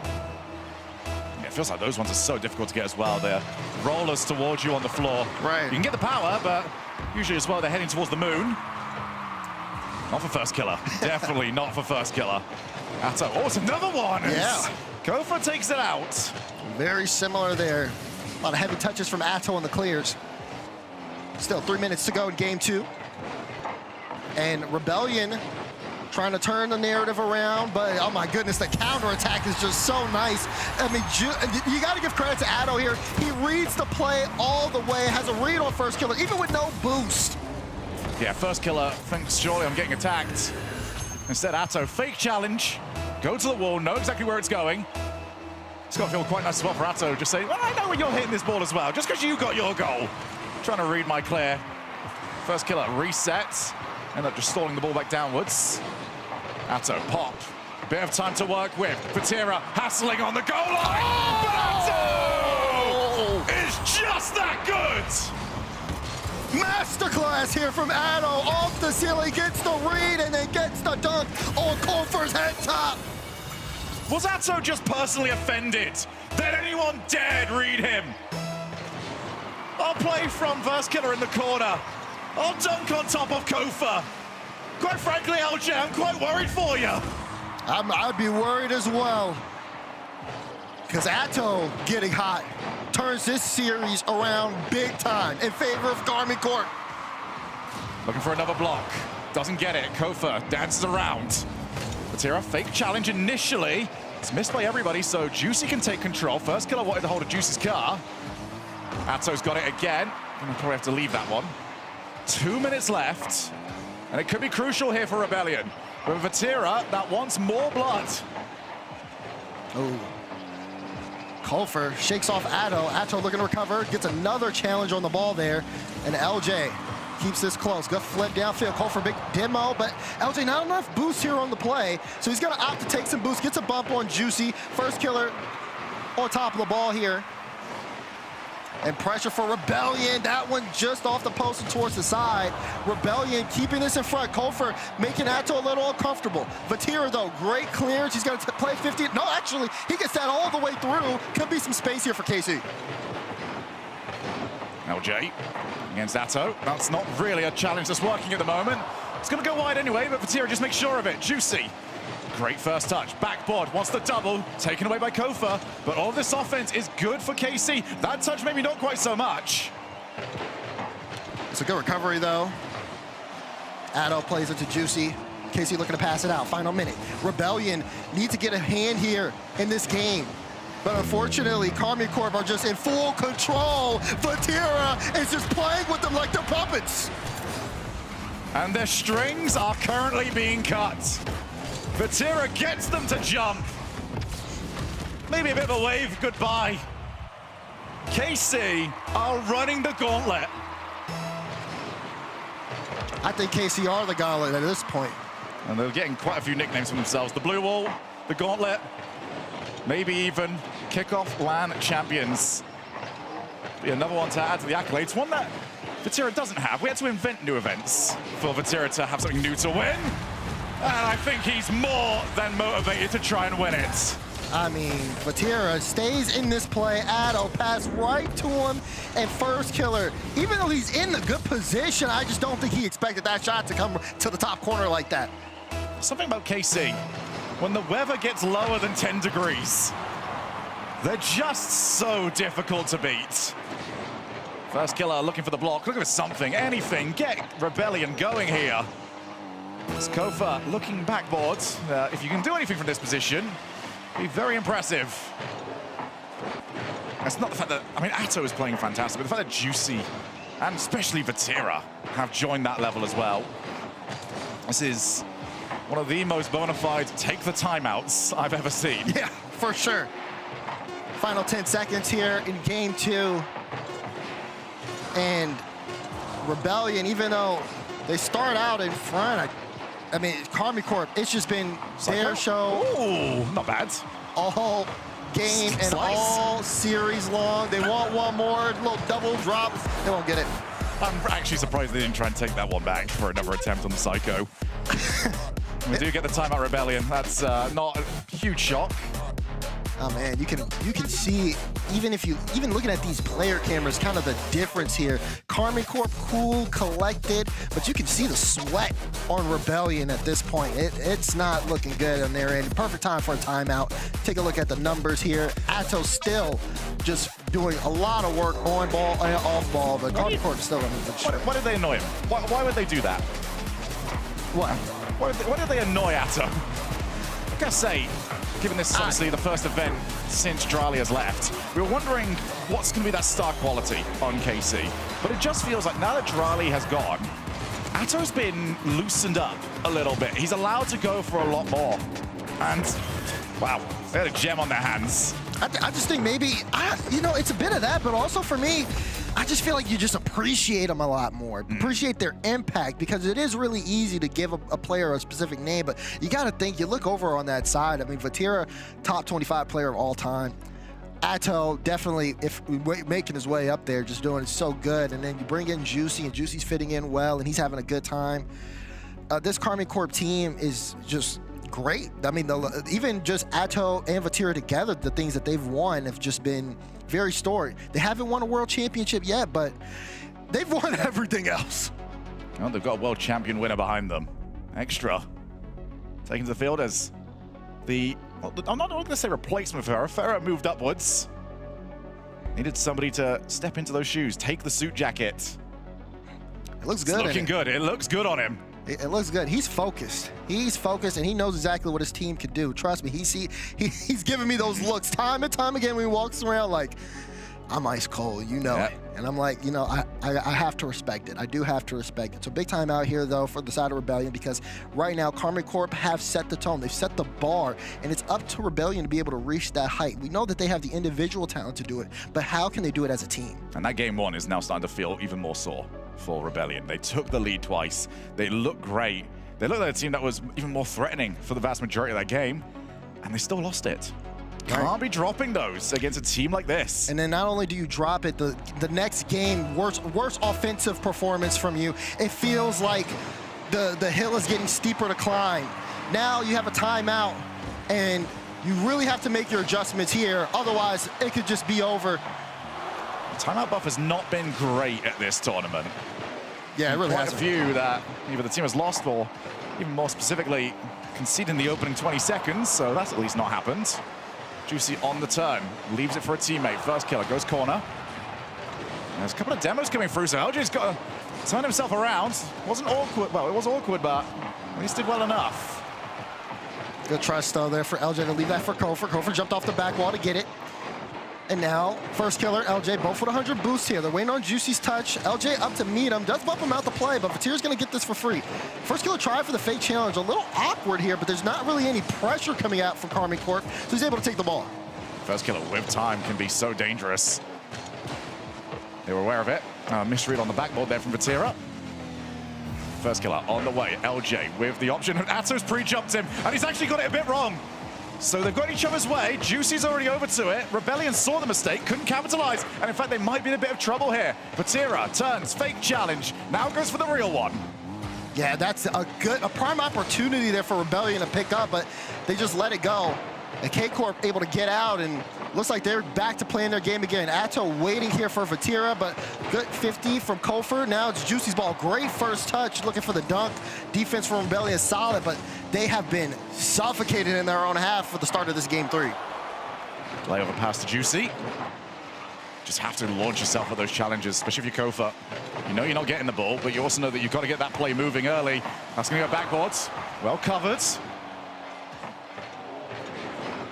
Speaker 3: It feels like those ones are so difficult to get as well. They're rollers towards you on the floor.
Speaker 1: Right.
Speaker 3: You can get the power, but usually as well they're heading towards the moon. Not for First Killer. Definitely not for First Killer. Atto. Oh, it's another one.
Speaker 1: Yeah.
Speaker 3: Kofor takes it out.
Speaker 1: Very similar there. A lot of heavy touches from Atto on the clears. Still 3 minutes to go in game two. And Rebellion trying to turn the narrative around, but oh my goodness, the counterattack is just so nice. I mean, you got to give credit to Atto here. He reads the play all the way, has a read on First Killer, even with no boost.
Speaker 3: Yeah, First Killer thinks, surely I'm getting attacked. Instead, Atto, fake challenge, go to the wall, know exactly where it's going. It's got to feel quite nice as well for Atto, just saying, well, I know where you're hitting this ball as well, just because you got your goal. Trying to read my clear. First Killer resets, end up just stalling the ball back downwards. Atto, pop. Bit of time to work with. Vatira hassling on the goal line. Oh! But Atto is just that good.
Speaker 1: Masterclass here from Atto. Off the ceiling, gets the read, and then gets the dunk on Kofor's head top.
Speaker 3: Was Atto just personally offended that anyone dared read him? I'll play from First Killer in the corner. I'll dunk on top of Kofor. Quite frankly, LJ, I'm quite worried for you.
Speaker 1: I'd be worried as well. Because Atto getting hot turns this series around big time in favor of Garmin Court.
Speaker 3: Looking for another block. Doesn't get it. Kofor dances around. Vatira, fake challenge initially. It's missed by everybody, so Juicy can take control. First Killer wanted to hold of Juicy's car. Atto's got it again. Gonna probably have to leave that one. 2 minutes left. And it could be crucial here for Rebellion. But Vatira, that wants more blood.
Speaker 1: Oh. Kofor shakes off Atto. Atto looking to recover, gets another challenge on the ball there. And LJ keeps this close. Good flip downfield. Kofor big demo, but LJ not enough boost here on the play. So he's gonna opt to take some boost, gets a bump on Juicy. First Killer on top of the ball here. And pressure for Rebellion. That one just off the post and towards the side. Rebellion keeping this in front. Kofor making Atto a little uncomfortable. Vatira, though, great clearance. He's going to play 50. No, actually, he gets that all the way through. Could be some space here for KC.
Speaker 3: LJ against Atto. That's not really a challenge that's working at the moment. It's going to go wide anyway, but Vatira just makes sure of it. Juicy. Great first touch. Backboard wants the double. Taken away by Kofor. But all this offense is good for KC. That touch maybe not quite so much.
Speaker 1: It's a good recovery, though. Atto plays it to Juicy. KC looking to pass it out. Final minute. Rebellion need to get a hand here in this game. But unfortunately, Karmi Corp are just in full control. Vatira is just playing with them like they're puppets.
Speaker 3: And their strings are currently being cut. Vatira gets them to jump. Maybe a bit of a wave goodbye. KC are running the gauntlet.
Speaker 1: I think KC are the gauntlet at this point.
Speaker 3: And they're getting quite a few nicknames for themselves. The Blue Wall, the Gauntlet, maybe even Kickoff LAN champions. Be another one to add to the accolades. One that Vatira doesn't have. We had to invent new events for Vatira to have something new to win. And I think he's more than motivated to try and win it.
Speaker 1: I mean, Vatira stays in this play. Atto pass right to him. And First Killer, even though he's in a good position, I just don't think he expected that shot to come to the top corner like that.
Speaker 3: Something about KC, when the weather gets lower than 10 degrees, they're just so difficult to beat. First killer looking for the block, looking for something, anything. Get Rebellion going here. Kofa looking backboard. If you can do anything from this position, be very impressive. It's not the fact that, I mean, Atto is playing fantastic, but the fact that Juicy and especially Vatira have joined that level as well. This is one of the most bona fide take the timeouts I've ever seen.
Speaker 1: Yeah, for sure. Final 10 seconds here in game 2. And Rebellion, even though they start out in front, I mean, Karmi Corp, it's just been their show.
Speaker 3: Ooh, not bad.
Speaker 1: All game and all series long. They want one more, little double drop. They won't get it.
Speaker 3: I'm actually surprised they didn't try and take that one back for another attempt on the Psycho. We do get the timeout Rebellion. That's not a huge shock.
Speaker 1: Oh man, you can see, even looking at these player cameras, kind of the difference here. Karmi Corp, cool, collected, but you can see the sweat on Rebellion at this point. It's not looking good on their end. Perfect time for a timeout. Take a look at the numbers here. Atto still just doing a lot of work on ball and off ball, but Karmi Corp still running good shit.
Speaker 3: Why did they annoy him? Why would they do that?
Speaker 1: What?
Speaker 3: Why did they annoy Atto? I gotta say, given this is obviously the first event since Drali has left, we were wondering what's going to be that star quality on KC. But it just feels like now that Drali has gone, Atto's been loosened up a little bit. He's allowed to go for a lot more. And, wow, they had a gem on their hands.
Speaker 1: I just think maybe, you know, it's a bit of that, but also for me, I just feel like you just appreciate them a lot more. Appreciate their impact, because it is really easy to give a player a specific name, but you got to think, you look over on that side. I mean, Vatira, top 25 player of all time. Atto, definitely, if making his way up there, just doing it so good. And then you bring in Juicy, and Juicy's fitting in well, and he's having a good time. This Karmi Corp team is just great. I mean, even just Atto and Vatira together, the things that they've won have just been very storied. They haven't won a world championship yet, but they've won everything else.
Speaker 3: Well, they've got a world champion winner behind them. Extra. Taken to the field as the, I'm not going to say replacement for her. Farah moved upwards. Needed somebody to step into those shoes, take the suit jacket.
Speaker 1: It looks good.
Speaker 3: It's looking good. It looks good on him.
Speaker 1: It looks good. He's focused. He's focused, and he knows exactly what his team can do. Trust me, he's giving me those looks time and time again when he walks around like, I'm ice cold, you know it. And I'm like, you know, I have to respect it. I do have to respect it. So big time out here, though, for the side of Rebellion, because right now, Karmi Corp have set the tone. They've set the bar, and it's up to Rebellion to be able to reach that height. We know that they have the individual talent to do it, but how can they do it as a team?
Speaker 3: And that game 1 is now starting to feel even more sore for Rebellion. They took the lead twice. They look great. They look like a team that was even more threatening for the vast majority of that game, and they still lost it. Can't be dropping those against a team like this.
Speaker 1: And then not only do you drop it, the next game, worse offensive performance from you. It feels like the hill is getting steeper to climb. Now you have a timeout, and you really have to make your adjustments here. Otherwise, it could just be over.
Speaker 3: Timeout buff has not been great at this tournament.
Speaker 1: Yeah, it really
Speaker 3: Quite
Speaker 1: hasn't.
Speaker 3: a few that either the team has lost or, even more specifically, conceding the opening 20 seconds, so that's at least not happened. Juicy on the turn, leaves it for a teammate. First killer goes corner. There's a couple of demos coming through, so LJ's got to turn himself around. Wasn't awkward, well, it was awkward, but at least did well enough.
Speaker 1: Good trust, though, there for LJ to leave that for Kofor. Kofor jumped off the back wall to get it. And now, first killer, LJ, both with 100 boost here. They're waiting on Juicy's touch. LJ up to meet him, does bump him out to play, but Vatira's gonna get this for free. First killer tried for the fake challenge. A little awkward here, but there's not really any pressure coming out from Karmi Corp, so he's able to take the ball.
Speaker 3: First killer with time can be so dangerous. They were aware of it. Misread on the backboard there from Vatira. First killer on the way. LJ with the option. Atto's pre-jumped him, and he's actually got it a bit wrong. So they've got each other's way. Juicy's already over to it. Rebellion saw the mistake, couldn't capitalize, and in fact, they might be in a bit of trouble here. Vatira turns, fake challenge, now goes for the real one.
Speaker 1: Yeah, that's a prime opportunity there for Rebellion to pick up, but they just let it go. And K-Corp able to get out, and looks like they're back to playing their game again. Atto waiting here for Vatira, but good 50 from Kofor. Now it's Juicy's ball. Great first touch, looking for the dunk. Defense from Rebellion is solid, but they have been suffocated in their own half for the start of this game 3.
Speaker 3: Layover pass to Juicy. just have to launch yourself at those challenges, especially if you're Kofa. You know you're not getting the ball, but you also know that you've got to get that play moving early. That's going to go backboards. Well covered.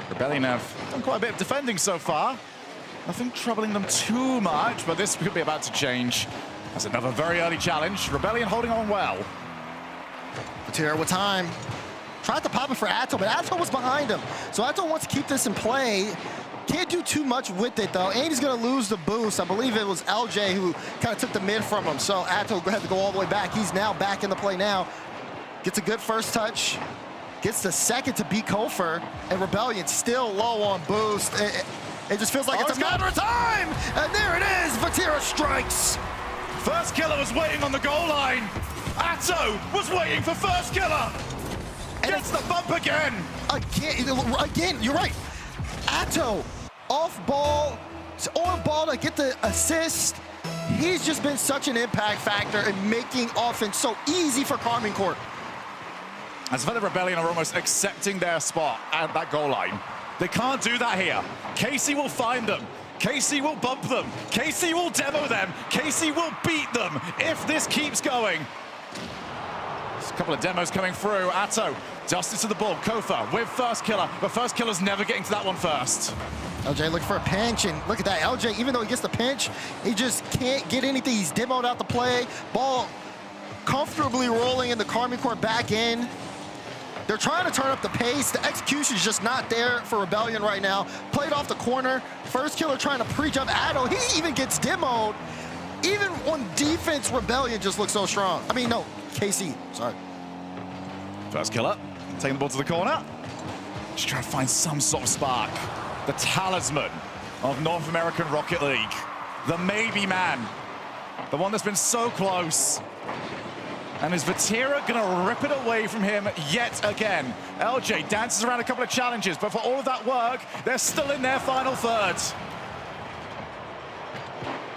Speaker 3: Rebellion have done quite a bit of defending so far. Nothing troubling them too much, but this could be about to change. That's another very early challenge. Rebellion holding on well.
Speaker 1: Vatira with time. Tried to pop it for Atto, but Atto was behind him. So Atto wants to keep this in play. Can't do too much with it, though. And he's going to lose the boost. I believe it was LJ who kind of took the mid from him. So Atto had to go all the way back. He's now back in the play now. Gets a good first touch. Gets the second to beat Kofer. And Rebellion still low on boost. It just feels like it's a matter of time. And there it is. Vatira strikes.
Speaker 3: First killer was waiting on the goal line. Atto was waiting for first killer. Gets the bump again.
Speaker 1: Again, you're right. Atto, off ball, on ball to get the assist. He's just been such an impact factor in making offense so easy for Karmine Corp.
Speaker 3: As for the Rebellion are almost accepting their spot at that goal line. They can't do that here. Casey will find them. Casey will bump them. Casey will demo them. Casey will beat them if this keeps going. There's a couple of demos coming through. Atto dusted to the ball. Kofa with first killer, but first killer's never getting to that one first.
Speaker 1: LJ looking for a pinch, and look at that. LJ, even though he gets the pinch, he just can't get anything. He's demoed out the play. Ball comfortably rolling in the Karmine Corp back in. They're trying to turn up the pace. The execution is just not there for Rebellion right now. Played off the corner. First killer trying to pre-jump Atto. He even gets demoed. Even on defense, Rebellion just looks so strong. I mean, no, KC, sorry.
Speaker 3: First killer, taking the ball to the corner. Just trying to find some sort of spark. The talisman of North American Rocket League. The maybe man. The one that's been so close. And is Vatira gonna rip it away from him yet again? LJ dances around a couple of challenges, but for all of that work, they're still in their final third.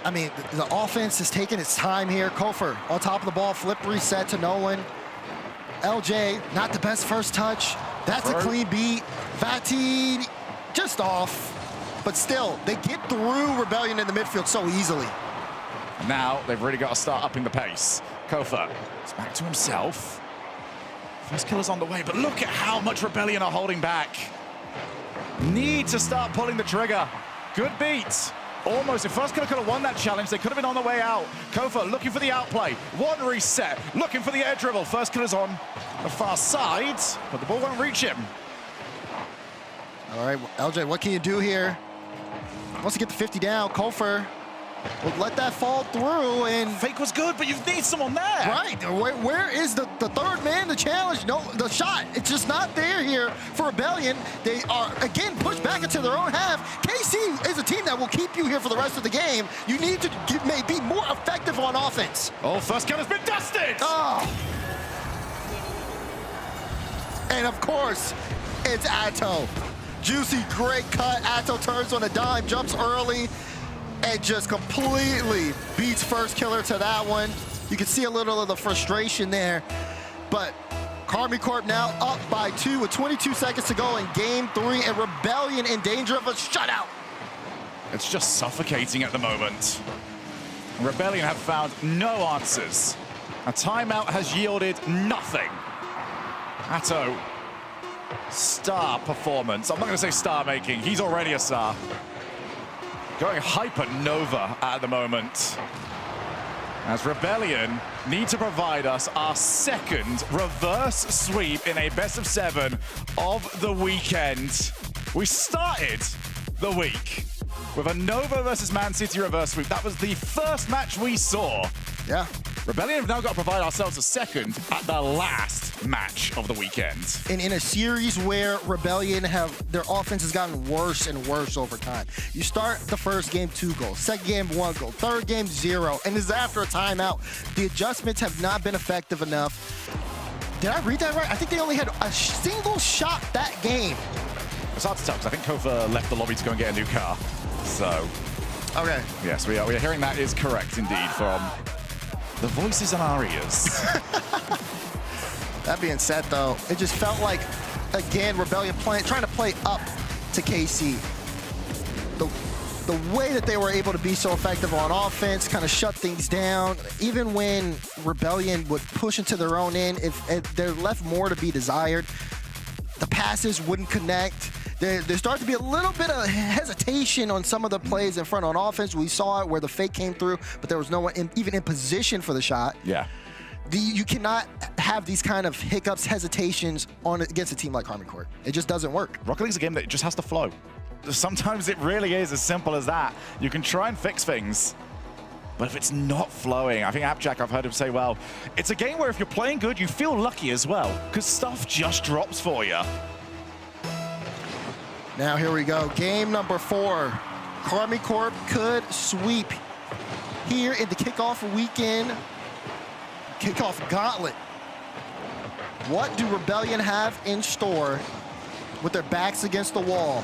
Speaker 1: I mean, the offense is taking its time here. Kofer on top of the ball, flip reset to Nolan. LJ, not the best first touch. That's a clean beat. Vati, just off. But still, they get through Rebellion in the midfield so easily.
Speaker 3: Now, they've really got to start upping the pace. Kofa is back to himself. First killer's on the way, but look at how much Rebellion are holding back. Need to start pulling the trigger. Good beat. Almost, if first killer could have won that challenge, they could have been on the way out. Kofa looking for the outplay. One reset, looking for the air dribble. First killer's on the far side, but the ball won't reach him.
Speaker 1: All right, LJ, what can you do here? Wants to get the 50 down. Kofer will let that fall through, and
Speaker 3: fake was good, but you need someone there.
Speaker 1: Right, where is the third man to challenge? No, the shot, it's just not there here for Rebellion. They are, again, pushed back into their own half. KC is a team that will keep you here for the rest of the game. You need to be more effective on offense.
Speaker 3: Oh, first killer's been dusted!
Speaker 1: Oh. And of course, it's Atto. Juicy, great cut. Atto turns on a dime, jumps early, and just completely beats first killer to that one. You can see a little of the frustration there, but Karmine Corp now up by 2 with 22 seconds to go in game 3, and Rebellion in danger of a shutout.
Speaker 3: It's just suffocating at the moment. Rebellion have found no answers. A timeout has yielded nothing. Atto, star performance. I'm not going to say star making. He's already a star. Going hypernova at the moment. As Rebellion need to provide us our second reverse sweep in a best of 7 of the weekend. We started the week with a Nova versus Man City reverse sweep. That was the first match we saw.
Speaker 1: Yeah.
Speaker 3: Rebellion have now got to provide ourselves a second at the last match of the weekend.
Speaker 1: And in a series where Rebellion their offense has gotten worse and worse over time. You start the first game 2 goals, second game 1 goal, third game 0, and this is after a timeout. The adjustments have not been effective enough. Did I read that right? I think they only had a single shot that game.
Speaker 3: It's hard to tell because I think Kofa left the lobby to go and get a new car. So,
Speaker 1: okay.
Speaker 3: Yes, we are hearing that is correct indeed from the voices in our ears.
Speaker 1: That being said, though, it just felt like, again, Rebellion trying to play up to KC. the way that they were able to be so effective on offense, kind of shut things down, even when Rebellion would push into their own end, if they're left more to be desired, the passes wouldn't connect. There started to be a little bit of hesitation on some of the plays in front on offense. We saw it where the fake came through, but there was no one even in position for the shot.
Speaker 3: Yeah.
Speaker 1: You cannot have these kind of hiccups, hesitations against a team like Army Court. It just doesn't work.
Speaker 3: Rocket League's a game that just has to flow. Sometimes it really is as simple as that. You can try and fix things, but if it's not flowing, I think Abjack, I've heard him say, well, it's a game where if you're playing good, you feel lucky as well, because stuff just drops for you.
Speaker 1: Now here we go, game number 4. Army Corp could sweep here in the kickoff weekend, kickoff gauntlet. What do Rebellion have in store with their backs against the wall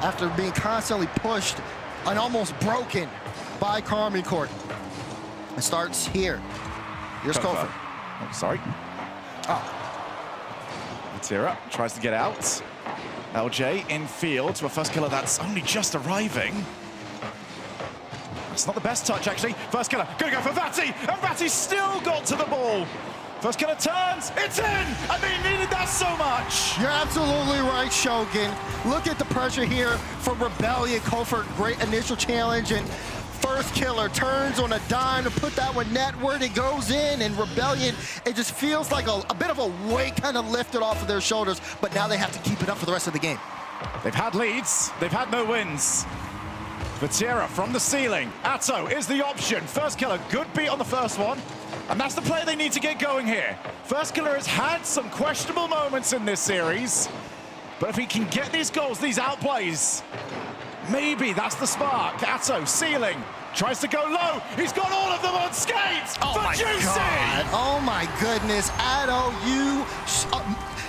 Speaker 1: after being constantly pushed and almost broken by Army Corp? It starts here. Here's Kofa.
Speaker 3: Oh, sorry. Vatira tries to get out. LJ in field to a first killer that's only just arriving. That's not the best touch, actually. First killer, gonna go for Vati, and Vati still got to the ball. First killer turns, it's in, and they needed that so much.
Speaker 1: You're absolutely right, Shogun. Look at the pressure here for Rebellion. Kofa, great initial challenge, and first killer turns on a dime to put that one netward. It goes in, and Rebellion, it just feels like a bit of a weight kind of lifted off of their shoulders, but now they have to keep it up for the rest of the game.
Speaker 3: They've had leads, they've had no wins. Vatira from the ceiling. Atto is the option. First killer, good beat on the first one. And that's the play they need to get going here. First killer has had some questionable moments in this series, but if he can get these goals, these outplays, maybe that's the spark. Atto, ceiling, tries to go low. He's got all of them on skates for Juicy!
Speaker 1: God. Oh my goodness, Atto,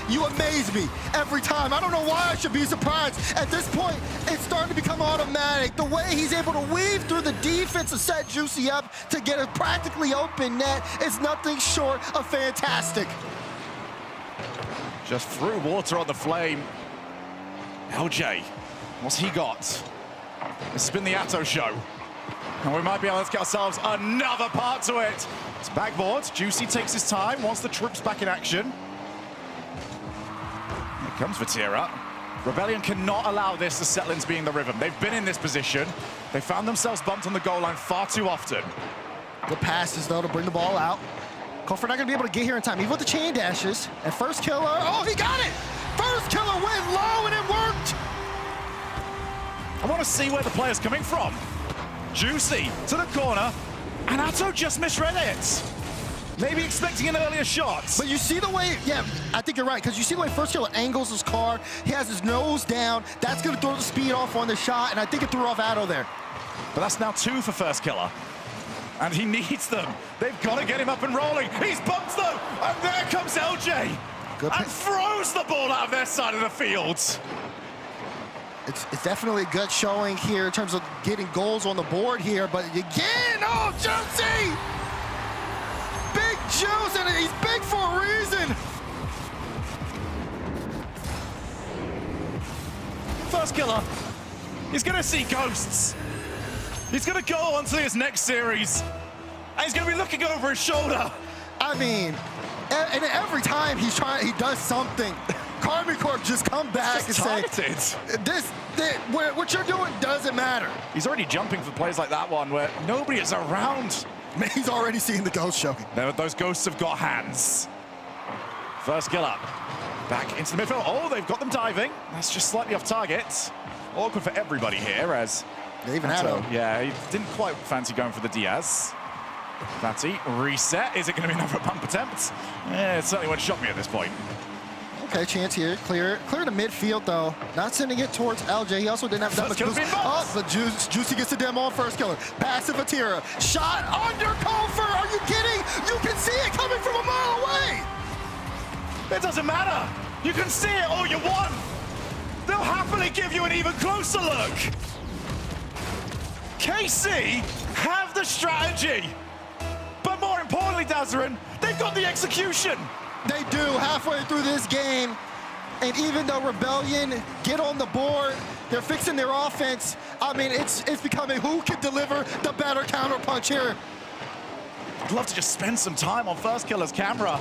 Speaker 1: you amaze me every time. I don't know why I should be surprised. At this point, it's starting to become automatic. The way he's able to weave through the defense and set Juicy up to get a practically open net is nothing short of fantastic.
Speaker 3: Just threw water on the flame. LJ, what's he got? This has been the Atto show. And we might be able to get ourselves another part to it. It's backboard. Juicy takes his time, wants the troops back in action. Here comes Vatira. Rebellion cannot allow this to settle into being the rhythm. They've been in this position. They found themselves bumped on the goal line far too often.
Speaker 1: Good passes, though, to bring the ball out. Kofa not going to be able to get here in time, even with the chain dashes. And first killer, oh, he got it! First killer went low, and it worked!
Speaker 3: I want to see where the player's coming from. Juicy to the corner, and Atto just misread it. Maybe expecting an earlier shot.
Speaker 1: But you see the way, yeah, I think you're right, because you see the way first killer angles his car. He has his nose down. That's going to throw the speed off on the shot, and I think it threw off Atto there.
Speaker 3: But that's now 2 for first killer. And he needs them. They've got to get him up and rolling. He's bumped though, and there comes LJ. And throws the ball out of their side of the field.
Speaker 1: It's definitely a good showing here in terms of getting goals on the board here, but again, oh, Juicy! Big Juice, and he's big for a reason.
Speaker 3: First killer, he's gonna see ghosts. He's gonna go on to his next series, and he's gonna be looking over his shoulder.
Speaker 1: I mean, and every time he does something, Army Corp just come back and say, what you're doing doesn't matter.
Speaker 3: He's already jumping for plays like that one where nobody is around.
Speaker 1: Man, he's already seeing the ghost show.
Speaker 3: Those ghosts have got hands. First killer, back into the midfield. Oh, they've got them diving. That's just slightly off target. Awkward for everybody here as
Speaker 1: they even had him.
Speaker 3: Yeah, he didn't quite fancy going for the Diaz. Vati, reset. Is it going to be another bump attempt? Yeah, it certainly won't shock me at this point.
Speaker 1: Okay, chance here. Clear to midfield, though. Not sending it towards LJ. He also didn't have that much boost. Oh, but Juicy gets the demo on first killer. Pass to Vatira. Shot under Kofer. Are you kidding? You can see it coming from a mile away.
Speaker 3: It doesn't matter. You can see it all you want. They'll happily give you an even closer look. KC have the strategy. But more importantly, Dazarin, they've got the execution.
Speaker 1: They do, halfway through this game. And even though Rebellion get on the board. They're fixing their offense. I mean, it's becoming who can deliver the better counterpunch here.
Speaker 3: I'd love to just spend some time on First Killer's camera.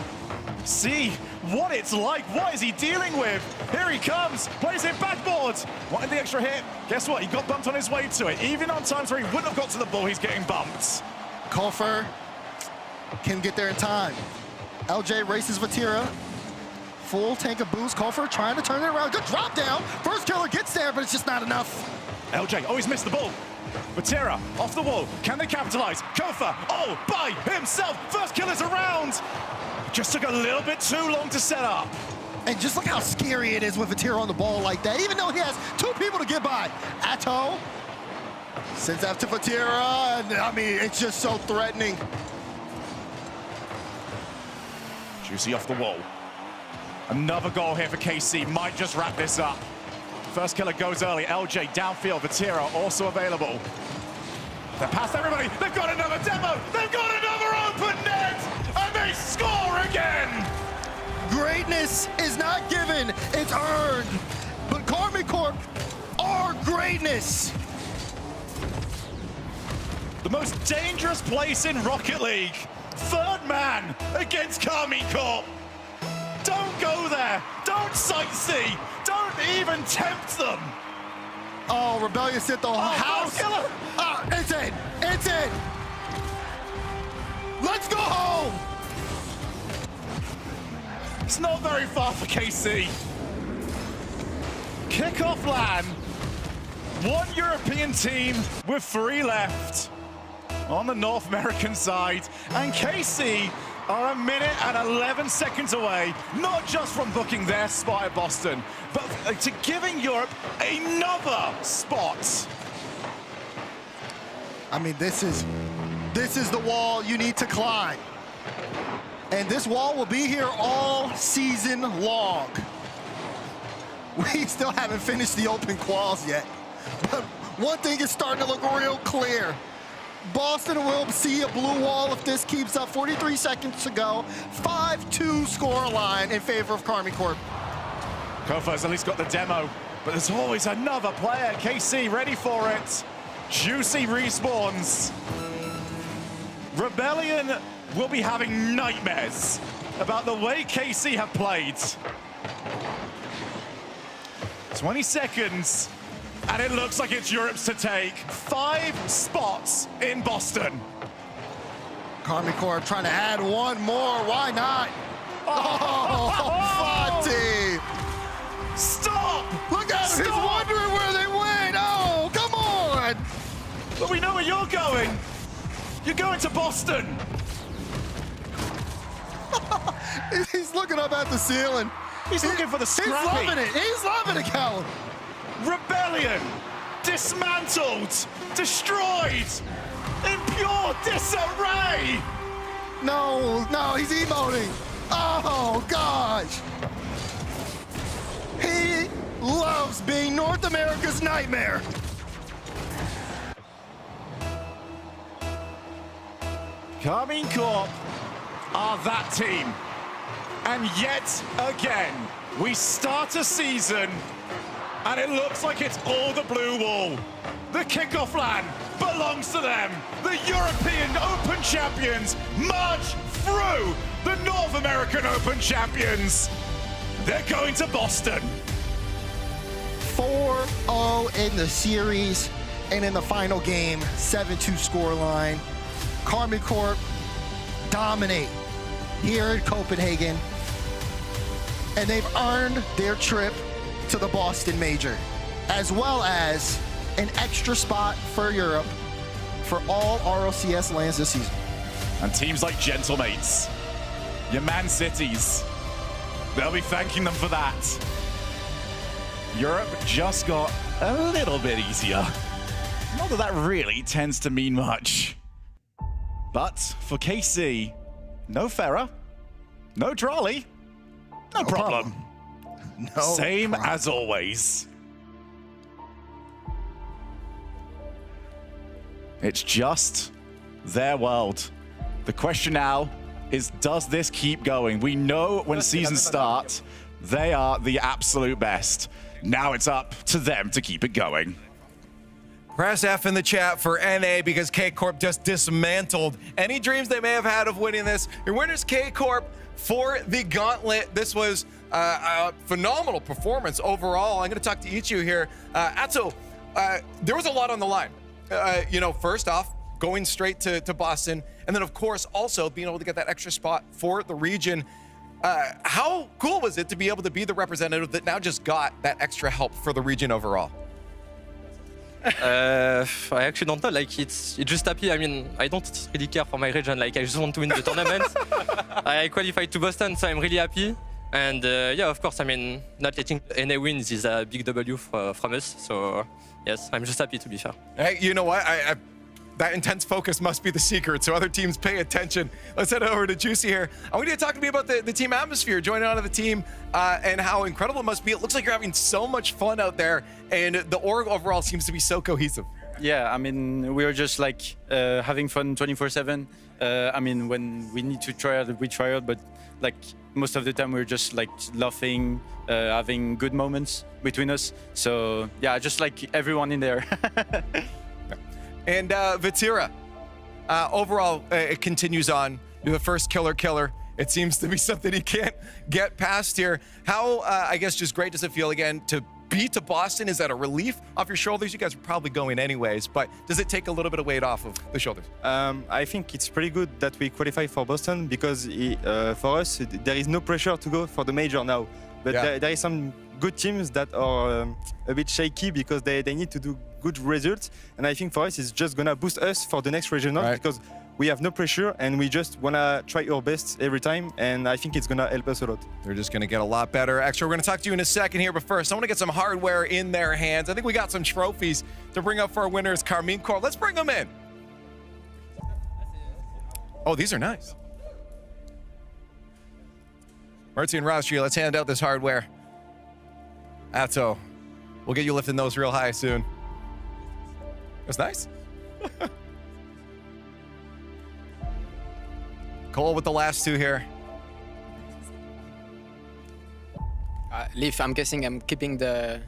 Speaker 3: See what it's like. What is he dealing with? Here he comes, plays it backboard. Wanted the extra hit. Guess what? He got bumped on his way to it. Even on times where he wouldn't have got to the ball, he's getting bumped.
Speaker 1: Kofer can get there in time. LJ races Vatira. Full tank of boost. Kofer trying to turn it around. Good drop down. First Killer gets there, but it's just not enough.
Speaker 3: LJ, oh, he's missed the ball. Vatira off the wall. Can they capitalize? Kofer, oh, by himself. First Killer's around. Just took a little bit too long to set up.
Speaker 1: And just look how scary it is with Vatira on the ball like that, even though he has 2 people to get by. Atto sends that to Vatira, and I mean, it's just so threatening.
Speaker 3: Juicy off the wall. Another goal here for KC, might just wrap this up. First Killer goes early, LJ downfield, Vatira also available. They're past everybody, they've got another demo, they've got another open net, and they score again!
Speaker 1: Greatness is not given, it's earned. But Karmine Corp are greatness.
Speaker 3: The most dangerous place in Rocket League. Third man against Karmine Corp. Don't go there, don't sightsee, don't even tempt them.
Speaker 1: Oh, Rebellious hit the house.
Speaker 3: Killer.
Speaker 1: It's in, it's in. Let's go home.
Speaker 3: It's not very far for KC. Kickoff LAN. 1 European team with 3 left on the North American side. And KC are 1 minute and 11 seconds away, not just from booking their spot at Boston, but to giving Europe another spot.
Speaker 1: I mean, this is the wall you need to climb. And this wall will be here all season long. We still haven't finished the open quals yet. But one thing is starting to look real clear. Boston will see a blue wall if this keeps up. 43 seconds to go. 5-2 score line in favor of Karmine Corp.
Speaker 3: Kofer's at least got the demo, but there's always another player. KC ready for it. Juicy respawns. Rebellion will be having nightmares about the way KC have played. 20 seconds, and it looks like it's Europe's to take. 5 spots in Boston.
Speaker 1: Karmine Corp trying to add 1 more, why not? Oh, Fati!
Speaker 3: Stop!
Speaker 1: Look at him, he's wondering where they went! Oh, come on!
Speaker 3: But we know where you're going. You're going to Boston.
Speaker 1: He's looking up at the ceiling.
Speaker 3: He's looking for the scrappy.
Speaker 1: He's loving it. He's loving it, Callum.
Speaker 3: Rebellion, dismantled, destroyed, in pure disarray.
Speaker 1: No, he's emoting. Oh, gosh. He loves being North America's nightmare.
Speaker 3: Karmine Corp are that team. And yet again, we start a season and it looks like it's all the blue wall. The kickoff LAN belongs to them. The European Open champions march through the North American Open champions. They're going to Boston.
Speaker 1: 4-0 in the series, and in the final game, 7-2 scoreline. Karmine Corp dominate here in Copenhagen, and they've earned their trip to the Boston Major, as well as an extra spot for Europe for all RLCS lands this season.
Speaker 3: And teams like Gentlemates, your Man Cities, they'll be thanking them for that. Europe just got a little bit easier. Not that that really tends to mean much. But for KC, no Farah, no Trolley, no problem.
Speaker 1: No
Speaker 3: Same
Speaker 1: problem.
Speaker 3: as always. It's just their world. The question now is, does this keep going? We know when seasons start, they are the absolute best. Now it's up to them to keep it going.
Speaker 10: Press F in the chat for NA because K-Corp just dismantled any dreams they may have had of winning this. Your winner's K-Corp for the Gauntlet. This was a phenomenal performance overall. I'm going to talk to each of you here. Atto, there was a lot on the line. First off, going straight to Boston, and then of course also being able to get that extra spot for the region. How cool was it to be able to be the representative that now just got that extra help for the region overall?
Speaker 9: I actually don't know. Like it's just happy. I mean, I don't really care for my region. Like I just want to win the tournament. I qualified to Boston, so I'm really happy. And yeah, of course, I mean, not letting NA wins is a big W from us. So yes, I'm just happy to be fair.
Speaker 10: Hey, you know what? That intense focus must be the secret, so other teams pay attention. Let's head over to Juicy here. I want you to talk to me about the team atmosphere, joining onto the team, and how incredible it must be. It looks like you're having so much fun out there, and the org overall seems to be so cohesive.
Speaker 14: Yeah, I mean, we are just like having fun 24/7. I mean, when we need to try out, we try out, but like most of the time we're just like laughing, having good moments between us. So yeah, just like everyone in there.
Speaker 10: And Vatira, overall, it continues on. You're the first killer. It seems to be something he can't get past here. How, I guess, just great does it feel again to beat to Boston? Is that a relief off your shoulders? You guys are probably going anyways, but does it take a little bit of weight off of the shoulders?
Speaker 11: I think it's pretty good that we qualify for Boston because for us, there is no pressure to go for the major now. But there is some good teams that are a bit shaky because they need to do good results. And I think for us, it's just going to boost us for the next regional because we have no pressure and we just want to try our best every time. And I think it's going to help us a lot.
Speaker 10: They're just going to get a lot better. Extra, we're going to talk to you in a second here, but first, I want to get some hardware in their hands. I think we got some trophies to bring up for our winners, Carmine Corp. Let's bring them in. Oh, these are nice. Mertzi and Raustri, let's hand out this hardware. Atto, we'll get you lifting those real high soon. That's nice. Cole with the last two here.
Speaker 8: Leaf, I'm guessing I'm keeping the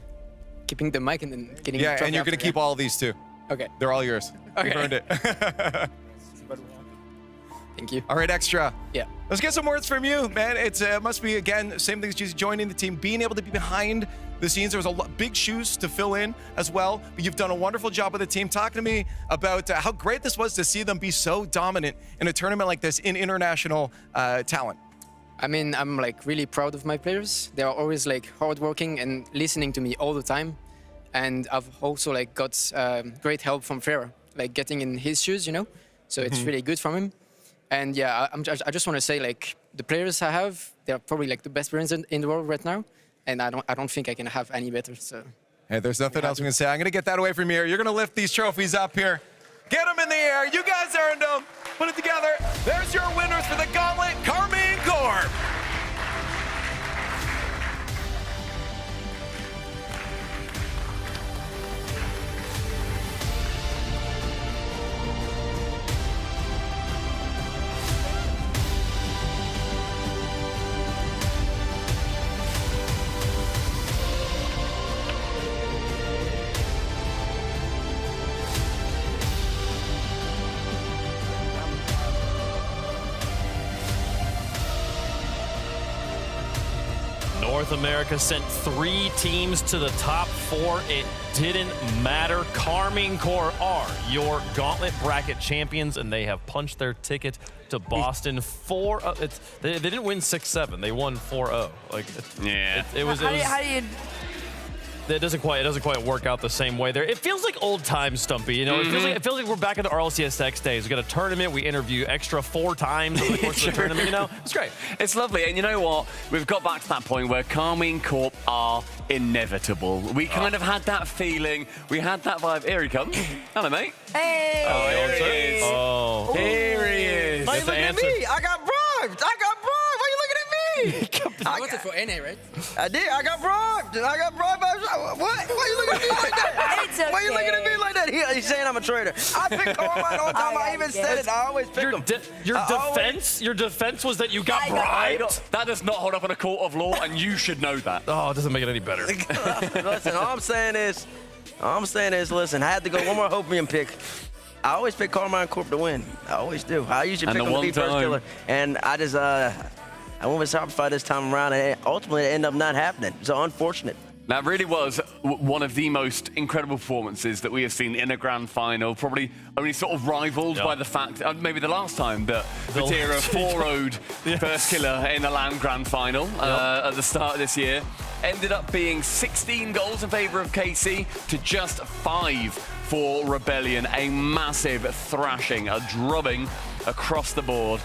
Speaker 8: mic and then getting.
Speaker 10: Yeah, and you're gonna keep all of these too.
Speaker 8: Okay.
Speaker 10: They're all yours.
Speaker 8: Okay.
Speaker 10: You've earned it.
Speaker 8: Thank you.
Speaker 10: All right, Extra.
Speaker 8: Yeah.
Speaker 10: Let's get some words from you, man. It must be, again, same thing as just joining the team, being able to be behind the scenes. There was big shoes to fill in as well, but you've done a wonderful job with the team. Talk to me about how great this was to see them be so dominant in a tournament like this in international talent.
Speaker 8: I mean, I'm like really proud of my players. They are always like hardworking and listening to me all the time. And I've also like got great help from Farah, like getting in his shoes, you know? So it's really good from him. And yeah, I just want to say, like, the players I have, they're probably like the best players in the world right now, and I don't think I can have any better. So.
Speaker 10: Hey, there's nothing else I'm gonna say. I'm gonna get that away from you. You're gonna lift these trophies up here. Get them in the air. You guys earned them. Put it together. There's your winners for the Gauntlet, Carmine Corp.
Speaker 17: North America sent 3 teams to the top 4. It didn't matter. Carmine Corp are your Gauntlet bracket champions, and they have punched their ticket to Boston 4-0. They didn't win 6-7. They won 4-0. Like, it was.
Speaker 22: How do you?
Speaker 17: It doesn't quite work out the same way there. It feels like old times, Stumpy. You know, it feels like we're back in the RLCSX days. We got a tournament. We interview Extra 4 times over the course of the tournament. You know, it's great.
Speaker 5: It's lovely, and you know what? We've got back to that point where Carmine Corp are inevitable. We kind of had that feeling. We had that vibe. Here he comes. Hello, mate.
Speaker 22: Hey.
Speaker 5: Oh, here he is.
Speaker 17: Oh.
Speaker 5: Here he is.
Speaker 13: Why are you looking at me? I got bribed. Why are you looking at me?
Speaker 8: I voted for NA, right?
Speaker 13: I did. I got bribed. Why are you looking at me like that?
Speaker 22: It's okay.
Speaker 13: Why are you looking at me like that he's saying I'm a traitor. I pick Carmine all the time. I even said it. I always pick him.
Speaker 17: Your defense was that you got bribed?
Speaker 5: That does not hold up in a court of law, and you should know that.
Speaker 17: Oh, it doesn't make it any better.
Speaker 13: Listen, all I'm saying is, listen, I had to go one more Hopium pick. I always pick Carmine Corp to win. I always do. I usually pick him to be first killer. And I just, I went with Shopify this time around, and ultimately it ended up not happening. So unfortunate.
Speaker 5: That really was one of the most incredible performances that we have seen in a grand final, probably only sort of rivaled by the fact, maybe the last time that Vatira 4-0'd first killer in the LAN grand final at the start of this year. Ended up being 16 goals in favor of KC to just 5 for Rebellion. A massive thrashing, a drubbing across the board.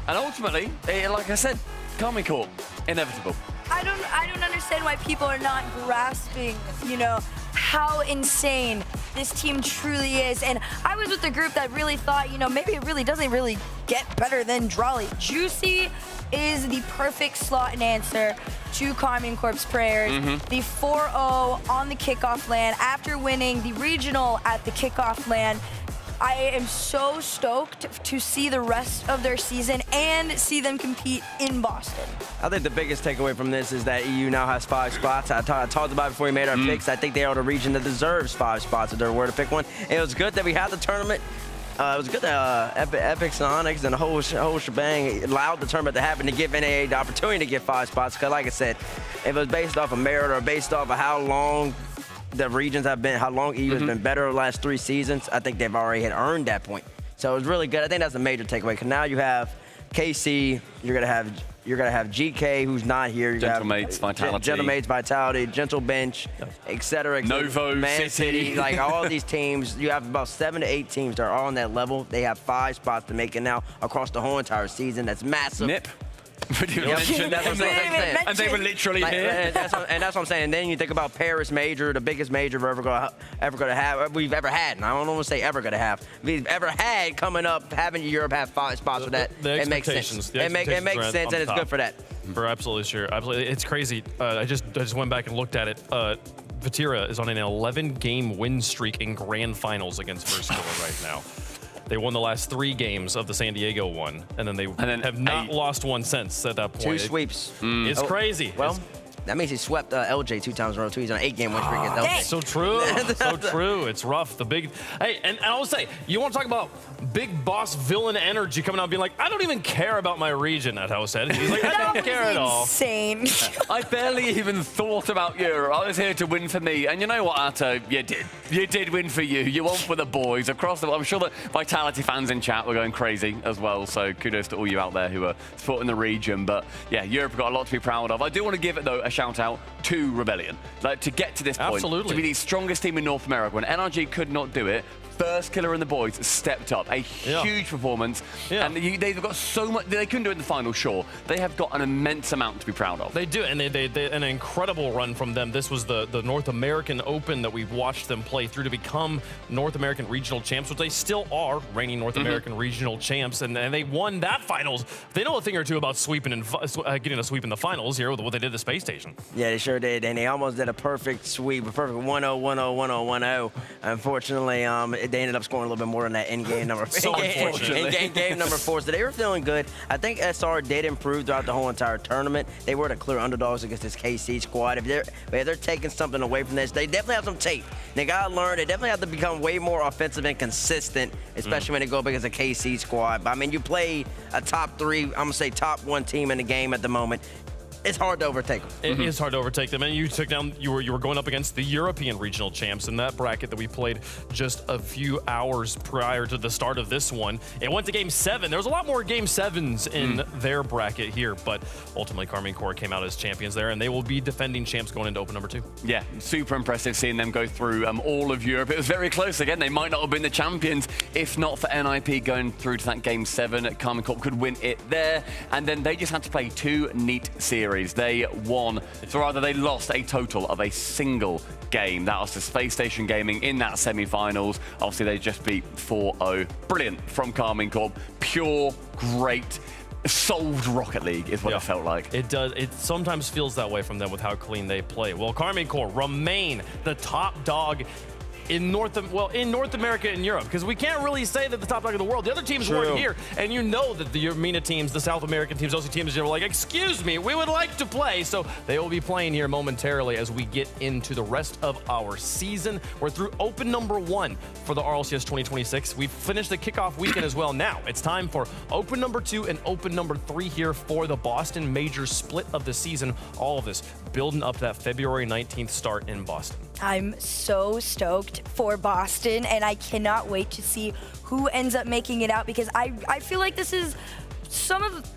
Speaker 5: And ultimately, like I said, Karmine Corp, inevitable.
Speaker 22: I don't understand why people are not grasping, you know, how insane this team truly is. And I was with the group that really thought, you know, maybe it really doesn't really get better than Drawley. Juicy is the perfect slot and answer to Karmine Corp's prayers. The 4-0 on the kickoff LAN after winning the regional at the kickoff LAN. I am so stoked to see the rest of their season and see them compete in Boston.
Speaker 13: I think the biggest takeaway from this is that EU now has 5 spots. I talked about it before we made our picks. I think they are the region that deserves 5 spots if they were to pick one. And it was good that we had the tournament. It was good that Epics and Onyx and the whole shebang allowed the tournament to happen to give NAA the opportunity to get 5 spots. Because like I said, if it was based off of merit or based off of how long the regions have been, how long EU has been better the last 3 seasons, I think they've already had earned that point. So it was really good. I think that's a major takeaway because now you have KC, you're gonna have GK who's not here.
Speaker 5: Gentlemates, Vitality.
Speaker 13: Gentlemates, Vitality, Gentle Bench, etc.
Speaker 5: Novo,
Speaker 13: Man
Speaker 5: City.
Speaker 13: like all these teams. You have about 7 to 8 teams that are all on that level. They have 5 spots to make it now across the whole entire season. That's massive.
Speaker 5: Nip.
Speaker 13: That's what I'm saying.
Speaker 5: And they were literally here.
Speaker 13: And that's what I'm saying. And then you think about Paris Major, the biggest major we've ever gonna have. We've ever had. And I don't want to say ever gonna have. We've ever had coming up. Having Europe have 5 spots for that. It makes sense. It makes sense, and it's good for that.
Speaker 17: For absolutely sure. Absolutely, it's crazy. I just went back and looked at it. Vatira is on an 11-game win streak in grand finals against First Killer right now. They won the last 3 games of the San Diego one, and then have not lost one since at that point.
Speaker 13: 2 sweeps.
Speaker 17: It's crazy.
Speaker 13: Well, that means he swept LJ 2 times in a row, too. He's on an 8-game win streak against LJ.
Speaker 17: So true. So true. It's rough. Hey, and I will say, you want to talk about big boss villain energy coming out and being like, I don't even care about my region, that's how it said. He's like, I don't care at all.
Speaker 22: Insane.
Speaker 5: I barely even thought about Europe. I was here to win for me. And you know what, Atto? You did. You did win for you. You won for the boys across the board. I'm sure that Vitality fans in chat were going crazy as well. So kudos to all you out there who are supporting the region. But yeah, Europe have got a lot to be proud of. I do want to give it, though, a shout out to Rebellion. Like, to get to this point,
Speaker 17: Absolutely.
Speaker 5: to be the strongest team in North America, when NRG could not do it, First Killer and the boys stepped up. A huge performance. And they've got so much. They couldn't do it in the final, sure. They have got an immense amount to be proud of.
Speaker 17: They do, and they an incredible run from them. This was the North American Open that we've watched them play through to become North American regional champs, which they still are, reigning North American regional champs, and they won that finals. They know a thing or two about sweeping and getting a sweep in the finals here with what they did at the space station.
Speaker 13: Yeah, they sure did, and they almost did a perfect sweep, a perfect 1-0, 1-0, 1-0, 1-0. Unfortunately, they ended up scoring a little bit more than that in-game number.
Speaker 17: So
Speaker 13: game number 4. So they were feeling good. I think SR did improve throughout the whole entire tournament. They were the clear underdogs against this KC squad. If they're taking something away from this, they definitely have some tape. They gotta learn. They definitely have to become way more offensive and consistent, especially when they go up against a KC squad. But I mean, you play a top 3, I'm gonna say top 1 team in the game at the moment. It's hard to overtake them.
Speaker 17: It is hard to overtake them, and you took down. You were going up against the European regional champs in that bracket that we played just a few hours prior to the start of this one. It went to Game 7. There's a lot more Game 7s in their bracket here, but ultimately Karmine Corp came out as champions there, and they will be defending champs going into Open number 2.
Speaker 5: Yeah, super impressive seeing them go through all of Europe. It was very close. Again, they might not have been the champions if not for NIP going through to that Game 7. Karmine Corp could win it there, and then they just had to play 2 neat series. They won, so rather they lost a total of a single game. That was the Space Station Gaming in that semi-finals. Obviously, they just beat 4-0. Brilliant from Karmine Corp. Pure, great, solved Rocket League is what it felt like.
Speaker 17: It does. It sometimes feels that way from them with how clean they play. Well, Karmine Corp remain the top dog in North America and Europe, because we can't really say that the top dog of the world. The other teams weren't here, and you know that the MENA teams, the South American teams, those teams are like, excuse me, we would like to play. So they will be playing here momentarily as we get into the rest of our season. We're through open number 1 for the RLCS 2026. We've finished the kickoff weekend as well. Now it's time for open number 2 and open number 3 here for the Boston major split of the season. All of this building up that February 19th start in Boston.
Speaker 22: I'm so stoked for Boston, and I cannot wait to see who ends up making it out, because I feel like this is some of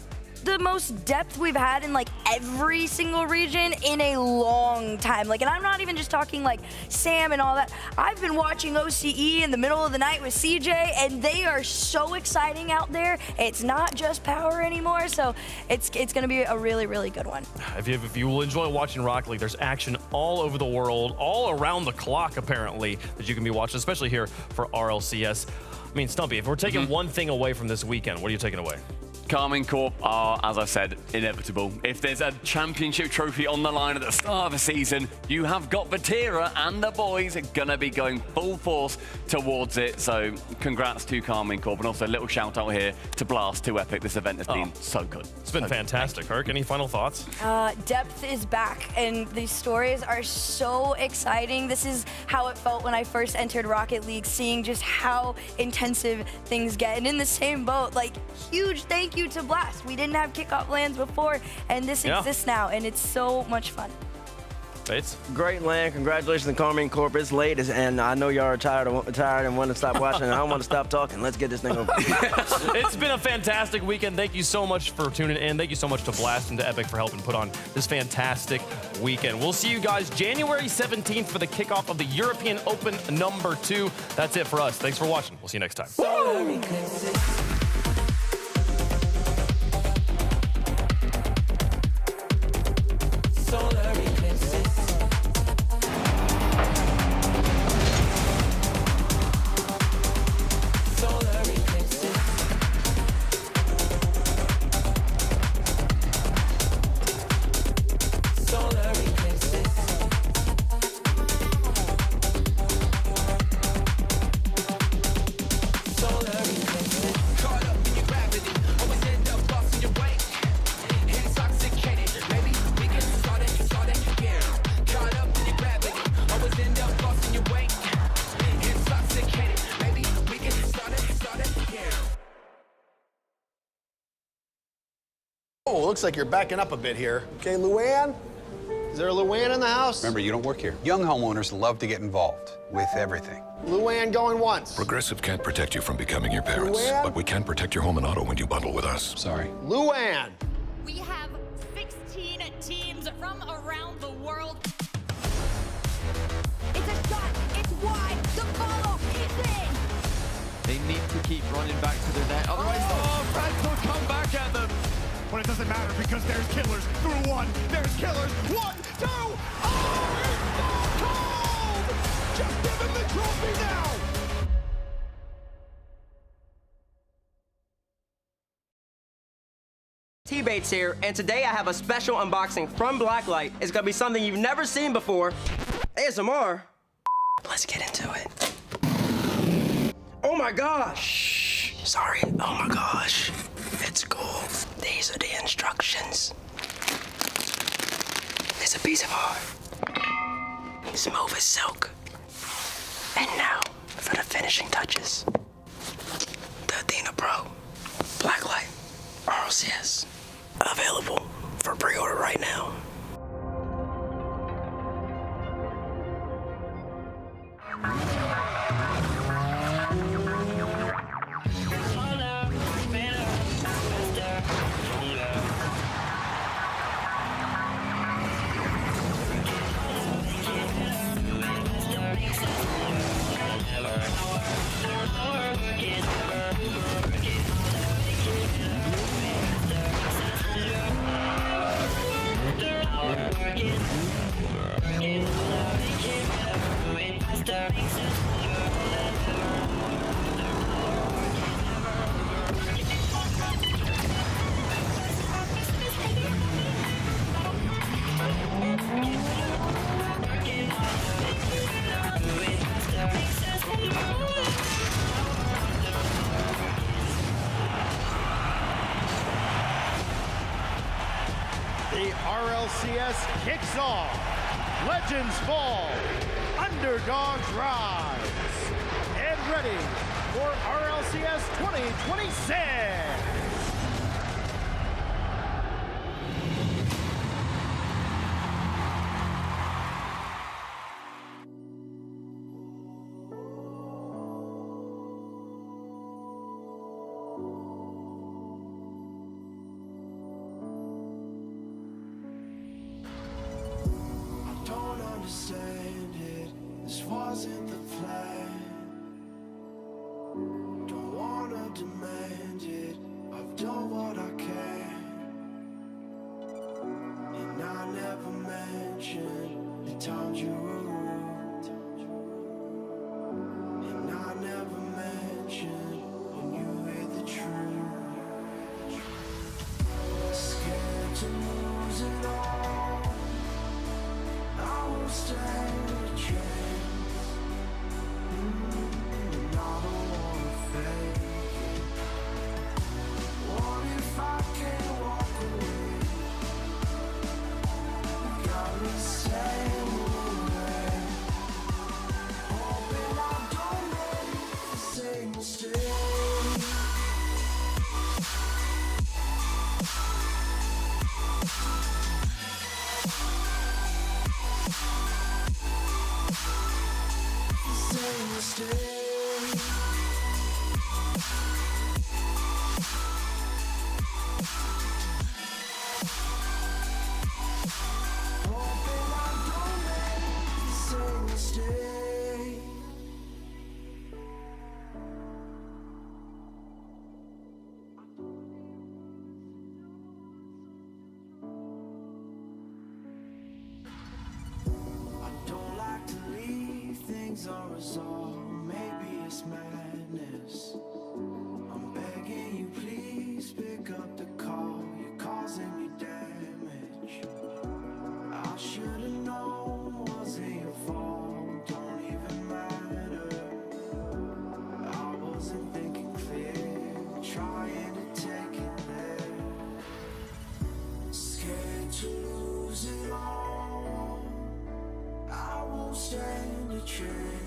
Speaker 22: the most depth we've had in like every single region in a long time. Like, and I'm not even just talking like Sam and all that. I've been watching OCE in the middle of the night with CJ, and they are so exciting out there. It's not just power anymore, so it's gonna be a really, really good one.
Speaker 17: If you will enjoy watching Rocket League, there's action all over the world, all around the clock apparently, that you can be watching, especially here for RLCS. I mean, Stumpy, if we're taking one thing away from this weekend, what are you taking away?
Speaker 5: Karmine Corp are, as I said, inevitable. If there's a championship trophy on the line at the start of the season, you have got Vatira and the boys are going to be going full force towards it. So congrats to Karmine Corp, and also a little shout out here to Blast, to Epic. This event has been so good.
Speaker 17: It's been fantastic. Herc, any final thoughts?
Speaker 22: Depth is back, and these stories are so exciting. This is how it felt when I first entered Rocket League, seeing just how intensive things get. And in the same boat, like, huge thank you to Blast. We didn't have kickoff lands before, and this exists now, and it's so much fun.
Speaker 17: Bates?
Speaker 13: Great land. Congratulations to Karmine Corp. It's late, and I know y'all are tired and want to stop watching, and I don't want to stop talking. Let's get this thing over.
Speaker 17: It's been a fantastic weekend. Thank you so much for tuning in. Thank you so much to Blast and to Epic for helping put on this fantastic weekend. We'll see you guys January 17th for the kickoff of the European Open number 2. That's it for us. Thanks for watching. We'll see you next time.
Speaker 19: Oh, looks like you're backing up a bit here. Okay, Luann? Is there a Luann in the house?
Speaker 16: Remember, you don't work here. Young homeowners love to get involved with everything.
Speaker 19: Luann going once.
Speaker 15: Progressive can't protect you from becoming your parents,
Speaker 19: Luann?
Speaker 15: but we can protect your home and auto when you bundle with us.
Speaker 16: Sorry.
Speaker 19: Luann!
Speaker 20: We have 16 teams from around the world.
Speaker 21: It's a shot. It's wide. The follow is in.
Speaker 23: They need to keep running back to their net. Otherwise, Reds will come back at them.
Speaker 24: But it doesn't matter because there's killers through one. There's killers. 1, 2. Oh, it's so cold! Just give him the trophy now!
Speaker 13: T-Bates here, and today I have a special unboxing from Blacklight. It's gonna be something you've never seen before. ASMR.
Speaker 4: Let's get into it.
Speaker 13: Oh my gosh!
Speaker 4: Sorry. Oh my gosh. It's cool. These are the instructions. It's a piece of art. Smooth as silk. And now, for the finishing touches. The Athena Pro Blacklight RLCS. Available for pre-order right now.
Speaker 24: RLCS kicks off. Legends fall, underdogs rise. Get ready for RLCS 2026.
Speaker 2: Understand it, this wasn't the plan. Don't wanna demand it, I've done what I can. And I never mentioned the times you were rude. And I never mentioned when you hear the truth. Scared to lose it all, I won't stand a chance. And I don't wanna fake it. What if I can't walk away? You got me saying away, hoping I don't make the same mistake. Unresolved, maybe it's madness. I'm begging you, please pick up the call. You're causing me damage. I should've known, wasn't your fault. Don't even matter. I wasn't thinking clear, trying to take it there. Scared to lose it all, I won't stand a chance.